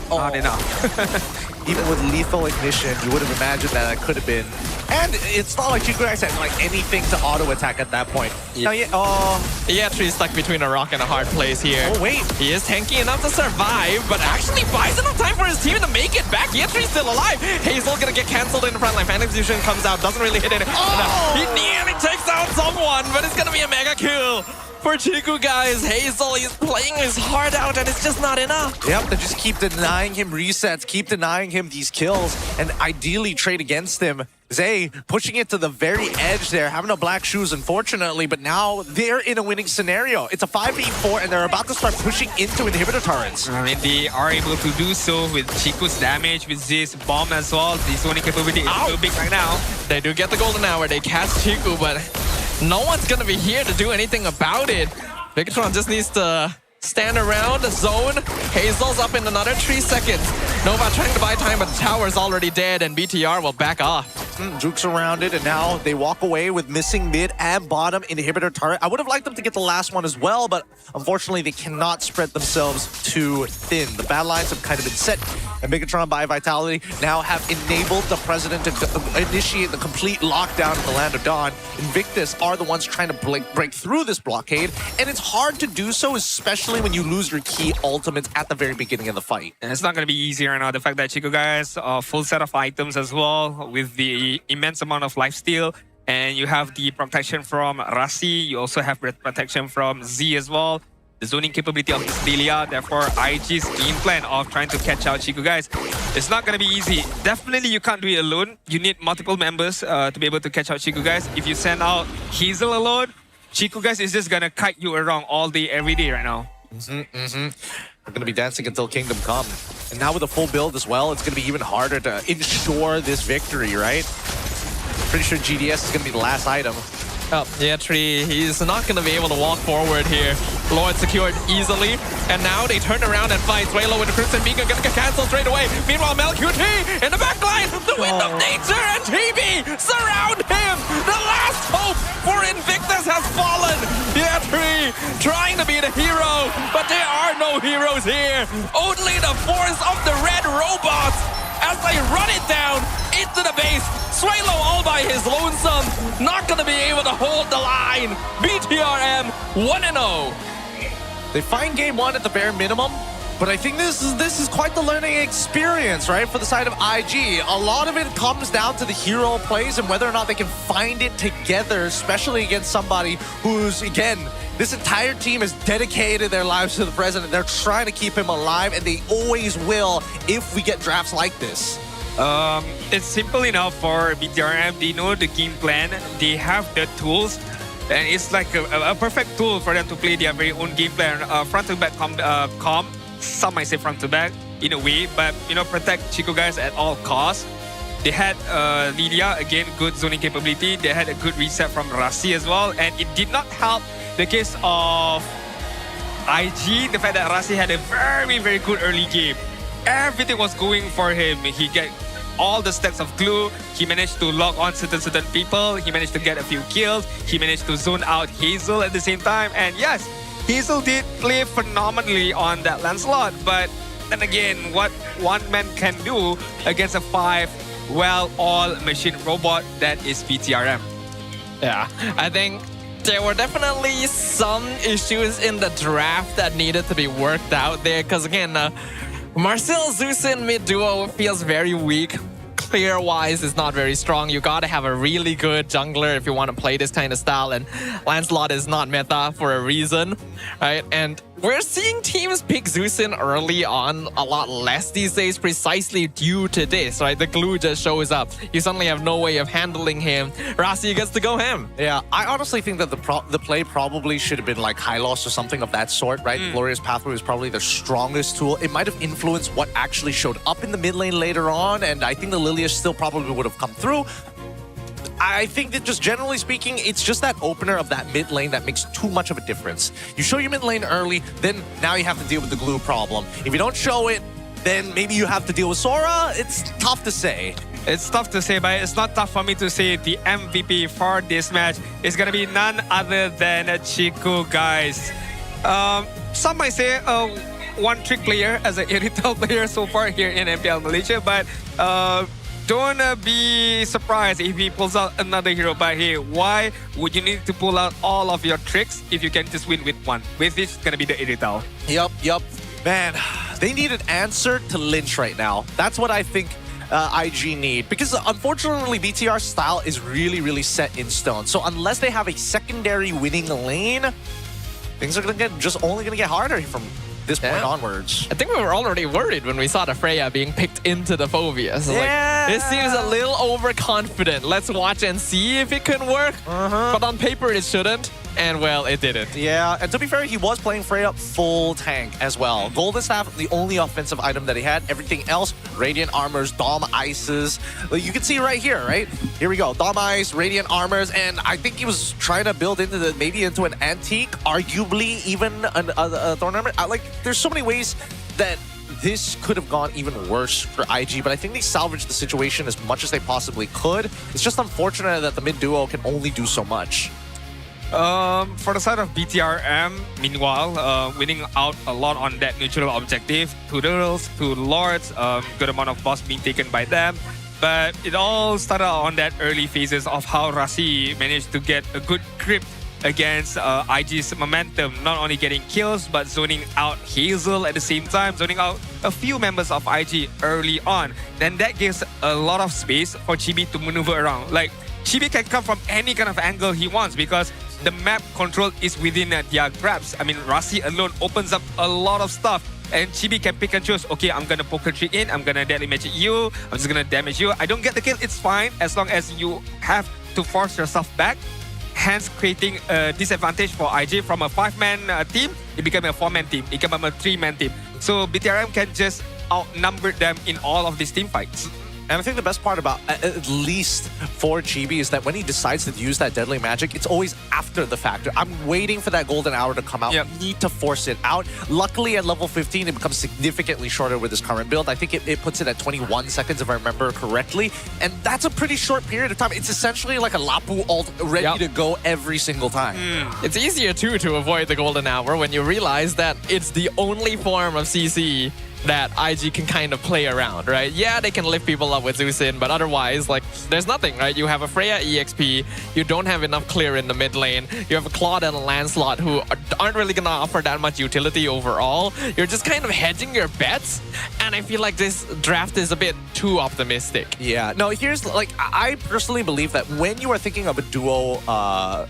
Speaker 10: Not enough.
Speaker 15: Even with lethal ignition, you would have imagined that could have been. And it's not like Chiku guys had like anything to auto attack at that point.
Speaker 16: Yeah. Yeah, Tree's stuck between a rock and a hard place here.
Speaker 15: Oh wait,
Speaker 16: he is tanky enough to survive, but actually buys enough time for his team to make it back. Yeah, Tree's still alive. Hazel gonna get cancelled in the front line. Fan execution comes out, doesn't really hit it. He nearly takes out someone, but it's gonna be a mega kill. For Chiku, guys, Hazel is playing his heart out and it's just not enough.
Speaker 15: Yep, they just keep denying him resets, keep denying him these kills, and ideally trade against him. Zay pushing it to the very edge there, having no black shoes, unfortunately, but now they're in a winning scenario. It's a 5v4, and they're about to start pushing into inhibitor turrets.
Speaker 10: I mean, they are able to do so with Chiku's damage, with this bomb as well. The zoning capability is so big right now.
Speaker 16: They do get the golden hour, they catch Chiku, but no one's gonna be here to do anything about it. Bigatron just needs to stand around the zone. Hazel's up in another 3 seconds. Nova trying to buy time, but the tower's already dead, and BTR will back off.
Speaker 15: Jukes around it, and now they walk away with missing mid and bottom inhibitor turret. I would have liked them to get the last one as well, but unfortunately they cannot spread themselves too thin. The bad lines have kind of been set, and Bigatron by Vitality now have enabled the President to initiate the complete lockdown of the Land of Dawn. Invictus are the ones trying to break through this blockade, and it's hard to do so, especially when you lose your key ultimates at the very beginning of the fight.
Speaker 10: And it's not going to be easy right now. The fact that Chiku guys full set of items as well with the immense amount of lifesteal, and you have the protection from Rasi. You also have protection from Z as well. The zoning capability of this Delia. Therefore, IG's game plan of trying to catch out Chiku guys, it's not going to be easy. Definitely, you can't do it alone. You need multiple members to be able to catch out Chiku guys. If you send out Hazel alone, Chiku guys is just going to kite you around all day, every day right now.
Speaker 15: We're going to be dancing until Kingdom Come. And now with a full build as well, it's going to be even harder to ensure this victory, right? Pretty sure GDS is going to be the last item.
Speaker 16: Oh, yeah, Tree, he's not going to be able to walk forward here. Lord secured easily, and now they turn around and fight. Swalo with the Crimson Beacon going to get cancelled straight away. Meanwhile, MelQT in the back line, the Wind of Nature and TB surround him. The last hope for Invictus has fallen. Yeah, Tree trying to be the hero, but there are no heroes here. Only the force of the red robots as they run it down into the base. Swalo all by his lonesome, not gonna be able to hold the line. BTRM 1-0.
Speaker 15: They find game one at the bare minimum, but I think this is quite the learning experience, right, for the side of IG. A lot of it comes down to the hero plays and whether or not they can find it together, especially against somebody who's, again, this entire team has dedicated their lives to the President. They're trying to keep him alive, and they always will if we get drafts like this.
Speaker 10: It's simple enough for BTRM. They know the game plan. They have the tools. And it's like a perfect tool for them to play their very own game plan. Front-to-back comp. Some might say front-to-back in a way. But, you know, protect Chiku guys at all costs. They had Lilia, again, good zoning capability. They had a good reset from Rasi as well. And it did not help the case of IG. The fact that Rasi had a very, very good early game. everything was going for him. He get all the stacks of glue. He managed to lock on certain people. He managed to get a few kills. He managed to zone out Hazel at the same time. And yes, Hazel did play phenomenally on that Lancelot. But then again, what one man can do against a 5 all-machine robot, that is BTRM.
Speaker 16: Yeah, I think there were definitely some issues in the draft that needed to be worked out there. Because again, Marcel Zusin mid duo feels very weak. Clear-wise is not very strong. You gotta have a really good jungler if you want to play this kind of style, and Lancelot is not meta for a reason, right? And we're seeing teams pick Zusin early on a lot less these days precisely due to this, right? The glue just shows up. You suddenly have no way of handling him. Rasi gets to go ham.
Speaker 15: Yeah, I honestly think that the play probably should have been like Hylos or something of that sort, right? Glorious Pathway was probably their strongest tool. It might have influenced what actually showed up in the mid lane later on, and I think the Lilia still probably would have come through. I think that just generally speaking, it's just that opener of that mid lane that makes too much of a difference. You show your mid lane early, then now you have to deal with the glue problem. If you don't show it, then maybe you have to deal with Sora. It's tough to say.
Speaker 10: It's tough to say, but it's not tough for me to say the MVP for this match is going to be none other than Chiku, guys. Some might say one-trick player as an irritable player so far here in MPL Malaysia, but don't be surprised if he pulls out another hero. But hey, why would you need to pull out all of your tricks if you can just win with one? With this, it's going to be the irritable.
Speaker 15: Yup. Man, they need an answer to Lynch right now. That's what I think IG need. Because unfortunately, BTR's style is really set in stone. So unless they have a secondary winning lane, things are only gonna get harder from this point onwards.
Speaker 16: I think we were already worried when we saw the Freya being picked into the Phobia. So like, this seems a little overconfident. Let's watch and see if it can work. But on paper, it shouldn't. And well, it didn't.
Speaker 15: Yeah, and to be fair, he was playing Freya full tank as well. Golden Staff, the only offensive item that he had. Everything else, Radiant Armors, Dom Ices. You can see right here, right? Here we go. Dom Ice, Radiant Armors, and I think he was trying to build into maybe into an Antique, arguably even a Thorn Armor. Like, there's so many ways that this could have gone even worse for IG, but I think they salvaged the situation as much as they possibly could. It's just unfortunate that the mid duo can only do so much.
Speaker 10: For the side of BTRM, meanwhile, winning out a lot on that neutral objective. 2 Turtles, 2 Lords, good amount of boss being taken by them. But it all started on that early phases of how Rasi managed to get a good grip against IG's momentum. Not only getting kills, but zoning out Hazel at the same time, zoning out a few members of IG early on. Then that gives a lot of space for Chibi to maneuver around. Like, Chibi can come from any kind of angle he wants because the map control is within their grabs. I mean, Rasi alone opens up a lot of stuff, and Chibi can pick and choose. Okay, I'm gonna poker trick in, I'm gonna deadly magic you, I'm just gonna damage you. I don't get the kill, it's fine, as long as you have to force yourself back, hence creating a disadvantage for IG. From a 5-man team, it became a 4-man team, it became a 3-man team. So BTRM can just outnumber them in all of these team fights.
Speaker 15: And I think the best part about, at least for Chibi, is that when he decides to use that deadly magic, it's always after the fact. I'm waiting for that golden hour to come out. You need to force it out. Luckily, at level 15, it becomes significantly shorter with his current build. I think it puts it at 21 seconds, if I remember correctly. And that's a pretty short period of time. It's essentially like a Lapu ult ready to go every single time.
Speaker 16: It's easier, too, to avoid the golden hour when you realize that it's the only form of CC that IG can kind of play around, right? Yeah, they can lift people up with Zusin, but otherwise, like, there's nothing, right? You have a Freya EXP, you don't have enough clear in the mid lane, you have a Claude and a Lancelot who aren't really gonna offer that much utility overall. You're just kind of hedging your bets, and I feel like this draft is a bit too optimistic.
Speaker 15: Yeah, no, here's, like, I personally believe that when you are thinking of a duo,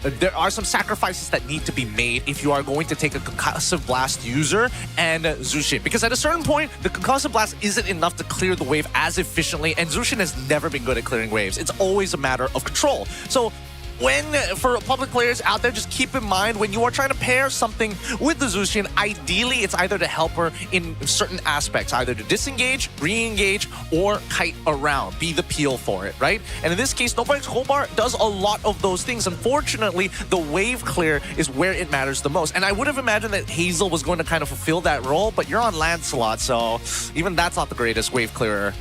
Speaker 15: there are some sacrifices that need to be made if you are going to take a Concussive Blast user and Zushin, because at a certain point, the Concussive Blast isn't enough to clear the wave as efficiently, and Zushin has never been good at clearing waves. It's always a matter of control. So for public players out there, just keep in mind when you are trying to pair something with the Zushin, ideally it's either to help her in certain aspects, either to disengage, re-engage, or kite around, be the peel for it, right? And in this case, Nobody's Hobart does a lot of those things. Unfortunately, the wave clear is where it matters the most. And I would have imagined that Hazel was going to kind of fulfill that role, but you're on Lancelot, so even that's not the greatest wave clearer.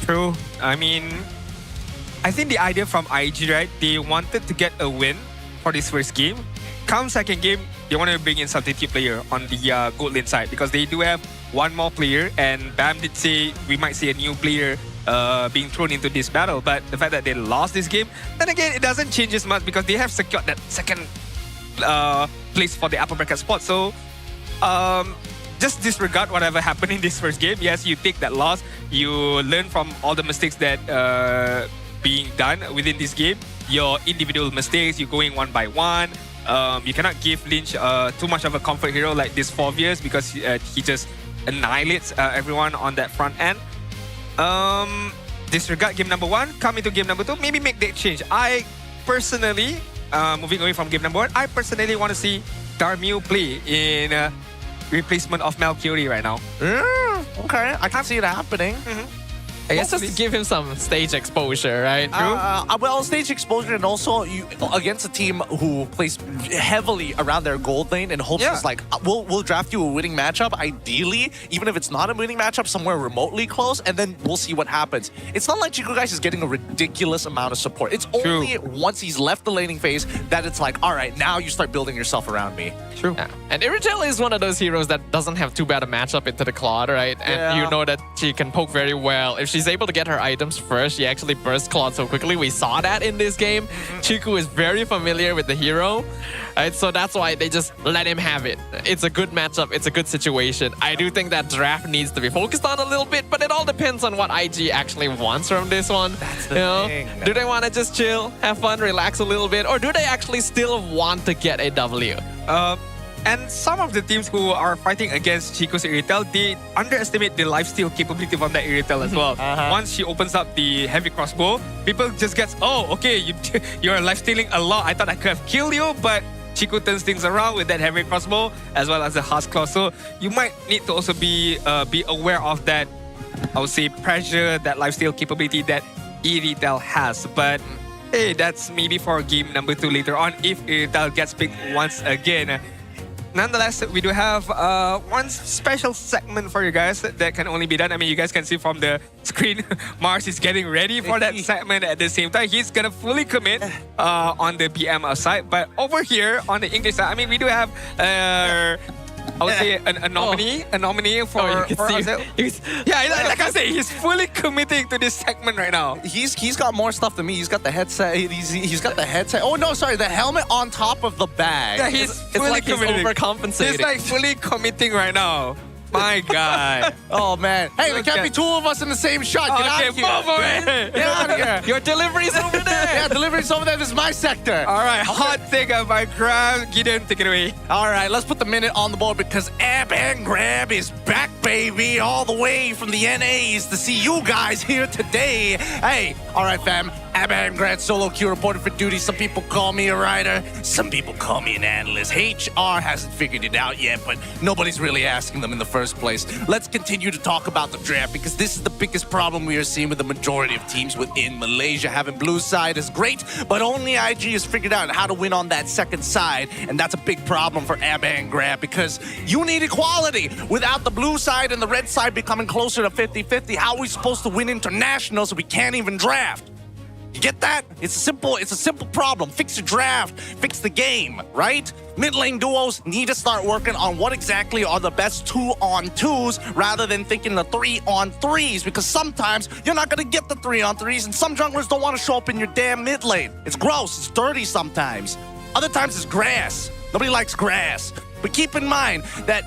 Speaker 10: True. I mean, I think the idea from IG, right? They wanted to get a win for this first game. Come second game, they want to bring in substitute player on the gold lane side because they do have one more player, and Bam did say we might see a new player being thrown into this battle. But the fact that they lost this game, then again, it doesn't change as much because they have secured that second place for the upper bracket spot. So just disregard whatever happened in this first game. Yes, you take that loss. You learn from all the mistakes that being done within this game. Your individual mistakes, you're going one by one. You cannot give Lynch too much of a comfort hero like this 4 years because he just annihilates everyone on that front end. Disregard game number 1, come into game number 2, maybe make that change. I personally, moving away from game number 1, I personally want to see Darmew play in replacement of Malcurie right now.
Speaker 15: Okay, I can see it happening.
Speaker 16: I guess just to give him some stage exposure, right?
Speaker 15: Well, stage exposure, and also against a team who plays heavily around their gold lane and hopes it's like, we'll draft you a winning matchup, ideally, even if it's not a winning matchup, somewhere remotely close, and then we'll see what happens. It's not like Chico Guys is getting a ridiculous amount of support. It's only once he's left the laning phase that it's like, all right, now you start building yourself around me.
Speaker 10: True.
Speaker 16: Yeah. And Irigel is one of those heroes that doesn't have too bad a matchup into the Claude, right? And you know that she can poke very well. If she's able to get her items first, she actually bursts Claude so quickly. We saw that in this game. Chiku is very familiar with the hero, right? So that's why they just let him have it. It's a good matchup. It's a good situation. I do think that draft needs to be focused on a little bit, but it all depends on what IG actually wants from this one.
Speaker 15: That's the thing.
Speaker 16: Do they want to just chill, have fun, relax a little bit, or do they actually still want to get a W?
Speaker 10: And some of the teams who are fighting against Chico's Irritel, they underestimate the lifesteal capability from that Irritel as well. Once she opens up the heavy crossbow, people just get, oh, okay, you're lifestealing a lot. I thought I could have killed you, but Chico turns things around with that heavy crossbow as well as the Husk Claw. So you might need to also be aware of that, I would say, pressure, that lifesteal capability that Irritel has. But hey, that's maybe for game number 2 later on if Irritel gets picked once again. Nonetheless, we do have one special segment for you guys that can only be done. I mean, you guys can see from the screen, Mars is getting ready for that segment at the same time. He's going to fully commit on the BM side. But over here on the English side, I mean, we do have... I would say a nominee for ourselves. Like I say, he's fully committing to this segment right now.
Speaker 15: He's got more stuff than me. He's got the headset. He's got the headset. Oh no, sorry, the helmet on top of the bag.
Speaker 10: Yeah, he's fully
Speaker 16: like he's overcompensating.
Speaker 10: He's like fully committing right now. My God.
Speaker 15: Oh man. Hey, there can't be 2 of us in the same shot. Get out of here.
Speaker 10: Move away.
Speaker 15: Get out of here.
Speaker 16: Your delivery's over there.
Speaker 15: Yeah, delivery's over there. This is my sector.
Speaker 10: All right, hot take by Grab. Gideon, take it away.
Speaker 15: All right, let's put the minute on the board because Ab and Grab is back, baby, all the way from the NAs to see you guys here today. Hey, all right, fam. Ab and Grab solo queue reported for duty. Some people call me a writer. Some people call me an analyst. HR hasn't figured it out yet, but nobody's really asking them in the first place. Let's continue to talk about the draft because this is the biggest problem we are seeing with the majority of teams within Malaysia. Having blue side is great, but only IG has figured out how to win on that second side, and that's a big problem for Ab and Grab because you need equality. Without the blue side and the red side becoming closer to 50-50, how are we supposed to win internationals if we can't even draft? You get that? It's a simple problem. Fix your draft, fix the game, right? Mid lane duos need to start working on what exactly are the best 2-on-2s rather than thinking the 3-on-3s because sometimes you're not gonna get the 3-on-3s and some junglers don't want to show up in your damn mid lane. It's gross, it's dirty sometimes. Other times it's grass. Nobody likes grass. But keep in mind that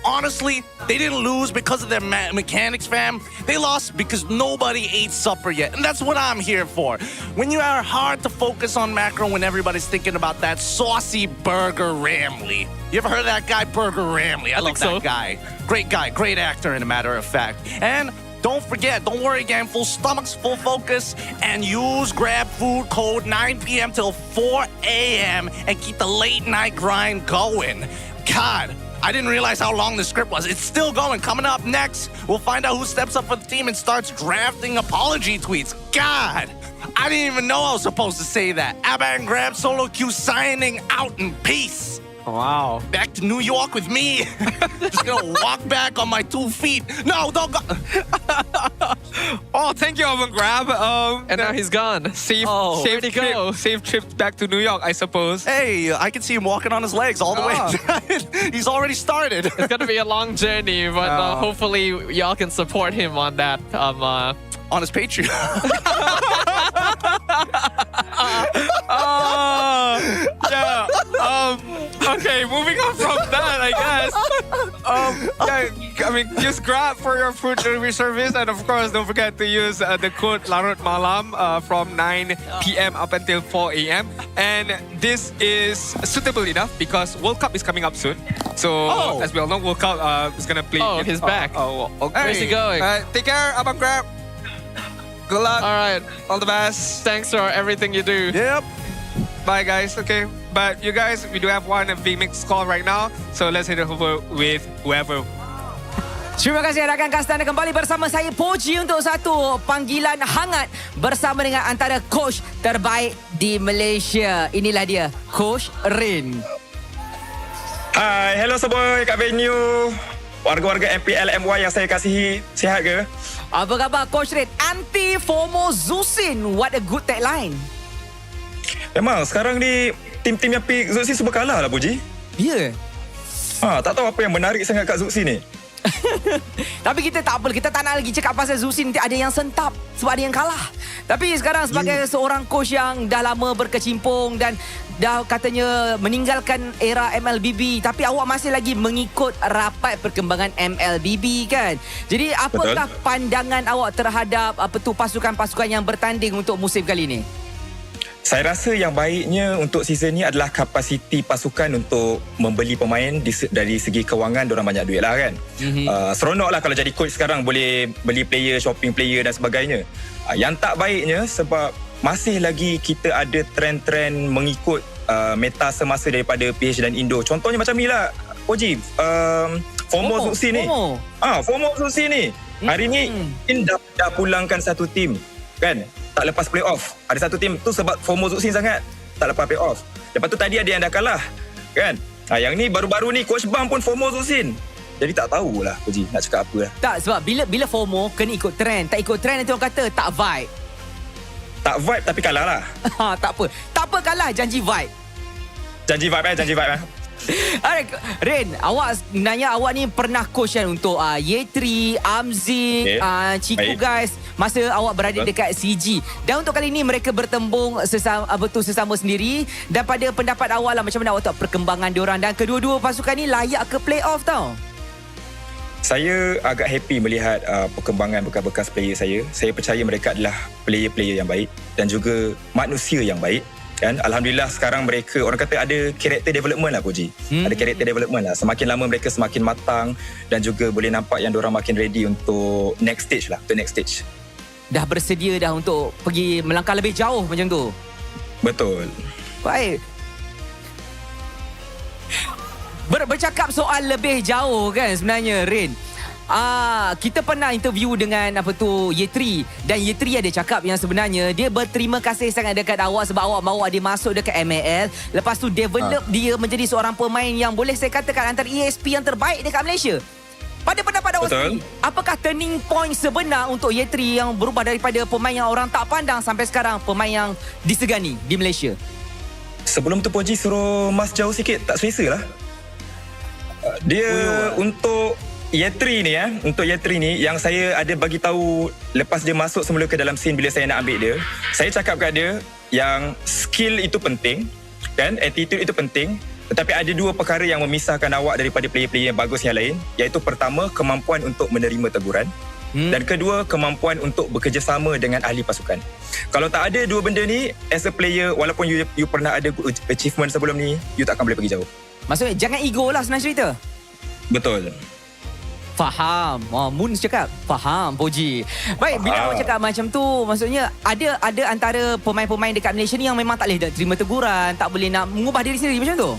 Speaker 15: honestly, they didn't lose because of their mechanics, fam. They lost because nobody ate supper yet. And that's what I'm here for. When you are hard to focus on macro when everybody's thinking about that saucy Burger Ramley. You ever heard of that guy, Burger Ramley? I love that guy. Great guy, great actor, in a matter of fact. And Don't forget, don't worry, gang. Full stomachs, full focus, and use Grab Food code 9 p.m. till 4 a.m. and keep the late night grind going. God, I didn't realize how long the script was. It's still going. Coming up next, we'll find out who steps up for the team and starts drafting apology tweets. God, I didn't even know I was supposed to say that. ABBA and Grab Solo Q signing out in peace.
Speaker 16: Wow.
Speaker 15: Back to New York with me. Just gonna walk back on my 2 feet. No, don't go.
Speaker 10: Oh, thank you, Urban Grab.
Speaker 16: And now he's gone.
Speaker 10: Safe
Speaker 16: where'd he go?
Speaker 10: Safe trip back to New York, I suppose.
Speaker 15: Hey, I can see him walking on his legs all the way. He's already started.
Speaker 16: It's gonna be a long journey, but hopefully y'all can support him on that.
Speaker 15: On his Patreon.
Speaker 10: Okay, moving on from that, I guess. I mean, use Grab for your food delivery service, and of course, don't forget to use the code Larut Malam from 9 p.m. up until 4 a.m. And this is suitable enough because World Cup is coming up soon. So, as we all know, World Cup is gonna play.
Speaker 16: Oh, he's back.
Speaker 10: Okay.
Speaker 16: Where's he going?
Speaker 10: Take care, Abang Grab. Good luck.
Speaker 16: All right.
Speaker 10: All the best.
Speaker 16: Thanks for everything you do.
Speaker 10: Yep. Bye, guys. Okay. But you guys, we do have one VMix call right now. So let's head over with whoever.
Speaker 1: Terima kasih rakan Kastana, kembali bersama saya Poji untuk satu panggilan hangat bersama dengan antara coach terbaik di Malaysia. Inilah dia, Coach Rin.
Speaker 19: Hai, hello semua kat venue. Warga-warga MPL MY yang saya kasihi, sihat ke?
Speaker 1: Apa khabar Coach Rin? Anti FOMO Zusin. What a good tagline.
Speaker 19: Memang sekarang ni tim-tim yang pick Zuxi semua kalah lah, Puji.
Speaker 1: Ya.
Speaker 19: Yeah. Tak tahu apa yang menarik sangat kat Zuxi ni.
Speaker 1: Tapi kita tak apa, kita tak nak lagi cakap pasal Zusin. Nanti ada yang sentap sebab ada yang kalah. Tapi sekarang sebagai seorang coach yang dah lama berkecimpung dan dah katanya meninggalkan era MLBB, tapi awak masih lagi mengikut rapat perkembangan MLBB kan. Jadi apakah pandangan awak terhadap pasukan-pasukan yang bertanding untuk musim kali ini?
Speaker 19: Saya rasa yang baiknya untuk season ni adalah kapasiti pasukan untuk membeli pemain dari segi kewangan, diorang banyak duit lah kan. Seronok lah kalau jadi coach sekarang boleh beli player, shopping player dan sebagainya. Yang tak baiknya sebab masih lagi kita ada trend-trend mengikut meta semasa daripada PH dan Indo. Contohnya macam ni lah, Oji, FOMO Zuxi ni. FOMO Zuxi ni. Hari ni dah pulangkan satu tim kan, tak lepas playoff. Ada satu tim tu sebab FOMO Zuxi sangat tak lepas playoff. Lepas tu tadi ada yang dah kalah kan. Yang ni baru-baru ni Coach Bang pun FOMO Zuxi. Jadi tak tahulah Puji nak cakap apa lah.
Speaker 1: Tak, sebab bila FOMO kena ikut trend. Tak ikut trend nanti orang kata tak vibe.
Speaker 19: Tak vibe tapi kalah lah.
Speaker 1: Tak apa. Tak apa kalah, janji vibe.
Speaker 19: Janji vibe.
Speaker 1: Alright, Rin, awak ni pernah coach kan untuk Y3, Amzik, Ciku guys masa awak berada dekat CG. Dan untuk kali ni mereka bertembung sesama sendiri. Dan pada pendapat awak lah, macam mana awak tahu perkembangan diorang dan kedua-dua pasukan ni layak ke playoff tau?
Speaker 19: Saya agak happy melihat perkembangan bekas-bekas player saya. Saya percaya mereka adalah player-player yang baik dan juga manusia yang baik. Kan? Alhamdulillah sekarang mereka, orang kata ada character development lah Puji. Ada character development lah. Semakin lama mereka semakin matang dan juga boleh nampak yang diorang makin ready untuk next stage lah. Untuk next stage.
Speaker 1: Dah bersedia dah untuk pergi melangkah lebih jauh macam tu?
Speaker 19: Betul.
Speaker 1: Baik. Bercakap soal lebih jauh kan sebenarnya Rin. Kita pernah interview dengan Y3 dan Y3 ada cakap yang sebenarnya dia berterima kasih sangat dekat awak sebab awak bawa dia masuk dekat MLBB. Lepas tu develop dia menjadi seorang pemain yang boleh saya katakan antara ESP yang terbaik dekat Malaysia. Pada pendapat awak sendiri, apakah turning point sebenar untuk Y3 yang berubah daripada pemain yang orang tak pandang sampai sekarang pemain yang disegani di Malaysia?
Speaker 19: Sebelum tu Puji suruh mas jauh sikit, tak selesa lah. Dia untuk Y3 ni untuk Y3 ni yang saya ada bagi tahu lepas dia masuk semula ke dalam scene bila saya nak ambil dia, saya cakap kat dia yang skill itu penting kan, attitude itu penting, tetapi ada dua perkara yang memisahkan awak daripada player-player yang bagus yang lain, iaitu pertama kemampuan untuk menerima teguran dan kedua kemampuan untuk bekerjasama dengan ahli pasukan. Kalau tak ada dua benda ni, as a player walaupun you pernah ada achievement sebelum ni, you tak akan boleh pergi jauh.
Speaker 1: Maksudnya jangan ego lah senang cerita.
Speaker 19: Betul.
Speaker 1: Faham. Moon cakap faham Poji. Baik, bila awak cakap macam tu, maksudnya ada antara pemain-pemain dekat Malaysia ni yang memang tak boleh terima teguran, tak boleh nak mengubah diri sendiri macam tu.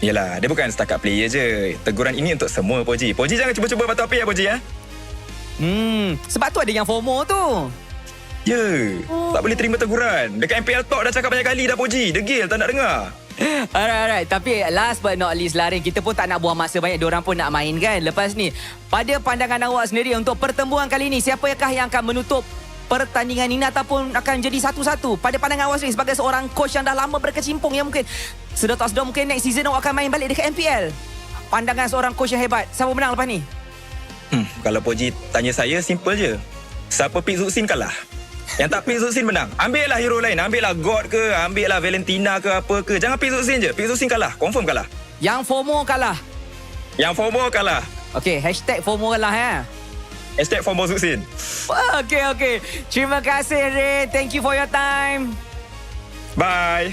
Speaker 19: Yelah, dia bukan setakat player je. Teguran ini untuk semua, Poji. Poji jangan cuba-cuba batu api ya, Poji ya.
Speaker 1: Sebab tu ada yang FOMO tu.
Speaker 19: Ya, tak boleh terima teguran. Dekat MPL Talk dah cakap banyak kali dah, Poji. Degil, tak nak dengar.
Speaker 1: Alright. Tapi last but not least, Larin, kita pun tak nak buang masa banyak. Diorang pun nak main kan. Lepas ni, pada pandangan awak sendiri untuk pertempuran kali ni, siapakah yang akan menutup pertandingan ini ataupun akan jadi satu-satu? Pada pandangan awak sendiri sebagai seorang coach yang dah lama berkecimpung, yang mungkin sudah tak sudah mungkin next season awak akan main balik dekat MPL. Pandangan seorang coach yang hebat, siapa menang lepas ni?
Speaker 19: Kalau Poji tanya saya, simple je. Siapa pick Zuxin kalah. Yang tak pick Zuxin menang. Ambil lah hero lain. Ambil lah God ke, ambil lah Valentina ke apa ke. Jangan pick Zuxin je. Pick Zuxin kalah. Confirm kalah.
Speaker 1: Yang FOMO kalah.
Speaker 19: Yang FOMO kalah.
Speaker 1: Okay, hashtag FOMO kalah ya.
Speaker 19: Hashtag FOMO Zuxin.
Speaker 1: Okay. Terima kasih, Ray. Thank you for your time.
Speaker 19: Bye.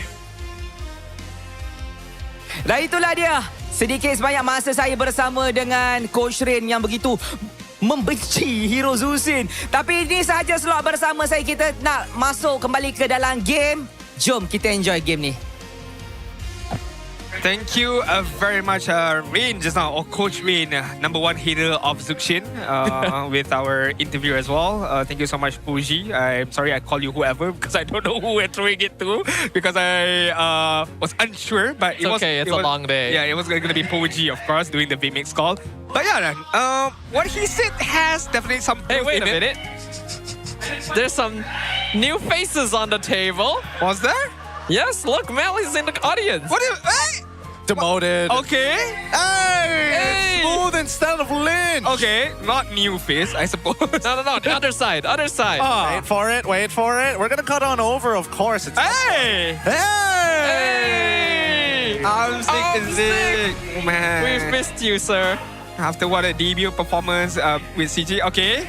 Speaker 1: Dan itulah dia. Sedikit sebanyak masa saya bersama dengan Coach Rain yang begitu membenci hero Zuxin. Tapi ini sahaja slot bersama saya. Kita nak masuk kembali ke dalam game. Jom kita enjoy game ni.
Speaker 10: Thank you very much, Rain, just now, or Coach Rain, number one hitter of Zuxin, with our interview as well. Thank you so much, Puji. I'm sorry I call you whoever because I don't know who we're throwing it to because I was unsure. But
Speaker 16: it's okay, it's a long day.
Speaker 10: Yeah, it was going to be Puji, of course, doing the VMix call. But yeah, what he said has definitely some proof.
Speaker 16: Hey, wait
Speaker 10: in
Speaker 16: a minute. There's some new faces on the table.
Speaker 10: Was there?
Speaker 16: Yes, look, Mel is in the audience.
Speaker 10: What is... Hey!
Speaker 15: Demoted.
Speaker 10: Okay.
Speaker 15: Hey! Smooth instead of Lynch.
Speaker 10: Okay, not new face, I suppose.
Speaker 16: No, the other side.
Speaker 15: Wait for it. We're gonna cut on over, of course. It's
Speaker 10: Hey! I'm sick. Oh, man.
Speaker 16: We've missed you, sir.
Speaker 10: After what a debut performance with CG. Okay.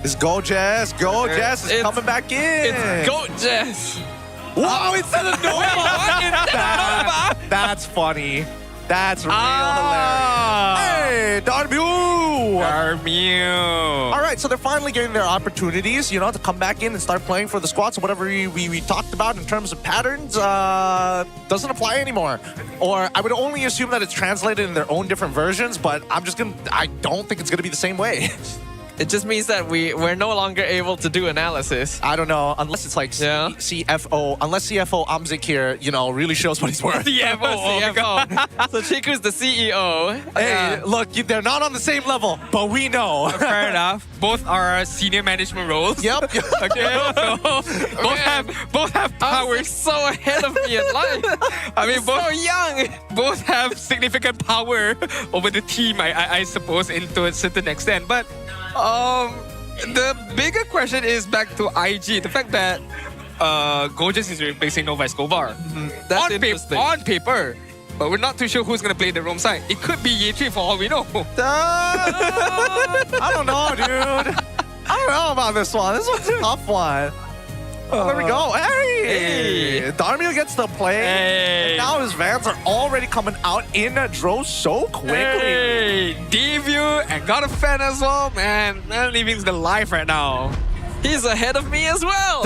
Speaker 15: It's Go Jess. Jess is coming back in.
Speaker 16: It's Go Jess.
Speaker 15: Wow, instead of Nova. That's funny. That's real hilarious. Hey, Darmu. All right, so they're finally getting their opportunities, to come back in and start playing for the squad. So whatever we talked about in terms of patterns doesn't apply anymore. Or I would only assume that it's translated in their own different versions, but I don't think it's gonna be the same way.
Speaker 16: It just means that we're no longer able to do analysis.
Speaker 15: I don't know, unless it's like CFO, unless CFO Amzik here, really shows what he's worth.
Speaker 16: CFO. So Chiku's the CEO.
Speaker 15: Hey, look, they're not on the same level, but we know.
Speaker 10: Fair enough. Both are senior management roles.
Speaker 15: Yep.
Speaker 10: Okay. So both have powers.
Speaker 16: So ahead of me in life.
Speaker 10: I mean, both
Speaker 16: so young.
Speaker 10: Both have significant power over the team, I suppose, to a certain extent. But the bigger question is back to IG. The fact that Gorgeous is replacing Nova Escobar.
Speaker 16: That's interesting.
Speaker 10: On paper. But we're not too sure who's going to play the Rome side. It could be Ye3 for all we know.
Speaker 15: I don't know, dude. I don't know about this one. This one's a tough one. There we go. Hey! Darmio gets the play.
Speaker 10: Hey.
Speaker 15: And now his Vans are already coming out in droves so quickly.
Speaker 10: Hey, debut and got a fan as well. Man, Living's the life right now.
Speaker 16: He's ahead of me as well.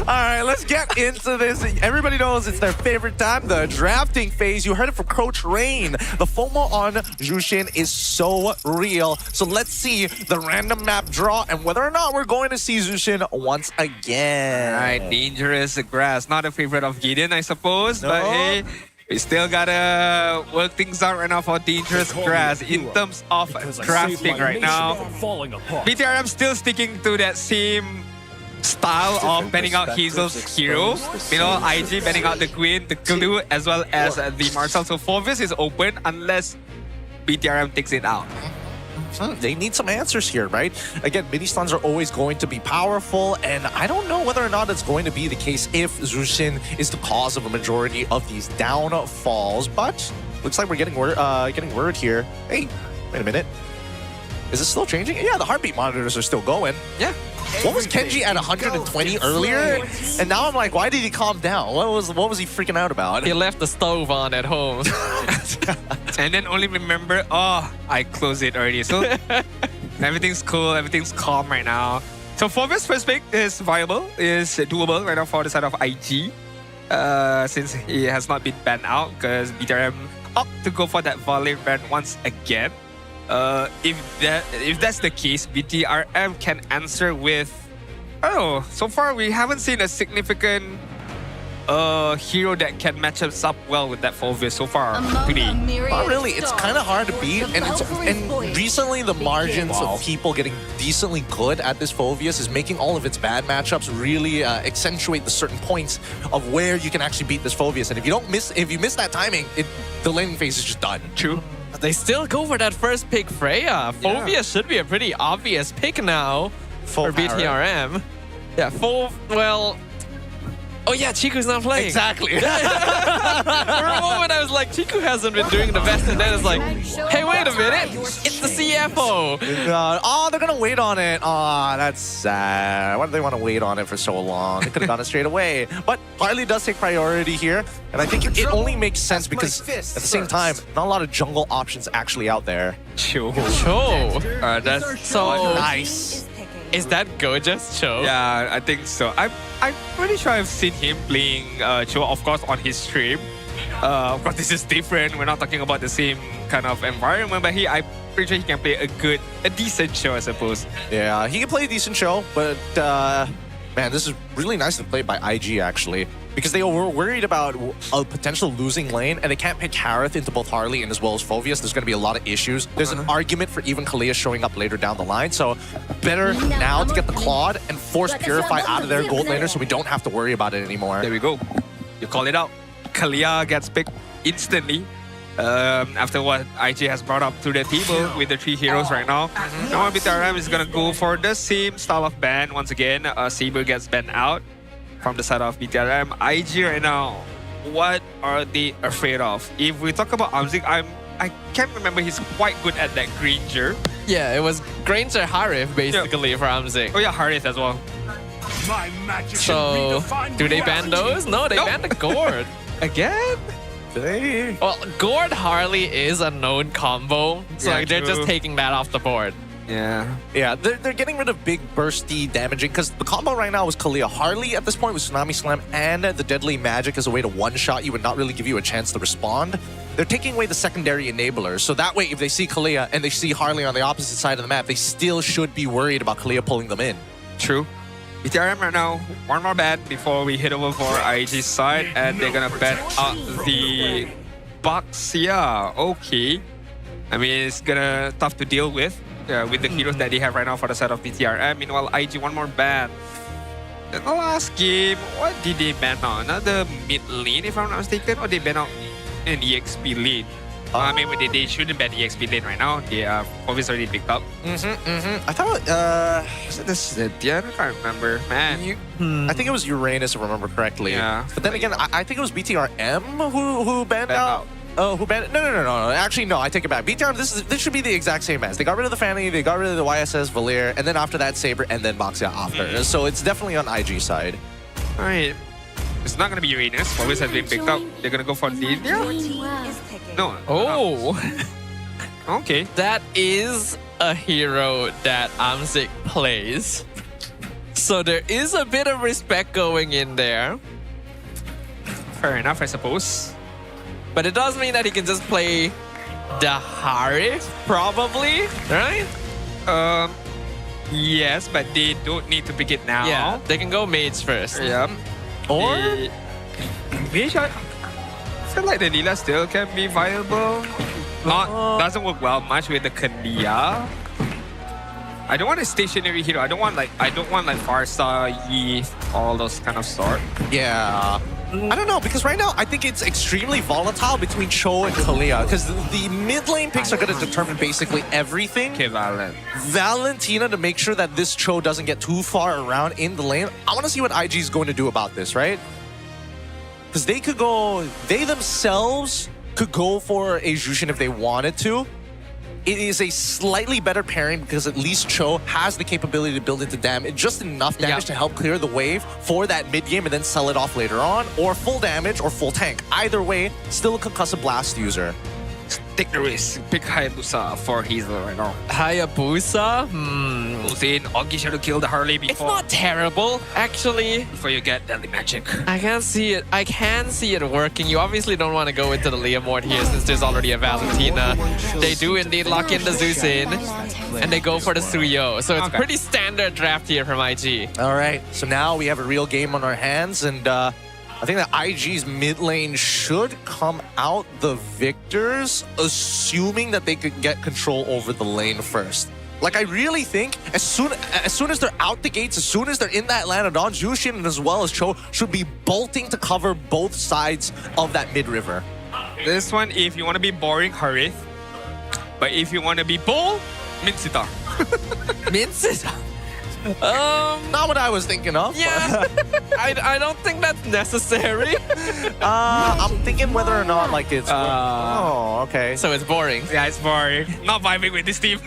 Speaker 15: All right, let's get into this. Everybody knows it's their favorite time, the drafting phase. You heard it from Coach Rain. The FOMO on Zuxin is so real. So let's see the random map draw and whether or not we're going to see Zuxin once again.
Speaker 10: All right, dangerous grass. Not a favorite of Gideon, I suppose.
Speaker 15: No.
Speaker 10: But hey, we still gotta work things out right now for dangerous grass in terms of crafting right now. BTRM still sticking to that same style of banning out Hazel's hero. IG banning out the Queen, the Glue, as well as the Marcel. So Forvis is open unless BTRM takes it out.
Speaker 15: They need some answers here, right? Again, mini stuns are always going to be powerful, and I don't know whether or not it's going to be the case if Zuxin is the cause of a majority of these downfalls, but looks like we're getting word here. Hey, wait a minute. Is it still changing? Yeah, the heartbeat monitors are still going.
Speaker 16: Yeah.
Speaker 15: What was Kenji at 120 earlier? And now I'm like, why did he calm down? What was he freaking out about?
Speaker 16: He left the stove on at home.
Speaker 10: And then only remember, oh, I closed it already. So everything's cool, everything's calm right now. So Fove's first pick is viable, is doable right now for the side of IG. Since he has not been banned out, because BTRM opt to go for that volley ban once again. If that's the case, BTRM can answer with, oh, so far we haven't seen a significant hero that can match us up well with that Fulvius so far today.
Speaker 15: Not really. It's kind of hard to beat, and recently the margins of people getting decently good at this Fulvius is making all of its bad matchups really accentuate the certain points of where you can actually beat this Fulvius. And if you miss that timing, the laning phase is just done.
Speaker 10: True.
Speaker 16: They still go for that first pick, Freya. Fulvius should be a pretty obvious pick now for BTRM. Yeah, well... Oh yeah, Chiku's not playing.
Speaker 15: Exactly.
Speaker 16: For a moment I was like, Chiku hasn't been doing the best, and then it's like, hey, wait a minute, it's the CFO.
Speaker 15: Oh, they're gonna wait on it. Oh, that's sad. Why do they want to wait on it for so long? They could have done it straight away. But Harley does take priority here, and I think it only makes sense because at the same time, not a lot of jungle options actually out there.
Speaker 10: Cho.
Speaker 16: That's so nice. Is that Goja's Cho?
Speaker 10: Yeah, I think so. I'm pretty sure I've seen him playing Cho, of course, on his stream. Of course, this is different. We're not talking about the same kind of environment, but I'm pretty sure he can play a decent Cho, I suppose.
Speaker 15: Yeah, he can play a decent Cho, but man, this is really nicely played by IG, actually. Because they were worried about a potential losing lane, and they can't pick Harith into both Harley and as well as Fulvius. There's going to be a lot of issues. There's an argument for even Kalia showing up later down the line. So better now to get the Claude and force Purify out of their gold laner so we don't have to worry about it anymore.
Speaker 10: There we go. You call it out. Kalia gets picked instantly. After what IG has brought up to the table with the 3 heroes right now. Now BTRM is going to go for the same style of ban. Once again, Saber gets banned out from the side of BTRM. IG right now, what are they afraid of? If we talk about Amzik, I can't remember, he's quite good at that Granger.
Speaker 16: Yeah, it was Granger Harith basically for Amzik.
Speaker 10: Oh yeah, Harith as well.
Speaker 16: So, do they ban those? No, they banned the Gord.
Speaker 10: Again?
Speaker 16: Well, Gord Harley is a known combo, so
Speaker 10: Yeah,
Speaker 16: like, they're just
Speaker 10: true.
Speaker 16: taking that off the board.
Speaker 15: Yeah, they're getting rid of big, bursty, damaging, because the combo right now was Kalia. Harley at this point with Tsunami Slam and the Deadly Magic as a way to one-shot you and not really give you a chance to respond. They're taking away the secondary enablers, so that way if they see Kalia and they see Harley on the opposite side of the map, they still should be worried about Kalia pulling them in.
Speaker 10: True. BTRM right now, one more ban before we head over for IG's side, and they're gonna ban out the Bucks. Yeah, okay. I mean, it's gonna tough to deal with the heroes that they have right now for the side of BTRM. Meanwhile, IG, one more ban. In the last game, what did they ban out? Another mid lane, if I'm not mistaken, or they ban out an EXP lane? I mean, they shouldn't ban EXP lane right now. They are obviously already picked up.
Speaker 15: I thought,
Speaker 10: was it the Zydian? I can't remember. Man.
Speaker 15: I think it was Uranus, if I remember correctly.
Speaker 10: Yeah.
Speaker 15: But then again, I think it was BTRM who banned out. Oh, who banned it? No. Actually, no, I take it back. BTRM, this should be the exact same as. They got rid of the Fanny, they got rid of the YSS, Valir, and then after that, Saber, and then Moxia after. So it's definitely on IG side.
Speaker 10: All right. It's not going to be Uranus. Always has been picked up. They're going to go for Lydia? No.
Speaker 16: Oh.
Speaker 10: Okay.
Speaker 16: That is a hero that Amzik plays. So there is a bit of respect going in there.
Speaker 10: Fair enough, I suppose.
Speaker 16: But it does mean that he can just play the Harith, probably, right?
Speaker 10: Yes, but they don't need to pick it now.
Speaker 16: Yeah, they can go mage first.
Speaker 10: Yep.
Speaker 16: Or
Speaker 10: mage, I feel like the Lila still can be viable. Doesn't work well much with the Kalia. I don't want a stationary hero. I don't want like Farsa, Yi, all those kind of sort.
Speaker 15: Yeah. I don't know, because right now I think it's extremely volatile between Cho and Kalia, because the mid lane picks are going to determine basically everything.
Speaker 10: Okay,
Speaker 15: Valentina, to make sure that this Cho doesn't get too far around in the lane. I want to see what IG is going to do about this, right? Because they themselves could go for a Jushin if they wanted to. it is a slightly better pairing because at least Cho has the capability to build into damage, just enough damage to help clear the wave for that mid game and then sell it off later on, or full damage or full tank. Either way, still a concussive blast user.
Speaker 10: Take the risk. Pick Hayabusa for Hazel right now.
Speaker 16: Hayabusa?
Speaker 10: Goes in. Augie should have killed the Harley before.
Speaker 16: It's not terrible, actually.
Speaker 10: Before you get Deadly Magic.
Speaker 16: I can see it. I can see it working. You obviously don't want to go into the Leomord here since there's already a Valentina. They do indeed lock in the Zeus in, and they go for the Suyo. So it's pretty standard draft here from IG.
Speaker 15: All right, so now we have a real game on our hands, and I think that IG's mid lane should come out the victors, assuming that they could get control over the lane first. Like, I really think as soon as they're out the gates, as soon as they're in that land of Dawn, Jushin as well as Cho should be bolting to cover both sides of that mid river.
Speaker 10: This one, if you want to be boring, Harith. But if you want to be bold, Minsitar.
Speaker 16: Minsitar?
Speaker 15: Not what I was thinking of.
Speaker 16: Yeah, I don't think that's necessary.
Speaker 15: I'm thinking whether or not like it's. Oh, okay.
Speaker 16: So it's boring.
Speaker 10: Yeah, it's boring. Not vibing with this team.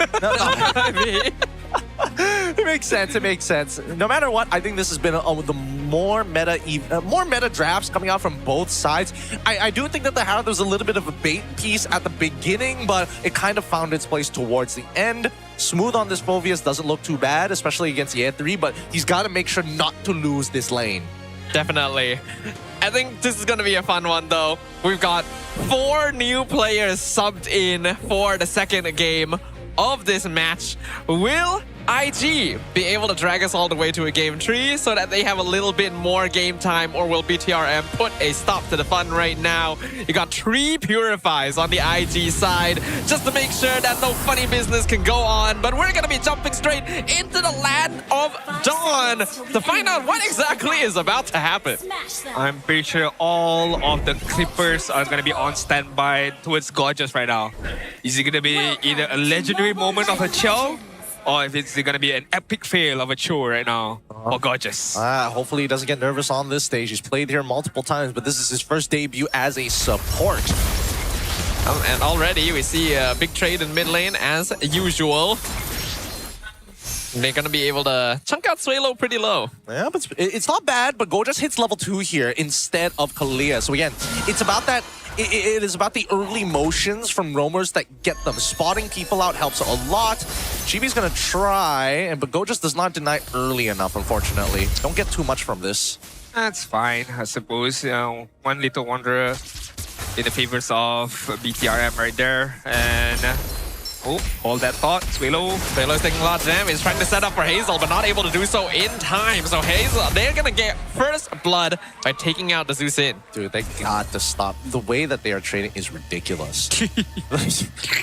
Speaker 15: It makes sense. It makes sense. No matter what, I think this has been the more meta drafts coming out from both sides. I do think that the Herald was a little bit of a bait piece at the beginning, but it kind of found its place towards the end. Smooth on this Phoveus doesn't look too bad, especially against Ye3, but he's got to make sure not to lose this lane.
Speaker 16: Definitely. I think this is going to be a fun one, though. We've got 4 new players subbed in for the second game of this match. Will IG be able to drag us all the way to a game 3 so that they have a little bit more game time, or will BTRM put a stop to the fun right now? You got 3 Purifies on the IG side just to make sure that no funny business can go on, but we're going to be jumping straight into the land of Dawn to find out what exactly is about to happen.
Speaker 10: I'm pretty sure all of the Clippers are going to be on standby towards Gorgeous right now. Is it going to be either a legendary moment of a Cho, or if it's going to be an epic fail of a Cho right now for Gorgeous?
Speaker 15: Hopefully he doesn't get nervous on this stage. He's played here multiple times, but this is his first debut as a support.
Speaker 16: And already we see a big trade in mid lane as usual. They're going to be able to chunk out Suelo pretty low.
Speaker 15: Yeah, but it's not bad, but Gorgeous hits level 2 here instead of Kalia. So again, it's about that. It is about the early motions from roamers that get them. Spotting people out helps a lot. Chibi's gonna try, but Gorgeous does not deny early enough, unfortunately. Don't get too much from this.
Speaker 10: That's fine, I suppose. One little wanderer in the favors of BTRM right there. And hold that thought. Suelo
Speaker 16: is taking a lot of damage. He's trying to set up for Hazel, but not able to do so in time. So Hazel, they're gonna get first blood by taking out the Zeus in.
Speaker 15: Dude, they got to stop. The way that they are trading is ridiculous.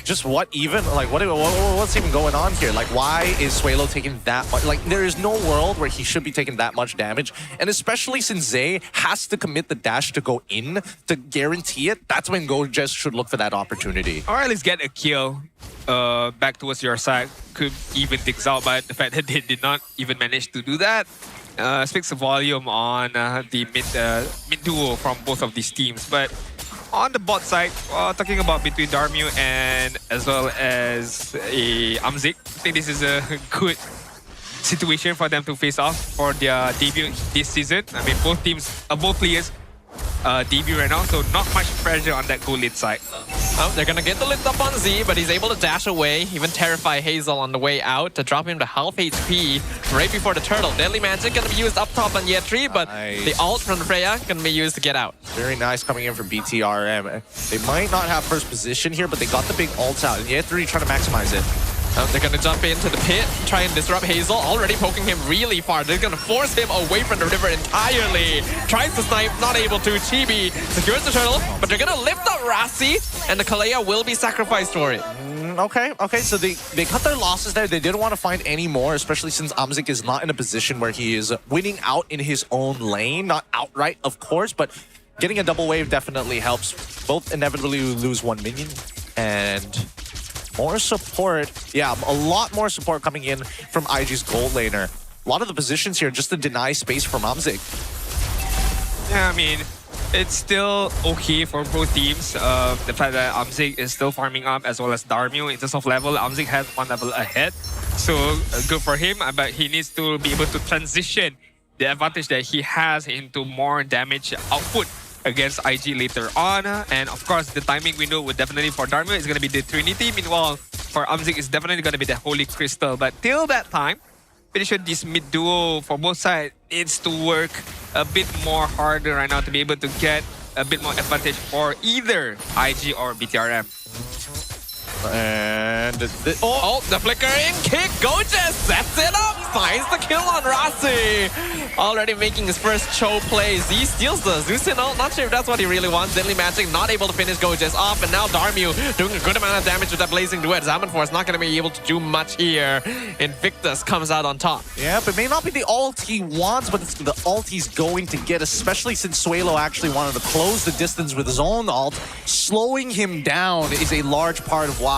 Speaker 15: Just what even? Like, what's even going on here? Like, why is Suelo taking that much? Like, there is no world where he should be taking that much damage. And especially since Zay has to commit the dash to go in to guarantee it, that's when Gorgeous should look for that opportunity.
Speaker 10: Or at least get a kill. Back towards your side, could even things out, but the fact that they did not even manage to do that speaks a volume on the mid duo from both of these teams. But on the bot side, talking about between Darmu and as well as a Amzik, I think this is a good situation for them to face off for their debut this season. I mean, both players debut right now, so not much pressure on that goal lead side.
Speaker 16: Oh, they're gonna get the lift up on Z, but he's able to dash away, even terrify Hazel on the way out to drop him to half HP right before the turtle. Deadly Magic gonna be used up top on Ye3, but the ult from Freya gonna be used to get out.
Speaker 15: Very nice coming in from BTRM. They might not have first position here, but they got the big ults out, and Ye3 trying to maximize it.
Speaker 16: They're gonna jump into the pit, try and disrupt Hazel, already poking him really far. They're gonna force him away from the river entirely. Tries to snipe, not able to. Chibi secures the turtle, but they're gonna lift up Rasi, and the Kalea will be sacrificed for it.
Speaker 15: Okay, so they cut their losses there. They didn't want to find any more, especially since Amzik is not in a position where he is winning out in his own lane. Not outright, of course, but getting a double wave definitely helps. Both inevitably lose one minion, and more support. Yeah, a lot more support coming in from IG's gold laner. A lot of the positions here just to deny space from Amzik.
Speaker 10: Yeah, I mean, it's still okay for both teams. The fact that Amzik is still farming up as well as Darmio in terms of level. Amzik has one level ahead. So good for him, but he needs to be able to transition the advantage that he has into more damage output against IG later on. And of course, the timing window would definitely for Darmio is going to be the Trinity. Meanwhile, for Amzik, it's definitely going to be the Holy Crystal. But till that time, pretty sure this mid duo for both sides needs to work a bit more harder right now to be able to get a bit more advantage for either IG or BTRM.
Speaker 15: And the flickering kick. Gojes sets it up. Finds the kill on Rasi.
Speaker 16: Already making his first Cho play. Z steals the Zusin ult. Not sure if that's what he really wants. Deadly Magic not able to finish Gojes off. And now Darmio doing a good amount of damage with that Blazing Duet. Zamanforce not going to be able to do much here. Invictus comes out on top.
Speaker 15: Yeah, but it may not be the ult he wants, but it's the ult he's going to get, especially since Suelo actually wanted to close the distance with his own ult. Slowing him down is a large part of why.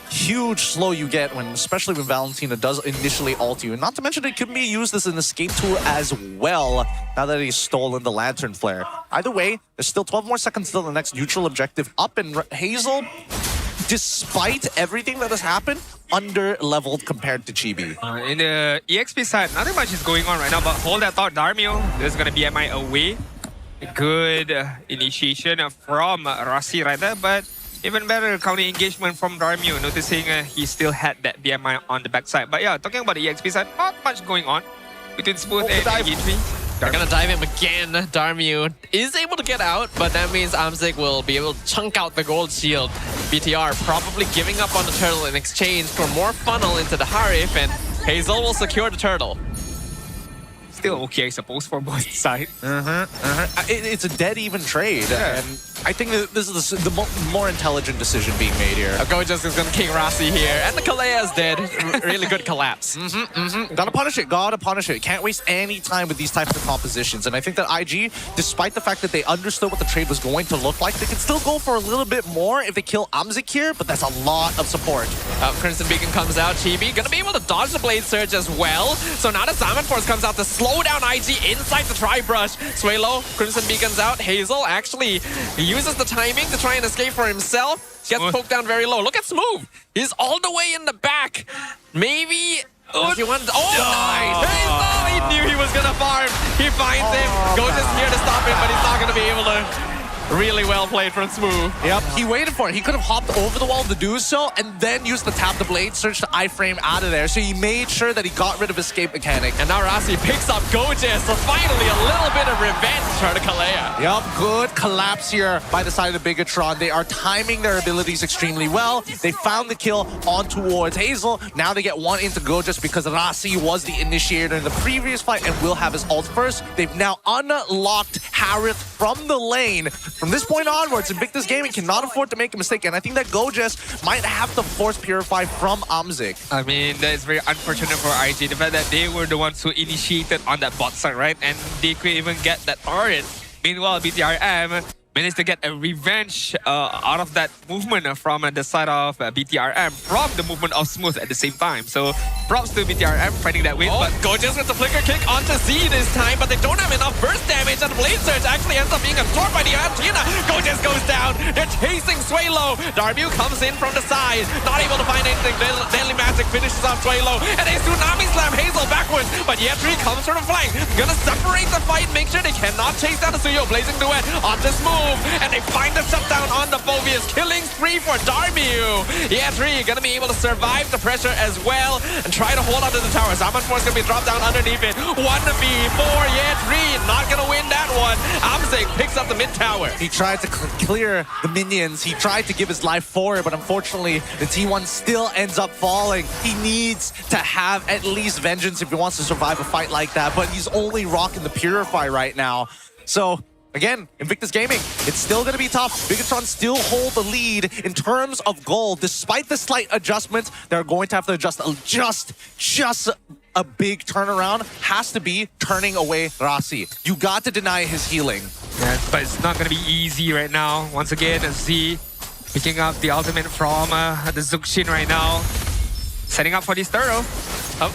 Speaker 15: Huge slow you get when, especially when Valentina does initially ult you. And not to mention it can be used as an escape tool as well, now that he's stolen the Lantern Flare. Either way, there's still 12 more seconds till the next neutral objective up, and Hazel, despite everything that has happened, under-leveled compared to Chibi.
Speaker 10: In the EXP side, nothing much is going on right now, but hold that thought, Darmio. There's going to be BMI away. Good initiation from Rasi right there, but even better counter engagement from Darmio, noticing he still had that BMI on the backside. But yeah, talking about the EXP side, not much going on between Smooth and EG3.
Speaker 16: They're gonna dive him again. Darmio is able to get out, but that means Amzik will be able to chunk out the gold shield. BTR probably giving up on the turtle in exchange for more funnel into the Harif, and Hazel will secure the turtle.
Speaker 10: Still okay, I suppose, for both sides.
Speaker 15: It's a dead even trade, and I think that this is the more intelligent decision being made here.
Speaker 16: Gojes is gonna king Rasi here, and the Kalea is dead. Really good collapse.
Speaker 15: Gotta punish it, gotta punish it. Can't waste any time with these types of compositions. And I think that IG, despite the fact that they understood what the trade was going to look like, they can still go for a little bit more if they kill Amzik here, but that's a lot of support.
Speaker 16: Crimson Beacon comes out, Chibi gonna be able to dodge the Blade Surge as well. So now the Zamanforce comes out to slow down IG inside the Tri-Brush. Suelo, Crimson Beacon's out. Hazel actually uses the timing to try and escape for himself. Gets poked down very low. Look at Smooth. He's all the way in the back. Maybe... nice! Hazel! He knew he was gonna farm. He finds him. Gojes here to stop him, but he's not gonna be able to... Really well played from Smooth.
Speaker 15: Yep, he waited for it. He could have hopped over the wall to do so and then used the tap the blade surge to iframe out of there. So he made sure that he got rid of escape mechanic.
Speaker 16: And now Rasi picks up Gojes. So finally a little bit of revenge for the Kalea.
Speaker 15: Yep, good collapse here by the side of Bigatron. They are timing their abilities extremely well. They found the kill on towards Hazel. Now they get one into Gojes because Rasi was the initiator in the previous fight and will have his ult first. They've now unlocked Harith from the lane. From this point onwards, Invictus Gaming cannot afford to make a mistake, and I think that Gojes might have to force Purify from Amzik.
Speaker 10: I mean, that is very unfortunate for IG. The fact that they were the ones who initiated on that bot side, right? And they could even get that turret. Meanwhile, BTRM managed to get a revenge out of that movement from the side of BTRM from the movement of Smooth at the same time. So props to BTRM finding that win.
Speaker 16: But Gojes with the flicker kick onto Z this time, but they don't have enough burst damage, and the Blade Surge actually ends up being absorbed by the Antina. Gojes goes down. They're chasing Suelo. Darmio comes in from the side, not able to find anything. Deadly Magic finishes off Suelo, and they Tsunami Slam Hazel backwards, but Yetri comes from the flank. Gonna separate the fight, make sure they cannot chase down the Suyo. Blazing Duet on this move. And they find the shutdown on the Phobius. Killing spree for Darmio. Yetri gonna be able to survive the pressure as well and try to hold onto the tower. Zamanforce gonna be dropped down underneath it. 1v4 Yetri. Not gonna win that one. Amzik picks up the mid tower.
Speaker 15: He tried to clear the minions. He tried to give his life for it, but unfortunately, the T1 still ends up falling. He needs to have at least vengeance if he wants to survive a fight like that, but he's only rocking the Purify right now. So, again, Invictus Gaming, it's still going to be tough. Bigatron still hold the lead in terms of gold. Despite the slight adjustments, they're going to have to adjust just a big turnaround. Has to be turning away Rasi. You got to deny his healing.
Speaker 10: Yeah, but it's not going to be easy right now. Once again, Z picking up the ultimate from the Zuxin right now. Setting up for this turtle.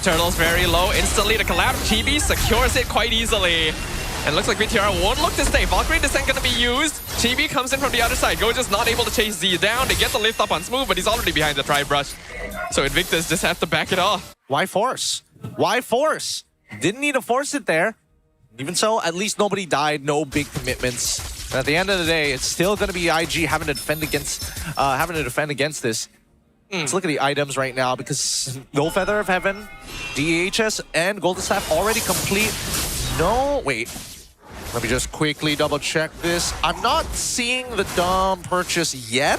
Speaker 16: Turtle's very low. Instantly the collapse. Chibi secures it quite easily. And looks like BTR won't look to stay. Valkyrie Descent gonna be used. Chibi comes in from the other side. Gorgeous not able to chase Z down. They get the lift up on Smooth, but he's already behind the Tri-Brush. So Invictus just have to back it off.
Speaker 15: Why force? Why force? Didn't need to force it there. Even so, at least nobody died. No big commitments. But at the end of the day, it's still going to be IG having to defend against this. Let's look at the items right now because no Feather of Heaven, DHS, and Golden Staff already complete. No, wait. Let me just quickly double check this. I'm not seeing the Dom purchase yet.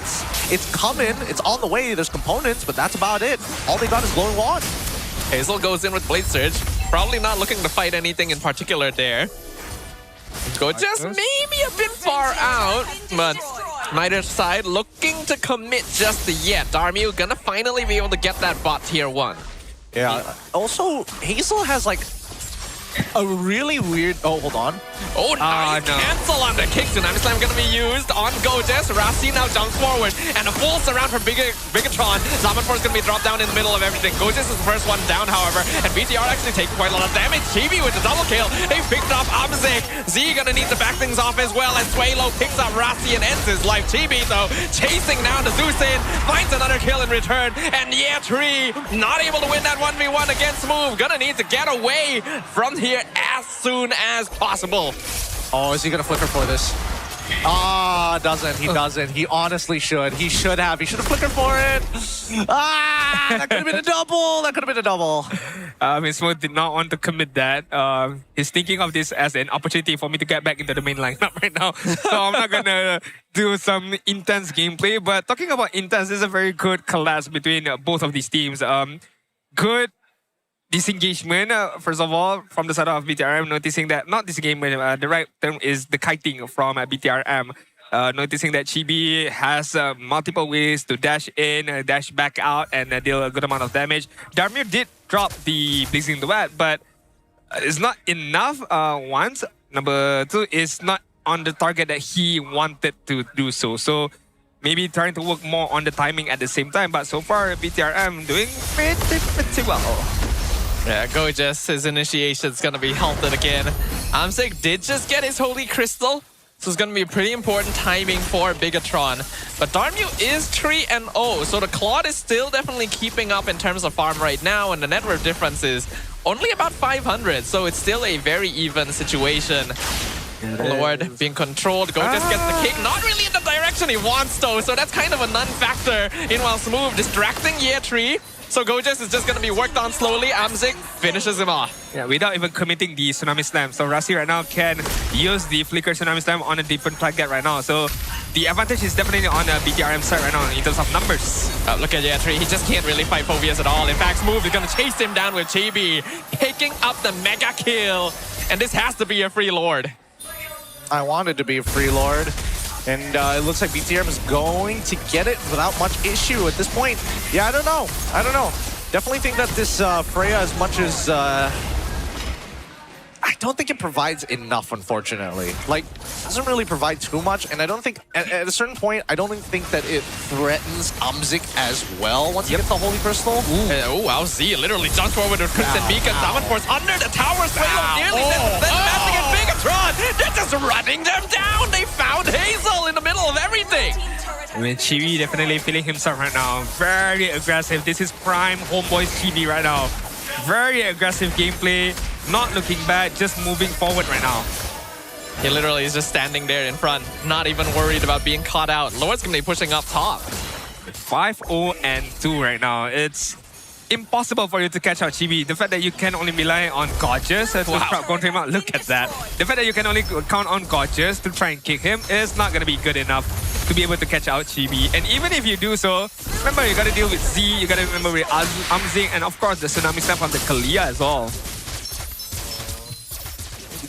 Speaker 15: It's coming. It's on the way. There's components, but that's about it. All they got is Glowing Wand.
Speaker 16: Hazel goes in with Blade Surge. Probably not looking to fight anything in particular there. Gorgeous maybe a bit far out, but neither side looking to commit just yet. Darmu gonna finally be able to get that bot tier 1.
Speaker 15: Yeah. Also, Hazel has like a really weird... Oh, hold on.
Speaker 16: Oh, nice cancel on the kick. Tsunami Slam gonna be used on Gorgeous. Rasi now jumps forward. And a full surround from Bigatron. Zaman Force gonna be dropped down in the middle of everything. Gorgeous is the first one down, however. And BTR actually taking quite a lot of damage. Chibi with the double kill. They picked up Amzik. Z gonna need to back things off as well. As Swalo picks up Rasi and ends his life. Chibi, though, chasing down the Zusin. Finds another kill in return. And yeah, Tree not able to win that 1v1 against Move. Gonna need to get away from here as soon as possible.
Speaker 15: Oh, is he gonna flicker for this? Doesn't. He doesn't. He honestly should. He should have. He should have flickered for it. That could have been a double. That could have been a double.
Speaker 10: Smooth did not want to commit that. He's thinking of this as an opportunity for me to get back into the main lineup right now. So I'm not gonna do some intense gameplay. But talking about intense, this is a very good collapse between both of these teams. Good disengagement, first of all, from the side of BTRM, noticing that, not disengagement, the right term is the kiting from BTRM. Noticing that Chibi has multiple ways to dash in, dash back out, and deal a good amount of damage. Darmir did drop the Blazing Duet, but it's not enough, once. Number two, it's not on the target that he wanted to do so. So maybe trying to work more on the timing at the same time, but so far, BTRM doing pretty well.
Speaker 16: Yeah, Gorgeous, his initiation's gonna be halted again. Amzik did just get his Holy Crystal, so it's gonna be pretty important timing for Bigatron. But Darmu is 3-0, so the Claude is still definitely keeping up in terms of farm right now, and the net worth difference is only about 500, so it's still a very even situation. Lord being controlled. Gorgeous gets the kick. Not really in the direction he wants though, so that's kind of a non-factor. Meanwhile, Smooth distracting Year 3. So Gorgeous is just going to be worked on slowly. Amzik finishes him off.
Speaker 10: Yeah, without even committing the Tsunami Slam. So Rasi right now can use the Flicker Tsunami Slam on a different target right now. So the advantage is definitely on the BTRM side right now in terms of numbers.
Speaker 16: Look at Yetri. He just can't really fight Phobias at all. In fact, Smooth is going to chase him down with Chibi, picking up the mega kill. And this has to be a free Lord.
Speaker 15: I wanted to be a free Lord. And it looks like BTRM is going to get it without much issue at this point. Yeah, I don't know. Definitely think that this Freya, as much as... I don't think it provides enough, unfortunately. Like, it doesn't really provide too much, and I don't think, at a certain point, I don't think that it threatens Amzik as well once he gets the Holy Crystal.
Speaker 16: Oh, wow, Z literally jumps forward with Crimson Beacon. Zaman Force under the tower. Swalo nearly matching at Bigatron. They're just running them down. They found Hazel in the middle of everything.
Speaker 10: I mean, Chibi definitely feeling himself right now. Very aggressive. This is prime homeboy Chibi right now. Very aggressive gameplay. Not looking bad, just moving forward right now.
Speaker 16: He literally is just standing there in front, not even worried about being caught out. Lord's gonna be pushing up top.
Speaker 10: 5-0-2 right now. It's impossible for you to catch out Chibi. The fact that you can only rely on Gorgeous to counter him out, look at that. The fact that you can only count on Gorgeous to try and kick him is not gonna be good enough to be able to catch out Chibi. And even if you do so, remember you gotta deal with Z, you gotta remember with Amzik, and of course the Tsunami Slam from the Kalia as well.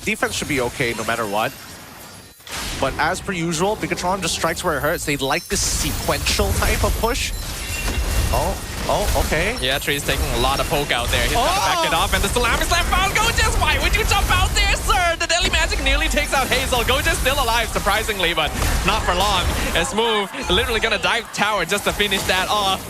Speaker 15: Defense should be okay no matter what. But as per usual, Bigatron just strikes where it hurts. They like this sequential type of push. Oh, okay.
Speaker 16: Yeah, Tree's taking a lot of poke out there. He's got to back it off, and the Tsunami Slam found Gorgeous. Why would you jump out there, sir? The Deadly Magic nearly takes out Hazel. Gorgeous still alive, surprisingly, but not for long. As Smooth literally gonna dive tower just to finish that off.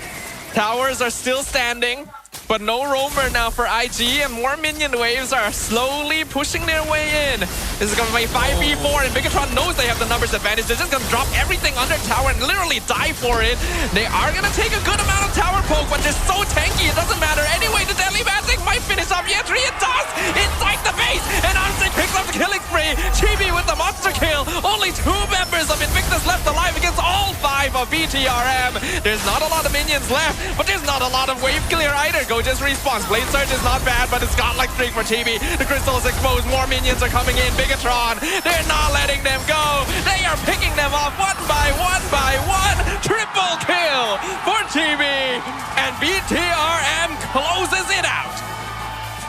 Speaker 16: Towers are still standing. but no roamer now for IG, and more minion waves are slowly pushing their way in. This is going to be 5v4, and Bigatron knows they have the numbers advantage. They're just going to drop everything under tower and literally die for it. They are going to take a good amount of tower poke, but they're so tanky, it doesn't matter. Anyway, the Deadly Magic might finish off the entry. It does! Inside the base, and Amzik picks up the killing spree. Chibi with the monster kill. Only 2 members of Invictus left alive against all 5 of BTRM. There's not a lot of minions left, but there's not a lot of wave clear either. Goja's response. Blade Surge is not bad, but it's godlike streak for Chibi. The crystal is exposed. More minions are coming in. Bigatron, they're not letting them go. They are picking them off one by one by one. Triple kill for Chibi, and BTRM closes it out.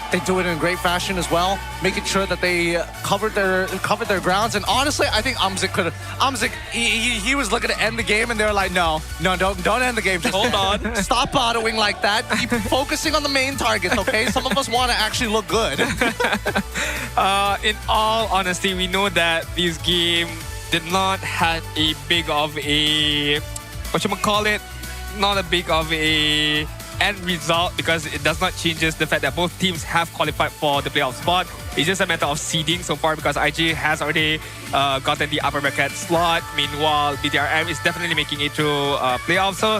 Speaker 15: They do it in great fashion as well, making sure that they covered their grounds. And honestly, I think Amzik, he was looking to end the game, and they were like, no, don't end the game. Just hold on. Stop autoing like that. Keep focusing on the main targets, okay? Some of us want to actually look good.
Speaker 10: In all honesty, we know that this game did not have a big of a, not a big of a end result, because it does not change the fact that both teams have qualified for the playoff spot. It's just a matter of seeding so far, because IG has already gotten the upper bracket slot. Meanwhile, BTRM is definitely making it through playoffs. So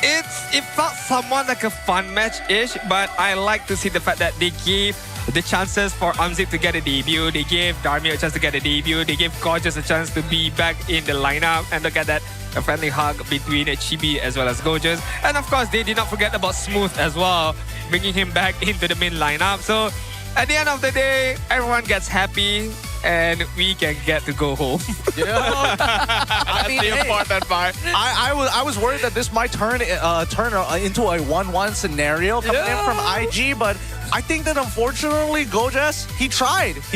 Speaker 10: it felt somewhat like a fun match-ish, but I like to see the fact that they gave the chances for Amzik to get a debut. They gave Darmi a chance to get a debut. They gave Gorgeous a chance to be back in the lineup. And look at that, a friendly hug between Chibi as well as Gorgeous. And of course, they did not forget about Smooth as well, bringing him back into the main lineup. So at the end of the day, everyone gets happy and we can get to go home.
Speaker 15: Yeah.
Speaker 16: That's the important part.
Speaker 15: I was worried that this might turn into a 1-1 scenario coming in from IG, but I think that unfortunately Gojas, he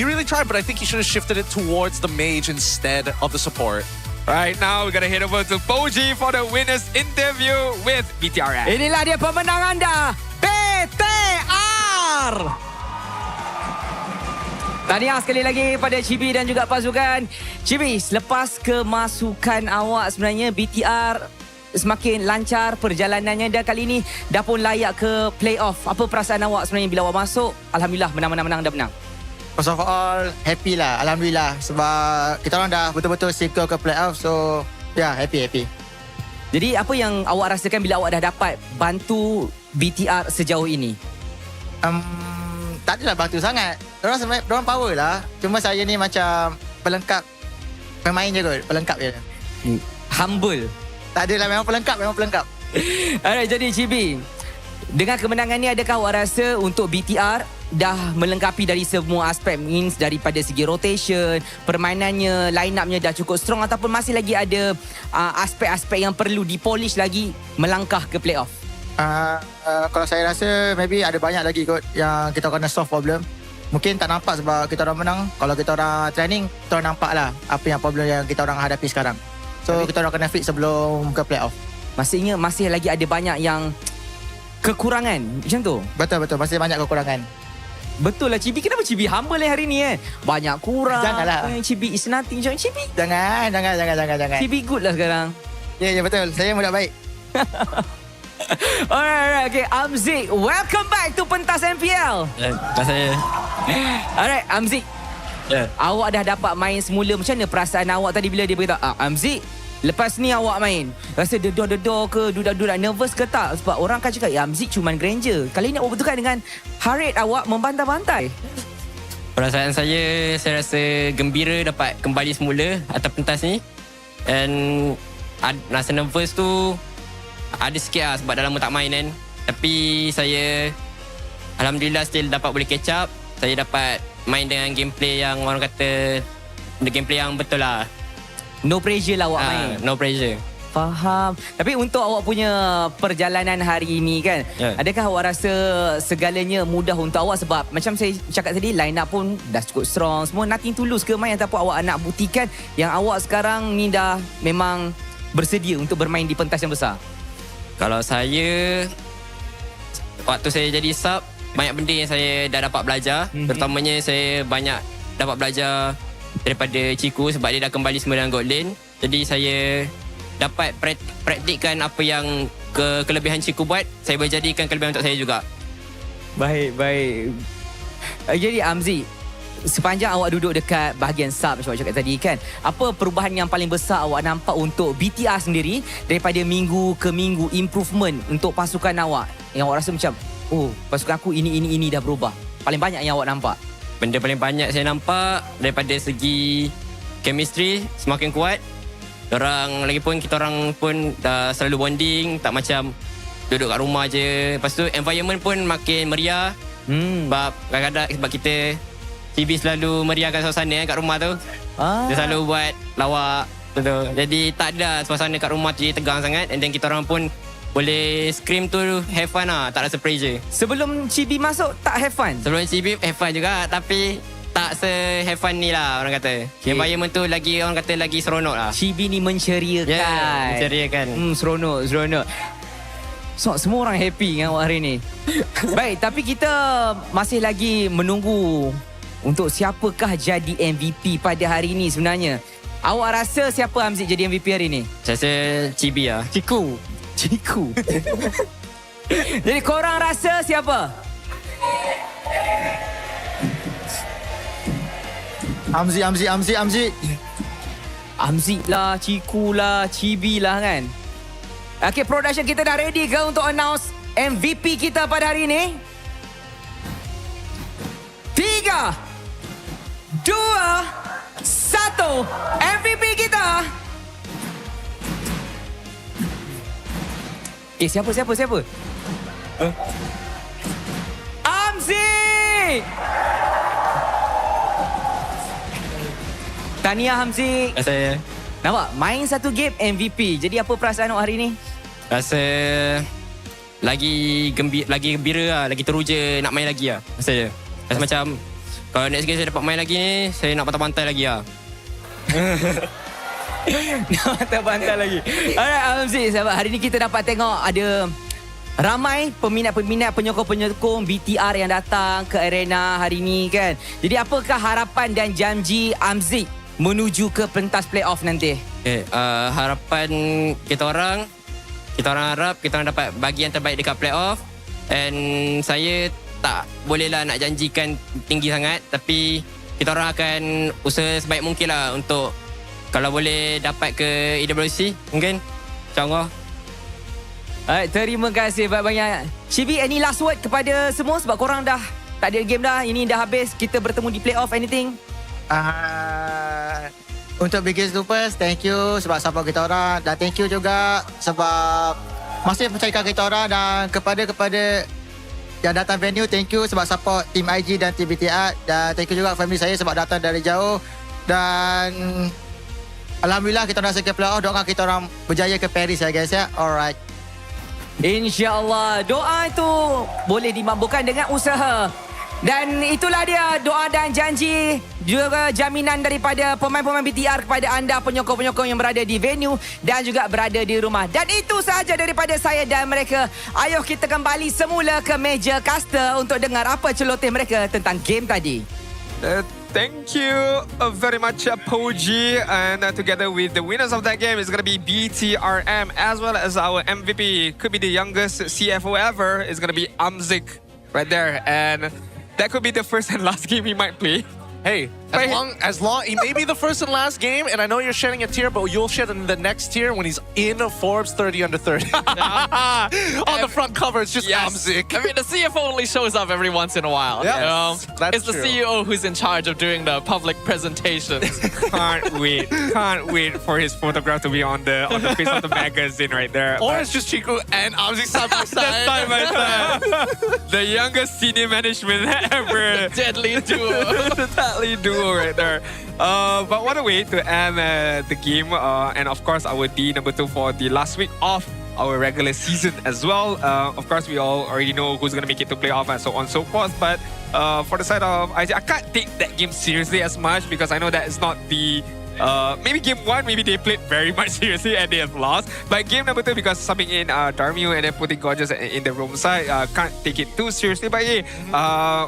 Speaker 15: really tried, but I think he should have shifted it towards the mage instead of the support.
Speaker 10: Right now, we're gonna head over to Poji for the winners interview with BTRM.
Speaker 1: Inilah dia pemenang anda, BTR. Tahniah sekali lagi pada Chibi dan juga pasukan. Chibi, selepas kemasukan awak sebenarnya BTR semakin lancar perjalanannya, dan kali ini dah pun layak ke playoff. Apa perasaan awak sebenarnya bila awak masuk? Alhamdulillah, menang dah menang.
Speaker 6: First of all, happy lah. Alhamdulillah. Sebab kita orang dah betul-betul secure ke playoff. So, happy.
Speaker 1: Jadi, apa yang awak rasakan bila awak dah dapat bantu BTR sejauh ini?
Speaker 6: Tak adalah bantu sangat. Diorang power lah. Cuma saya ni macam pelengkap pemain je kot. Pelengkap je.
Speaker 1: Humble.
Speaker 6: Tak adalah, memang pelengkap.
Speaker 1: Alright, jadi Chibi, dengan kemenangan ni, adakah awak rasa untuk BTR dah melengkapi dari semua aspek, means daripada segi rotation, permainannya, line-upnya dah cukup strong, ataupun masih lagi ada aspek-aspek yang perlu dipolish lagi melangkah ke playoff?
Speaker 6: Kalau saya rasa maybe ada banyak lagi kot yang kita kena solve problem. Mungkin tak nampak sebab kita orang menang. Kalau kita orang training, kita orang nampak lah apa yang problem yang kita orang hadapi sekarang. So kita orang kena fix sebelum ke playoff.
Speaker 1: Maksudnya masih lagi ada banyak yang kekurangan macam tu?
Speaker 6: Betul, masih banyak kekurangan.
Speaker 1: Betul lah Chibi. Kenapa Chibi humble hari ni Banyak kurang.
Speaker 6: Janganlah.
Speaker 1: Chibi is nothing. Chibi.
Speaker 6: Jangan.
Speaker 1: Chibi good lah sekarang.
Speaker 6: Ya, betul. Saya mudah baik.
Speaker 1: Alright. Okay, Amzik, welcome back to pentas MPL.
Speaker 20: Terima kasih.
Speaker 1: Alright, Amzik. Awak dah dapat main semula. Macam mana perasaan awak tadi bila dia beritahu, Amzik, lepas ni awak main, rasa dedor-dedor ke, dudak-dudak nervous ke tak? Sebab orang kan cakap, Amzik cuma Granger. Kali ni awak bertukar dengan Harit awak membantai-bantai.
Speaker 20: Perasaan saya rasa gembira dapat kembali semula atas pentas ni. Dan rasa nervous tu ada sikit lah sebab dah lama tak main kan. Tapi saya alhamdulillah still dapat boleh catch up. Saya dapat main dengan gameplay yang orang kata gameplay yang betul lah.
Speaker 1: No pressure lah awak main.
Speaker 20: No pressure.
Speaker 1: Faham. Tapi untuk awak punya perjalanan hari ini kan, adakah awak rasa segalanya mudah untuk awak? Sebab macam saya cakap tadi, line up pun dah cukup strong. Semua nothing tulus ke main, ataupun awak nak buktikan yang awak sekarang ni dah memang bersedia untuk bermain di pentas yang besar?
Speaker 20: Kalau saya, waktu saya jadi sub, banyak benda yang saya dah dapat belajar. Terutamanya saya banyak dapat belajar daripada Ciku sebab dia dah kembali semula dengan God Lane. Jadi saya dapat praktikkan apa yang kelebihan Ciku buat, saya boleh jadikan kelebihan untuk saya juga.
Speaker 1: Baik. Jadi Amzi, sepanjang awak duduk dekat bahagian sub macam awak cakap tadi kan, apa perubahan yang paling besar awak nampak untuk BTR sendiri daripada minggu ke minggu, improvement untuk pasukan awak yang awak rasa macam, oh pasukan aku ini dah berubah? Paling banyak yang awak nampak?
Speaker 20: Benda paling banyak saya nampak daripada segi chemistry semakin kuat. Kita orang pun dah selalu bonding, tak macam duduk kat rumah je. Lepas tu environment pun makin meriah. Sebab kadang-kadang sebab kita CB selalu meriahkan suasana kat rumah tu. Dia selalu buat lawak tu. Jadi tak ada suasana kat rumah tu jadi tegang sangat. And then kita orang pun boleh scream tu have fun lah, tak rasa pressure.
Speaker 1: Sebelum CB masuk tak have fun?
Speaker 20: Sebelum CB have fun juga, tapi tak se-have fun ni lah orang kata. Environment tu lagi orang kata lagi seronok lah.
Speaker 1: CB ni menceriakan.
Speaker 20: Menceriakan.
Speaker 1: Seronok. So, semua orang happy dengan awak hari ni. Baik, tapi kita masih lagi menunggu untuk siapakah jadi MVP pada hari ni sebenarnya. Awak rasa siapa Hamzik jadi MVP hari ni?
Speaker 20: Saya rasa Cibi lah.
Speaker 1: Ciku. Jadi korang rasa siapa?
Speaker 6: Amzi.
Speaker 1: Amzik lah, Ciku lah, Cibi lah kan. Okay, production kita dah ready ke untuk announce MVP kita pada hari ini? 3, 2, 1, MVP kita. Siapa? Amzik! Tahniah Hamzik.
Speaker 20: Saya
Speaker 1: nampak main satu game MVP. Jadi apa perasaan awak hari ni?
Speaker 20: rasa lagi gembira lah, lagi teruja nak main lagi lah. Rasa macam kalau next game saya dapat main lagi ni, saya nak pantai-pantai lagi lah.
Speaker 1: Nak pantai-pantai lagi. Alright Hamzik, sahabat, hari ni kita dapat tengok ada ramai peminat-peminat, penyokong-penyokong BTR yang datang ke arena hari ni kan. Jadi apakah harapan dan janji Hamzik menuju ke pentas playoff nanti?
Speaker 20: Harapan kita orang harap kita orang dapat bagi yang terbaik dekat playoff. And saya tak bolehlah nak janjikan tinggi sangat, tapi kita orang akan usaha sebaik mungkin lah untuk kalau boleh dapat ke EWC mungkin, insyaAllah.
Speaker 1: Alright, terima kasih banyak-banyak. Cibi, any last word kepada semua sebab korang dah tak ada game dah, ini dah habis, kita bertemu di playoff, anything?
Speaker 6: Untuk Biggest Loopers, thank you sebab support kita orang, dan thank you juga sebab masih percayakan kita orang, dan kepada yang datang venue, thank you sebab support Team IG dan Team BTR, dan thank you juga family saya sebab datang dari jauh, dan alhamdulillah kita rasa ke playoff. Doakan kita orang berjaya ke Paris ya guys ya. Alright,
Speaker 1: InsyaAllah. Doa itu boleh dimabukkan dengan usaha. Dan itulah dia doa dan janji juga jaminan daripada pemain-pemain BTR kepada anda penyokong-penyokong yang berada di venue dan juga berada di rumah. Dan itu sahaja daripada saya dan mereka. Ayo kita kembali semula ke meja caster untuk dengar apa celoteh mereka tentang game tadi.
Speaker 10: Thank you very much, Poji. And together with the winners of that game is going to be BTRM as well as our MVP. Could be the youngest CFO ever. It's going to be Hamzik right there. And that could be the first and last game he might play.
Speaker 15: Hey, as long it may be the first and last game, and I know you're shedding a tear, but you'll shed in the next tier when he's in Forbes 30 under 30. On the front cover, it's just Hamzik.
Speaker 16: I mean, the CFO only shows up every once in a while.
Speaker 15: Yes, that's
Speaker 16: it's the CEO who's in charge of doing the public presentations.
Speaker 10: Can't wait for his photograph to be on the face of the magazine right there.
Speaker 15: Or it's just Chiku and Hamzik side by side.
Speaker 10: Side by side. The youngest senior management ever.
Speaker 16: Deadly duo.
Speaker 10: The deadly duo right there. But what a way to end the game. And of course, our D number 2 for the last week of our regular season as well. Of course, we all already know who's going to make it to playoff and so on and so forth. But for the side of IC, I can't take that game seriously as much because I know that it's not the... maybe game 1, maybe they played very much seriously and they have lost. But game number 2, because subbing in Darmio and then putting Gorgeous in the room side, can't take it too seriously. But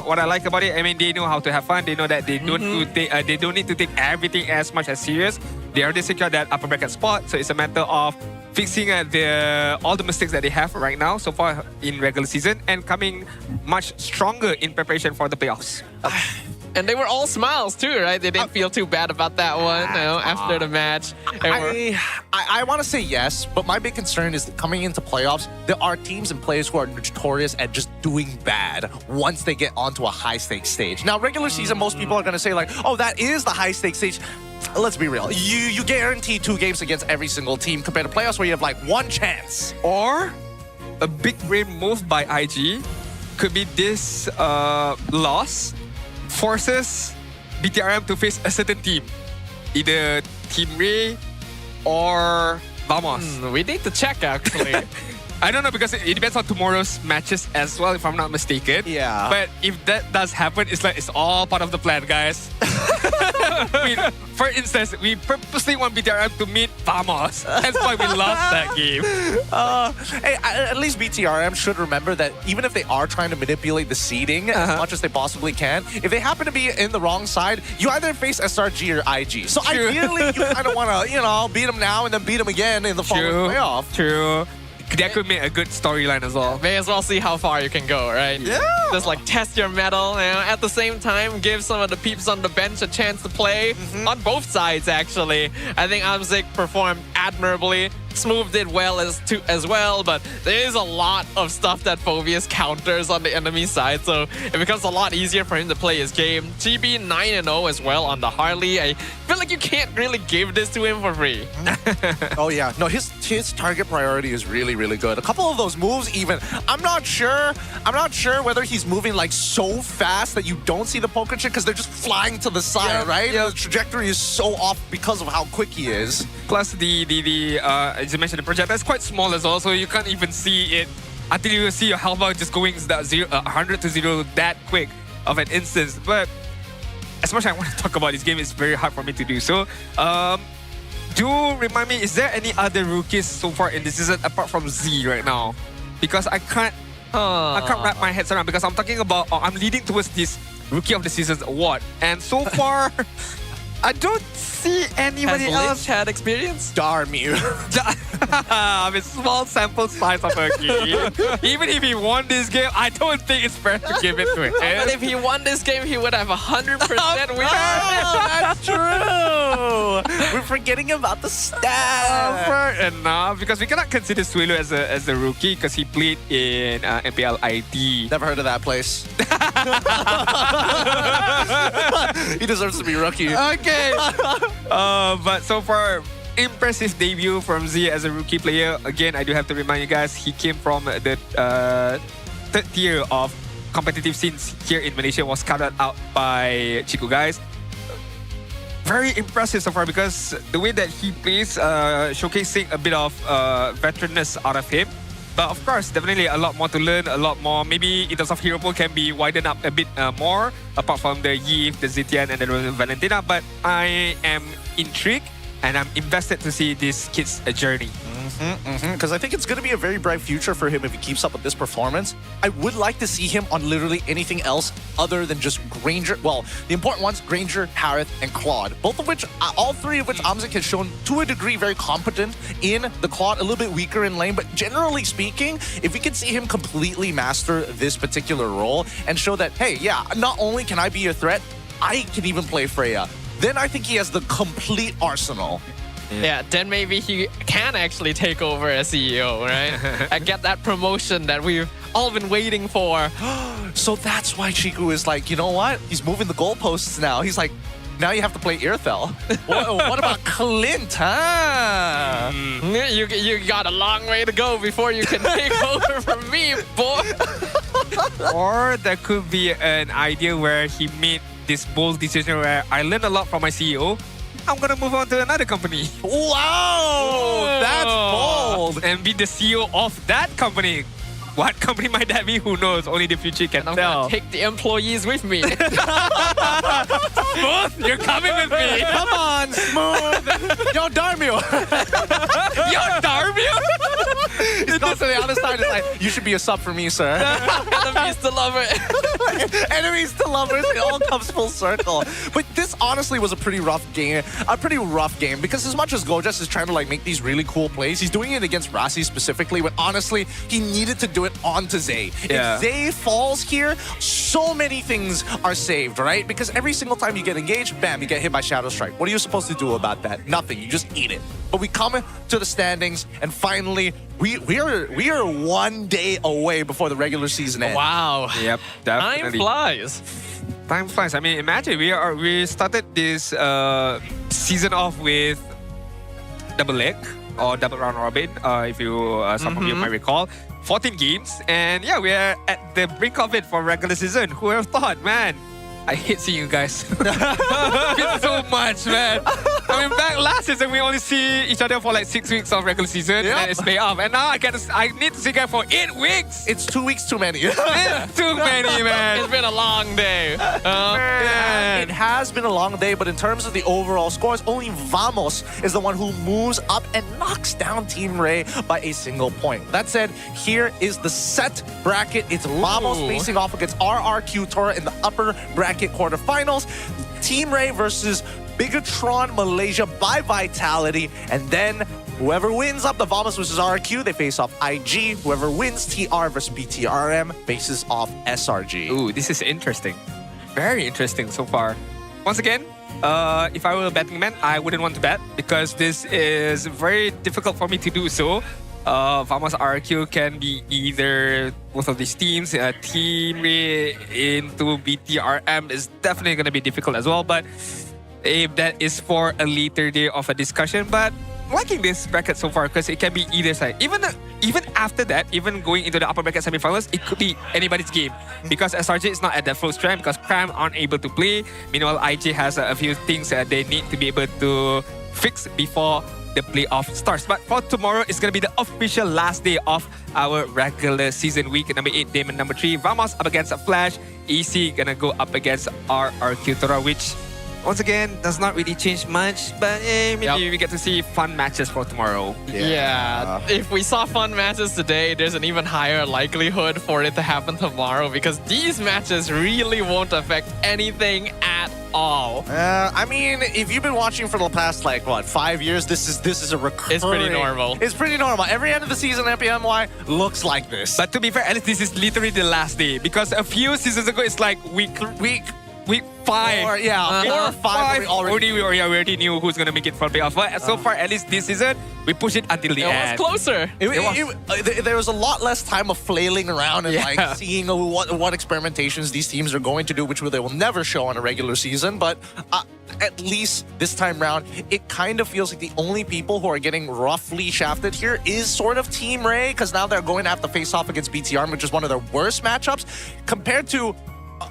Speaker 10: what I like about it, I mean, they know how to have fun. They know that they don't need to take everything as much as serious. They already secured that upper bracket spot, so it's a matter of fixing all the mistakes that they have right now so far in regular season and coming much stronger in preparation for the playoffs.
Speaker 16: And they were all smiles too, right? They didn't feel too bad about that one, after the match.
Speaker 15: I want to say yes, but my big concern is that coming into playoffs, there are teams and players who are notorious at just doing bad once they get onto a high-stakes stage. Now, regular season, most people are going to say like, oh, that is the high-stakes stage. Let's be real. You guarantee 2 games against every single team compared to playoffs where you have like 1 chance.
Speaker 10: Or a big brain move by IG could be this loss forces BTRM to face a certain team. Either Team Rey or Vamos.
Speaker 16: We need to check actually.
Speaker 10: I don't know because it depends on tomorrow's matches as well, if I'm not mistaken.
Speaker 15: Yeah.
Speaker 10: But if that does happen, it's all part of the plan, guys. For instance, we purposely want BTRM to meet Vamos. That's why we lost that game.
Speaker 15: Hey, at least BTRM should remember that even if they are trying to manipulate the seeding as much as they possibly can, if they happen to be in the wrong side, you either face SRG or IG. So ideally, you kind of want to, beat them now and then beat them again in the following playoff.
Speaker 10: True. That could make a good storyline as well.
Speaker 16: May as well see how far you can go, right?
Speaker 15: Yeah.
Speaker 16: Just like test your mettle, at the same time, give some of the peeps on the bench a chance to play on both sides, actually. I think Amzik performed admirably. Smooth did well as well, but there is a lot of stuff that Phobius counters on the enemy side, so it becomes a lot easier for him to play his game. GB 9-0 as well on the Harley. I feel like you can't really give this to him for free.
Speaker 15: Oh yeah, no, his target priority is really, really good. A couple of those moves even, I'm not sure whether he's moving like so fast that you don't see the poker chip because they're just flying to the side, right? Yeah. The trajectory is so off because of how quick he is.
Speaker 10: Plus as you mentioned, the projectile is quite small as well, so you can't even see it until you see your health bar just going 100 to 0 that quick of an instance. But as much as I want to talk about this game, it's very hard for me to do so. Do remind me, is there any other rookies so far in this season apart from Z right now? Because I can't wrap my head around, because I'm talking about, I'm leading towards this Rookie of the Season award, and so far I don't see anybody else
Speaker 16: had experience.
Speaker 15: Darmu.
Speaker 10: I mean, small sample size of a game. Even if he won this game, I don't think it's fair to give it to him.
Speaker 16: But if he won this game, he would have 100% win.
Speaker 15: That's true. We're forgetting about the stats.
Speaker 10: Because we cannot consider Suelo as a rookie because he played in MPL ID.
Speaker 15: Never heard of that place. He deserves to be rookie.
Speaker 10: Okay. But so far, impressive debut from Z as a rookie player. Again, I do have to remind you guys, he came from the 3rd tier of competitive scenes here in Malaysia, was scouted out by Chico guys. Very impressive so far because the way that he plays, showcasing a bit of veteranness out of him. But of course, definitely a lot more to learn, a lot more. Maybe in terms of hero pool can be widened up a bit more, apart from the Yves, the Zitian, and the Valentina. But I am intrigued and I'm invested to see this kid's journey.
Speaker 15: Because I think it's going to be a very bright future for him if he keeps up with this performance. I would like to see him on literally anything else other than just Granger. Well, the important ones, Granger, Harith, and Claude. Both of which, all 3 of which Amzik has shown to a degree very competent in. The Claude a little bit weaker in lane, but generally speaking, if we can see him completely master this particular role and show that, hey, yeah, not only can I be your threat, I can even play Freya, then I think he has the complete arsenal.
Speaker 16: Yeah, then maybe he can actually take over as CEO, right? And get that promotion that we've all been waiting for.
Speaker 15: So that's why Chiku is like, you know what? He's moving the goalposts now. He's like, now you have to play Irthel. What about Clint, huh?
Speaker 16: You got a long way to go before you can take over from me, boy.
Speaker 10: Or there could be an idea where he made this bold decision where I learned a lot from my CEO. I'm gonna move on to another company.
Speaker 15: Wow, that's bold.
Speaker 10: And be the CEO of that company. What company might that be? Who knows? Only the future can
Speaker 16: I'm
Speaker 10: tell.
Speaker 16: gonna take the employees with me.
Speaker 10: Smooth, you're coming with me.
Speaker 15: Come on, Smooth. Yo, Darmu.
Speaker 10: Yo, Darmu?
Speaker 15: goes to the other side, it's like, you should be a sub for me, sir.
Speaker 16: Enemies to lovers.
Speaker 15: Enemies to lovers, it all comes full circle. But this honestly was a pretty rough game. Because as much as Gorgeous is trying to like make these really cool plays, he's doing it against Rasi specifically, when honestly, he needed to do it onto Zay.
Speaker 10: Yeah.
Speaker 15: If Zay falls here, so many things are saved, right? Because every single time you get engaged, bam, you get hit by Shadow Strike. What are you supposed to do about that? Nothing. You just eat it. But we come to the standings, and finally, we are 1 day away before the regular season ends.
Speaker 16: Wow.
Speaker 10: Yep, definitely.
Speaker 16: Time flies.
Speaker 10: Time flies. I mean, imagine we started this season off with double leg or double round robin, if you some of you might recall. 14 games, and yeah, we are at the brink of it for regular season. Who would have thought, man? I hate seeing you guys. It's so much, man. I mean, back last season, we only see each other for like 6 weeks of regular season, and it's playoff. And now I need to see you guys for 8 weeks.
Speaker 15: It's 2 weeks too many.
Speaker 10: It's too many, man.
Speaker 16: It's been a long day.
Speaker 15: It has been a long day, but in terms of the overall scores, only Vamos is the one who moves up and knocks down Team Rey by a single point. That said, here is the set bracket. It's Vamos facing off against RRQ Tora in the upper bracket quarterfinals. Team Rey versus Bigatron Malaysia by Vitality. And then whoever wins up the Vamos versus RRQ, they face off IG. Whoever wins TR versus BTRM faces off SRG.
Speaker 10: Ooh, this is interesting. Very interesting so far. Once again, if I were a betting man, I wouldn't want to bet because this is very difficult for me to do so. Vamos RQ can be either both of these teams. Team Rey into BTRM is definitely going to be difficult as well. But if that is for a later day of a discussion, but liking this bracket so far because it can be either side. Even after that, even going into the upper bracket semifinals, it could be anybody's game because SRG is not at their full strength because Prime aren't able to play. Meanwhile, IG has a few things that they need to be able to fix before the playoff starts. But for tomorrow, it's going to be the official last day of our regular season week. Number 8, Damon. Number 3, Vamos up against Flash. AC going to go up against RRQ Tora, which once again, does not really change much, but maybe we get to see fun matches for tomorrow.
Speaker 16: Yeah. If we saw fun matches today, there's an even higher likelihood for it to happen tomorrow because these matches really won't affect anything at all.
Speaker 15: I mean, if you've been watching for the past, like, what, 5 years, this is a recurring...
Speaker 16: It's pretty normal.
Speaker 15: It's pretty normal. Every end of the season, MPMY looks like this.
Speaker 10: But to be fair, at least this is literally the last day because a few seasons ago, it's like week 5.
Speaker 15: Or 5. We
Speaker 10: already knew who's going to make it for playoff. But so far, at least this season, we push it until the end.
Speaker 16: It was closer.
Speaker 15: There was a lot less time of flailing around and like seeing what experimentations these teams are going to do, which they will never show on a regular season. But at least this time around, it kind of feels like the only people who are getting roughly shafted here is sort of Team Rey because now they're going to have to face off against BTRM, which is one of their worst matchups compared to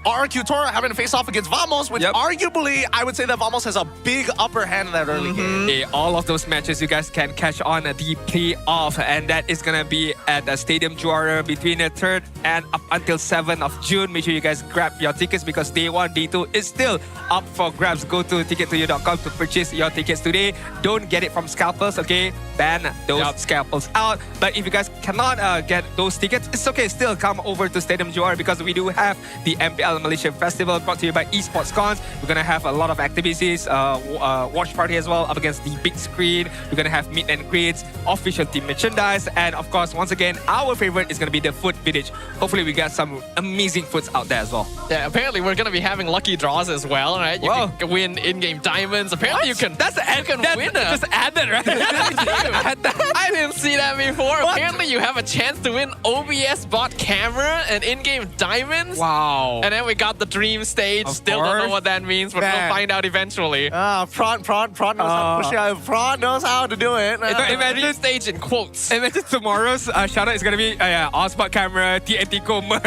Speaker 15: RRQ Tora having to face off against Vamos, which arguably, I would say that Vamos has a big upper hand in that early game.
Speaker 10: Yeah, all of those matches you guys can catch on the playoff, and that is going to be at the Stadium Juara between the 3rd and up until 7th of June. Make sure you guys grab your tickets because day 1, day 2 is still up for grabs. Go to ticket2you.com to purchase your tickets today. Don't get it from scalpers, okay? Ban those scalpers out. But if you guys cannot get those tickets, it's okay. Still come over to Stadium Juara because we do have the MPL Malaysia Festival brought to you by Esports Cons. We're going to have a lot of activities, watch party as well up against the big screen. We're going to have meet and greets, official team merchandise, and of course, once again, our favorite is going to be the food village. Hopefully, we got some amazing foods out there as well.
Speaker 16: Yeah, apparently we're going to be having lucky draws as well, right? You can win in-game diamonds. Apparently you can win
Speaker 10: just add that, right?
Speaker 16: I didn't see that before. Apparently you have a chance to win OBS bot camera and in-game diamonds.
Speaker 10: Wow.
Speaker 16: And then we got the dream stage. Still don't know what that means, but we'll find out eventually.
Speaker 15: Prawn knows how to push out. Prawn knows how to do it.
Speaker 16: Imagine dream stage in quotes.
Speaker 10: Imagine tomorrow's shout out is going to be Osbot camera, TNT Comer.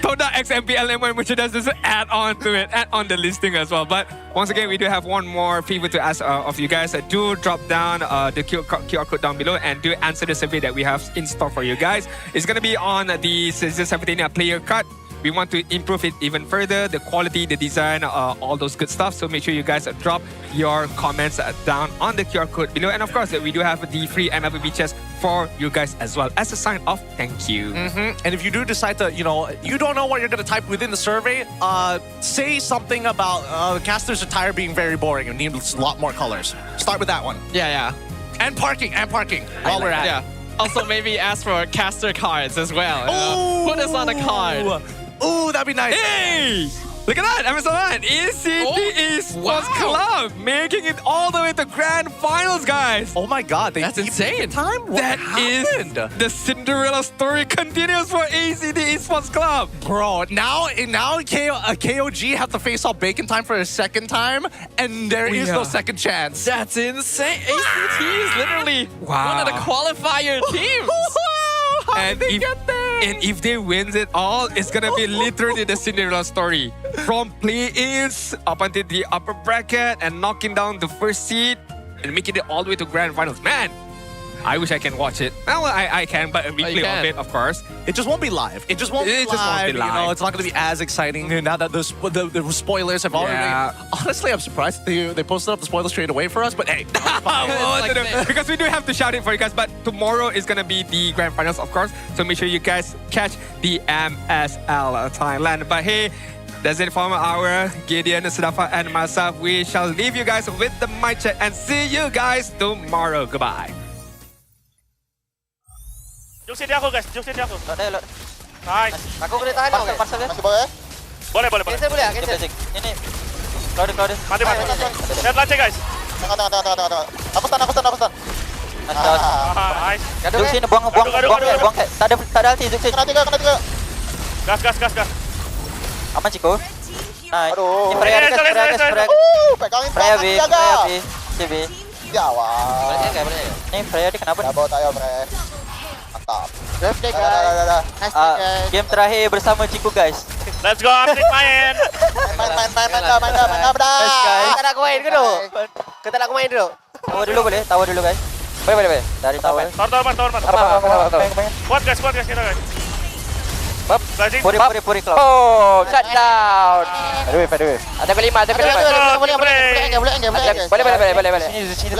Speaker 10: Toda X MPL M1 merchandise just add on to it, add on the listing as well. But once again, we do have one more favor to ask of you guys. Do drop down the QR code down below and do answer the survey that we have in store for you guys. It's going to be on the Season 17 player card. we want to improve it even further, the quality, the design, all those good stuff. So make sure you guys drop your comments down on the QR code below. And of course, we do have the free MLBB chest for you guys as well as a sign of thank you.
Speaker 15: And if you do decide to, you don't know what you're going to type within the survey, say something about casters attire being very boring and needs a lot more colors. Start with that one.
Speaker 16: Yeah.
Speaker 15: And parking while we're at it.
Speaker 16: Also, maybe ask for caster cards as well. Put us on a card.
Speaker 15: Ooh, that'd be nice.
Speaker 10: Hey! Look at that, Amazon! AC Esports Club making it all the way to grand finals, guys.
Speaker 15: Oh my God,
Speaker 16: that's insane.
Speaker 10: That is the Cinderella story continues for AC Esports Club.
Speaker 15: Bro, now KOG have to face off Bacon Time for a second time, and there is no second chance.
Speaker 16: That's insane. ACT is literally one of the qualifier teams.
Speaker 10: And if they wins it all, it's gonna be literally the Cinderella story. From play-ins up until the upper bracket and knocking down the first seed and making it all the way to grand finals. Man, I wish I can watch it. Well, I can, but a replay of it, of course.
Speaker 15: It just won't be live. It just won't be live. You know, it's not going to be as exciting now that the spoilers have already. Honestly, I'm surprised they posted up the spoilers straight away for us. But hey,
Speaker 10: because we do have to shout it for you guys. But tomorrow is going to be the grand finals, of course. So make sure you guys catch the MSL Thailand. But hey, that's it from our Gideon, Sadafa, and myself. We shall leave you guys with the mic check and see you guys tomorrow. Goodbye.
Speaker 5: Jom sini aku guys, jom sini aku.
Speaker 18: Tak ada.
Speaker 5: Nice.
Speaker 18: Aku kena tahan tau guys. Masih boleh?
Speaker 5: Boleh.
Speaker 18: Cancel boleh? Cancel. Ini. Cloud.
Speaker 5: Mati. Saya pelancar guys.
Speaker 18: Tengok. Aku stun.
Speaker 5: Nice.
Speaker 18: Duk sini buang. Tak ada ulti duk sini. Kena tiga.
Speaker 5: Gas.
Speaker 18: Aman Ciko. Nice.
Speaker 5: Aduh.
Speaker 18: Ini Freya.
Speaker 5: Pegang
Speaker 18: Freya B. CB.
Speaker 5: Jawab.
Speaker 18: Ini Freya dia kenapa?
Speaker 5: Tak tahu Freya. Mantap.
Speaker 18: Game terakhir bersama Ciku guys.
Speaker 5: Let's go, Aprik main.
Speaker 18: Main dah.
Speaker 5: Tak nak main ke tu?
Speaker 18: Kita nak main dulu. Tower dulu guys. Boleh. Dari tower.
Speaker 5: Tower. Kuat guys kita guys.
Speaker 18: Puri cloud. Oh, shutdown. Aduh. Ada kelima. Boleh. Sini.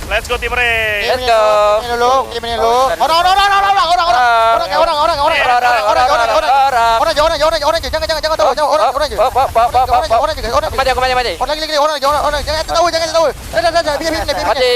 Speaker 5: Let's go Team Rey.
Speaker 18: Let's go. Ini dulu. Orang. Jangan tahu. Mati.